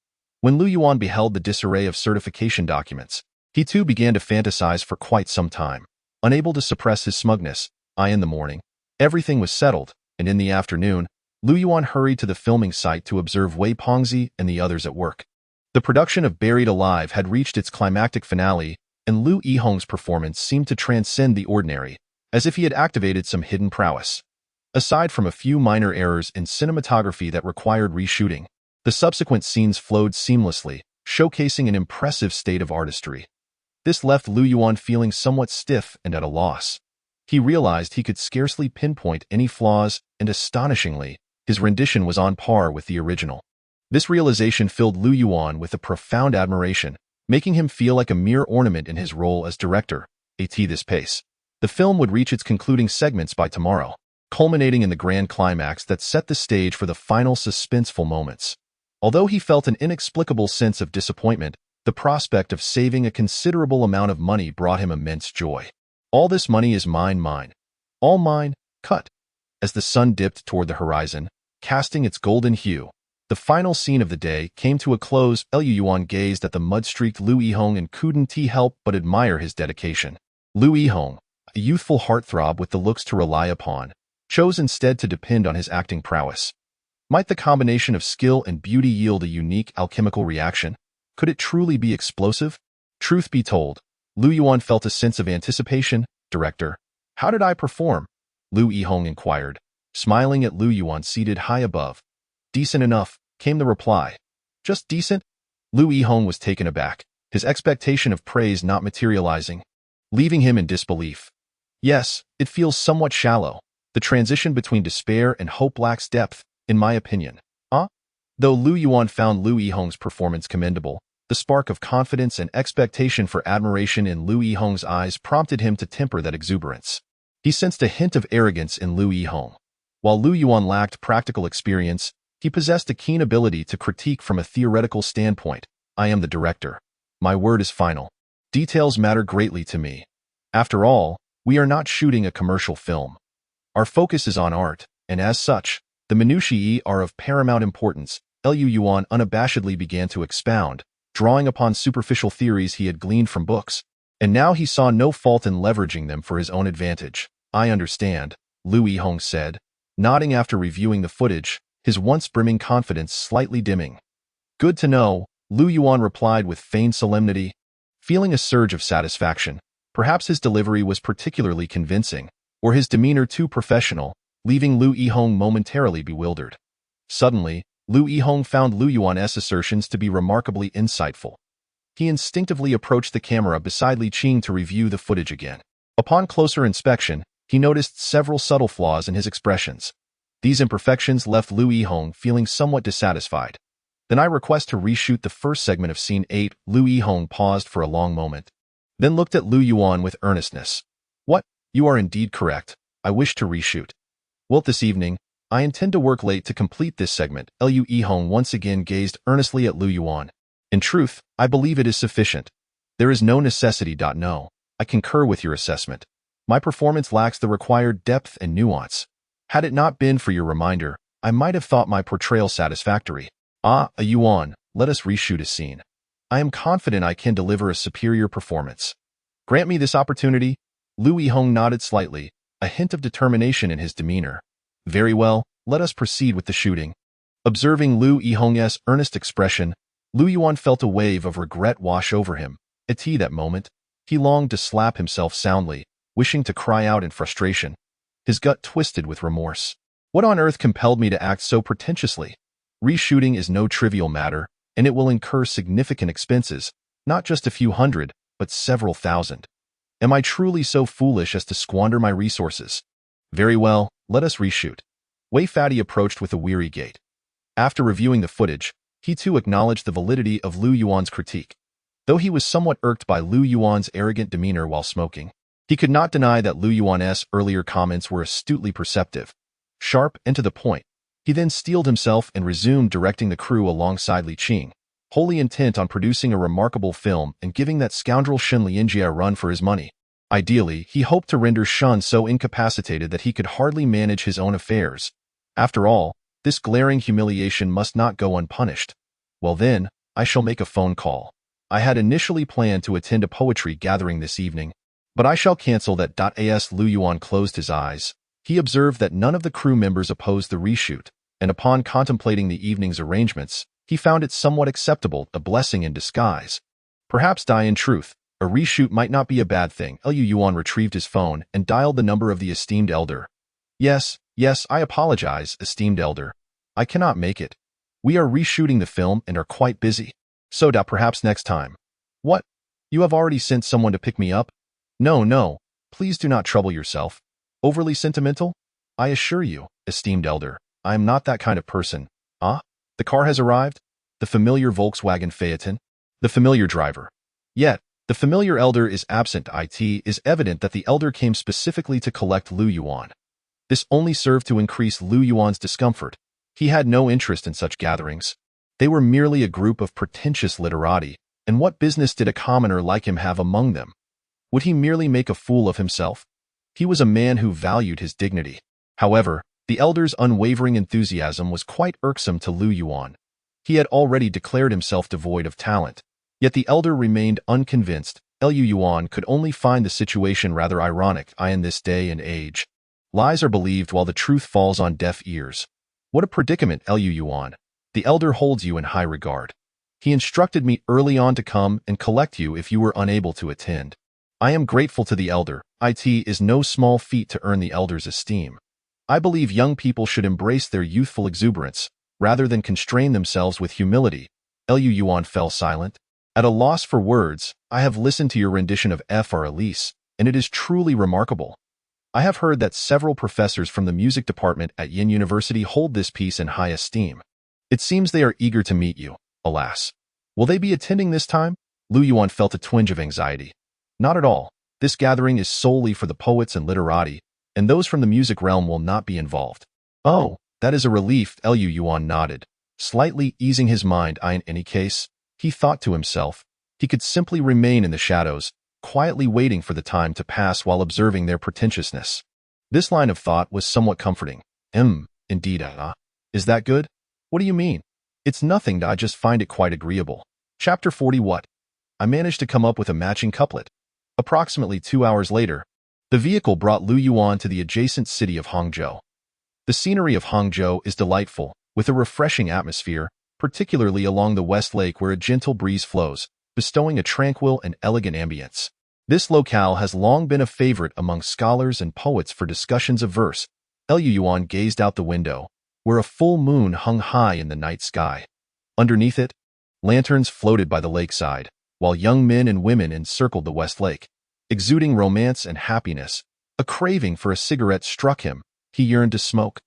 When Lu Yuan beheld the disarray of certification documents, he too began to fantasize for quite some time. Unable to suppress his smugness, in the morning, everything was settled, and in the afternoon, Lu Yuan hurried to the filming site to observe Wei Pengzi and the others at work. The production of Buried Alive had reached its climactic finale, and Lu Yihong's performance seemed to transcend the ordinary, as if he had activated some hidden prowess. Aside from a few minor errors in cinematography that required reshooting, the subsequent scenes flowed seamlessly, showcasing an impressive state of artistry. This left Liu Yuan feeling somewhat stiff and at a loss. He realized he could scarcely pinpoint any flaws, and astonishingly, his rendition was on par with the original. This realization filled Liu Yuan with a profound admiration, making him feel like a mere ornament in his role as director. At this pace, the film would reach its concluding segments by tomorrow, culminating in the grand climax that set the stage for the final suspenseful moments. Although he felt an inexplicable sense of disappointment, the prospect of saving a considerable amount of money brought him immense joy. All this money is mine. All mine, cut. As the sun dipped toward the horizon, casting its golden hue, the final scene of the day came to a close. Liu Yuan gazed at the mud-streaked Liu Yihong and couldn't help but admire his dedication. Liu Yihong, a youthful heartthrob with the looks to rely upon, chose instead to depend on his acting prowess. Might the combination of skill and beauty yield a unique alchemical reaction? Could it truly be explosive? Truth be told, Liu Yuan felt a sense of anticipation. Director, how did I perform? Liu Yihong inquired, smiling at Liu Yuan seated high above. Decent enough, came the reply. Just decent? Liu Yihong was taken aback, his expectation of praise not materializing, leaving him in disbelief. Yes, it feels somewhat shallow. The transition between despair and hope lacks depth, in my opinion. Though Liu Yuan found Liu Yihong's performance commendable, the spark of confidence and expectation for admiration in Liu Yihong's eyes prompted him to temper that exuberance. He sensed a hint of arrogance in Liu Yihong. While Liu Yuan lacked practical experience, he possessed a keen ability to critique from a theoretical standpoint. I am the director. My word is final. Details matter greatly to me. After all, we are not shooting a commercial film. Our focus is on art, and as such, the minutiae are of paramount importance. Liu Yuan unabashedly began to expound, drawing upon superficial theories he had gleaned from books, and now he saw no fault in leveraging them for his own advantage. I understand, Liu Yihong said, nodding after reviewing the footage, his once brimming confidence slightly dimming. Good to know, Liu Yuan replied with feigned solemnity, feeling a surge of satisfaction. Perhaps his delivery was particularly convincing, or his demeanor too professional, leaving Liu Yihong momentarily bewildered. Suddenly, Liu Yihong found Liu Yuan's assertions to be remarkably insightful. He instinctively approached the camera beside Li Qing to review the footage again. Upon closer inspection, he noticed several subtle flaws in his expressions. These imperfections left Liu Yihong feeling somewhat dissatisfied. Then I request to reshoot the first segment of Scene 8. Liu Yihong paused for a long moment, then looked at Liu Yuan with earnestness. What? You are indeed correct. I wish to reshoot. Well, this evening, I intend to work late to complete this segment. Liu Yihong once again gazed earnestly at Liu Yuan. In truth, I believe it is sufficient. There is no necessity. No, I concur with your assessment. My performance lacks the required depth and nuance. Had it not been for your reminder, I might have thought my portrayal satisfactory. Yuan, let us reshoot a scene. I am confident I can deliver a superior performance. Grant me this opportunity. Liu Yihong nodded slightly, a hint of determination in his demeanor. Very well, let us proceed with the shooting. Observing Liu Yihong's earnest expression, Liu Yuan felt a wave of regret wash over him. At that moment, he longed to slap himself soundly, wishing to cry out in frustration. His gut twisted with remorse. What on earth compelled me to act so pretentiously? Reshooting is no trivial matter, and it will incur significant expenses, not just a few hundred, but several thousand. Am I truly so foolish as to squander my resources? Very well, let us reshoot. Wei Fadi approached with a weary gait. After reviewing the footage, he too acknowledged the validity of Liu Yuan's critique. Though he was somewhat irked by Liu Yuan's arrogant demeanor while smoking, he could not deny that Liu Yuan's earlier comments were astutely perceptive, sharp and to the point. He then steeled himself and resumed directing the crew alongside Li Qing, wholly intent on producing a remarkable film and giving that scoundrel Shen Lianjie a run for his money. Ideally, he hoped to render Shen so incapacitated that he could hardly manage his own affairs. After all, this glaring humiliation must not go unpunished. Well then, I shall make a phone call. I had initially planned to attend a poetry gathering this evening, but I shall cancel that. As Liu Yuan closed his eyes, he observed that none of the crew members opposed the reshoot, and upon contemplating the evening's arrangements, he found it somewhat acceptable, a blessing in disguise. Perhaps, in truth, a reshoot might not be a bad thing. Liu Yuan retrieved his phone and dialed the number of the esteemed elder. Yes, I apologize, esteemed elder. I cannot make it. We are reshooting the film and are quite busy. So perhaps next time. What? You have already sent someone to pick me up? No, please do not trouble yourself. Overly sentimental? I assure you, esteemed elder, I am not that kind of person. Ah, the car has arrived? The familiar Volkswagen Phaeton? The familiar driver. Yet, the familiar elder is absent. It is evident that the elder came specifically to collect Lu Yuan. This only served to increase Lu Yuan's discomfort. He had no interest in such gatherings. They were merely a group of pretentious literati, and what business did a commoner like him have among them? Would he merely make a fool of himself? He was a man who valued his dignity. However, the elder's unwavering enthusiasm was quite irksome to Lu Yuan. He had already declared himself devoid of talent, yet the elder remained unconvinced. Lu Yuan could only find the situation rather ironic. In this day and age, lies are believed while the truth falls on deaf ears. What a predicament, Lu Yuan. The elder holds you in high regard. He instructed me early on to come and collect you if you were unable to attend. I am grateful to the elder. It is no small feat to earn the elder's esteem. I believe young people should embrace their youthful exuberance, rather than constrain themselves with humility. Lu Yuan fell silent. At a loss for words, I have listened to your rendition of Relish, and it is truly remarkable. I have heard that several professors from the music department at Yin University hold this piece in high esteem. It seems they are eager to meet you. Alas. Will they be attending this time? Lu Yuan felt a twinge of anxiety. Not at all. This gathering is solely for the poets and literati, and those from the music realm will not be involved. Oh, that is a relief, Lu Yuan nodded, slightly easing his mind. In any case, he thought to himself, he could simply remain in the shadows, quietly waiting for the time to pass while observing their pretentiousness. This line of thought was somewhat comforting. Indeed, is that good? What do you mean? It's nothing, I just find it quite agreeable. Chapter 40. What? I managed to come up with a matching couplet. Approximately 2 hours later, the vehicle brought Lu Yuan to the adjacent city of Hangzhou. The scenery of Hangzhou is delightful, with a refreshing atmosphere, particularly along the West Lake where a gentle breeze flows, bestowing a tranquil and elegant ambience. This locale has long been a favorite among scholars and poets for discussions of verse. Lu Yuan gazed out the window, where a full moon hung high in the night sky. Underneath it, lanterns floated by the lakeside, while young men and women encircled the West Lake. Exuding romance and happiness, a craving for a cigarette struck him. He yearned to smoke.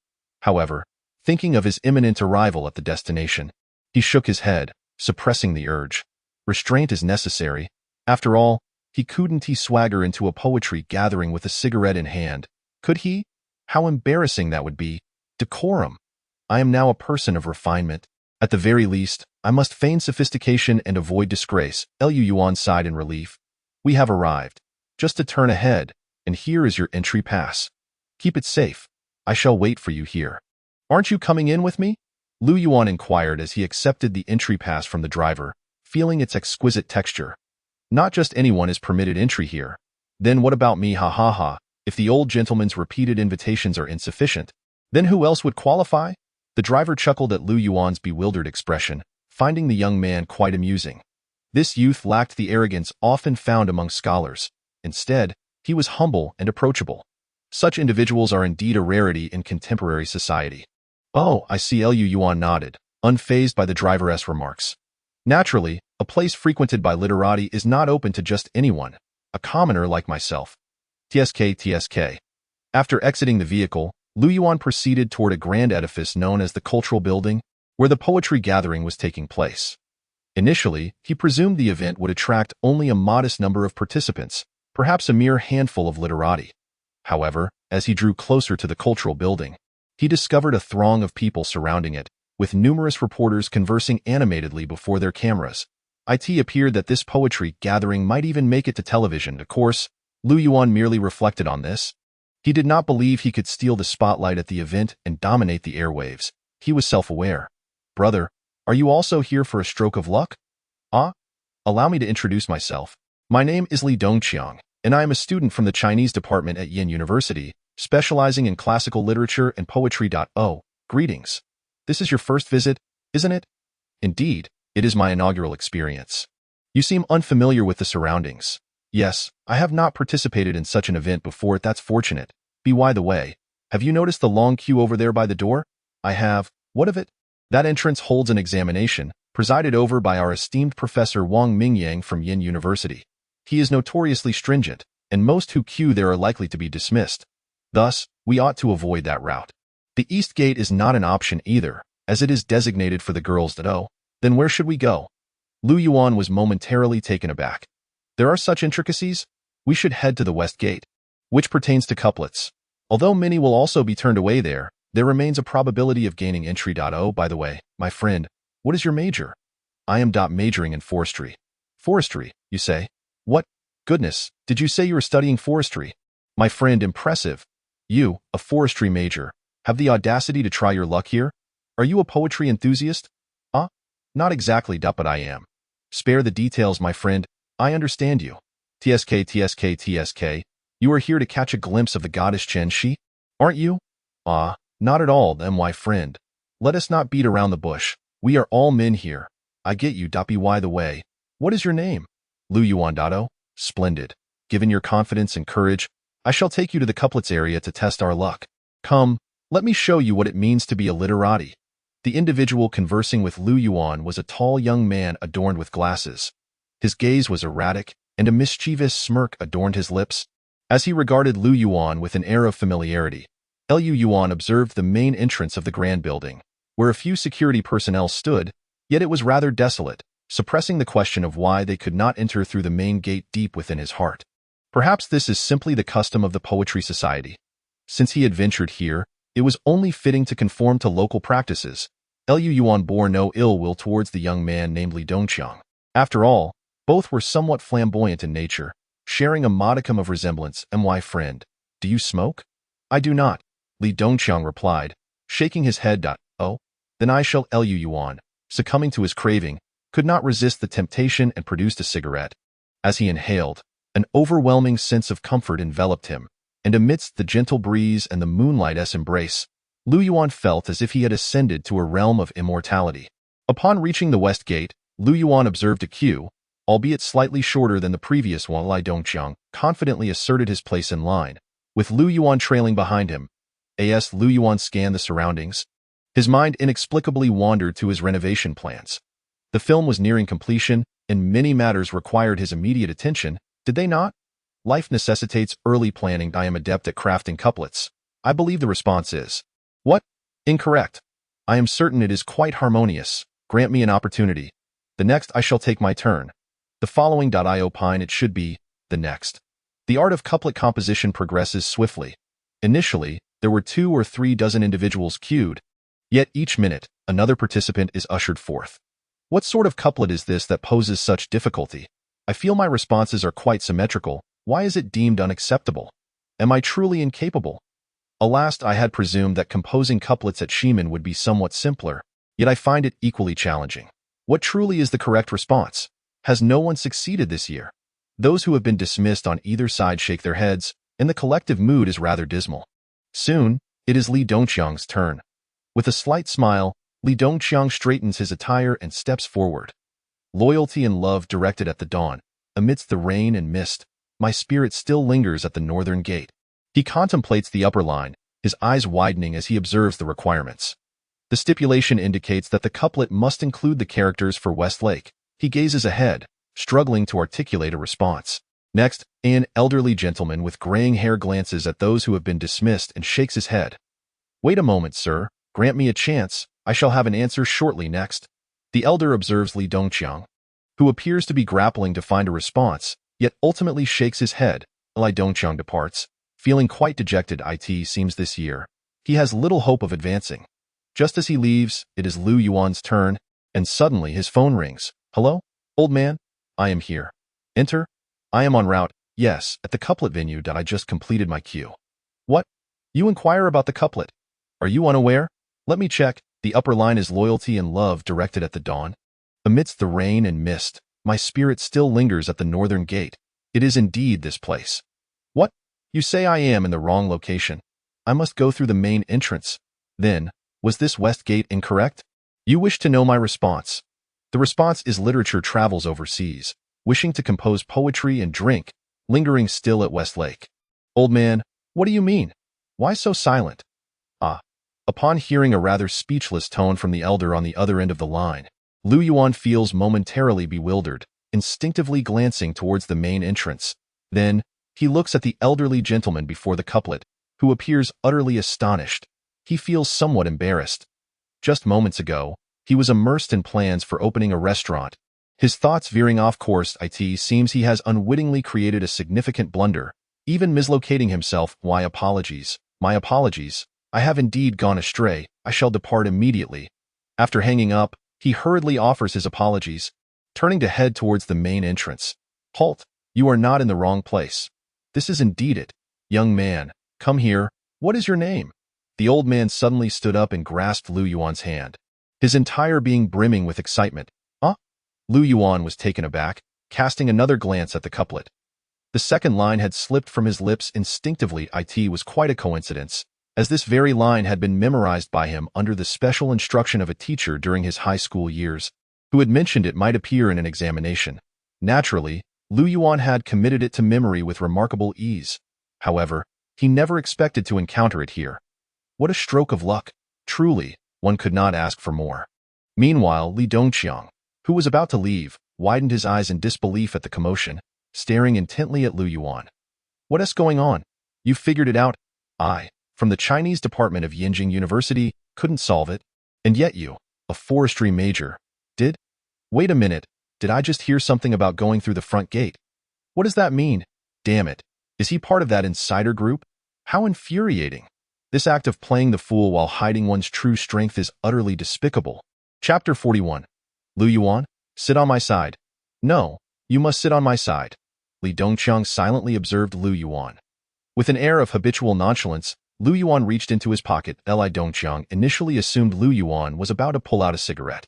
However, thinking of his imminent arrival at the destination, he shook his head, suppressing the urge. Restraint is necessary. After all, he couldn't swagger into a poetry gathering with a cigarette in hand. Could he? How embarrassing that would be. Decorum. I am now a person of refinement. At the very least, I must feign sophistication and avoid disgrace. Lu Yuan sighed in relief. We have arrived. Just to turn ahead, and here is your entry pass. Keep it safe. I shall wait for you here. Aren't you coming in with me? Lu Yuan inquired as he accepted the entry pass from the driver, feeling its exquisite texture. Not just anyone is permitted entry here. Then what about me? Ha ha ha. If the old gentleman's repeated invitations are insufficient, then who else would qualify? The driver chuckled at Lu Yuan's bewildered expression, finding the young man quite amusing. This youth lacked the arrogance often found among scholars. Instead, he was humble and approachable. Such individuals are indeed a rarity in contemporary society. Oh, I see. Lu Yuan nodded, unfazed by the driver's remarks. Naturally, a place frequented by literati is not open to just anyone, a commoner like myself. TSK. After exiting the vehicle, Lu Yuan proceeded toward a grand edifice known as the Cultural Building, where the poetry gathering was taking place. Initially, he presumed the event would attract only a modest number of participants, perhaps a mere handful of literati. However, as he drew closer to the Cultural Building, he discovered a throng of people surrounding it, with numerous reporters conversing animatedly before their cameras. It appeared that this poetry gathering might even make it to television. Of course, Lu Yuan merely reflected on this. He did not believe he could steal the spotlight at the event and dominate the airwaves. He was self-aware. Brother, are you also here for a stroke of luck? Allow me to introduce myself. My name is Li Dongqiang, and I am a student from the Chinese department at Yin University, specializing in classical literature and poetry. Greetings. This is your first visit, isn't it? Indeed, it is my inaugural experience. You seem unfamiliar with the surroundings. Yes, I have not participated in such an event before. That's fortunate. By the way, Have you noticed the long queue over there by the door? I have. What of it? That entrance holds an examination, presided over by our esteemed Professor Wang Mingyang from Yin University. He is notoriously stringent, and most who queue there are likely to be dismissed. Thus, we ought to avoid that route. The East Gate is not an option either, as it is designated for the girls that oh. Then where should we go? Lu Yuan was momentarily taken aback. There are such intricacies? We should head to the West Gate, which pertains to couplets. Although many will also be turned away there remains a probability of gaining entry. Oh, by the way, my friend, what is your major? I am majoring in forestry. Forestry, you say? What? Goodness, did you say you were studying forestry? My friend, impressive. You, a forestry major, have the audacity to try your luck here? Are you a poetry enthusiast? Not exactly, but I am. Spare the details, my friend. I understand you. TSK. You are here to catch a glimpse of the goddess Chen Shi, aren't you? Not at all, then, my friend. Let us not beat around the bush. We are all men here. I get you. By the way, what is your name? Lu Yuan. Splendid. Given your confidence and courage, I shall take you to the couplets area to test our luck. Come, let me show you what it means to be a literati. The individual conversing with Lu Yuan was a tall young man adorned with glasses. His gaze was erratic, and a mischievous smirk adorned his lips. As he regarded Lu Yuan with an air of familiarity, Lu Yuan observed the main entrance of the grand building, where a few security personnel stood, yet it was rather desolate, suppressing the question of why they could not enter through the main gate deep within his heart. Perhaps this is simply the custom of the Poetry Society. Since he had ventured here, it was only fitting to conform to local practices. Lu Yuan bore no ill will towards the young man named Li Dongqiang. After all, both were somewhat flamboyant in nature, sharing a modicum of resemblance. My friend, do you smoke? I do not, Li Dongqiang replied, shaking his head. Oh, then I shall. Lu Yuan, succumbing to his craving, could not resist the temptation and produced a cigarette. As he inhaled, an overwhelming sense of comfort enveloped him, and amidst the gentle breeze and the moonlight's embrace, Lu Yuan felt as if he had ascended to a realm of immortality. Upon reaching the West Gate, Lu Yuan observed a queue, albeit slightly shorter than the previous one. Li Dongqiang confidently asserted his place in line, with Lu Yuan trailing behind him. As Lu Yuan scanned the surroundings, his mind inexplicably wandered to his renovation plans. The film was nearing completion, and many matters required his immediate attention, did they not? Life necessitates early planning. I am adept at crafting couplets. I believe the response is, what? Incorrect. I am certain it is quite harmonious. Grant me an opportunity. The next I shall take my turn. The following. I opine it should be the next. The art of couplet composition progresses swiftly. Initially, there were 2 or 3 dozen individuals queued, yet each minute, another participant is ushered forth. What sort of couplet is this that poses such difficulty? I feel my responses are quite symmetrical. Why is it deemed unacceptable? Am I truly incapable? Alas, I had presumed that composing couplets at Ximen would be somewhat simpler, yet I find it equally challenging. What truly is the correct response? Has no one succeeded this year? Those who have been dismissed on either side shake their heads, and the collective mood is rather dismal. Soon, it is Li Dongqiang's turn. With a slight smile, Li Dongqiang straightens his attire and steps forward. Loyalty and love directed at the dawn. Amidst the rain and mist, my spirit still lingers at the northern gate. He contemplates the upper line, his eyes widening as he observes the requirements. The stipulation indicates that the couplet must include the characters for Westlake. He gazes ahead, struggling to articulate a response. Next, an elderly gentleman with graying hair glances at those who have been dismissed and shakes his head. Wait a moment, sir. Grant me a chance. I shall have an answer shortly. Next, the elder observes Li Dongqiang, who appears to be grappling to find a response, yet ultimately shakes his head. Li Dongqiang departs, feeling quite dejected. It seems this year he has little hope of advancing. Just as he leaves, it is Lu Yuan's turn, and suddenly his phone rings. Hello? Old man? I am here. Enter. I am en route. Yes, at the couplet venue. I just completed my queue. What? You inquire about the couplet? Are you unaware? Let me check. The upper line is loyalty and love directed at the dawn. Amidst the rain and mist, my spirit still lingers at the northern gate. It is indeed this place. What? You say I am in the wrong location. I must go through the main entrance. Then, was this West Gate incorrect? You wish to know my response. The response is literature travels overseas, wishing to compose poetry and drink, lingering still at Westlake. Old man, what do you mean? Why so silent? Ah. Upon hearing a rather speechless tone from the elder on the other end of the line, Lu Yuan feels momentarily bewildered, instinctively glancing towards the main entrance. Then, he looks at the elderly gentleman before the couplet, who appears utterly astonished. He feels somewhat embarrassed. Just moments ago, he was immersed in plans for opening a restaurant. His thoughts veering off course, it seems he has unwittingly created a significant blunder, even mislocating himself. My apologies. I have indeed gone astray. I shall depart immediately. After hanging up, he hurriedly offers his apologies, turning to head towards the main entrance. Halt! You are not in the wrong place. This is indeed it. Young man, come here. What is your name? The old man suddenly stood up and grasped Lu Yuan's hand, his entire being brimming with excitement. Huh? Lu Yuan was taken aback, casting another glance at the couplet. The second line had slipped from his lips instinctively. It was quite a coincidence, as this very line had been memorized by him under the special instruction of a teacher during his high school years, who had mentioned it might appear in an examination. Naturally, Lu Yuan had committed it to memory with remarkable ease. However, he never expected to encounter it here. What a stroke of luck! Truly, one could not ask for more. Meanwhile, Li Dongqiang, who was about to leave, widened his eyes in disbelief at the commotion, staring intently at Lu Yuan. What is going on? You figured it out? I, from the Chinese department of Yinjing University, couldn't solve it. And yet you, a forestry major, did? Wait a minute, did I just hear something about going through the front gate? What does that mean? Damn it. Is he part of that insider group? How infuriating. This act of playing the fool while hiding one's true strength is utterly despicable. Chapter 41. Lu Yuan, sit on my side. No, you must sit on my side. Li Dongqiang silently observed Lu Yuan. With an air of habitual nonchalance, Lu Yuan reached into his pocket. Li Dongqiang initially assumed Lu Yuan was about to pull out a cigarette.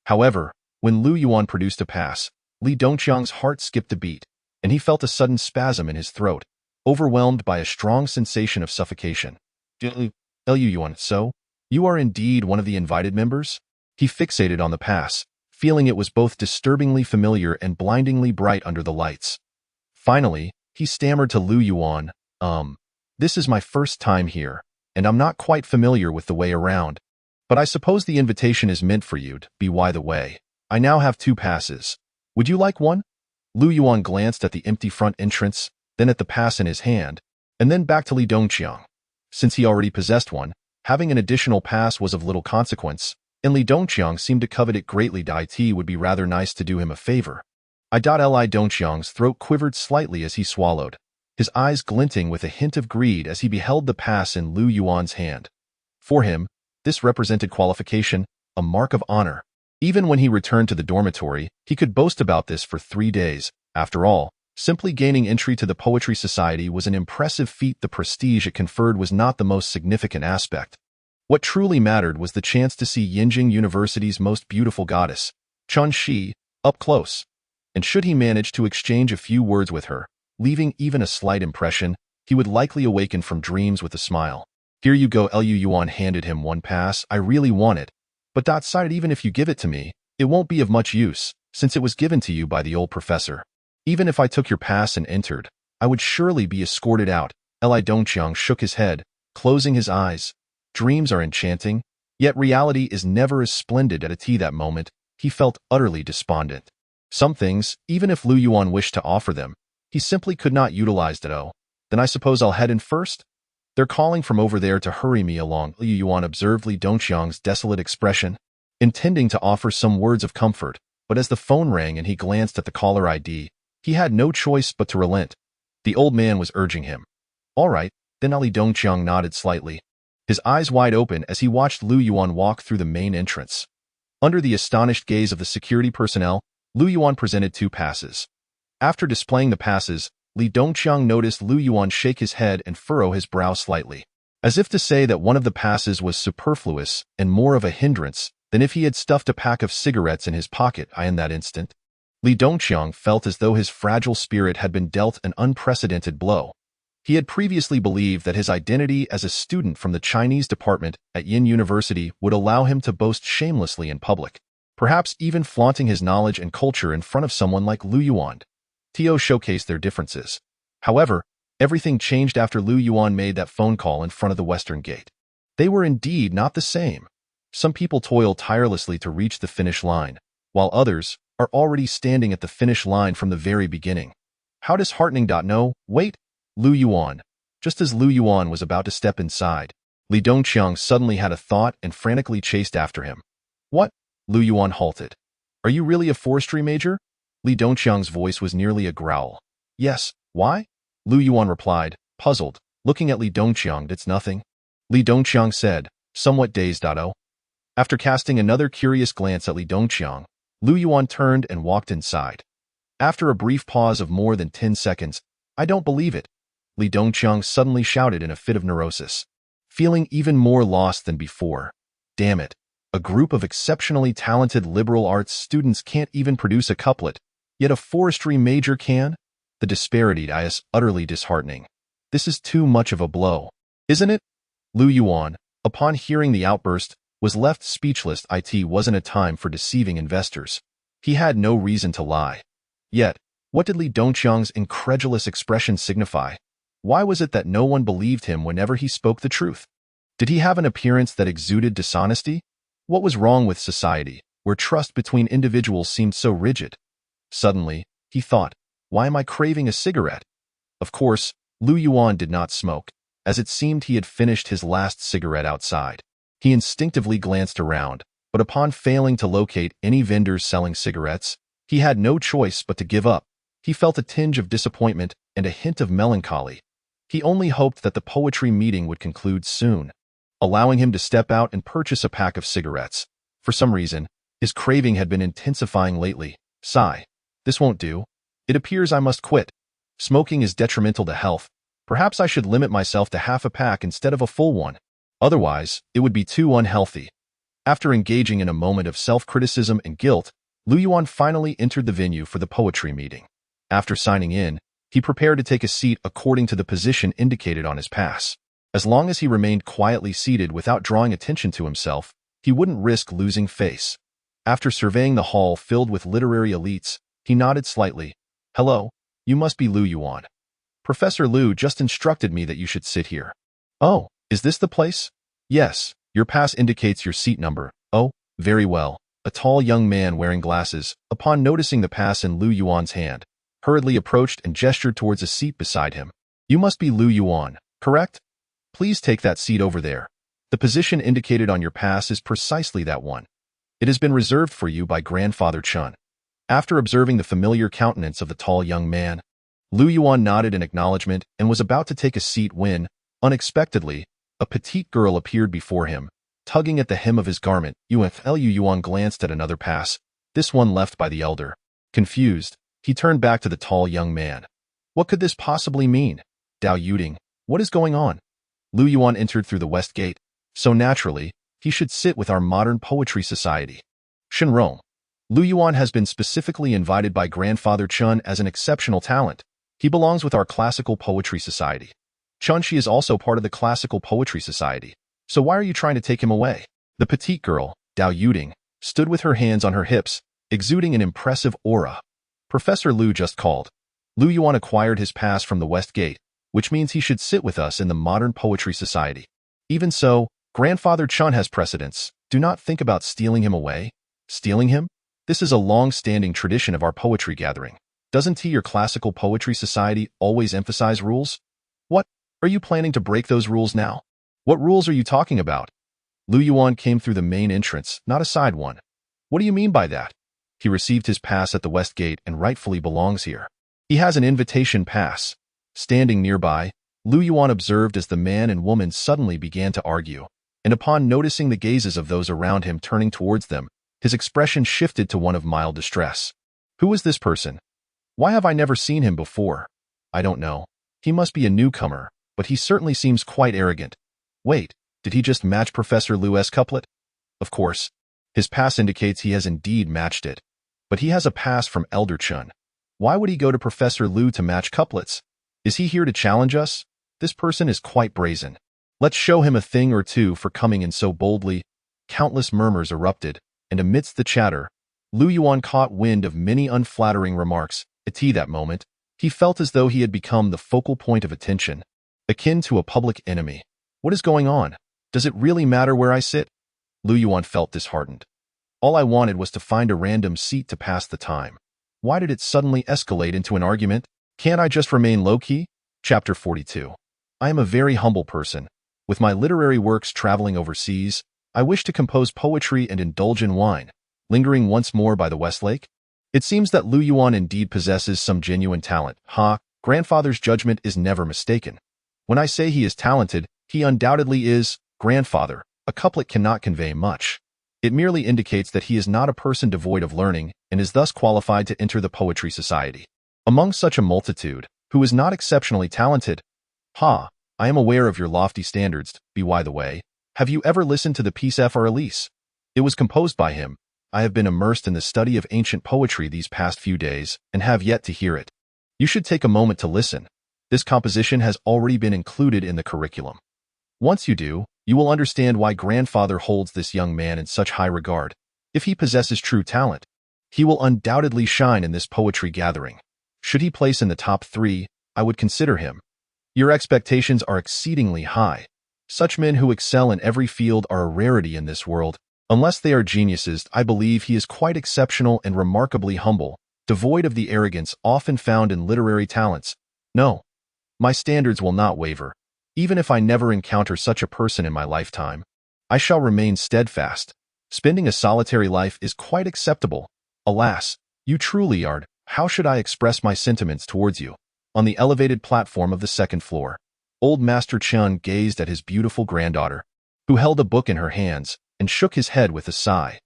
However, when Lu Yuan produced a pass, Li Dongqiang's heart skipped a beat, and he felt a sudden spasm in his throat, overwhelmed by a strong sensation of suffocation. Lu Yuan, so? You are indeed one of the invited members? He fixated on the pass, feeling it was both disturbingly familiar and blindingly bright under the lights. Finally, he stammered to Lu Yuan, this is my first time here, and I'm not quite familiar with the way around. But I suppose the invitation is meant for you to be. By the way, I now have 2 passes. Would you like one? Lu Yuan glanced at the empty front entrance, then at the pass in his hand, and then back to Li Dongqiang. Since he already possessed one, having an additional pass was of little consequence, and Li Dongqiang seemed to covet it greatly. It would be rather nice to do him a favor. Li Dongqiang's throat quivered slightly as he swallowed, his eyes glinting with a hint of greed as he beheld the pass in Lu Yuan's hand. For him, this represented qualification, a mark of honor. Even when he returned to the dormitory, he could boast about this for 3 days. After all, simply gaining entry to the Poetry Society was an impressive feat. The prestige it conferred was not the most significant aspect. What truly mattered was the chance to see Yinjing University's most beautiful goddess, Chun Shi, up close. And should he manage to exchange a few words with her, leaving even a slight impression, he would likely awaken from dreams with a smile. Here you go. Lu Yuan handed him 1 pass. I really want it. But even if you give it to me, it won't be of much use, since it was given to you by the old professor. Even if I took your pass and entered, I would surely be escorted out. Li Dongqiang shook his head, closing his eyes. Dreams are enchanting, yet reality is never as splendid. At that moment, he felt utterly despondent. Some things, even if Lu Yuan wished to offer them, he simply could not utilize. Then I suppose I'll head in first? They're calling from over there to hurry me along. Lu Yuan observed Li Dongqiang's desolate expression, intending to offer some words of comfort, but as the phone rang and he glanced at the caller ID, he had no choice but to relent. The old man was urging him. All right, then. Li Dongqiang nodded slightly, his eyes wide open as he watched Lu Yuan walk through the main entrance. Under the astonished gaze of the security personnel, Lu Yuan presented 2 passes. After displaying the passes, Li Dongqiang noticed Lu Yuan shake his head and furrow his brow slightly, as if to say that one of the passes was superfluous and more of a hindrance than if he had stuffed a pack of cigarettes in his pocket. In that instant, Li Dongqiang felt as though his fragile spirit had been dealt an unprecedented blow. He had previously believed that his identity as a student from the Chinese department at Yin University would allow him to boast shamelessly in public, perhaps even flaunting his knowledge and culture in front of someone like Lu Yuan. To showcase their differences. However, Everything changed after Lu Yuan made that phone call in front of the Western Gate. They were indeed not the same. Some people toil tirelessly to reach the finish line, while others are already standing at the finish line from the very beginning. How disheartening. No, wait, Lu Yuan. Just as Lu Yuan was about to step inside, Li Dongqiang suddenly had a thought and frantically chased after him. What? Lu Yuan halted. Are you really a forestry major? Li Dongqiang's voice was nearly a growl. Yes, why? Lu Yuan replied, puzzled, looking at Li Dongqiang. It's nothing. Li Dongqiang said, somewhat dazed. Oh. After casting another curious glance at Li Dongqiang, Lu Yuan turned and walked inside. After a brief pause of more than 10 seconds, I don't believe it, Li Dongqiang suddenly shouted in a fit of neurosis, feeling even more lost than before. Damn it. A group of exceptionally talented liberal arts students can't even produce a couplet, yet a forestry major can? The disparity is utterly disheartening. This is too much of a blow, isn't it? Lu Yuan, upon hearing the outburst, was left speechless. It wasn't a time for deceiving investors. He had no reason to lie. Yet, what did Li Dongqiang's incredulous expression signify? Why was it that no one believed him whenever he spoke the truth? Did he have an appearance that exuded dishonesty? What was wrong with society, where trust between individuals seemed so rigid? Suddenly, he thought, why am I craving a cigarette? Of course, Lu Yuan did not smoke, as it seemed he had finished his last cigarette outside. He instinctively glanced around, but upon failing to locate any vendors selling cigarettes, he had no choice but to give up. He felt a tinge of disappointment and a hint of melancholy. He only hoped that the poetry meeting would conclude soon, allowing him to step out and purchase a pack of cigarettes. For some reason, his craving had been intensifying lately. Sigh. This won't do. It appears I must quit. Smoking is detrimental to health. Perhaps I should limit myself to half a pack instead of a full one. Otherwise, it would be too unhealthy. After engaging in a moment of self-criticism and guilt, Lu Yuan finally entered the venue for the poetry meeting. After signing in, he prepared to take a seat according to the position indicated on his pass. As long as he remained quietly seated without drawing attention to himself, he wouldn't risk losing face. After surveying the hall filled with literary elites, he nodded slightly. Hello, you must be Lu Yuan. Professor Lu just instructed me that you should sit here. Oh, is this the place? Yes, your pass indicates your seat number. Oh, very well. A tall young man wearing glasses, upon noticing the pass in Lu Yuan's hand, hurriedly approached and gestured towards a seat beside him. You must be Lu Yuan, correct? Please take that seat over there. The position indicated on your pass is precisely that one. It has been reserved for you by Grandfather Chun. After observing the familiar countenance of the tall young man, Lu Yuan nodded in acknowledgement and was about to take a seat when, unexpectedly, a petite girl appeared before him, tugging at the hem of his garment. Lu Yuan glanced at another pass, this one left by the elder. Confused, he turned back to the tall young man. What could this possibly mean? Dao Yuding, what is going on? Lu Yuan entered through the west gate, so naturally, he should sit with our modern poetry society. Shenrong. Lu Yuan has been specifically invited by Grandfather Chun as an exceptional talent. He belongs with our classical poetry society. Chunshi is also part of the classical poetry society. So why are you trying to take him away? The petite girl, Dao Yuding, stood with her hands on her hips, exuding an impressive aura. Professor Lu just called. Lu Yuan acquired his pass from the West Gate, which means he should sit with us in the modern poetry society. Even so, Grandfather Chun has precedence. Do not think about stealing him away. Stealing him? This is a long-standing tradition of our poetry gathering. Doesn't your classical poetry society always emphasize rules? What? Are you planning to break those rules now? What rules are you talking about? Lu Yuan came through the main entrance, not a side one. What do you mean by that? He received his pass at the West Gate and rightfully belongs here. He has an invitation pass. Standing nearby, Lu Yuan observed as the man and woman suddenly began to argue, and upon noticing the gazes of those around him turning towards them, his expression shifted to one of mild distress. Who is this person? Why have I never seen him before? I don't know. He must be a newcomer, but he certainly seems quite arrogant. Wait, did he just match Professor Lu's couplet? Of course. His pass indicates he has indeed matched it. But he has a pass from Elder Chun. Why would he go to Professor Lu to match couplets? Is he here to challenge us? This person is quite brazen. Let's show him a thing or two for coming in so boldly. Countless murmurs erupted, and amidst the chatter, Lu Yuan caught wind of many unflattering remarks. At that moment, He felt as though he had become the focal point of attention, akin to a public enemy. What is going on? Does it really matter where I sit? Lu Yuan felt disheartened. All I wanted was to find a random seat to pass the time. Why did it suddenly escalate into an argument? Can't I just remain low-key? Chapter 42. I am a very humble person. With my literary works traveling overseas, I wish to compose poetry and indulge in wine, lingering once more by the Westlake. It seems that Lu Yuan indeed possesses some genuine talent. Grandfather's judgment is never mistaken. When I say he is talented, he undoubtedly is. Grandfather, a couplet cannot convey much. It merely indicates that he is not a person devoid of learning and is thus qualified to enter the poetry society. Among such a multitude, who is not exceptionally talented? I am aware of your lofty standards. By the way, have you ever listened to the piece Relish? It was composed by him. I have been immersed in the study of ancient poetry these past few days and have yet to hear it. You should take a moment to listen. This composition has already been included in the curriculum. Once you do, you will understand why grandfather holds this young man in such high regard. If he possesses true talent, he will undoubtedly shine in this poetry gathering. Should he place in the top 3, I would consider him. Your expectations are exceedingly high. Such men who excel in every field are a rarity in this world. Unless they are geniuses, I believe he is quite exceptional and remarkably humble, devoid of the arrogance often found in literary talents. No, my standards will not waver. Even if I never encounter such a person in my lifetime, I shall remain steadfast. Spending a solitary life is quite acceptable. Alas, you truly are. How should I express my sentiments towards you? On the elevated platform of the second floor, old Master Chun gazed at his beautiful granddaughter, who held a book in her hands, and shook his head with a sigh.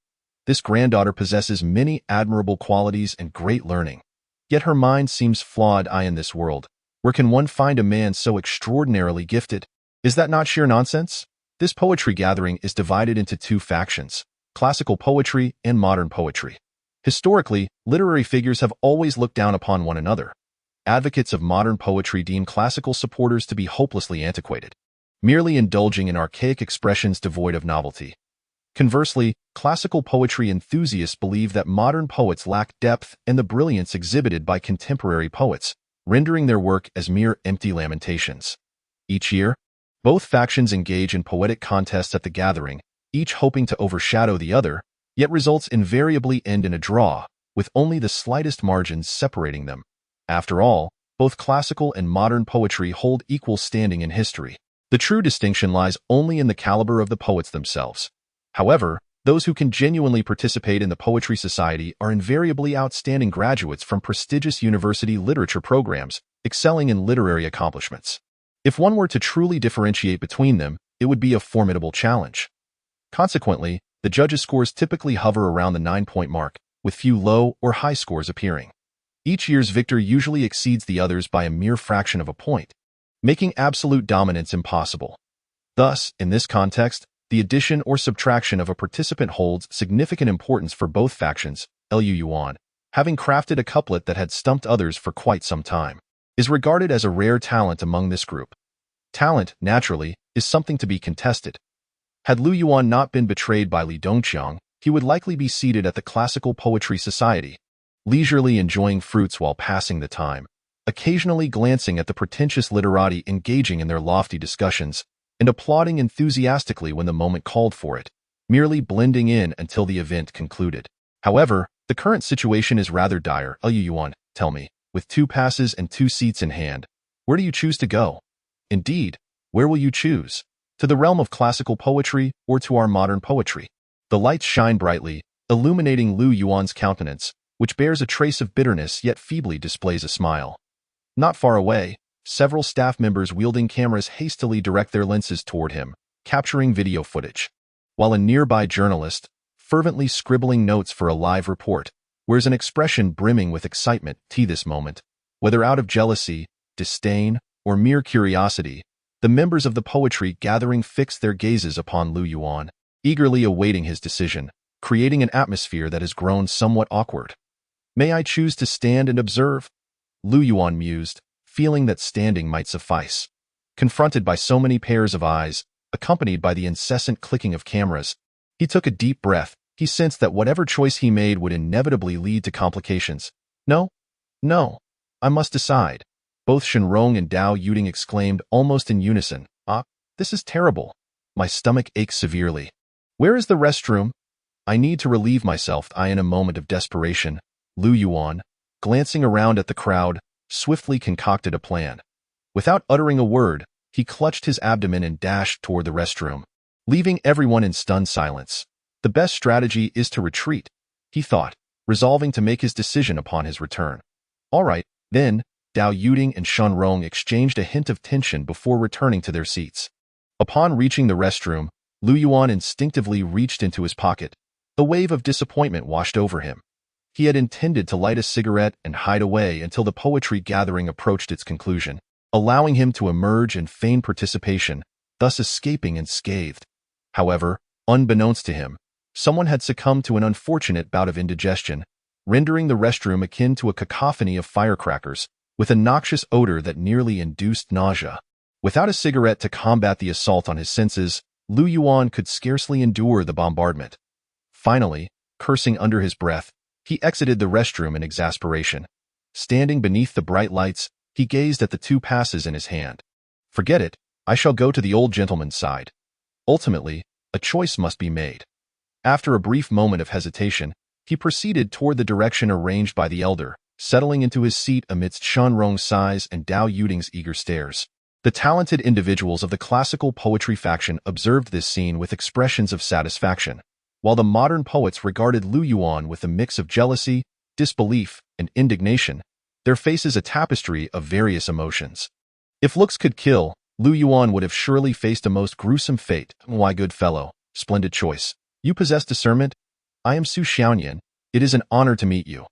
This granddaughter possesses many admirable qualities and great learning. Yet her mind seems flawed. In this world, where can one find a man so extraordinarily gifted? Is that not sheer nonsense? This poetry gathering is divided into 2 factions, classical poetry and modern poetry. Historically, literary figures have always looked down upon one another. Advocates of modern poetry deem classical supporters to be hopelessly antiquated, merely indulging in archaic expressions devoid of novelty. Conversely, classical poetry enthusiasts believe that modern poets lack depth and the brilliance exhibited by contemporary poets, rendering their work as mere empty lamentations. Each year, both factions engage in poetic contests at the gathering, each hoping to overshadow the other, yet results invariably end in a draw, with only the slightest margins separating them. After all, both classical and modern poetry hold equal standing in history. The true distinction lies only in the caliber of the poets themselves. However, those who can genuinely participate in the Poetry Society are invariably outstanding graduates from prestigious university literature programs, excelling in literary accomplishments. If one were to truly differentiate between them, it would be a formidable challenge. Consequently, the judges' scores typically hover around the 9-point mark, with few low or high scores appearing. Each year's victor usually exceeds the others by a mere fraction of a point, making absolute dominance impossible. Thus, in this context, the addition or subtraction of a participant holds significant importance for both factions. Lu Yuan, having crafted a couplet that had stumped others for quite some time, is regarded as a rare talent among this group. Talent, naturally, is something to be contested. Had Lu Yuan not been betrayed by Li Dongqiang, he would likely be seated at the Classical Poetry Society, leisurely enjoying fruits while passing the time, occasionally glancing at the pretentious literati engaging in their lofty discussions, and applauding enthusiastically when the moment called for it, merely blending in until the event concluded. However, the current situation is rather dire. Lu Yuan, tell me, with 2 passes and 2 seats in hand, where do you choose to go? Indeed, where will you choose? To the realm of classical poetry or to our modern poetry? The lights shine brightly, illuminating Lu Yuan's countenance, which bears a trace of bitterness yet feebly displays a smile. Not far away, several staff members wielding cameras hastily direct their lenses toward him, capturing video footage, while a nearby journalist, fervently scribbling notes for a live report, wears an expression brimming with excitement. This moment, whether out of jealousy, disdain, or mere curiosity, the members of the poetry gathering fix their gazes upon Lu Yuan, eagerly awaiting his decision, creating an atmosphere that has grown somewhat awkward. May I choose to stand and observe? Lu Yuan mused, feeling that standing might suffice. Confronted by so many pairs of eyes, accompanied by the incessant clicking of cameras, he took a deep breath. He sensed that whatever choice he made would inevitably lead to complications. No, I must decide. Both Shenrong and Dao Yuding exclaimed almost in unison. Ah, this is terrible. My stomach aches severely. Where is the restroom? I need to relieve myself. I, in a moment of desperation, Lu Yuan, glancing around at the crowd, swiftly concocted a plan. Without uttering a word, he clutched his abdomen and dashed toward the restroom, leaving everyone in stunned silence. The best strategy is to retreat, he thought, resolving to make his decision upon his return. All right, then, Dao Yuding and Shenrong exchanged a hint of tension before returning to their seats. Upon reaching the restroom, Lu Yuan instinctively reached into his pocket. A wave of disappointment washed over him. He had intended to light a cigarette and hide away until the poetry gathering approached its conclusion, allowing him to emerge and feign participation, thus escaping unscathed. However, unbeknownst to him, someone had succumbed to an unfortunate bout of indigestion, rendering the restroom akin to a cacophony of firecrackers, with a noxious odor that nearly induced nausea. Without a cigarette to combat the assault on his senses, Lu Yuan could scarcely endure the bombardment. Finally, cursing under his breath, he exited the restroom in exasperation. Standing beneath the bright lights, he gazed at the 2 passes in his hand. Forget it, I shall go to the old gentleman's side. Ultimately, a choice must be made. After a brief moment of hesitation, he proceeded toward the direction arranged by the elder, settling into his seat amidst Shenrong's sighs and Dao Yuding's eager stares. The talented individuals of the classical poetry faction observed this scene with expressions of satisfaction, while the modern poets regarded Lu Yuan with a mix of jealousy, disbelief, and indignation, their faces a tapestry of various emotions. If looks could kill, Lu Yuan would have surely faced a most gruesome fate. Why, good fellow, splendid choice. You possess discernment? I am Su Xiaoyan. It is an honor to meet you.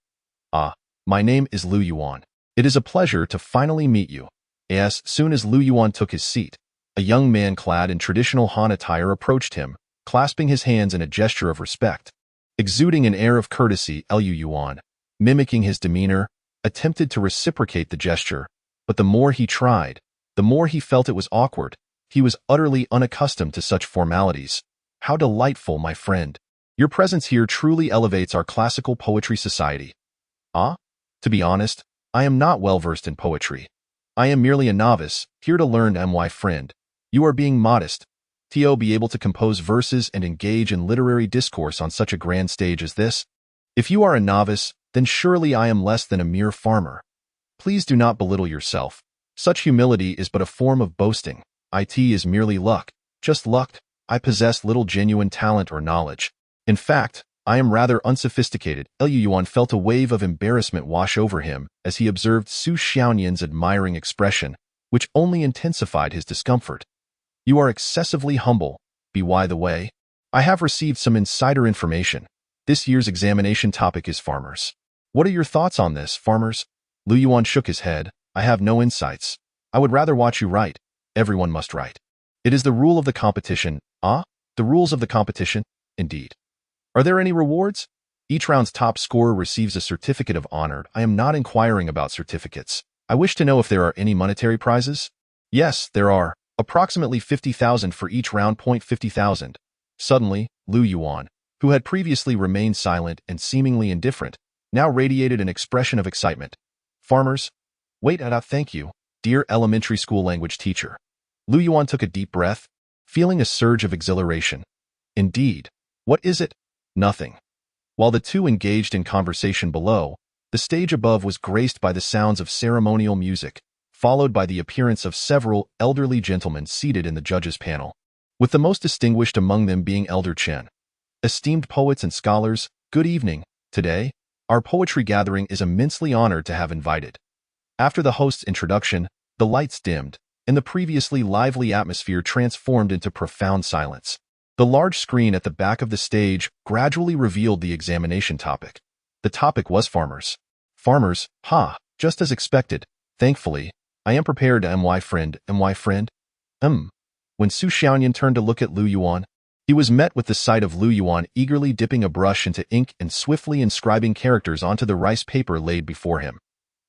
Ah, my name is Lu Yuan. It is a pleasure to finally meet you. As soon as Lu Yuan took his seat, a young man clad in traditional Han attire approached him, clasping his hands in a gesture of respect. Exuding an air of courtesy, Lu Yuan, mimicking his demeanor, attempted to reciprocate the gesture, but the more he tried, the more he felt it was awkward. He was utterly unaccustomed to such formalities. How delightful, my friend. Your presence here truly elevates our classical poetry society. Ah? To be honest, I am not well versed in poetry. I am merely a novice, here to learn. My friend. You are being modest. To be able to compose verses and engage in literary discourse on such a grand stage as this? If you are a novice, then surely I am less than a mere farmer. Please do not belittle yourself. Such humility is but a form of boasting. It is merely luck. Just luck. I possess little genuine talent or knowledge. In fact, I am rather unsophisticated. Lu Yuan felt a wave of embarrassment wash over him as he observed Su Xiaoyan's admiring expression, which only intensified his discomfort. You are excessively humble. By the way, I have received some insider information. This year's examination topic is farmers. What are your thoughts on this, farmers? Lu Yuan shook his head. I have no insights. I would rather watch you write. Everyone must write. It is the rule of the competition. Ah, the rules of the competition? Indeed. Are there any rewards? Each round's top scorer receives a certificate of honor. I am not inquiring about certificates. I wish to know if there are any monetary prizes. Yes, there are. Approximately 50,000 for each round. 50,000. Suddenly, Lu Yuan, who had previously remained silent and seemingly indifferent, now radiated an expression of excitement. Farmers? Wait, thank you, dear elementary school language teacher. Lu Yuan took a deep breath, feeling a surge of exhilaration. Indeed. What is it? Nothing. While the two engaged in conversation below, the stage above was graced by the sounds of ceremonial music, followed by the appearance of several elderly gentlemen seated in the judges' panel, with the most distinguished among them being Elder Chen. Esteemed poets and scholars, good evening. Today, our poetry gathering is immensely honored to have invited. After the host's introduction, the lights dimmed, and the previously lively atmosphere transformed into profound silence. The large screen at the back of the stage gradually revealed the examination topic. The topic was farmers. Farmers, just as expected. Thankfully, I am prepared. My friend. When Su Xiaoyan turned to look at Lu Yuan, he was met with the sight of Lu Yuan eagerly dipping a brush into ink and swiftly inscribing characters onto the rice paper laid before him.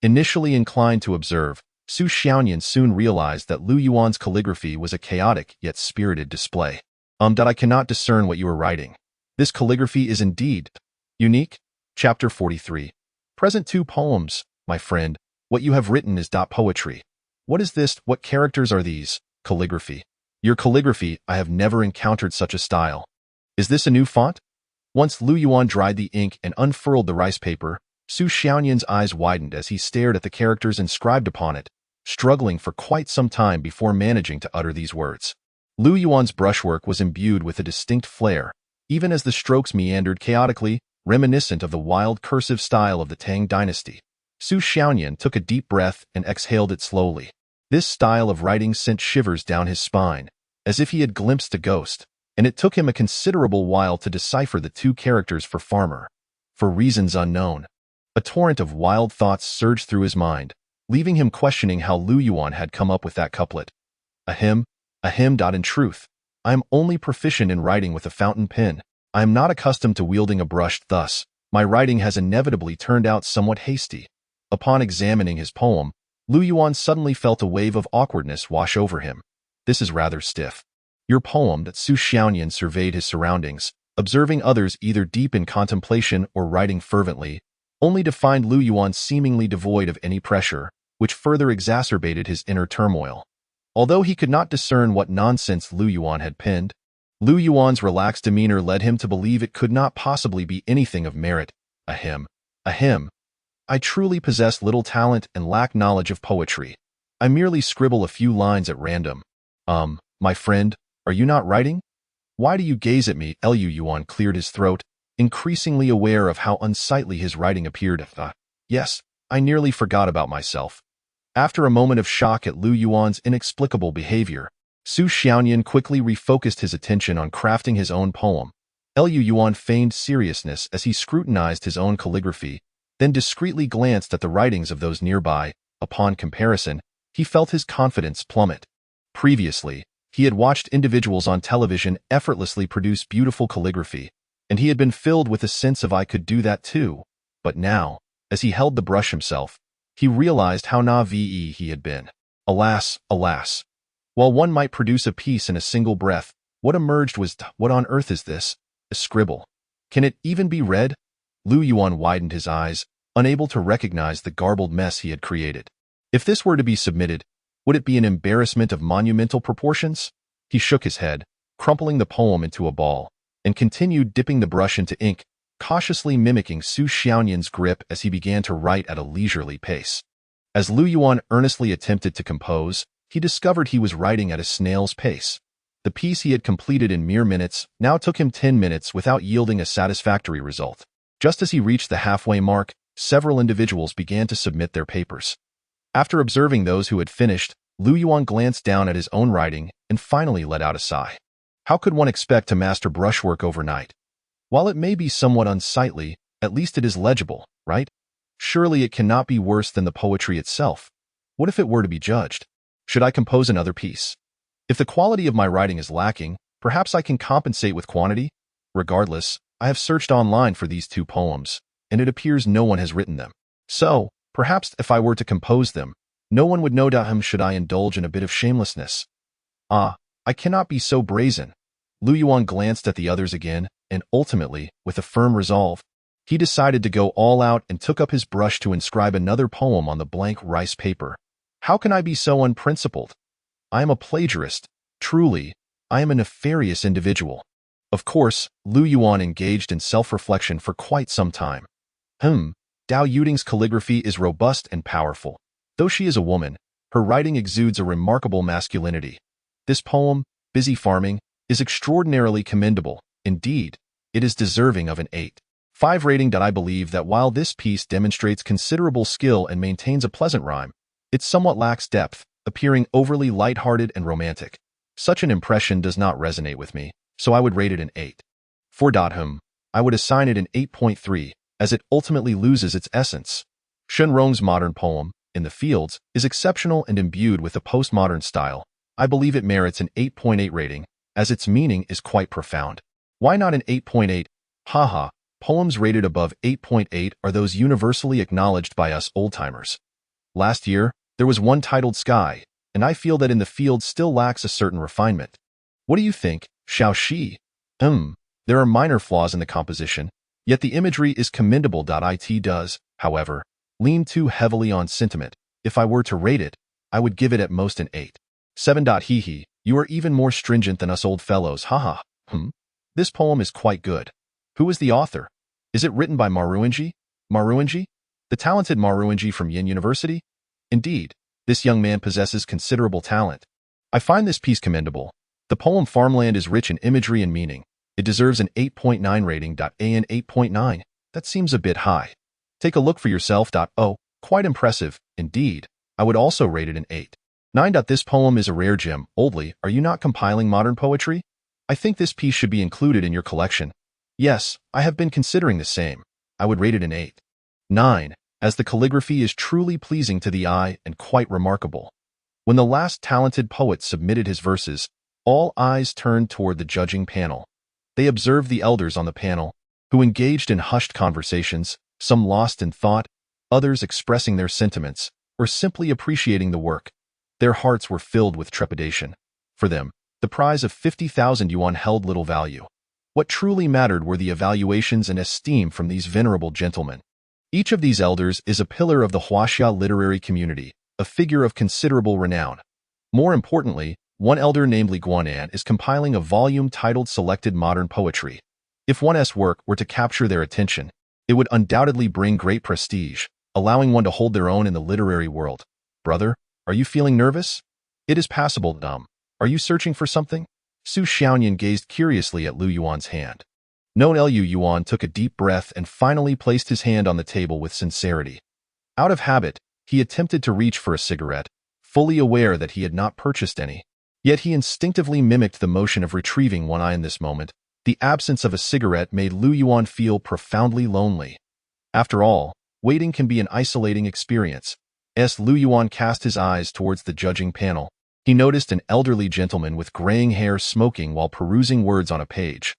Initially inclined to observe, Su Xiaoyan soon realized that Lu Yuan's calligraphy was a chaotic yet spirited display. That I cannot discern what you are writing. This calligraphy is indeed unique. Chapter 43. Present 2 poems, my friend. What you have written is poetry. What is this? What characters are these? Calligraphy. Your calligraphy, I have never encountered such a style. Is this a new font? Once Lu Yuan dried the ink and unfurled the rice paper, Su Xiaoyan's eyes widened as he stared at the characters inscribed upon it, struggling for quite some time before managing to utter these words. Lu Yuan's brushwork was imbued with a distinct flair, even as the strokes meandered chaotically, reminiscent of the wild cursive style of the Tang dynasty. Su Xiaoyan took a deep breath and exhaled it slowly. This style of writing sent shivers down his spine, as if he had glimpsed a ghost, and it took him a considerable while to decipher the two characters for farmer. For reasons unknown, a torrent of wild thoughts surged through his mind, leaving him questioning how Lu Yuan had come up with that couplet. A hymn. In truth, I am only proficient in writing with a fountain pen. I am not accustomed to wielding a brush, thus, my writing has inevitably turned out somewhat hasty. Upon examining his poem, Lu Yuan suddenly felt a wave of awkwardness wash over him. This is rather stiff. Your poem. That Su Xiaoyan surveyed his surroundings, observing others either deep in contemplation or writing fervently, only to find Lu Yuan seemingly devoid of any pressure, which further exacerbated his inner turmoil. Although he could not discern what nonsense Lu Yuan had penned, Lu Yuan's relaxed demeanor led him to believe it could not possibly be anything of merit. A hymn. I truly possess little talent and lack knowledge of poetry. I merely scribble a few lines at random. My friend, are you not writing? Why do you gaze at me? Lu Yuan cleared his throat, increasingly aware of how unsightly his writing appeared. Yes, I nearly forgot about myself. After a moment of shock at Lu Yuan's inexplicable behavior, Su Xiaoyan quickly refocused his attention on crafting his own poem. Lu Yuan feigned seriousness as he scrutinized his own calligraphy, then discreetly glanced at the writings of those nearby. Upon comparison, he felt his confidence plummet. Previously, he had watched individuals on television effortlessly produce beautiful calligraphy, and he had been filled with a sense of I could do that too. But now, as he held the brush himself, he realized how naive he had been. Alas! While one might produce a piece in a single breath, what emerged was, what on earth is this? A scribble. Can it even be read? Lu Yuan widened his eyes, unable to recognize the garbled mess he had created. If this were to be submitted, would it be an embarrassment of monumental proportions? He shook his head, crumpling the poem into a ball, and continued dipping the brush into ink, cautiously mimicking Su Xiaoyan's grip as he began to write at a leisurely pace. As Lu Yuan earnestly attempted to compose, he discovered he was writing at a snail's pace. The piece he had completed in mere minutes now took him 10 minutes without yielding a satisfactory result. Just as he reached the halfway mark, several individuals began to submit their papers. After observing those who had finished, Lu Yuan glanced down at his own writing and finally let out a sigh. How could one expect to master brushwork overnight? While it may be somewhat unsightly, at least it is legible, right? Surely it cannot be worse than the poetry itself. What if it were to be judged? Should I compose another piece? If the quality of my writing is lacking, perhaps I can compensate with quantity? Regardless, I have searched online for these two poems, and it appears no one has written them. So, perhaps if I were to compose them, no one would know him should I indulge in a bit of shamelessness. I cannot be so brazen. Lu Yuan glanced at the others again, and ultimately, with a firm resolve, he decided to go all out and took up his brush to inscribe another poem on the blank rice paper. How can I be so unprincipled? I am a plagiarist. Truly, I am a nefarious individual. Of course, Lu Yuan engaged in self-reflection for quite some time. Dao Yuding's calligraphy is robust and powerful. Though she is a woman, her writing exudes a remarkable masculinity. This poem, Busy Farming, is extraordinarily commendable. Indeed, it is deserving of an 8.5 rating. I believe that while this piece demonstrates considerable skill and maintains a pleasant rhyme, it somewhat lacks depth, appearing overly light-hearted and romantic. Such an impression does not resonate with me, so I would rate it an 8. For I would assign it an 8.3, as it ultimately loses its essence. Shen Rong's modern poem, In the Fields, is exceptional and imbued with a postmodern style. I believe it merits an 8.8 rating, as its meaning is quite profound. Why not an 8.8? Poems rated above 8.8 are those universally acknowledged by us old-timers. Last year, there was one titled Sky, and I feel that In the Fields still lacks a certain refinement. What do you think, Xiaoxi? There are minor flaws in the composition, yet the imagery is commendable. It does, however, lean too heavily on sentiment. If I were to rate it, I would give it at most an 8. 7. Hee hee, you are even more stringent than us old fellows, haha. This poem is quite good. Who is the author? Is it written by Maruanji? Maruanji? The talented Maruanji from Yin University? Indeed, this young man possesses considerable talent. I find this piece commendable. The poem Farmland is rich in imagery and meaning. It deserves an 8.9 rating. An 8.9. That seems a bit high. Take a look for yourself. Oh, quite impressive. Indeed, I would also rate it an 8. 9. This poem is a rare gem. Oldly, are you not compiling modern poetry? I think this piece should be included in your collection. Yes, I have been considering the same. I would rate it an 8. 9. As the calligraphy is truly pleasing to the eye and quite remarkable. When the last talented poet submitted his verses, all eyes turned toward the judging panel. They observed the elders on the panel, who engaged in hushed conversations, some lost in thought, others expressing their sentiments, or simply appreciating the work. Their hearts were filled with trepidation. For them, the prize of 50,000 yuan held little value. What truly mattered were the evaluations and esteem from these venerable gentlemen. Each of these elders is a pillar of the Huaxia literary community, a figure of considerable renown. More importantly, one elder named Li Guanan is compiling a volume titled Selected Modern Poetry. If one's work were to capture their attention, it would undoubtedly bring great prestige, allowing one to hold their own in the literary world. Brother, are you feeling nervous? It is passable, Are you searching for something? Su Xiaoyan gazed curiously at Lu Yuan's hand. No, Lu Yuan took a deep breath and finally placed his hand on the table with sincerity. Out of habit, he attempted to reach for a cigarette, fully aware that he had not purchased any. Yet he instinctively mimicked the motion of retrieving one eye in this moment. The absence of a cigarette made Lu Yuan feel profoundly lonely. After all, waiting can be an isolating experience. As Lu Yuan cast his eyes towards the judging panel, he noticed an elderly gentleman with graying hair smoking while perusing words on a page.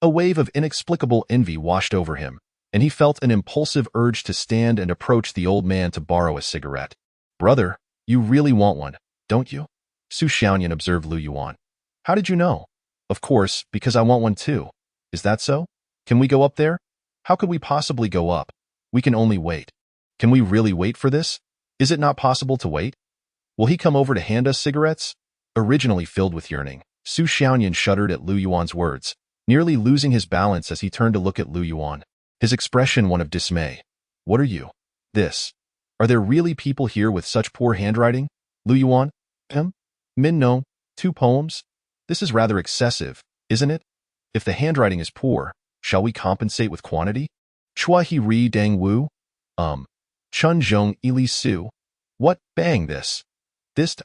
A wave of inexplicable envy washed over him, and he felt an impulsive urge to stand and approach the old man to borrow a cigarette. Brother, you really want one, don't you? Su Xiaoyan observed Lu Yuan. How did you know? Of course, because I want one too. Is that so? Can we go up there? How could we possibly go up? We can only wait. Can we really wait for this? Is it not possible to wait? Will he come over to hand us cigarettes? Originally filled with yearning, Su Xiaoyan shuddered at Lu Yuan's words, nearly losing his balance as he turned to look at Lu Yuan, his expression one of dismay. What are you? This. Are there really people here with such poor handwriting? Lu Yuan? Min no, 2 poems? This is rather excessive, isn't it? If the handwriting is poor, shall we compensate with quantity? Chua he ri dang wu? Chun zhong ili su? What, bang this?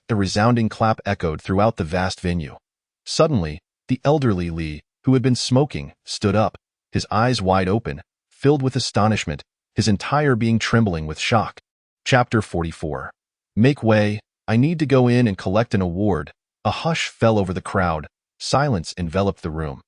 A resounding clap echoed throughout the vast venue. Suddenly, the elderly Li, who had been smoking, stood up, his eyes wide open, filled with astonishment, his entire being trembling with shock. Chapter 44. Make way, I need to go in and collect an award. A hush fell over the crowd. Silence enveloped the room.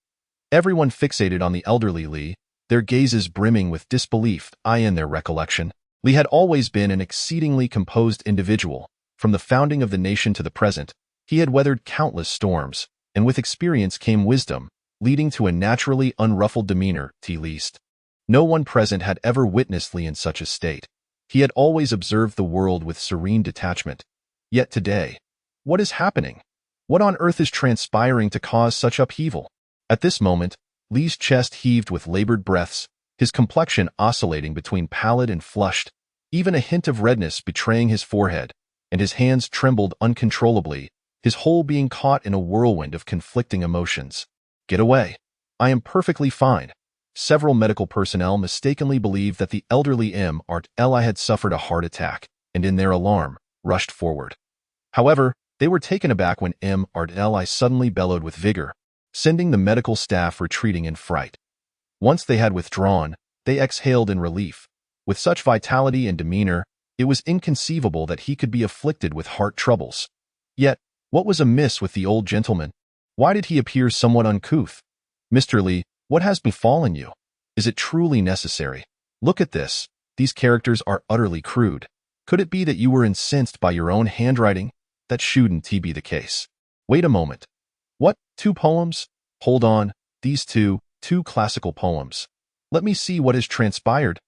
Everyone fixated on the elderly Li, their gazes brimming with disbelief. In their recollection, Li had always been an exceedingly composed individual. From the founding of the nation to the present, he had weathered countless storms, and with experience came wisdom, leading to a naturally unruffled demeanor, at least. No one present had ever witnessed Li in such a state. He had always observed the world with serene detachment. Yet today, what is happening? What on earth is transpiring to cause such upheaval? At this moment, Li's chest heaved with labored breaths, his complexion oscillating between pallid and flushed, even a hint of redness betraying his forehead, and his hands trembled uncontrollably, his whole being caught in a whirlwind of conflicting emotions. Get away. I am perfectly fine. Several medical personnel mistakenly believed that the elderly Li had suffered a heart attack, and in their alarm, rushed forward. However, they were taken aback when Li suddenly bellowed with vigor, sending the medical staff retreating in fright. Once they had withdrawn, they exhaled in relief. With such vitality and demeanor, it was inconceivable that he could be afflicted with heart troubles. Yet, what was amiss with the old gentleman? Why did he appear somewhat uncouth? Mr. Li, what has befallen you? Is it truly necessary? Look at this. These characters are utterly crude. Could it be that you were incensed by your own handwriting? That shouldn't be the case. Wait a moment. What, 2 poems? Hold on, these two classical poems. Let me see what has transpired.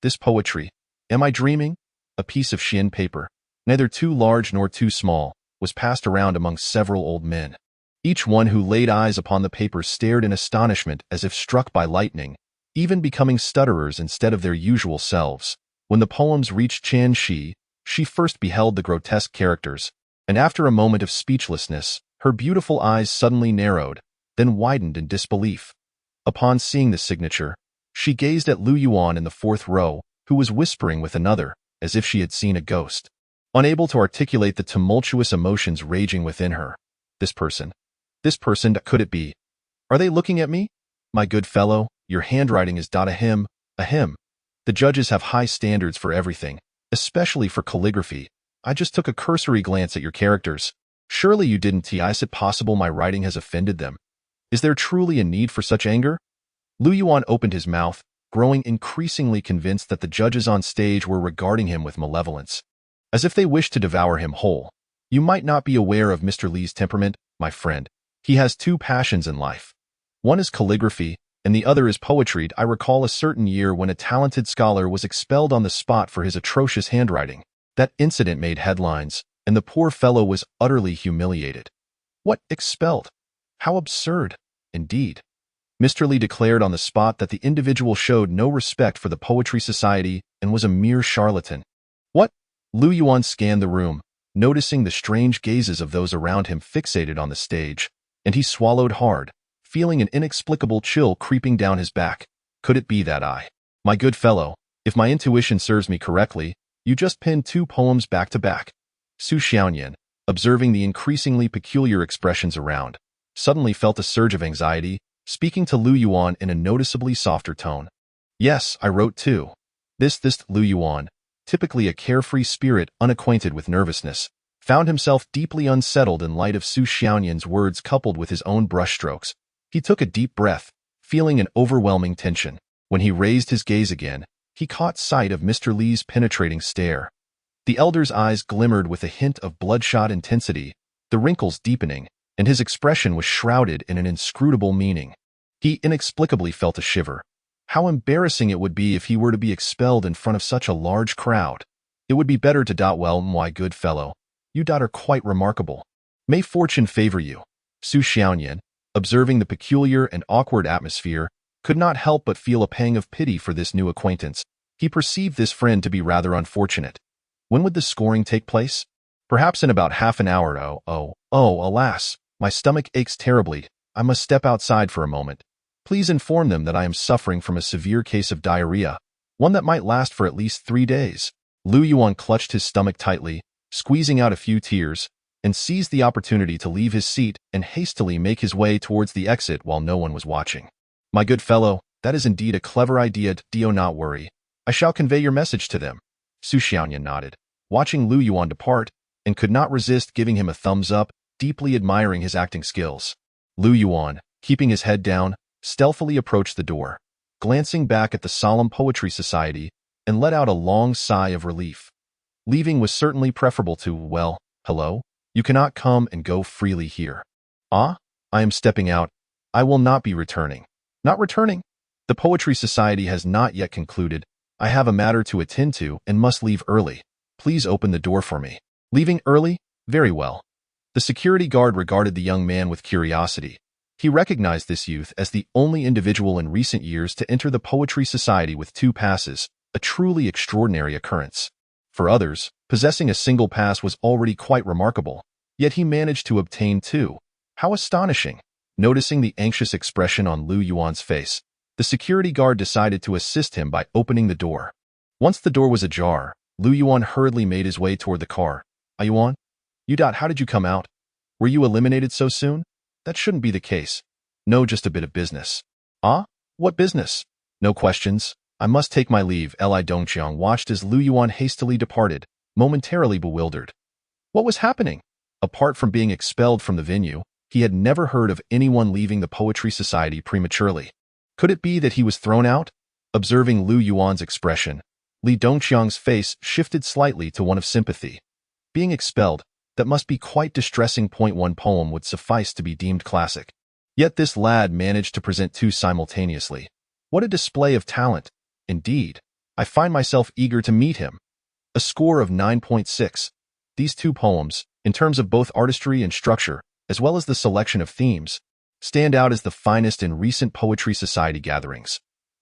This poetry. Am I dreaming? A piece of shin paper, neither too large nor too small, was passed around among several old men. Each one who laid eyes upon the paper stared in astonishment as if struck by lightning, even becoming stutterers instead of their usual selves. When the poems reached Chan Shi, she first beheld the grotesque characters, and after a moment of speechlessness, her beautiful eyes suddenly narrowed, then widened in disbelief. Upon seeing the signature, she gazed at Lu Yuan in the fourth row, who was whispering with another, as if she had seen a ghost. Unable to articulate the tumultuous emotions raging within her. This person, could it be? Are they looking at me? My good fellow, your handwriting is a hymn. The judges have high standards for everything, especially for calligraphy. I just took a cursory glance at your characters. Surely you didn't. Is it possible my writing has offended them? Is there truly a need for such anger? Lu Yuan opened his mouth, growing increasingly convinced that the judges on stage were regarding him with malevolence, as if they wished to devour him whole. You might not be aware of Mr. Li's temperament, my friend. He has two passions in life. One is calligraphy, and the other is poetry. I recall a certain year when a talented scholar was expelled on the spot for his atrocious handwriting. That incident made headlines, and the poor fellow was utterly humiliated. What, expelled? How absurd, indeed. Mr. Li declared on the spot that the individual showed no respect for the Poetry Society and was a mere charlatan. What? Lu Yuan scanned the room, noticing the strange gazes of those around him fixated on the stage, and he swallowed hard, feeling an inexplicable chill creeping down his back. Could it be that my good fellow, if my intuition serves me correctly, you just pinned two poems back to back? Su Xiaoyan, observing the increasingly peculiar expressions around, suddenly felt a surge of anxiety, speaking to Lu Yuan in a noticeably softer tone. Yes, I wrote two. This Lu Yuan, typically a carefree spirit unacquainted with nervousness, found himself deeply unsettled in light of Su Xiaoyan's words coupled with his own brushstrokes. He took a deep breath, feeling an overwhelming tension. When he raised his gaze again, he caught sight of Mr. Li's penetrating stare. The elder's eyes glimmered with a hint of bloodshot intensity, the wrinkles deepening, and his expression was shrouded in an inscrutable meaning. He inexplicably felt a shiver. How embarrassing it would be if he were to be expelled in front of such a large crowd. It would be better to well, my good fellow. You are quite remarkable. May fortune favor you. Su Xiaoyan, observing the peculiar and awkward atmosphere, could not help but feel a pang of pity for this new acquaintance. He perceived this friend to be rather unfortunate. When would the scoring take place? Perhaps in about half an hour. Alas, my stomach aches terribly. I must step outside for a moment. Please inform them that I am suffering from a severe case of diarrhea, one that might last for at least 3 days. Lu Yuan clutched his stomach tightly, squeezing out a few tears, and seized the opportunity to leave his seat and hastily make his way towards the exit while no one was watching. My good fellow, that is indeed a clever idea. Do not worry. I shall convey your message to them. Su Xiaoyan nodded, watching Lu Yuan depart, and could not resist giving him a thumbs up, deeply admiring his acting skills. Lu Yuan, keeping his head down, stealthily approached the door, glancing back at the solemn Poetry Society, and let out a long sigh of relief. Leaving was certainly preferable to, well, hello? You cannot come and go freely here. I am stepping out. I will not be returning. Not returning? The Poetry Society has not yet concluded. I have a matter to attend to and must leave early. Please open the door for me. Leaving early? Very well. The security guard regarded the young man with curiosity. He recognized this youth as the only individual in recent years to enter the Poetry Society with 2 passes, a truly extraordinary occurrence. For others, possessing a single pass was already quite remarkable, yet he managed to obtain 2. How astonishing! Noticing the anxious expression on Lu Yuan's face, the security guard decided to assist him by opening the door. Once the door was ajar, Lu Yuan hurriedly made his way toward the car. Yuan? How did you come out? Were you eliminated so soon? That shouldn't be the case. No, just a bit of business. What business? No questions. I must take my leave. Li Dongqiang watched as Lu Yuan hastily departed, momentarily bewildered. What was happening? Apart from being expelled from the venue, he had never heard of anyone leaving the Poetry Society prematurely. Could it be that he was thrown out? Observing Lu Yuan's expression, Li Dongqiang's face shifted slightly to one of sympathy. Being expelled, that must be quite distressing. One poem would suffice to be deemed classic. Yet this lad managed to present 2 simultaneously. What a display of talent! Indeed, I find myself eager to meet him. A score of 9.6. These two poems, in terms of both artistry and structure, as well as the selection of themes, stand out as the finest in recent Poetry Society gatherings.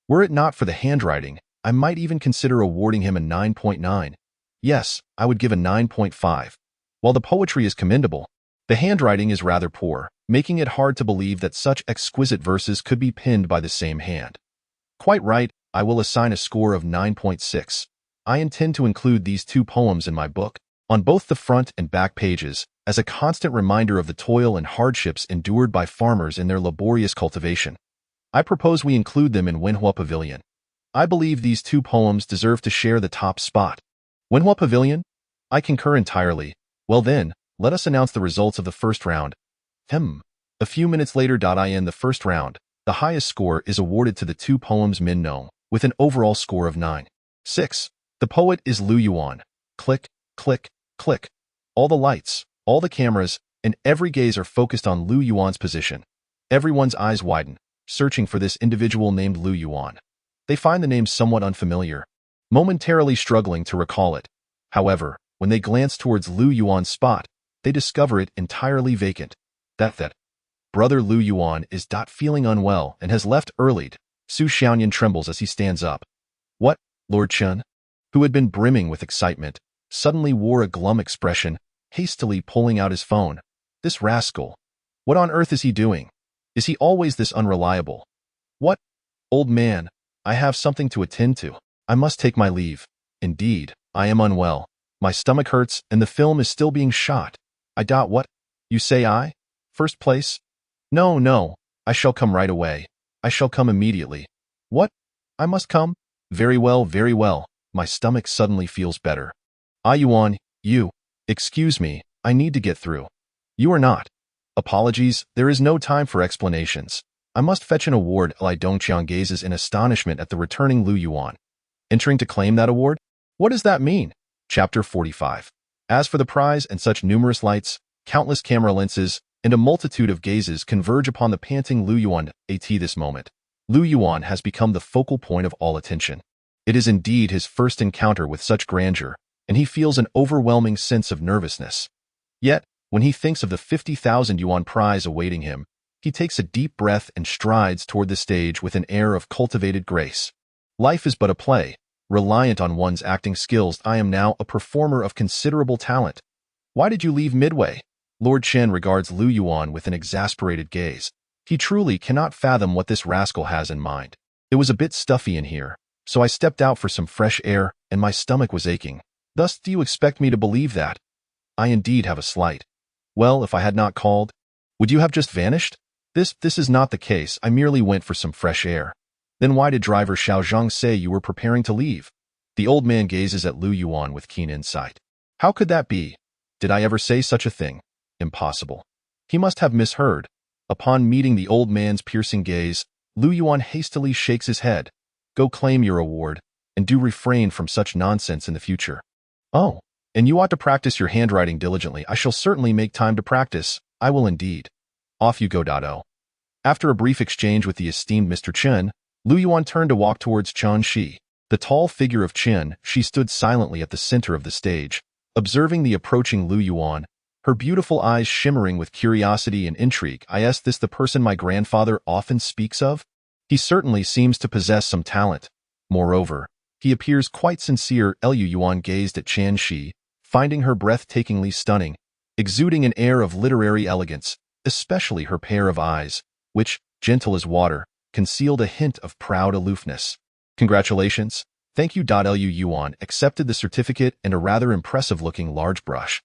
Were it not for the handwriting, I might even consider awarding him a 9.9. Yes, I would give a 9.5. While the poetry is commendable, the handwriting is rather poor, making it hard to believe that such exquisite verses could be penned by the same hand. Quite right, I will assign a score of 9.6. I intend to include these two poems in my book, on both the front and back pages, as a constant reminder of the toil and hardships endured by farmers in their laborious cultivation. I propose we include them in Wenhua Pavilion. I believe these two poems deserve to share the top spot. Wenhua Pavilion? I concur entirely. Well then, let us announce the results of the first round. A few minutes later. In the first round, the highest score is awarded to the two poems Min Nong, with an overall score of 9.6. The poet is Lu Yuan. Click, click, click. All the lights, all the cameras, and every gaze are focused on Lu Yuan's position. Everyone's eyes widen, searching for this individual named Lu Yuan. They find the name somewhat unfamiliar, momentarily struggling to recall it. However, when they glance towards Lu Yuan's spot, they discover it entirely vacant. That brother Lu Yuan is feeling unwell and has left early. Su Xiaoyan trembles as he stands up. What? Lord Chen, who had been brimming with excitement, suddenly wore a glum expression, hastily pulling out his phone. This rascal. What on earth is he doing? Is he always this unreliable? What? Old man, I have something to attend to. I must take my leave. Indeed, I am unwell. My stomach hurts and the film is still being shot. What? You say I? First place? No, I shall come right away. I shall come immediately. What? I must come? Very well. My stomach suddenly feels better. Yuan, you. Excuse me, I need to get through. You are not. Apologies, there is no time for explanations. I must fetch an award. Li Dongqiang gazes in astonishment at the returning Lu Yuan. Entering to claim that award? What does that mean? Chapter 45. As for the prize and such numerous lights, countless camera lenses, and a multitude of gazes converge upon the panting Lu Yuan. This moment, Lu Yuan has become the focal point of all attention. It is indeed his first encounter with such grandeur, and he feels an overwhelming sense of nervousness. Yet, when he thinks of the 50,000 yuan prize awaiting him, he takes a deep breath and strides toward the stage with an air of cultivated grace. Life is but a play, reliant on one's acting skills. I am now a performer of considerable talent. Why did you leave midway? Lord Chen regards Lu Yuan with an exasperated gaze. He truly cannot fathom what this rascal has in mind. It was a bit stuffy in here, so I stepped out for some fresh air, and my stomach was aching. Thus do you expect me to believe that? I indeed have a slight. Well, if I had not called, would you have just vanished? This is not the case. I merely went for some fresh air. Then why did driver Xiao Zhang say you were preparing to leave? The old man gazes at Lu Yuan with keen insight. How could that be? Did I ever say such a thing? Impossible. He must have misheard. Upon meeting the old man's piercing gaze, Lu Yuan hastily shakes his head. Go claim your award, and do refrain from such nonsense in the future. Oh, and you ought to practice your handwriting diligently. I shall certainly make time to practice. I will indeed. Off you go. After a brief exchange with the esteemed Mr. Chen, Lu Yuan turned to walk towards Chen Shi. The tall figure of Chen Shi stood silently at the center of the stage, observing the approaching Lu Yuan, her beautiful eyes shimmering with curiosity and intrigue. Is this the person my grandfather often speaks of? He certainly seems to possess some talent. Moreover, he appears quite sincere. Lu Yuan gazed at Chen Shi, finding her breathtakingly stunning, exuding an air of literary elegance, especially her pair of eyes, which, gentle as water, concealed a hint of proud aloofness. Congratulations. Thank you. Lu Yuan accepted the certificate and a rather impressive-looking large brush.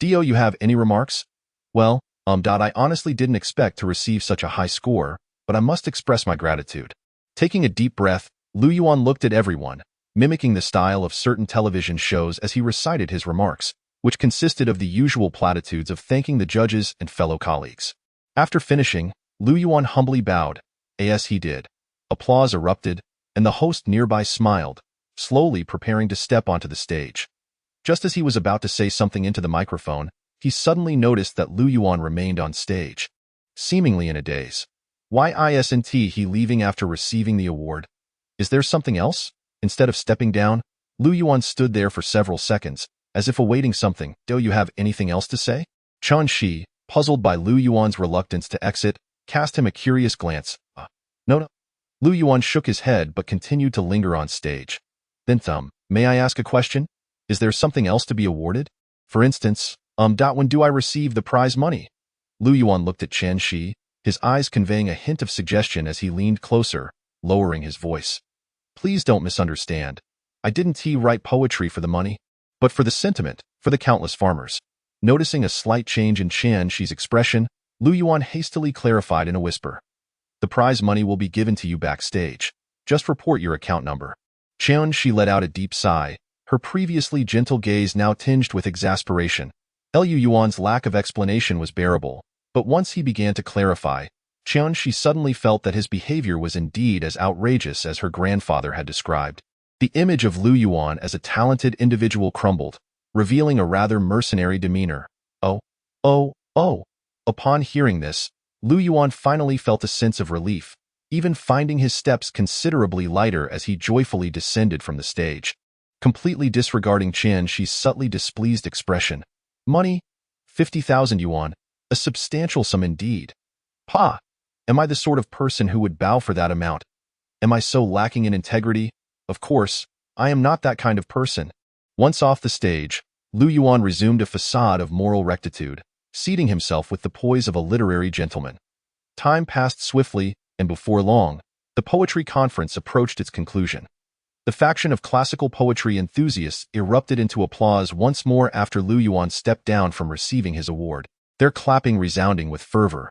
Do you have any remarks? Well, I honestly didn't expect to receive such a high score, but I must express my gratitude. Taking a deep breath, Lu Yuan looked at everyone, mimicking the style of certain television shows as he recited his remarks, which consisted of the usual platitudes of thanking the judges and fellow colleagues. After finishing, Lu Yuan humbly bowed. As he did, applause erupted, and the host nearby smiled, slowly preparing to step onto the stage. Just as he was about to say something into the microphone, he suddenly noticed that Lu Yuan remained on stage, seemingly in a daze. Why isn't he leaving after receiving the award? Is there something else? Instead of stepping down, Lu Yuan stood there for several seconds, as if awaiting something. Do you have anything else to say? Chen Shi, puzzled by Lu Yuan's reluctance to exit, cast him a curious glance. No. Lu Yuan shook his head but continued to linger on stage. Then may I ask a question? Is there something else to be awarded? For instance, when do I receive the prize money? Lu Yuan looked at Chen Shi, his eyes conveying a hint of suggestion as he leaned closer, lowering his voice. Please don't misunderstand. I didn't write poetry for the money, but for the sentiment, for the countless farmers. Noticing a slight change in Chen Shi's expression, Lu Yuan hastily clarified in a whisper. The prize money will be given to you backstage. Just report your account number. Chen Shi let out a deep sigh, her previously gentle gaze now tinged with exasperation. Lu Yuan's lack of explanation was bearable, but once he began to clarify, Chen Shi suddenly felt that his behavior was indeed as outrageous as her grandfather had described. The image of Lu Yuan as a talented individual crumbled, revealing a rather mercenary demeanor. Oh. Upon hearing this, Lu Yuan finally felt a sense of relief, even finding his steps considerably lighter as he joyfully descended from the stage. Completely disregarding Chen Shi's subtly displeased expression. Money? 50,000 yuan, a substantial sum indeed. Am I the sort of person who would bow for that amount? Am I so lacking in integrity? Of course, I am not that kind of person. Once off the stage, Lu Yuan resumed a facade of moral rectitude, seating himself with the poise of a literary gentleman. Time passed swiftly, and before long, the poetry conference approached its conclusion. The faction of classical poetry enthusiasts erupted into applause once more after Lu Yuan stepped down from receiving his award, their clapping resounding with fervor.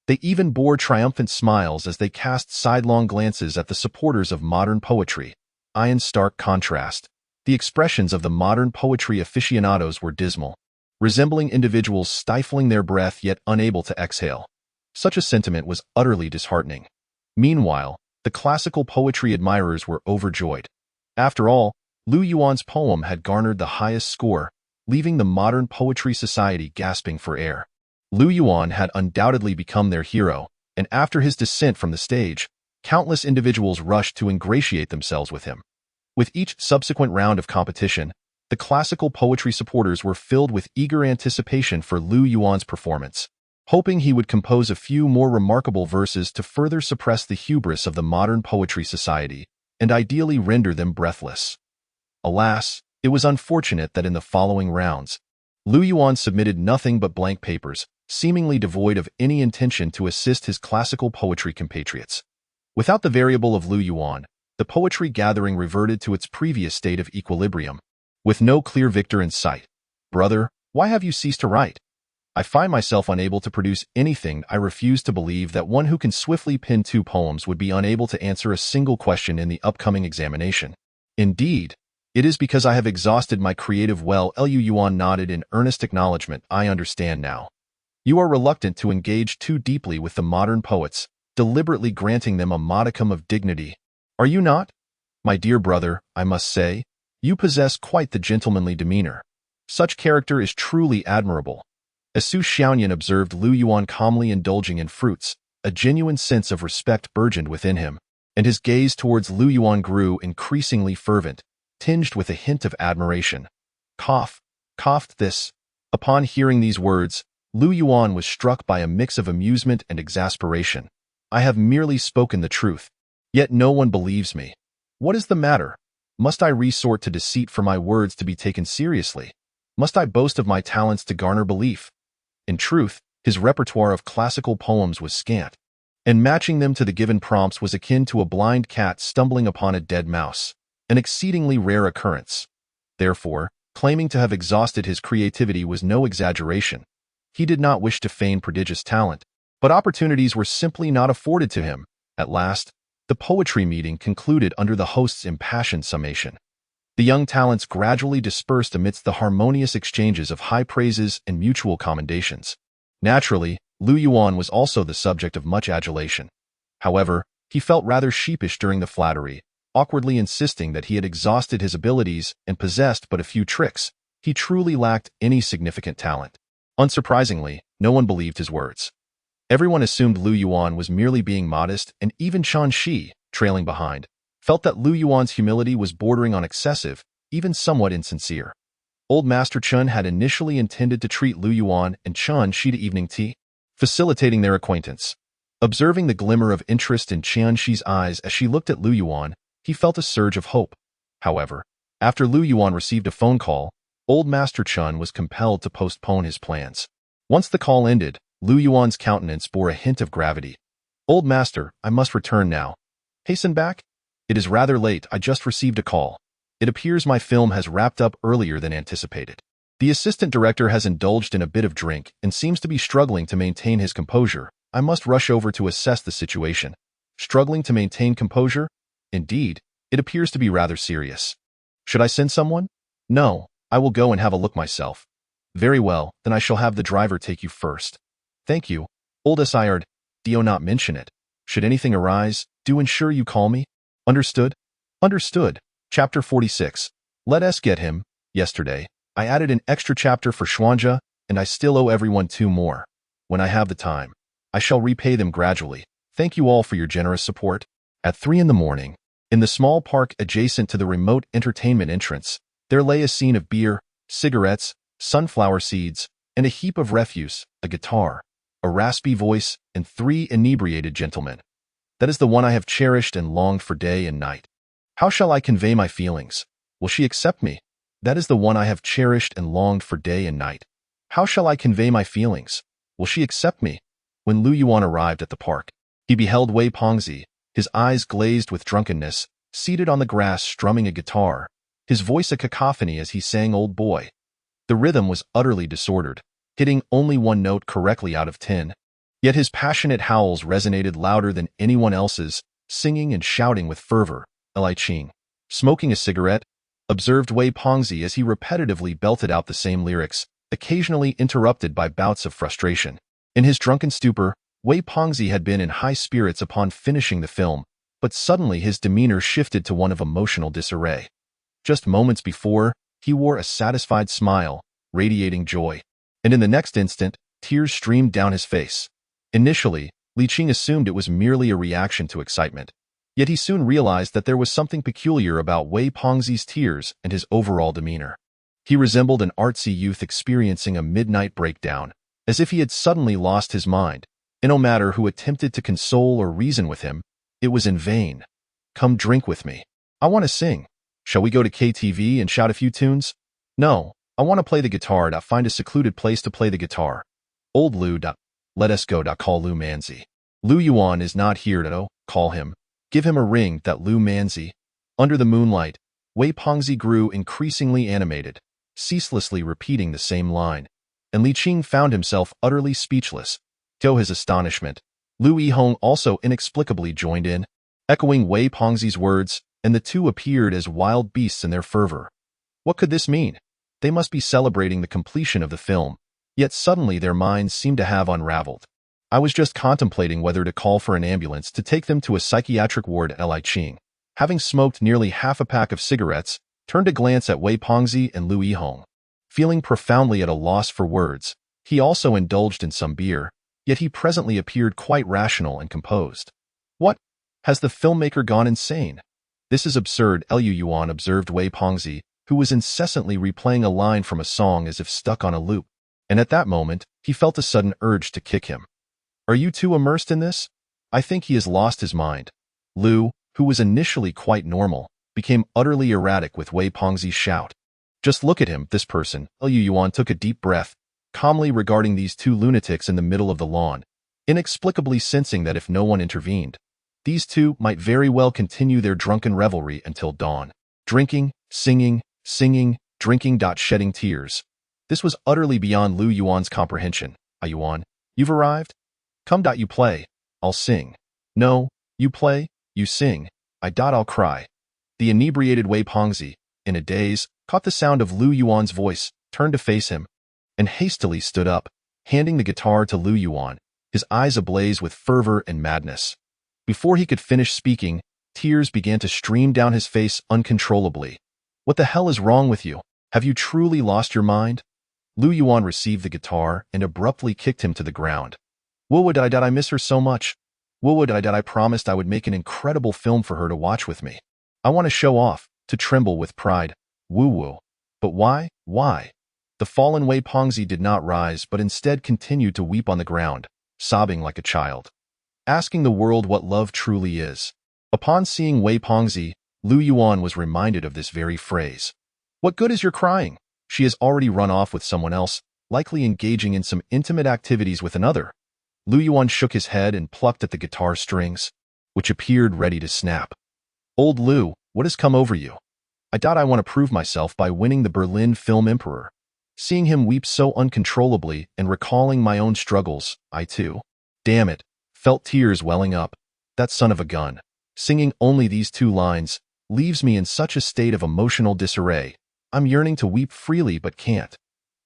They even bore triumphant smiles as they cast sidelong glances at the supporters of modern poetry. In stark contrast, the expressions of the modern poetry aficionados were dismal, resembling individuals stifling their breath yet unable to exhale. Such a sentiment was utterly disheartening. Meanwhile, the classical poetry admirers were overjoyed. After all, Lu Yuan's poem had garnered the highest score, leaving the modern poetry society gasping for air. Lu Yuan had undoubtedly become their hero, and after his descent from the stage, countless individuals rushed to ingratiate themselves with him. With each subsequent round of competition, the classical poetry supporters were filled with eager anticipation for Lu Yuan's performance, hoping he would compose a few more remarkable verses to further suppress the hubris of the modern poetry society, and ideally render them breathless. Alas, it was unfortunate that in the following rounds, Lu Yuan submitted nothing but blank papers, seemingly devoid of any intention to assist his classical poetry compatriots. Without the variable of Lu Yuan, the poetry gathering reverted to its previous state of equilibrium. With no clear victor in sight. Brother, why have you ceased to write? I find myself unable to produce anything. I refuse to believe that one who can swiftly pen 2 poems would be unable to answer a single question in the upcoming examination. Indeed, it is because I have exhausted my creative well. Lu Yuan nodded in earnest acknowledgement. I understand now. You are reluctant to engage too deeply with the modern poets, deliberately granting them a modicum of dignity. Are you not? My dear brother, I must say, you possess quite the gentlemanly demeanor. Such character is truly admirable. As Su Xiaoyan observed Lu Yuan calmly indulging in fruits, a genuine sense of respect burgeoned within him, and his gaze towards Lu Yuan grew increasingly fervent, tinged with a hint of admiration. Coughed this. Upon hearing these words, Lu Yuan was struck by a mix of amusement and exasperation. I have merely spoken the truth, yet no one believes me. What is the matter? Must I resort to deceit for my words to be taken seriously? Must I boast of my talents to garner belief? In truth, his repertoire of classical poems was scant, and matching them to the given prompts was akin to a blind cat stumbling upon a dead mouse, an exceedingly rare occurrence. Therefore, claiming to have exhausted his creativity was no exaggeration. He did not wish to feign prodigious talent, but opportunities were simply not afforded to him. At last, the poetry meeting concluded under the host's impassioned summation. The young talents gradually dispersed amidst the harmonious exchanges of high praises and mutual commendations. Naturally, Lu Yuan was also the subject of much adulation. However, he felt rather sheepish during the flattery, awkwardly insisting that he had exhausted his abilities and possessed but a few tricks. He truly lacked any significant talent. Unsurprisingly, no one believed his words. Everyone assumed Lu Yuan was merely being modest, and even Chen Shi, trailing behind, felt that Lu Yuan's humility was bordering on excessive, even somewhat insincere. Old Master Chun had initially intended to treat Lu Yuan and Chun Shi to evening tea, facilitating their acquaintance. Observing the glimmer of interest in Chun Shi's eyes as she looked at Lu Yuan, he felt a surge of hope. However, after Lu Yuan received a phone call, Old Master Chun was compelled to postpone his plans. Once the call ended, Lu Yuan's countenance bore a hint of gravity. "Old Master, I must return now. Hasten back? It is rather late, I just received a call. It appears my film has wrapped up earlier than anticipated." The assistant director has indulged in a bit of drink and seems to be struggling to maintain his composure. "I must rush over to assess the situation." Struggling to maintain composure? Indeed, it appears to be rather serious. "Should I send someone?" "No, I will go and have a look myself." "Very well, then I shall have the driver take you first." "Thank you. Old Sird, do not mention it. Should anything arise, do ensure you call me." "Understood?" "Understood." Chapter 46. Let us get him. Yesterday, I added an extra chapter for Xuanja, and I still owe everyone 2 more. When I have the time, I shall repay them gradually. Thank you all for your generous support. At 3 in the morning, in the small park adjacent to the remote entertainment entrance, there lay a scene of beer, cigarettes, sunflower seeds, and a heap of refuse, a guitar, a raspy voice, and 3 inebriated gentlemen. That is the one I have cherished and longed for day and night. How shall I convey my feelings? Will she accept me? That is the one I have cherished and longed for day and night. How shall I convey my feelings? Will she accept me? When Lu Yuan arrived at the park, he beheld Wei Pongzi, his eyes glazed with drunkenness, seated on the grass strumming a guitar, his voice a cacophony as he sang Old Boy. The rhythm was utterly disordered, hitting only 1 note correctly out of 10. Yet his passionate howls resonated louder than anyone else's, singing and shouting with fervor. Li Qing, smoking a cigarette, observed Wei Pongzi as he repetitively belted out the same lyrics, occasionally interrupted by bouts of frustration. In his drunken stupor, Wei Pongzi had been in high spirits upon finishing the film, but suddenly his demeanor shifted to one of emotional disarray. Just moments before, he wore a satisfied smile, radiating joy, and in the next instant, tears streamed down his face. Initially, Li Qing assumed it was merely a reaction to excitement. Yet he soon realized that there was something peculiar about Wei Pongzi's tears and his overall demeanor. He resembled an artsy youth experiencing a midnight breakdown, as if he had suddenly lost his mind, and no matter who attempted to console or reason with him, it was in vain. "Come drink with me. I want to sing. Shall we go to KTV and shout a few tunes?" "No, I want to play the guitar. Find a secluded place to play the guitar." "Old Lu. Let us go. Call Lu Manzi. Lu Yuan is not here. Call him. Give him a ring. Lu Manzi." Under the moonlight, Wei Pongzi grew increasingly animated, ceaselessly repeating the same line, and Li Qing found himself utterly speechless. To his astonishment, Lu Yihong also inexplicably joined in, echoing Wei Pongzi's words, and the two appeared as wild beasts in their fervor. What could this mean? They must be celebrating the completion of the film, yet suddenly their minds seemed to have unraveled. "I was just contemplating whether to call for an ambulance to take them to a psychiatric ward at Li Qing." Having smoked nearly half a pack of cigarettes, turned a glance at Wei Pongzi and Lu Yihong. Feeling profoundly at a loss for words, he also indulged in some beer, yet he presently appeared quite rational and composed. "What? Has the filmmaker gone insane? This is absurd," Lu Yuan observed Wei Pongzi, who was incessantly replaying a line from a song as if stuck on a loop, and at that moment, he felt a sudden urge to kick him. "Are you too immersed in this? I think he has lost his mind." Lu, who was initially quite normal, became utterly erratic with Wei Pongzi's shout. "Just look at him, this person." Lu Yuan took a deep breath, calmly regarding these 2 lunatics in the middle of the lawn, inexplicably sensing that if no one intervened, these 2 might very well continue their drunken revelry until dawn. Drinking, singing, drinking, shedding tears. This was utterly beyond Lu Yuan's comprehension. "Yuan, you've arrived? Come. You play. I'll sing." "No, you play, you sing. I'll cry." The inebriated Wei Pongzi, in a daze, caught the sound of Lu Yuan's voice, turned to face him, and hastily stood up, handing the guitar to Lu Yuan, his eyes ablaze with fervor and madness. Before he could finish speaking, tears began to stream down his face uncontrollably. "What the hell is wrong with you? Have you truly lost your mind?" Lu Yuan received the guitar and abruptly kicked him to the ground. "Would I miss her so much? Would I promised I would make an incredible film for her to watch with me. I want to show off, to tremble with pride. Woo-woo. But why? Why? The fallen Wei Pongzi did not rise, but instead continued to weep on the ground, sobbing like a child, asking the world what love truly is. Upon seeing Wei Pongzi, Lu Yuan was reminded of this very phrase. What good is your crying? She has already run off with someone else, likely engaging in some intimate activities with another. Lu Yuan shook his head and plucked at the guitar strings, which appeared ready to snap. Old Lu, what has come over you? I want to prove myself by winning the Berlin Film Emperor. Seeing him weep so uncontrollably and recalling my own struggles, I too, damn it, felt tears welling up. That son of a gun, singing only these 2 lines, leaves me in such a state of emotional disarray. I'm yearning to weep freely but can't.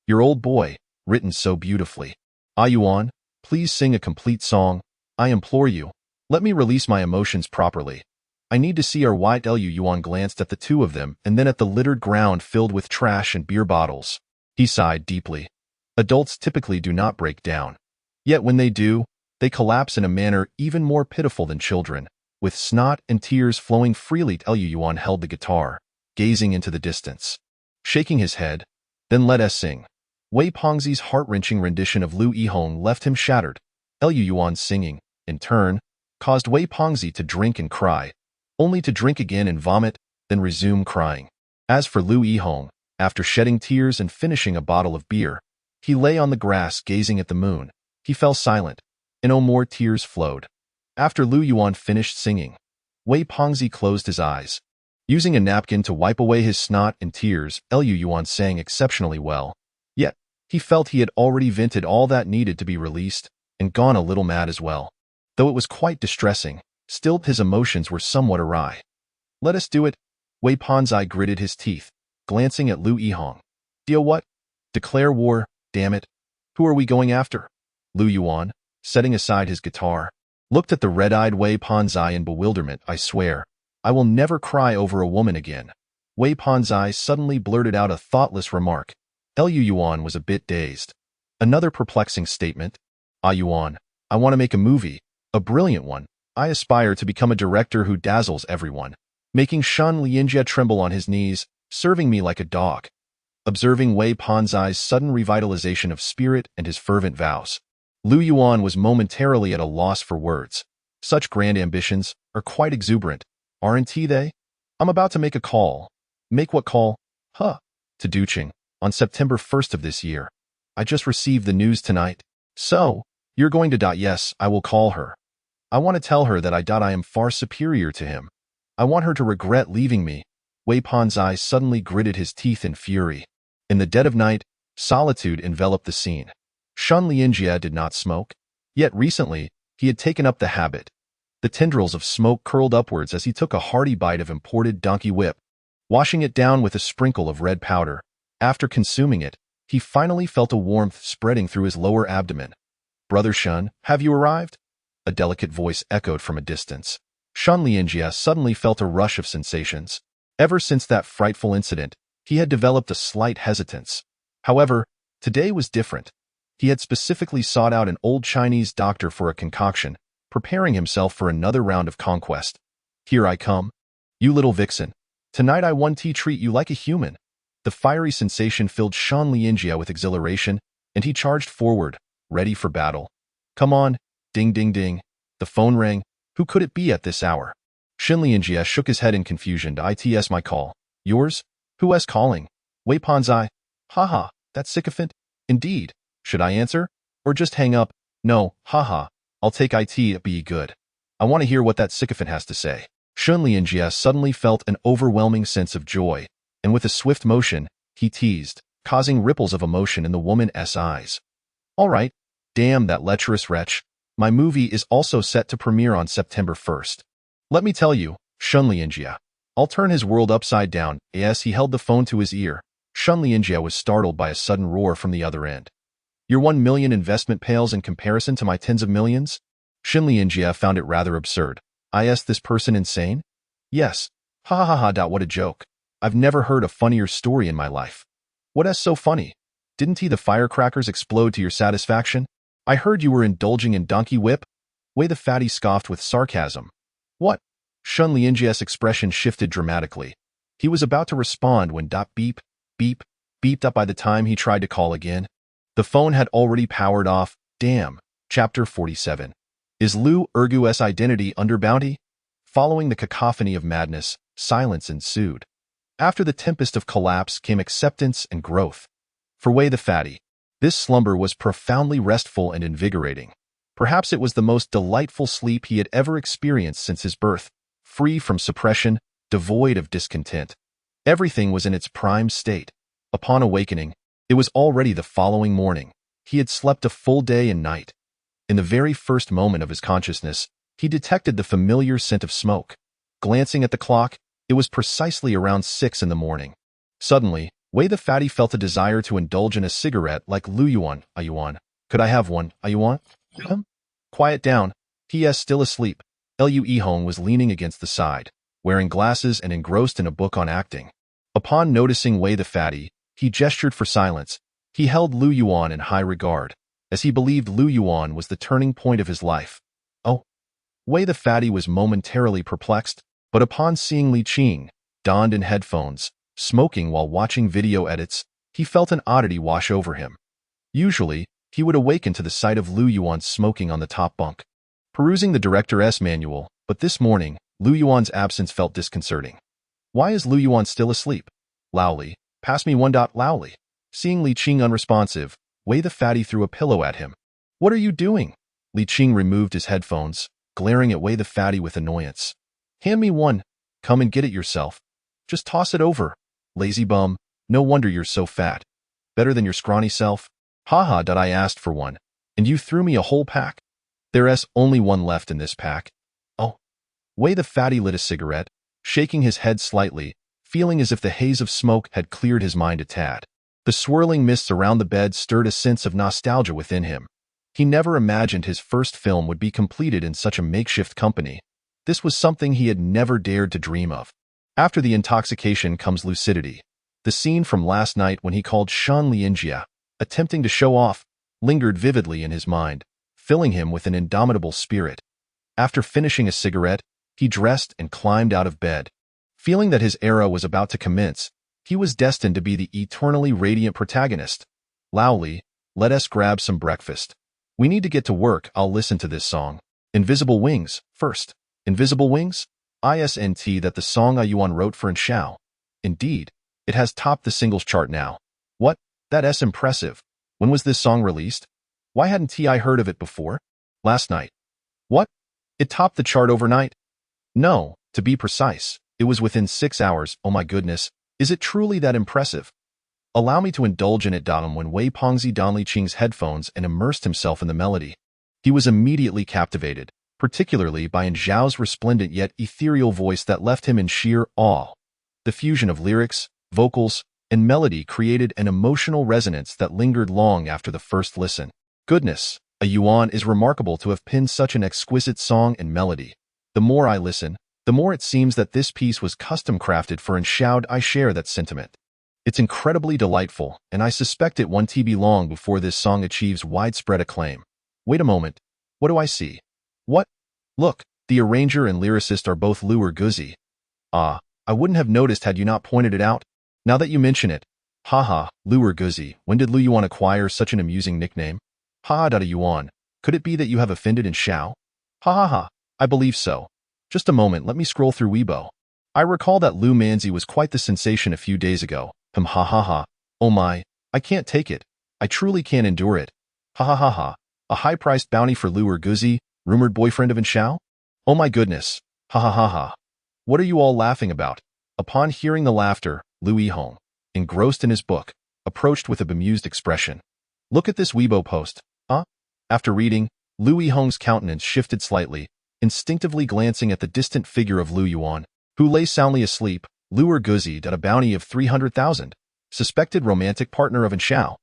Your old boy, written so beautifully. Ah Yuan, please sing a complete song. I implore you. Let me release my emotions properly. I need to see our white Lu Yuan glanced at the 2 of them and then at the littered ground filled with trash and beer bottles. He sighed deeply. Adults typically do not break down. Yet when they do, they collapse in a manner even more pitiful than children, with snot and tears flowing freely. Lu Yuan held the guitar, gazing into the distance, shaking his head. Then let us sing. Wei Pongzi's heart-wrenching rendition of Lu Yihong left him shattered. Lu Yuan's singing, in turn, caused Wei Pongzi to drink and cry, only to drink again and vomit, then resume crying. As for Lu Yihong, after shedding tears and finishing a bottle of beer, he lay on the grass gazing at the moon. He fell silent, and no more tears flowed. After Lu Yuan finished singing, Wei Pongzi closed his eyes. Using a napkin to wipe away his snot and tears, Lu Yuan sang exceptionally well. Yet, he felt he had already vented all that needed to be released, and gone a little mad as well. Though it was quite distressing, still his emotions were somewhat awry. Let us do it. Wei Pongzi gritted his teeth, glancing at Lu Yihong. Deal what? Declare war, damn it. Who are we going after? Lu Yuan, setting aside his guitar, looked at the red-eyed Wei Pongzi in bewilderment. I swear, I will never cry over a woman again. Wei Pongzi suddenly blurted out a thoughtless remark. Lu Yuan was a bit dazed. Another perplexing statement. Ah Yuan, I want to make a movie, a brilliant one. I aspire to become a director who dazzles everyone, making Shan Lianjie tremble on his knees, serving me like a dog. Observing Wei Pongzi's sudden revitalization of spirit and his fervent vows, Lu Yuan was momentarily at a loss for words. Such grand ambitions are quite exuberant, aren't they? I'm about to make a call. Make what call? To Ducheng, on September 1st of this year. I just received the news tonight. So, you're going to. Yes, I will call her. I want to tell her that I am far superior to him. I want her to regret leaving me. Wei Pongzi suddenly gritted his teeth in fury. In the dead of night, solitude enveloped the scene. Shan Lianjie did not smoke, yet recently he had taken up the habit. The tendrils of smoke curled upwards as he took a hearty bite of imported donkey whip, washing it down with a sprinkle of red powder. After consuming it, he finally felt a warmth spreading through his lower abdomen. Brother Shan, have you arrived? A delicate voice echoed from a distance. Shan Lianjie suddenly felt a rush of sensations. Ever since that frightful incident, he had developed a slight hesitance. However, today was different. He had specifically sought out an old Chinese doctor for a concoction, preparing himself for another round of conquest. Here I come. You little vixen. Tonight I want to treat you like a human. The fiery sensation filled Shan Lianjie with exhilaration, and he charged forward, ready for battle. Come on. Ding ding ding. The phone rang. Who could it be at this hour? Shan Lianjie shook his head in confusion. It's my call. Yours? Who is calling? Wei Pongzi. Haha, that sycophant. Indeed. Should I answer? Or just hang up? No, haha. I'll take it. Be good. I want to hear what that sycophant has to say. Shan Lianjie suddenly felt an overwhelming sense of joy, and with a swift motion, he teased, causing ripples of emotion in the woman's eyes. All right. Damn that lecherous wretch. My movie is also set to premiere on September 1st. Let me tell you, Shan Lianjie, I'll turn his world upside down. As he held the phone to his ear, Shan Lianjie was startled by a sudden roar from the other end. Your 1 million investment pales in comparison to my tens of millions? Shan Lianjie found it rather absurd. Is this person insane? Yes. Ha ha ha. What a joke. I've never heard a funnier story in my life. What is so funny? Didn't the firecrackers explode to your satisfaction? I heard you were indulging in donkey whip. Wei the fatty scoffed with sarcasm. What? Shun Lianjia's expression shifted dramatically. He was about to respond when beep, beep, beeped up. By the time he tried to call again, the phone had already powered off. Damn. Chapter 47. Is Lu Ergu's identity under bounty? Following the cacophony of madness, silence ensued. After the tempest of collapse came acceptance and growth. For Wei the Fatty, this slumber was profoundly restful and invigorating. Perhaps it was the most delightful sleep he had ever experienced since his birth, free from suppression, devoid of discontent. Everything was in its prime state. Upon awakening, it was already the following morning. He had slept a full day and night. In the very first moment of his consciousness, he detected the familiar scent of smoke. Glancing at the clock, it was precisely around 6 in the morning. Suddenly, Wei the Fatty felt a desire to indulge in a cigarette like Lu Yuan. Yuan. Could I have one? Yuan? Quiet down. P.S. Still asleep. Lu Yihong was leaning against the side, wearing glasses and engrossed in a book on acting. Upon noticing Wei the Fatty, he gestured for silence. He held Lu Yuan in high regard, as he believed Lu Yuan was the turning point of his life. Oh. Wei the Fatty was momentarily perplexed, but upon seeing Li Qing, donned in headphones, smoking while watching video edits, he felt an oddity wash over him. Usually, he would awaken to the sight of Lu Yuan smoking on the top bunk, perusing the director's manual, but this morning, Lu Yuan's absence felt disconcerting. Why is Lu Yuan still asleep? Laoli, pass me one. Laoli. Seeing Li Qing unresponsive, Wei the Fatty threw a pillow at him. What are you doing? Li Qing removed his headphones, glaring at Wei the Fatty with annoyance. Hand me one. Come and get it yourself. Just toss it over. Lazy bum, no wonder you're so fat. Better than your scrawny self. Haha. I asked for one, and you threw me a whole pack. There's only one left in this pack. Oh. Wei the Fatty lit a cigarette, shaking his head slightly, feeling as if the haze of smoke had cleared his mind a tad. The swirling mists around the bed stirred a sense of nostalgia within him. He never imagined his first film would be completed in such a makeshift company. This was something he had never dared to dream of. After the intoxication comes lucidity. The scene from last night when he called Shan Lianjia, attempting to show off, lingered vividly in his mind, filling him with an indomitable spirit. After finishing a cigarette, he dressed and climbed out of bed. Feeling that his era was about to commence, he was destined to be the eternally radiant protagonist. Laoli, let us grab some breakfast. We need to get to work. I'll listen to this song. Invisible Wings, first. Invisible Wings? ISNT that the song Yuan wrote for Shao. Indeed, it has topped the singles chart now. What? That's impressive. When was this song released? Why hadn't I heard of it before? Last night. What? It topped the chart overnight? No, to be precise, it was within 6 hours. Oh my goodness, is it truly that impressive? Allow me to indulge in it. When Wei Pengzi donned Li Qing's headphones and immersed himself in the melody. He was immediately captivated, particularly by Zhao's resplendent yet ethereal voice that left him in sheer awe. The fusion of lyrics, vocals, and melody created an emotional resonance that lingered long after the first listen. Goodness, Yuan is remarkable to have penned such an exquisite song and melody. The more I listen, the more it seems that this piece was custom crafted for Shao. I share that sentiment. It's incredibly delightful, and I suspect it won't be long before this song achieves widespread acclaim. Wait a moment. What do I see? What? Look, the arranger and lyricist are both Lu Erguzi. Ah, I wouldn't have noticed had you not pointed it out. Now that you mention it. Haha, Lu Erguzi, when did Lu Yuan acquire such an amusing nickname? Ha Yuan, could it be that you have offended Shao? Ha ha ha, I believe so. Just a moment, let me scroll through Weibo. I recall that Lu Manzi was quite the sensation a few days ago. Ha ha ha. Oh my, I can't take it. I truly can't endure it. Ha ha ha ha. A high-priced bounty for Lu Erguzi, rumored boyfriend of Shao? Oh my goodness. Ha ha ha ha. What are you all laughing about? Upon hearing the laughter, Lu Yihong, engrossed in his book, approached with a bemused expression. Look at this Weibo post, huh? After reading, Lu Yihong's countenance shifted slightly, instinctively glancing at the distant figure of Lu Yuan, who lay soundly asleep. Lu Erguzi at a bounty of 300,000, suspected romantic partner of Shao.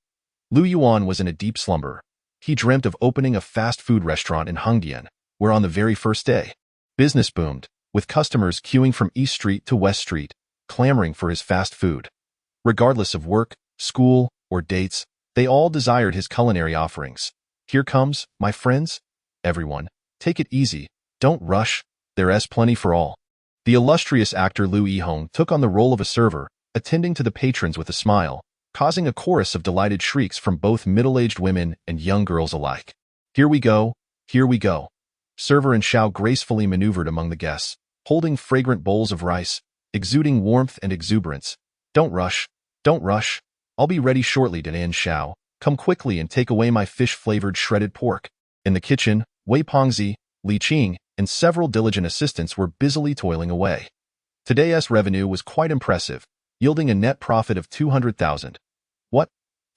Lu Yuan was in a deep slumber. He dreamt of opening a fast food restaurant in Hongdian, where on the very first day, business boomed, with customers queuing from East Street to West Street, clamoring for his fast food. Regardless of work, school, or dates, they all desired his culinary offerings. Here comes, my friends. Everyone, take it easy, don't rush, there's plenty for all. The illustrious actor Lu Yihong took on the role of a server, attending to the patrons with a smile, causing a chorus of delighted shrieks from both middle-aged women and young girls alike. Here we go, here we go. Server and Xiao gracefully maneuvered among the guests, holding fragrant bowls of rice, exuding warmth and exuberance. Don't rush, don't rush. I'll be ready shortly, Dinan Xiao. Come quickly and take away my fish-flavored shredded pork. In the kitchen, Wei Pongzi, Li Qing, and several diligent assistants were busily toiling away. Today's revenue was quite impressive, yielding a net profit of 200,000. What?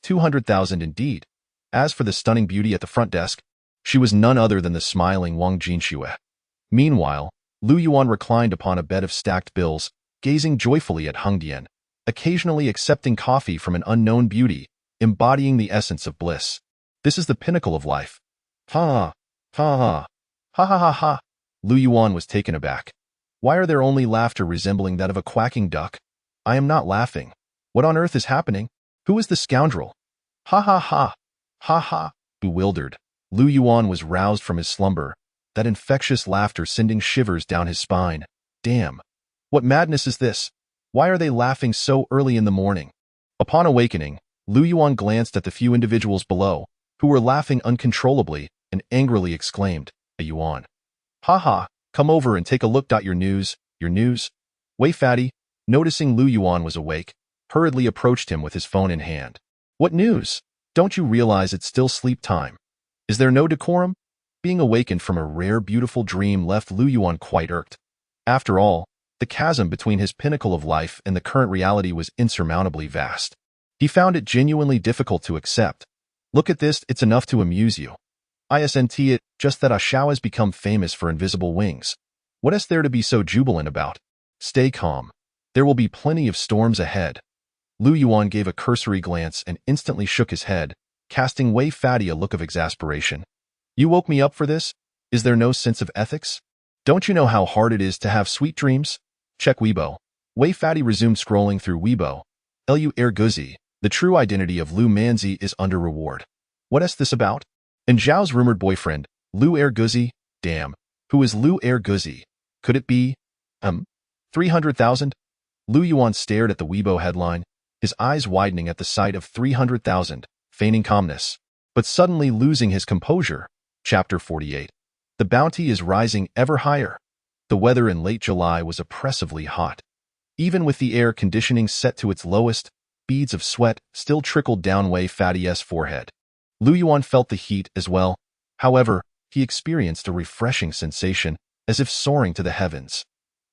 200,000 indeed. As for the stunning beauty at the front desk, she was none other than the smiling Wang Jinxue. Meanwhile, Lu Yuan reclined upon a bed of stacked bills, gazing joyfully at Heng Dian, occasionally accepting coffee from an unknown beauty, embodying the essence of bliss. This is the pinnacle of life. Ha ha ha ha ha ha ha. Lu Yuan was taken aback. Why are there only laughter resembling that of a quacking duck? I am not laughing. What on earth is happening? Who is the scoundrel? Ha ha ha. Ha ha. Bewildered, Lu Yuan was roused from his slumber, that infectious laughter sending shivers down his spine. Damn. What madness is this? Why are they laughing so early in the morning? Upon awakening, Lu Yuan glanced at the few individuals below, who were laughing uncontrollably, and angrily exclaimed, "A Yuan. Ha ha, come over and take a look. Your news, your news." Wei Fatty, noticing Lu Yuan was awake, hurriedly approached him with his phone in hand. What news? Don't you realize it's still sleep time? Is there no decorum? Being awakened from a rare, beautiful dream left Lu Yuan quite irked. After all, the chasm between his pinnacle of life and the current reality was insurmountably vast. He found it genuinely difficult to accept. Look at this, it's enough to amuse you. Isn't it just that Xiao has become famous for invisible wings? What is there to be so jubilant about? Stay calm. There will be plenty of storms ahead. Lu Yuan gave a cursory glance and instantly shook his head, casting Wei Fatty a look of exasperation. You woke me up for this? Is there no sense of ethics? Don't you know how hard it is to have sweet dreams? Check Weibo. Wei Fatty resumed scrolling through Weibo. Lu Erguzi, the true identity of Lu Manzi is under reward. What is this about? And Zhao's rumored boyfriend, Lu Erguzi? Damn. Who is Lu Erguzi? Could it be, 300,000? Lu Yuan stared at the Weibo headline, his eyes widening at the sight of 300,000, feigning calmness, but suddenly losing his composure. Chapter 48. The bounty is rising ever higher. The weather in late July was oppressively hot. Even with the air conditioning set to its lowest, beads of sweat still trickled down Wei Fatty's forehead. Lu Yuan felt the heat as well. However, he experienced a refreshing sensation, as if soaring to the heavens.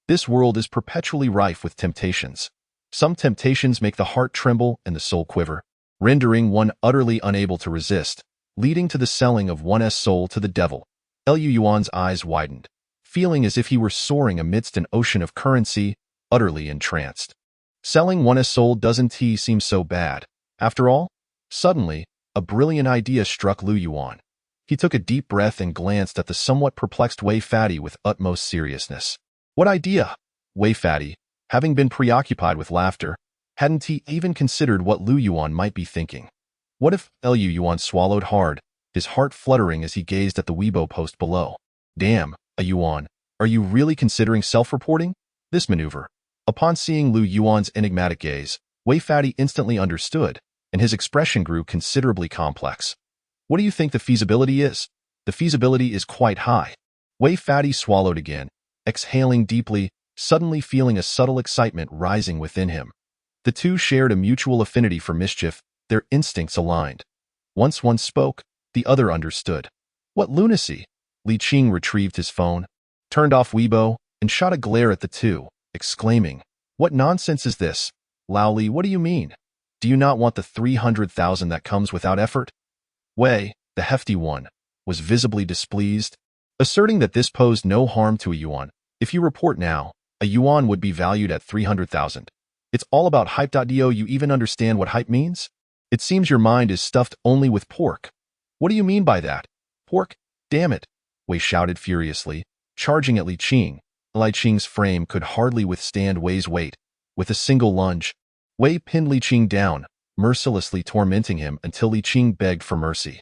This world is perpetually rife with temptations. Some temptations make the heart tremble and the soul quiver, rendering one utterly unable to resist, leading to the selling of one's soul to the devil. Lu Yuan's eyes widened, feeling as if he were soaring amidst an ocean of currency, utterly entranced. Selling one's soul doesn't seem so bad. After all, suddenly, a brilliant idea struck Lu Yuan. He took a deep breath and glanced at the somewhat perplexed Wei Fatty with utmost seriousness. What idea? Wei Fatty, having been preoccupied with laughter, hadn't he even considered what Lu Yuan might be thinking. What if Lu Yuan swallowed hard, his heart fluttering as he gazed at the Weibo post below. Damn, Yuan, are you really considering self-reporting? This maneuver. Upon seeing Lu Yuan's enigmatic gaze, Wei Fatty instantly understood, and his expression grew considerably complex. What do you think the feasibility is? The feasibility is quite high. Wei Fatty swallowed again, exhaling deeply, suddenly feeling a subtle excitement rising within him. The two shared a mutual affinity for mischief, their instincts aligned. Once one spoke, the other understood. What lunacy! Li Qing retrieved his phone, turned off Weibo, and shot a glare at the two, exclaiming, "What nonsense is this? Lao Li, what do you mean? Do you not want the 300,000 that comes without effort?" Wei, the hefty one, was visibly displeased, asserting that this posed no harm to a yuan. If you report now, a yuan would be valued at 300,000. It's all about hype. Do you even understand what hype means? It seems your mind is stuffed only with pork. What do you mean by that? Pork? Damn it! Wei shouted furiously, charging at Li Qing. Li Qing's frame could hardly withstand Wei's weight. With a single lunge, Wei pinned Li Qing down, mercilessly tormenting him until Li Qing begged for mercy.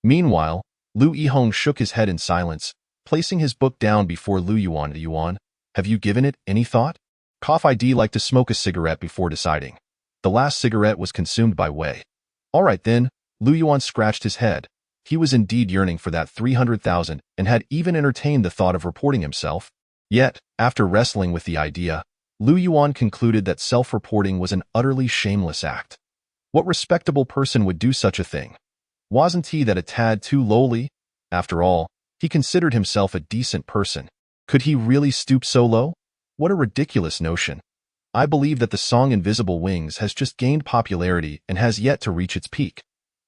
Meanwhile, Lu Yihong shook his head in silence, placing his book down before Lu Yuan. Yuan, Have you given it any thought? Cough ID like to smoke a cigarette before deciding. The last cigarette was consumed by Wei. All right then, Lu Yuan scratched his head. He was indeed yearning for that 300,000 and had even entertained the thought of reporting himself. Yet, after wrestling with the idea, Lu Yuan concluded that self-reporting was an utterly shameless act. What respectable person would do such a thing? Wasn't he that a tad too lowly? After all, he considered himself a decent person. Could he really stoop so low? What a ridiculous notion. I believe that the song Invisible Wings has just gained popularity and has yet to reach its peak.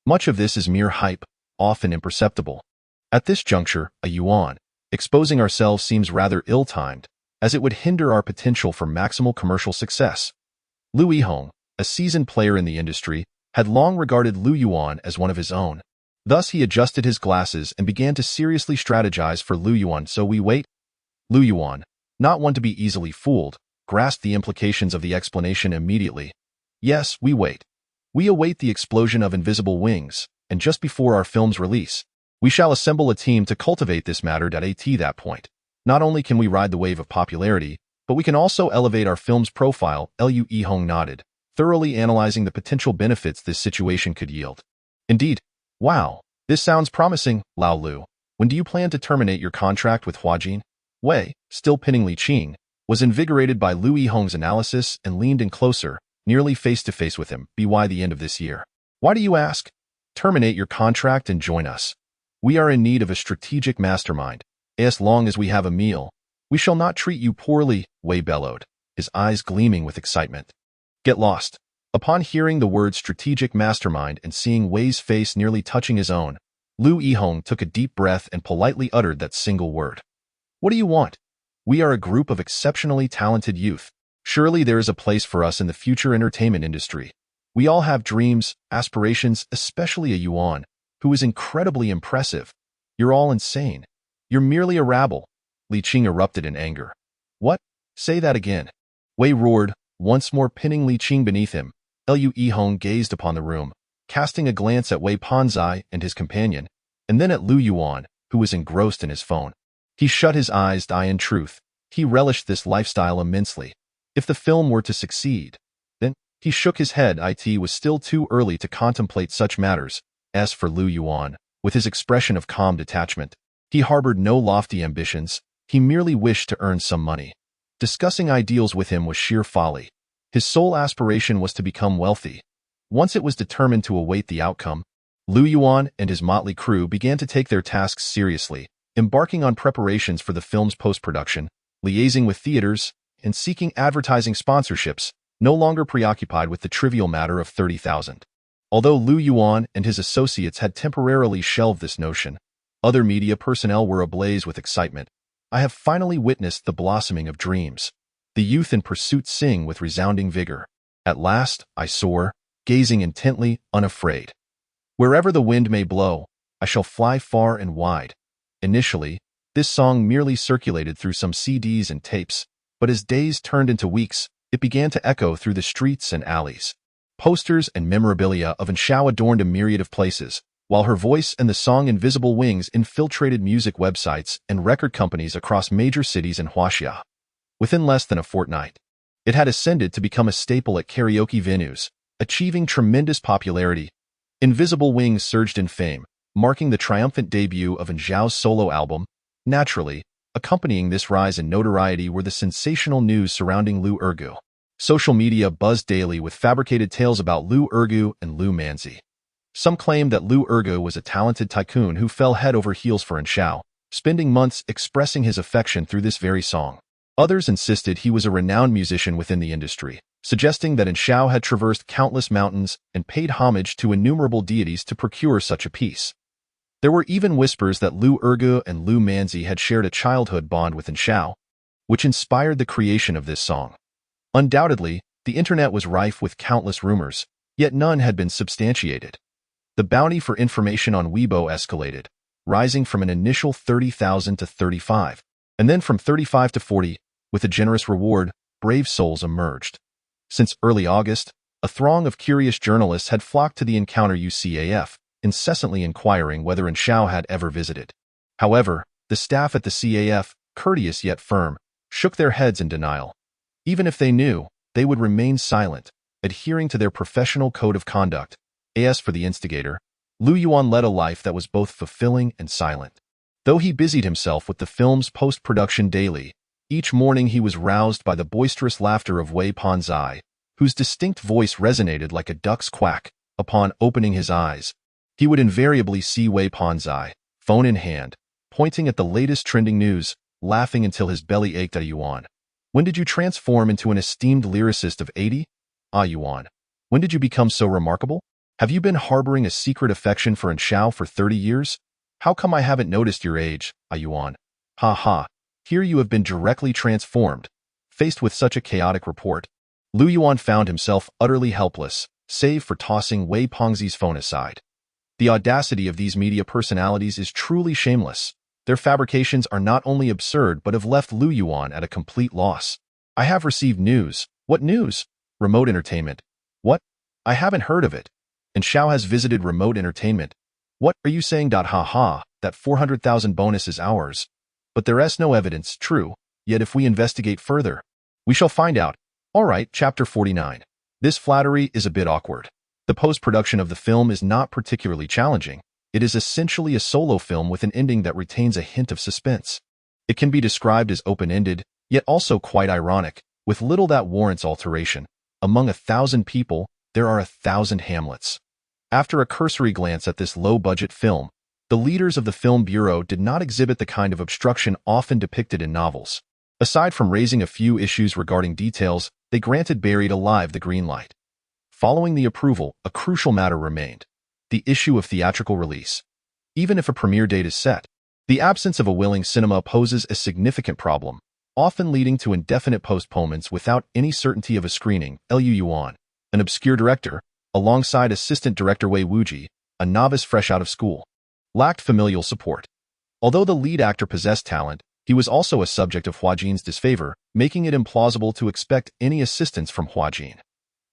Much of this is mere hype, often imperceptible. At this juncture, a yuan, exposing ourselves seems rather ill-timed, as it would hinder our potential for maximal commercial success. Lu Yihong, a seasoned player in the industry, had long regarded Lu Yuan as one of his own. Thus he adjusted his glasses and began to seriously strategize for Lu Yuan. So we wait? Lu Yuan, not one to be easily fooled, grasped the implications of the explanation immediately. Yes, we wait. We await the explosion of Invisible Wings, and just before our film's release, we shall assemble a team to cultivate this matter. At that point, not only can we ride the wave of popularity, but we can also elevate our film's profile. Lu Yihong nodded, thoroughly analyzing the potential benefits this situation could yield. Indeed. Wow, this sounds promising, Lao Lu. When do you plan to terminate your contract with Huajin? Wei, still pinning Li Qing, was invigorated by Lu Yihong's analysis and leaned in closer, nearly face-to-face with him. By the end of this year. Why do you ask? Terminate your contract and join us. We are in need of a strategic mastermind. As long as we have a meal, we shall not treat you poorly, Wei bellowed, his eyes gleaming with excitement. Get lost. Upon hearing the word strategic mastermind and seeing Wei's face nearly touching his own, Lu Yihong took a deep breath and politely uttered that single word. What do you want? We are a group of exceptionally talented youth. Surely there is a place for us in the future entertainment industry. We all have dreams, aspirations, especially a Yuan, who is incredibly impressive. You're all insane. You're merely a rabble. Li Qing erupted in anger. What? Say that again. Wei roared, once more pinning Li Qing beneath him. Lu Yihong gazed upon the room, casting a glance at Wei Panzai and his companion, and then at Lu Yuan, who was engrossed in his phone. He shut his eyes. In truth, he relished this lifestyle immensely. If the film were to succeed, then he shook his head. It was still too early to contemplate such matters. As for Lu Yuan, with his expression of calm detachment, he harbored no lofty ambitions. He merely wished to earn some money. Discussing ideals with him was sheer folly. His sole aspiration was to become wealthy. Once it was determined to await the outcome, Lu Yuan and his motley crew began to take their tasks seriously, embarking on preparations for the film's post-production, liaising with theaters, and seeking advertising sponsorships, no longer preoccupied with the trivial matter of 30,000. Although Lu Yuan and his associates had temporarily shelved this notion, other media personnel were ablaze with excitement. I have finally witnessed the blossoming of dreams. The youth in pursuit sing with resounding vigor. At last, I soar, gazing intently, unafraid. Wherever the wind may blow, I shall fly far and wide. Initially, this song merely circulated through some CDs and tapes, but as days turned into weeks, it began to echo through the streets and alleys. Posters and memorabilia of Anshao adorned a myriad of places, while her voice and the song Invisible Wings infiltrated music websites and record companies across major cities in Huaxia. Within less than a fortnight, it had ascended to become a staple at karaoke venues, achieving tremendous popularity. Invisible Wings surged in fame, marking the triumphant debut of Anzhao's solo album. Naturally, accompanying this rise in notoriety were the sensational news surrounding Lu Ergu. Social media buzzed daily with fabricated tales about Lu Ergu and Lu Manzi. Some claimed that Lu Ergu was a talented tycoon who fell head over heels for Anshao, spending months expressing his affection through this very song. Others insisted he was a renowned musician within the industry, suggesting that Anshao had traversed countless mountains and paid homage to innumerable deities to procure such a piece. There were even whispers that Lu Ergu and Lu Manzi had shared a childhood bond with Anshao, which inspired the creation of this song. Undoubtedly, the internet was rife with countless rumors, yet none had been substantiated. The bounty for information on Weibo escalated, rising from an initial 30,000 to 35, and then from 35 to 40. With a generous reward, brave souls emerged. Since early August, a throng of curious journalists had flocked to the Encounter UCAF, incessantly inquiring whether Anshao had ever visited. However, the staff at the CAF, courteous yet firm, shook their heads in denial. Even if they knew, they would remain silent, adhering to their professional code of conduct. As for the instigator, Lu Yuan led a life that was both fulfilling and silent. Though he busied himself with the film's post-production daily, each morning he was roused by the boisterous laughter of Wei Panzai, whose distinct voice resonated like a duck's quack. Upon opening his eyes, he would invariably see Wei Panzai, phone in hand, pointing at the latest trending news, laughing until his belly ached. Yuan, when did you transform into an esteemed lyricist of 80? Yuan, when did you become so remarkable? Have you been harboring a secret affection for Anshao for 30 years? How come I haven't noticed your age? Yuan, ha ha, here you have been directly transformed. Faced with such a chaotic report, Lu Yuan found himself utterly helpless, save for tossing Wei Pengzi's phone aside. The audacity of these media personalities is truly shameless. Their fabrications are not only absurd but have left Lu Yuan at a complete loss. I have received news. What news? Remote entertainment. What? I haven't heard of it. And Shao has visited remote entertainment. What are you saying? Ha ha, that 400,000 bonus is ours. But there's no evidence, true, yet if we investigate further, we shall find out. Alright, chapter 49. This flattery is a bit awkward. The post-production of the film is not particularly challenging. It is essentially a solo film with an ending that retains a hint of suspense. It can be described as open-ended, yet also quite ironic, with little that warrants alteration. Among 1,000 people, there are 1,000 Hamlets. After a cursory glance at this low-budget film, the leaders of the Film Bureau did not exhibit the kind of obstruction often depicted in novels. Aside from raising a few issues regarding details, they granted Buried Alive the green light. Following the approval, a crucial matter remained: the issue of theatrical release. Even if a premiere date is set, the absence of a willing cinema poses a significant problem, often leading to indefinite postponements without any certainty of a screening. Lu Yuan, an obscure director, alongside assistant director Wei Wuji, a novice fresh out of school, lacked familial support. Although the lead actor possessed talent, he was also a subject of Huajin's disfavor, making it implausible to expect any assistance from Huajin.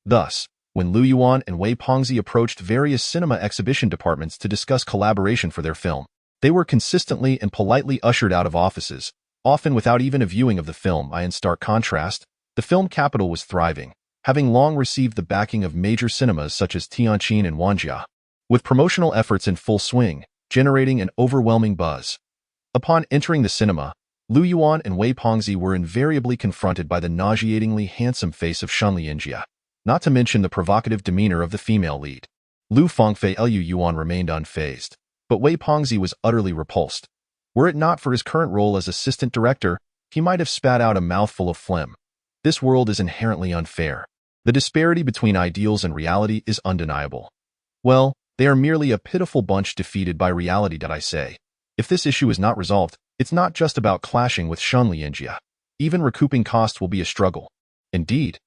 Thus, when Lu Yuan and Wei Pengzi approached various cinema exhibition departments to discuss collaboration for their film, they were consistently and politely ushered out of offices, often without even a viewing of the film. In stark contrast, the film capital was thriving, having long received the backing of major cinemas such as Tianjin and Wanjia, with promotional efforts in full swing, generating an overwhelming buzz. Upon entering the cinema, Lu Yuan and Wei Pengzi were invariably confronted by the nauseatingly handsome face of Shen Lianjia, not to mention the provocative demeanor of the female lead. Lu Fengfei. Lu Yuan remained unfazed, but Wei Pengzi was utterly repulsed. Were it not for his current role as assistant director, he might have spat out a mouthful of phlegm. This world is inherently unfair. The disparity between ideals and reality is undeniable. Well, they are merely a pitiful bunch defeated by reality. I say, if this issue is not resolved, it's not just about clashing with Shen Lianjia. Even recouping costs will be a struggle. Indeed,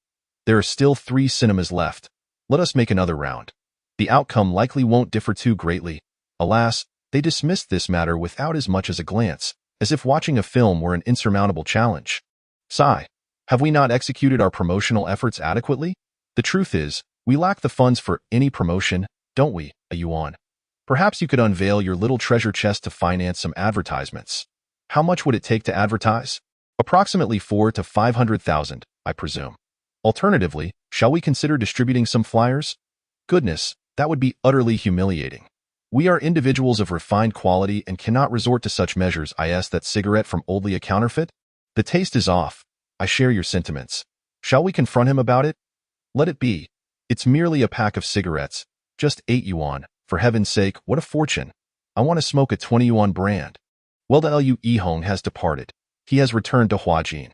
there are still 3 cinemas left. Let us make another round. The outcome likely won't differ too greatly. Alas, they dismissed this matter without as much as a glance, as if watching a film were an insurmountable challenge. Sigh, have we not executed our promotional efforts adequately? The truth is, we lack the funds for any promotion, don't we, Yuan? Perhaps you could unveil your little treasure chest to finance some advertisements. How much would it take to advertise? Approximately 400,000 to 500,000, I presume. Alternatively, shall we consider distributing some flyers? Goodness, that would be utterly humiliating. We are individuals of refined quality and cannot resort to such measures. Is that cigarette from Oldly a counterfeit? The taste is off. I share your sentiments. Shall we confront him about it? Let it be. It's merely a pack of cigarettes. Just 8 yuan. For heaven's sake, what a fortune. I want to smoke a 20 yuan brand. Well, the Lu Yihong has departed. He has returned to Huajin.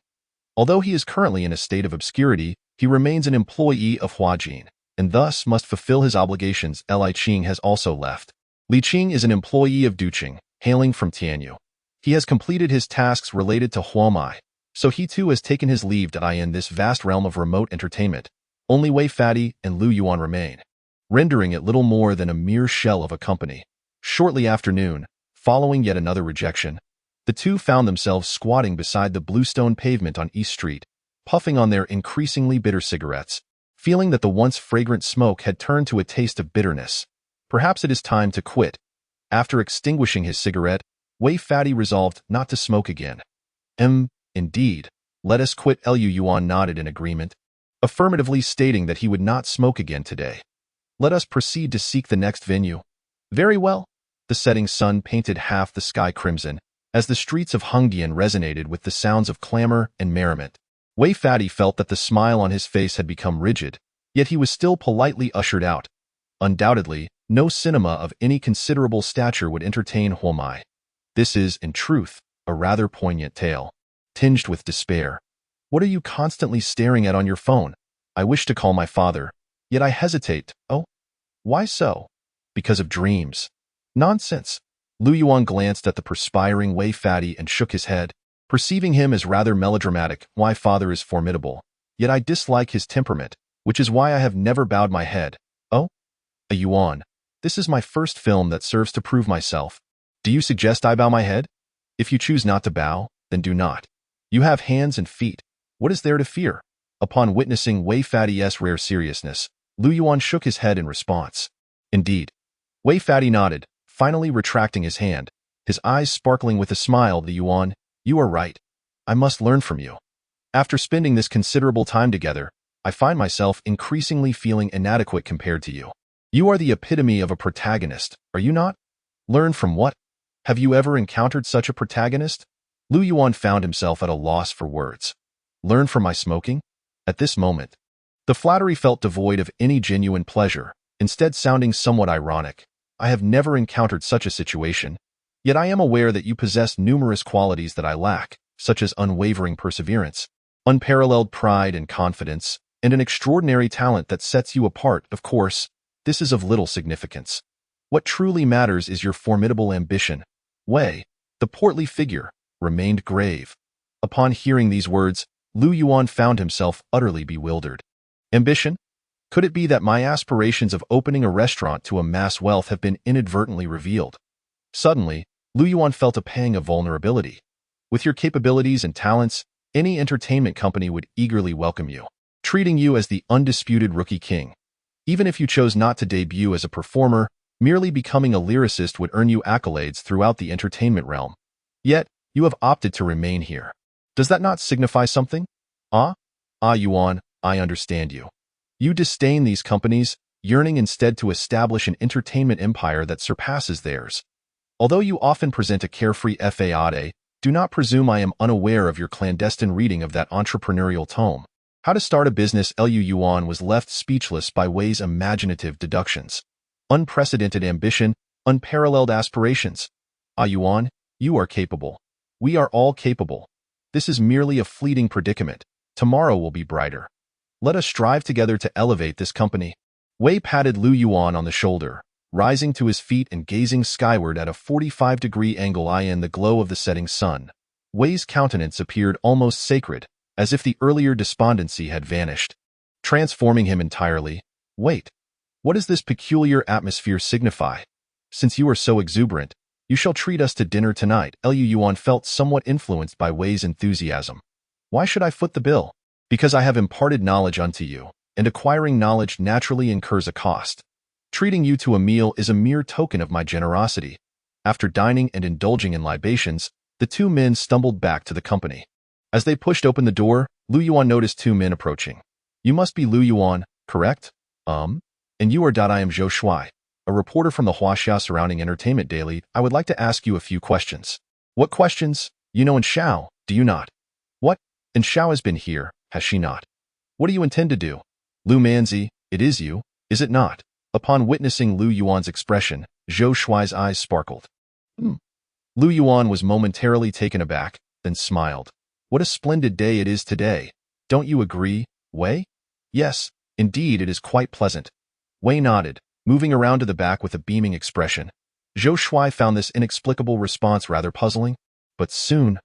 Although he is currently in a state of obscurity, he remains an employee of Huajin, and thus must fulfill his obligations. Li Qing has also left. Li Qing is an employee of Duqing, hailing from Tianyu. He has completed his tasks related to Huamai, so he too has taken his leave. In this vast realm of remote entertainment, only Wei Fatty and Lu Yuan remain, rendering it little more than a mere shell of a company. Shortly after noon, following yet another rejection, the two found themselves squatting beside the bluestone pavement on East Street, puffing on their increasingly bitter cigarettes, feeling that the once fragrant smoke had turned to a taste of bitterness. Perhaps it is time to quit. After extinguishing his cigarette, Wei Fatty resolved not to smoke again. Indeed, Let us quit. Lu Yuan nodded in agreement, affirmatively stating that he would not smoke again today. Let us proceed to seek the next venue. Very well. The setting sun painted half the sky crimson, as the streets of Hongdian resonated with the sounds of clamor and merriment. Wei Fatty felt that the smile on his face had become rigid, yet he was still politely ushered out. Undoubtedly, no cinema of any considerable stature would entertain Huomai. This is, in truth, a rather poignant tale, tinged with despair. What are you constantly staring at on your phone? I wish to call my father, yet I hesitate. Oh? Why so? Because of dreams. Nonsense. Lu Yuan glanced at the perspiring Wei Fatty and shook his head, perceiving him as rather melodramatic. My father is formidable, yet I dislike his temperament, which is why I have never bowed my head. Oh? A Yuan. This is my first film that serves to prove myself. Do you suggest I bow my head? If you choose not to bow, then do not. You have hands and feet. What is there to fear? Upon witnessing Wei Fatty's rare seriousness, Lu Yuan shook his head in response. Indeed. Wei Fatty nodded, finally retracting his hand, his eyes sparkling with a smile. The Yuan, you are right. I must learn from you. After spending this considerable time together, I find myself increasingly feeling inadequate compared to you. You are the epitome of a protagonist, are you not? Learn from what? Have you ever encountered such a protagonist? Lu Yuan found himself at a loss for words. Learn from my smoking? At this moment, the flattery felt devoid of any genuine pleasure, instead sounding somewhat ironic. I have never encountered such a situation, yet I am aware that you possess numerous qualities that I lack, such as unwavering perseverance, unparalleled pride and confidence, and an extraordinary talent that sets you apart. Of course, this is of little significance. What truly matters is your formidable ambition. Wei, the portly figure, remained grave. Upon hearing these words, Lu Yuan found himself utterly bewildered. Ambition? Could it be that my aspirations of opening a restaurant to amass wealth have been inadvertently revealed? Suddenly, Lu Yuan felt a pang of vulnerability. With your capabilities and talents, any entertainment company would eagerly welcome you, treating you as the undisputed rookie king. Even if you chose not to debut as a performer, merely becoming a lyricist would earn you accolades throughout the entertainment realm. Yet, you have opted to remain here. Does that not signify something? Yuan, I understand you. You disdain these companies, yearning instead to establish an entertainment empire that surpasses theirs. Although you often present a carefree facade, do not presume I am unaware of your clandestine reading of that entrepreneurial tome. How to Start a Business. Lu Yuan was left speechless by Wei's imaginative deductions. Unprecedented ambition, unparalleled aspirations. Yuan, you are capable. We are all capable. This is merely a fleeting predicament. Tomorrow will be brighter. Let us strive together to elevate this company. Wei patted Lu Yuan on the shoulder, rising to his feet and gazing skyward at a 45-degree angle in the glow of the setting sun. Wei's countenance appeared almost sacred, as if the earlier despondency had vanished, transforming him entirely. Wait, what does this peculiar atmosphere signify? Since you are so exuberant, you shall treat us to dinner tonight. Lu Yuan felt somewhat influenced by Wei's enthusiasm. Why should I foot the bill? Because I have imparted knowledge unto you, and acquiring knowledge naturally incurs a cost. Treating you to a meal is a mere token of my generosity. After dining and indulging in libations, the two men stumbled back to the company. As they pushed open the door, Lu Yuan noticed two men approaching. You must be Lu Yuan, correct? And you are. I am Zhou Shuai, a reporter from the Huaxia Surrounding Entertainment Daily. I would like to ask you a few questions. What questions? You know Shao, do you not? What? And Shao has been here, has she not? What do you intend to do? Lu Manzi, it is you, is it not? Upon witnessing Lu Yuan's expression, Zhou Shuai's eyes sparkled. Lu Yuan was momentarily taken aback, then smiled. What a splendid day it is today. Don't you agree, Wei? Yes, indeed it is quite pleasant. Wei nodded, moving around to the back with a beaming expression. Zhou Shuai found this inexplicable response rather puzzling. But soon,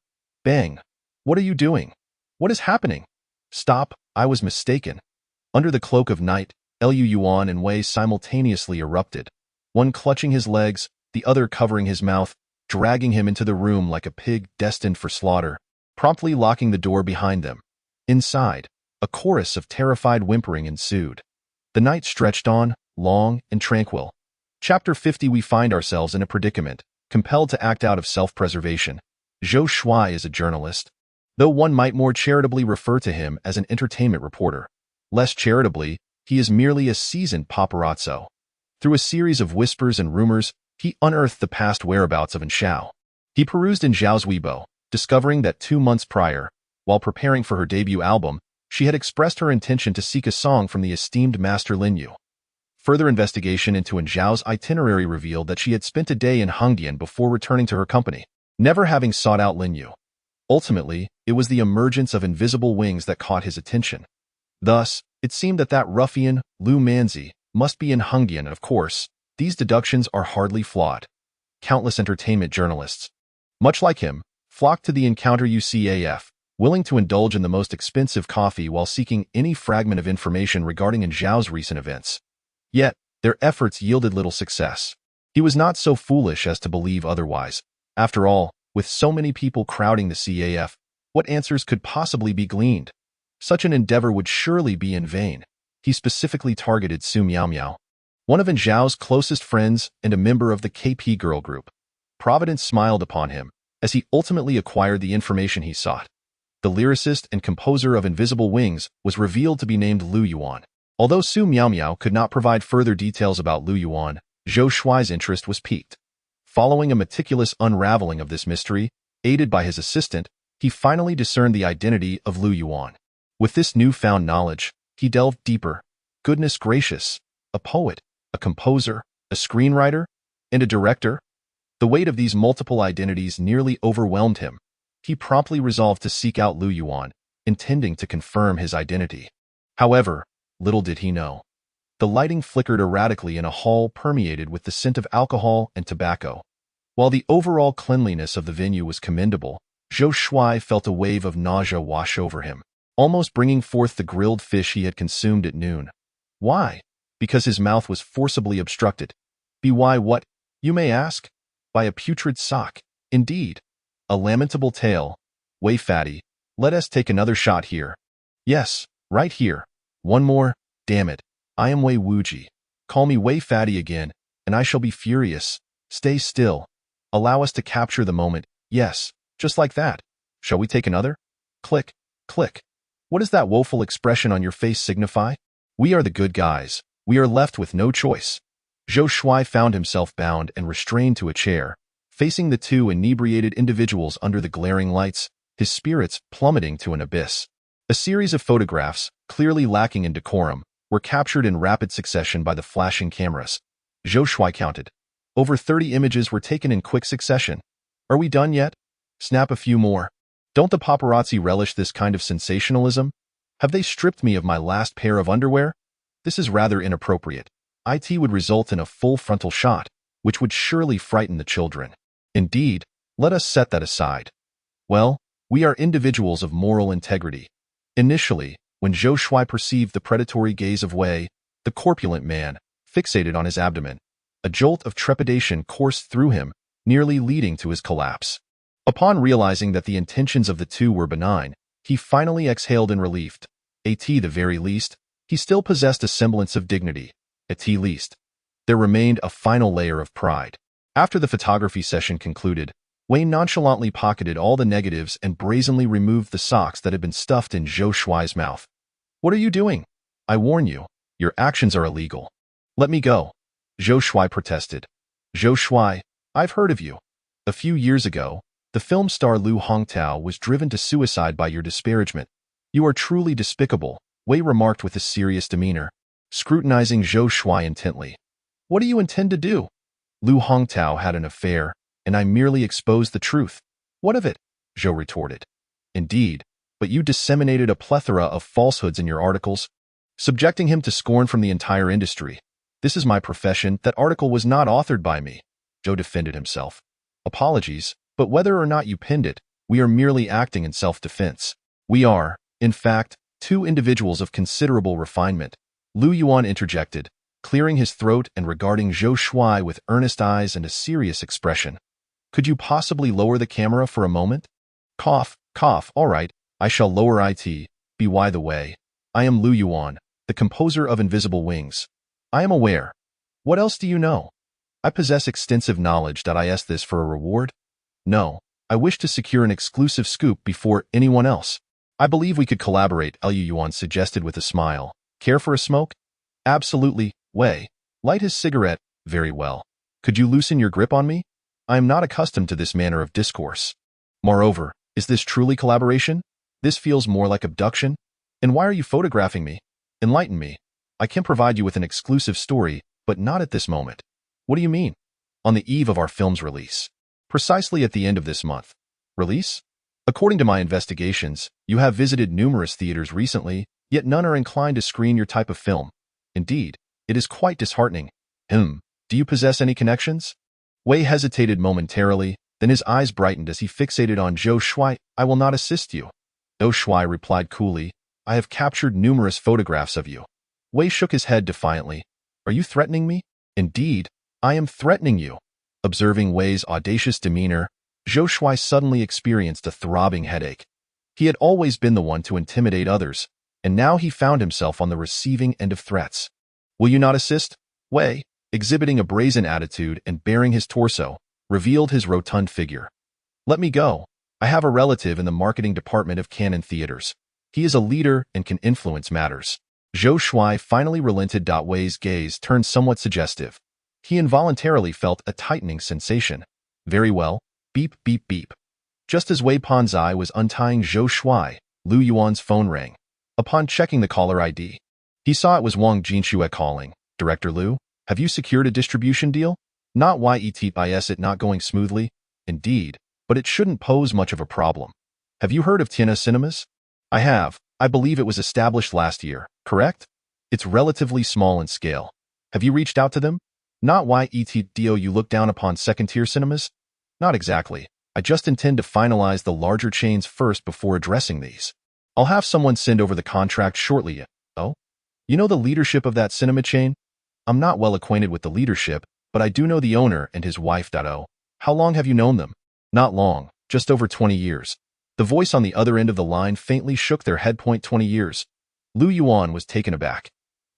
bang! What are you doing? What is happening? Stop, I was mistaken. Under the cloak of night, Lu Yuan and Wei simultaneously erupted, one clutching his legs, the other covering his mouth, dragging him into the room like a pig destined for slaughter, promptly locking the door behind them. Inside, a chorus of terrified whimpering ensued. The night stretched on, long and tranquil. Chapter 50. We find ourselves in a predicament, compelled to act out of self-preservation. Zhou Shuai is a journalist. though one might more charitably refer to him as an entertainment reporter. Less charitably, he is merely a seasoned paparazzo. Through a series of whispers and rumors, he unearthed the past whereabouts of Xiao. He perused in Zhao's Weibo, discovering that 2 months prior, while preparing for her debut album, she had expressed her intention to seek a song from the esteemed master Lin Yu. Further investigation into Zhao's itinerary revealed that she had spent a day in Hongdian before returning to her company, never having sought out Lin Yu. Ultimately, it was the emergence of invisible wings that caught his attention. Thus, it seemed that ruffian, Lu Manzi, must be in Hongdian, and of course, these deductions are hardly flawed. Countless entertainment journalists, much like him, flocked to the encounter UCAF, willing to indulge in the most expensive coffee while seeking any fragment of information regarding Zhao's recent events. Yet, their efforts yielded little success. He was not so foolish as to believe otherwise. After all, with so many people crowding the CAF, what answers could possibly be gleaned? Such an endeavor would surely be in vain. He specifically targeted Su Miao, one of Zhao's closest friends and a member of the KP girl group. Providence smiled upon him, as he ultimately acquired the information he sought. The lyricist and composer of Invisible Wings was revealed to be named Lu Yuan. Although Su Miao could not provide further details about Lu Yuan, Zhou Shuai's interest was piqued. Following a meticulous unraveling of this mystery, aided by his assistant, he finally discerned the identity of Lu Yuan. With this newfound knowledge, he delved deeper. Goodness gracious, a poet, a composer, a screenwriter, and a director? The weight of these multiple identities nearly overwhelmed him. He promptly resolved to seek out Lu Yuan, intending to confirm his identity. However, little did he know. The lighting flickered erratically in a hall permeated with the scent of alcohol and tobacco. While the overall cleanliness of the venue was commendable, Zhou Shuai felt a wave of nausea wash over him, almost bringing forth the grilled fish he had consumed at noon. Why? Because his mouth was forcibly obstructed. By what, you may ask? By a putrid sock. Indeed. A lamentable tale. Wei Fatty, let us take another shot here. Yes, right here. One more, damn it. I am Wei Wuji. Call me Wei Fatty again, and I shall be furious. Stay still. Allow us to capture the moment. Yes, just like that. Shall we take another? Click, click. What does that woeful expression on your face signify? We are the good guys. We are left with no choice. Zhou Shuai found himself bound and restrained to a chair, facing the two inebriated individuals under the glaring lights, his spirits plummeting to an abyss. A series of photographs, clearly lacking in decorum, were captured in rapid succession by the flashing cameras. Zhou Shuai counted. Over 30 images were taken in quick succession. Are we done yet? Snap a few more. Don't the paparazzi relish this kind of sensationalism? Have they stripped me of my last pair of underwear? This is rather inappropriate. It would result in a full frontal shot, which would surely frighten the children. Indeed, let us set that aside. Well, we are individuals of moral integrity. Initially, when Zhou Shuai perceived the predatory gaze of Wei, the corpulent man, fixated on his abdomen, a jolt of trepidation coursed through him, nearly leading to his collapse. Upon realizing that the intentions of the two were benign, he finally exhaled in relief. At the very least, he still possessed a semblance of dignity. At least, there remained a final layer of pride. After the photography session concluded, Wei nonchalantly pocketed all the negatives and brazenly removed the socks that had been stuffed in Zhou Shuai's mouth. What are you doing? I warn you, your actions are illegal. Let me go. Zhou Shuai protested. Zhou Shuai, I've heard of you. A few years ago, the film star Lu Hongtao was driven to suicide by your disparagement. You are truly despicable, Wei remarked with a serious demeanor, scrutinizing Zhou Shuai intently. What do you intend to do? Lu Hongtao had an affair, and I merely exposed the truth. What of it? Zhou retorted. Indeed, but you disseminated a plethora of falsehoods in your articles, subjecting him to scorn from the entire industry. This is my profession. That article was not authored by me. Zhou defended himself. Apologies, but whether or not you pinned it, we are merely acting in self-defense. We are, in fact, two individuals of considerable refinement. Lu Yuan interjected, clearing his throat and regarding Zhou Shuai with earnest eyes and a serious expression. Could you possibly lower the camera for a moment? Cough, cough, all right, I shall lower it. By the way, I am Lu Yuan, the composer of Invisible Wings. I am aware. What else do you know? I possess extensive knowledge. I ask this for a reward? No, I wish to secure an exclusive scoop before anyone else. I believe we could collaborate, Liu Yuan suggested with a smile. Care for a smoke? Absolutely, Wei. Light his cigarette. Very well. Could you loosen your grip on me? I am not accustomed to this manner of discourse. Moreover, is this truly collaboration? This feels more like abduction. And why are you photographing me? Enlighten me. I can provide you with an exclusive story, but not at this moment. What do you mean? On the eve of our film's release. Precisely at the end of this month. Release? According to my investigations, you have visited numerous theaters recently, yet none are inclined to screen your type of film. Indeed, it is quite disheartening. Do you possess any connections? Wei hesitated momentarily, then his eyes brightened as he fixated on Zhou Shuai. I will not assist you. Zhou Shuai replied coolly, I have captured numerous photographs of you. Wei shook his head defiantly. Are you threatening me? Indeed, I am threatening you. Observing Wei's audacious demeanor, Zhou Shuai suddenly experienced a throbbing headache. He had always been the one to intimidate others, and now he found himself on the receiving end of threats. Will you not assist? Wei, exhibiting a brazen attitude and baring his torso, revealed his rotund figure. Let me go. I have a relative in the marketing department of Canon Theaters. He is a leader and can influence matters. Zhou Shuai finally relented. Wei's gaze turned somewhat suggestive. He involuntarily felt a tightening sensation. Very well. Beep, beep, beep. Just as Wei Panzai was untying Zhou Shuai, Liu Yuan's phone rang. Upon checking the caller ID, he saw it was Wang Jinxue calling. Director Liu, have you secured a distribution deal? Not yet, it not going smoothly? Indeed, but it shouldn't pose much of a problem. Have you heard of Tiana Cinemas? I have. I believe it was established last year, correct? It's relatively small in scale. Have you reached out to them? Not yet, you look down upon second-tier cinemas? Not exactly. I just intend to finalize the larger chains first before addressing these. I'll have someone send over the contract shortly. Oh? You know the leadership of that cinema chain? I'm not well acquainted with the leadership, but I do know the owner and his wife. Oh. How long have you known them? Not long, just over 20 years. The voice on the other end of the line faintly shook their head. 20 years. Liu Yuan was taken aback.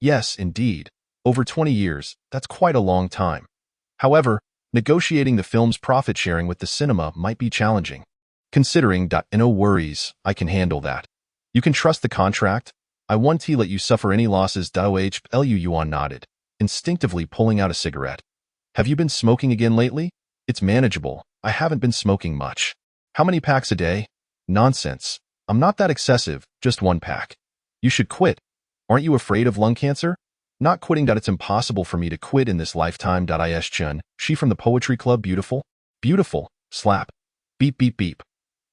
Yes, indeed. Over 20 years, that's quite a long time. However, negotiating the film's profit sharing with the cinema might be challenging. Considering. No worries, I can handle that. You can trust the contract. I won't let you suffer any losses. Liu Yuan nodded, instinctively pulling out a cigarette. Have you been smoking again lately? It's manageable. I haven't been smoking much. How many packs a day? Nonsense. I'm not that excessive, just 1 pack. You should quit. Aren't you afraid of lung cancer? Not quitting. It's impossible for me to quit in this lifetime. Is Chun, she from the poetry club, beautiful? Beautiful. Slap. Beep, beep, beep.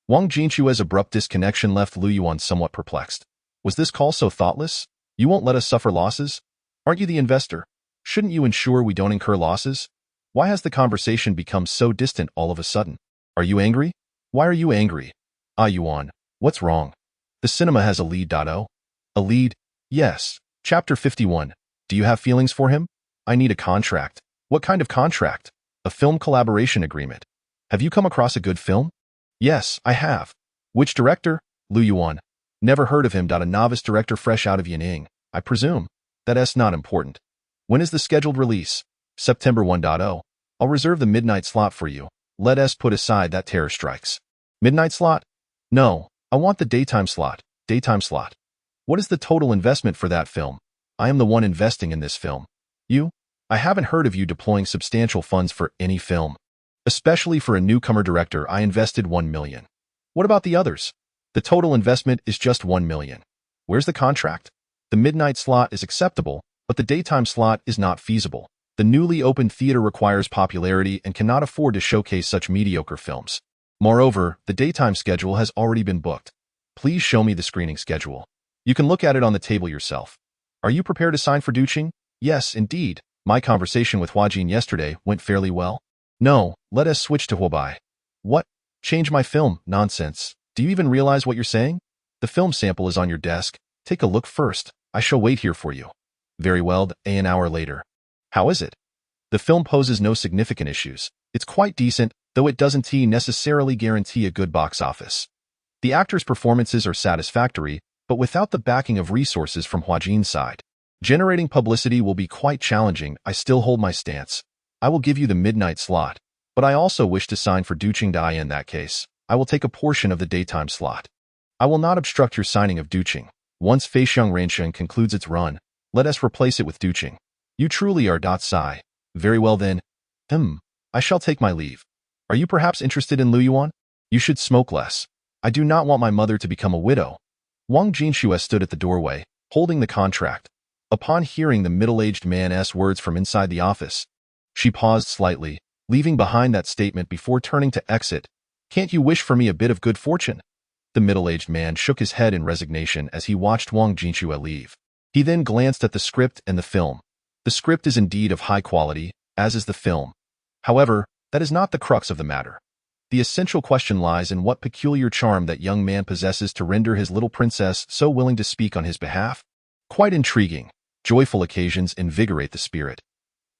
Wang Jinxue's abrupt disconnection left Liu Yuan somewhat perplexed. Was this call so thoughtless? You won't let us suffer losses? Aren't you the investor? Shouldn't you ensure we don't incur losses? Why has the conversation become so distant all of a sudden? Are you angry? Why are you angry? Yuan, what's wrong? The cinema has a lead. A lead? Yes. Chapter 51. Do you have feelings for him? I need a contract. What kind of contract? A film collaboration agreement. Have you come across a good film? Yes, I have. Which director? Liu Yuan. Never heard of him. A novice director fresh out of Yanning, I presume. That's not important. When is the scheduled release? September 1.0. I'll reserve the midnight slot for you. Let us put aside that terror strikes. Midnight slot? No, I want the daytime slot. Daytime slot. What is the total investment for that film? I am the one investing in this film. You? I haven't heard of you deploying substantial funds for any film. Especially for a newcomer director. I invested 1 million. What about the others? The total investment is just 1 million. Where's the contract? The midnight slot is acceptable, but the daytime slot is not feasible. The newly opened theater requires popularity and cannot afford to showcase such mediocre films. Moreover, the daytime schedule has already been booked. Please show me the screening schedule. You can look at it on the table yourself. Are you prepared to sign for Duching? Yes, indeed. My conversation with Huajin yesterday went fairly well. No, let us switch to Huobai. What? Change my film? Nonsense. Do you even realize what you're saying? The film sample is on your desk. Take a look first. I shall wait here for you. Very well. An hour later. How is it? The film poses no significant issues. It's quite decent, though it doesn't necessarily guarantee a good box office. The actors' performances are satisfactory, but without the backing of resources from Huajin's side, generating publicity will be quite challenging. I still hold my stance. I will give you the midnight slot. But I also wish to sign for Duching Dai in that case. I will take a portion of the daytime slot. I will not obstruct your signing of Duching. Once Feixiang Ransheng concludes its run, let us replace it with Duching. You truly are Sai. Very well then. I shall take my leave. Are you perhaps interested in Lu Yuan? You should smoke less. I do not want my mother to become a widow. Wang Jinxue stood at the doorway, holding the contract. Upon hearing the middle-aged man's words from inside the office, she paused slightly, leaving behind that statement before turning to exit. Can't you wish for me a bit of good fortune? The middle-aged man shook his head in resignation as he watched Wang Jinxue leave. He then glanced at the script and the film. The script is indeed of high quality, as is the film. However, that is not the crux of the matter. The essential question lies in what peculiar charm that young man possesses to render his little princess so willing to speak on his behalf. Quite intriguing. Joyful occasions invigorate the spirit.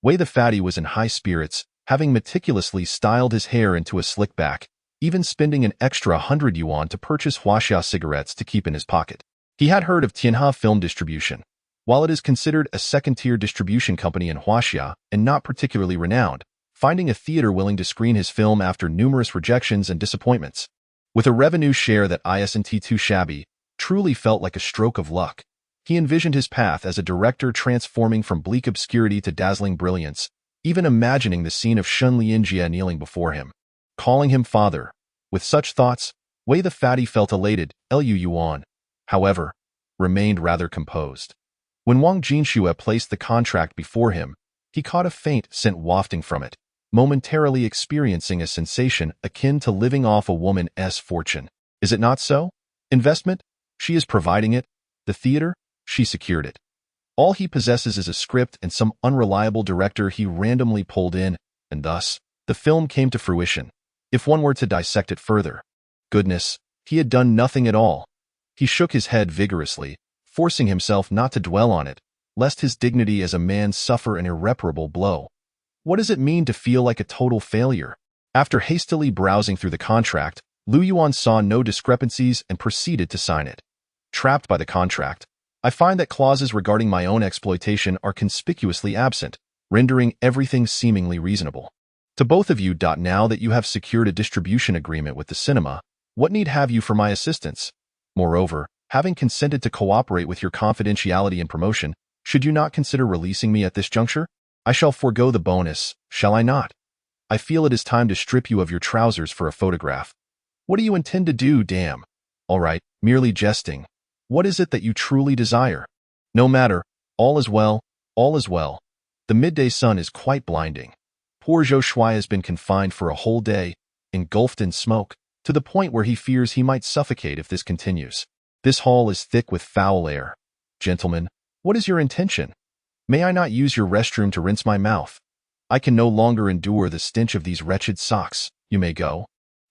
Wei the fatty was in high spirits, having meticulously styled his hair into a slick back, even spending an extra 100 yuan to purchase Huaxia cigarettes to keep in his pocket. He had heard of Tianhe Film Distribution. While it is considered a second-tier distribution company in Huaxia and not particularly renowned, finding a theater willing to screen his film after numerous rejections and disappointments, with a revenue share that isn't too shabby, truly felt like a stroke of luck. He envisioned his path as a director transforming from bleak obscurity to dazzling brilliance, even imagining the scene of Shun Lianjie kneeling before him, calling him father. With such thoughts, Wei the fatty felt elated. Lu Yuan, however, remained rather composed. When Wang Jinxue placed the contract before him, he caught a faint scent wafting from it, momentarily experiencing a sensation akin to living off a woman's fortune. Is it not so? Investment? She is providing it. The theater? She secured it. All he possesses is a script and some unreliable director he randomly pulled in, and thus, the film came to fruition. If one were to dissect it further, goodness, he had done nothing at all. He shook his head vigorously, forcing himself not to dwell on it, lest his dignity as a man suffer an irreparable blow. What does it mean to feel like a total failure? After hastily browsing through the contract, Lu Yuan saw no discrepancies and proceeded to sign it. Trapped by the contract, I find that clauses regarding my own exploitation are conspicuously absent, rendering everything seemingly reasonable. To both of you. Now that you have secured a distribution agreement with the cinema, what need have you for my assistance? Moreover, having consented to cooperate with your confidentiality and promotion, should you not consider releasing me at this juncture? I shall forego the bonus, shall I not? I feel it is time to strip you of your trousers for a photograph. What do you intend to do, damn? All right, merely jesting. What is it that you truly desire? No matter, all is well, all is well. The midday sun is quite blinding. Poor Zhou Shuai has been confined for a whole day, engulfed in smoke, to the point where he fears he might suffocate if this continues. This hall is thick with foul air. Gentlemen, what is your intention? May I not use your restroom to rinse my mouth? I can no longer endure the stench of these wretched socks. You may go.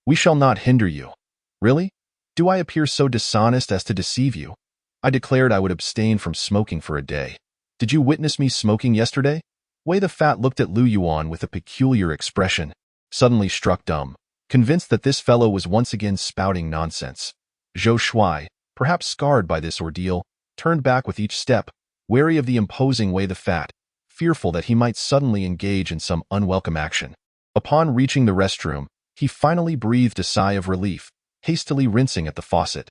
We shall not hinder you. Really? Do I appear so dishonest as to deceive you? I declared I would abstain from smoking for a day. Did you witness me smoking yesterday? Wei the Fat looked at Lu Yuan with a peculiar expression, suddenly struck dumb, convinced that this fellow was once again spouting nonsense. Zhou Shuai, perhaps scarred by this ordeal, turned back with each step, wary of the imposing Wei the Fat, fearful that he might suddenly engage in some unwelcome action. Upon reaching the restroom, he finally breathed a sigh of relief, hastily rinsing at the faucet.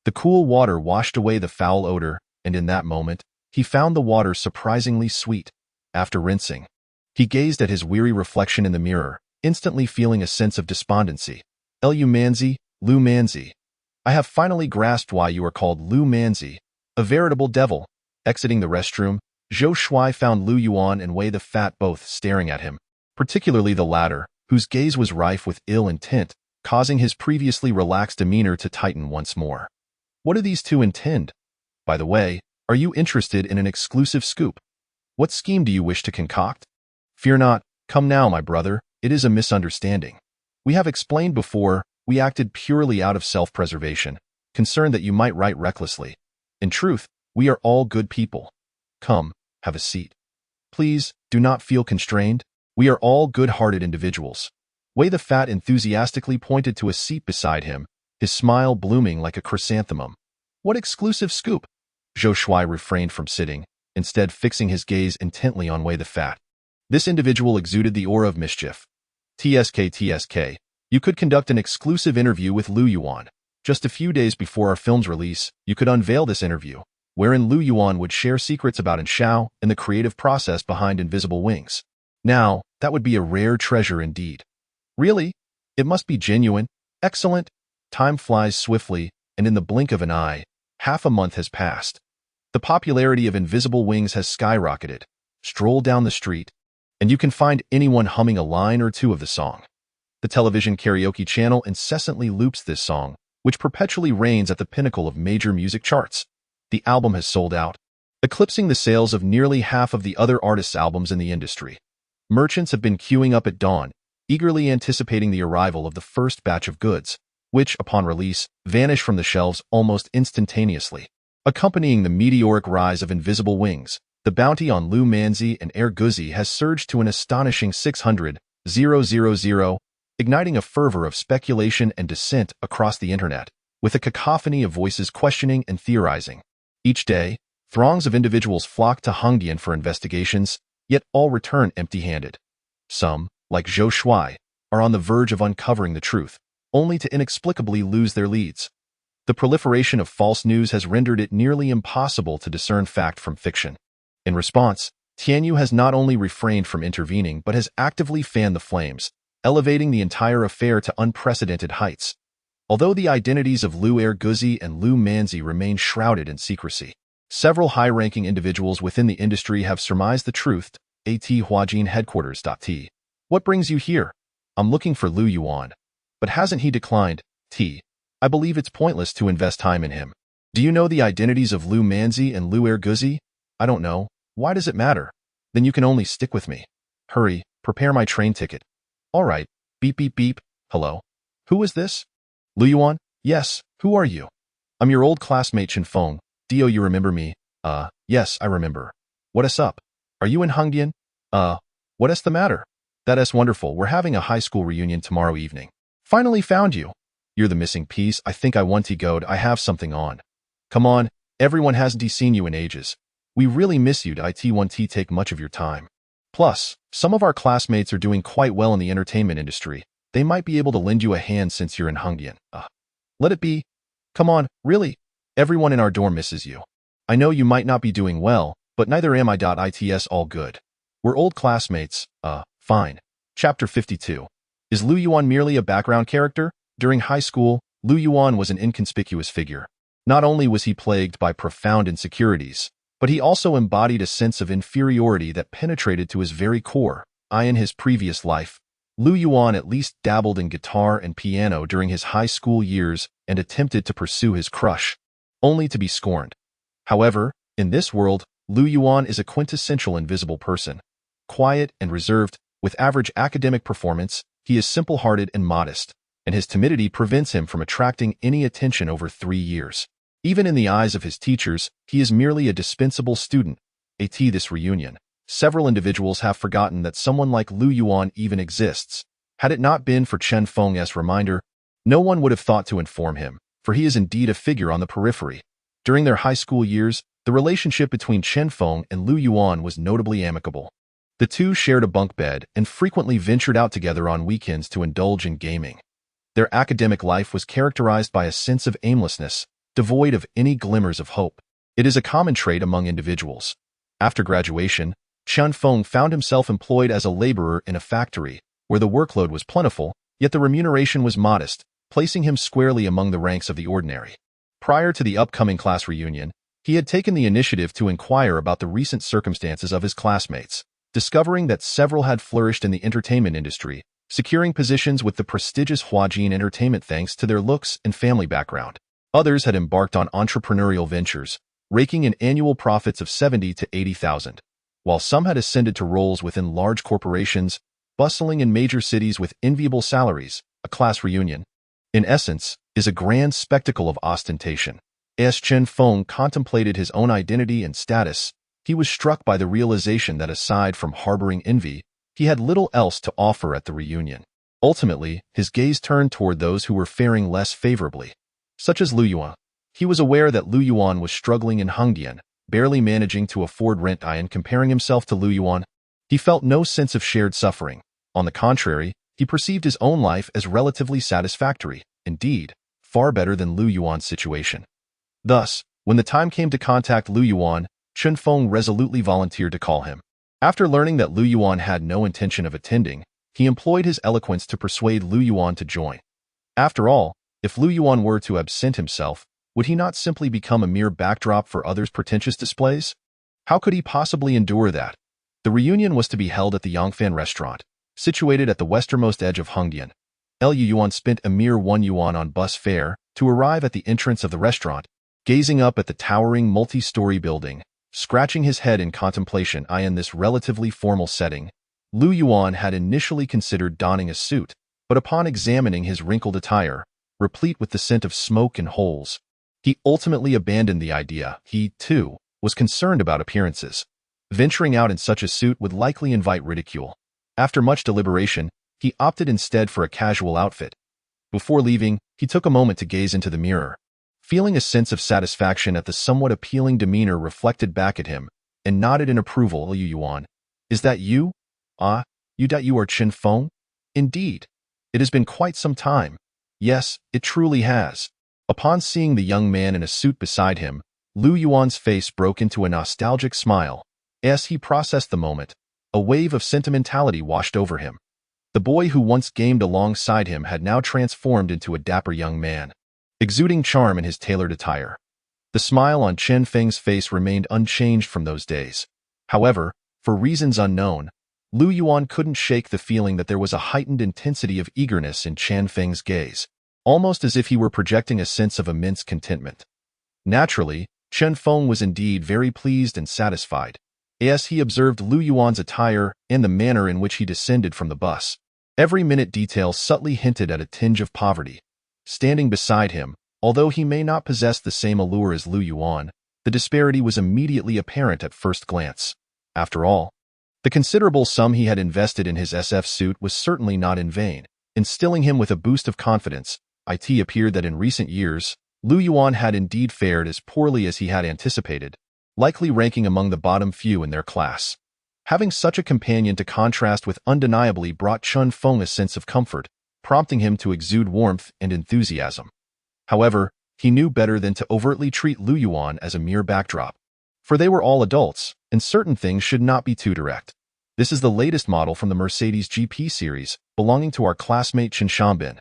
The cool water washed away the foul odor, and in that moment, he found the water surprisingly sweet. After rinsing, he gazed at his weary reflection in the mirror, instantly feeling a sense of despondency. Lu Manzi, Lu Manzi. I have finally grasped why you are called Lu Manzi, a veritable devil. Exiting the restroom, Zhou Shuai found Lu Yuan and Wei the Fat both staring at him, particularly the latter, whose gaze was rife with ill intent, causing his previously relaxed demeanor to tighten once more. What do these two intend? By the way, are you interested in an exclusive scoop? What scheme do you wish to concoct? Fear not, come now, my brother, it is a misunderstanding. We have explained before, we acted purely out of self-preservation, concerned that you might write recklessly. In truth, we are all good people. Come, have a seat. Please, do not feel constrained. We are all good-hearted individuals. Wei the Fat enthusiastically pointed to a seat beside him, his smile blooming like a chrysanthemum. What exclusive scoop? Zhou Shuai refrained from sitting, instead fixing his gaze intently on Wei the Fat. This individual exuded the aura of mischief. TSK. You could conduct an exclusive interview with Lu Yuan. Just a few days before our film's release, you could unveil this interview, wherein Lu Yuan would share secrets about Shao and the creative process behind Invisible Wings. Now, that would be a rare treasure indeed. Really? It must be genuine. Excellent. Time flies swiftly, and in the blink of an eye, half a month has passed. The popularity of Invisible Wings has skyrocketed. Stroll down the street, and you can find anyone humming a line or two of the song. The television karaoke channel incessantly loops this song, which perpetually reigns at the pinnacle of major music charts. The album has sold out, eclipsing the sales of nearly half of the other artists' albums in the industry. Merchants have been queuing up at dawn, eagerly anticipating the arrival of the first batch of goods, which, upon release, vanish from the shelves almost instantaneously. Accompanying the meteoric rise of Invisible Wings, the bounty on Lu Manzi and Air Guzzi has surged to an astonishing 600,000, igniting a fervor of speculation and dissent across the internet, with a cacophony of voices questioning and theorizing. Each day, throngs of individuals flock to Hongdian for investigations, yet all return empty-handed. Some, like Zhou Shuai, are on the verge of uncovering the truth, only to inexplicably lose their leads. The proliferation of false news has rendered it nearly impossible to discern fact from fiction. In response, Tianyu has not only refrained from intervening but has actively fanned the flames, elevating the entire affair to unprecedented heights. Although the identities of Lu Air Guzzi and Lu Manzi remain shrouded in secrecy, several high-ranking individuals within the industry have surmised the truth. At Huajin headquarters. T. What brings you here? I'm looking for Lu Yuan. But hasn't he declined? T. I believe it's pointless to invest time in him. Do you know the identities of Lu Manzi and Lu Air Guzzi? I don't know. Why does it matter? Then you can only stick with me. Hurry, prepare my train ticket. All right. Beep beep beep. Hello. Who is this? Lu Yuan? Yes. Who are you? I'm your old classmate Chen Feng. Dio, you remember me? Yes, I remember. What is up? Are you in Hongdian? What is the matter? That is wonderful. We're having a high school reunion tomorrow evening. Finally found you. You're the missing piece. I think I want to go. I have something on. Come on. Everyone hasn't seen you in ages. We really miss you. It won't take much of your time. Plus, some of our classmates are doing quite well in the entertainment industry. They might be able to lend you a hand since you're in Hongdian. Let it be. Come on, really. Everyone in our dorm misses you. I know you might not be doing well, but neither am I. It's all good. We're old classmates. Fine. Chapter 52. Is Lu Yuan merely a background character? During high school, Lu Yuan was an inconspicuous figure. Not only was he plagued by profound insecurities, but he also embodied a sense of inferiority that penetrated to his very core. In his previous life, Lu Yuan at least dabbled in guitar and piano during his high school years and attempted to pursue his crush, only to be scorned. However, in this world, Lu Yuan is a quintessential invisible person. Quiet and reserved, with average academic performance, he is simple-hearted and modest, and his timidity prevents him from attracting any attention over 3 years. Even in the eyes of his teachers, he is merely a dispensable student. At this reunion, several individuals have forgotten that someone like Lu Yuan even exists. Had it not been for Chen Feng's reminder, no one would have thought to inform him, for he is indeed a figure on the periphery. During their high school years, the relationship between Chen Feng and Lu Yuan was notably amicable. The two shared a bunk bed and frequently ventured out together on weekends to indulge in gaming. Their academic life was characterized by a sense of aimlessness, devoid of any glimmers of hope. It is a common trait among individuals. After graduation, Chen Feng found himself employed as a laborer in a factory, where the workload was plentiful, yet the remuneration was modest, placing him squarely among the ranks of the ordinary. Prior to the upcoming class reunion, he had taken the initiative to inquire about the recent circumstances of his classmates, discovering that several had flourished in the entertainment industry, securing positions with the prestigious Huajin Entertainment thanks to their looks and family background. Others had embarked on entrepreneurial ventures, raking in annual profits of 70 to 80,000, while some had ascended to roles within large corporations, bustling in major cities with enviable salaries. A class reunion, in essence, is a grand spectacle of ostentation. As Chen Feng contemplated his own identity and status, he was struck by the realization that aside from harboring envy, he had little else to offer at the reunion. Ultimately, his gaze turned toward those who were faring less favorably, such as Lu Yuan. He was aware that Lu Yuan was struggling in Hongdian, barely managing to afford rent, and comparing himself to Lu Yuan, he felt no sense of shared suffering. On the contrary, He perceived his own life as relatively satisfactory, indeed, far better than Lu Yuan's situation. Thus, when the time came to contact Lu Yuan, Chen Feng resolutely volunteered to call him. After learning that Lu Yuan had no intention of attending, he employed his eloquence to persuade Lu Yuan to join. After all, if Lu Yuan were to absent himself, would he not simply become a mere backdrop for others' pretentious displays? How could he possibly endure that? The reunion was to be held at the Yangfan restaurant, situated at the westernmost edge of Hongdian. Lu Yuan spent a mere 1 yuan on bus fare to arrive at the entrance of the restaurant, gazing up at the towering multi-story building, scratching his head in contemplation. In this relatively formal setting, Lu Yuan had initially considered donning a suit, but upon examining his wrinkled attire, replete with the scent of smoke and holes, he ultimately abandoned the idea. He, too, was concerned about appearances. Venturing out in such a suit would likely invite ridicule. After much deliberation, he opted instead for a casual outfit. Before leaving, he took a moment to gaze into the mirror, feeling a sense of satisfaction at the somewhat appealing demeanor reflected back at him, and nodded in approval. Lu Yuan, is that you? You are Chen Feng? Indeed. It has been quite some time. Yes, it truly has. Upon seeing the young man in a suit beside him, Lu Yuan's face broke into a nostalgic smile. As he processed the moment, a wave of sentimentality washed over him. The boy who once gamed alongside him had now transformed into a dapper young man, exuding charm in his tailored attire. The smile on Chen Feng's face remained unchanged from those days. However, for reasons unknown, Lu Yuan couldn't shake the feeling that there was a heightened intensity of eagerness in Chen Feng's gaze, almost as if he were projecting a sense of immense contentment. Naturally, Chen Feng was indeed very pleased and satisfied, as he observed Lu Yuan's attire and the manner in which he descended from the bus. Every minute detail subtly hinted at a tinge of poverty. Standing beside him, although he may not possess the same allure as Lu Yuan, the disparity was immediately apparent at first glance. After all, the considerable sum he had invested in his SF suit was certainly not in vain, instilling him with a boost of confidence. It appeared that in recent years, Lu Yuan had indeed fared as poorly as he had anticipated, likely ranking among the bottom few in their class. Having such a companion to contrast with undeniably brought Chen Feng a sense of comfort, prompting him to exude warmth and enthusiasm. However, he knew better than to overtly treat Lu Yuan as a mere backdrop. For they were all adults, and certain things should not be too direct. This is the latest model from the Mercedes GP series, belonging to our classmate Chen Xiaobin.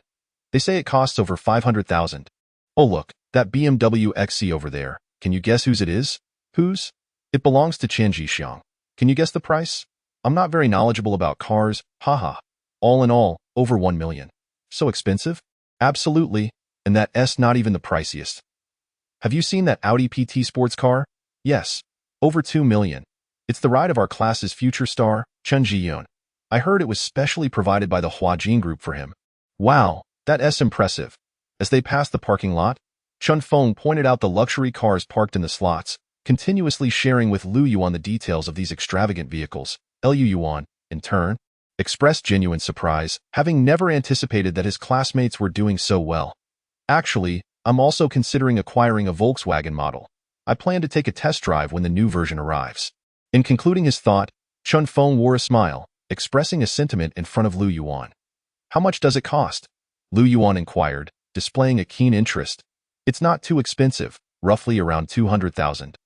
They say it costs over 500,000. Oh look, that BMW XC over there. Can you guess whose it is? Whose? It belongs to Chen Jixiang. Can you guess the price? I'm not very knowledgeable about cars, haha. All in all, over 1 million. So expensive? Absolutely, and that S not even the priciest. Have you seen that Audi PT sports car? Yes, over 2 million. It's the ride of our class's future star, Chen Jiyun. I heard it was specially provided by the Huajin Group for him. Wow, that S impressive. As they passed the parking lot, Chen Feng pointed out the luxury cars parked in the slots, continuously sharing with Lu Yuan the details of these extravagant vehicles. Lu Yuan, in turn, expressed genuine surprise, having never anticipated that his classmates were doing so well. Actually, I'm also considering acquiring a Volkswagen model. I plan to take a test drive when the new version arrives. In concluding his thought, Chen Feng wore a smile, expressing a sentiment in front of Lu Yuan. How much does it cost? Lu Yuan inquired, displaying a keen interest. It's not too expensive, roughly around 200,000.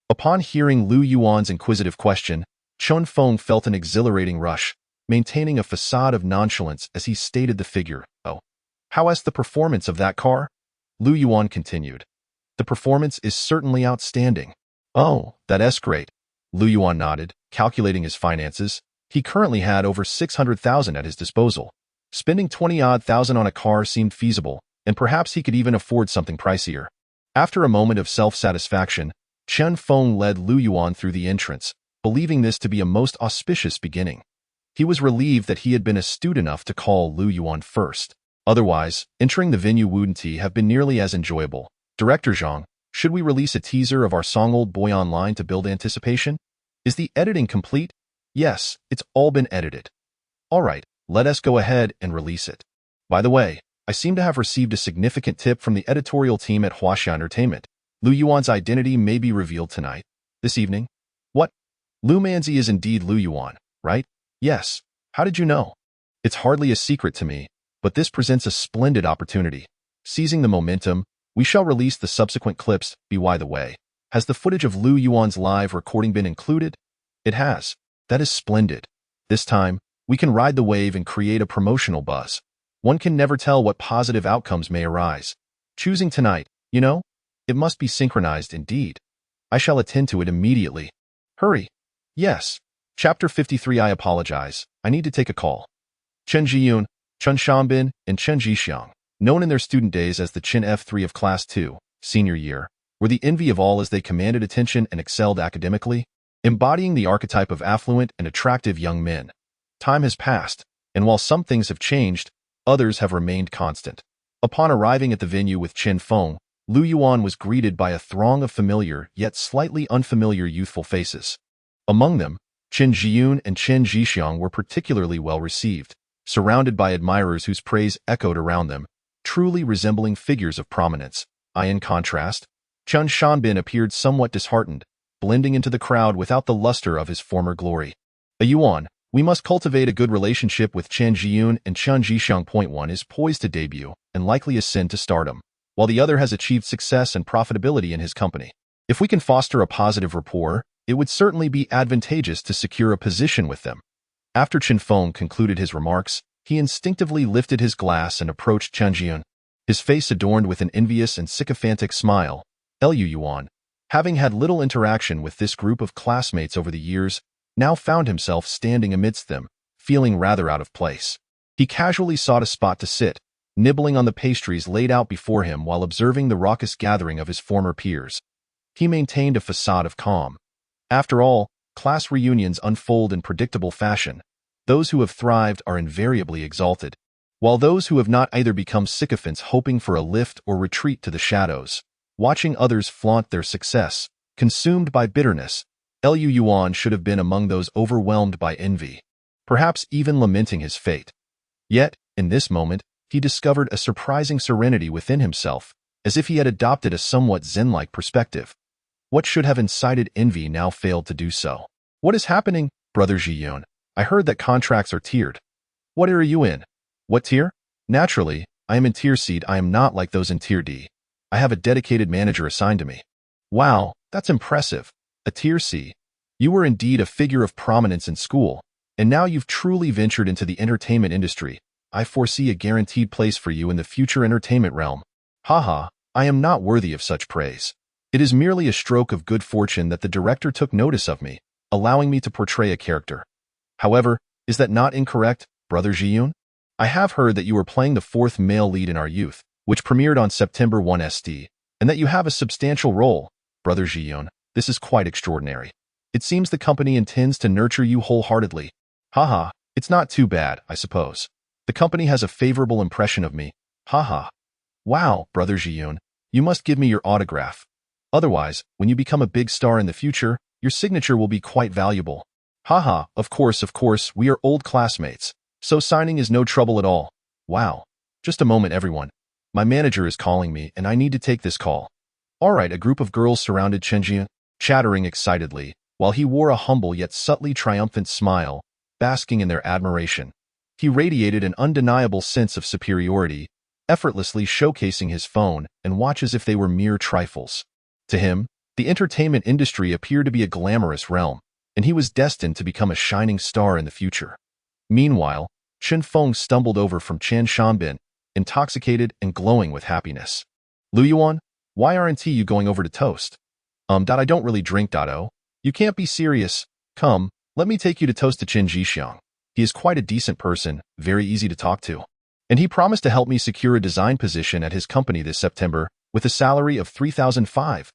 Upon hearing Lu Yuan's inquisitive question, Chen Feng felt an exhilarating rush, maintaining a facade of nonchalance as he stated the figure. Oh, how is the performance of that car? Lu Yuan continued. The performance is certainly outstanding. Oh, that's great. Lu Yuan nodded, calculating his finances. He currently had over 600,000 at his disposal. Spending 20-odd thousand on a car seemed feasible, and perhaps he could even afford something pricier. After a moment of self-satisfaction, Chen Feng led Lu Yuan through the entrance, believing this to be a most auspicious beginning. He was relieved that he had been astute enough to call Lu Yuan first. Otherwise, entering the venue wouldn't have been nearly as enjoyable. Director Zhang, should we release a teaser of our song Old Boy online to build anticipation? Is the editing complete? Yes, it's all been edited. All right, let us go ahead and release it. By the way, I seem to have received a significant tip from the editorial team at Huaxia Entertainment. Lu Yuan's identity may be revealed tonight, this evening. What? Lu Manzi is indeed Lu Yuan, right? Yes. How did you know? It's hardly a secret to me, but this presents a splendid opportunity. Seizing the momentum, we shall release the subsequent clips. By the way, has the footage of Lu Yuan's live recording been included? It has. That is splendid. This time, we can ride the wave and create a promotional buzz. One can never tell what positive outcomes may arise. Choosing tonight, it must be synchronized indeed. I shall attend to it immediately. Hurry. Yes. Chapter 53. I apologize. I need to take a call. Chen Jiyun, Chen Shanbin, and Chen Jixiang, known in their student days as the Chen F3 of Class 2, senior year, were the envy of all as they commanded attention and excelled academically, embodying the archetype of affluent and attractive young men. Time has passed, and while some things have changed, others have remained constant. Upon arriving at the venue with Chen Feng, Lu Yuan was greeted by a throng of familiar yet slightly unfamiliar youthful faces. Among them, Chen Jiyun and Chen Jixiang were particularly well received, surrounded by admirers whose praise echoed around them, truly resembling figures of prominence. In contrast, Chen Shanbin appeared somewhat disheartened, blending into the crowd without the luster of his former glory. Yuan, we must cultivate a good relationship with Chen Jiyun and Chen Jixiang. Point 1 is poised to debut and likely ascend to stardom, while the other has achieved success and profitability in his company. If we can foster a positive rapport, it would certainly be advantageous to secure a position with them. After Chen Feng concluded his remarks, he instinctively lifted his glass and approached Chen Jiyun, his face adorned with an envious and sycophantic smile. Lu Yuan, having had little interaction with this group of classmates over the years, now found himself standing amidst them, feeling rather out of place. He casually sought a spot to sit, nibbling on the pastries laid out before him while observing the raucous gathering of his former peers. He maintained a facade of calm. After all, class reunions unfold in predictable fashion. Those who have thrived are invariably exalted, while those who have not either become sycophants hoping for a lift or retreat to the shadows, watching others flaunt their success, consumed by bitterness. Lu Yuan should have been among those overwhelmed by envy, perhaps even lamenting his fate. Yet, in this moment, he discovered a surprising serenity within himself, as if he had adopted a somewhat Zen-like perspective. What should have incited envy now failed to do so. What is happening, Brother Jiyun? I heard that contracts are tiered. What are you in? What tier? Naturally, I am in tier C. I am not like those in tier D. I have a dedicated manager assigned to me. Wow, that's impressive. A tier C. You were indeed a figure of prominence in school, and now you've truly ventured into the entertainment industry. I foresee a guaranteed place for you in the future entertainment realm. Haha, I am not worthy of such praise. It is merely a stroke of good fortune that the director took notice of me, allowing me to portray a character. However, is that not incorrect, Brother Jiyun? I have heard that you were playing the fourth male lead in Our Youth, which premiered on September 1 st, and that you have a substantial role, Brother Jiyun. This is quite extraordinary. It seems the company intends to nurture you wholeheartedly. Haha, it's not too bad, I suppose. The company has a favorable impression of me. Haha. Wow, Brother Jiyun, you must give me your autograph. Otherwise, when you become a big star in the future, your signature will be quite valuable. Haha, of course, we are old classmates, so signing is no trouble at all. Wow. Just a moment, everyone. My manager is calling me, and I need to take this call. All right, a group of girls surrounded Chen Jiyun, chattering excitedly, while he wore a humble yet subtly triumphant smile, basking in their admiration. He radiated an undeniable sense of superiority, effortlessly showcasing his phone and watch as if they were mere trifles. To him, the entertainment industry appeared to be a glamorous realm, and he was destined to become a shining star in the future. Meanwhile, Chen Feng stumbled over from Chen Shanbin, intoxicated and glowing with happiness. Lu Yuan, why aren't you going over to toast? I don't really drink, Oh. You can't be serious. Come, let me take you to toast to Chen Jixiang. He is quite a decent person, very easy to talk to. And he promised to help me secure a design position at his company this September with a salary of 3,005.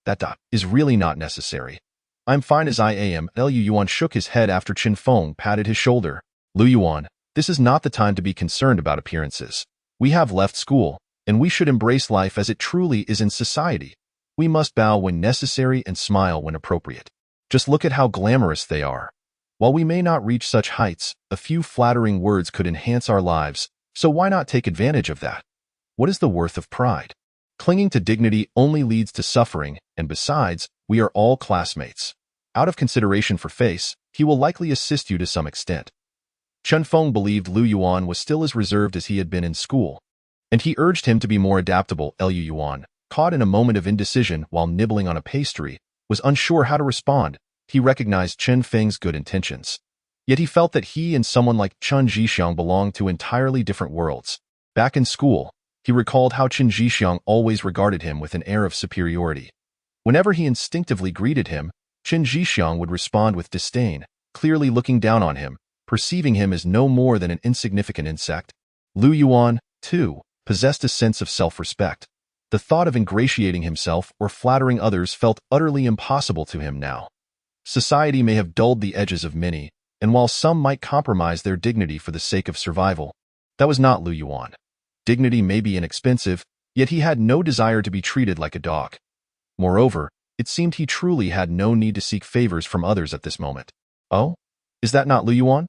That is really not necessary. I'm fine as I am. Lu Yuan shook his head after Chen Feng patted his shoulder. Lu Yuan, this is not the time to be concerned about appearances. We have left school, and we should embrace life as it truly is in society. We must bow when necessary and smile when appropriate. Just look at how glamorous they are. While we may not reach such heights, a few flattering words could enhance our lives, so why not take advantage of that? What is the worth of pride? Clinging to dignity only leads to suffering, and besides, we are all classmates. Out of consideration for face, he will likely assist you to some extent. Chen Feng believed Lu Yuan was still as reserved as he had been in school, and he urged him to be more adaptable. Lu Yuan, caught in a moment of indecision while nibbling on a pastry, was unsure how to respond. He recognized Chen Feng's good intentions. Yet he felt that he and someone like Chen Zhixiang belonged to entirely different worlds. Back in school, he recalled how Chen Zhixiang always regarded him with an air of superiority. Whenever he instinctively greeted him, Chen Zhixiang would respond with disdain, clearly looking down on him, perceiving him as no more than an insignificant insect. Lu Yuan, too, possessed a sense of self-respect. The thought of ingratiating himself or flattering others felt utterly impossible to him now. Society may have dulled the edges of many, and while some might compromise their dignity for the sake of survival, that was not Lu Yuan. Dignity may be inexpensive, yet he had no desire to be treated like a dog. Moreover, it seemed he truly had no need to seek favors from others at this moment. Oh? Is that not Lu Yuan?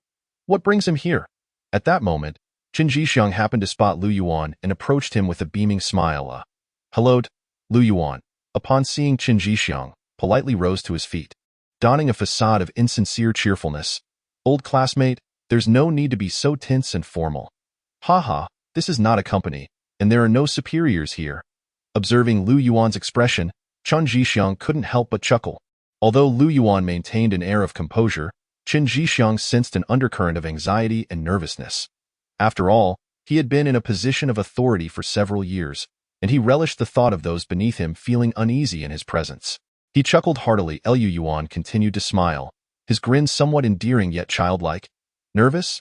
What brings him here? At that moment, Chen Zhixiang happened to spot Lu Yuan and approached him with a beaming smile. Hello, Lu Yuan, upon seeing Chen Zhixiang, politely rose to his feet, donning a facade of insincere cheerfulness. Old classmate, there's no need to be so tense and formal. Haha, this is not a company, and there are no superiors here. Observing Lu Yuan's expression, Chen Zhixiang couldn't help but chuckle. Although Lu Yuan maintained an air of composure, Chen Zhixiang sensed an undercurrent of anxiety and nervousness. After all, he had been in a position of authority for several years, and he relished the thought of those beneath him feeling uneasy in his presence. He chuckled heartily. Lu Yuan continued to smile, his grin somewhat endearing yet childlike. Nervous?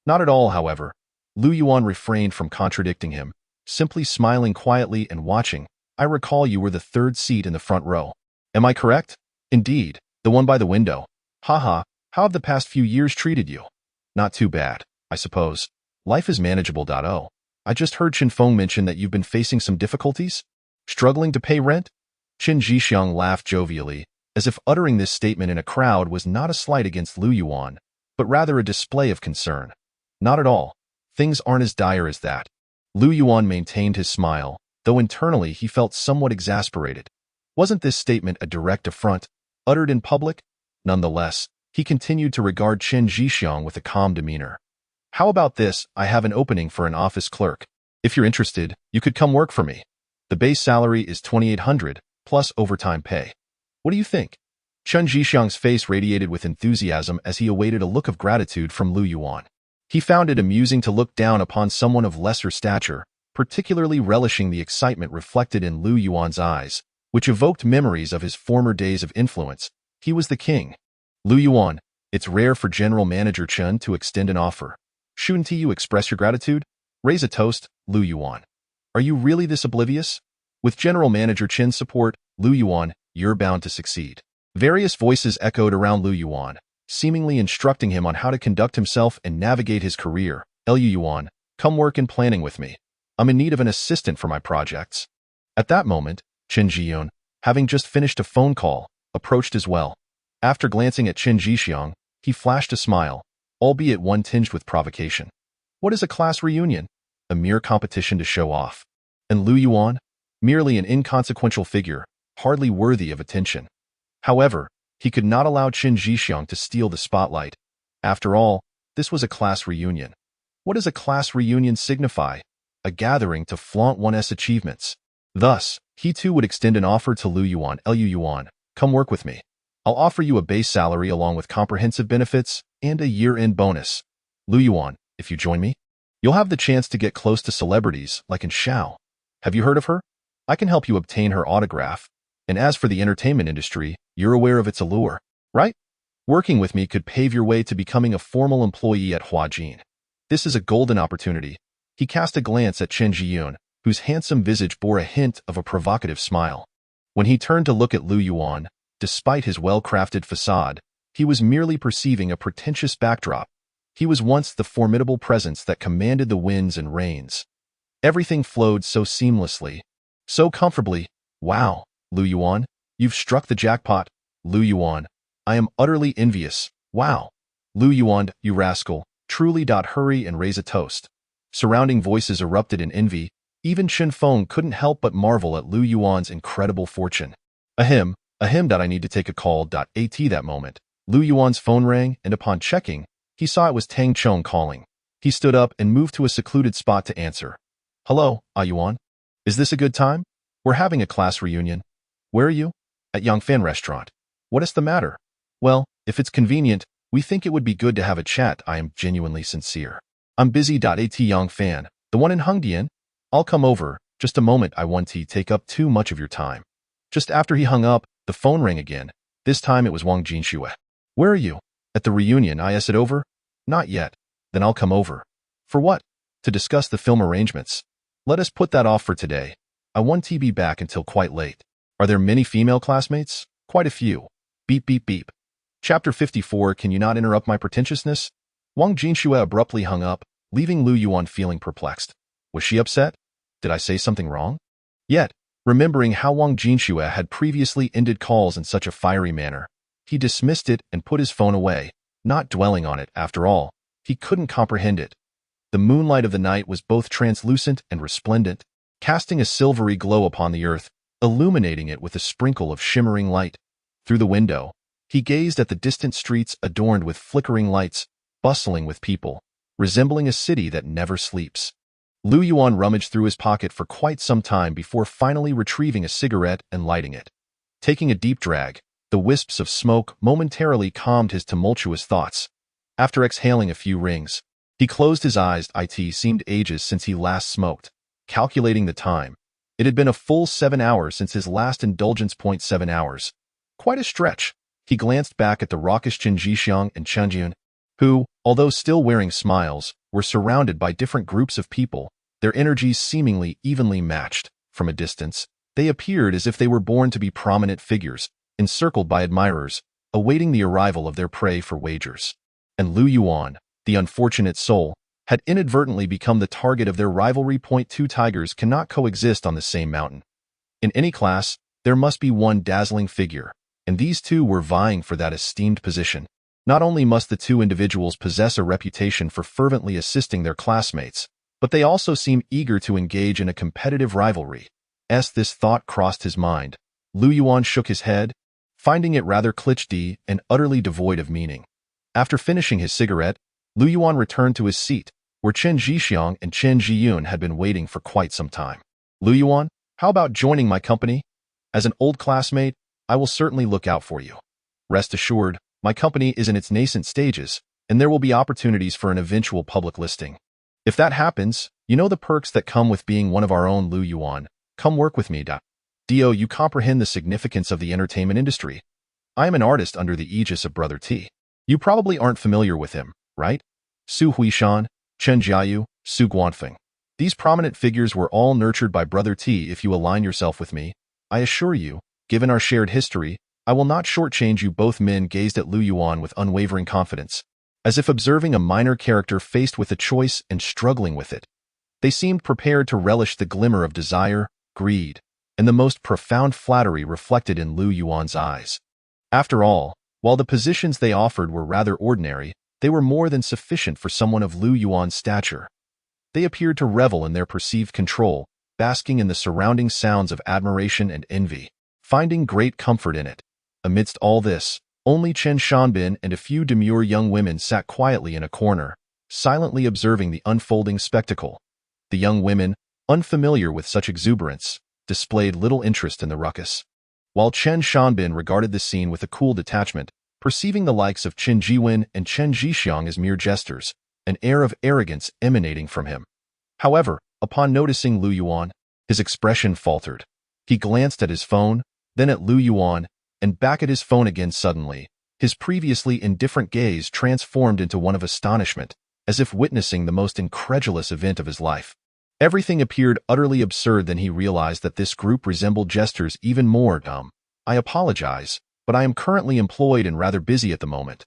Not at all, however. Lu Yuan refrained from contradicting him, simply smiling quietly and watching. I recall you were the third seat in the front row. Am I correct? Indeed, the one by the window. Haha, how have the past few years treated you? Not too bad, I suppose. Life is manageable. Oh, I just heard Chen Feng mention that you've been facing some difficulties? Struggling to pay rent? Chen Zhixiang laughed jovially, as if uttering this statement in a crowd was not a slight against Lu Yuan, but rather a display of concern. Not at all. Things aren't as dire as that. Lu Yuan maintained his smile, though internally he felt somewhat exasperated. Wasn't this statement a direct affront, uttered in public? Nonetheless, he continued to regard Chen Zhixiang with a calm demeanor. How about this? I have an opening for an office clerk. If you're interested, you could come work for me. The base salary is 2,800, plus overtime pay. What do you think? Chen Zhixiang's face radiated with enthusiasm as he awaited a look of gratitude from Lu Yuan. He found it amusing to look down upon someone of lesser stature, particularly relishing the excitement reflected in Lu Yuan's eyes, which evoked memories of his former days of influence. He was the king. Lu Yuan, it's rare for General Manager Chen to extend an offer. Shouldn't you express your gratitude? Raise a toast, Lu Yuan. Are you really this oblivious? With General Manager Chen's support, Lu Yuan, you're bound to succeed. Various voices echoed around Lu Yuan, seemingly instructing him on how to conduct himself and navigate his career. Lu Yuan, come work in planning with me. I'm in need of an assistant for my projects. At that moment, Chen Zhiyun, having just finished a phone call, approached as well. After glancing at Chen Zhixiang, he flashed a smile, albeit one tinged with provocation. What is a class reunion? A mere competition to show off. And Lu Yuan? Merely an inconsequential figure, hardly worthy of attention. However, he could not allow Chen Zhixiang to steal the spotlight. After all, this was a class reunion. What does a class reunion signify? A gathering to flaunt one's achievements. Thus, he too would extend an offer to Lu Yuan. Lu Yuan, come work with me. I'll offer you a base salary along with comprehensive benefits and a year-end bonus. Lu Yuan, if you join me, you'll have the chance to get close to celebrities like in Shao. Have you heard of her? I can help you obtain her autograph. And as for the entertainment industry, you're aware of its allure, right? Working with me could pave your way to becoming a formal employee at Huajin. This is a golden opportunity. He cast a glance at Chen Zhiyun, whose handsome visage bore a hint of a provocative smile. When he turned to look at Lu Yuan, despite his well-crafted facade, he was merely perceiving a pretentious backdrop. He was once the formidable presence that commanded the winds and rains. Everything flowed so seamlessly, so comfortably. Wow, Lu Yuan, you've struck the jackpot. Lu Yuan, I am utterly envious. Wow. Lu Yuan, you rascal, truly. Hurry and raise a toast. Surrounding voices erupted in envy. Even Chen Feng couldn't help but marvel at Lu Yuan's incredible fortune. Ahem. I need to take a call. At that moment, Lu Yuan's phone rang, and upon checking, He saw it was Tang Chong calling. He stood up and moved to a secluded spot to answer. Hello, Yuan. Is this a good time? We're having a class reunion. Where are you? At Yangfan restaurant. What is the matter? Well, if it's convenient, we think it would be good to have a chat. I am genuinely sincere. I'm busy. At Yangfan, the one in Hongdian? I'll come over. Just a moment. I want to take up too much of your time. Just after he hung up, the phone rang again. This time it was Wang Jinxue. Where are you? At the reunion. Is it over? Not yet. Then I'll come over. For what? To discuss the film arrangements. Let us put that off for today. I want to be back until quite late. Are there many female classmates? Quite a few. Beep beep beep. Chapter 54. Can you not interrupt my pretentiousness? Wang Jinxue abruptly hung up, leaving Lu Yuan feeling perplexed. Was she upset? Did I say something wrong? Yet, remembering how Wang Jinxue had previously ended calls in such a fiery manner, he dismissed it and put his phone away, not dwelling on it. After all, he couldn't comprehend it. The moonlight of the night was both translucent and resplendent, casting a silvery glow upon the earth, illuminating it with a sprinkle of shimmering light. Through the window, he gazed at the distant streets adorned with flickering lights, bustling with people, resembling a city that never sleeps. Lu Yuan rummaged through his pocket for quite some time before finally retrieving a cigarette and lighting it. Taking a deep drag, the wisps of smoke momentarily calmed his tumultuous thoughts. After exhaling a few rings, he closed his eyes. It seemed ages since he last smoked. Calculating the time, it had been a full 7 hours since his last indulgence. 7 hours. Quite a stretch. He glanced back at the raucous Chen Jixiang and Chen Jun, who, although still wearing smiles, were surrounded by different groups of people, their energies seemingly evenly matched. From a distance, they appeared as if they were born to be prominent figures, encircled by admirers, awaiting the arrival of their prey for wagers. And Lu Yuan, the unfortunate soul, had inadvertently become the target of their rivalry. Two tigers cannot coexist on the same mountain. In any class, there must be one dazzling figure, and these two were vying for that esteemed position. Not only must the two individuals possess a reputation for fervently assisting their classmates, but they also seem eager to engage in a competitive rivalry. As this thought crossed his mind, Lu Yuan shook his head, finding it rather cliché and utterly devoid of meaning. After finishing his cigarette, Lu Yuan returned to his seat, where Chen Jixiang and Chen Jiyun had been waiting for quite some time. Lu Yuan, how about joining my company? As an old classmate, I will certainly look out for you. Rest assured, my company is in its nascent stages, and there will be opportunities for an eventual public listing. If that happens, you know the perks that come with being one of our own. Lu Yuan, come work with me. Dio, you comprehend the significance of the entertainment industry. I am an artist under the aegis of Brother T. You probably aren't familiar with him, right? Su Huishan, Chen Jiayu, Su Guanfeng. These prominent figures were all nurtured by Brother T. If you align yourself with me, I assure you, given our shared history, I will not shortchange you. Both men gazed at Lu Yuan with unwavering confidence, as if observing a minor character faced with a choice and struggling with it. They seemed prepared to relish the glimmer of desire, greed, and the most profound flattery reflected in Lu Yuan's eyes. After all, while the positions they offered were rather ordinary, they were more than sufficient for someone of Lu Yuan's stature. They appeared to revel in their perceived control, basking in the surrounding sounds of admiration and envy, finding great comfort in it. Amidst all this, only Chen Shanbin and a few demure young women sat quietly in a corner, silently observing the unfolding spectacle. The young women, unfamiliar with such exuberance, displayed little interest in the ruckus, while Chen Shanbin regarded the scene with a cool detachment, perceiving the likes of Chen Jiwen and Chen Jixiang as mere jesters, an air of arrogance emanating from him. However, upon noticing Lu Yuan, his expression faltered. He glanced at his phone, then at Lu Yuan, and back at his phone again. Suddenly, his previously indifferent gaze transformed into one of astonishment, as if witnessing the most incredulous event of his life. Everything appeared utterly absurd. Then he realized that this group resembled jesters even more. I apologize, but I am currently employed and rather busy at the moment.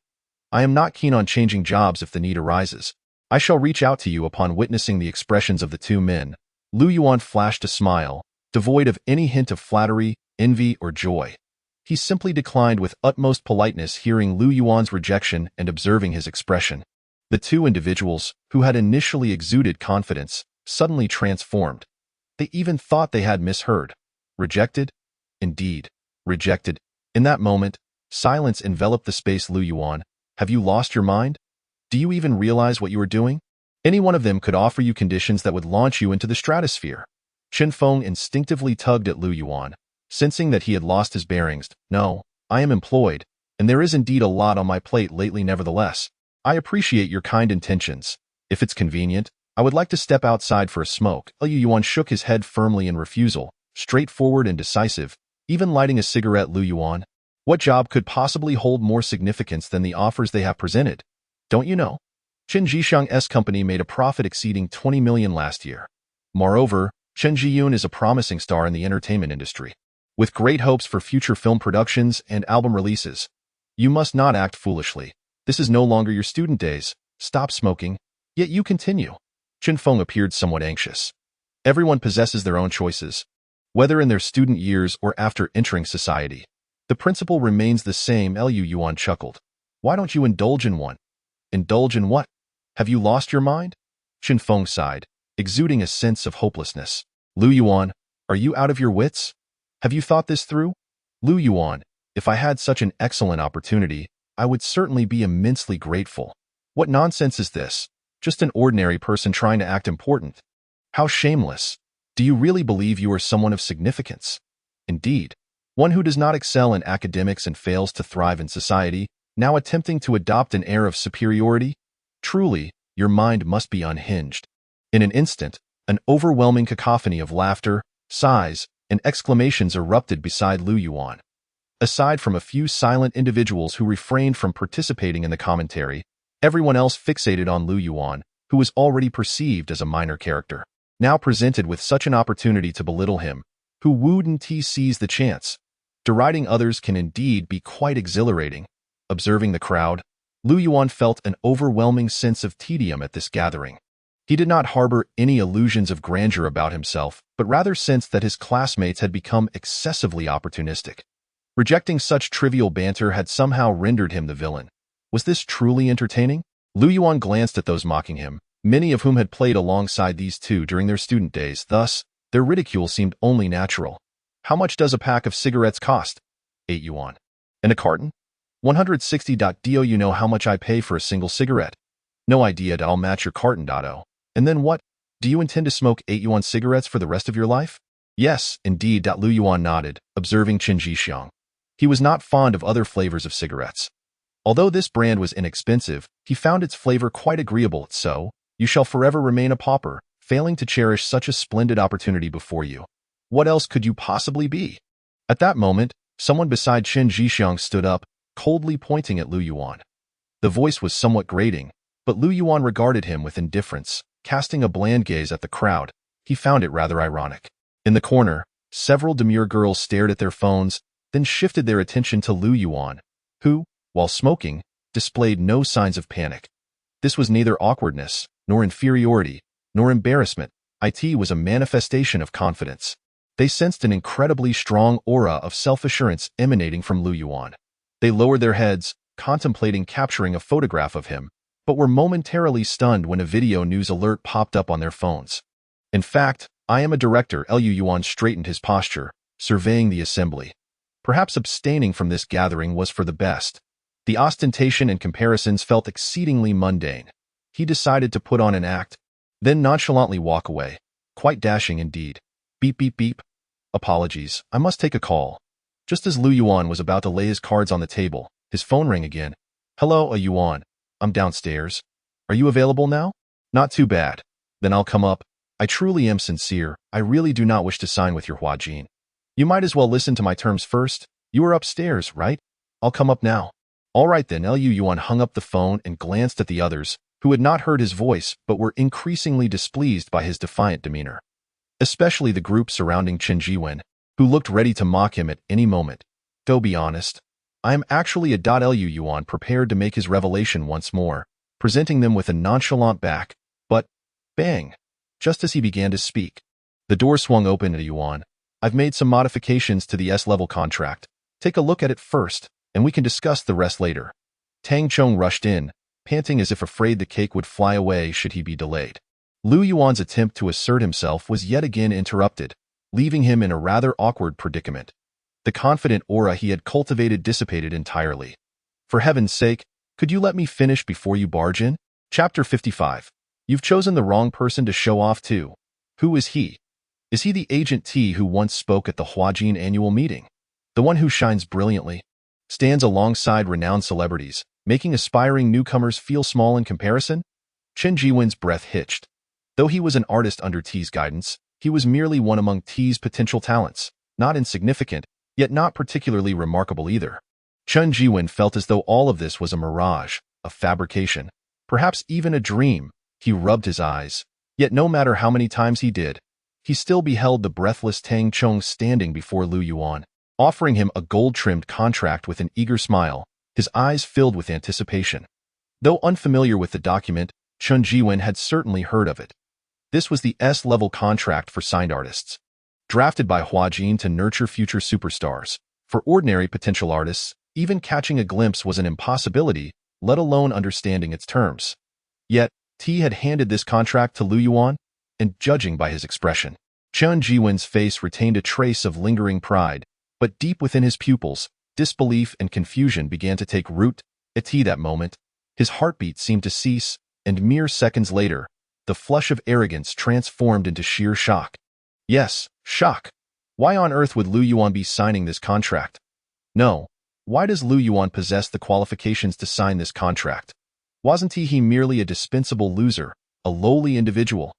I am not keen on changing jobs if the need arises. I shall reach out to you. Upon witnessing the expressions of the two men, Lu Yuan flashed a smile, devoid of any hint of flattery, envy, or joy. He simply declined with utmost politeness, hearing Lu Yuan's rejection and observing his expression. The two individuals, who had initially exuded confidence, suddenly transformed. They even thought they had misheard. Rejected? Indeed, rejected. In that moment, silence enveloped the space. Lu Yuan, have you lost your mind? Do you even realize what you are doing? Any one of them could offer you conditions that would launch you into the stratosphere. Chen Feng instinctively tugged at Lu Yuan, sensing that he had lost his bearings. No, I am employed, and there is indeed a lot on my plate lately nevertheless. I appreciate your kind intentions. If it's convenient, I would like to step outside for a smoke. Lu Yuan shook his head firmly in refusal, straightforward and decisive, even lighting a cigarette. Lu Yuan, what job could possibly hold more significance than the offers they have presented? Don't you know? Chen Zhixiang's company made a profit exceeding 20 million last year. Moreover, Chen Zhiyun is a promising star in the entertainment industry, with great hopes for future film productions and album releases. You must not act foolishly. This is no longer your student days. Stop smoking. Yet you continue. Chen Feng appeared somewhat anxious. Everyone possesses their own choices, whether in their student years or after entering society. The principle remains the same. Lu Yuan chuckled. Why don't you indulge in one? Indulge in what? Have you lost your mind? Chen Feng sighed, exuding a sense of hopelessness. Lu Yuan, are you out of your wits? Have you thought this through? Lu Yuan, if I had such an excellent opportunity, I would certainly be immensely grateful. What nonsense is this? Just an ordinary person trying to act important. How shameless. Do you really believe you are someone of significance? Indeed, one who does not excel in academics and fails to thrive in society, now attempting to adopt an air of superiority? Truly, your mind must be unhinged. In an instant, an overwhelming cacophony of laughter, sighs, and exclamations erupted beside Lu Yuan. Aside from a few silent individuals who refrained from participating in the commentary, everyone else fixated on Lu Yuan, who was already perceived as a minor character, now presented with such an opportunity to belittle him, who wouldn't seize the chance. Deriding others can indeed be quite exhilarating. Observing the crowd, Lu Yuan felt an overwhelming sense of tedium at this gathering. He did not harbor any illusions of grandeur about himself, but rather sensed that his classmates had become excessively opportunistic. Rejecting such trivial banter had somehow rendered him the villain. Was this truly entertaining? Lu Yuan glanced at those mocking him, many of whom had played alongside these two during their student days. Thus, their ridicule seemed only natural. How much does a pack of cigarettes cost? 8 yuan. And a carton? 160. Do you know how much I pay for a single cigarette? No idea. I'll match your carton. And then what? Do you intend to smoke 8 yuan cigarettes for the rest of your life? Yes, indeed. Lu Yuan nodded, observing Chen Zhixiang. He was not fond of other flavors of cigarettes. Although this brand was inexpensive, he found its flavor quite agreeable. So, you shall forever remain a pauper, failing to cherish such a splendid opportunity before you. What else could you possibly be? At that moment, someone beside Chen Zhixiang stood up, coldly pointing at Lu Yuan. The voice was somewhat grating, but Lu Yuan regarded him with indifference, casting a bland gaze at the crowd. He found it rather ironic. In the corner, several demure girls stared at their phones, then shifted their attention to Lu Yuan, who, while smoking, displayed no signs of panic. This was neither awkwardness, nor inferiority, nor embarrassment. It was a manifestation of confidence. They sensed an incredibly strong aura of self-assurance emanating from Lu Yuan. They lowered their heads, contemplating capturing a photograph of him, but were momentarily stunned when a video news alert popped up on their phones. In fact, I am a director. Lu Yuan straightened his posture, surveying the assembly. Perhaps abstaining from this gathering was for the best. The ostentation and comparisons felt exceedingly mundane. He decided to put on an act, then nonchalantly walk away. Quite dashing indeed. Beep beep beep. Apologies, I must take a call. Just as Lu Yuan was about to lay his cards on the table, his phone rang again. Hello, Yuan. I'm downstairs. Are you available now? Not too bad. Then I'll come up. I truly am sincere. I really do not wish to sign with your Huajin. You might as well listen to my terms first. You are upstairs, right? I'll come up now. All right then. Lu Yuan hung up the phone and glanced at the others, who had not heard his voice but were increasingly displeased by his defiant demeanor. Especially the group surrounding Chen Jiwen, who looked ready to mock him at any moment. Go be honest. I am actually a Lu Yuan prepared to make his revelation once more, presenting them with a nonchalant back, but, bang, just as he began to speak. The door swung open at Yuan. I've made some modifications to the S-level contract. Take a look at it first, and we can discuss the rest later. Tang Chong rushed in, panting as if afraid the cake would fly away should he be delayed. Lu Yuan's attempt to assert himself was yet again interrupted, leaving him in a rather awkward predicament. The confident aura he had cultivated dissipated entirely. For heaven's sake, Could you let me finish before you barge in? Chapter 55. You've chosen the wrong person to show off to. Who is he? Is he the Agent T who once spoke at the Huajin annual meeting? The one who shines brilliantly, stands alongside renowned celebrities, making aspiring newcomers feel small in comparison? Chen Jiwen's breath hitched. Though he was an artist under T's guidance, he was merely one among T's potential talents, not insignificant, yet not particularly remarkable either. Chen Jiwen felt as though all of this was a mirage, a fabrication, perhaps even a dream. He rubbed his eyes, yet no matter how many times he did, he still beheld the breathless Tang Chong standing before Lu Yuan, offering him a gold-trimmed contract with an eager smile, his eyes filled with anticipation. Though unfamiliar with the document, Chen Jiwen had certainly heard of it. This was the S-level contract for signed artists, drafted by Huajin to nurture future superstars. For ordinary potential artists, even catching a glimpse was an impossibility, let alone understanding its terms. Yet, T had handed this contract to Lu Yuan, and judging by his expression, Chen Jiwen's face retained a trace of lingering pride, but deep within his pupils, disbelief and confusion began to take root. At that moment, his heartbeat seemed to cease, and mere seconds later, the flush of arrogance transformed into sheer shock. Yes, shock. Why on earth would Lu Yuan be signing this contract? No. Why does Lu Yuan possess the qualifications to sign this contract? Wasn't he merely a dispensable loser, a lowly individual?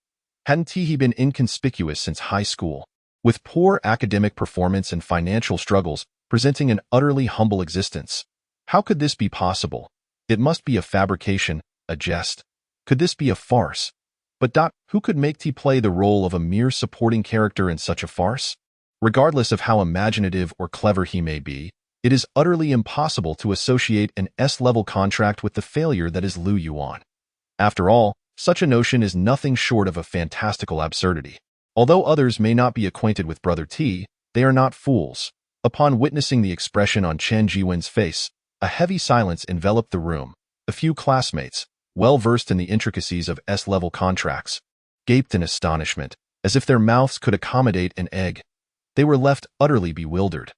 Hadn't he been inconspicuous since high school, with poor academic performance and financial struggles, presenting an utterly humble existence? How could this be possible? It must be a fabrication, a jest. Could this be a farce? But who could make T play the role of a mere supporting character in such a farce? Regardless of how imaginative or clever he may be, it is utterly impossible to associate an S-level contract with the failure that is Lu Yuan. After all, such a notion is nothing short of a fantastical absurdity. Although others may not be acquainted with Brother T, they are not fools. Upon witnessing the expression on Chen Jiwen's face, a heavy silence enveloped the room. A few classmates, well-versed in the intricacies of S-level contracts, gaped in astonishment, as if their mouths could accommodate an egg. They were left utterly bewildered.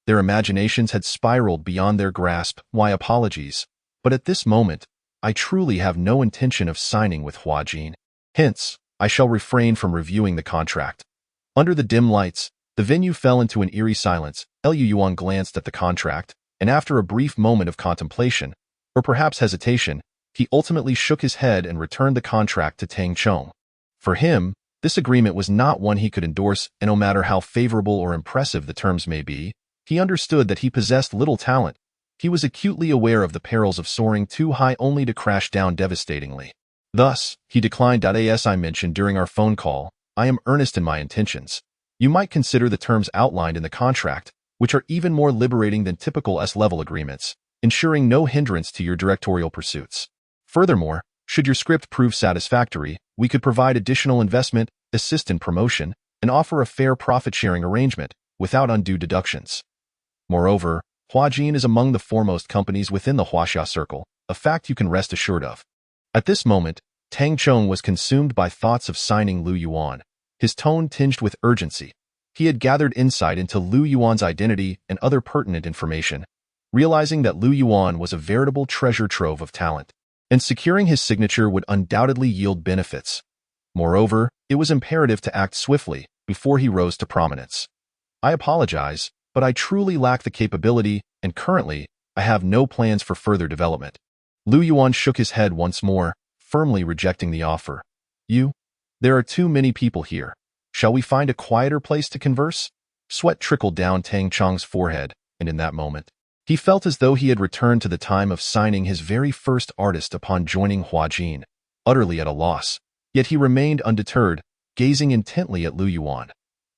Their imaginations had spiraled beyond their grasp. My apologies, but at this moment, I truly have no intention of signing with Huajin. Hence, I shall refrain from reviewing the contract. Under the dim lights, the venue fell into an eerie silence. Lu Yuan glanced at the contract, and after a brief moment of contemplation, or perhaps hesitation, he ultimately shook his head and returned the contract to Tang Chong. For him, this agreement was not one he could endorse, and no matter how favorable or impressive the terms may be, he understood that he possessed little talent. He was acutely aware of the perils of soaring too high only to crash down devastatingly. Thus, he declined. As I mentioned during our phone call, I am earnest in my intentions. You might consider the terms outlined in the contract, which are even more liberating than typical S-level agreements, ensuring no hindrance to your directorial pursuits. Furthermore, should your script prove satisfactory, we could provide additional investment, assist in promotion, and offer a fair profit-sharing arrangement, without undue deductions. Moreover, Huajin is among the foremost companies within the Huaxia circle, a fact you can rest assured of. At this moment, Tang Chong was consumed by thoughts of signing Lu Yuan, his tone tinged with urgency. He had gathered insight into Lu Yuan's identity and other pertinent information, realizing that Lu Yuan was a veritable treasure trove of talent, and securing his signature would undoubtedly yield benefits. Moreover, it was imperative to act swiftly before he rose to prominence. I apologize, but I truly lack the capability, and currently, I have no plans for further development. Lu Yuan shook his head once more, firmly rejecting the offer. There are too many people here. Shall we find a quieter place to converse? Sweat trickled down Tang Chong's forehead, and in that moment, he felt as though he had returned to the time of signing his very first artist upon joining Huajin, utterly at a loss. Yet he remained undeterred, gazing intently at Lu Yuan.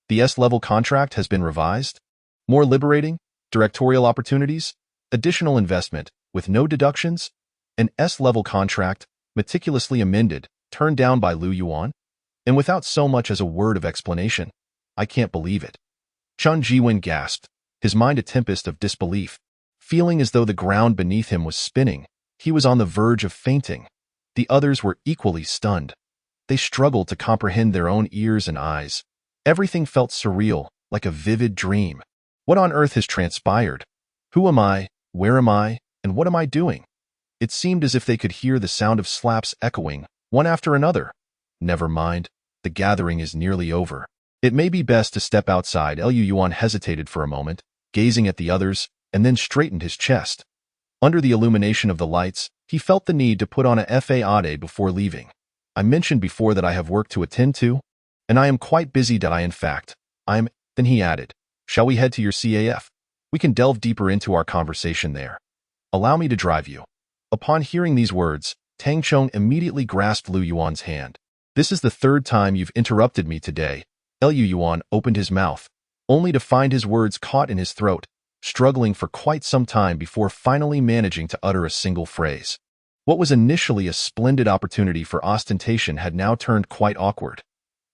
The S-level contract has been revised? More liberating? Directorial opportunities? Additional investment, with no deductions? An S-level contract, meticulously amended, turned down by Lu Yuan? And without so much as a word of explanation? I can't believe it. Chen Jiwen gasped, his mind a tempest of disbelief. Feeling as though the ground beneath him was spinning, he was on the verge of fainting. The others were equally stunned. They struggled to comprehend their own ears and eyes. Everything felt surreal, like a vivid dream. What on earth has transpired? Who am I, where am I, and what am I doing? It seemed as if they could hear the sound of slaps echoing, one after another. Never mind, the gathering is nearly over. It may be best to step outside. Liu Yuan hesitated for a moment, gazing at the others, and then straightened his chest. Under the illumination of the lights, he felt the need to put on a fade before leaving. I mentioned before that I have work to attend to, and I am quite busy. Then he added, shall we head to your CAF? We can delve deeper into our conversation there. Allow me to drive you. Upon hearing these words, Tang Chong immediately grasped Liu Yuan's hand. This is the third time you've interrupted me today. Liu Yuan opened his mouth, only to find his words caught in his throat, struggling for quite some time before finally managing to utter a single phrase. What was initially a splendid opportunity for ostentation had now turned quite awkward.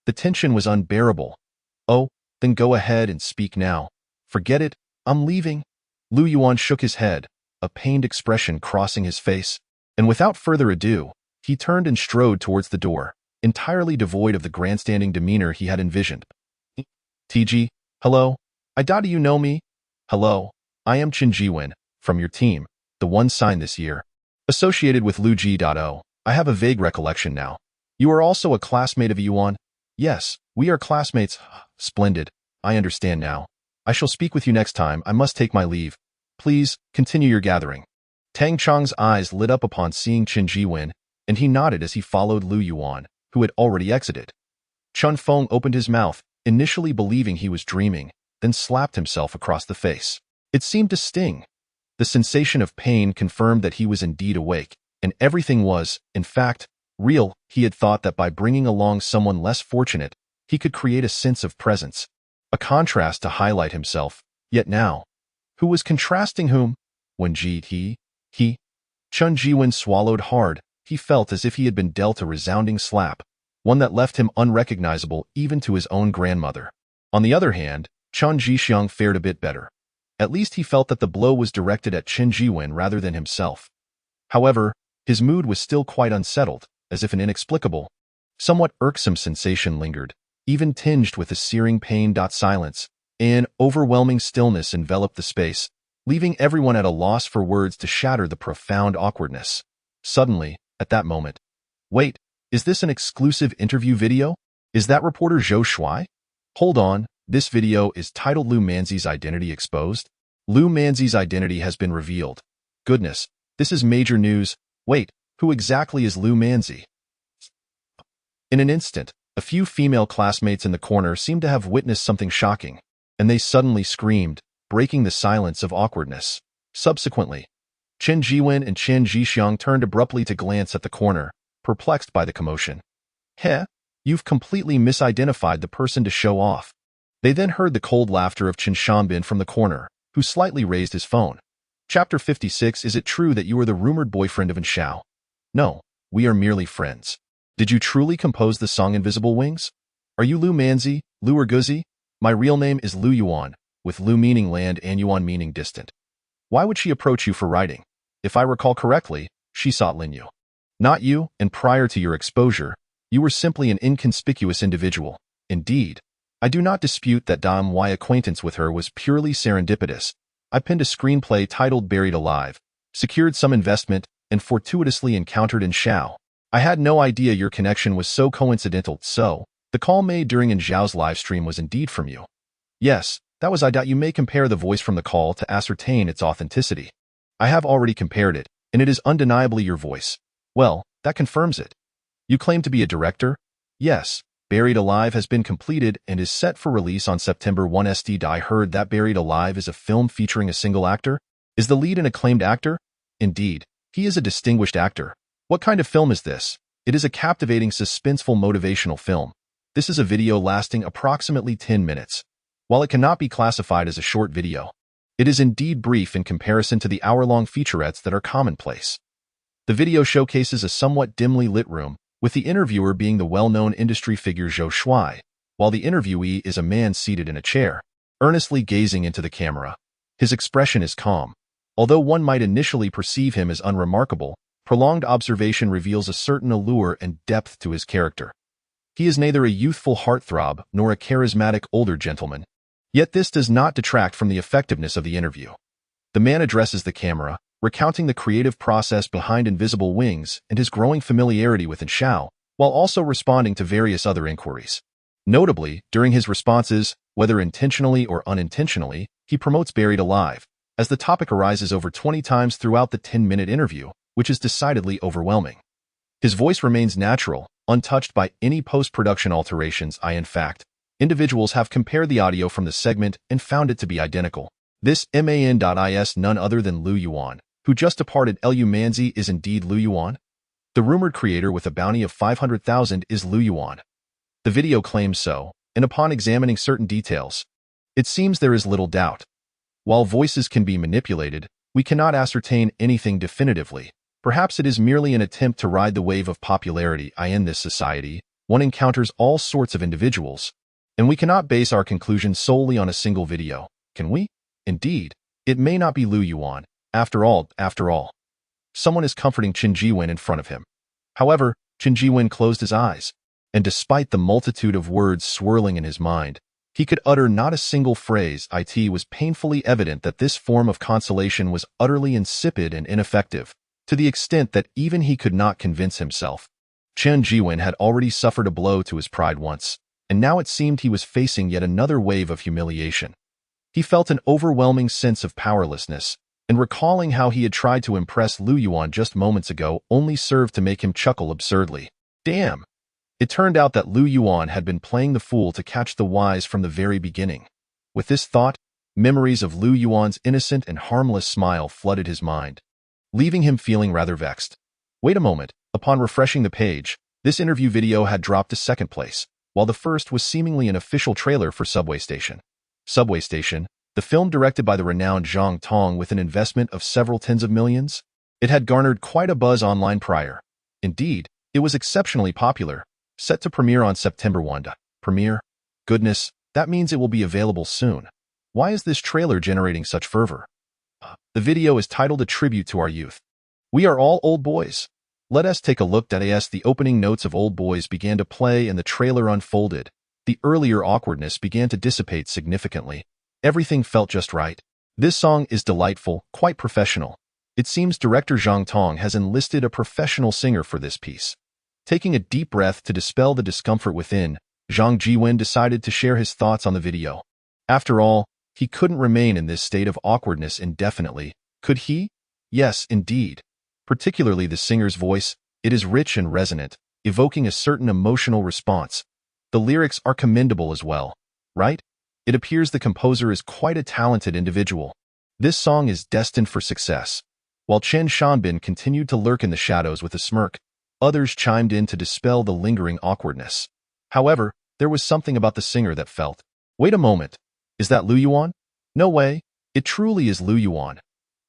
The tension was unbearable. Oh, then go ahead and speak now. Forget it, I'm leaving. Liu Yuan shook his head, a pained expression crossing his face, and without further ado, he turned and strode towards the door, entirely devoid of the grandstanding demeanor he had envisioned. TG, hello, I doubt you know me. Hello, I am Chen Jiwen, from your team, the one signed this year. Associated with Lu G.O. I have a vague recollection now. You are also a classmate of Yuan? Yes, we are classmates. Splendid, I understand now. I shall speak with you next time. I must take my leave. Please, continue your gathering. Tang Chong's eyes lit up upon seeing Chen Jiwen, and he nodded as he followed Liu Yuan, who had already exited. Chun Feng opened his mouth, initially believing he was dreaming, then slapped himself across the face. It seemed to sting. The sensation of pain confirmed that he was indeed awake, and everything was, in fact, real. He had thought that by bringing along someone less fortunate, he could create a sense of presence, a contrast to highlight himself. Yet now, who was contrasting whom? When he? Chun Jiwen swallowed hard. He felt as if he had been dealt a resounding slap, one that left him unrecognizable even to his own grandmother. On the other hand, Chun Jixiang fared a bit better. At least he felt that the blow was directed at Chen Jiwen rather than himself. However, his mood was still quite unsettled, as if an inexplicable, somewhat irksome sensation lingered, even tinged with a searing pain. Silence, an overwhelming stillness enveloped the space, leaving everyone at a loss for words to shatter the profound awkwardness. Suddenly, at that moment, wait, is this an exclusive interview video? Is that reporter Zhou Shuai? Hold on, this video is titled Lu Manzi's Identity Exposed? Lu Manzi's identity has been revealed. Goodness, this is major news. Wait, who exactly is Lu Manzi? In an instant, a few female classmates in the corner seemed to have witnessed something shocking, and they suddenly screamed, breaking the silence of awkwardness. Subsequently, Chen Jiwen and Chen Jixiang turned abruptly to glance at the corner, perplexed by the commotion. Heh, you've completely misidentified the person to show off. They then heard the cold laughter of Chen Shambin from the corner, who slightly raised his phone. Chapter 56. Is it true that you are the rumored boyfriend of Xiao? No, we are merely friends. Did you truly compose the song Invisible Wings? Are you Lu Manzi, Lu Erguzi? My real name is Liu Yuan, with Lu meaning land and Yuan meaning distant. Why would she approach you for writing? If I recall correctly, she sought Lin Yu. Not you, and prior to your exposure, you were simply an inconspicuous individual. Indeed, I do not dispute that my acquaintance with her was purely serendipitous. I penned a screenplay titled Buried Alive, secured some investment, and fortuitously encountered Xiao. I had no idea your connection was so coincidental, so the call made during Xiao's livestream was indeed from you. Yes, that was. I doubt you may compare the voice from the call to ascertain its authenticity. I have already compared it, and it is undeniably your voice. Well, that confirms it. You claim to be a director? Yes, Buried Alive has been completed and is set for release on September 1. I heard that Buried Alive is a film featuring a single actor? Is the lead an acclaimed actor? Indeed, he is a distinguished actor. What kind of film is this? It is a captivating, suspenseful, motivational film. This is a video lasting approximately 10 minutes. While it cannot be classified as a short video, it is indeed brief in comparison to the hour-long featurettes that are commonplace. The video showcases a somewhat dimly lit room, with the interviewer being the well-known industry figure Zhou Shuai, while the interviewee is a man seated in a chair, earnestly gazing into the camera. His expression is calm. Although one might initially perceive him as unremarkable, prolonged observation reveals a certain allure and depth to his character. He is neither a youthful heartthrob nor a charismatic older gentleman. Yet this does not detract from the effectiveness of the interview. The man addresses the camera, recounting the creative process behind Invisible Wings and his growing familiarity with Xiao, while also responding to various other inquiries. Notably, during his responses, whether intentionally or unintentionally, he promotes Buried Alive, as the topic arises over 20 times throughout the 10-minute interview, which is decidedly overwhelming. His voice remains natural, untouched by any post-production alterations. In fact, individuals have compared the audio from the segment and found it to be identical. This man.is none other than Lu Yuan, who just departed. Lu Manzi is indeed Lu Yuan. The rumored creator with a bounty of 500,000 is Lu Yuan. The video claims so, and upon examining certain details, it seems there is little doubt. While voices can be manipulated, we cannot ascertain anything definitively. Perhaps it is merely an attempt to ride the wave of popularity. In this society, one encounters all sorts of individuals, and we cannot base our conclusion solely on a single video, can we? Indeed, it may not be Lu Yuan. After all, someone is comforting Chen Jiwen in front of him. However, Chen Jiwen closed his eyes, and despite the multitude of words swirling in his mind, he could utter not a single phrase. It was painfully evident that this form of consolation was utterly insipid and ineffective, to the extent that even he could not convince himself. Chen Jiwen had already suffered a blow to his pride once, and now it seemed he was facing yet another wave of humiliation. He felt an overwhelming sense of powerlessness, and recalling how he had tried to impress Lu Yuan just moments ago only served to make him chuckle absurdly. Damn! It turned out that Lu Yuan had been playing the fool to catch the wise from the very beginning. With this thought, memories of Lu Yuan's innocent and harmless smile flooded his mind, leaving him feeling rather vexed. Wait a moment. Upon refreshing the page, this interview video had dropped to second place, while the first was seemingly an official trailer for Subway Station. Subway Station, the film directed by the renowned Zhang Tong with an investment of several tens of millions. It had garnered quite a buzz online prior. Indeed, it was exceptionally popular, set to premiere on September 1. Premiere? Goodness, that means it will be available soon. Why is this trailer generating such fervor? The video is titled A Tribute to Our Youth. We are all old boys. Let us take a look as the opening notes of Old Boys began to play and the trailer unfolded. The earlier awkwardness began to dissipate significantly. Everything felt just right. This song is delightful, quite professional. It seems director Zhang Tong has enlisted a professional singer for this piece. Taking a deep breath to dispel the discomfort within, Zhang Jiwen decided to share his thoughts on the video. After all, he couldn't remain in this state of awkwardness indefinitely, could he? Yes, indeed. Particularly the singer's voice, it is rich and resonant, evoking a certain emotional response. The lyrics are commendable as well, right? It appears the composer is quite a talented individual. This song is destined for success. While Chen Shanbin continued to lurk in the shadows with a smirk, others chimed in to dispel the lingering awkwardness. However, there was something about the singer that felt, wait a moment, is that Lu Yuan? No way, it truly is Lu Yuan.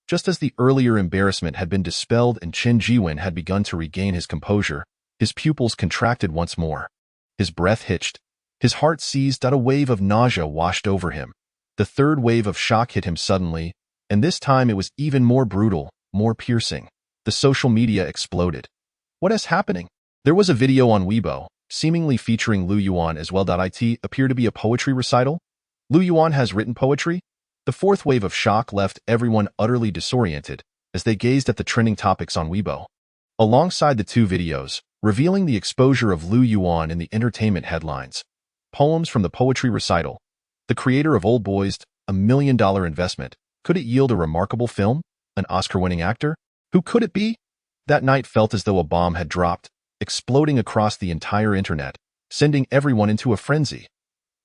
Just as the earlier embarrassment had been dispelled and Chen Jiwen had begun to regain his composure, his pupils contracted once more. His breath hitched. His heart seized. A wave of nausea washed over him. The third wave of shock hit him suddenly, and this time it was even more brutal, more piercing. The social media exploded. What is happening? There was a video on Weibo, seemingly featuring Lu Yuan as well. It appeared to be a poetry recital. Lu Yuan has written poetry? The fourth wave of shock left everyone utterly disoriented as they gazed at the trending topics on Weibo. Alongside the two videos, revealing the exposure of Lu Yuan in the entertainment headlines. Poems from the poetry recital. The creator of Old Boys, $1 million investment. Could it yield a remarkable film? An Oscar-winning actor? Who could it be? That night felt as though a bomb had dropped, exploding across the entire internet, sending everyone into a frenzy.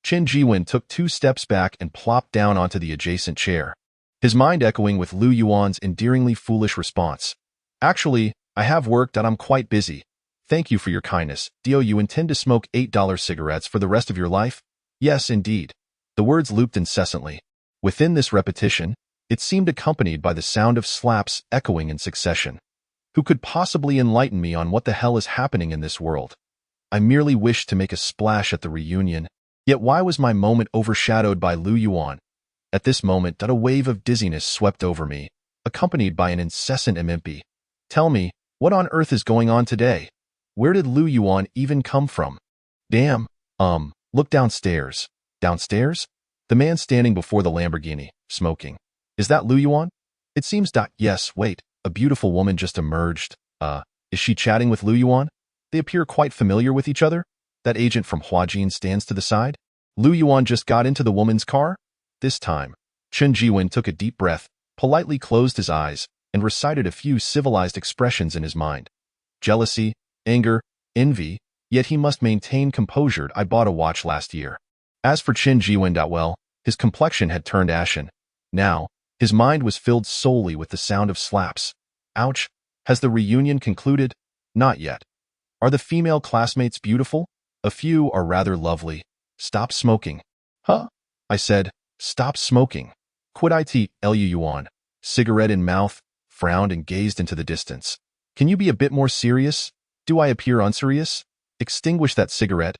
Chen Jiwen took 2 steps back and plopped down onto the adjacent chair, his mind echoing with Lu Yuan's endearingly foolish response. Actually, I have work. I'm quite busy. Thank you for your kindness. Do you intend to smoke $8 cigarettes for the rest of your life? Yes, indeed. The words looped incessantly. Within this repetition, it seemed accompanied by the sound of slaps echoing in succession. Who could possibly enlighten me on what the hell is happening in this world? I merely wished to make a splash at the reunion. Yet why was my moment overshadowed by Lu Yuan? At this moment, a wave of dizziness swept over me, accompanied by an incessant MMP. Tell me, what on earth is going on today? Where did Lu Yuan even come from? Damn, look downstairs. Downstairs? The man standing before the Lamborghini, smoking. Is that Lu Yuan? It seems. Yes, wait, a beautiful woman just emerged. Is she chatting with Lu Yuan? They appear quite familiar with each other. That agent from Huajin stands to the side. Lu Yuan just got into the woman's car. This time, Chen Jiwen took a deep breath, politely closed his eyes, and recited a few civilized expressions in his mind. Jealousy, anger, envy, yet he must maintain composure. I bought a watch last year. As for Chen Jiwen, well, his complexion had turned ashen. Now, his mind was filled solely with the sound of slaps. Ouch. Has the reunion concluded? Not yet. Are the female classmates beautiful? A few are rather lovely. Stop smoking. Huh? I said, stop smoking. Quit it. Lu Yuan, cigarette in mouth, frowned and gazed into the distance. Can you be a bit more serious? Do I appear unserious? Extinguish that cigarette.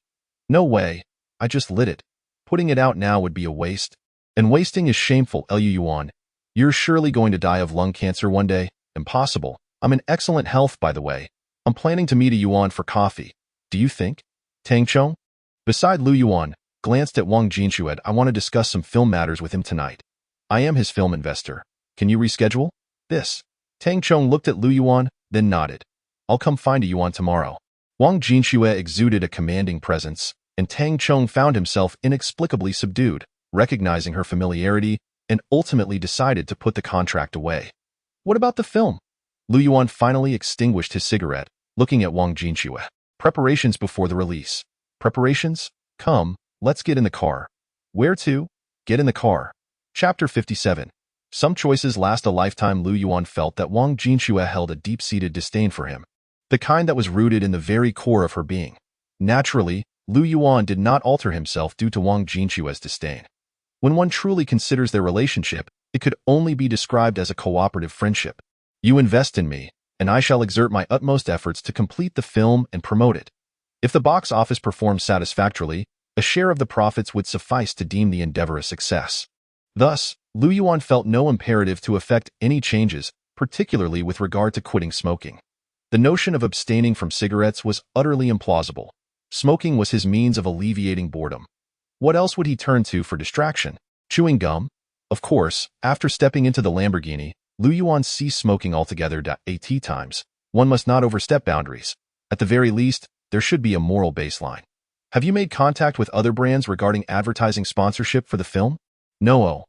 No way. I just lit it. Putting it out now would be a waste. And wasting is shameful. Lu Yuan, you're surely going to die of lung cancer one day. Impossible. I'm in excellent health, by the way. I'm planning to meet a Yuan for coffee. Do you think? Tang Chong, beside Lu Yuan, glanced at Wang Jinshued. I want to discuss some film matters with him tonight. I am his film investor. Can you reschedule this? Tang Chong looked at Lu Yuan, then nodded. I'll come find a Yuan tomorrow. Wang Jinshue exuded a commanding presence, and Tang Chong found himself inexplicably subdued, recognizing her familiarity, and ultimately decided to put the contract away. What about the film? Lu Yuan finally extinguished his cigarette, looking at Wang Jinshue. Preparations before the release. Preparations? Come, let's get in the car. Where to? Get in the car. Chapter 57. Some choices last a lifetime. Lu Yuan felt that Wang Jinshue held a deep-seated disdain for him, the kind that was rooted in the very core of her being. Naturally, Lu Yuan did not alter himself due to Wang Jinshue's disdain. When one truly considers their relationship, it could only be described as a cooperative friendship. You invest in me, and I shall exert my utmost efforts to complete the film and promote it. If the box office performs satisfactorily, a share of the profits would suffice to deem the endeavor a success. Thus, Lu Yuan felt no imperative to effect any changes, particularly with regard to quitting smoking. The notion of abstaining from cigarettes was utterly implausible. Smoking was his means of alleviating boredom. What else would he turn to for distraction? Chewing gum? Of course, after stepping into the Lamborghini, Lu Yuan ceased smoking altogether. At times, one must not overstep boundaries. At the very least, there should be a moral baseline. Have you made contact with other brands regarding advertising sponsorship for the film? No.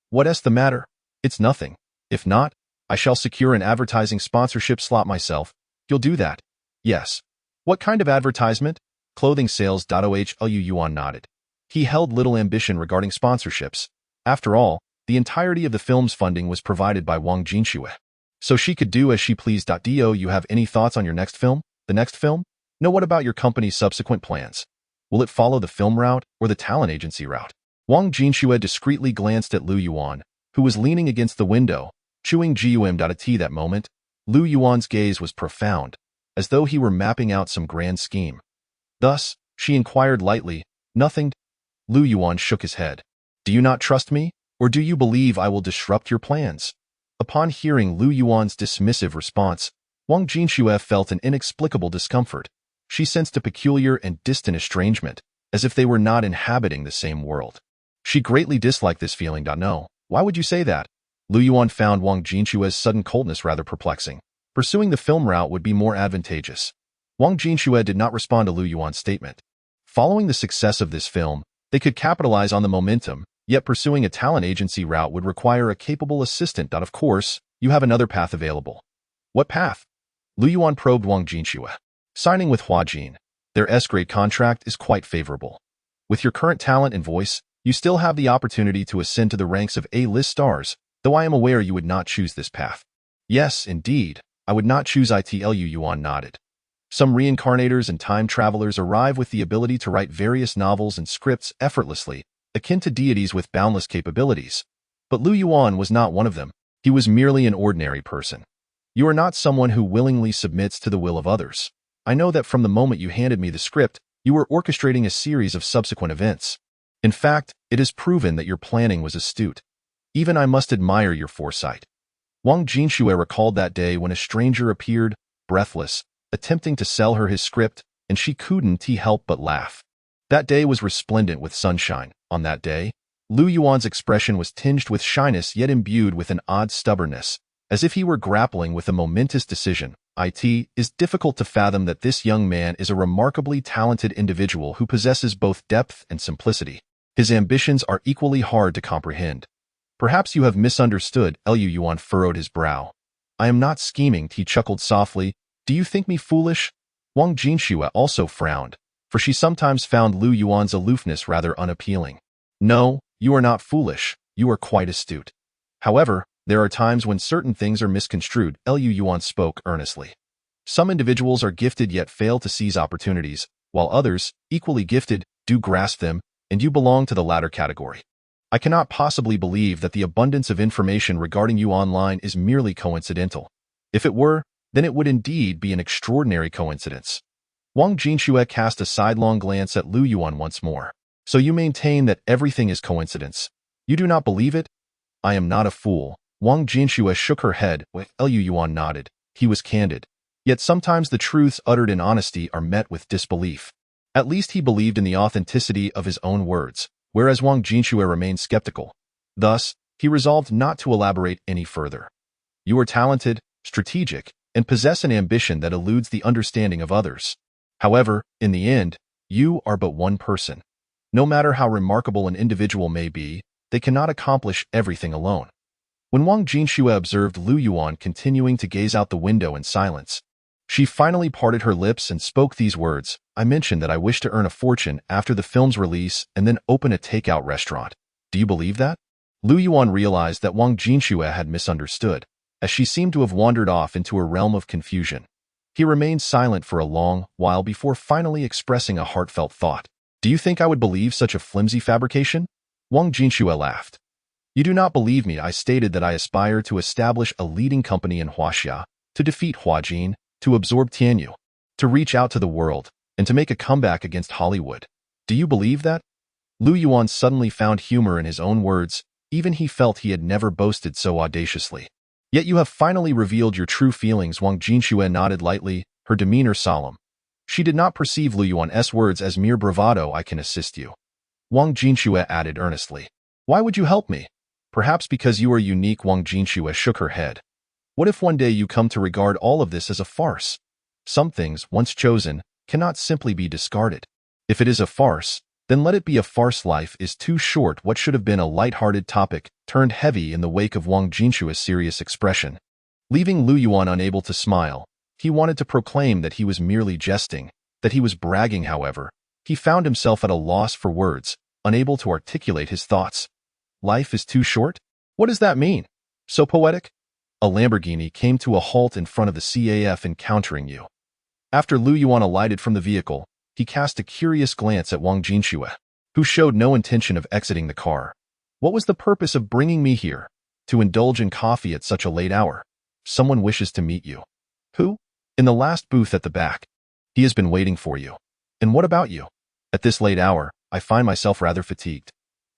What's the matter? It's nothing. If not, I shall secure an advertising sponsorship slot myself. You'll do that? Yes. What kind of advertisement? Clothing sales. Lu Yuan nodded. He held little ambition regarding sponsorships. After all, the entirety of the film's funding was provided by Wang Jinshue, so she could do as she pleased. Do you have any thoughts on your next film? The next film? No. What about your company's subsequent plans? Will it follow the film route or the talent agency route? Wang Jinshue discreetly glanced at Lu Yuan, who was leaning against the window, chewing gum. At that moment, Lu Yuan's gaze was profound, as though he were mapping out some grand scheme. Thus, she inquired lightly, nothing. Lu Yuan shook his head. Do you not trust me? Or do you believe I will disrupt your plans? Upon hearing Lu Yuan's dismissive response, Wang Jinshue felt an inexplicable discomfort. She sensed a peculiar and distant estrangement, as if they were not inhabiting the same world. She greatly disliked this feeling. No, why would you say that? Lu Yuan found Wang Jinshue's sudden coldness rather perplexing. Pursuing the film route would be more advantageous. Wang Jinshue did not respond to Lu Yuan's statement. Following the success of this film, they could capitalize on the momentum, yet pursuing a talent agency route would require a capable assistant. Of course, you have another path available. What path? Lu Yuan probed Wang Jinshue. Signing with Huajin. Their S-grade contract is quite favorable. With your current talent and voice, you still have the opportunity to ascend to the ranks of A-list stars, though I am aware you would not choose this path. Yes, indeed, I would not choose it. Lu Yuan nodded. Some reincarnators and time travelers arrive with the ability to write various novels and scripts effortlessly, akin to deities with boundless capabilities. But Lu Yuan was not one of them. He was merely an ordinary person. You are not someone who willingly submits to the will of others. I know that from the moment you handed me the script, you were orchestrating a series of subsequent events. In fact, it is proven that your planning was astute. Even I must admire your foresight. Wang Jinshue recalled that day when a stranger appeared, breathless, attempting to sell her his script, and she couldn't help but laugh. That day was resplendent with sunshine. On that day, Lu Yuan's expression was tinged with shyness yet imbued with an odd stubbornness, as if he were grappling with a momentous decision. It is difficult to fathom that this young man is a remarkably talented individual who possesses both depth and simplicity. His ambitions are equally hard to comprehend. Perhaps you have misunderstood, Lu Yuan furrowed his brow. I am not scheming, he chuckled softly. Do you think me foolish? Wang Jinxue also frowned, for she sometimes found Lu Yuan's aloofness rather unappealing. No, you are not foolish, you are quite astute. However, there are times when certain things are misconstrued, Lu Yuan spoke earnestly. Some individuals are gifted yet fail to seize opportunities, while others, equally gifted, do grasp them, and you belong to the latter category. I cannot possibly believe that the abundance of information regarding you online is merely coincidental. If it were, then it would indeed be an extraordinary coincidence. Wang Jinxue cast a sidelong glance at Lu Yuan once more. So you maintain that everything is coincidence. You do not believe it? I am not a fool. Wang Jinxue shook her head, while Lu Yuan nodded. He was candid. Yet sometimes the truths uttered in honesty are met with disbelief. At least he believed in the authenticity of his own words, whereas Wang Jinxue remained skeptical. Thus, he resolved not to elaborate any further. You are talented, strategic, and possess an ambition that eludes the understanding of others. However, in the end, you are but one person. No matter how remarkable an individual may be, they cannot accomplish everything alone. When Wang Jinxue observed Lu Yuan continuing to gaze out the window in silence, she finally parted her lips and spoke these words. I mentioned that I wish to earn a fortune after the film's release and then open a takeout restaurant. Do you believe that? Lu Yuan realized that Wang Jinxue had misunderstood, as she seemed to have wandered off into a realm of confusion. He remained silent for a long while before finally expressing a heartfelt thought. Do you think I would believe such a flimsy fabrication? Wang Jinxue laughed. You do not believe me. I stated that I aspire to establish a leading company in Huaxia, to defeat Huajin, to absorb Tianyu, to reach out to the world, and to make a comeback against Hollywood. Do you believe that? Lu Yuan suddenly found humor in his own words. Even he felt he had never boasted so audaciously. Yet you have finally revealed your true feelings. Wang Jinxue nodded lightly, her demeanor solemn. She did not perceive Lu Yuan's words as mere bravado. I can assist you. Wang Jinxue added earnestly. Why would you help me? Perhaps because you are unique. Wang Jinxue shook her head. What if one day you come to regard all of this as a farce? Some things, once chosen, cannot simply be discarded. If it is a farce, then let it be a farce. Life is too short. What should have been a light-hearted topic turned heavy in the wake of Wang Jinxue's serious expression. Leaving Lu Yuan unable to smile, he wanted to proclaim that he was merely jesting, that he was bragging. However, he found himself at a loss for words, unable to articulate his thoughts. Life is too short? What does that mean? So poetic? A Lamborghini came to a halt in front of the CAF, encountering you. After Lu Yuan alighted from the vehicle, he cast a curious glance at Wang Jinxue, who showed no intention of exiting the car. What was the purpose of bringing me here? To indulge in coffee at such a late hour? Someone wishes to meet you. Who? In the last booth at the back. He has been waiting for you. And what about you? At this late hour, I find myself rather fatigued.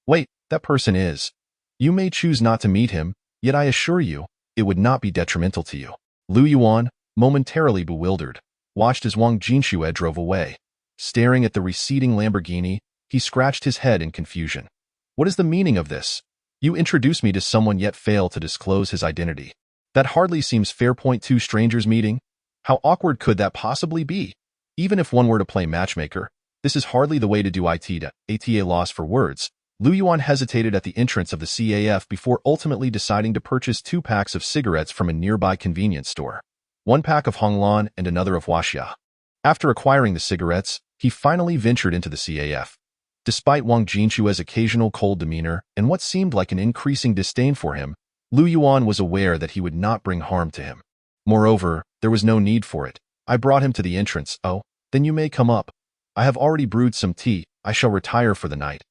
Wait, that person is. You may choose not to meet him, yet I assure you, it would not be detrimental to you. Lu Yuan, momentarily bewildered, watched as Wang Jinxue drove away. Staring at the receding Lamborghini, he scratched his head in confusion. What is the meaning of this? You introduce me to someone yet fail to disclose his identity. That hardly seems fair. Two strangers meeting? How awkward could that possibly be? Even if one were to play matchmaker, this is hardly the way to do it. Ata loss for words. Lu Yuan hesitated at the entrance of the CAF before ultimately deciding to purchase 2 packs of cigarettes from a nearby convenience store. 1 pack of Honglan and another of Huaxia. After acquiring the cigarettes, he finally ventured into the CAF. Despite Wang Jinxue's occasional cold demeanor and what seemed like an increasing disdain for him, Lu Yuan was aware that he would not bring harm to him. Moreover, there was no need for it. I brought him to the entrance. Oh, then you may come up. I have already brewed some tea. I shall retire for the night.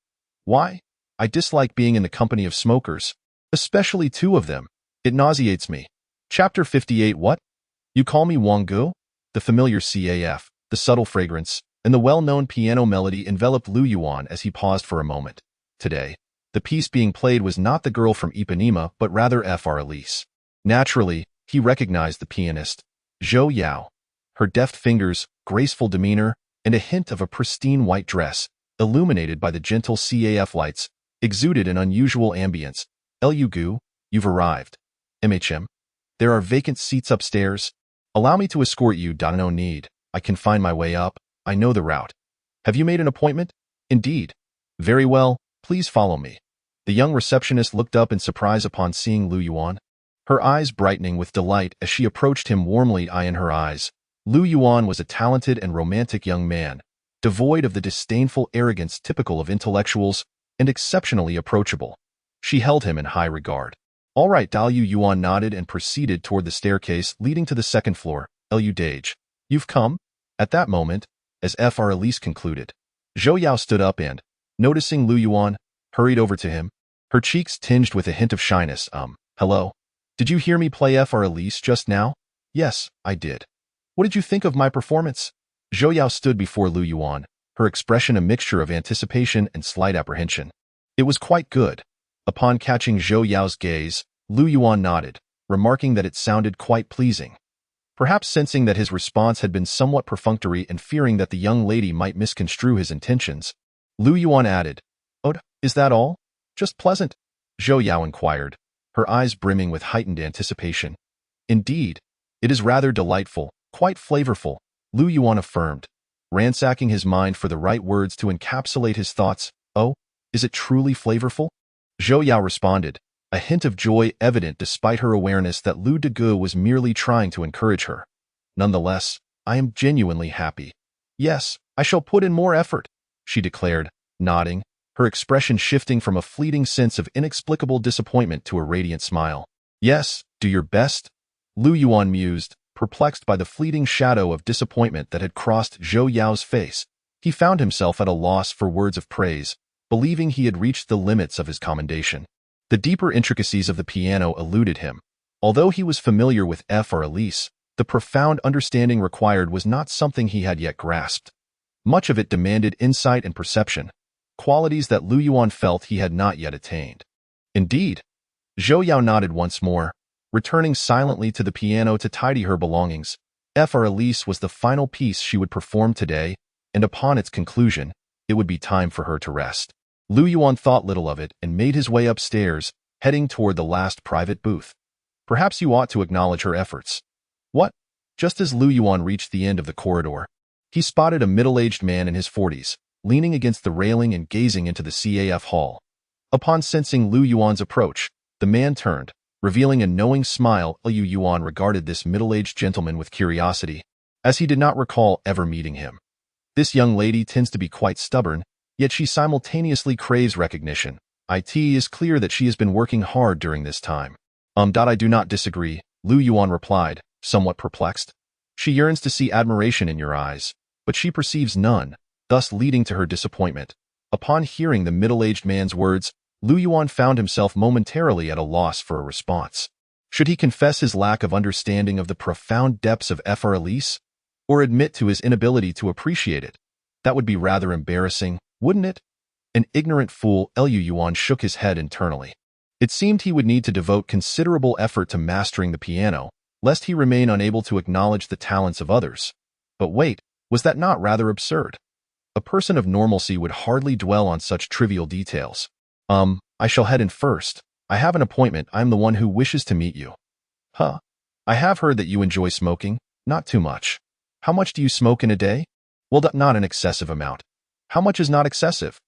Why? I dislike being in the company of smokers, especially 2 of them. It nauseates me. Chapter 58. What? You call me Wang Gu? The familiar CAF, the subtle fragrance, and the well-known piano melody enveloped Lu Yuan as he paused for a moment. Today, the piece being played was not the girl from Ipanema, but rather Fr. Elise. Naturally, he recognized the pianist, Zhou Yao. Her deft fingers, graceful demeanor, and a hint of a pristine white dress, illuminated by the gentle CAF lights, exuded an unusual ambience. Lu, you've arrived. MHM. There are vacant seats upstairs. Allow me to escort you. No need. I can find my way up. I know the route. Have you made an appointment? Indeed. Very well. Please follow me. The young receptionist looked up in surprise upon seeing Lu Yuan, her eyes brightening with delight as she approached him warmly. Eye in her eyes. Lu Yuan was a talented and romantic young man, devoid of the disdainful arrogance typical of intellectuals and exceptionally approachable. She held him in high regard. All right, Lu Yuan nodded and proceeded toward the staircase leading to the second floor. Lu Dage, you've come? At that moment, as Fr. Elise concluded, Zhou Yao stood up and, noticing Lu Yuan, hurried over to him, her cheeks tinged with a hint of shyness. Hello? Did you hear me play Fr. Elise just now? Yes, I did. What did you think of my performance? Zhou Yao stood before Lu Yuan, her expression a mixture of anticipation and slight apprehension. It was quite good. Upon catching Zhou Yao's gaze, Lu Yuan nodded, remarking that it sounded quite pleasing. Perhaps sensing that his response had been somewhat perfunctory and fearing that the young lady might misconstrue his intentions, Lu Yuan added, Oh, is that all? Just pleasant? Zhou Yao inquired, her eyes brimming with heightened anticipation. Indeed, it is rather delightful, quite flavorful, Lu Yuan affirmed, ransacking his mind for the right words to encapsulate his thoughts. Oh, is it truly flavorful? Zhou Yao responded, a hint of joy evident despite her awareness that Lu Dege was merely trying to encourage her. Nonetheless, I am genuinely happy. Yes, I shall put in more effort, she declared, nodding, her expression shifting from a fleeting sense of inexplicable disappointment to a radiant smile. Yes, do your best, Lu Yuan mused, perplexed by the fleeting shadow of disappointment that had crossed Zhou Yao's face. He found himself at a loss for words of praise, believing he had reached the limits of his commendation. The deeper intricacies of the piano eluded him. Although he was familiar with Fr. Elise, the profound understanding required was not something he had yet grasped. Much of it demanded insight and perception, qualities that Lu Yuan felt he had not yet attained. Indeed, Zhou Yao nodded once more, returning silently to the piano to tidy her belongings. Fr. Elise was the final piece she would perform today, and upon its conclusion, it would be time for her to rest. Lu Yuan thought little of it and made his way upstairs, heading toward the last private booth. Perhaps you ought to acknowledge her efforts. What? Just as Lu Yuan reached the end of the corridor, he spotted a middle-aged man in his 40s, leaning against the railing and gazing into the CAF hall. Upon sensing Lu Yuan's approach, the man turned, revealing a knowing smile. Lu Yuan regarded this middle-aged gentleman with curiosity, as he did not recall ever meeting him. This young lady tends to be quite stubborn, yet she simultaneously craves recognition. It is clear that she has been working hard during this time. I do not disagree, Lu Yuan replied, somewhat perplexed. She yearns to see admiration in your eyes, but she perceives none, thus leading to her disappointment. Upon hearing the middle-aged man's words, Lu Yuan found himself momentarily at a loss for a response. Should he confess his lack of understanding of the profound depths of Fr. Elise, or admit to his inability to appreciate it? That would be rather embarrassing, wouldn't it? An ignorant fool. Lu Yuan shook his head internally. It seemed he would need to devote considerable effort to mastering the piano, lest he remain unable to acknowledge the talents of others. But wait, was that not rather absurd? A person of normalcy would hardly dwell on such trivial details. I shall head in first. I have an appointment. I'm the one who wishes to meet you. Huh. I have heard that you enjoy smoking. Not too much. How much do you smoke in a day? Well, not an excessive amount. How much is not excessive?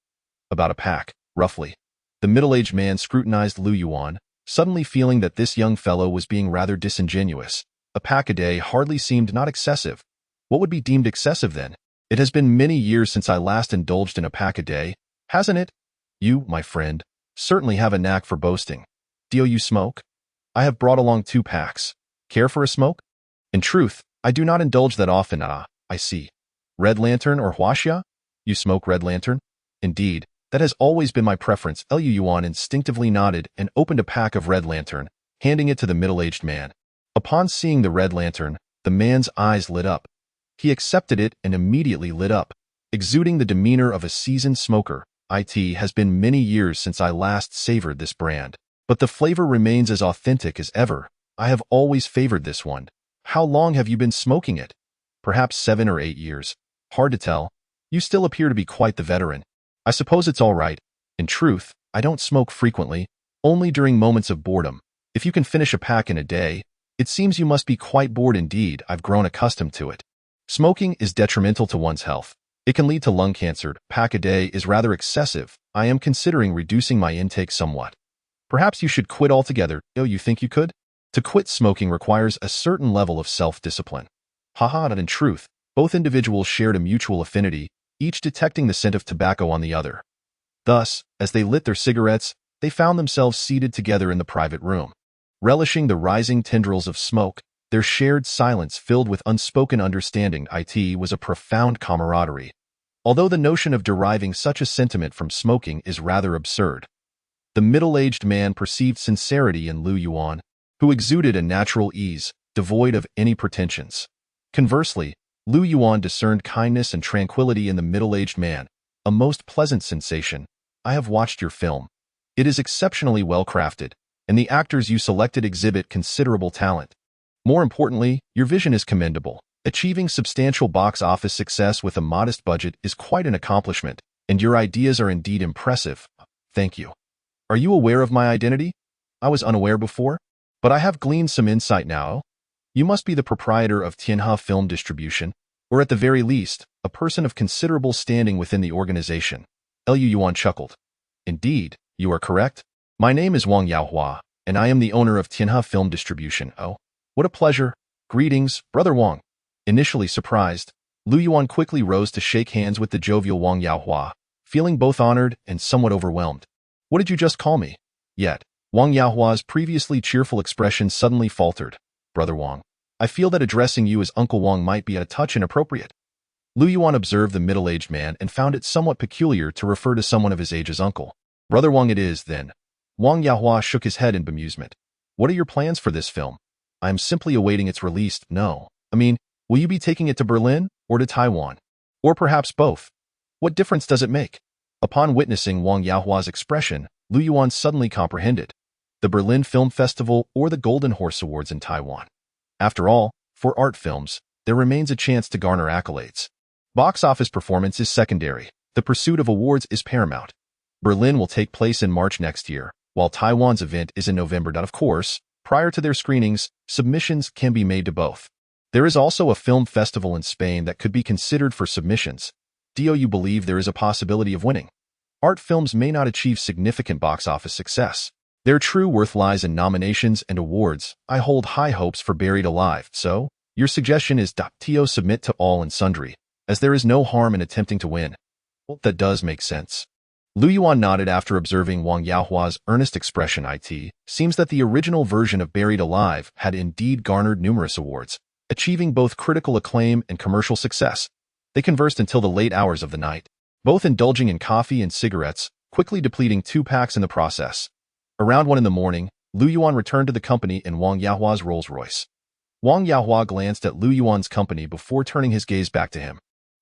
About a pack, roughly. The middle-aged man scrutinized Lu Yuan, suddenly feeling that this young fellow was being rather disingenuous. A pack a day hardly seemed not excessive. What would be deemed excessive then? It has been many years since I last indulged in a pack a day, hasn't it? You, my friend, certainly have a knack for boasting. Do you smoke? I have brought along 2 packs. Care for a smoke? In truth, I do not indulge that often. I see. Red Lantern or Huaxia? You smoke Red Lantern? Indeed, that has always been my preference. Lu Yuan instinctively nodded and opened a pack of Red Lantern, handing it to the middle-aged man. Upon seeing the Red Lantern, the man's eyes lit up. He accepted it and immediately lit up, exuding the demeanor of a seasoned smoker. It has been many years since I last savored this brand, but the flavor remains as authentic as ever. I have always favored this one. How long have you been smoking it? Perhaps 7 or 8 years. Hard to tell. You still appear to be quite the veteran. I suppose it's all right. In truth, I don't smoke frequently, only during moments of boredom. If you can finish a pack in a day, it seems you must be quite bored indeed. I've grown accustomed to it. Smoking is detrimental to one's health. It can lead to lung cancer. Pack a day is rather excessive. I am considering reducing my intake somewhat. Perhaps you should quit altogether. Oh, you think you could? To quit smoking requires a certain level of self-discipline. Haha, and in truth, both individuals shared a mutual affinity, each detecting the scent of tobacco on the other. Thus, as they lit their cigarettes, they found themselves seated together in the private room. Relishing the rising tendrils of smoke, their shared silence filled with unspoken understanding. It was a profound camaraderie. Although the notion of deriving such a sentiment from smoking is rather absurd. The middle-aged man perceived sincerity in Lu Yuan, who exuded a natural ease, devoid of any pretensions. Conversely, Lu Yuan discerned kindness and tranquility in the middle-aged man, a most pleasant sensation. I have watched your film. It is exceptionally well crafted, and the actors you selected exhibit considerable talent. More importantly, your vision is commendable. Achieving substantial box office success with a modest budget is quite an accomplishment, and your ideas are indeed impressive. Thank you. Are you aware of my identity? I was unaware before, but I have gleaned some insight now. You must be the proprietor of Tianhe Film Distribution, or at the very least, a person of considerable standing within the organization. Lu Yuan chuckled. Indeed, you are correct. My name is Wang Yaohua, and I am the owner of Tianhe Film Distribution. Oh, what a pleasure. Greetings, Brother Wang. Initially surprised, Lu Yuan quickly rose to shake hands with the jovial Wang Yaohua, feeling both honored and somewhat overwhelmed. What did you just call me? Yet, Wang Yaohua's previously cheerful expression suddenly faltered. Brother Wang, I feel that addressing you as Uncle Wang might be a touch inappropriate. Lu Yuan observed the middle-aged man and found it somewhat peculiar to refer to someone of his age as uncle. Brother Wang it is, then. Wang Yaohua shook his head in bemusement. What are your plans for this film? I am simply awaiting its release. No. Will you be taking it to Berlin or to Taiwan? Or perhaps both? What difference does it make? Upon witnessing Wang Yaohua's expression, Lu Yuan suddenly comprehended. The Berlin Film Festival or the Golden Horse Awards in Taiwan. After all, for art films, there remains a chance to garner accolades. Box office performance is secondary. The pursuit of awards is paramount. Berlin will take place in March next year, while Taiwan's event is in November. Of course, prior to their screenings, submissions can be made to both. There is also a film festival in Spain that could be considered for submissions. Do you believe there is a possibility of winning? Art films may not achieve significant box office success. Their true worth lies in nominations and awards. I hold high hopes for Buried Alive, so your suggestion is to submit to all and sundry, as there is no harm in attempting to win. Well, that does make sense. Lu Yuan nodded after observing Wang Yaohua's earnest expression. It seems that the original version of Buried Alive had indeed garnered numerous awards, achieving both critical acclaim and commercial success. They conversed until the late hours of the night, both indulging in coffee and cigarettes, quickly depleting 2 packs in the process. Around 1 in the morning, Lu Yuan returned to the company in Wang Yaohua's Rolls-Royce. Wang Yaohua glanced at Lu Yuan's company before turning his gaze back to him,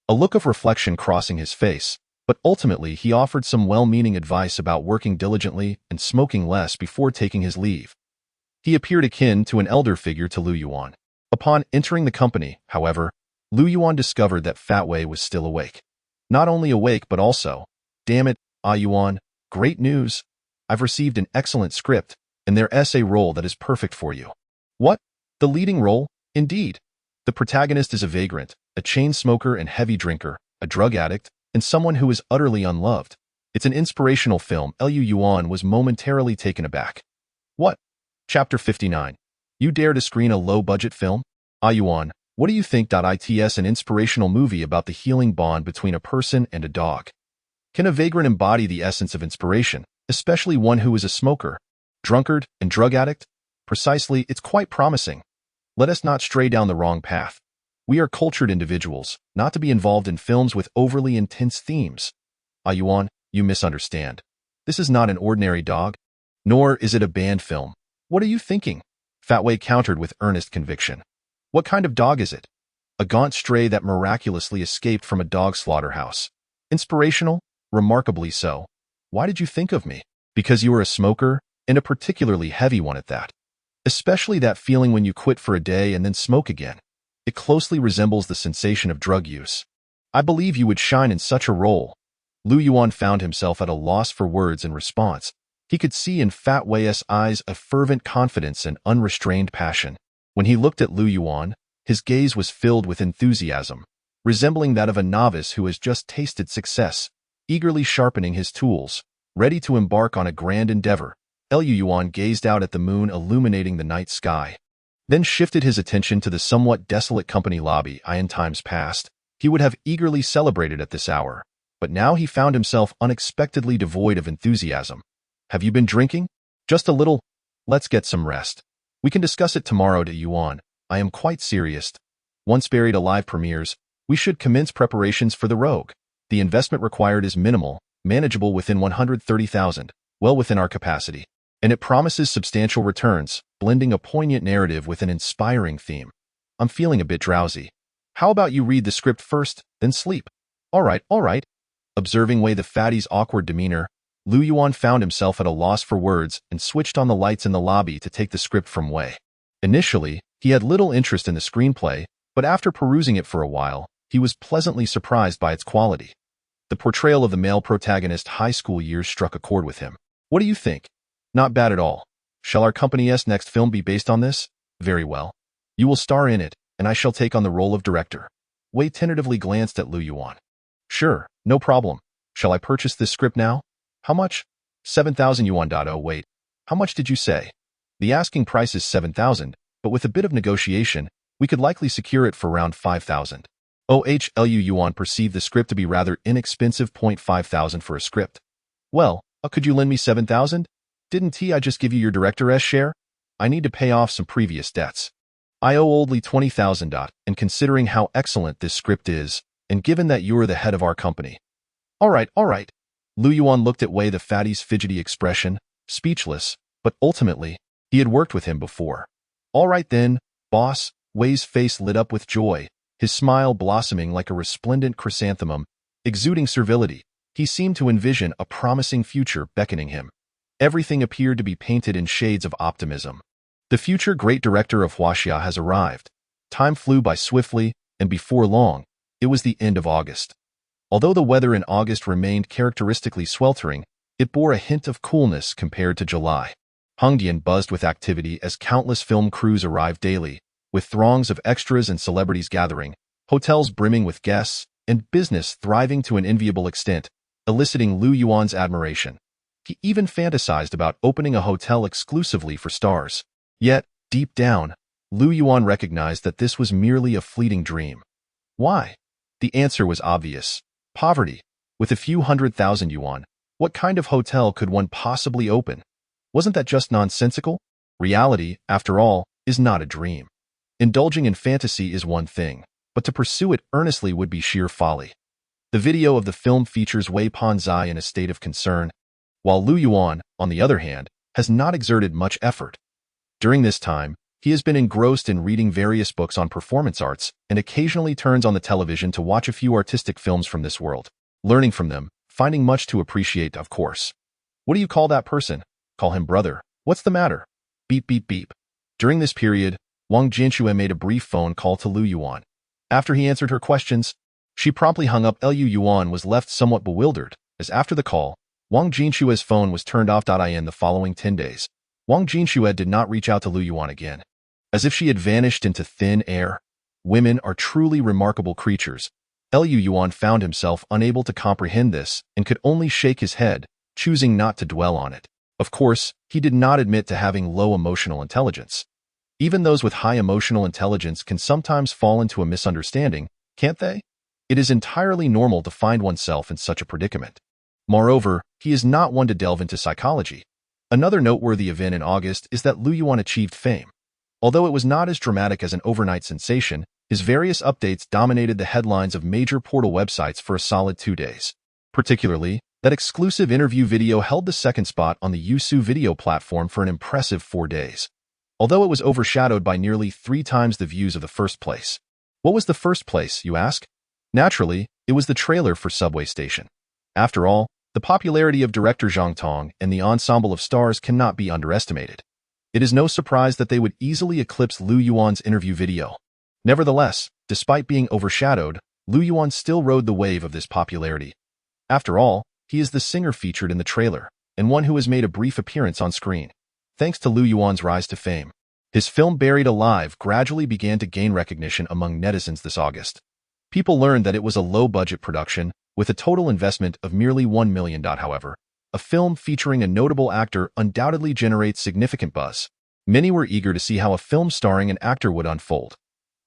a look of reflection crossing his face, but ultimately he offered some well-meaning advice about working diligently and smoking less before taking his leave. He appeared akin to an elder figure to Lu Yuan. Upon entering the company, however, Lu Yuan discovered that Fat Wei was still awake. Not only awake but also, damn it, Yuan, great news. I've received an excellent script, and their essay role that is perfect for you. What? The leading role? Indeed. The protagonist is a vagrant, a chain smoker and heavy drinker, a drug addict, and someone who is utterly unloved. It's an inspirational film. Lu Yuan was momentarily taken aback. What? Chapter 59. You dare to screen a low-budget film? Yuan, what do you think? It's an inspirational movie about the healing bond between a person and a dog. Can a vagrant embody the essence of inspiration, especially one who is a smoker, drunkard, and drug addict? Precisely, it's quite promising. Let us not stray down the wrong path. We are cultured individuals, not to be involved in films with overly intense themes. Yuan, you misunderstand. This is not an ordinary dog, nor is it a banned film. What are you thinking? Fat Wei countered with earnest conviction. What kind of dog is it? A gaunt stray that miraculously escaped from a dog slaughterhouse. Inspirational? Remarkably so. Why did you think of me? Because you are a smoker, and a particularly heavy one at that. Especially that feeling when you quit for a day and then smoke again. It closely resembles the sensation of drug use. I believe you would shine in such a role. Lu Yuan found himself at a loss for words in response. He could see in Fat Wei's eyes a fervent confidence and unrestrained passion. When he looked at Lu Yuan, his gaze was filled with enthusiasm, resembling that of a novice who has just tasted success, eagerly sharpening his tools, ready to embark on a grand endeavor. Lu Yuan gazed out at the moon illuminating the night sky, then shifted his attention to the somewhat desolate company lobby. In times past, he would have eagerly celebrated at this hour, but now he found himself unexpectedly devoid of enthusiasm. Have you been drinking? Just a little. Let's get some rest. We can discuss it tomorrow. To Yuan, I am quite serious. Once Buried Alive premieres, we should commence preparations for The Rogue. The investment required is minimal, manageable within 130,000, well within our capacity. And it promises substantial returns, blending a poignant narrative with an inspiring theme. I'm feeling a bit drowsy. How about you read the script first, then sleep? All right. Observing Wei the fatty's awkward demeanor, Lu Yuan found himself at a loss for words and switched on the lights in the lobby to take the script from Wei. Initially, he had little interest in the screenplay, but after perusing it for a while, he was pleasantly surprised by its quality. The portrayal of the male protagonist's high school years struck a chord with him. What do you think? Not bad at all. Shall our company's next film be based on this? Very well. You will star in it, and I shall take on the role of director. Wei tentatively glanced at Lu Yuan. Sure, no problem. Shall I purchase this script now? How much? 7,000 yuan. Oh wait, how much did you say? The asking price is 7,000, but with a bit of negotiation, we could likely secure it for around 5,000. Lu Yuan perceived the script to be rather inexpensive. 5,000 for a script. Well, could you lend me 7,000? Didn't I just give you your director's share? I need to pay off some previous debts. I owe only 20,000. And considering how excellent this script is, and given that you're the head of our company. All right. Lu Yuan looked at Wei the fatty's fidgety expression, speechless, but ultimately, he had worked with him before. All right then, boss. Wei's face lit up with joy, his smile blossoming like a resplendent chrysanthemum, exuding servility. He seemed to envision a promising future beckoning him. Everything appeared to be painted in shades of optimism. The future great director of Huaxia has arrived. Time flew by swiftly, and before long, it was the end of August. Although the weather in August remained characteristically sweltering, it bore a hint of coolness compared to July. Hongdian buzzed with activity as countless film crews arrived daily, with throngs of extras and celebrities gathering, hotels brimming with guests, and business thriving to an enviable extent, eliciting Lu Yuan's admiration. He even fantasized about opening a hotel exclusively for stars. Yet, deep down, Lu Yuan recognized that this was merely a fleeting dream. Why? The answer was obvious. Poverty. With a few 100,000 yuan, what kind of hotel could one possibly open? Wasn't that just nonsensical? Reality, after all, is not a dream. Indulging in fantasy is one thing, but to pursue it earnestly would be sheer folly. The video of the film features Wei Panzai in a state of concern, while Lu Yuan, on the other hand, has not exerted much effort. During this time, he has been engrossed in reading various books on performance arts and occasionally turns on the television to watch a few artistic films from this world, learning from them, finding much to appreciate, of course. What do you call that person? Call him brother. What's the matter? Beep, beep, beep. During this period, Wang Jianxue made a brief phone call to Lu Yuan. After he answered her questions, she promptly hung up. Lu Yuan was left somewhat bewildered, as after the call, Wang Jianxue's phone was turned off. In the following 10 days, Wang Jianxue did not reach out to Lu Yuan again. As if she had vanished into thin air. Women are truly remarkable creatures. Lu Yuan found himself unable to comprehend this and could only shake his head, choosing not to dwell on it. Of course, he did not admit to having low emotional intelligence. Even those with high emotional intelligence can sometimes fall into a misunderstanding, can't they? It is entirely normal to find oneself in such a predicament. Moreover, he is not one to delve into psychology. Another noteworthy event in August is that Lu Yuan achieved fame. Although it was not as dramatic as an overnight sensation, his various updates dominated the headlines of major portal websites for a solid 2 days. Particularly, that exclusive interview video held the second spot on the Yousu video platform for an impressive 4 days. Although it was overshadowed by nearly 3 times the views of the first place. What was the first place, you ask? Naturally, it was the trailer for Subway Station. After all, the popularity of director Zhang Tong and the ensemble of stars cannot be underestimated. It is no surprise that they would easily eclipse Lu Yuan's interview video. Nevertheless, despite being overshadowed, Lu Yuan still rode the wave of this popularity. After all, he is the singer featured in the trailer, and one who has made a brief appearance on screen. Thanks to Liu Yuan's rise to fame, his film Buried Alive gradually began to gain recognition among netizens this August. People learned that it was a low-budget production, with a total investment of merely $1 million. However, a film featuring a notable actor undoubtedly generates significant buzz. Many were eager to see how a film starring an actor would unfold.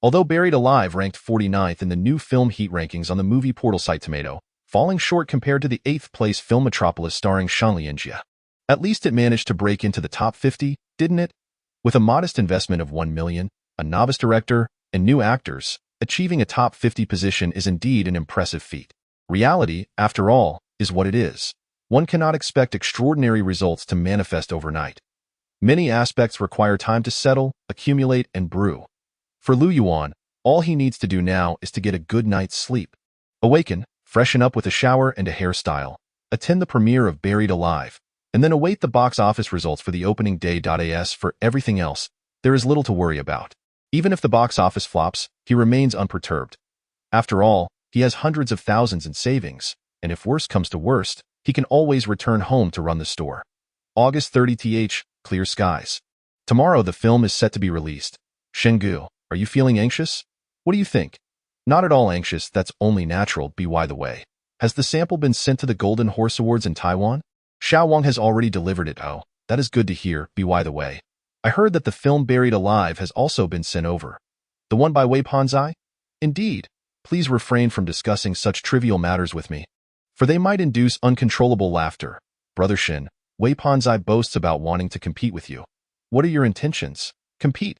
Although Buried Alive ranked 49th in the new film heat rankings on the movie portal site Tomato, falling short compared to the 8th-place film Metropolis starring Shan Lianjie. At least it managed to break into the top 50, didn't it? With a modest investment of $1 million, a novice director, and new actors, achieving a top 50 position is indeed an impressive feat. Reality, after all, is what it is. One cannot expect extraordinary results to manifest overnight. Many aspects require time to settle, accumulate, and brew. For Liu Yuan, all he needs to do now is to get a good night's sleep. Awaken, freshen up with a shower and a hairstyle, attend the premiere of Buried Alive, and then await the box office results for the opening day. As for everything else, there is little to worry about. Even if the box office flops, he remains unperturbed. After all, he has hundreds of thousands in savings, and if worst comes to worst, he can always return home to run the store. August 30th, clear skies. Tomorrow the film is set to be released. Shenggu, are you feeling anxious? What do you think? Not at all anxious, that's only natural. By the way, has the sample been sent to the Golden Horse Awards in Taiwan? Xiao Wang has already delivered it. Oh, that is good to hear. By the way, I heard that the film Buried Alive has also been sent over. The one by Wei Panzai? Indeed. Please refrain from discussing such trivial matters with me, for they might induce uncontrollable laughter. Brother Shin, Wei Panzai boasts about wanting to compete with you. What are your intentions? Compete?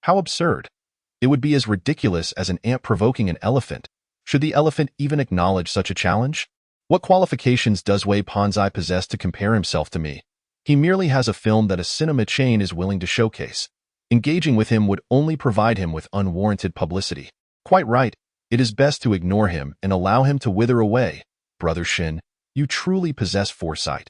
How absurd. It would be as ridiculous as an ant provoking an elephant. Should the elephant even acknowledge such a challenge? What qualifications does Wei Panzai possess to compare himself to me? He merely has a film that a cinema chain is willing to showcase. Engaging with him would only provide him with unwarranted publicity. Quite right. It is best to ignore him and allow him to wither away. Brother Shin, you truly possess foresight.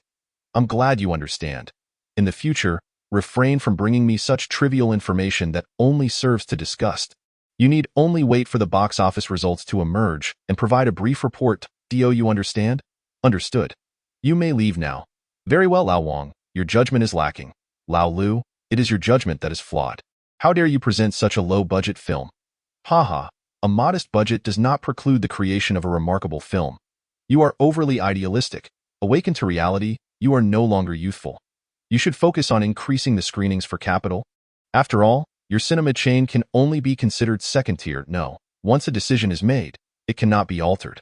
I'm glad you understand. In the future, refrain from bringing me such trivial information that only serves to disgust. You need only wait for the box office results to emerge and provide a brief report. Do you understand? Understood. You may leave now. Very well, Lao Wang. Your judgment is lacking. Lao Lu, it is your judgment that is flawed. How dare you present such a low-budget film? Haha, a modest budget does not preclude the creation of a remarkable film. You are overly idealistic. Awaken to reality, you are no longer youthful. You should focus on increasing the screenings for capital. After all, your cinema chain can only be considered second tier. No, once a decision is made, it cannot be altered.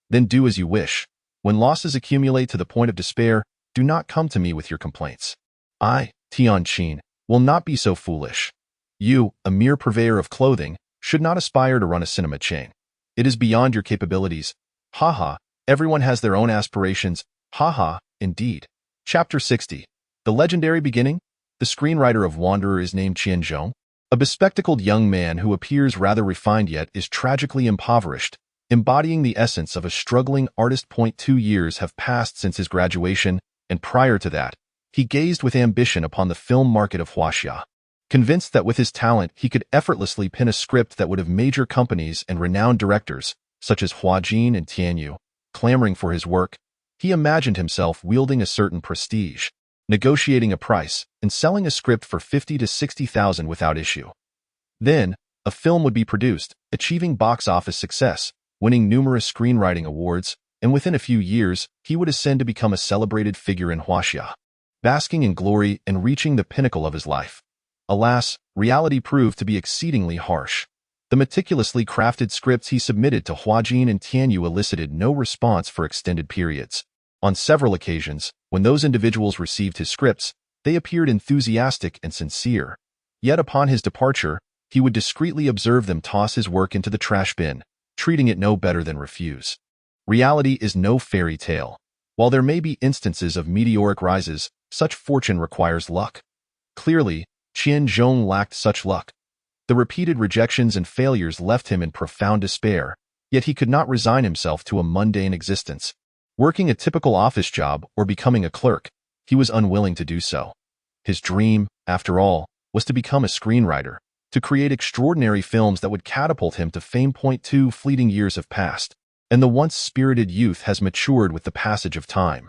Then do as you wish. When losses accumulate to the point of despair, do not come to me with your complaints. I, Tian Qin, will not be so foolish. You, a mere purveyor of clothing, should not aspire to run a cinema chain. It is beyond your capabilities. Haha, everyone has their own aspirations. Haha, indeed. Chapter 60. The legendary beginning? The screenwriter of Wanderer is named Qian Zhong, a bespectacled young man who appears rather refined yet is tragically impoverished, embodying the essence of a struggling artist. 2 years have passed since his graduation, and prior to that, he gazed with ambition upon the film market of Huaxia. Convinced that with his talent he could effortlessly pen a script that would have major companies and renowned directors, such as Hua Jin and Tian Yu, clamoring for his work, he imagined himself wielding a certain prestige, negotiating a price, and selling a script for 50 to 60,000 without issue. Then, a film would be produced, achieving box office success, winning numerous screenwriting awards, and within a few years, he would ascend to become a celebrated figure in Huaxia, basking in glory and reaching the pinnacle of his life. Alas, reality proved to be exceedingly harsh. The meticulously crafted scripts he submitted to Hua Jin and Tian Yu elicited no response for extended periods. On several occasions, when those individuals received his scripts, they appeared enthusiastic and sincere. Yet upon his departure, he would discreetly observe them toss his work into the trash bin, treating it no better than refuse. Reality is no fairy tale. While there may be instances of meteoric rises, such fortune requires luck. Clearly, Qian Zhong lacked such luck. The repeated rejections and failures left him in profound despair, yet he could not resign himself to a mundane existence. Working a typical office job or becoming a clerk, he was unwilling to do so. His dream, after all, was to become a screenwriter, to create extraordinary films that would catapult him to fame. 2 fleeting years have passed. and the once spirited youth has matured with the passage of time.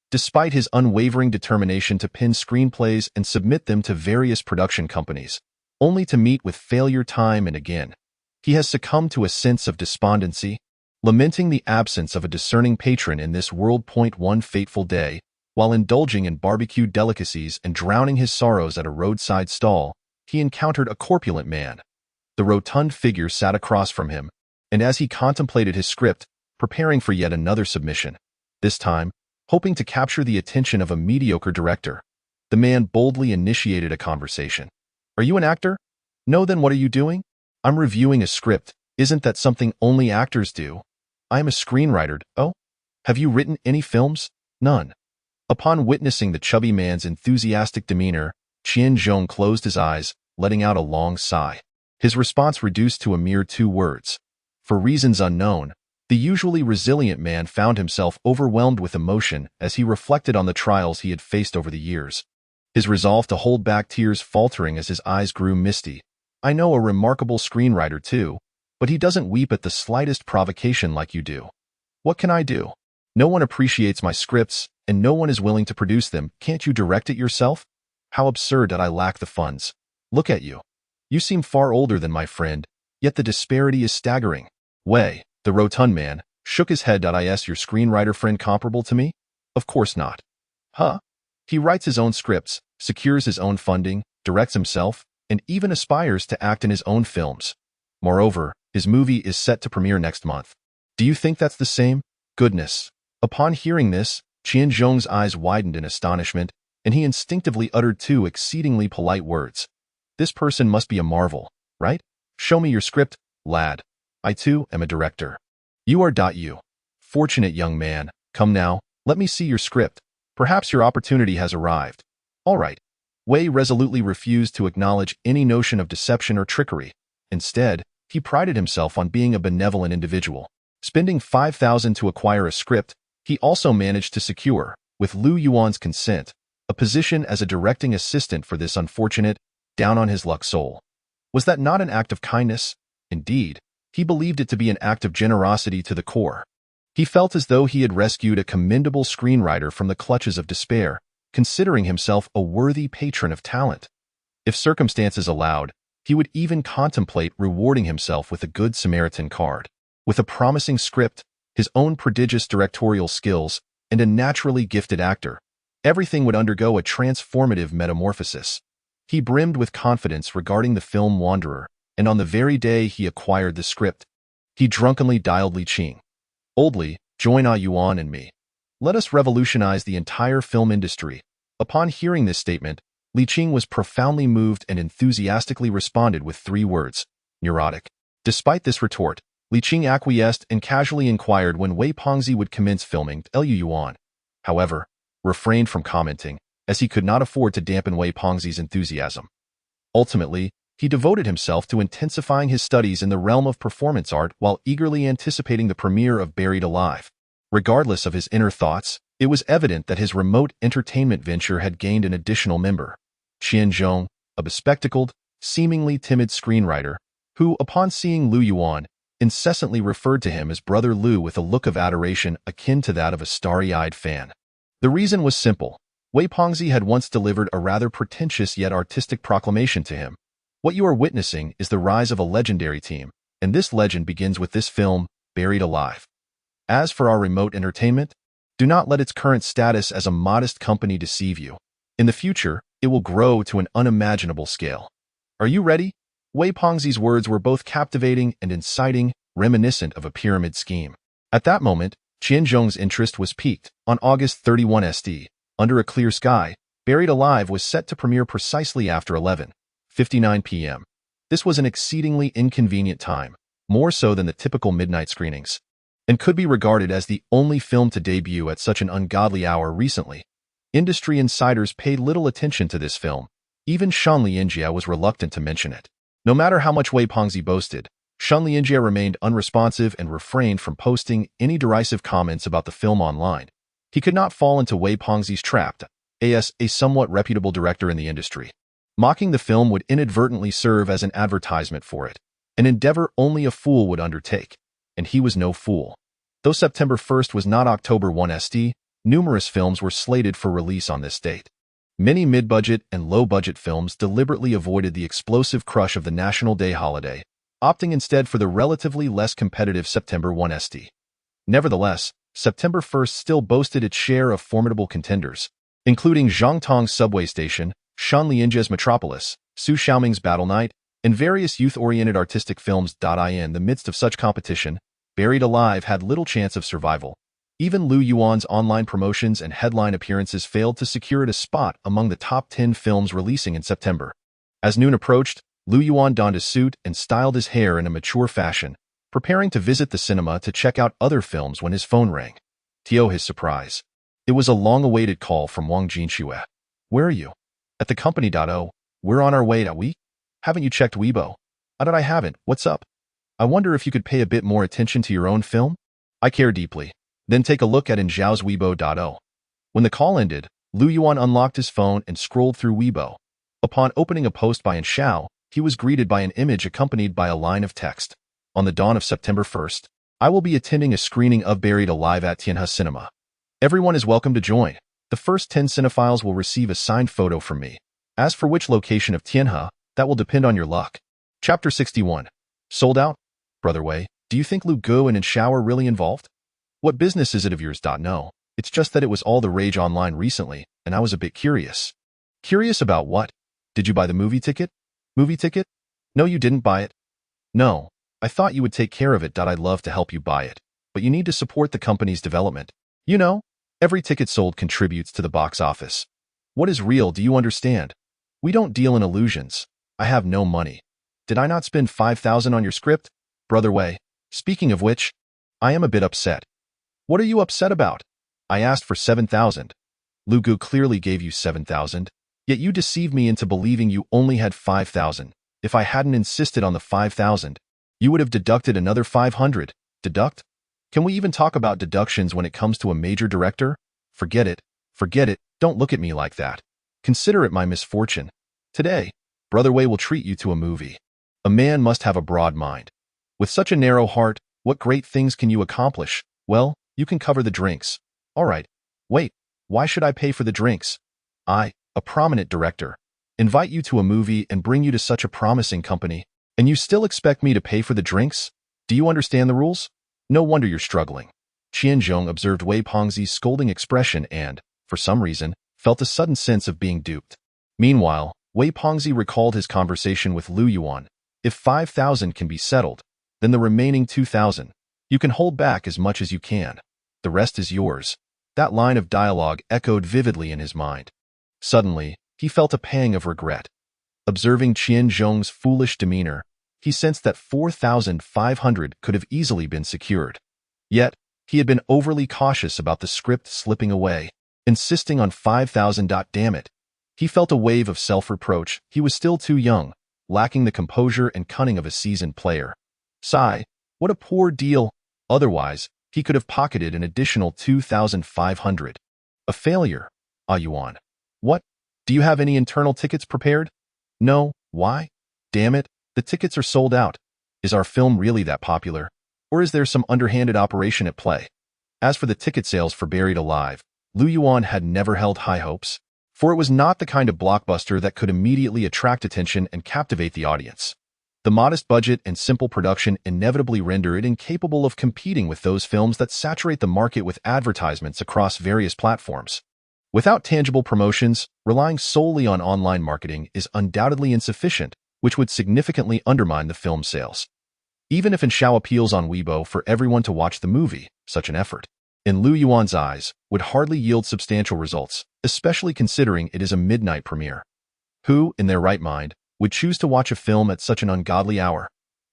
Despite his unwavering determination to pen screenplays and submit them to various production companies, only to meet with failure time and again, he has succumbed to a sense of despondency, lamenting the absence of a discerning patron in this world. One fateful day, while indulging in barbecued delicacies and drowning his sorrows at a roadside stall, he encountered a corpulent man. The rotund figure sat across from him, and as he contemplated his script, preparing for yet another submission, this time, hoping to capture the attention of a mediocre director, the man boldly initiated a conversation. "Are you an actor? No, then what are you doing?" "I'm reviewing a script. Isn't that something only actors do?" "I am a screenwriter." "Oh? Have you written any films?" "None." Upon witnessing the chubby man's enthusiastic demeanor, Qianzhong closed his eyes, letting out a long sigh. His response reduced to a mere 2 words. For reasons unknown, the usually resilient man found himself overwhelmed with emotion as he reflected on the trials he had faced over the years. His resolve to hold back tears faltering as his eyes grew misty. "I know a remarkable screenwriter too, but he doesn't weep at the slightest provocation like you do. What can I do? No one appreciates my scripts, and no one is willing to produce them. Can't you direct it yourself? How absurd that I lack the funds. Look at you. You seem far older than my friend, yet the disparity is staggering." Wei, the rotund man, shook his head. "Is your screenwriter friend comparable to me? Of course not." "Huh? He writes his own scripts, secures his own funding, directs himself, and even aspires to act in his own films. Moreover, his movie is set to premiere next month. Do you think that's the same? Goodness." Upon hearing this, Qianzhong's eyes widened in astonishment, and he instinctively uttered 2 exceedingly polite words. "This person must be a marvel, right? Show me your script, lad. I too am a director." "You are. You fortunate young man. Come now, let me see your script. Perhaps your opportunity has arrived." "All right." Wei resolutely refused to acknowledge any notion of deception or trickery. Instead, he prided himself on being a benevolent individual. Spending 5,000 to acquire a script, he also managed to secure, with Lu Yuan's consent, a position as a directing assistant for this unfortunate, down-on-his-luck soul. Was that not an act of kindness? Indeed, he believed it to be an act of generosity to the core. He felt as though he had rescued a commendable screenwriter from the clutches of despair, considering himself a worthy patron of talent. If circumstances allowed, he would even contemplate rewarding himself with a Good Samaritan card. With a promising script, his own prodigious directorial skills, and a naturally gifted actor, everything would undergo a transformative metamorphosis. He brimmed with confidence regarding the film Wanderer, and on the very day he acquired the script, he drunkenly dialed Li Qing. "Old Li, join Yuan and me. Let us revolutionize the entire film industry." Upon hearing this statement, Li Qing was profoundly moved and enthusiastically responded with 3 words: neurotic. Despite this retort, Li Qing acquiesced and casually inquired when Wei Pengzi would commence filming. Lu Yuan, however, refrained from commenting, as he could not afford to dampen Wei Pengzi's enthusiasm. Ultimately, he devoted himself to intensifying his studies in the realm of performance art while eagerly anticipating the premiere of Buried Alive. Regardless of his inner thoughts, it was evident that his remote entertainment venture had gained an additional member. Qianzhong, a bespectacled, seemingly timid screenwriter, who, upon seeing Lu Yuan, incessantly referred to him as Brother Lu with a look of adoration akin to that of a starry-eyed fan. The reason was simple. Wei Pengzi had once delivered a rather pretentious yet artistic proclamation to him. "What you are witnessing is the rise of a legendary team, and this legend begins with this film, Buried Alive. As for our remote entertainment, do not let its current status as a modest company deceive you. In the future, it will grow to an unimaginable scale. Are you ready?" Wei Pengzi's words were both captivating and inciting, reminiscent of a pyramid scheme. At that moment, Qianzhong's interest was piqued. On August 31 ST, under a clear sky, Buried Alive was set to premiere precisely after 11:59 p.m. This was an exceedingly inconvenient time, more so than the typical midnight screenings, and could be regarded as the only film to debut at such an ungodly hour recently. Industry insiders paid little attention to this film. Even Shan Lianjia was reluctant to mention it. No matter how much Wei Pengzi boasted, Shan Lianjia remained unresponsive and refrained from posting any derisive comments about the film online. He could not fall into Wei Pengzi's trap, as a somewhat reputable director in the industry. Mocking the film would inadvertently serve as an advertisement for it, an endeavor only a fool would undertake, and he was no fool. Though September 1st was not October 1st, numerous films were slated for release on this date. Many mid-budget and low-budget films deliberately avoided the explosive crush of the National Day holiday, opting instead for the relatively less competitive September 1st. Nevertheless, September 1st still boasted its share of formidable contenders, including Zhang Tong's Subway Station, Shan Lianjie's Metropolis, Su Xiaoming's Battle Night, and various youth-oriented artistic films. In the midst of such competition, Buried Alive had little chance of survival. Even Lu Yuan's online promotions and headline appearances failed to secure it a spot among the top 10 films releasing in September. As noon approached, Lu Yuan donned a suit and styled his hair in a mature fashion, preparing to visit the cinema to check out other films when his phone rang. To his surprise, it was a long-awaited call from Wang Jinxue. "Where are you?" "At the company. We're on our way. We? Haven't you checked Weibo?" I haven't. What's up?" "I wonder if you could pay a bit more attention to your own film?" "I care deeply." "Then take a look at Zhao's Weibo." When the call ended, Lu Yuan unlocked his phone and scrolled through Weibo. Upon opening a post by Zhao, he was greeted by an image accompanied by a line of text. "On the dawn of September 1st, I will be attending a screening of Buried Alive at Tianhe Cinema. Everyone is welcome to join. The first 10 cinephiles will receive a signed photo from me. As for which location of Tianhe, that will depend on your luck." Chapter 61. Sold out? Brother Wei, do you think Lu Gu and Zhao are really involved? "What business is it of yours?" "No. It's just that it was all the rage online recently, and I was a bit curious." "Curious about what? Did you buy the movie ticket?" "Movie ticket? No, you didn't buy it." "No. I thought you would take care of it. I'd love to help you buy it, but you need to support the company's development. You know, every ticket sold contributes to the box office." "What is real? Do you understand? We don't deal in illusions. I have no money. Did I not spend 5,000 on your script?" "Brother Wei, speaking of which, I am a bit upset." "What are you upset about?" "I asked for 7,000. Lu Gu clearly gave you 7,000, yet you deceived me into believing you only had 5,000. If I hadn't insisted on the 5,000, you would have deducted another 500. Deduct? Can we even talk about deductions when it comes to a major director? Forget it. Forget it. Don't look at me like that. Consider it my misfortune. Today, Brother Wei will treat you to a movie. A man must have a broad mind. With such a narrow heart, what great things can you accomplish? Well, you can cover the drinks." "All right. Wait, why should I pay for the drinks? I, a prominent director, invite you to a movie and bring you to such a promising company, and you still expect me to pay for the drinks? Do you understand the rules? No wonder you're struggling." Qianzhong observed Wei Pengzi's scolding expression and, for some reason, felt a sudden sense of being duped. Meanwhile, Wei Pengzi recalled his conversation with Lu Yuan. "If 5,000 can be settled, then the remaining 2,000, you can hold back as much as you can. The rest is yours." That line of dialogue echoed vividly in his mind. Suddenly, he felt a pang of regret. Observing Qianzhong's foolish demeanor, he sensed that 4,500 could have easily been secured. Yet, he had been overly cautious about the script slipping away, insisting on 5,000. Damn it. He felt a wave of self-reproach. He was still too young, lacking the composure and cunning of a seasoned player. Sigh, what a poor deal. Otherwise, he could have pocketed an additional 2,500. A failure. Yuan. "What? Do you have any internal tickets prepared?" "No. Why? Damn it, the tickets are sold out. Is our film really that popular? Or is there some underhanded operation at play?" As for the ticket sales for Buried Alive, Lu Yuan had never held high hopes, for it was not the kind of blockbuster that could immediately attract attention and captivate the audience. The modest budget and simple production inevitably render it incapable of competing with those films that saturate the market with advertisements across various platforms. Without tangible promotions, relying solely on online marketing is undoubtedly insufficient, which would significantly undermine the film's sales. Even if Zhao appeals on Weibo for everyone to watch the movie, such an effort, in Lu Yuan's eyes, would hardly yield substantial results, especially considering it is a midnight premiere. Who, in their right mind, would choose to watch a film at such an ungodly hour?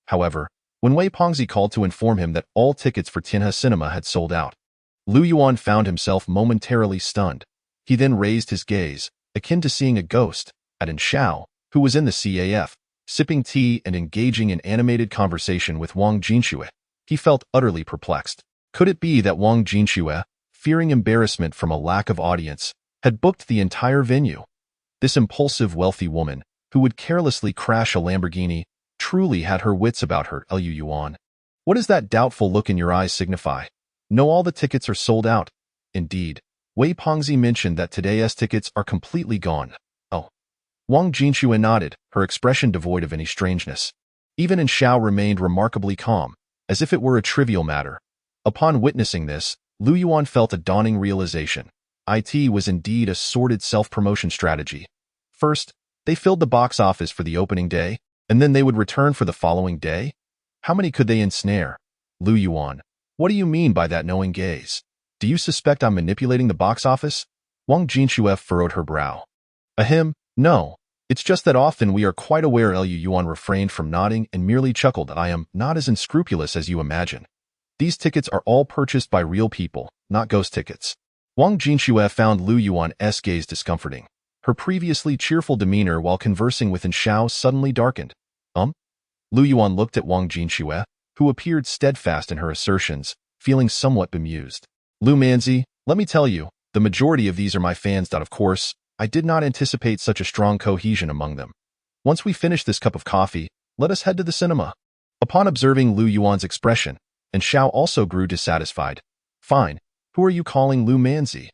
However, when Wei Pengzi called to inform him that all tickets for Tianhe Cinema had sold out, Lu Yuan found himself momentarily stunned. He then raised his gaze, akin to seeing a ghost, at Zhao, who was in the CAF, sipping tea and engaging in animated conversation with Wang Jinxue. He felt utterly perplexed. Could it be that Wang Jinxue, fearing embarrassment from a lack of audience, had booked the entire venue? This impulsive, wealthy woman, who would carelessly crash a Lamborghini, truly had her wits about her. Lu Yuan. What does that doubtful look in your eyes signify? No, all the tickets are sold out. Indeed. Wei Pengzi mentioned that today's tickets are completely gone. Oh. Wang Jinxue nodded, her expression devoid of any strangeness. Even in Xiao remained remarkably calm, as if it were a trivial matter. Upon witnessing this, Lu Yuan felt a dawning realization. It was indeed a sordid self-promotion strategy. First, they filled the box office for the opening day, and then they would return for the following day? How many could they ensnare? Lu Yuan, what do you mean by that knowing gaze? Do you suspect I'm manipulating the box office? Wang Jinxue furrowed her brow. Ahem, no. It's just that often we are quite aware. Lu Yuan refrained from nodding and merely chuckled. I am not as unscrupulous as you imagine. These tickets are all purchased by real people, not ghost tickets. Wang Jinxue found Lu Yuan's gaze discomforting. Her previously cheerful demeanor while conversing with Xiao suddenly darkened. Lu Yuan looked at Wang Jinxue, who appeared steadfast in her assertions, feeling somewhat bemused. Lu Manzi, let me tell you, the majority of these are my fans. Of course, I did not anticipate such a strong cohesion among them. Once we finish this cup of coffee, let us head to the cinema. Upon observing Lu Yuan's expression, Xiao also grew dissatisfied. Fine, who are you calling Lu Manzi?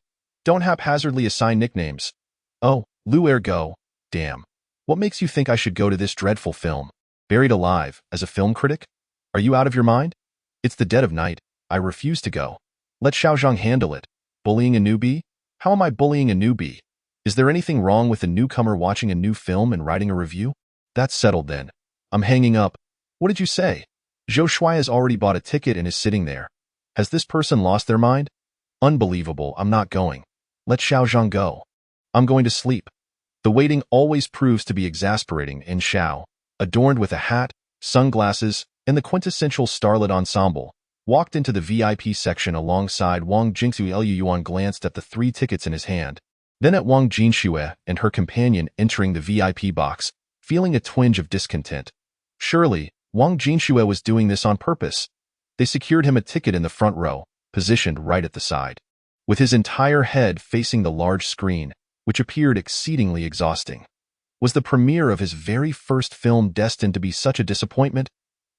Don't haphazardly assign nicknames. Oh, Lu Ergo. Damn. What makes you think I should go to this dreadful film? Buried alive, as a film critic? Are you out of your mind? It's the dead of night. I refuse to go. Let Xiaozhang handle it. Bullying a newbie? How am I bullying a newbie? Is there anything wrong with a newcomer watching a new film and writing a review? That's settled then. I'm hanging up. What did you say? Zhou Shuai has already bought a ticket and is sitting there. Has this person lost their mind? Unbelievable, I'm not going. Let Xiaozhang go. I'm going to sleep. The waiting always proves to be exasperating. In Xiao, adorned with a hat, sunglasses, and the quintessential starlet ensemble, walked into the VIP section alongside Wang Jinxue. Lu Yuan glanced at the 3 tickets in his hand, then at Wang Jinxue and her companion entering the VIP box, feeling a twinge of discontent. Surely, Wang Jinxue was doing this on purpose. They secured him a ticket in the front row, positioned right at the side, with his entire head facing the large screen, which appeared exceedingly exhausting. Was the premiere of his very first film destined to be such a disappointment?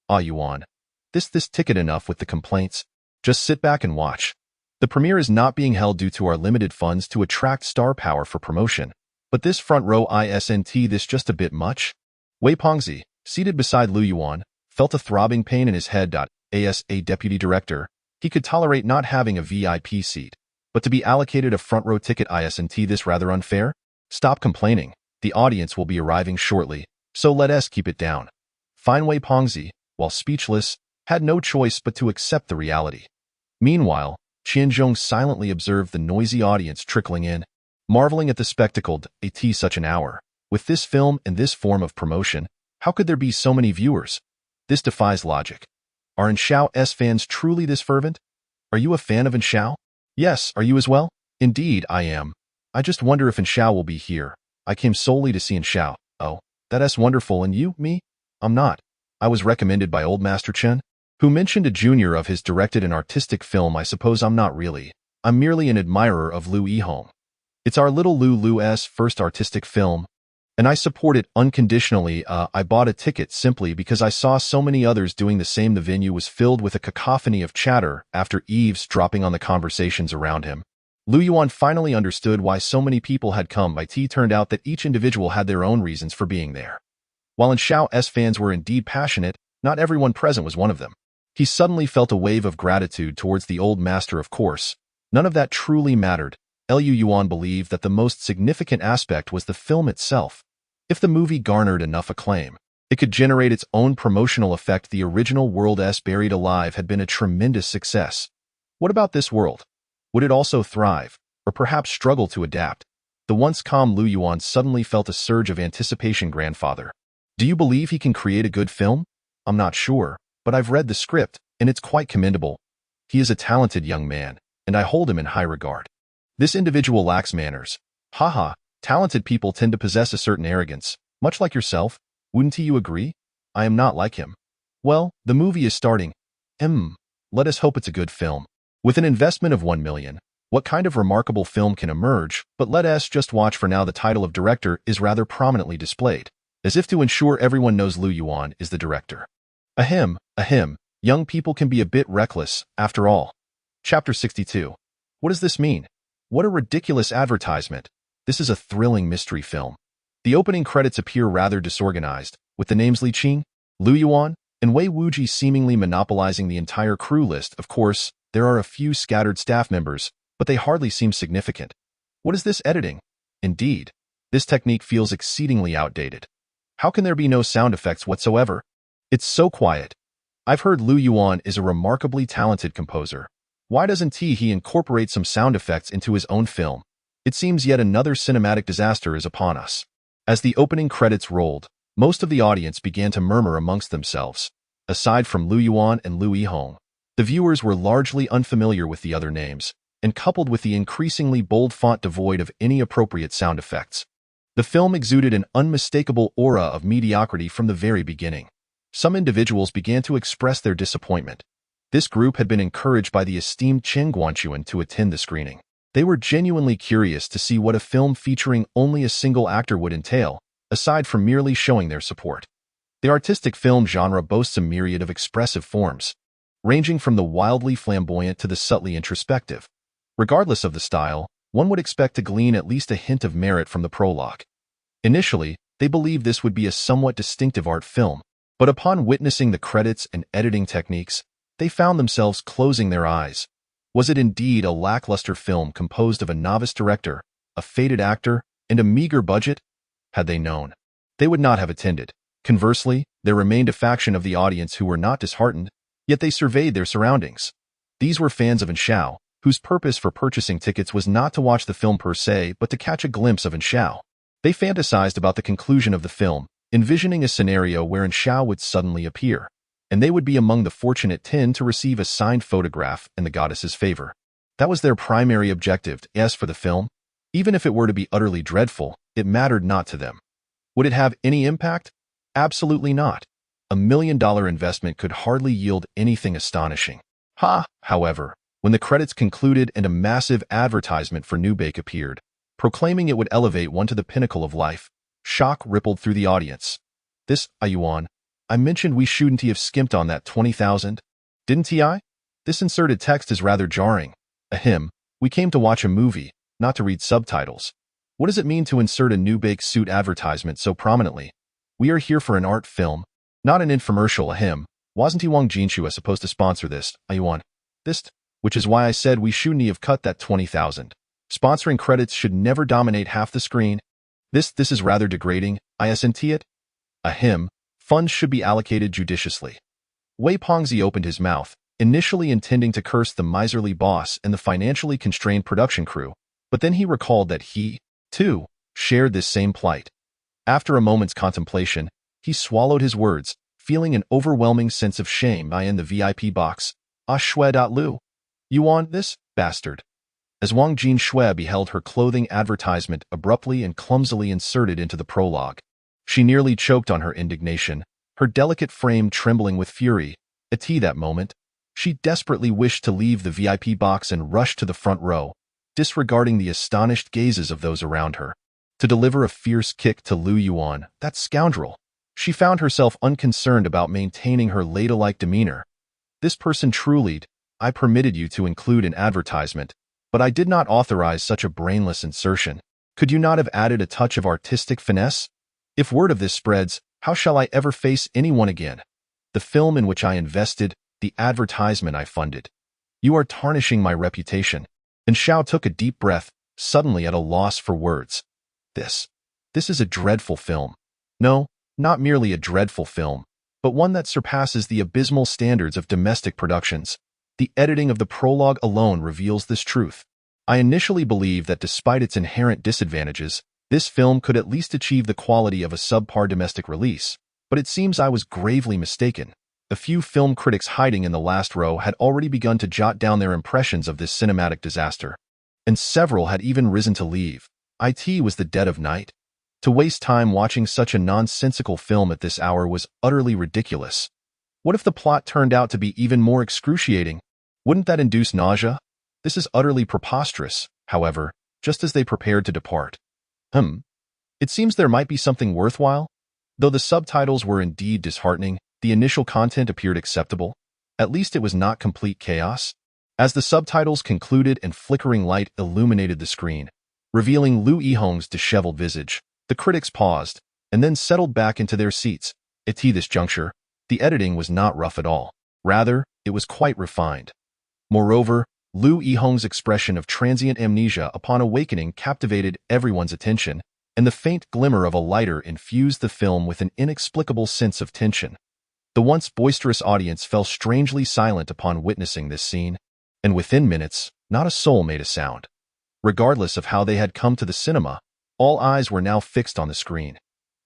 Ah, Yuan, this ticket enough with the complaints. Just sit back and watch. The premiere is not being held due to our limited funds to attract star power for promotion. But this front row isn't this just a bit much? Wei Pengzi, seated beside Lu Yuan, felt a throbbing pain in his head. As a deputy director, he could tolerate not having a VIP seat, but to be allocated a front row ticket isn't this rather unfair? Stop complaining. The audience will be arriving shortly, so let us keep it down. Fine. Wei Pengzi, while speechless, had no choice but to accept the reality. Meanwhile, Qianzhong silently observed the noisy audience trickling in, marveling at the spectacle. At such an hour, with this film and this form of promotion, how could there be so many viewers? This defies logic. Are Xiao's fans truly this fervent? Are you a fan of Xiao? Yes, are you as well? Indeed, I am. I just wonder if Xiao will be here. I came solely to see Xiao. Oh, that's wonderful. And you, me? I'm not. I was recommended by old Master Chen, who mentioned a junior of his directed an artistic film. I suppose I'm not really. I'm merely an admirer of Lu Yihong. It's our little Lu's first artistic film, and I support it unconditionally. I bought a ticket simply because I saw so many others doing the same. The venue was filled with a cacophony of chatter after eavesdropping on the conversations around him. Lu Yuan finally understood why so many people had come. It turned out that each individual had their own reasons for being there. While Xiao's fans were indeed passionate, not everyone present was one of them. He suddenly felt a wave of gratitude towards the old master. Of course, none of that truly mattered. Lu Yuan believed that the most significant aspect was the film itself. If the movie garnered enough acclaim, it could generate its own promotional effect. The original world's Buried Alive had been a tremendous success. What about this world? Would it also thrive, or perhaps struggle to adapt? The once calm Lu Yuan suddenly felt a surge of anticipation. Grandfather, do you believe he can create a good film? I'm not sure, but I've read the script, and it's quite commendable. He is a talented young man, and I hold him in high regard. This individual lacks manners. Haha, talented people tend to possess a certain arrogance, much like yourself. Wouldn't you agree? I am not like him. Well, the movie is starting. Let us hope it's a good film. With an investment of 1 million, what kind of remarkable film can emerge? But let us just watch. For now, the title of director is rather prominently displayed, as if to ensure everyone knows Lu Yuan is the director. Ahem, young people can be a bit reckless, after all. Chapter 62. What does this mean? What a ridiculous advertisement. This is a thrilling mystery film. The opening credits appear rather disorganized, with the names Li Qing, Lu Yuan, and Wei Wuji seemingly monopolizing the entire crew list. Of course, there are a few scattered staff members, but they hardly seem significant. What is this editing? Indeed, this technique feels exceedingly outdated. How can there be no sound effects whatsoever? It's so quiet. I've heard Lu Yuan is a remarkably talented composer. Why doesn't he incorporate some sound effects into his own film? It seems yet another cinematic disaster is upon us. As the opening credits rolled, most of the audience began to murmur amongst themselves. Aside from Lu Yuan and Lu Yihong, the viewers were largely unfamiliar with the other names, and coupled with the increasingly bold font devoid of any appropriate sound effects, the film exuded an unmistakable aura of mediocrity from the very beginning. Some individuals began to express their disappointment. This group had been encouraged by the esteemed Chen Guanchuan to attend the screening. They were genuinely curious to see what a film featuring only a single actor would entail, aside from merely showing their support. The artistic film genre boasts a myriad of expressive forms, ranging from the wildly flamboyant to the subtly introspective. Regardless of the style, one would expect to glean at least a hint of merit from the prologue. Initially, they believed this would be a somewhat distinctive art film, but upon witnessing the credits and editing techniques, they found themselves closing their eyes. Was it indeed a lackluster film composed of a novice director, a faded actor, and a meager budget? Had they known, they would not have attended. Conversely, there remained a faction of the audience who were not disheartened, yet they surveyed their surroundings. These were fans of Anshao, whose purpose for purchasing tickets was not to watch the film per se, but to catch a glimpse of Anshao. They fantasized about the conclusion of the film, envisioning a scenario where Anshao would suddenly appear, and they would be among the fortunate 10 to receive a signed photograph in the goddess's favor. That was their primary objective. As for the film, even if it were to be utterly dreadful, it mattered not to them. Would it have any impact? Absolutely not. $1 million investment could hardly yield anything astonishing. However, when the credits concluded and a massive advertisement for New Bake appeared, proclaiming it would elevate one to the pinnacle of life, shock rippled through the audience. This, Yuan, I mentioned we shouldn't have skimped on that 20,000, didn't I? This inserted text is rather jarring. We came to watch a movie, not to read subtitles. What does it mean to insert a New Bake suit advertisement so prominently? We are here for an art film, not an infomercial. Wasn't Wang Jinshua supposed to sponsor this, Yuan? Which is why I said we shouldn't have cut that 20,000. Sponsoring credits should never dominate half the screen. This is rather degrading, isn't it? Funds should be allocated judiciously. Wei Pongzi opened his mouth, initially intending to curse the miserly boss and the financially constrained production crew, but then he recalled that he, too, shared this same plight. After a moment's contemplation, he swallowed his words, feeling an overwhelming sense of shame in the VIP box. Shui.lu. Yuan, this bastard. As Wang Jinshue beheld her clothing advertisement abruptly and clumsily inserted into the prologue, she nearly choked on her indignation, her delicate frame trembling with fury. At that moment, she desperately wished to leave the VIP box and rush to the front row, disregarding the astonished gazes of those around her, to deliver a fierce kick to Lu Yuan, that scoundrel. She found herself unconcerned about maintaining her ladylike demeanor. This person truly, I permitted you to include an advertisement, but I did not authorize such a brainless insertion. Could you not have added a touch of artistic finesse? If word of this spreads, how shall I ever face anyone again? The film in which I invested, the advertisement I funded. You are tarnishing my reputation. And Xiao took a deep breath, suddenly at a loss for words. This is a dreadful film. No, not merely a dreadful film, but one that surpasses the abysmal standards of domestic productions. The editing of the prologue alone reveals this truth. I initially believed that despite its inherent disadvantages, this film could at least achieve the quality of a subpar domestic release, but it seems I was gravely mistaken. A few film critics hiding in the last row had already begun to jot down their impressions of this cinematic disaster, and several had even risen to leave. It was the dead of night. To waste time watching such a nonsensical film at this hour was utterly ridiculous. What if the plot turned out to be even more excruciating? Wouldn't that induce nausea? This is utterly preposterous, however, just as they prepared to depart. It seems there might be something worthwhile. Though the subtitles were indeed disheartening, the initial content appeared acceptable. At least it was not complete chaos. As the subtitles concluded and flickering light illuminated the screen, revealing Lu Yihong's disheveled visage, the critics paused and then settled back into their seats. At this juncture, the editing was not rough at all. Rather, it was quite refined. Moreover, Lu Yihong's expression of transient amnesia upon awakening captivated everyone's attention, and the faint glimmer of a lighter infused the film with an inexplicable sense of tension. The once boisterous audience fell strangely silent upon witnessing this scene, and within minutes, not a soul made a sound. Regardless of how they had come to the cinema, all eyes were now fixed on the screen.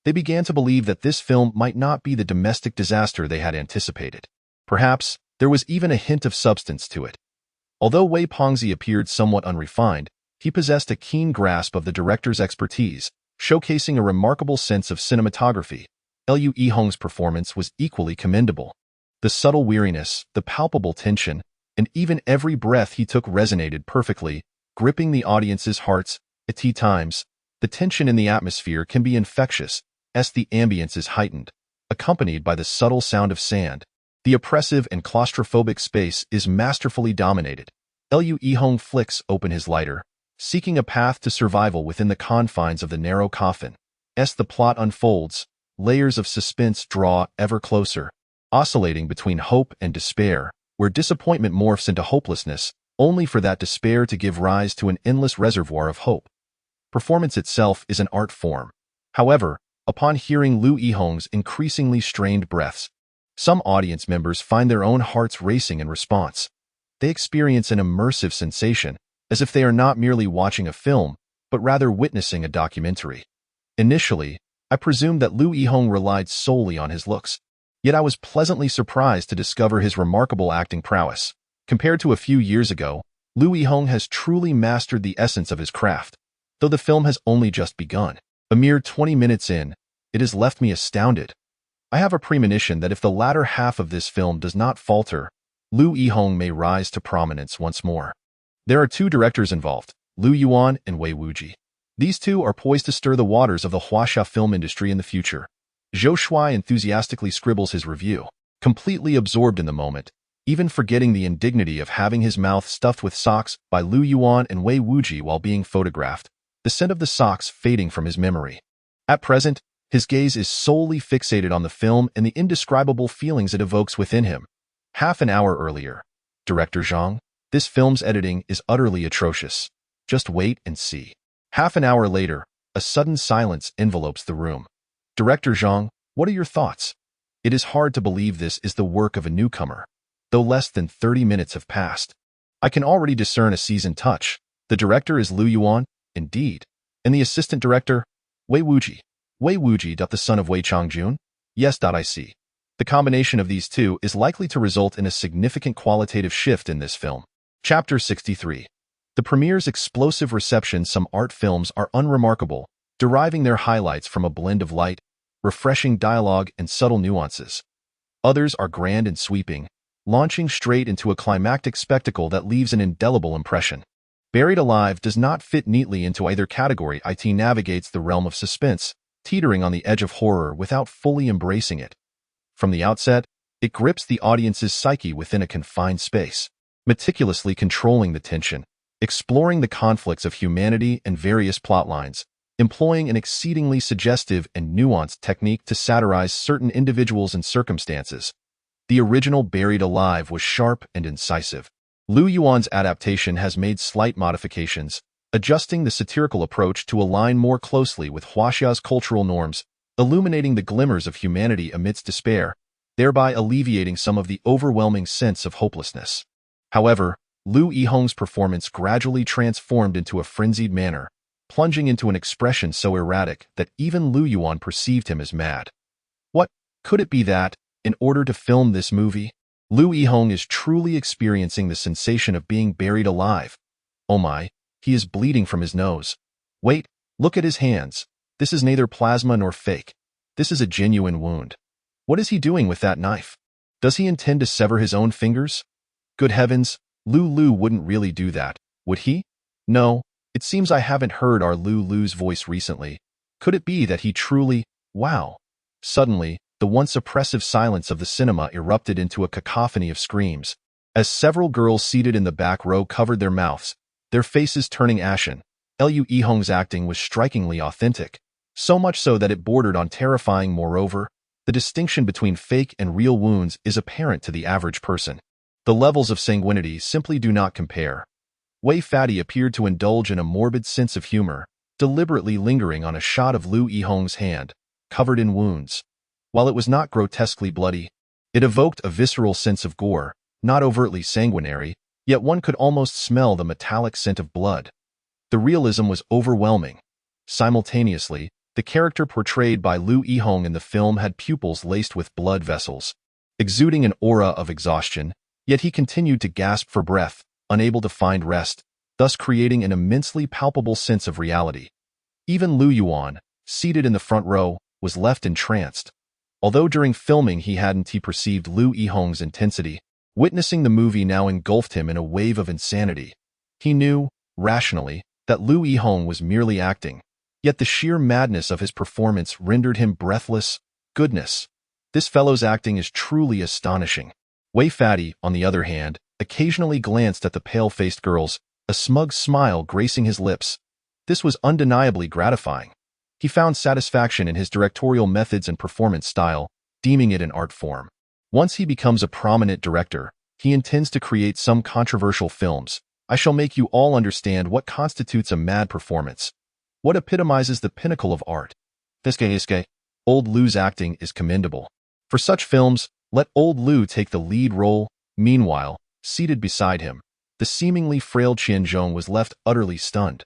They began to believe that this film might not be the domestic disaster they had anticipated. Perhaps there was even a hint of substance to it. Although Wei Pengzi appeared somewhat unrefined, he possessed a keen grasp of the director's expertise, showcasing a remarkable sense of cinematography. Lu Yihong's performance was equally commendable. The subtle weariness, the palpable tension, and even every breath he took resonated perfectly, gripping the audience's hearts. At times, the tension in the atmosphere can be infectious, as the ambience is heightened, accompanied by the subtle sound of sand. The oppressive and claustrophobic space is masterfully dominated. Lu Yihong flicks open his lighter, seeking a path to survival within the confines of the narrow coffin. As the plot unfolds, layers of suspense draw ever closer, oscillating between hope and despair, where disappointment morphs into hopelessness, only for that despair to give rise to an endless reservoir of hope. Performance itself is an art form. However, upon hearing Lu Yihong's increasingly strained breaths, some audience members find their own hearts racing in response. They experience an immersive sensation, as if they are not merely watching a film, but rather witnessing a documentary. Initially, I presumed that Lu Yihong relied solely on his looks, yet I was pleasantly surprised to discover his remarkable acting prowess. Compared to a few years ago, Lu Yihong has truly mastered the essence of his craft. Though the film has only just begun, a mere 20 minutes in, it has left me astounded. I have a premonition that if the latter half of this film does not falter, Lu Yihong may rise to prominence once more. There are two directors involved, Lu Yuan and Wei Wuji. These two are poised to stir the waters of the Huaxia film industry in the future. Zhou Shuai enthusiastically scribbles his review, completely absorbed in the moment, even forgetting the indignity of having his mouth stuffed with socks by Lu Yuan and Wei Wuji while being photographed, the scent of the socks fading from his memory. At present, his gaze is solely fixated on the film and the indescribable feelings it evokes within him. Half an hour earlier, Director Zhang, this film's editing is utterly atrocious. Just wait and see. Half an hour later, a sudden silence envelopes the room. Director Zhang, what are your thoughts? It is hard to believe this is the work of a newcomer. Though less than 30 minutes have passed, I can already discern a seasoned touch. The director is Lu Yuan, indeed, and the assistant director, Wei Wuji. Wei Wuji, the son of Wei Changjun? Yes, I see. The combination of these two is likely to result in a significant qualitative shift in this film. Chapter 63. The premiere's explosive reception. Some art films are unremarkable, deriving their highlights from a blend of light, refreshing dialogue, and subtle nuances. Others are grand and sweeping, launching straight into a climactic spectacle that leaves an indelible impression. Buried Alive does not fit neatly into either category. It navigates the realm of suspense, teetering on the edge of horror without fully embracing it. From the outset, it grips the audience's psyche within a confined space, meticulously controlling the tension, exploring the conflicts of humanity and various plotlines, employing an exceedingly suggestive and nuanced technique to satirize certain individuals and circumstances. The original Buried Alive was sharp and incisive. Lu Yuan's adaptation has made slight modifications, adjusting the satirical approach to align more closely with Huaxia's cultural norms, illuminating the glimmers of humanity amidst despair, thereby alleviating some of the overwhelming sense of hopelessness. However, Lu Yihong's performance gradually transformed into a frenzied manner, plunging into an expression so erratic that even Lu Yuan perceived him as mad. What could it be that, in order to film this movie, Lu Yihong is truly experiencing the sensation of being buried alive? Oh my, he is bleeding from his nose. Wait, look at his hands. This is neither plasma nor fake. This is a genuine wound. What is he doing with that knife? Does he intend to sever his own fingers? Good heavens, Lu wouldn't really do that, would he? No, it seems I haven't heard our Lu's voice recently. Could it be that he truly... Wow. Suddenly, the once oppressive silence of the cinema erupted into a cacophony of screams. As several girls seated in the back row covered their mouths, their faces turning ashen, Liu Yihong's acting was strikingly authentic, so much so that it bordered on terrifying. Moreover, the distinction between fake and real wounds is apparent to the average person. The levels of sanguinity simply do not compare. Wei Fadi appeared to indulge in a morbid sense of humor, deliberately lingering on a shot of Liu Yihong's hand, covered in wounds. While it was not grotesquely bloody, it evoked a visceral sense of gore, not overtly sanguinary, yet one could almost smell the metallic scent of blood. The realism was overwhelming. Simultaneously, the character portrayed by Liu Yihong in the film had pupils laced with blood vessels, exuding an aura of exhaustion, yet he continued to gasp for breath, unable to find rest, thus creating an immensely palpable sense of reality. Even Lu Yuan, seated in the front row, was left entranced. Although during filming he perceived Liu Yihong's intensity, witnessing the movie now engulfed him in a wave of insanity. He knew, rationally, that Liu Yihong was merely acting, yet the sheer madness of his performance rendered him breathless. Goodness, this fellow's acting is truly astonishing. Wei Fadi, on the other hand, occasionally glanced at the pale-faced girls, a smug smile gracing his lips. This was undeniably gratifying. He found satisfaction in his directorial methods and performance style, deeming it an art form. Once he becomes a prominent director, he intends to create some controversial films. I shall make you all understand what constitutes a mad performance, what epitomizes the pinnacle of art. Old Liu's acting is commendable. For such films, let old Liu take the lead role. Meanwhile, seated beside him, the seemingly frail Qianzhong was left utterly stunned.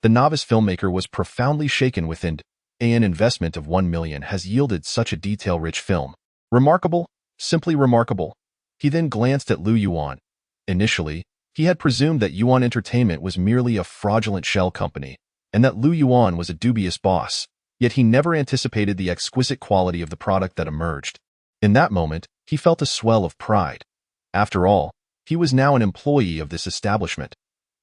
The novice filmmaker was profoundly shaken within. An investment of 1 million has yielded such a detail-rich film. Remarkable, simply remarkable. He then glanced at Liu Yuan. Initially, he had presumed that Yuan Entertainment was merely a fraudulent shell company, and that Liu Yuan was a dubious boss, yet he never anticipated the exquisite quality of the product that emerged. In that moment, he felt a swell of pride. After all, he was now an employee of this establishment.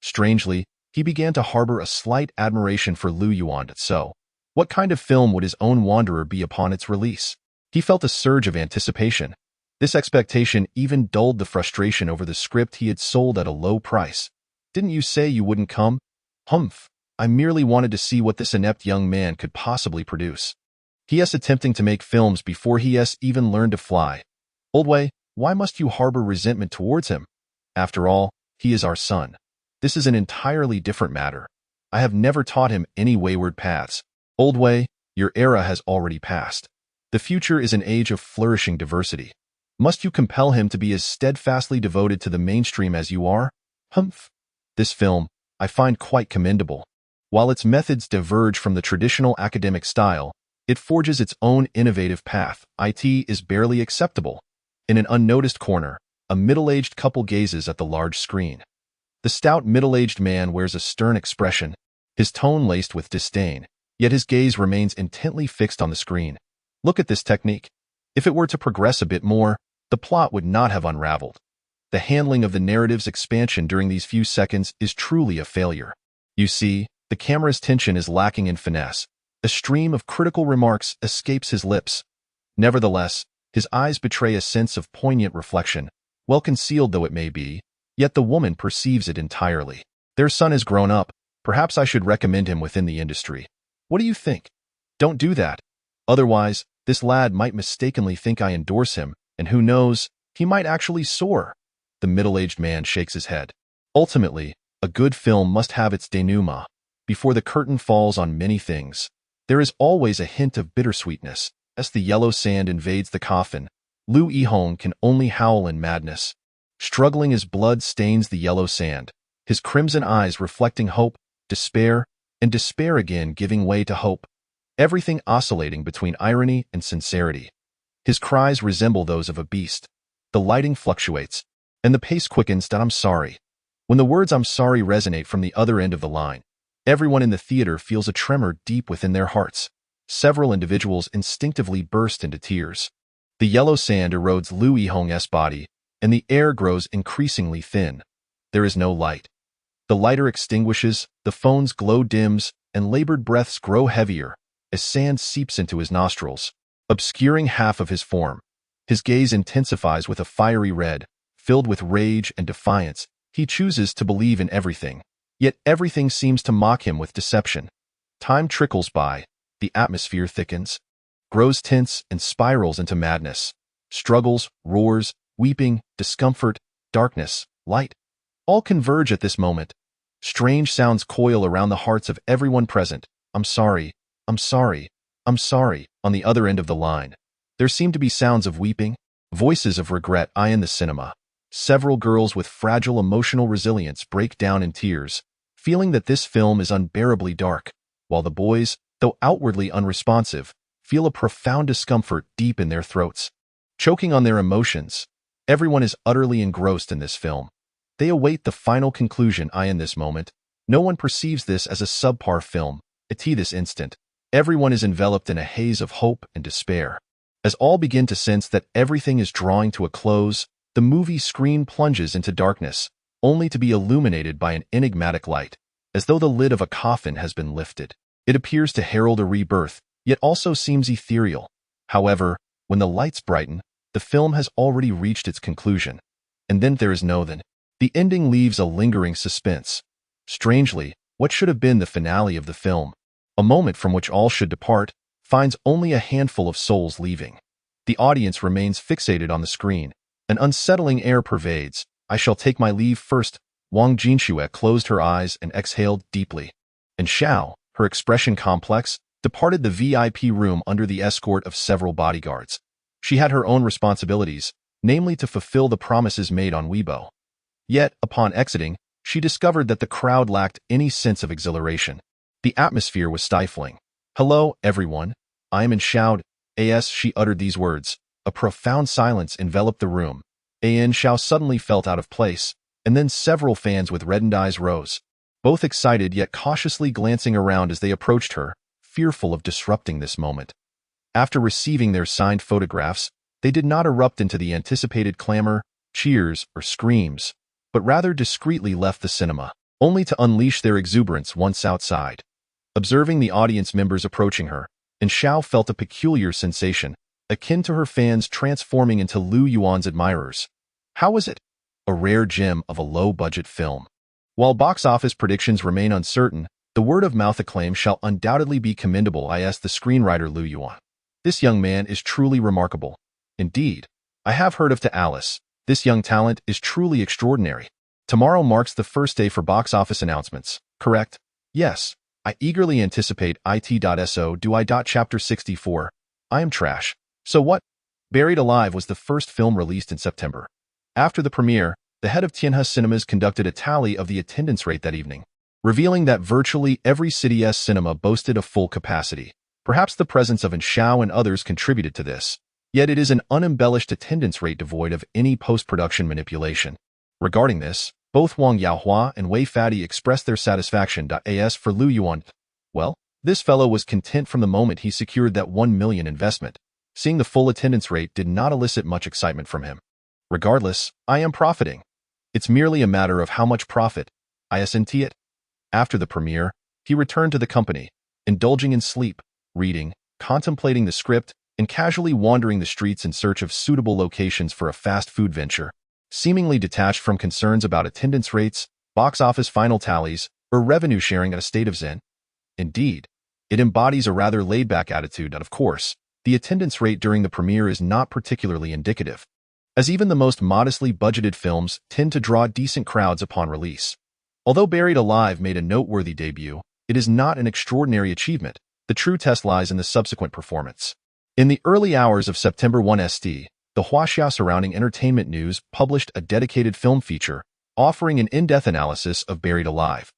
Strangely, he began to harbor a slight admiration for Liu Yuan. So, what kind of film would his own Wanderer be upon its release? He felt a surge of anticipation. This expectation even dulled the frustration over the script he had sold at a low price. Didn't you say you wouldn't come? Humph. I merely wanted to see what this inept young man could possibly produce. He is attempting to make films before he has even learned to fly. Old Wei, why must you harbor resentment towards him? After all, he is our son. This is an entirely different matter. I have never taught him any wayward paths. Old Wei, your era has already passed. The future is an age of flourishing diversity. Must you compel him to be as steadfastly devoted to the mainstream as you are? Humph. This film, I find quite commendable. While its methods diverge from the traditional academic style, it forges its own innovative path. It is barely acceptable. In an unnoticed corner, a middle-aged couple gazes at the large screen. The stout middle-aged man wears a stern expression, his tone laced with disdain, yet his gaze remains intently fixed on the screen. Look at this technique. If it were to progress a bit more, the plot would not have unraveled. The handling of the narrative's expansion during these few seconds is truly a failure. You see, the camera's tension is lacking in finesse. A stream of critical remarks escapes his lips. Nevertheless, his eyes betray a sense of poignant reflection, well concealed though it may be, yet the woman perceives it entirely. Their son has grown up. Perhaps I should recommend him within the industry. What do you think? Don't do that. Otherwise, this lad might mistakenly think I endorse him, and who knows, he might actually soar. The middle-aged man shakes his head. Ultimately, a good film must have its denouement. Before the curtain falls on many things, there is always a hint of bittersweetness. As the yellow sand invades the coffin, Liu Yihong can only howl in madness. Struggling as blood stains the yellow sand, his crimson eyes reflecting hope, despair, and despair again giving way to hope, everything oscillating between irony and sincerity. His cries resemble those of a beast. The lighting fluctuates, and the pace quickens that I'm sorry. When the words I'm sorry resonate from the other end of the line, everyone in the theater feels a tremor deep within their hearts. Several individuals instinctively burst into tears. The yellow sand erodes Liu Yihong's body, and the air grows increasingly thin. There is no light. The lighter extinguishes, the phone's glow dims, and labored breaths grow heavier as sand seeps into his nostrils, obscuring half of his form. His gaze intensifies with a fiery red, Filled with rage and defiance, he chooses to believe in everything. Yet everything seems to mock him with deception. Time trickles by, the atmosphere thickens, grows tense and spirals into madness. Struggles, roars, weeping, discomfort, darkness, light, all converge at this moment. Strange sounds coil around the hearts of everyone present. I'm sorry, I'm sorry, I'm sorry. On the other end of the line, there seem to be sounds of weeping, voices of regret. In the cinema, several girls with fragile emotional resilience break down in tears, feeling that this film is unbearably dark, while the boys, though outwardly unresponsive, feel a profound discomfort deep in their throats. Choking on their emotions, everyone is utterly engrossed in this film. They await the final conclusion. In this moment, no one perceives this as a subpar film. At this instant, everyone is enveloped in a haze of hope and despair. As all begin to sense that everything is drawing to a close, the movie screen plunges into darkness, only to be illuminated by an enigmatic light, as though the lid of a coffin has been lifted. It appears to herald a rebirth, yet also seems ethereal. However, when the lights brighten, the film has already reached its conclusion. And then there is no then. The ending leaves a lingering suspense. Strangely, what should have been the finale of the film, a moment from which all should depart, finds only a handful of souls leaving. The audience remains fixated on the screen. An unsettling air pervades. I shall take my leave first. Wang Jinxue closed her eyes and exhaled deeply. And Xiao, her expression complex, departed the VIP room under the escort of several bodyguards. She had her own responsibilities, namely to fulfill the promises made on Weibo. Yet, upon exiting, she discovered that the crowd lacked any sense of exhilaration. The atmosphere was stifling. Hello, everyone. I am in Xiao. As she uttered these words, a profound silence enveloped the room. Xiao suddenly felt out of place, and then several fans with reddened eyes rose, both excited yet cautiously glancing around as they approached her, fearful of disrupting this moment. After receiving their signed photographs, they did not erupt into the anticipated clamor, cheers, or screams, but rather discreetly left the cinema, only to unleash their exuberance once outside. Observing the audience members approaching her, and Xiao felt a peculiar sensation, akin to her fans transforming into Lu Yuan's admirers. How was it? A rare gem of a low-budget film. While box office predictions remain uncertain, the word-of-mouth acclaim shall undoubtedly be commendable. The screenwriter Lu Yuan. This young man is truly remarkable. Indeed, I have heard of to Alice. This young talent is truly extraordinary. Tomorrow marks the first day for box office announcements, correct? Yes. I eagerly anticipate it.so do I. Chapter 64. I am trash. So what? Buried Alive was the first film released in September. After the premiere, the head of Tianhe Cinemas conducted a tally of the attendance rate that evening, revealing that virtually every city's cinema boasted a full capacity. Perhaps the presence of Xiao and others contributed to this, yet it is an unembellished attendance rate devoid of any post-production manipulation. Regarding this, both Wang Yaohua and Wei Fadi expressed their satisfaction. As for Lu Yuan, well, this fellow was content from the moment he secured that 1 million investment. Seeing the full attendance rate did not elicit much excitement from him. Regardless, I am profiting. It's merely a matter of how much profit. I sent it. After the premiere, he returned to the company, indulging in sleep, reading, contemplating the script, and casually wandering the streets in search of suitable locations for a fast food venture, seemingly detached from concerns about attendance rates, box office final tallies, or revenue sharing at a state of zen. Indeed, it embodies a rather laid-back attitude, and of course, the attendance rate during the premiere is not particularly indicative, as even the most modestly budgeted films tend to draw decent crowds upon release. Although Buried Alive made a noteworthy debut, it is not an extraordinary achievement. The true test lies in the subsequent performance. In the early hours of September 1 st, the Huaxia Surrounding Entertainment News published a dedicated film feature, offering an in-depth analysis of Buried Alive.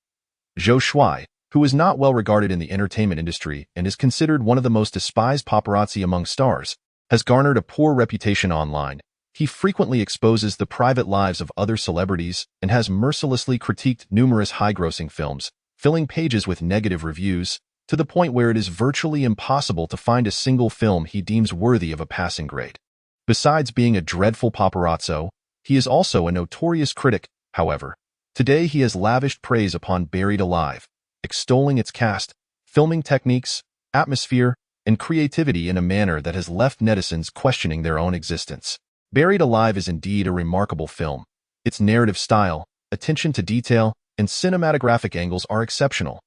Zhou Shuai, who is not well regarded in the entertainment industry and is considered one of the most despised paparazzi among stars, has garnered a poor reputation online. He frequently exposes the private lives of other celebrities and has mercilessly critiqued numerous high-grossing films, filling pages with negative reviews, to the point where it is virtually impossible to find a single film he deems worthy of a passing grade. Besides being a dreadful paparazzo, he is also a notorious critic. However, today he has lavished praise upon Buried Alive, extolling its cast, filming techniques, atmosphere, and creativity in a manner that has left netizens questioning their own existence. Buried Alive is indeed a remarkable film. Its narrative style, attention to detail, and cinematographic angles are exceptional.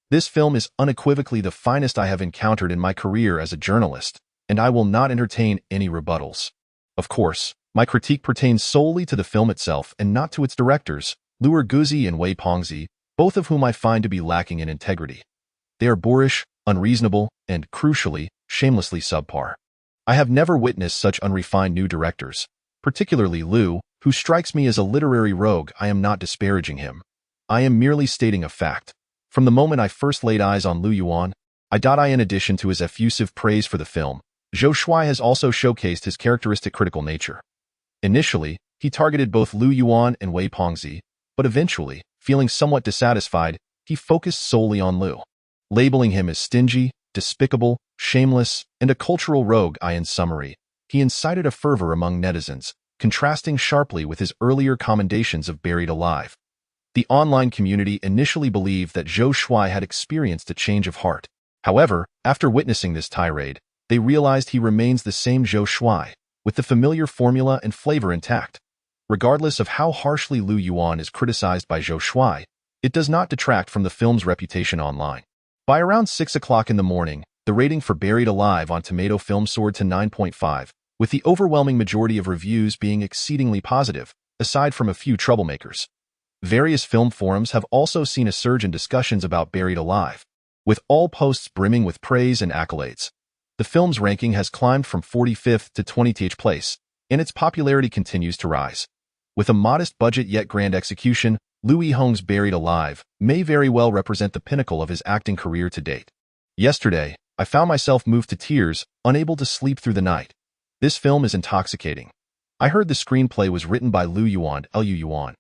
This film is unequivocally the finest I have encountered in my career as a journalist, and I will not entertain any rebuttals. Of course, my critique pertains solely to the film itself and not to its directors, Liu Erguzzi and Wei Pengzi, both of whom I find to be lacking in integrity. They are boorish, unreasonable, and, crucially, shamelessly subpar. I have never witnessed such unrefined new directors, particularly Liu, who strikes me as a literary rogue. I am not disparaging him. I am merely stating a fact. From the moment I first laid eyes on Liu Yuan, in addition to his effusive praise for the film, Zhou Shuai has also showcased his characteristic critical nature. Initially, he targeted both Liu Yuan and Wei Pengzi, but eventually, feeling somewhat dissatisfied, he focused solely on Liu, labeling him as stingy, despicable, shameless, and a cultural rogue. In summary, he incited a fervor among netizens, contrasting sharply with his earlier commendations of Buried Alive. The online community initially believed that Zhou Shuai had experienced a change of heart. However, after witnessing this tirade, they realized he remains the same Zhou Shuai, with the familiar formula and flavor intact. Regardless of how harshly Liu Yuan is criticized by Zhou Shuai, it does not detract from the film's reputation online. By around 6 o'clock in the morning, the rating for Buried Alive on Tomato Film soared to 9.5, with the overwhelming majority of reviews being exceedingly positive, aside from a few troublemakers. Various film forums have also seen a surge in discussions about Buried Alive, with all posts brimming with praise and accolades. The film's ranking has climbed from 45th to 20th place, and its popularity continues to rise. With a modest budget yet grand execution, Liu Yihong's Buried Alive may very well represent the pinnacle of his acting career to date. Yesterday, I found myself moved to tears, unable to sleep through the night. This film is intoxicating. I heard the screenplay was written by Liu Yuan.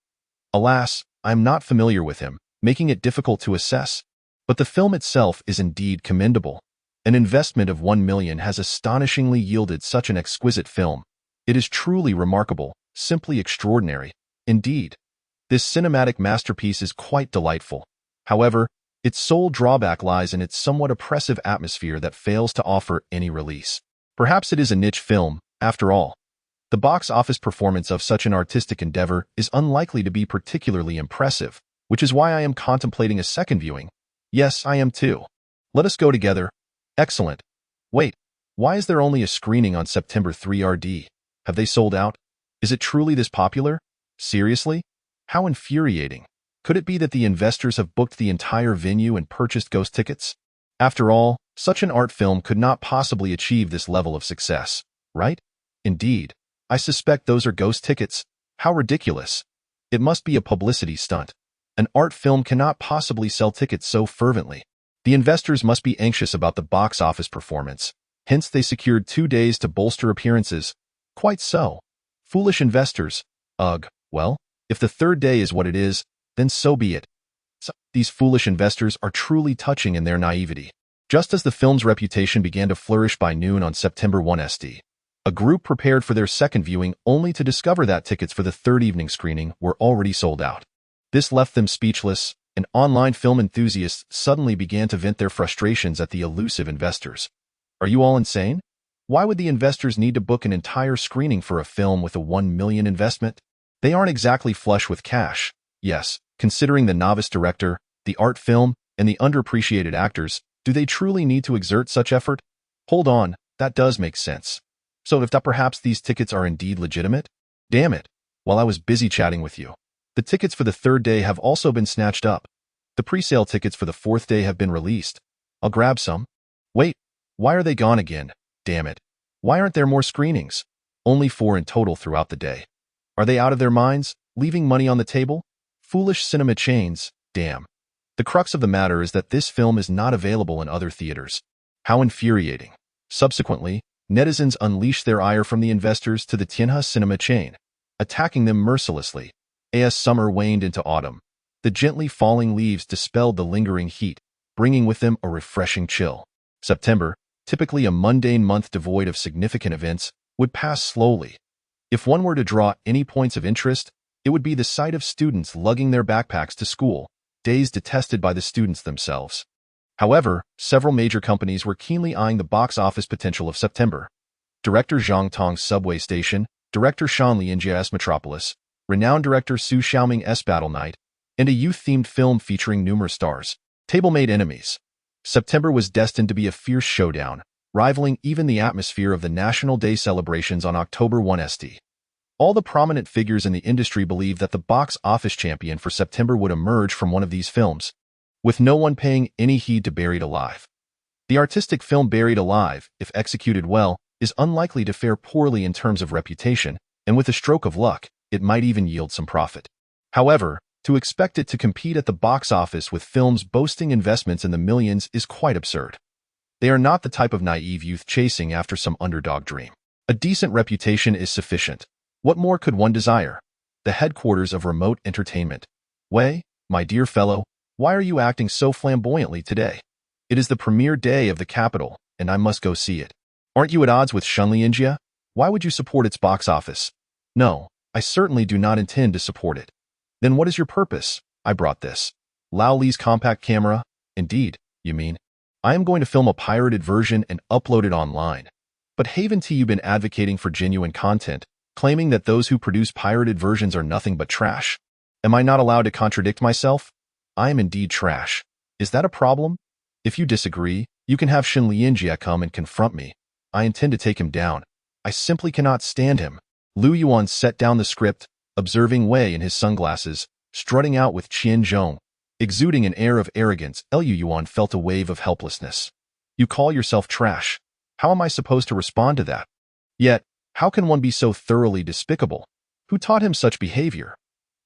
Alas, I am not familiar with him, making it difficult to assess. But the film itself is indeed commendable. An investment of 1 million has astonishingly yielded such an exquisite film. It is truly remarkable, simply extraordinary. Indeed, this cinematic masterpiece is quite delightful. However, its sole drawback lies in its somewhat oppressive atmosphere that fails to offer any release. Perhaps it is a niche film, after all. The box office performance of such an artistic endeavor is unlikely to be particularly impressive, which is why I am contemplating a second viewing. Yes, I am too. Let us go together. Excellent. Wait, why is there only a screening on September 3 RD? Have they sold out? Is it truly this popular? Seriously? How infuriating. Could it be that the investors have booked the entire venue and purchased ghost tickets? After all, such an art film could not possibly achieve this level of success, right? Indeed. I suspect those are ghost tickets. How ridiculous. It must be a publicity stunt. An art film cannot possibly sell tickets so fervently. The investors must be anxious about the box office performance. Hence they secured 2 days to bolster appearances. Quite so. Foolish investors. Ugh, well, if the third day is what it is, then so be it. These foolish investors are truly touching in their naivety. Just as the film's reputation began to flourish by noon on September 1 ST, a group prepared for their second viewing only to discover that tickets for the third evening screening were already sold out. This left them speechless, and online film enthusiasts suddenly began to vent their frustrations at the elusive investors. Are you all insane? Why would the investors need to book an entire screening for a film with a 1 million investment? They aren't exactly flush with cash. Yes, considering the novice director, the art film, and the underappreciated actors, do they truly need to exert such effort? Hold on, that does make sense. So if perhaps these tickets are indeed legitimate? Damn it, while I was busy chatting with you. The tickets for the third day have also been snatched up. The pre-sale tickets for the fourth day have been released. I'll grab some. Wait, why are they gone again? Damn it. Why aren't there more screenings? Only 4 in total throughout the day. Are they out of their minds, leaving money on the table? Foolish cinema chains, damn. The crux of the matter is that this film is not available in other theaters. How infuriating. Subsequently, netizens unleashed their ire from the investors to the Tianhe cinema chain, attacking them mercilessly. As summer waned into autumn, the gently falling leaves dispelled the lingering heat, bringing with them a refreshing chill. September, typically a mundane month devoid of significant events, would pass slowly. If one were to draw any points of interest, it would be the sight of students lugging their backpacks to school, days detested by the students themselves. However, several major companies were keenly eyeing the box office potential of September. Director Zhang Tong's subway station, director Shan Lianjia's Metropolis, renowned director Su Xiaoming's Battle Knight, and a youth-themed film featuring numerous stars. Table-made enemies. September was destined to be a fierce showdown, rivaling even the atmosphere of the National Day celebrations on October 1 st. All the prominent figures in the industry believed that the box office champion for September would emerge from one of these films, with no one paying any heed to Buried Alive. The artistic film Buried Alive, if executed well, is unlikely to fare poorly in terms of reputation, and with a stroke of luck, it might even yield some profit. However, to expect it to compete at the box office with films boasting investments in the millions is quite absurd. They are not the type of naive youth chasing after some underdog dream. A decent reputation is sufficient. What more could one desire? The headquarters of remote entertainment. Wei, my dear fellow, why are you acting so flamboyantly today? It is the premiere day of the capital, and I must go see it. Aren't you at odds with Shunlianjia? Why would you support its box office? No, I certainly do not intend to support it. Then what is your purpose? I brought this. Lao Li's compact camera? Indeed, you mean. I am going to film a pirated version and upload it online. But haven't you been advocating for genuine content, claiming that those who produce pirated versions are nothing but trash? Am I not allowed to contradict myself? I am indeed trash. Is that a problem? If you disagree, you can have Shin Lianjia come and confront me. I intend to take him down. I simply cannot stand him. Lu Yuan set down the script, observing Wei in his sunglasses, strutting out with Qian Zhong. Exuding an air of arrogance, Lu Yuan felt a wave of helplessness. You call yourself trash. How am I supposed to respond to that? Yet, how can one be so thoroughly despicable? Who taught him such behavior?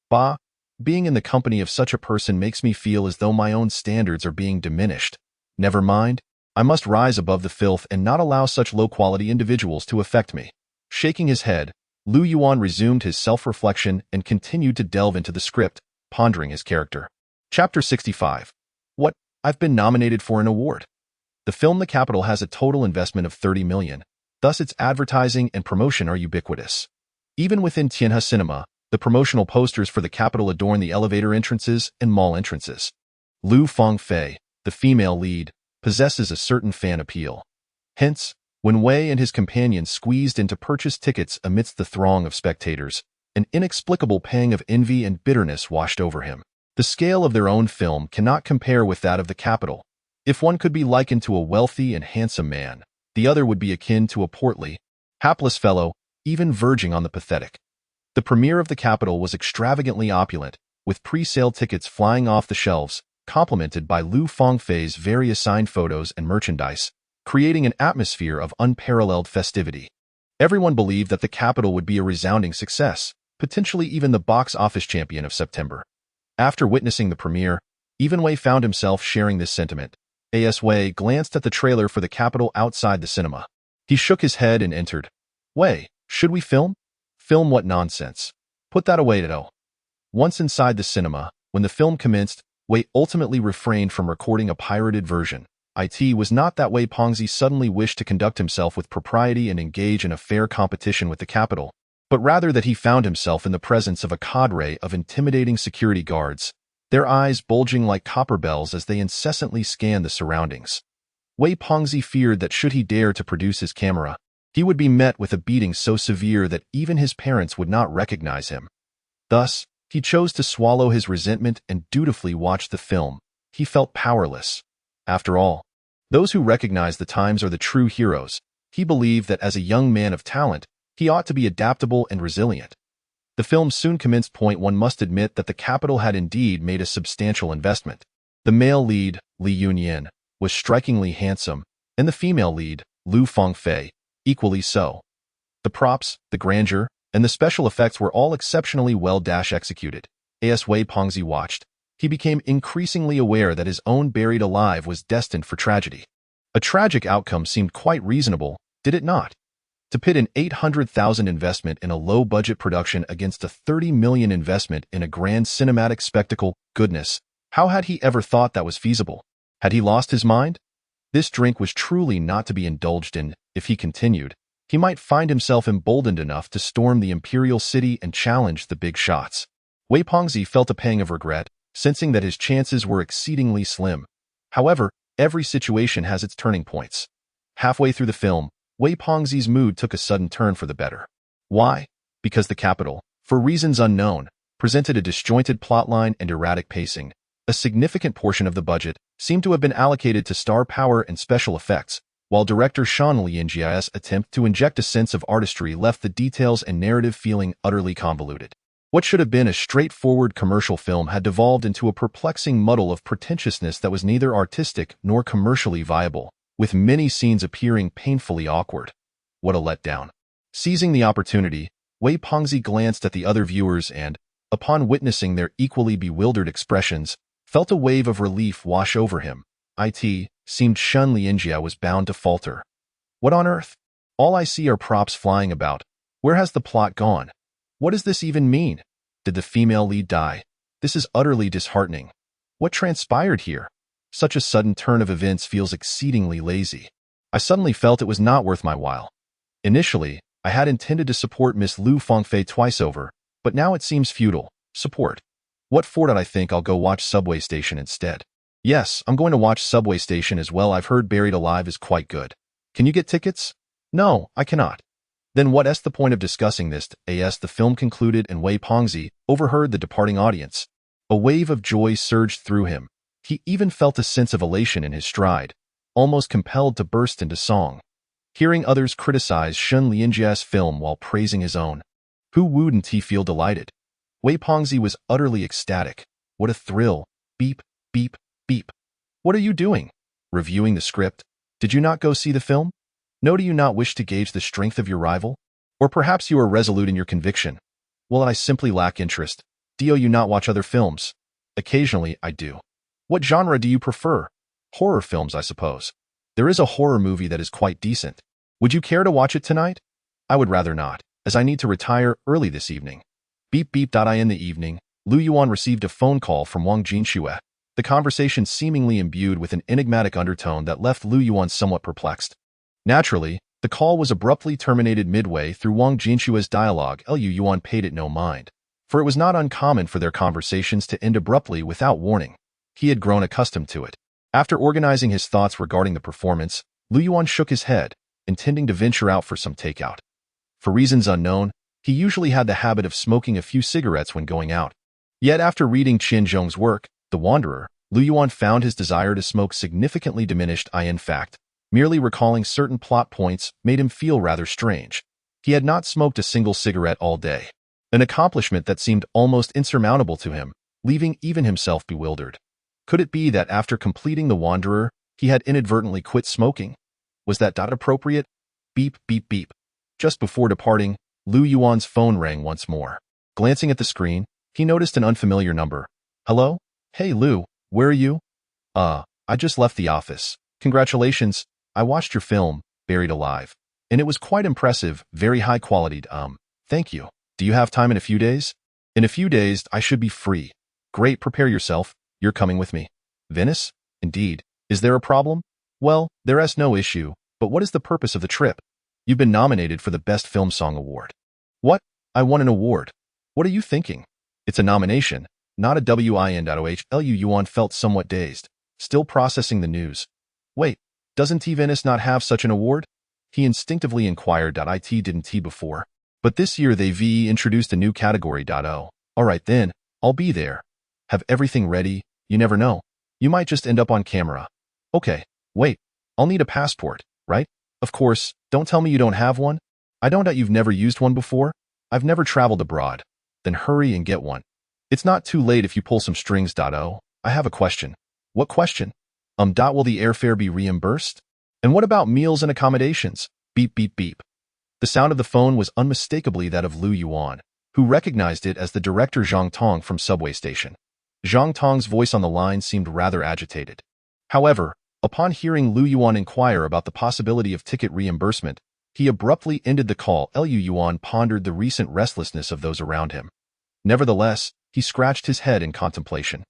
Bah, being in the company of such a person makes me feel as though my own standards are being diminished. Never mind, I must rise above the filth and not allow such low-quality individuals to affect me. Shaking his head, Lu Yuan resumed his self-reflection and continued to delve into the script, pondering his character. Chapter 65. What? I've been nominated for an award. The film The Capital has a total investment of 30 million. Thus its advertising and promotion are ubiquitous. Even within Tianhe Cinema, the promotional posters for The Capital adorn the elevator entrances and mall entrances. Lu Fengfei, the female lead, possesses a certain fan appeal. Hence, when Wei and his companions squeezed in to purchase tickets amidst the throng of spectators, an inexplicable pang of envy and bitterness washed over him. The scale of their own film cannot compare with that of The Capital. If one could be likened to a wealthy and handsome man, the other would be akin to a portly, hapless fellow, even verging on the pathetic. The premiere of The Capital was extravagantly opulent, with pre-sale tickets flying off the shelves, complemented by Lu Fengfei's various signed photos and merchandise, creating an atmosphere of unparalleled festivity. Everyone believed that The Capital would be a resounding success, potentially even the box office champion of September. After witnessing the premiere, even Wei found himself sharing this sentiment. As Wei glanced at the trailer for The Capital outside the cinema. He shook his head and entered. Wei, should we film? Film what nonsense. Put that away, though. Once inside the cinema, when the film commenced, Wei ultimately refrained from recording a pirated version. It was not that Wei Pengzi suddenly wished to conduct himself with propriety and engage in a fair competition with The Capital, but rather that he found himself in the presence of a cadre of intimidating security guards, their eyes bulging like copper bells as they incessantly scanned the surroundings. Wei Pengzi feared that should he dare to produce his camera, he would be met with a beating so severe that even his parents would not recognize him. Thus, he chose to swallow his resentment and dutifully watch the film. He felt powerless. After all, those who recognize the times are the true heroes. He believed that as a young man of talent, he ought to be adaptable and resilient. The film soon commenced. One must admit that The Capital had indeed made a substantial investment. The male lead, Li Yunyan, was strikingly handsome, and the female lead, Lu Fengfei, equally so. The props, the grandeur, and the special effects were all exceptionally well executed. As Wei Pengzi watched, he became increasingly aware that his own Buried Alive was destined for tragedy. A tragic outcome seemed quite reasonable, did it not? To pit an 800,000 investment in a low-budget production against a 30 million investment in a grand cinematic spectacle, goodness, how had he ever thought that was feasible? Had he lost his mind? This drink was truly not to be indulged in. If he continued, he might find himself emboldened enough to storm the imperial city and challenge the big shots. Wei Pengzi felt a pang of regret, sensing that his chances were exceedingly slim. However, every situation has its turning points. Halfway through the film, Wei Pengzi's mood took a sudden turn for the better. Why? because the capital, for reasons unknown, presented a disjointed plotline and erratic pacing. A significant portion of the budget seemed to have been allocated to star power and special effects, while director Sean Leangi's attempt to inject a sense of artistry left the details and narrative feeling utterly convoluted. What should have been a straightforward commercial film had devolved into a perplexing muddle of pretentiousness that was neither artistic nor commercially viable, with many scenes appearing painfully awkward. What a letdown. Seizing the opportunity, Wei Pengzi glanced at the other viewers and, upon witnessing their equally bewildered expressions, felt a wave of relief wash over him. It seemed Shun Lianjia was bound to falter. What on earth? All I see are props flying about. Where has the plot gone? What does this even mean? Did the female lead die? This is utterly disheartening. What transpired here? Such a sudden turn of events feels exceedingly lazy. I suddenly felt it was not worth my while. Initially, I had intended to support Miss Lu Fengfei twice over, but now it seems futile. Support. What for did I think I'll go watch Subway Station instead? Yes, I'm going to watch Subway Station as well. I've heard Buried Alive is quite good. Can you get tickets? No, I cannot. Then what is the point of discussing this? As the film concluded and Wei Pengzi overheard the departing audience. A wave of joy surged through him. He even felt a sense of elation in his stride, almost compelled to burst into song. Hearing others criticize Shun Lianjia's film while praising his own. Who wouldn't he feel delighted? Wei Pengzi was utterly ecstatic. What a thrill. Beep, beep, beep. What are you doing? Reviewing the script? Did you not go see the film? No, do you not wish to gauge the strength of your rival? Or perhaps you are resolute in your conviction. Well, I simply lack interest. Do you not watch other films? Occasionally, I do. What genre do you prefer? Horror films, I suppose. There is a horror movie that is quite decent. Would you care to watch it tonight? I would rather not, as I need to retire early this evening. Beep beep. In the evening, Lu Yuan received a phone call from Wang Jinxue, the conversation seemingly imbued with an enigmatic undertone that left Lu Yuan somewhat perplexed. Naturally, the call was abruptly terminated midway through Wang Jinshua's dialogue. Lu Yuan paid it no mind, for it was not uncommon for their conversations to end abruptly without warning. He had grown accustomed to it. After organizing his thoughts regarding the performance, Lu Yuan shook his head, intending to venture out for some takeout. For reasons unknown, he usually had the habit of smoking a few cigarettes when going out. Yet after reading Qin Zhong's work, The Wanderer, Lu Yuan found his desire to smoke significantly diminished. In fact, merely recalling certain plot points made him feel rather strange. He had not smoked a single cigarette all day, an accomplishment that seemed almost insurmountable to him, leaving even himself bewildered. Could it be that after completing The Wanderer, he had inadvertently quit smoking? Was that appropriate? Beep, beep, beep. Just before departing, Lu Yuan's phone rang once more. Glancing at the screen, he noticed an unfamiliar number. Hello? Hey Lu, where are you? I just left the office. Congratulations, I watched your film, Buried Alive. And it was quite impressive, very high quality. Thank you. Do you have time in a few days? In a few days, I should be free. Great, prepare yourself. You're coming with me. Venice? Indeed. Is there a problem? Well, there is no issue, but what is the purpose of the trip? You've been nominated for the Best Film Song Award. What? I won an award. What are you thinking? It's a nomination, not a win. Lu Yuan felt somewhat dazed, still processing the news. Wait, doesn't Venice not have such an award? He instinctively inquired. Didn't he before? But this year they've introduced a new category. All right then, I'll be there. Have everything ready, you never know. You might just end up on camera. Okay, wait, I'll need a passport, right? Of course, don't tell me you don't have one. I don't doubt you've never used one before. I've never traveled abroad. Then hurry and get one. It's not too late if you pull some strings. I have a question. What question? Will the airfare be reimbursed? And what about meals and accommodations? Beep, beep, beep. The sound of the phone was unmistakably that of Lu Yuan, who recognized it as the director Zhang Tong from Subway Station. Zhang Tong's voice on the line seemed rather agitated. However, upon hearing Lu Yuan inquire about the possibility of ticket reimbursement, he abruptly ended the call. Lu Yuan pondered the recent restlessness of those around him. Nevertheless, he scratched his head in contemplation.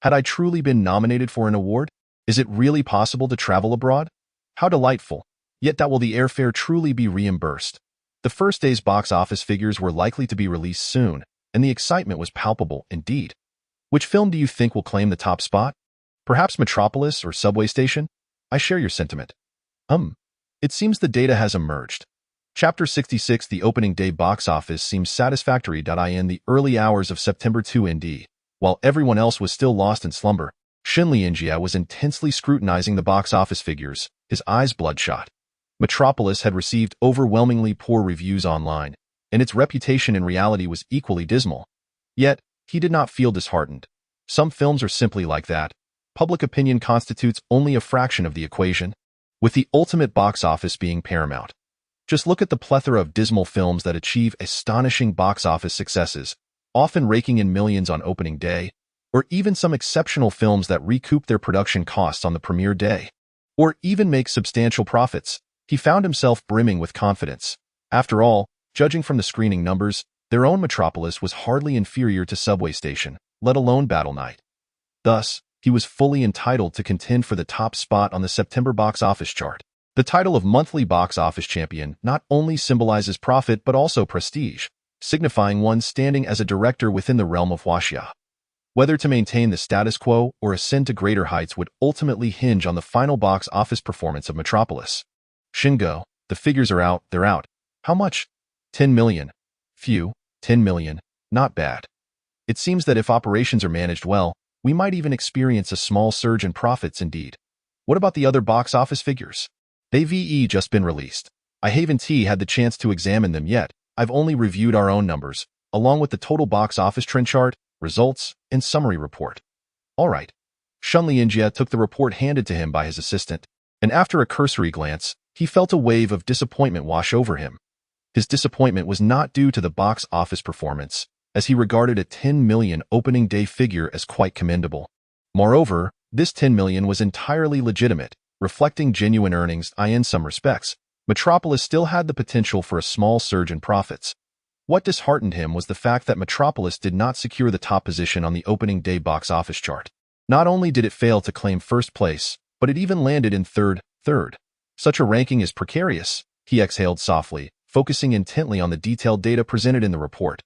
Had I truly been nominated for an award? Is it really possible to travel abroad? How delightful. Yet will the airfare truly be reimbursed? The first day's box office figures were likely to be released soon, and the excitement was palpable indeed. Which film do you think will claim the top spot? Perhaps Metropolis or Subway Station? I share your sentiment. It seems the data has emerged. Chapter 66. The opening day box office seems satisfactory. In the early hours of September 2 ND, while everyone else was still lost in slumber, Shin Lianjia was intensely scrutinizing the box office figures, his eyes bloodshot. Metropolis had received overwhelmingly poor reviews online, and its reputation in reality was equally dismal. Yet, he did not feel disheartened. Some films are simply like that. Public opinion constitutes only a fraction of the equation, with the ultimate box office being paramount. Just look at the plethora of dismal films that achieve astonishing box office successes, often raking in millions on opening day, or even some exceptional films that recoup their production costs on the premiere day, or even make substantial profits. He found himself brimming with confidence. After all, judging from the screening numbers, their own Metropolis was hardly inferior to Subway Station, let alone Battle Night. Thus, he was fully entitled to contend for the top spot on the September box office chart. The title of monthly box office champion not only symbolizes profit but also prestige, signifying one's standing as a director within the realm of wuxia. Whether to maintain the status quo or ascend to greater heights would ultimately hinge on the final box office performance of Metropolis. Shingo, the figures are out, they're out. How much? 10 million. Phew, 10 million. Not bad. It seems that if operations are managed well, we might even experience a small surge in profits indeed. What about the other box office figures? They've just been released. I haven't had the chance to examine them yet. I've only reviewed our own numbers, along with the total box office trend chart, results, and summary report. All right. Shun Lianjia took the report handed to him by his assistant, and after a cursory glance, he felt a wave of disappointment wash over him. His disappointment was not due to the box office performance, as he regarded a 10 million opening day figure as quite commendable. Moreover, this 10 million was entirely legitimate, reflecting genuine earnings. In some respects, Metropolis still had the potential for a small surge in profits. What disheartened him was the fact that Metropolis did not secure the top position on the opening day box office chart. Not only did it fail to claim first place, but it even landed in third. Such a ranking is precarious, he exhaled softly, focusing intently on the detailed data presented in the report.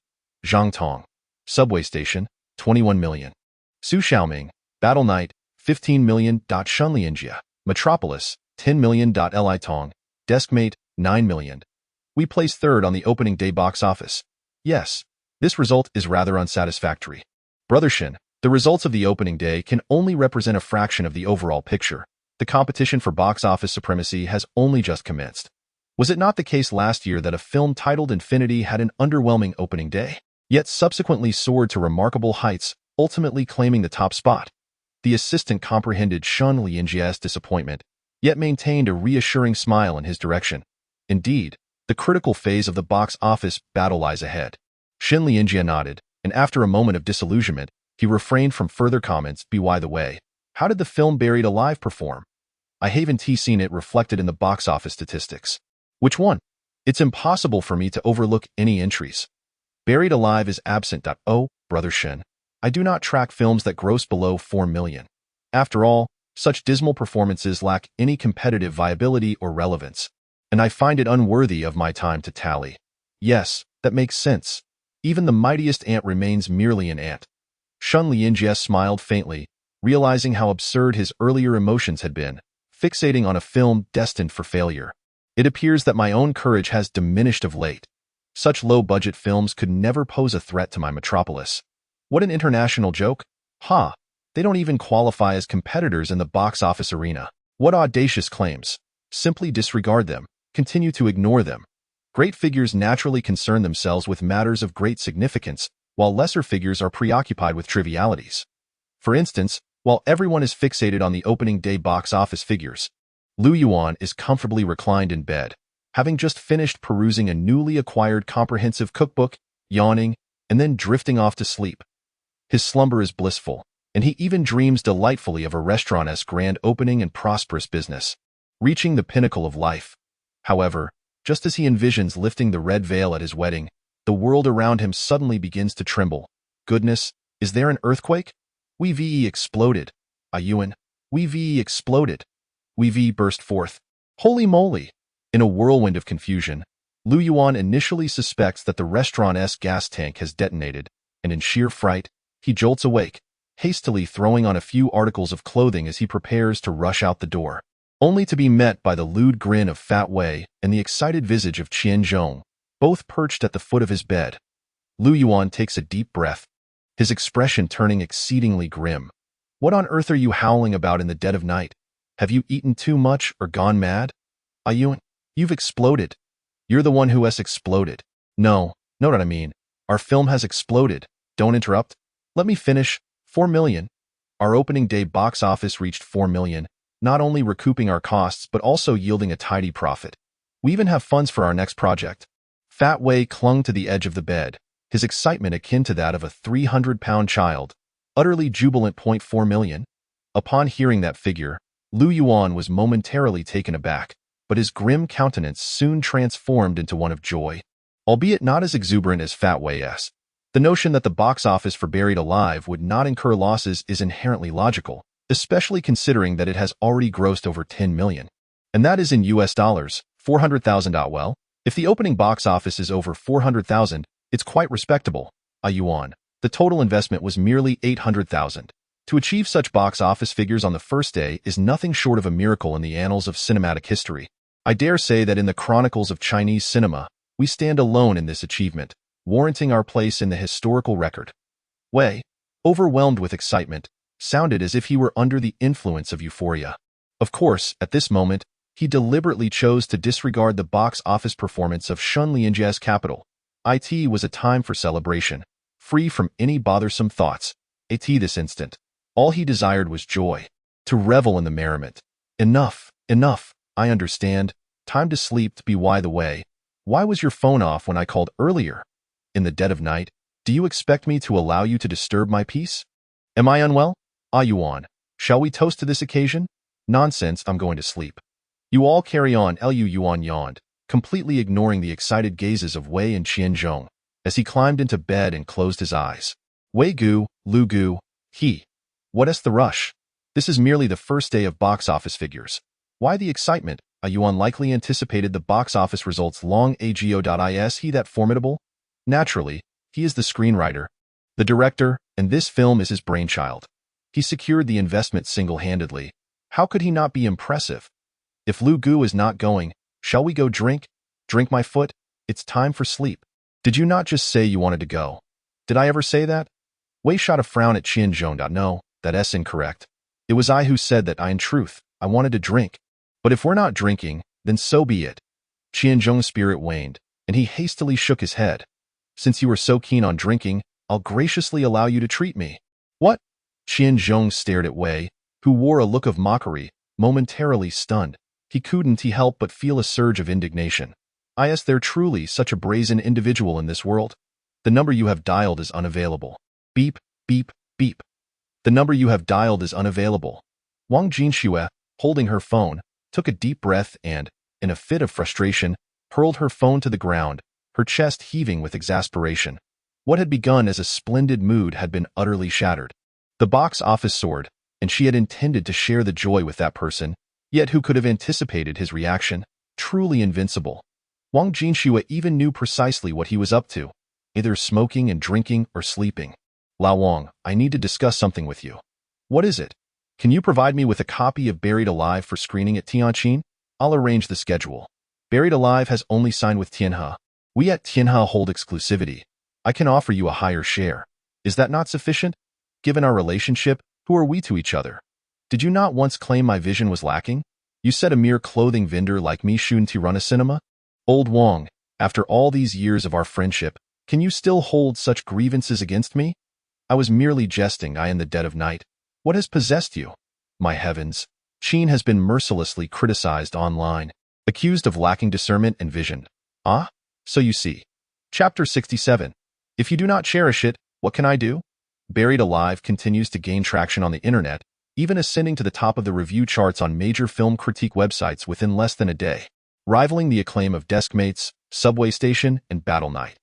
Zhangtong, Subway Station, 21 million. Su Xiaoming, Battle Night, 15 million. Shun Lianjia, Metropolis, 10 million. Li Tong, Deskmate, 9 million. We placed third on the opening day box office. Yes, this result is rather unsatisfactory. Brother Shin, the results of the opening day can only represent a fraction of the overall picture. The competition for box office supremacy has only just commenced. Was it not the case last year that a film titled Infinity had an underwhelming opening day, yet subsequently soared to remarkable heights, ultimately claiming the top spot? The assistant comprehended Shun Lianjia's disappointment, yet maintained a reassuring smile in his direction. Indeed, the critical phase of the box office battle lies ahead. Shin Lianjia nodded, and after a moment of disillusionment, he refrained from further comments. By the way, how did the film Buried Alive perform? I haven't seen it reflected in the box office statistics. Which one? It's impossible for me to overlook any entries. Buried Alive is absent. Oh, Brother Shin, I do not track films that gross below 4 million. After all, such dismal performances lack any competitive viability or relevance, and I find it unworthy of my time to tally. Yes, that makes sense. Even the mightiest ant remains merely an ant. Shun Lianjia smiled faintly, realizing how absurd his earlier emotions had been, fixating on a film destined for failure. It appears that my own courage has diminished of late. Such low-budget films could never pose a threat to my Metropolis. What an international joke. Ha! They don't even qualify as competitors in the box office arena. What audacious claims. Simply disregard them. Continue to ignore them. Great figures naturally concern themselves with matters of great significance, while lesser figures are preoccupied with trivialities. For instance, while everyone is fixated on the opening day box office figures, Lu Yuan is comfortably reclined in bed, having just finished perusing a newly acquired comprehensive cookbook, yawning, and then drifting off to sleep. His slumber is blissful, and he even dreams delightfully of a restaurant's grand opening and prosperous business, reaching the pinnacle of life. However, just as he envisions lifting the red veil at his wedding, the world around him suddenly begins to tremble. Goodness, is there an earthquake? We exploded. Ayuan. We exploded. We burst forth. Holy moly! In a whirlwind of confusion, Lu Yuan initially suspects that the restaurant's gas tank has detonated, and in sheer fright, he jolts awake, hastily throwing on a few articles of clothing as he prepares to rush out the door. only to be met by the lewd grin of Fat Wei and the excited visage of Qian Zhong, both perched at the foot of his bed. Lu Yuan takes a deep breath, his expression turning exceedingly grim. What on earth are you howling about in the dead of night? Have you eaten too much or gone mad? Yuan, you've exploded. You're the one who has exploded. No, know what I mean. Our film has exploded. Don't interrupt. Let me finish. 4 million. Our opening day box office reached 4 million, not only recouping our costs but also yielding a tidy profit. We even have funds for our next project. Fat Wei clung to the edge of the bed, his excitement akin to that of a 300-pound child, utterly jubilant. 4 million. Upon hearing that figure, Lu Yuan was momentarily taken aback, but his grim countenance soon transformed into one of joy, albeit not as exuberant as Fat Wei's. The notion that the box office for Buried Alive would not incur losses is inherently logical, especially considering that it has already grossed over 10 million. And that is in US dollars, 400,000. Well, if the opening box office is over 400,000, it's quite respectable. Yuan. The total investment was merely 800,000. To achieve such box office figures on the first day is nothing short of a miracle in the annals of cinematic history. I dare say that in the chronicles of Chinese cinema, we stand alone in this achievement, warranting our place in the historical record. Wei, overwhelmed with excitement, sounded as if he were under the influence of euphoria. Of course, at this moment, he deliberately chose to disregard the box office performance of Shun Lianjia's Capital. It was a time for celebration, free from any bothersome thoughts. This instant, all he desired was joy, to revel in the merriment. Enough, enough, I understand. Time to sleep. To be by the way, why was your phone off when I called earlier? In the dead of night, do you expect me to allow you to disturb my peace? Am I unwell? Yuan, shall we toast to this occasion? Nonsense, I'm going to sleep. You all carry on. Lu Yuan yawned, completely ignoring the excited gazes of Wei and Qian Zhong, as he climbed into bed and closed his eyes. Wei gu, Lu gu, he. What is the rush? This is merely the first day of box office figures. Why the excitement? Yuan likely anticipated the box office results long ago. Is he that formidable? Naturally, he is the screenwriter, the director, and this film is his brainchild. He secured the investment single-handedly. How could he not be impressive? If Lu gu is not going, shall we go drink? Drink my foot? It's time for sleep. Did you not just say you wanted to go? Did I ever say that? Wei shot a frown at Qian Zhong. No, that's incorrect. It was I who said that. In truth, I wanted to drink. But if we're not drinking, then so be it. Qian Zhong's spirit waned, and he hastily shook his head. Since you are so keen on drinking, I'll graciously allow you to treat me. What? Qian Zhong stared at Wei, who wore a look of mockery, momentarily stunned. He couldn't help but feel a surge of indignation. Is there truly such a brazen individual in this world? The number you have dialed is unavailable. Beep, beep, beep. The number you have dialed is unavailable. Wang Jinxue, holding her phone, took a deep breath and, in a fit of frustration, hurled her phone to the ground, her chest heaving with exasperation. What had begun as a splendid mood had been utterly shattered. The box office soared, and she had intended to share the joy with that person, yet who could have anticipated his reaction? Truly invincible. Wang Jinxue even knew precisely what he was up to, either smoking and drinking or sleeping. Lao Wang, I need to discuss something with you. What is it? Can you provide me with a copy of Buried Alive for screening at Tianjin? I'll arrange the schedule. Buried Alive has only signed with Tianhe. We at Tianhe hold exclusivity. I can offer you a higher share. Is that not sufficient? Given our relationship, who are we to each other? Did you not once claim my vision was lacking? You said a mere clothing vendor like me shouldn't run a cinema? Old Wang, after all these years of our friendship, can you still hold such grievances against me? I was merely jesting. In the dead of night. What has possessed you? My heavens, Qin has been mercilessly criticized online, accused of lacking discernment and vision. So you see. Chapter 67. If you do not cherish it, what can I do? Buried Alive continues to gain traction on the internet, even ascending to the top of the review charts on major film critique websites within less than a day, rivaling the acclaim of Deskmates, Subway Station, and Battle Night.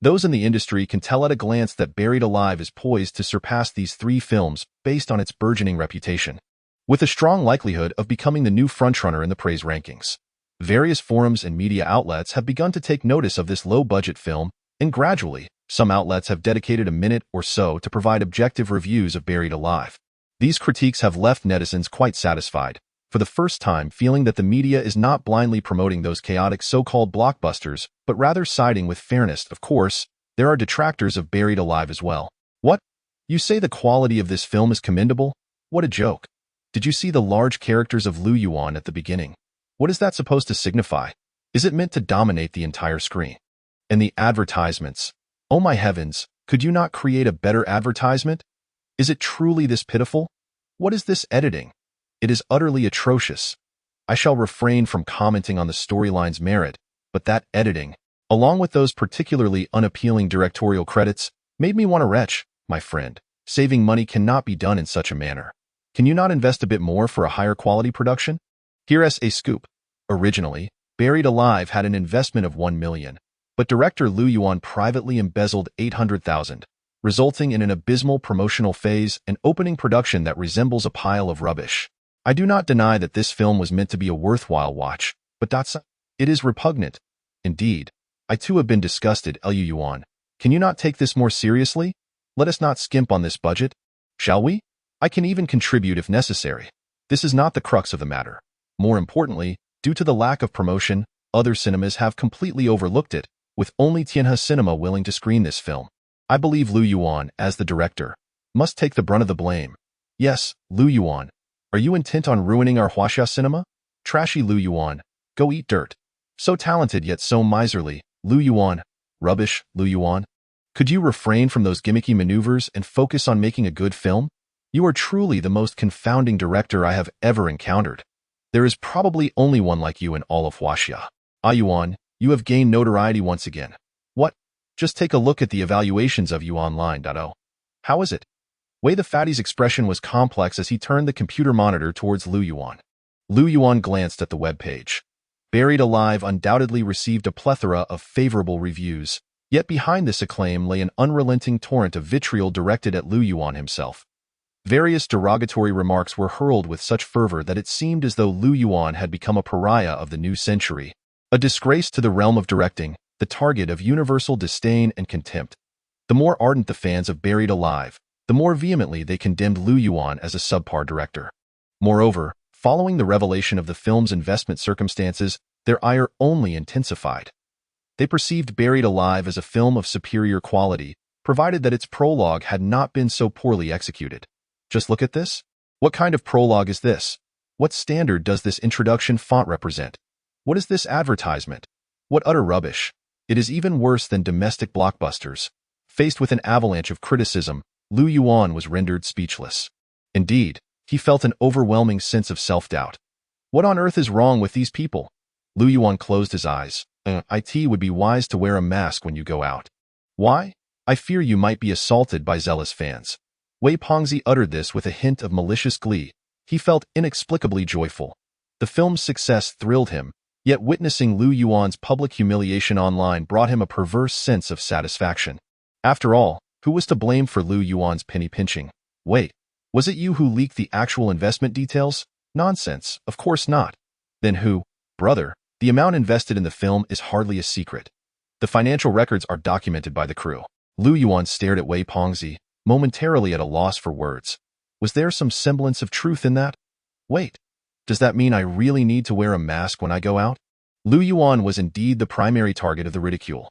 Those in the industry can tell at a glance that Buried Alive is poised to surpass these three films based on its burgeoning reputation, with a strong likelihood of becoming the new frontrunner in the praise rankings. Various forums and media outlets have begun to take notice of this low-budget film, and gradually, some outlets have dedicated a minute or so to provide objective reviews of Buried Alive. These critiques have left netizens quite satisfied, for the first time feeling that the media is not blindly promoting those chaotic so-called blockbusters, but rather siding with fairness. Of course, there are detractors of Buried Alive as well. What? You say the quality of this film is commendable? What a joke. Did you see the large characters of Lu Yuan at the beginning? What is that supposed to signify? Is it meant to dominate the entire screen? And the advertisements. Oh my heavens, could you not create a better advertisement? Is it truly this pitiful? What is this editing? It is utterly atrocious. I shall refrain from commenting on the storyline's merit, but that editing, along with those particularly unappealing directorial credits, made me want to retch, my friend. Saving money cannot be done in such a manner. Can you not invest a bit more for a higher quality production? Here's a scoop. Originally, Buried Alive had an investment of $1 million, but director Lu Yuan privately embezzled $800,000, resulting in an abysmal promotional phase and opening production that resembles a pile of rubbish. I do not deny that this film was meant to be a worthwhile watch, but it is repugnant. Indeed, I too have been disgusted. Lu Yuan, can you not take this more seriously? Let us not skimp on this budget, shall we? I can even contribute if necessary. This is not the crux of the matter. More importantly, due to the lack of promotion, other cinemas have completely overlooked it, with only Tianhe Cinema willing to screen this film. I believe Lu Yuan, as the director, must take the brunt of the blame. Yes, Lu Yuan. Are you intent on ruining our Huaxia cinema? Trashy Lu Yuan, go eat dirt. So talented yet so miserly, Lu Yuan. Rubbish, Lu Yuan. Could you refrain from those gimmicky maneuvers and focus on making a good film? You are truly the most confounding director I have ever encountered. There is probably only one like you in all of Huaxia. Yuan, you have gained notoriety once again. What? Just take a look at the evaluations of you online. How is it? Wei the Fatty's expression was complex as he turned the computer monitor towards Lu Yuan. Lu Yuan glanced at the webpage. Buried Alive undoubtedly received a plethora of favorable reviews, yet behind this acclaim lay an unrelenting torrent of vitriol directed at Lu Yuan himself. Various derogatory remarks were hurled with such fervor that it seemed as though Lu Yuan had become a pariah of the new century, a disgrace to the realm of directing, the target of universal disdain and contempt. The more ardent the fans of Buried Alive, the more vehemently they condemned Lu Yuan as a subpar director. Moreover, following the revelation of the film's investment circumstances, their ire only intensified. They perceived Buried Alive as a film of superior quality, provided that its prologue had not been so poorly executed. Just look at this. What kind of prologue is this? What standard does this introduction font represent? What is this advertisement? What utter rubbish. It is even worse than domestic blockbusters. Faced with an avalanche of criticism, Lu Yuan was rendered speechless. Indeed, he felt an overwhelming sense of self-doubt. What on earth is wrong with these people? Lu Yuan closed his eyes. It would be wise to wear a mask when you go out. Why? I fear you might be assaulted by zealous fans. Wei Pengzi uttered this with a hint of malicious glee. He felt inexplicably joyful. The film's success thrilled him, yet witnessing Lu Yuan's public humiliation online brought him a perverse sense of satisfaction. After all, who was to blame for Lu Yuan's penny pinching? Wait, was it you who leaked the actual investment details? Nonsense, of course not. Then who? Brother, the amount invested in the film is hardly a secret. The financial records are documented by the crew. Lu Yuan stared at Wei Pengzi, momentarily at a loss for words. Was there some semblance of truth in that? Wait, does that mean I really need to wear a mask when I go out? Lu Yuan was indeed the primary target of the ridicule.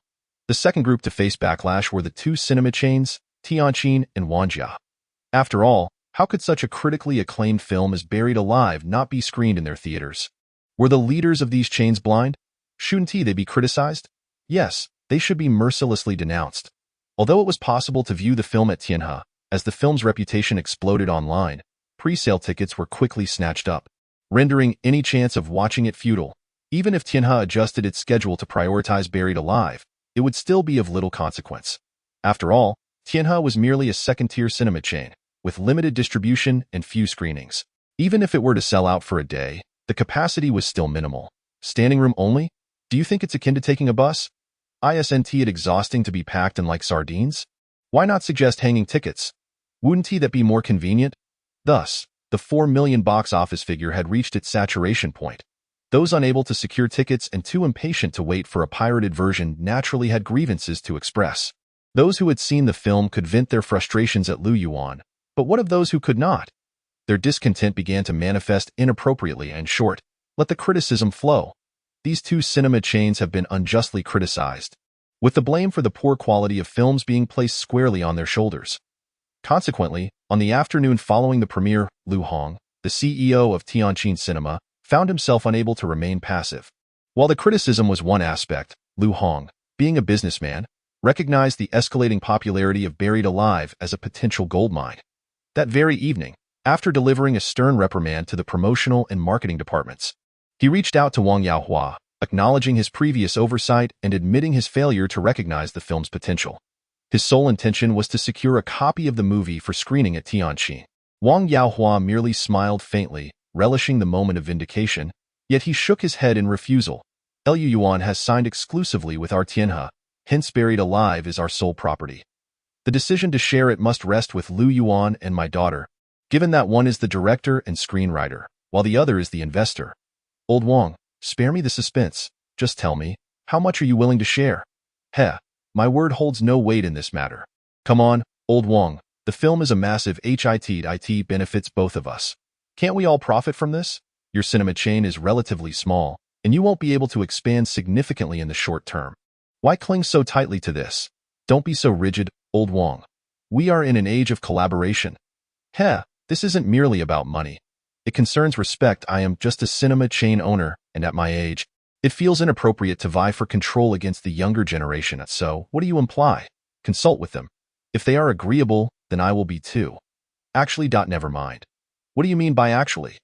The second group to face backlash were the two cinema chains, Tianjin and Wanjia. After all, how could such a critically acclaimed film as Buried Alive not be screened in their theaters? Were the leaders of these chains blind? Shouldn't they be criticized? Yes, they should be mercilessly denounced. Although it was possible to view the film at Tianhe, as the film's reputation exploded online, pre-sale tickets were quickly snatched up, rendering any chance of watching it futile. Even if Tianhe adjusted its schedule to prioritize Buried Alive, it would still be of little consequence. After all, Tianhe was merely a second-tier cinema chain, with limited distribution and few screenings. Even if it were to sell out for a day, the capacity was still minimal. Standing room only? Do you think it's akin to taking a bus? Isn't it exhausting to be packed in like sardines? Why not suggest hanging tickets? Wouldn't that be more convenient? Thus, the 4 million box office figure had reached its saturation point. Those unable to secure tickets and too impatient to wait for a pirated version naturally had grievances to express. Those who had seen the film could vent their frustrations at Lu Yuan, but what of those who could not? Their discontent began to manifest inappropriately and short. Let the criticism flow. These two cinema chains have been unjustly criticized, with the blame for the poor quality of films being placed squarely on their shoulders. Consequently, on the afternoon following the premiere, Lu Hong, the CEO of Tianjin Cinema, found himself unable to remain passive. While the criticism was one aspect, Lu Hong, being a businessman, recognized the escalating popularity of Buried Alive as a potential goldmine. That very evening, after delivering a stern reprimand to the promotional and marketing departments, he reached out to Wang Yaohua, acknowledging his previous oversight and admitting his failure to recognize the film's potential. His sole intention was to secure a copy of the movie for screening at Tianjin. Wang Yaohua merely smiled faintly, relishing the moment of vindication, yet he shook his head in refusal. Lu Yuan has signed exclusively with our Tianhe, hence Buried Alive is our sole property. The decision to share it must rest with Lu Yuan and my daughter, given that one is the director and screenwriter, while the other is the investor. Old Wang, spare me the suspense. Just tell me, how much are you willing to share? Heh, my word holds no weight in this matter. Come on, Old Wang, the film is a massive hit. It benefits both of us. Can't we all profit from this? Your cinema chain is relatively small, and you won't be able to expand significantly in the short term. Why cling so tightly to this? Don't be so rigid, Old Wang. We are in an age of collaboration. Heh, this isn't merely about money. It concerns respect. I am just a cinema chain owner, and at my age, it feels inappropriate to vie for control against the younger generation. So, what do you imply? Consult with them. If they are agreeable, then I will be too. Actually, never mind. What do you mean by actually?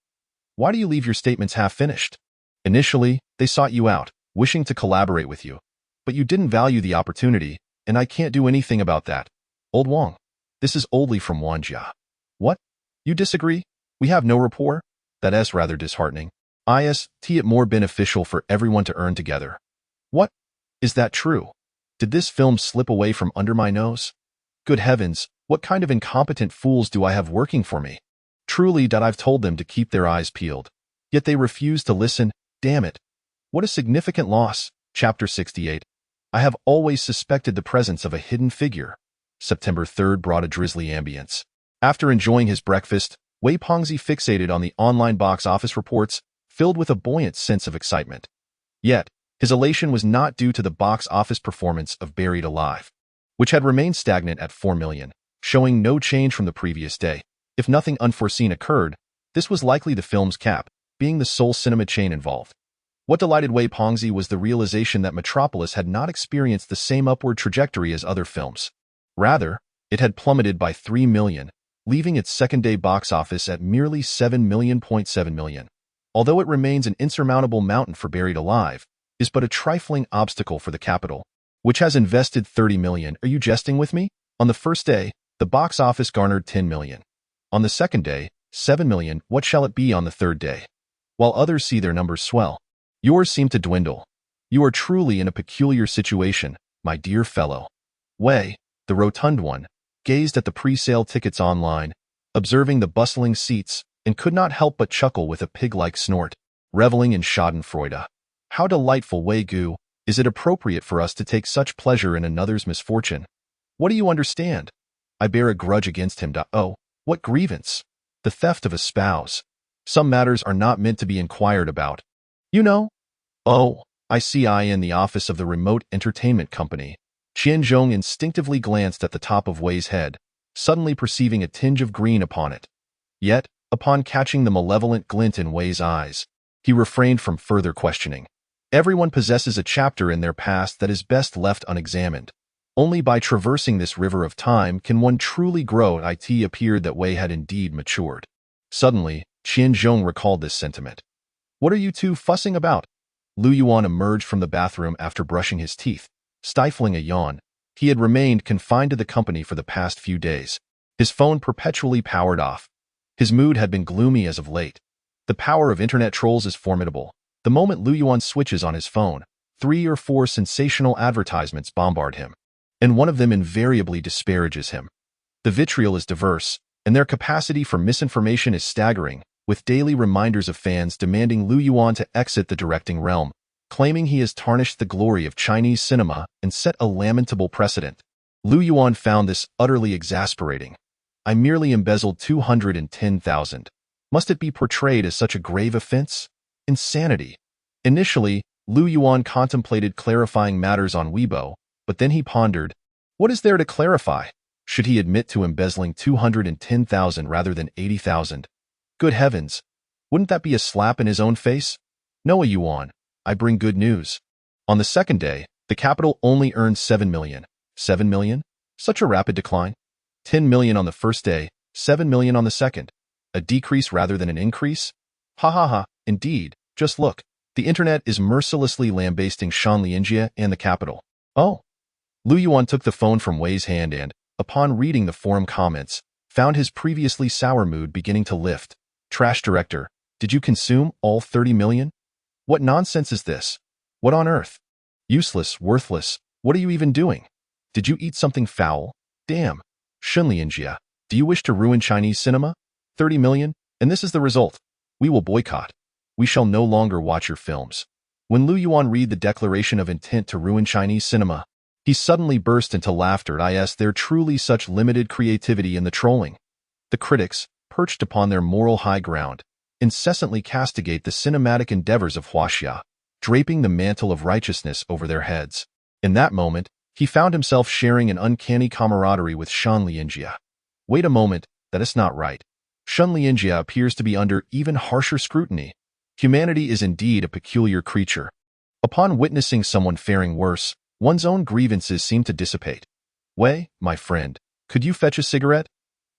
Why do you leave your statements half-finished? Initially, they sought you out, wishing to collaborate with you. But you didn't value the opportunity, and I can't do anything about that. Old Wang, this is oldly from Wanjia. What? You disagree? We have no rapport? That is rather disheartening. It more beneficial for everyone to earn together. What? Is that true? Did this film slip away from under my nose? Good heavens, what kind of incompetent fools do I have working for me? Truly, I've told them to keep their eyes peeled. Yet they refuse to listen. Damn it. What a significant loss. Chapter 68. I have always suspected the presence of a hidden figure. September 3rd brought a drizzly ambience. After enjoying his breakfast, Wei Pengzi fixated on the online box office reports, filled with a buoyant sense of excitement. Yet, his elation was not due to the box office performance of Buried Alive, which had remained stagnant at 4 million, showing no change from the previous day. If nothing unforeseen occurred, this was likely the film's cap, being the sole cinema chain involved. What delighted Wei Pengzi was the realization that Metropolis had not experienced the same upward trajectory as other films. Rather, it had plummeted by 3 million, leaving its second-day box office at merely 7 million. Although it remains an insurmountable mountain for Buried Alive, is but a trifling obstacle for the capital, which has invested 30 million. Are you jesting with me? On the first day, the box office garnered 10 million. On the second day, 7 million. What shall it be on the third day? While others see their numbers swell, yours seem to dwindle. You are truly in a peculiar situation, my dear fellow. Wei, the rotund one, gazed at the pre-sale tickets online, observing the bustling seats, and could not help but chuckle with a pig-like snort, reveling in schadenfreude. How delightful, Wei Gu! Is it appropriate for us to take such pleasure in another's misfortune? What do you understand? I bear a grudge against him. Oh, what grievance? The theft of a spouse. Some matters are not meant to be inquired about. You know? Oh, I see. I in the office of the remote entertainment company. Qianzhong instinctively glanced at the top of Wei's head, suddenly perceiving a tinge of green upon it. Yet, upon catching the malevolent glint in Wei's eyes, he refrained from further questioning. Everyone possesses a chapter in their past that is best left unexamined. Only by traversing this river of time can one truly grow. It appeared that Wei had indeed matured. Suddenly, Qianzhong recalled this sentiment. What are you two fussing about? Lu Yuan emerged from the bathroom after brushing his teeth, stifling a yawn. He had remained confined to the company for the past few days, his phone perpetually powered off. His mood had been gloomy as of late. The power of internet trolls is formidable. The moment Lu Yuan switches on his phone, 3 or 4 sensational advertisements bombard him, and one of them invariably disparages him. The vitriol is diverse, and their capacity for misinformation is staggering, with daily reminders of fans demanding Lu Yuan to exit the directing realm, claiming he has tarnished the glory of Chinese cinema and set a lamentable precedent. Lu Yuan found this utterly exasperating. I merely embezzled 210,000. Must it be portrayed as such a grave offense? Insanity. Initially, Lu Yuan contemplated clarifying matters on Weibo, but then he pondered, what is there to clarify? Should he admit to embezzling 210,000 rather than 80,000? Good heavens! Wouldn't that be a slap in his own face? Noah Yuan, I bring good news. On the second day, the capital only earned 7 million. 7 million? Such a rapid decline. 10 million on the first day, 7 million on the second. A decrease rather than an increase? Ha ha ha, indeed. Just look. The internet is mercilessly lambasting Shanlianjia and the capital. Oh. Lu Yuan took the phone from Wei's hand and, upon reading the forum comments, found his previously sour mood beginning to lift. Trash director, did you consume all 30 million? What nonsense is this? What on earth? Useless, worthless, what are you even doing? Did you eat something foul? Damn. Shanlianjia, do you wish to ruin Chinese cinema? 30 million, and this is the result. We will boycott. We shall no longer watch your films. When Lu Yuan read the declaration of intent to ruin Chinese cinema, he suddenly burst into laughter. Is there truly such limited creativity in the trolling? The critics, perched upon their moral high ground, incessantly castigate the cinematic endeavors of Huaxia, draping the mantle of righteousness over their heads. In that moment, he found himself sharing an uncanny camaraderie with Shanlianjia. Wait a moment, that is not right. Shanlianjia appears to be under even harsher scrutiny. Humanity is indeed a peculiar creature. Upon witnessing someone faring worse, one's own grievances seem to dissipate. Wei, my friend, could you fetch a cigarette?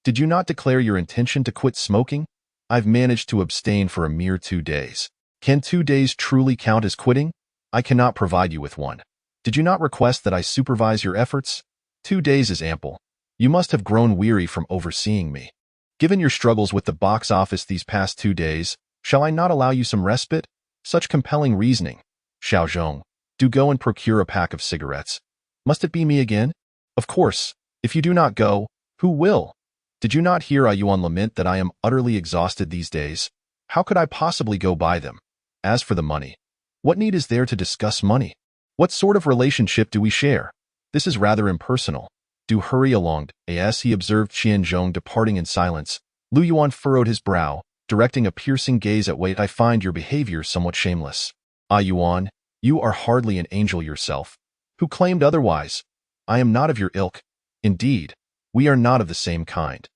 Did you not declare your intention to quit smoking? I've managed to abstain for a mere 2 days. Can 2 days truly count as quitting? I cannot provide you with one. Did you not request that I supervise your efforts? 2 days is ample. You must have grown weary from overseeing me. Given your struggles with the box office these past 2 days, shall I not allow you some respite? Such compelling reasoning. Xiaozhong, do go and procure a pack of cigarettes. Must it be me again? Of course. If you do not go, who will? Did you not hear Yuan lament that I am utterly exhausted these days? How could I possibly go buy them? As for the money, what need is there to discuss money? What sort of relationship do we share? This is rather impersonal. Do hurry along. As he observed Qianzhong departing in silence, Lu Yuan furrowed his brow, directing a piercing gaze at Wei. I find your behavior somewhat shameless. Yuan, you are hardly an angel yourself. Who claimed otherwise? I am not of your ilk. Indeed, we are not of the same kind.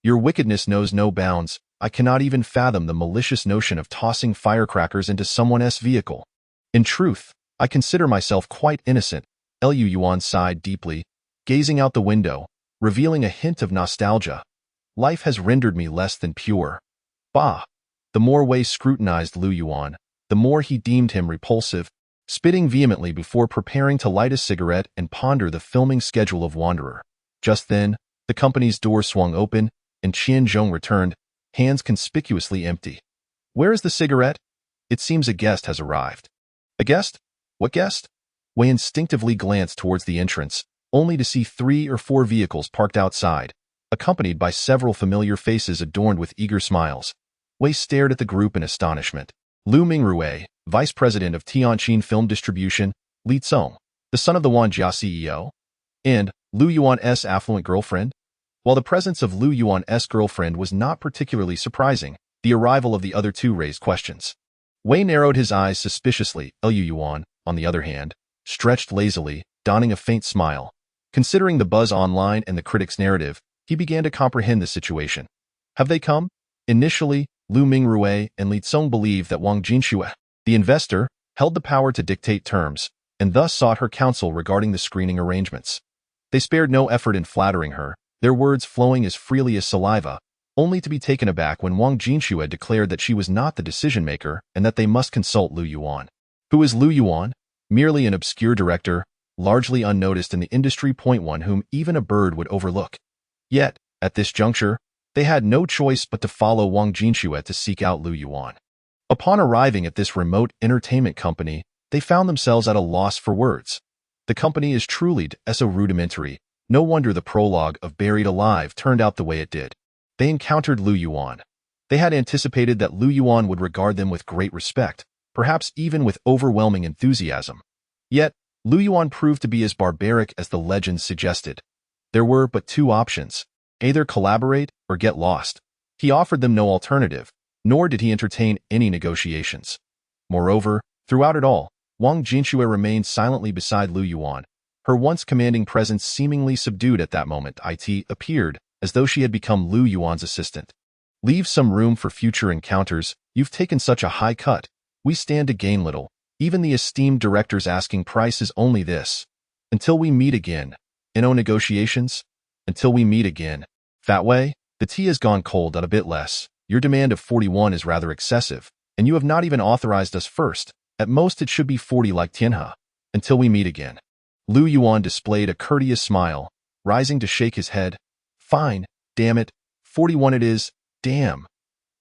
Your wickedness knows no bounds. I cannot even fathom the malicious notion of tossing firecrackers into someone's vehicle. In truth, I consider myself quite innocent. Lu Yuan sighed deeply, gazing out the window, revealing a hint of nostalgia. Life has rendered me less than pure. Bah! The more Wei scrutinized Lu Yuan, the more he deemed him repulsive, spitting vehemently before preparing to light a cigarette and ponder the filming schedule of Wanderer. Just then, the company's door swung open, and Qianzhong returned, hands conspicuously empty. Where is the cigarette? It seems a guest has arrived. A guest? What guest? Wei instinctively glanced towards the entrance, only to see 3 or 4 vehicles parked outside, accompanied by several familiar faces adorned with eager smiles. Wei stared at the group in astonishment. Lu Mingrui, vice president of Tianjin Film Distribution, Li Cong, the son of the Wanjia CEO, and Lu Yuan's affluent girlfriend? While the presence of Lu Yuan's girlfriend was not particularly surprising, the arrival of the other two raised questions. Wei narrowed his eyes suspiciously. Lu Yuan, on the other hand, stretched lazily, donning a faint smile. Considering the buzz online and the critics' narrative, he began to comprehend the situation. Have they come? Initially, Lu Mingrui and Li Cong believed that Wang Jinxue, the investor, held the power to dictate terms, and thus sought her counsel regarding the screening arrangements. They spared no effort in flattering her, their words flowing as freely as saliva, only to be taken aback when Wang Jinxue declared that she was not the decision-maker and that they must consult Lu Yuan. Who is Lu Yuan? Merely an obscure director, largely unnoticed in the industry. One whom even a bird would overlook. Yet, at this juncture, they had no choice but to follow Wang Jinxue to seek out Lu Yuan. Upon arriving at this remote entertainment company, they found themselves at a loss for words. The company is truly so rudimentary. No wonder the prologue of Buried Alive turned out the way it did. They encountered Lu Yuan. They had anticipated that Lu Yuan would regard them with great respect, perhaps even with overwhelming enthusiasm. Yet, Lu Yuan proved to be as barbaric as the legends suggested. There were but 2 options: either collaborate or get lost. He offered them no alternative, nor did he entertain any negotiations. Moreover, throughout it all, Wang Jinxue remained silently beside Lu Yuan, her once commanding presence seemingly subdued at that moment. It appeared as though she had become Lu Yuan's assistant. Leave some room for future encounters. You've taken such a high cut. We stand to gain little. Even the esteemed director's asking price is only this. Until we meet again. No negotiations? Until we meet again. Fat Wei, the tea has gone cold at a bit less. Your demand of 41 is rather excessive, and you have not even authorized us first. At most it should be 40 like Tianhe. Until we meet again. Lu Yuan displayed a courteous smile, rising to shake his head. Fine, damn it. 41 it is, damn.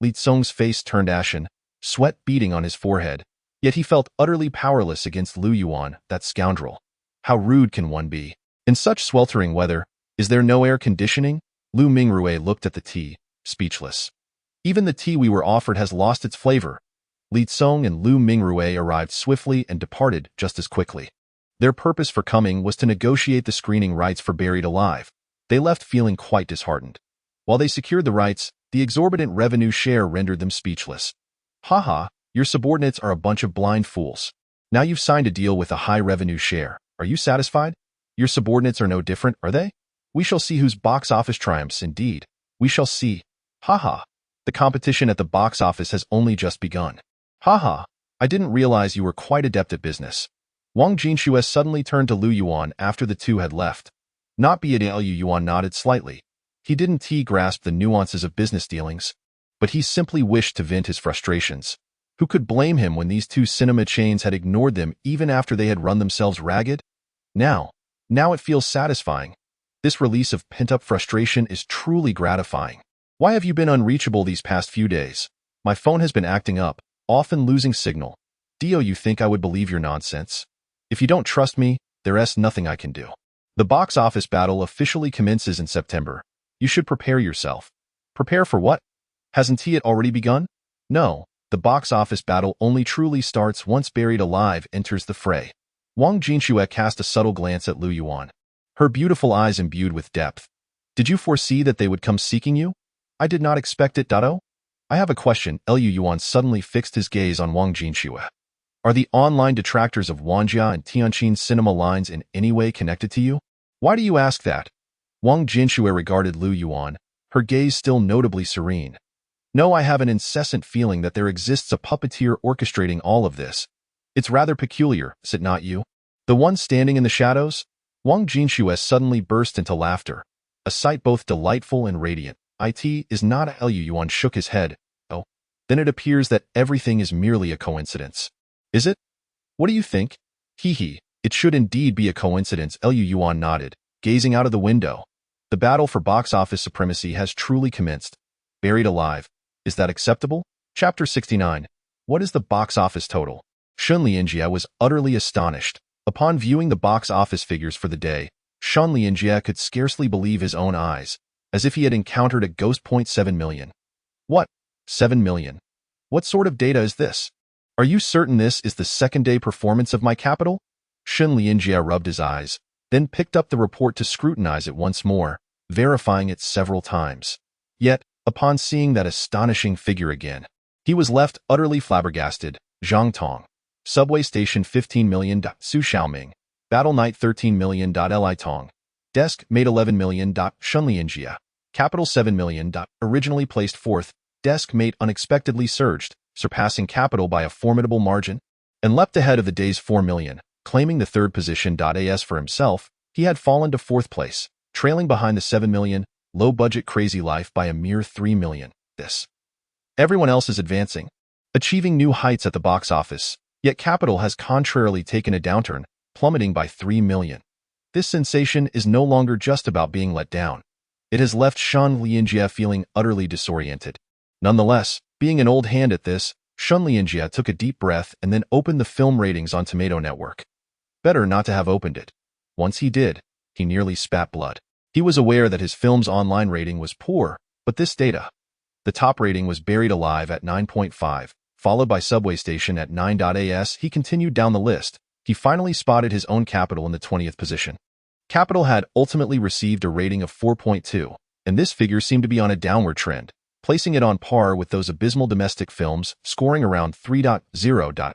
Li Tsong's face turned ashen, sweat beading on his forehead. Yet he felt utterly powerless against Lu Yuan, that scoundrel. How rude can one be? In such sweltering weather, is there no air conditioning? Lu Mingrue looked at the tea, speechless. Even the tea we were offered has lost its flavor. Li Tsong and Lu Mingrue arrived swiftly and departed just as quickly. Their purpose for coming was to negotiate the screening rights for Buried Alive. They left feeling quite disheartened. While they secured the rights, the exorbitant revenue share rendered them speechless. Haha, your subordinates are a bunch of blind fools. Now you've signed a deal with a high revenue share. Are you satisfied? Your subordinates are no different, are they? We shall see whose box office triumphs, indeed. We shall see. Haha. The competition at the box office has only just begun. Haha. I didn't realize you were quite adept at business. Wang Jinxue suddenly turned to Lu Yuan after the two had left. Not be it. Lu Yuan nodded slightly. He didn't grasp the nuances of business dealings, but he simply wished to vent his frustrations. Who could blame him when these two cinema chains had ignored them even after they had run themselves ragged? Now it feels satisfying. This release of pent-up frustration is truly gratifying. Why have you been unreachable these past few days? My phone has been acting up, often losing signal. Dio, you think I would believe your nonsense? If you don't trust me, there's nothing I can do. The box office battle officially commences in September. You should prepare yourself. Prepare for what? Hasn't it already begun? No, the box office battle only truly starts once Buried Alive enters the fray. Wang Jinxue cast a subtle glance at Lu Yuan, her beautiful eyes imbued with depth. Did you foresee that they would come seeking you? I did not expect it, Dado. I have a question. Lu Yuan suddenly fixed his gaze on Wang Jinxue. Are the online detractors of Wanjia and Tianjin cinema lines in any way connected to you? Why do you ask that? Wang Jinxue regarded Lu Yuan, her gaze still notably serene. No, I have an incessant feeling that there exists a puppeteer orchestrating all of this. It's rather peculiar, is it not you? The one standing in the shadows? Wang Jinxue suddenly burst into laughter, a sight both delightful and radiant. It is not. Lu Yuan shook his head. Oh, then it appears that everything is merely a coincidence. Is it? What do you think? Hee, it should indeed be a coincidence. Lu Yuan nodded, gazing out of the window. The battle for box office supremacy has truly commenced. Buried Alive. Is that acceptable? Chapter 69. What is the box office total? Shun Lianjie was utterly astonished. Upon viewing the box office figures for the day, Shun Lianjie could scarcely believe his own eyes, as if he had encountered a ghost. 7 million. What? 7 million? What sort of data is this? Are you certain this is the second-day performance of my capital? Shun Lianjie rubbed his eyes, then picked up the report to scrutinize it once more, verifying it several times. Yet, upon seeing that astonishing figure again, he was left utterly flabbergasted. Zhang Tong. Subway station 15 million. Su Xiaoming. Battle Night 13 million. Li Tong. Desk made 11 million. Shun Lianjie. Capital 7 million. Originally placed fourth, Desk mate unexpectedly surged, surpassing Capital by a formidable margin, and leapt ahead of the day's 4 million, claiming the third position. As for himself, he had fallen to fourth place, trailing behind the 7 million, low-budget Crazy Life by a mere 3 million. Everyone else is advancing, achieving new heights at the box office, yet Capital has contrarily taken a downturn, plummeting by 3 million. This sensation is no longer just about being let down. It has left Shun Lianjie feeling utterly disoriented. Nonetheless, being an old hand at this, Shun Lianjie took a deep breath and then opened the film ratings on Tomato Network. Better not to have opened it. Once he did, he nearly spat blood. He was aware that his film's online rating was poor, but this data. The top rating was Buried Alive at 9.5, followed by Subway Station at 9. As he continued down the list, he finally spotted his own Capital in the 20th position. Capital had ultimately received a rating of 4.2, and this figure seemed to be on a downward trend. placing it on par with those abysmal domestic films, scoring around 3.0.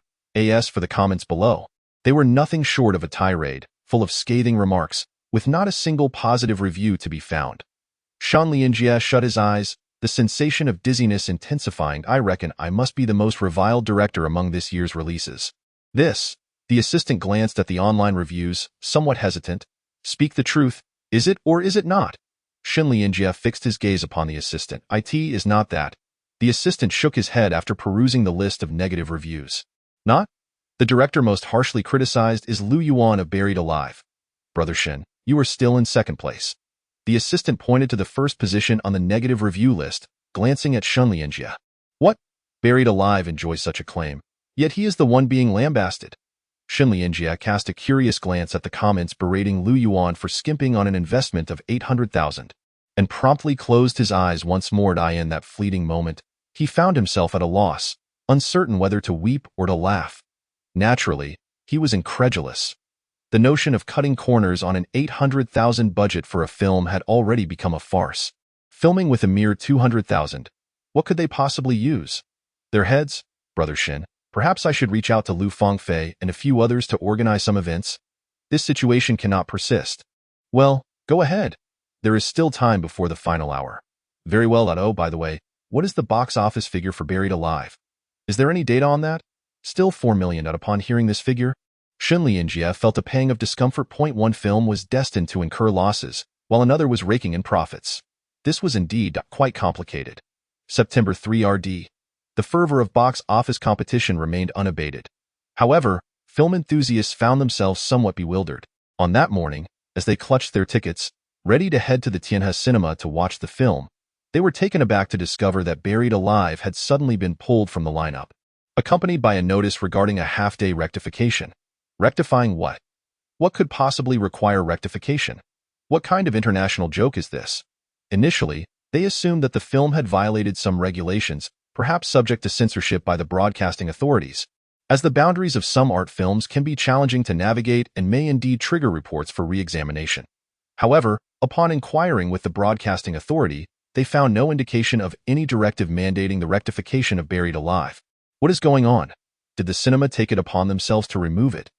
For the comments below. They were nothing short of a tirade, full of scathing remarks, with not a single positive review to be found. Shan Lianjie shut his eyes, the sensation of dizziness intensifying. I reckon I must be the most reviled director among this year's releases. The assistant glanced at the online reviews, somewhat hesitant. Speak the truth, is it or is it not? Shan Lianjie fixed his gaze upon the assistant. It is not that. The assistant shook his head after perusing the list of negative reviews. Not? The director most harshly criticized is Liu Yuan of Buried Alive. Brother Shan, you are still in second place. The assistant pointed to the first position on the negative review list, glancing at Shan Lianjie. What? Buried Alive enjoys such acclaim, yet he is the one being lambasted. Shan Lianjie cast a curious glance at the comments berating Liu Yuan for skimping on an investment of 800,000, and promptly closed his eyes once more. In that fleeting moment, he found himself at a loss, uncertain whether to weep or to laugh. Naturally, he was incredulous. The notion of cutting corners on an 800,000 budget for a film had already become a farce. Filming with a mere 200,000, what could they possibly use? Their heads? Brother Shan, perhaps I should reach out to Lu Fengfei and a few others to organize some events. This situation cannot persist. Well, go ahead. There is still time before the final hour. Very well. Oh, by the way, what is the box office figure for Buried Alive? Is there any data on that? Still 4 million. Upon hearing this figure, Shan Lianjie felt a pang of discomfort. One film was destined to incur losses, while another was raking in profits. This was indeed quite complicated. September 3 RD. The fervor of box office competition remained unabated. However, film enthusiasts found themselves somewhat bewildered. On that morning, as they clutched their tickets, ready to head to the Tianhe cinema to watch the film, they were taken aback to discover that Buried Alive had suddenly been pulled from the lineup, accompanied by a notice regarding a half-day rectification. Rectifying what? What could possibly require rectification? What kind of international joke is this? Initially, they assumed that the film had violated some regulations, perhaps subject to censorship by the broadcasting authorities, as the boundaries of some art films can be challenging to navigate and may indeed trigger reports for re-examination. However, upon inquiring with the broadcasting authority, they found no indication of any directive mandating the rectification of Buried Alive. What is going on? Did the cinema take it upon themselves to remove it?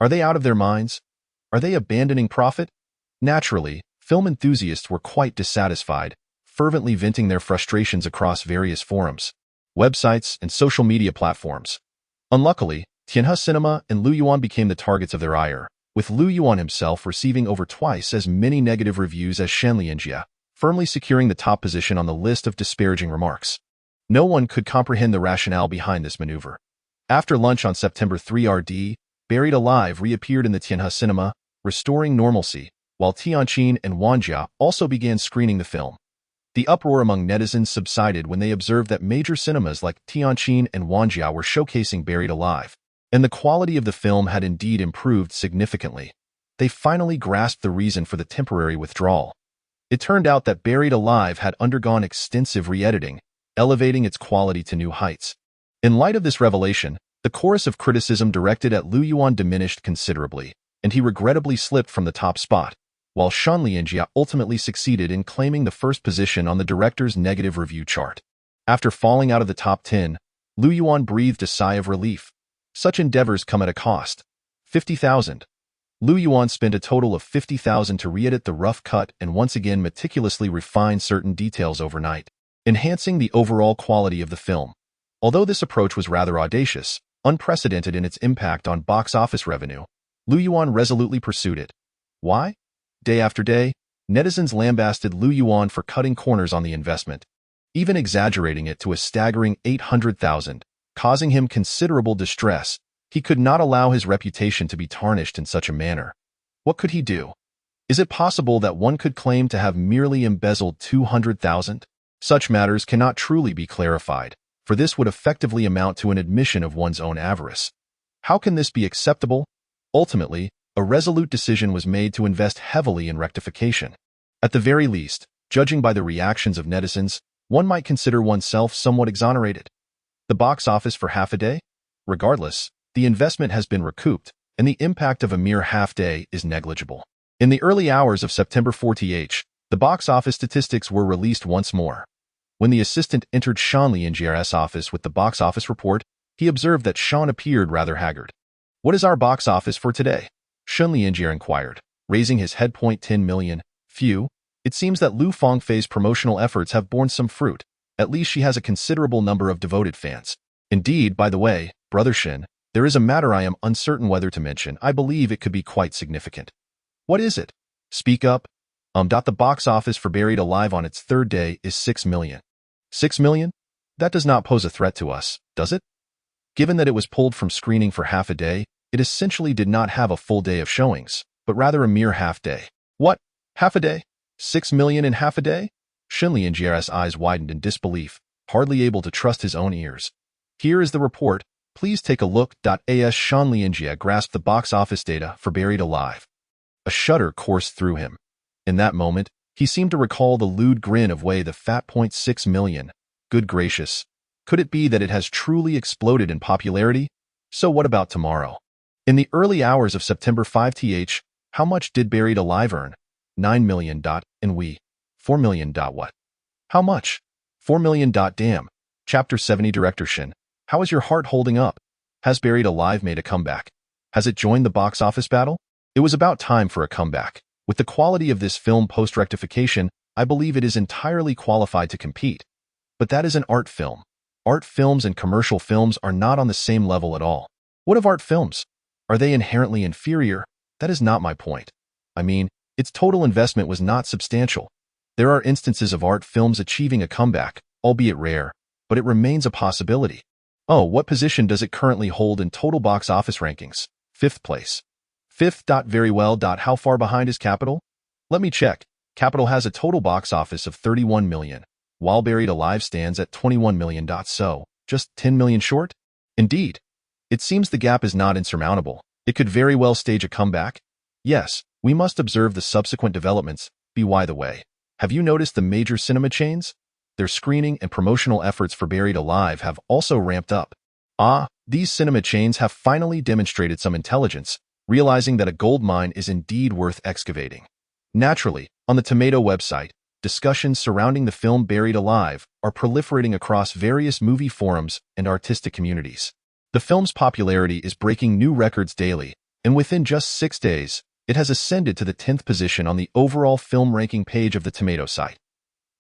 Are they out of their minds? Are they abandoning profit? Naturally, film enthusiasts were quite dissatisfied, fervently venting their frustrations across various forums, websites, and social media platforms. Unluckily, Tianhe Cinema and Liu Yuan became the targets of their ire, with Liu Yuan himself receiving over twice as many negative reviews as Shan Lianjie, firmly securing the top position on the list of disparaging remarks. No one could comprehend the rationale behind this maneuver. After lunch on September 3 RD, Buried Alive reappeared in the Tianhe Cinema, restoring normalcy, while Tianjin and Wanjia also began screening the film. The uproar among netizens subsided when they observed that major cinemas like Tianjin and Wanjia were showcasing Buried Alive, and the quality of the film had indeed improved significantly. They finally grasped the reason for the temporary withdrawal. It turned out that Buried Alive had undergone extensive re-editing, elevating its quality to new heights. In light of this revelation, the chorus of criticism directed at Liu Yuan diminished considerably, and he regrettably slipped from the top spot, while Shan Lianjie ultimately succeeded in claiming the first position on the director's negative review chart. After falling out of the top 10, Liu Yuan breathed a sigh of relief. Such endeavors come at a cost. 50,000. Liu Yuan spent a total of 50,000 to re-edit the rough cut and once again meticulously refine certain details overnight, enhancing the overall quality of the film. Although this approach was rather audacious, unprecedented in its impact on box office revenue, Liu Yuan resolutely pursued it. Why? Day after day, netizens lambasted Liu Yuan for cutting corners on the investment, even exaggerating it to a staggering 800,000, causing him considerable distress. He could not allow his reputation to be tarnished in such a manner. What could he do? Is it possible that one could claim to have merely embezzled 200,000? Such matters cannot truly be clarified, for this would effectively amount to an admission of one's own avarice. How can this be acceptable? Ultimately, a resolute decision was made to invest heavily in rectification. At the very least, judging by the reactions of netizens, one might consider oneself somewhat exonerated. The box office for half a day? Regardless, the investment has been recouped, and the impact of a mere half day is negligible. In the early hours of September 4th, the box office statistics were released once more. When the assistant entered Sean Lianjier's office with the box office report, he observed that Sean appeared rather haggard. "What is our box office for today?" Sean Lianjier inquired, raising his head. 10 million. Phew. It seems that Lu Fengfei's promotional efforts have borne some fruit. At least she has a considerable number of devoted fans. Indeed, by the way, Brother Shin, there is a matter I am uncertain whether to mention. I believe it could be quite significant. What is it? Speak up. The box office for Buried Alive on its third day is 6 million. 6 million? That does not pose a threat to us, does it? Given that it was pulled from screening for half a day, it essentially did not have a full day of showings, but rather a mere half day. What? Half a day? 6 million in half a day? Shin Lianjier's eyes widened in disbelief, hardly able to trust his own ears. Here is the report. Please take a look. As Sean Lianjier grasped the box office data for Buried Alive, a shudder coursed through him. In that moment, he seemed to recall the lewd grin of Wei the Fat. 6 million. Good gracious. Could it be that it has truly exploded in popularity? So what about tomorrow? In the early hours of September 5th, how much did Buried Alive earn? 9 million. And we? 4 million. What? How much? 4 million. Damn. Chapter 70. Director Shin, how is your heart holding up? Has Buried Alive made a comeback? Has it joined the box office battle? It was about time for a comeback. With the quality of this film post-rectification, I believe it is entirely qualified to compete. But that is an art film. Art films and commercial films are not on the same level at all. What of art films? Are they inherently inferior? That is not my point. I mean, its total investment was not substantial. There are instances of art films achieving a comeback, albeit rare, but it remains a possibility. Oh, what position does it currently hold in total box office rankings? 5th place. 5th. Very well. How far behind is Capital? Let me check. Capital has a total box office of 31 million, while Buried Alive stands at 21 million. So, just 10 million short? Indeed. It seems the gap is not insurmountable. It could very well stage a comeback. Yes, we must observe the subsequent developments. By the way, have you noticed the major cinema chains? Their screening and promotional efforts for Buried Alive have also ramped up. These cinema chains have finally demonstrated some intelligence, realizing that a gold mine is indeed worth excavating. Naturally, on the Tomato website, discussions surrounding the film Buried Alive are proliferating across various movie forums and artistic communities. The film's popularity is breaking new records daily, and within just 6 days, it has ascended to the 10th position on the overall film ranking page of the Tomato site.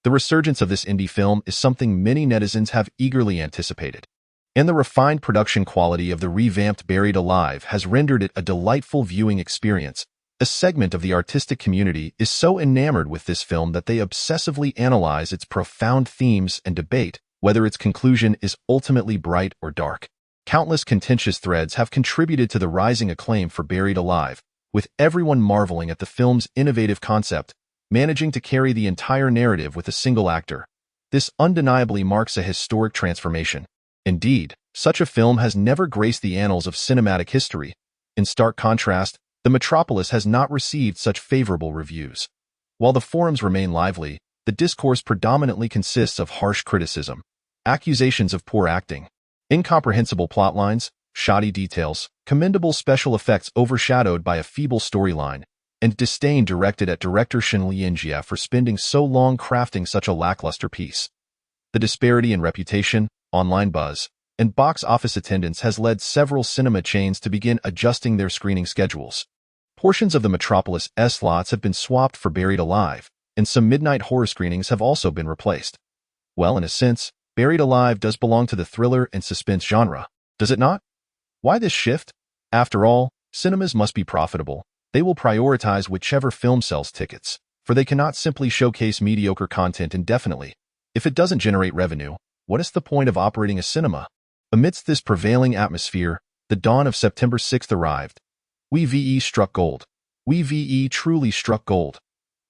The resurgence of this indie film is something many netizens have eagerly anticipated, and the refined production quality of the revamped Buried Alive has rendered it a delightful viewing experience. A segment of the artistic community is so enamored with this film that they obsessively analyze its profound themes and debate whether its conclusion is ultimately bright or dark. Countless contentious threads have contributed to the rising acclaim for Buried Alive, with everyone marveling at the film's innovative concept, managing to carry the entire narrative with a single actor. This undeniably marks a historic transformation. Indeed, such a film has never graced the annals of cinematic history. In stark contrast, The Metropolis has not received such favorable reviews. While the forums remain lively, the discourse predominantly consists of harsh criticism, accusations of poor acting, incomprehensible plotlines, shoddy details, commendable special effects overshadowed by a feeble storyline, and disdain directed at director Shin Lianjie for spending so long crafting such a lackluster piece. The disparity in reputation, online buzz, and box office attendance has led several cinema chains to begin adjusting their screening schedules. Portions of the Metropolis slots have been swapped for Buried Alive, and some midnight horror screenings have also been replaced. Well, in a sense, Buried Alive does belong to the thriller and suspense genre, does it not? Why this shift? After all, cinemas must be profitable. They will prioritize whichever film sells tickets, for they cannot simply showcase mediocre content indefinitely. If it doesn't generate revenue, what is the point of operating a cinema? Amidst this prevailing atmosphere, the dawn of September 6th arrived. We struck gold. We truly struck gold.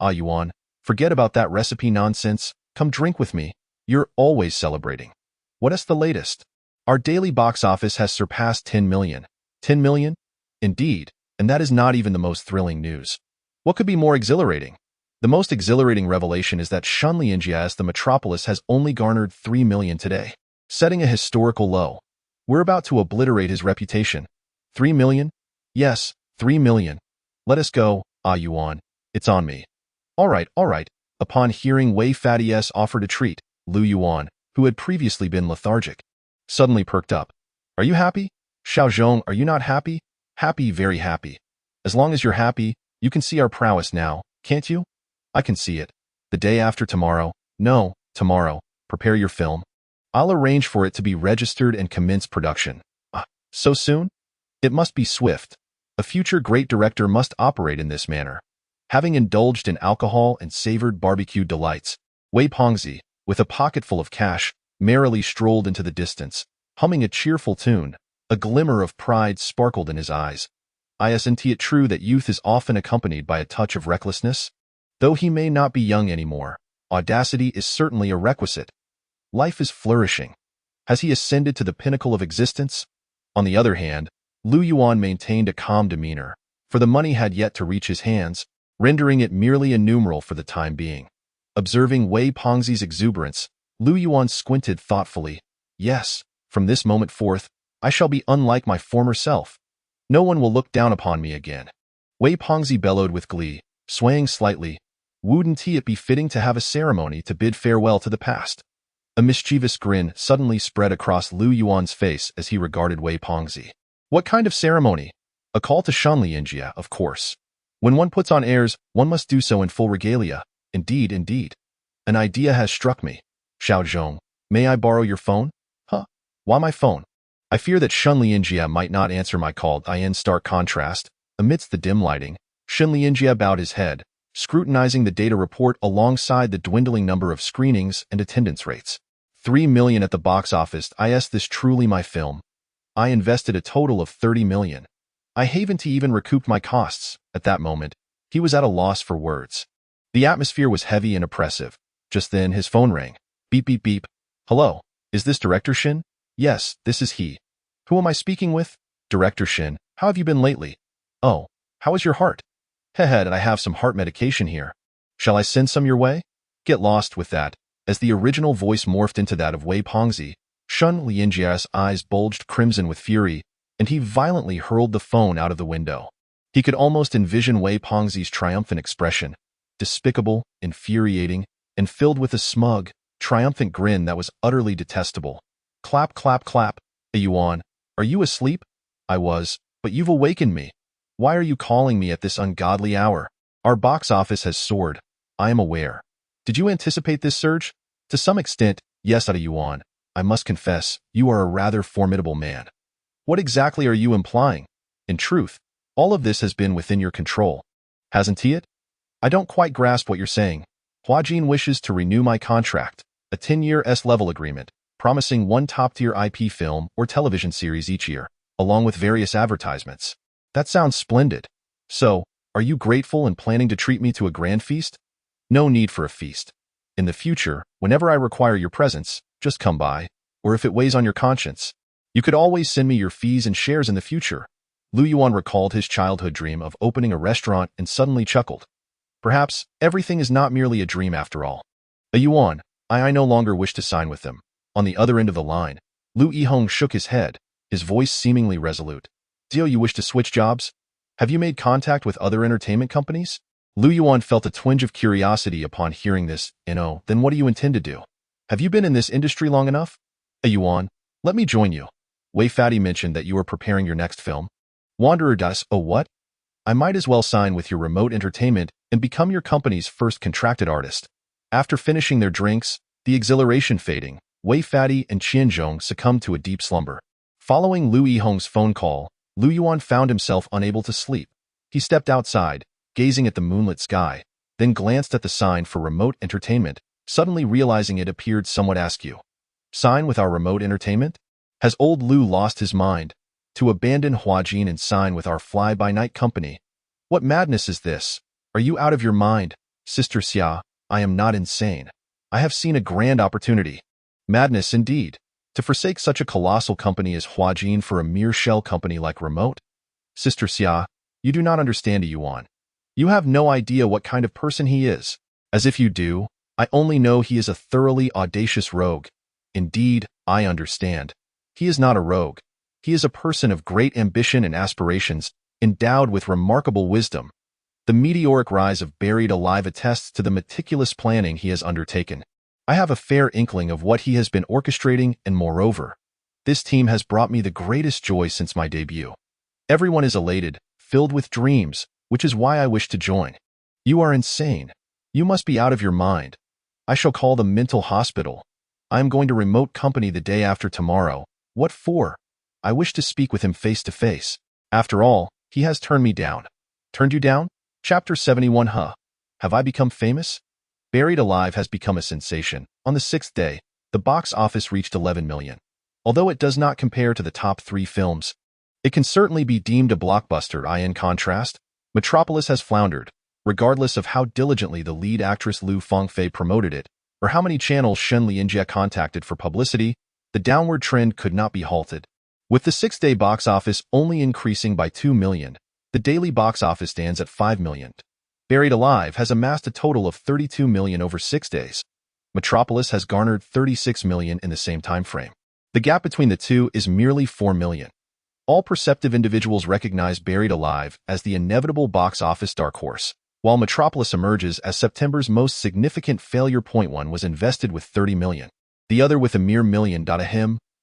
Yuan, forget about that recipe nonsense. Come drink with me. You're always celebrating. What is the latest? Our daily box office has surpassed 10 million. 10 million? Indeed, and that is not even the most thrilling news. What could be more exhilarating? The most exhilarating revelation is that Shin Lianjie's The Metropolis has only garnered 3 million today, setting a historical low. We're about to obliterate his reputation. 3 million? Yes, 3 million. Let us go, Yuan. It's on me. All right. Upon hearing Wei Fatty's offer to treat, Lu Yuan, who had previously been lethargic, suddenly perked up. Are you happy? Xiao Zhong, are you not happy? Happy, very happy. As long as you're happy, you can see our prowess now, can't you? I can see it. The day after tomorrow. No, tomorrow. Prepare your film. I'll arrange for it to be registered and commence production. So soon? It must be swift. A future great director must operate in this manner. Having indulged in alcohol and savored barbecue delights, Wei Pengzi, with a pocketful of cash, merrily strolled into the distance, humming a cheerful tune. A glimmer of pride sparkled in his eyes. Isn't it true that youth is often accompanied by a touch of recklessness? Though he may not be young anymore, audacity is certainly a requisite. Life is flourishing. Has he ascended to the pinnacle of existence? On the other hand, Lu Yuan maintained a calm demeanor, for the money had yet to reach his hands, rendering it merely a numeral for the time being. Observing Wei Pengzi's exuberance, Lu Yuan squinted thoughtfully. Yes, from this moment forth, I shall be unlike my former self. No one will look down upon me again. Wei Pengzi bellowed with glee, swaying slightly. Wouldn't it be fitting to have a ceremony to bid farewell to the past? A mischievous grin suddenly spread across Lu Yuan's face as he regarded Wei Pengzi. What kind of ceremony? A call to Shanlianjia, of course. When one puts on airs, one must do so in full regalia. Indeed, indeed. An idea has struck me. Xiao Zhong, may I borrow your phone? Huh? Why my phone? I fear that Shanlianjia might not answer my call. In stark contrast, amidst the dim lighting, Shanlianjia bowed his head, scrutinizing the data report alongside the dwindling number of screenings and attendance rates. 3 million at the box office. Is this truly my film? I invested a total of 30 million. I haven't even recouped my costs. At that moment, he was at a loss for words. The atmosphere was heavy and oppressive. Just then his phone rang. Beep, beep, beep. Hello, is this Director Shin? Yes, this is he. Who am I speaking with? Director Shin, how have you been lately? Oh, how is your heart? Head, I have some heart medication here. Shall I send some your way? Get lost with that. As the original voice morphed into that of Wei Pengzi, Shun Lianjia's eyes bulged crimson with fury, and he violently hurled the phone out of the window. He could almost envision Wei Pengzi's triumphant expression, despicable, infuriating, and filled with a smug, triumphant grin that was utterly detestable. Clap, clap, clap. Yuan, are you asleep? I was, but you've awakened me. Why are you calling me at this ungodly hour? Our box office has soared. I am aware. Did you anticipate this surge? To some extent, yes, Yuan. I must confess, you are a rather formidable man. What exactly are you implying? In truth, all of this has been within your control. Hasn't it? I don't quite grasp what you're saying. Huajin wishes to renew my contract, a 10-year S-level agreement, promising one top-tier IP film or television series each year, along with various advertisements. That sounds splendid. So, are you grateful and planning to treat me to a grand feast? No need for a feast. In the future, whenever I require your presence, just come by, or if it weighs on your conscience, you could always send me your fees and shares in the future. Lu Yuan recalled his childhood dream of opening a restaurant and suddenly chuckled. Perhaps everything is not merely a dream after all. Yuan, I no longer wish to sign with them. On the other end of the line, Lu Yihong shook his head, his voice seemingly resolute. Do you wish to switch jobs? Have you made contact with other entertainment companies? Lu Yuan felt a twinge of curiosity upon hearing this. Then what do you intend to do? Have you been in this industry long enough? Yuan, let me join you. Wei Fatty mentioned that you are preparing your next film. Wanderer does. Oh, what? I might as well sign with your remote entertainment and become your company's first contracted artist. After finishing their drinks, the exhilaration fading, Wei Fatty and Qianzhong succumbed to a deep slumber. Following Lu Yihong's phone call, Lu Yuan found himself unable to sleep. He stepped outside, gazing at the moonlit sky, then glanced at the sign for remote entertainment, suddenly realizing it appeared somewhat askew. Sign with our remote entertainment? Has old Lu lost his mind? To abandon Huajin and sign with our fly-by-night company? What madness is this? Are you out of your mind? Sister Xia, I am not insane. I have seen a grand opportunity. Madness indeed. To forsake such a colossal company as Huajin for a mere shell company like Remote? Sister Xia, you do not understand Yuan. You have no idea what kind of person he is. As if you do, I only know he is a thoroughly audacious rogue. Indeed, I understand. He is not a rogue. He is a person of great ambition and aspirations, endowed with remarkable wisdom. The meteoric rise of Buried Alive attests to the meticulous planning he has undertaken. I have a fair inkling of what he has been orchestrating, and moreover, this team has brought me the greatest joy since my debut. Everyone is elated, filled with dreams, which is why I wish to join. You are insane. You must be out of your mind. I shall call the mental hospital. I am going to remote company the day after tomorrow. What for? I wish to speak with him face to face. After all, he has turned me down. Turned you down? Chapter 71. Have I become famous? Buried Alive has become a sensation. On the sixth day, the box office reached 11 million. Although it does not compare to the top 3 films, it can certainly be deemed a blockbuster. In contrast, Metropolis has floundered, regardless of how diligently the lead actress Lu Fengfei promoted it, or how many channels Shen Lianjie contacted for publicity. The downward trend could not be halted. With the 6-day box office only increasing by 2 million, the daily box office stands at 5 million. Buried Alive has amassed a total of 32 million over 6 days. Metropolis has garnered 36 million in the same time frame. The gap between the two is merely 4 million. All perceptive individuals recognize Buried Alive as the inevitable box office dark horse, while Metropolis emerges as September's most significant failure. One was invested with 30 million, the other with a mere million.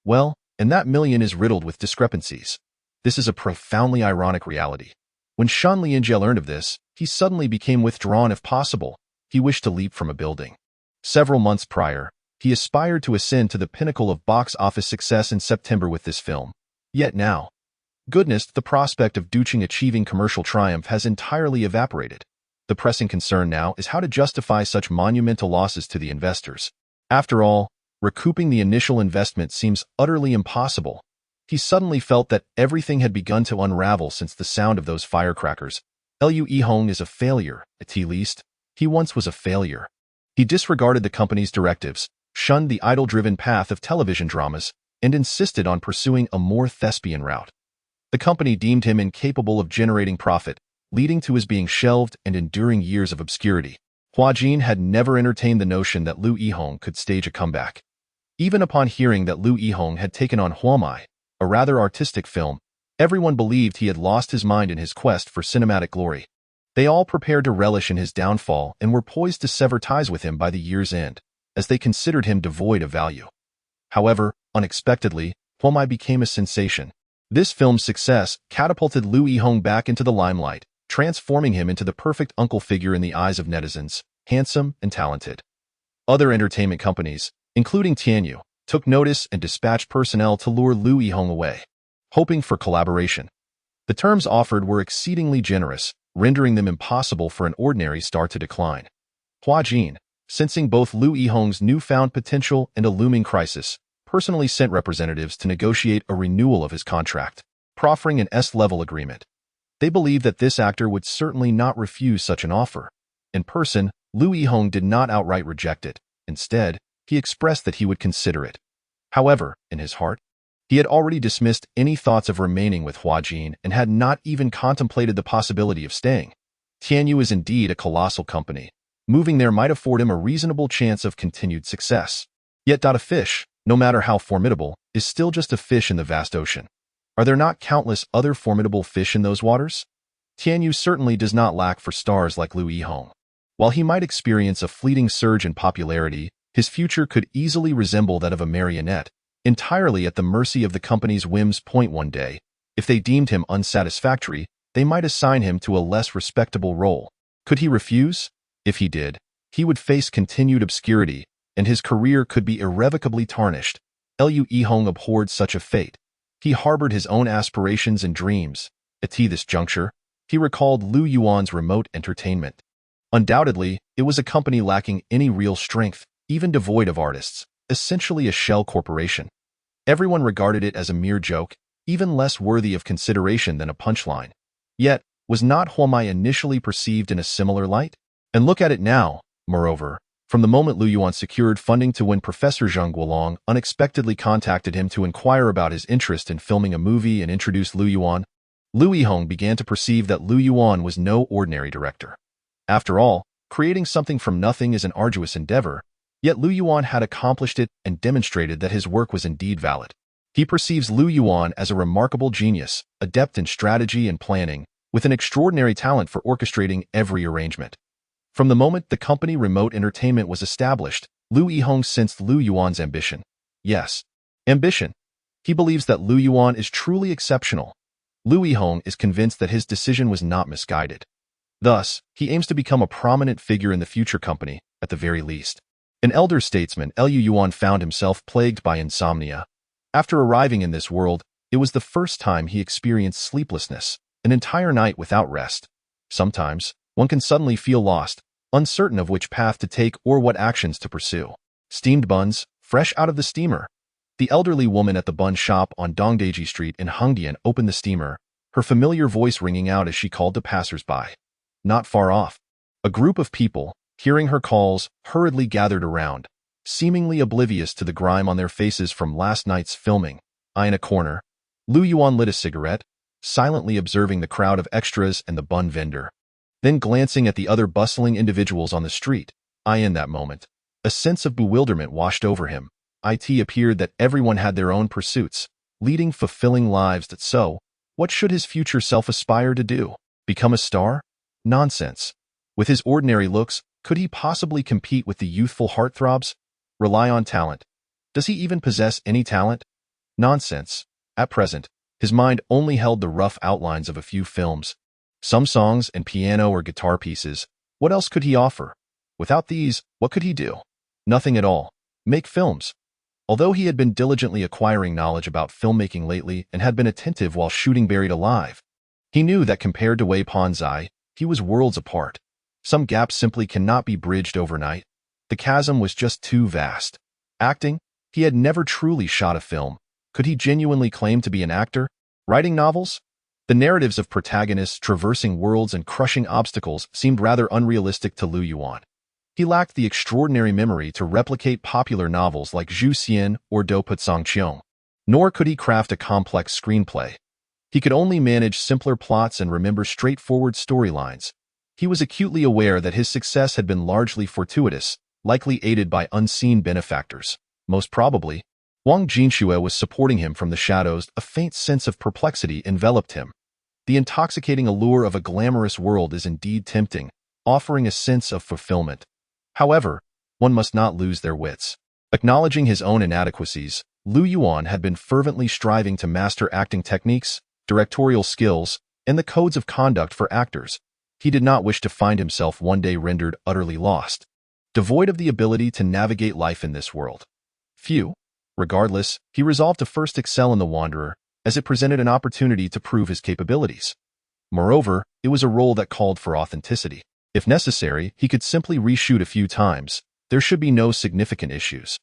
Well, and that million is riddled with discrepancies. This is a profoundly ironic reality. When Shen Lianjie learned of this, he suddenly became withdrawn if possible. He wished to leap from a building. Several months prior, he aspired to ascend to the pinnacle of box office success in September with this film. Yet now, goodness, the prospect of Ducheng achieving commercial triumph has entirely evaporated. The pressing concern now is how to justify such monumental losses to the investors. After all, recouping the initial investment seems utterly impossible. He suddenly felt that everything had begun to unravel since the sound of those firecrackers. Liu Yihong is a failure, at least. He once was a failure. He disregarded the company's directives, shunned the idol-driven path of television dramas, and insisted on pursuing a more thespian route. The company deemed him incapable of generating profit, leading to his being shelved and enduring years of obscurity. Hua Jin had never entertained the notion that Liu Yihong could stage a comeback. Even upon hearing that Liu Yihong had taken on Huamai, a rather artistic film, everyone believed he had lost his mind in his quest for cinematic glory. They all prepared to relish in his downfall and were poised to sever ties with him by the year's end, as they considered him devoid of value. However, unexpectedly, Huamai became a sensation. This film's success catapulted Liu Yihong back into the limelight, transforming him into the perfect uncle figure in the eyes of netizens, handsome and talented. Other entertainment companies, including Tianyu, took notice and dispatched personnel to lure Liu Yihong away, hoping for collaboration. The terms offered were exceedingly generous, rendering them impossible for an ordinary star to decline. Hua Jin, sensing both Liu Yihong's newfound potential and a looming crisis, personally sent representatives to negotiate a renewal of his contract, proffering an S-level agreement. They believed that this actor would certainly not refuse such an offer. In person, Liu Yihong did not outright reject it. Instead, he expressed that he would consider it. However, in his heart, he had already dismissed any thoughts of remaining with Hua Jin and had not even contemplated the possibility of staying. Tianyu is indeed a colossal company. Moving there might afford him a reasonable chance of continued success. Yet a fish, no matter how formidable, is still just a fish in the vast ocean. Are there not countless other formidable fish in those waters? Tianyu certainly does not lack for stars like Liu Yihong. While he might experience a fleeting surge in popularity, his future could easily resemble that of a marionette, entirely at the mercy of the company's whims. One day, if they deemed him unsatisfactory, they might assign him to a less respectable role. Could he refuse? If he did, he would face continued obscurity, and his career could be irrevocably tarnished. Liu Yihong abhorred such a fate. He harbored his own aspirations and dreams. At this juncture, he recalled Liu Yuan's remote entertainment. Undoubtedly, it was a company lacking any real strength, even devoid of artists, essentially a shell corporation. Everyone regarded it as a mere joke, even less worthy of consideration than a punchline. Yet, was not Huamai initially perceived in a similar light? And look at it now, moreover. From the moment Liu Yuan secured funding to when Professor Zhang Guolong unexpectedly contacted him to inquire about his interest in filming a movie and introduced Liu Yuan, Liu Yihong began to perceive that Liu Yuan was no ordinary director. After all, creating something from nothing is an arduous endeavor, yet Liu Yuan had accomplished it and demonstrated that his work was indeed valid. He perceives Liu Yuan as a remarkable genius, adept in strategy and planning, with an extraordinary talent for orchestrating every arrangement. From the moment the company Remote Entertainment was established, Lu Yihong sensed Lu Yuan's ambition. Yes, ambition. He believes that Lu Yuan is truly exceptional. Lu Yihong is convinced that his decision was not misguided. Thus, he aims to become a prominent figure in the future company, at the very least. An elder statesman, Lu Yuan found himself plagued by insomnia. After arriving in this world, it was the first time he experienced sleeplessness, an entire night without rest. Sometimes, one can suddenly feel lost, uncertain of which path to take or what actions to pursue. Steamed buns, fresh out of the steamer. The elderly woman at the bun shop on Dongdaeji Street in Hongdian opened the steamer, her familiar voice ringing out as she called to passers-by. Not far off, a group of people, hearing her calls, hurriedly gathered around, seemingly oblivious to the grime on their faces from last night's filming. In a corner, Lu Yuan lit a cigarette, silently observing the crowd of extras and the bun vendor. Then glancing at the other bustling individuals on the street, in that moment, a sense of bewilderment washed over him. It appeared that everyone had their own pursuits, leading fulfilling lives what should his future self aspire to do? Become a star? Nonsense. With his ordinary looks, could he possibly compete with the youthful heartthrobs? Rely on talent. Does he even possess any talent? Nonsense. At present, his mind only held the rough outlines of a few films. Some songs and piano or guitar pieces. What else could he offer? Without these, what could he do? Nothing at all. Make films. Although he had been diligently acquiring knowledge about filmmaking lately and had been attentive while shooting Buried Alive, he knew that compared to Wei Ponzai, he was worlds apart. Some gaps simply cannot be bridged overnight. The chasm was just too vast. Acting? He had never truly shot a film. Could he genuinely claim to be an actor? Writing novels? The narratives of protagonists traversing worlds and crushing obstacles seemed rather unrealistic to Lu Yuan. He lacked the extraordinary memory to replicate popular novels like Zhu Xian or Do Putsang Qiong. Nor could he craft a complex screenplay. He could only manage simpler plots and remember straightforward storylines. He was acutely aware that his success had been largely fortuitous, likely aided by unseen benefactors. Most probably, Wang Jinxue was supporting him from the shadows. A faint sense of perplexity enveloped him. The intoxicating allure of a glamorous world is indeed tempting, offering a sense of fulfillment. However, one must not lose their wits. Acknowledging his own inadequacies, Lu Yuan had been fervently striving to master acting techniques, directorial skills, and the codes of conduct for actors. He did not wish to find himself one day rendered utterly lost, devoid of the ability to navigate life in this world. Regardless, he resolved to first excel in The Wanderer, as it presented an opportunity to prove his capabilities. Moreover, it was a role that called for authenticity. If necessary, he could simply reshoot a few times. There should be no significant issues.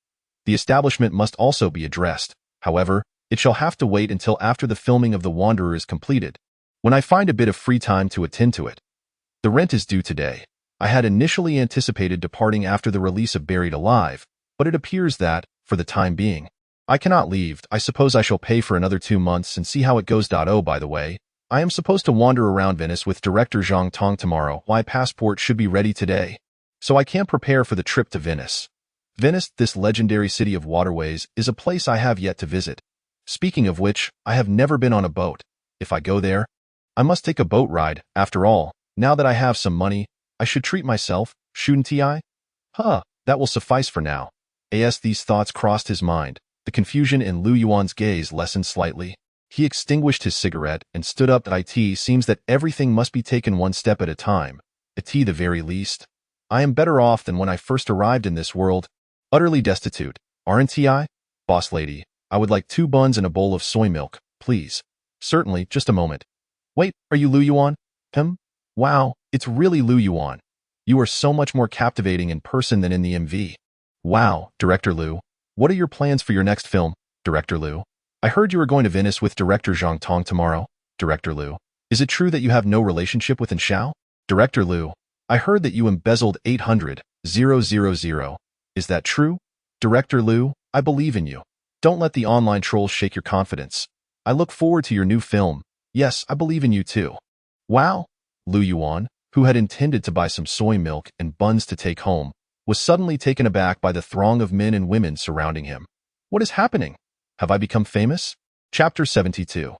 The establishment must also be addressed. However, it shall have to wait until after the filming of The Wanderer is completed, when I find a bit of free time to attend to it. The rent is due today. I had initially anticipated departing after the release of Buried Alive, but it appears that, for the time being, I cannot leave. I suppose I shall pay for another 2 months and see how it goes. Oh, by the way, I am supposed to wander around Venice with director Zhang Tong tomorrow. My passport should be ready today, so I can prepare for the trip to Venice. Venice, this legendary city of waterways, is a place I have yet to visit. Speaking of which, I have never been on a boat. If I go there, I must take a boat ride. After all, now that I have some money, I should treat myself, shouldn't I? That will suffice for now. As these thoughts crossed his mind, the confusion in Lu Yuan's gaze lessened slightly. He extinguished his cigarette and stood up. It seems that everything must be taken one step at a time. At the very least, I am better off than when I first arrived in this world. Utterly destitute, aren't I? Boss lady, I would like 2 buns and a bowl of soy milk, please. Certainly, just a moment. Wait, are you Lu Yuan? Wow, it's really Lu Yuan. You are so much more captivating in person than in the MV. Wow, Director Lu. What are your plans for your next film, Director Lu? I heard you are going to Venice with director Zhang Tong tomorrow. Director Lu. Is it true that you have no relationship with Shao? Director Lu. I heard that you embezzled 800,000. Is that true? Director Lu, I believe in you. Don't let the online trolls shake your confidence. I look forward to your new film. Yes, I believe in you too. Wow. Lu Yuan, who had intended to buy some soy milk and buns to take home, was suddenly taken aback by the throng of men and women surrounding him. What is happening? Have I become famous? Chapter 72.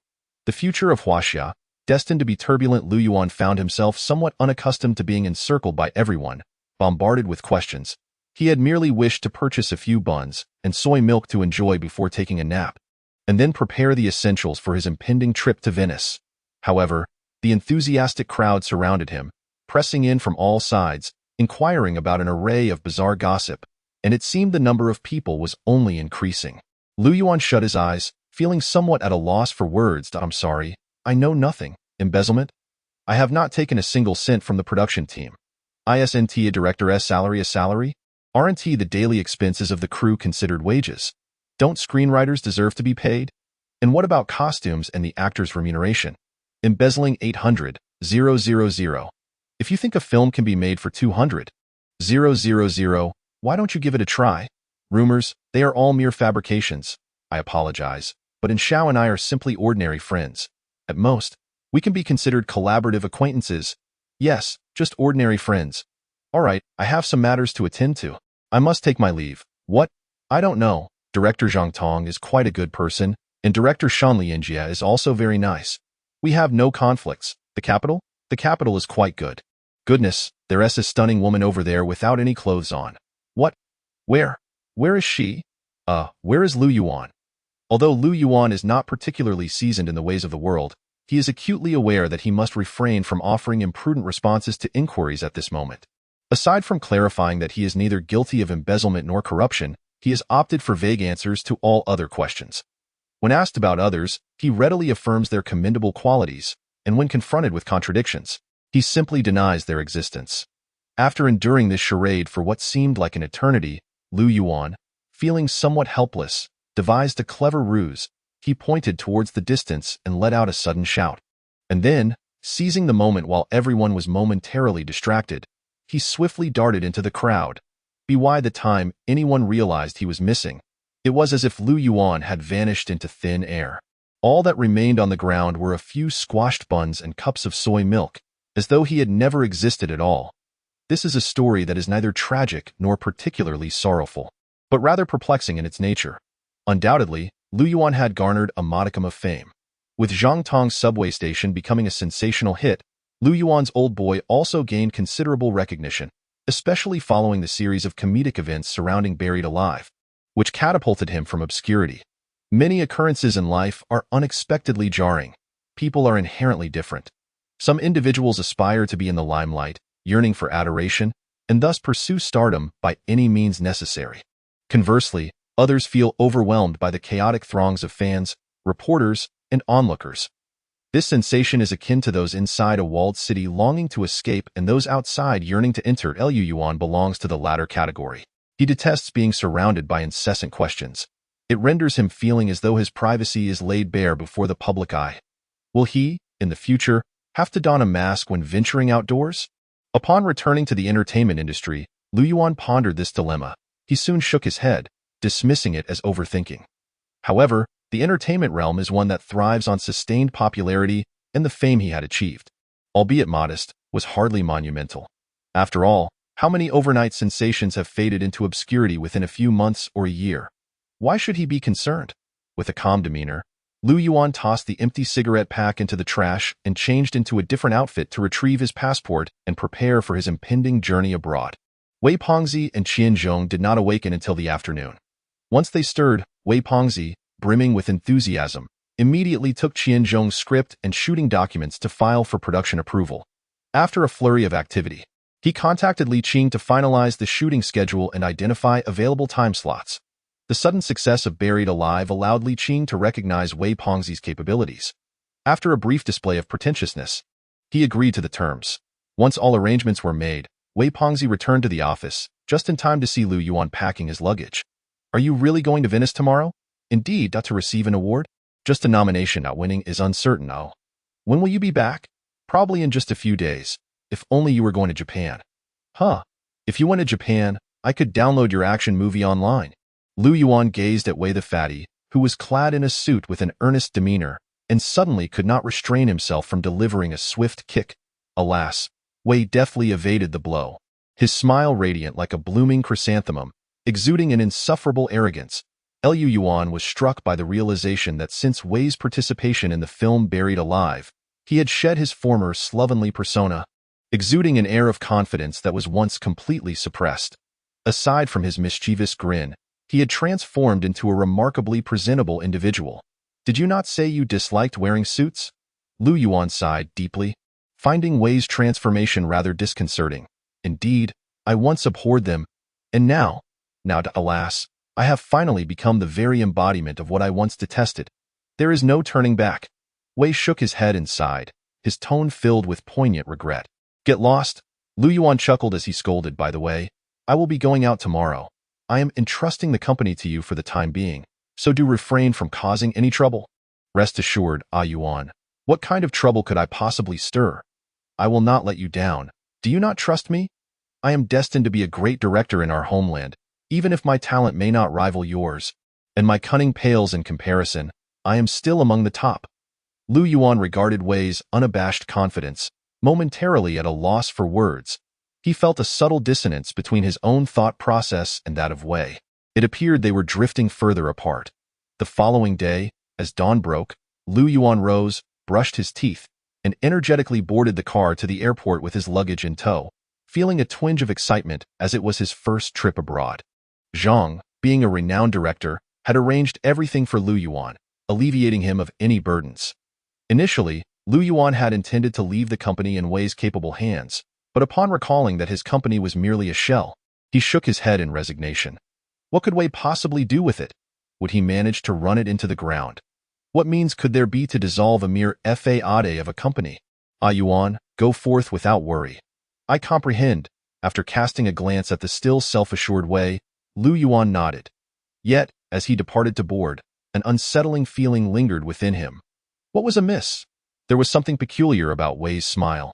The future of Huaxia, destined to be turbulent. Lu Yuan found himself somewhat unaccustomed to being encircled by everyone, bombarded with questions. He had merely wished to purchase a few buns and soy milk to enjoy before taking a nap, and then prepare the essentials for his impending trip to Venice. However, the enthusiastic crowd surrounded him, pressing in from all sides, inquiring about an array of bizarre gossip, and it seemed the number of people was only increasing. Lu Yuan shut his eyes, feeling somewhat at a loss for words. I'm sorry, I know nothing. Embezzlement? I have not taken a single cent from the production team. Isn't a director's salary a salary? Aren't the daily expenses of the crew considered wages? Don't screenwriters deserve to be paid? And what about costumes and the actor's remuneration? Embezzling 800,000. If you think a film can be made for 200,000, why don't you give it a try? Rumors, they are all mere fabrications. I apologize, but Shao and I are simply ordinary friends. At most, we can be considered collaborative acquaintances. Yes, just ordinary friends. All right, I have some matters to attend to. I must take my leave. What? I don't know. Director Zhang Tong is quite a good person, and Director Shan Lianjia is also very nice. We have no conflicts. The capital? The capital is quite good. Goodness, there's a stunning woman over there without any clothes on. What? Where? Where is she? Where is Lu Yuan? Although Lu Yuan is not particularly seasoned in the ways of the world, he is acutely aware that he must refrain from offering imprudent responses to inquiries at this moment. Aside from clarifying that he is neither guilty of embezzlement nor corruption, he has opted for vague answers to all other questions. When asked about others, he readily affirms their commendable qualities, and when confronted with contradictions, he simply denies their existence. After enduring this charade for what seemed like an eternity, Lu Yuan, feeling somewhat helpless, devised a clever ruse. He pointed towards the distance and let out a sudden shout. And then, seizing the moment while everyone was momentarily distracted, he swiftly darted into the crowd. By the time anyone realized he was missing, it was as if Lu Yuan had vanished into thin air. All that remained on the ground were a few squashed buns and cups of soy milk, as though he had never existed at all. This is a story that is neither tragic nor particularly sorrowful, but rather perplexing in its nature. Undoubtedly, Lu Yuan had garnered a modicum of fame. With Zhang Tong's subway station becoming a sensational hit, Lu Yuan's old boy also gained considerable recognition, especially following the series of comedic events surrounding Buried Alive, which catapulted him from obscurity. Many occurrences in life are unexpectedly jarring. People are inherently different. Some individuals aspire to be in the limelight, yearning for adoration, and thus pursue stardom by any means necessary. Conversely, others feel overwhelmed by the chaotic throngs of fans, reporters, and onlookers. This sensation is akin to those inside a walled city longing to escape and those outside yearning to enter. Lu Yuan belongs to the latter category. He detests being surrounded by incessant questions. It renders him feeling as though his privacy is laid bare before the public eye. Will he, in the future, have to don a mask when venturing outdoors? Upon returning to the entertainment industry, Lu Yuan pondered this dilemma. He soon shook his head, dismissing it as overthinking. However, the entertainment realm is one that thrives on sustained popularity, and the fame he had achieved, albeit modest, was hardly monumental. After all, how many overnight sensations have faded into obscurity within a few months or a year? Why should he be concerned? With a calm demeanor, Lu Yuan tossed the empty cigarette pack into the trash and changed into a different outfit to retrieve his passport and prepare for his impending journey abroad. Wei Pengzi and Qian Zhong did not awaken until the afternoon. Once they stirred, Wei Pengzi, brimming with enthusiasm, immediately took Qian Zhong's script and shooting documents to file for production approval. After a flurry of activity, he contacted Li Qing to finalize the shooting schedule and identify available time slots. The sudden success of Buried Alive allowed Li Qing to recognize Wei Pengzi's capabilities. After a brief display of pretentiousness, he agreed to the terms. Once all arrangements were made, Wei Pengzi returned to the office, just in time to see Lu Yuan packing his luggage. Are you really going to Venice tomorrow? Indeed, not to receive an award? Just a nomination, not winning is uncertain. Oh. When will you be back? Probably in just a few days. If only you were going to Japan. Huh. If you went to Japan, I could download your action movie online. Lu Yuan gazed at Wei the fatty, who was clad in a suit with an earnest demeanor, and suddenly could not restrain himself from delivering a swift kick. Alas, Wei deftly evaded the blow, his smile radiant like a blooming chrysanthemum, exuding an insufferable arrogance. Lu Yuan was struck by the realization that since Wei's participation in the film Buried Alive, he had shed his former slovenly persona, exuding an air of confidence that was once completely suppressed. Aside from his mischievous grin, he had transformed into a remarkably presentable individual. Did you not say you disliked wearing suits? Lu Yuan sighed deeply, finding Wei's transformation rather disconcerting. Indeed, I once abhorred them, and alas, I have finally become the very embodiment of what I once detested. There is no turning back. Wei shook his head and sighed, his tone filled with poignant regret. Get lost? Lu Yuan chuckled as he scolded, by the way. I will be going out tomorrow. I am entrusting the company to you for the time being, so do refrain from causing any trouble. Rest assured, Yuan. What kind of trouble could I possibly stir? I will not let you down. Do you not trust me? I am destined to be a great director in our homeland, even if my talent may not rival yours, and my cunning pales in comparison. I am still among the top. Lu Yuan regarded Wei's unabashed confidence, momentarily at a loss for words. He felt a subtle dissonance between his own thought process and that of Wei. It appeared they were drifting further apart. The following day, as dawn broke, Lu Yuan rose, brushed his teeth, and energetically boarded the car to the airport with his luggage in tow, feeling a twinge of excitement as it was his first trip abroad. Zhang, being a renowned director, had arranged everything for Lu Yuan, alleviating him of any burdens. Initially, Lu Yuan had intended to leave the company in Wei's capable hands, but upon recalling that his company was merely a shell, he shook his head in resignation. What could Wei possibly do with it? Would he manage to run it into the ground? What means could there be to dissolve a mere fade of a company? Yuan, go forth without worry. I comprehend. After casting a glance at the still self-assured Wei, Lu Yuan nodded. Yet, as he departed to board, an unsettling feeling lingered within him. What was amiss? There was something peculiar about Wei's smile,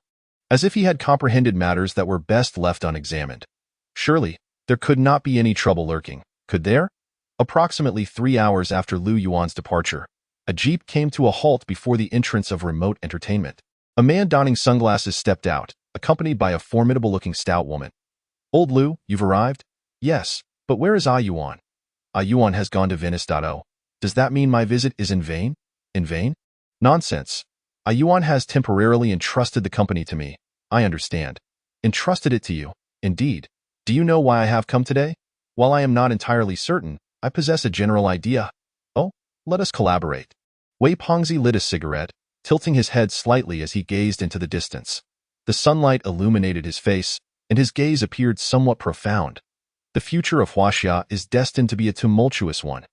as if he had comprehended matters that were best left unexamined. Surely, there could not be any trouble lurking, could there? Approximately 3 hours after Lu Yuan's departure, a jeep came to a halt before the entrance of remote entertainment. A man donning sunglasses stepped out, accompanied by a formidable-looking stout woman. Old Lu, you've arrived? Yes, but where is Yuan? Yuan has gone to Venice. Does that mean my visit is in vain? In vain? Nonsense. Yuan has temporarily entrusted the company to me. I understand. Entrusted it to you. Indeed. Do you know why I have come today? While I am not entirely certain, I possess a general idea. Oh, let us collaborate. Wei Pengzi lit a cigarette, tilting his head slightly as he gazed into the distance. The sunlight illuminated his face, and his gaze appeared somewhat profound. The future of Huaxia is destined to be a tumultuous one,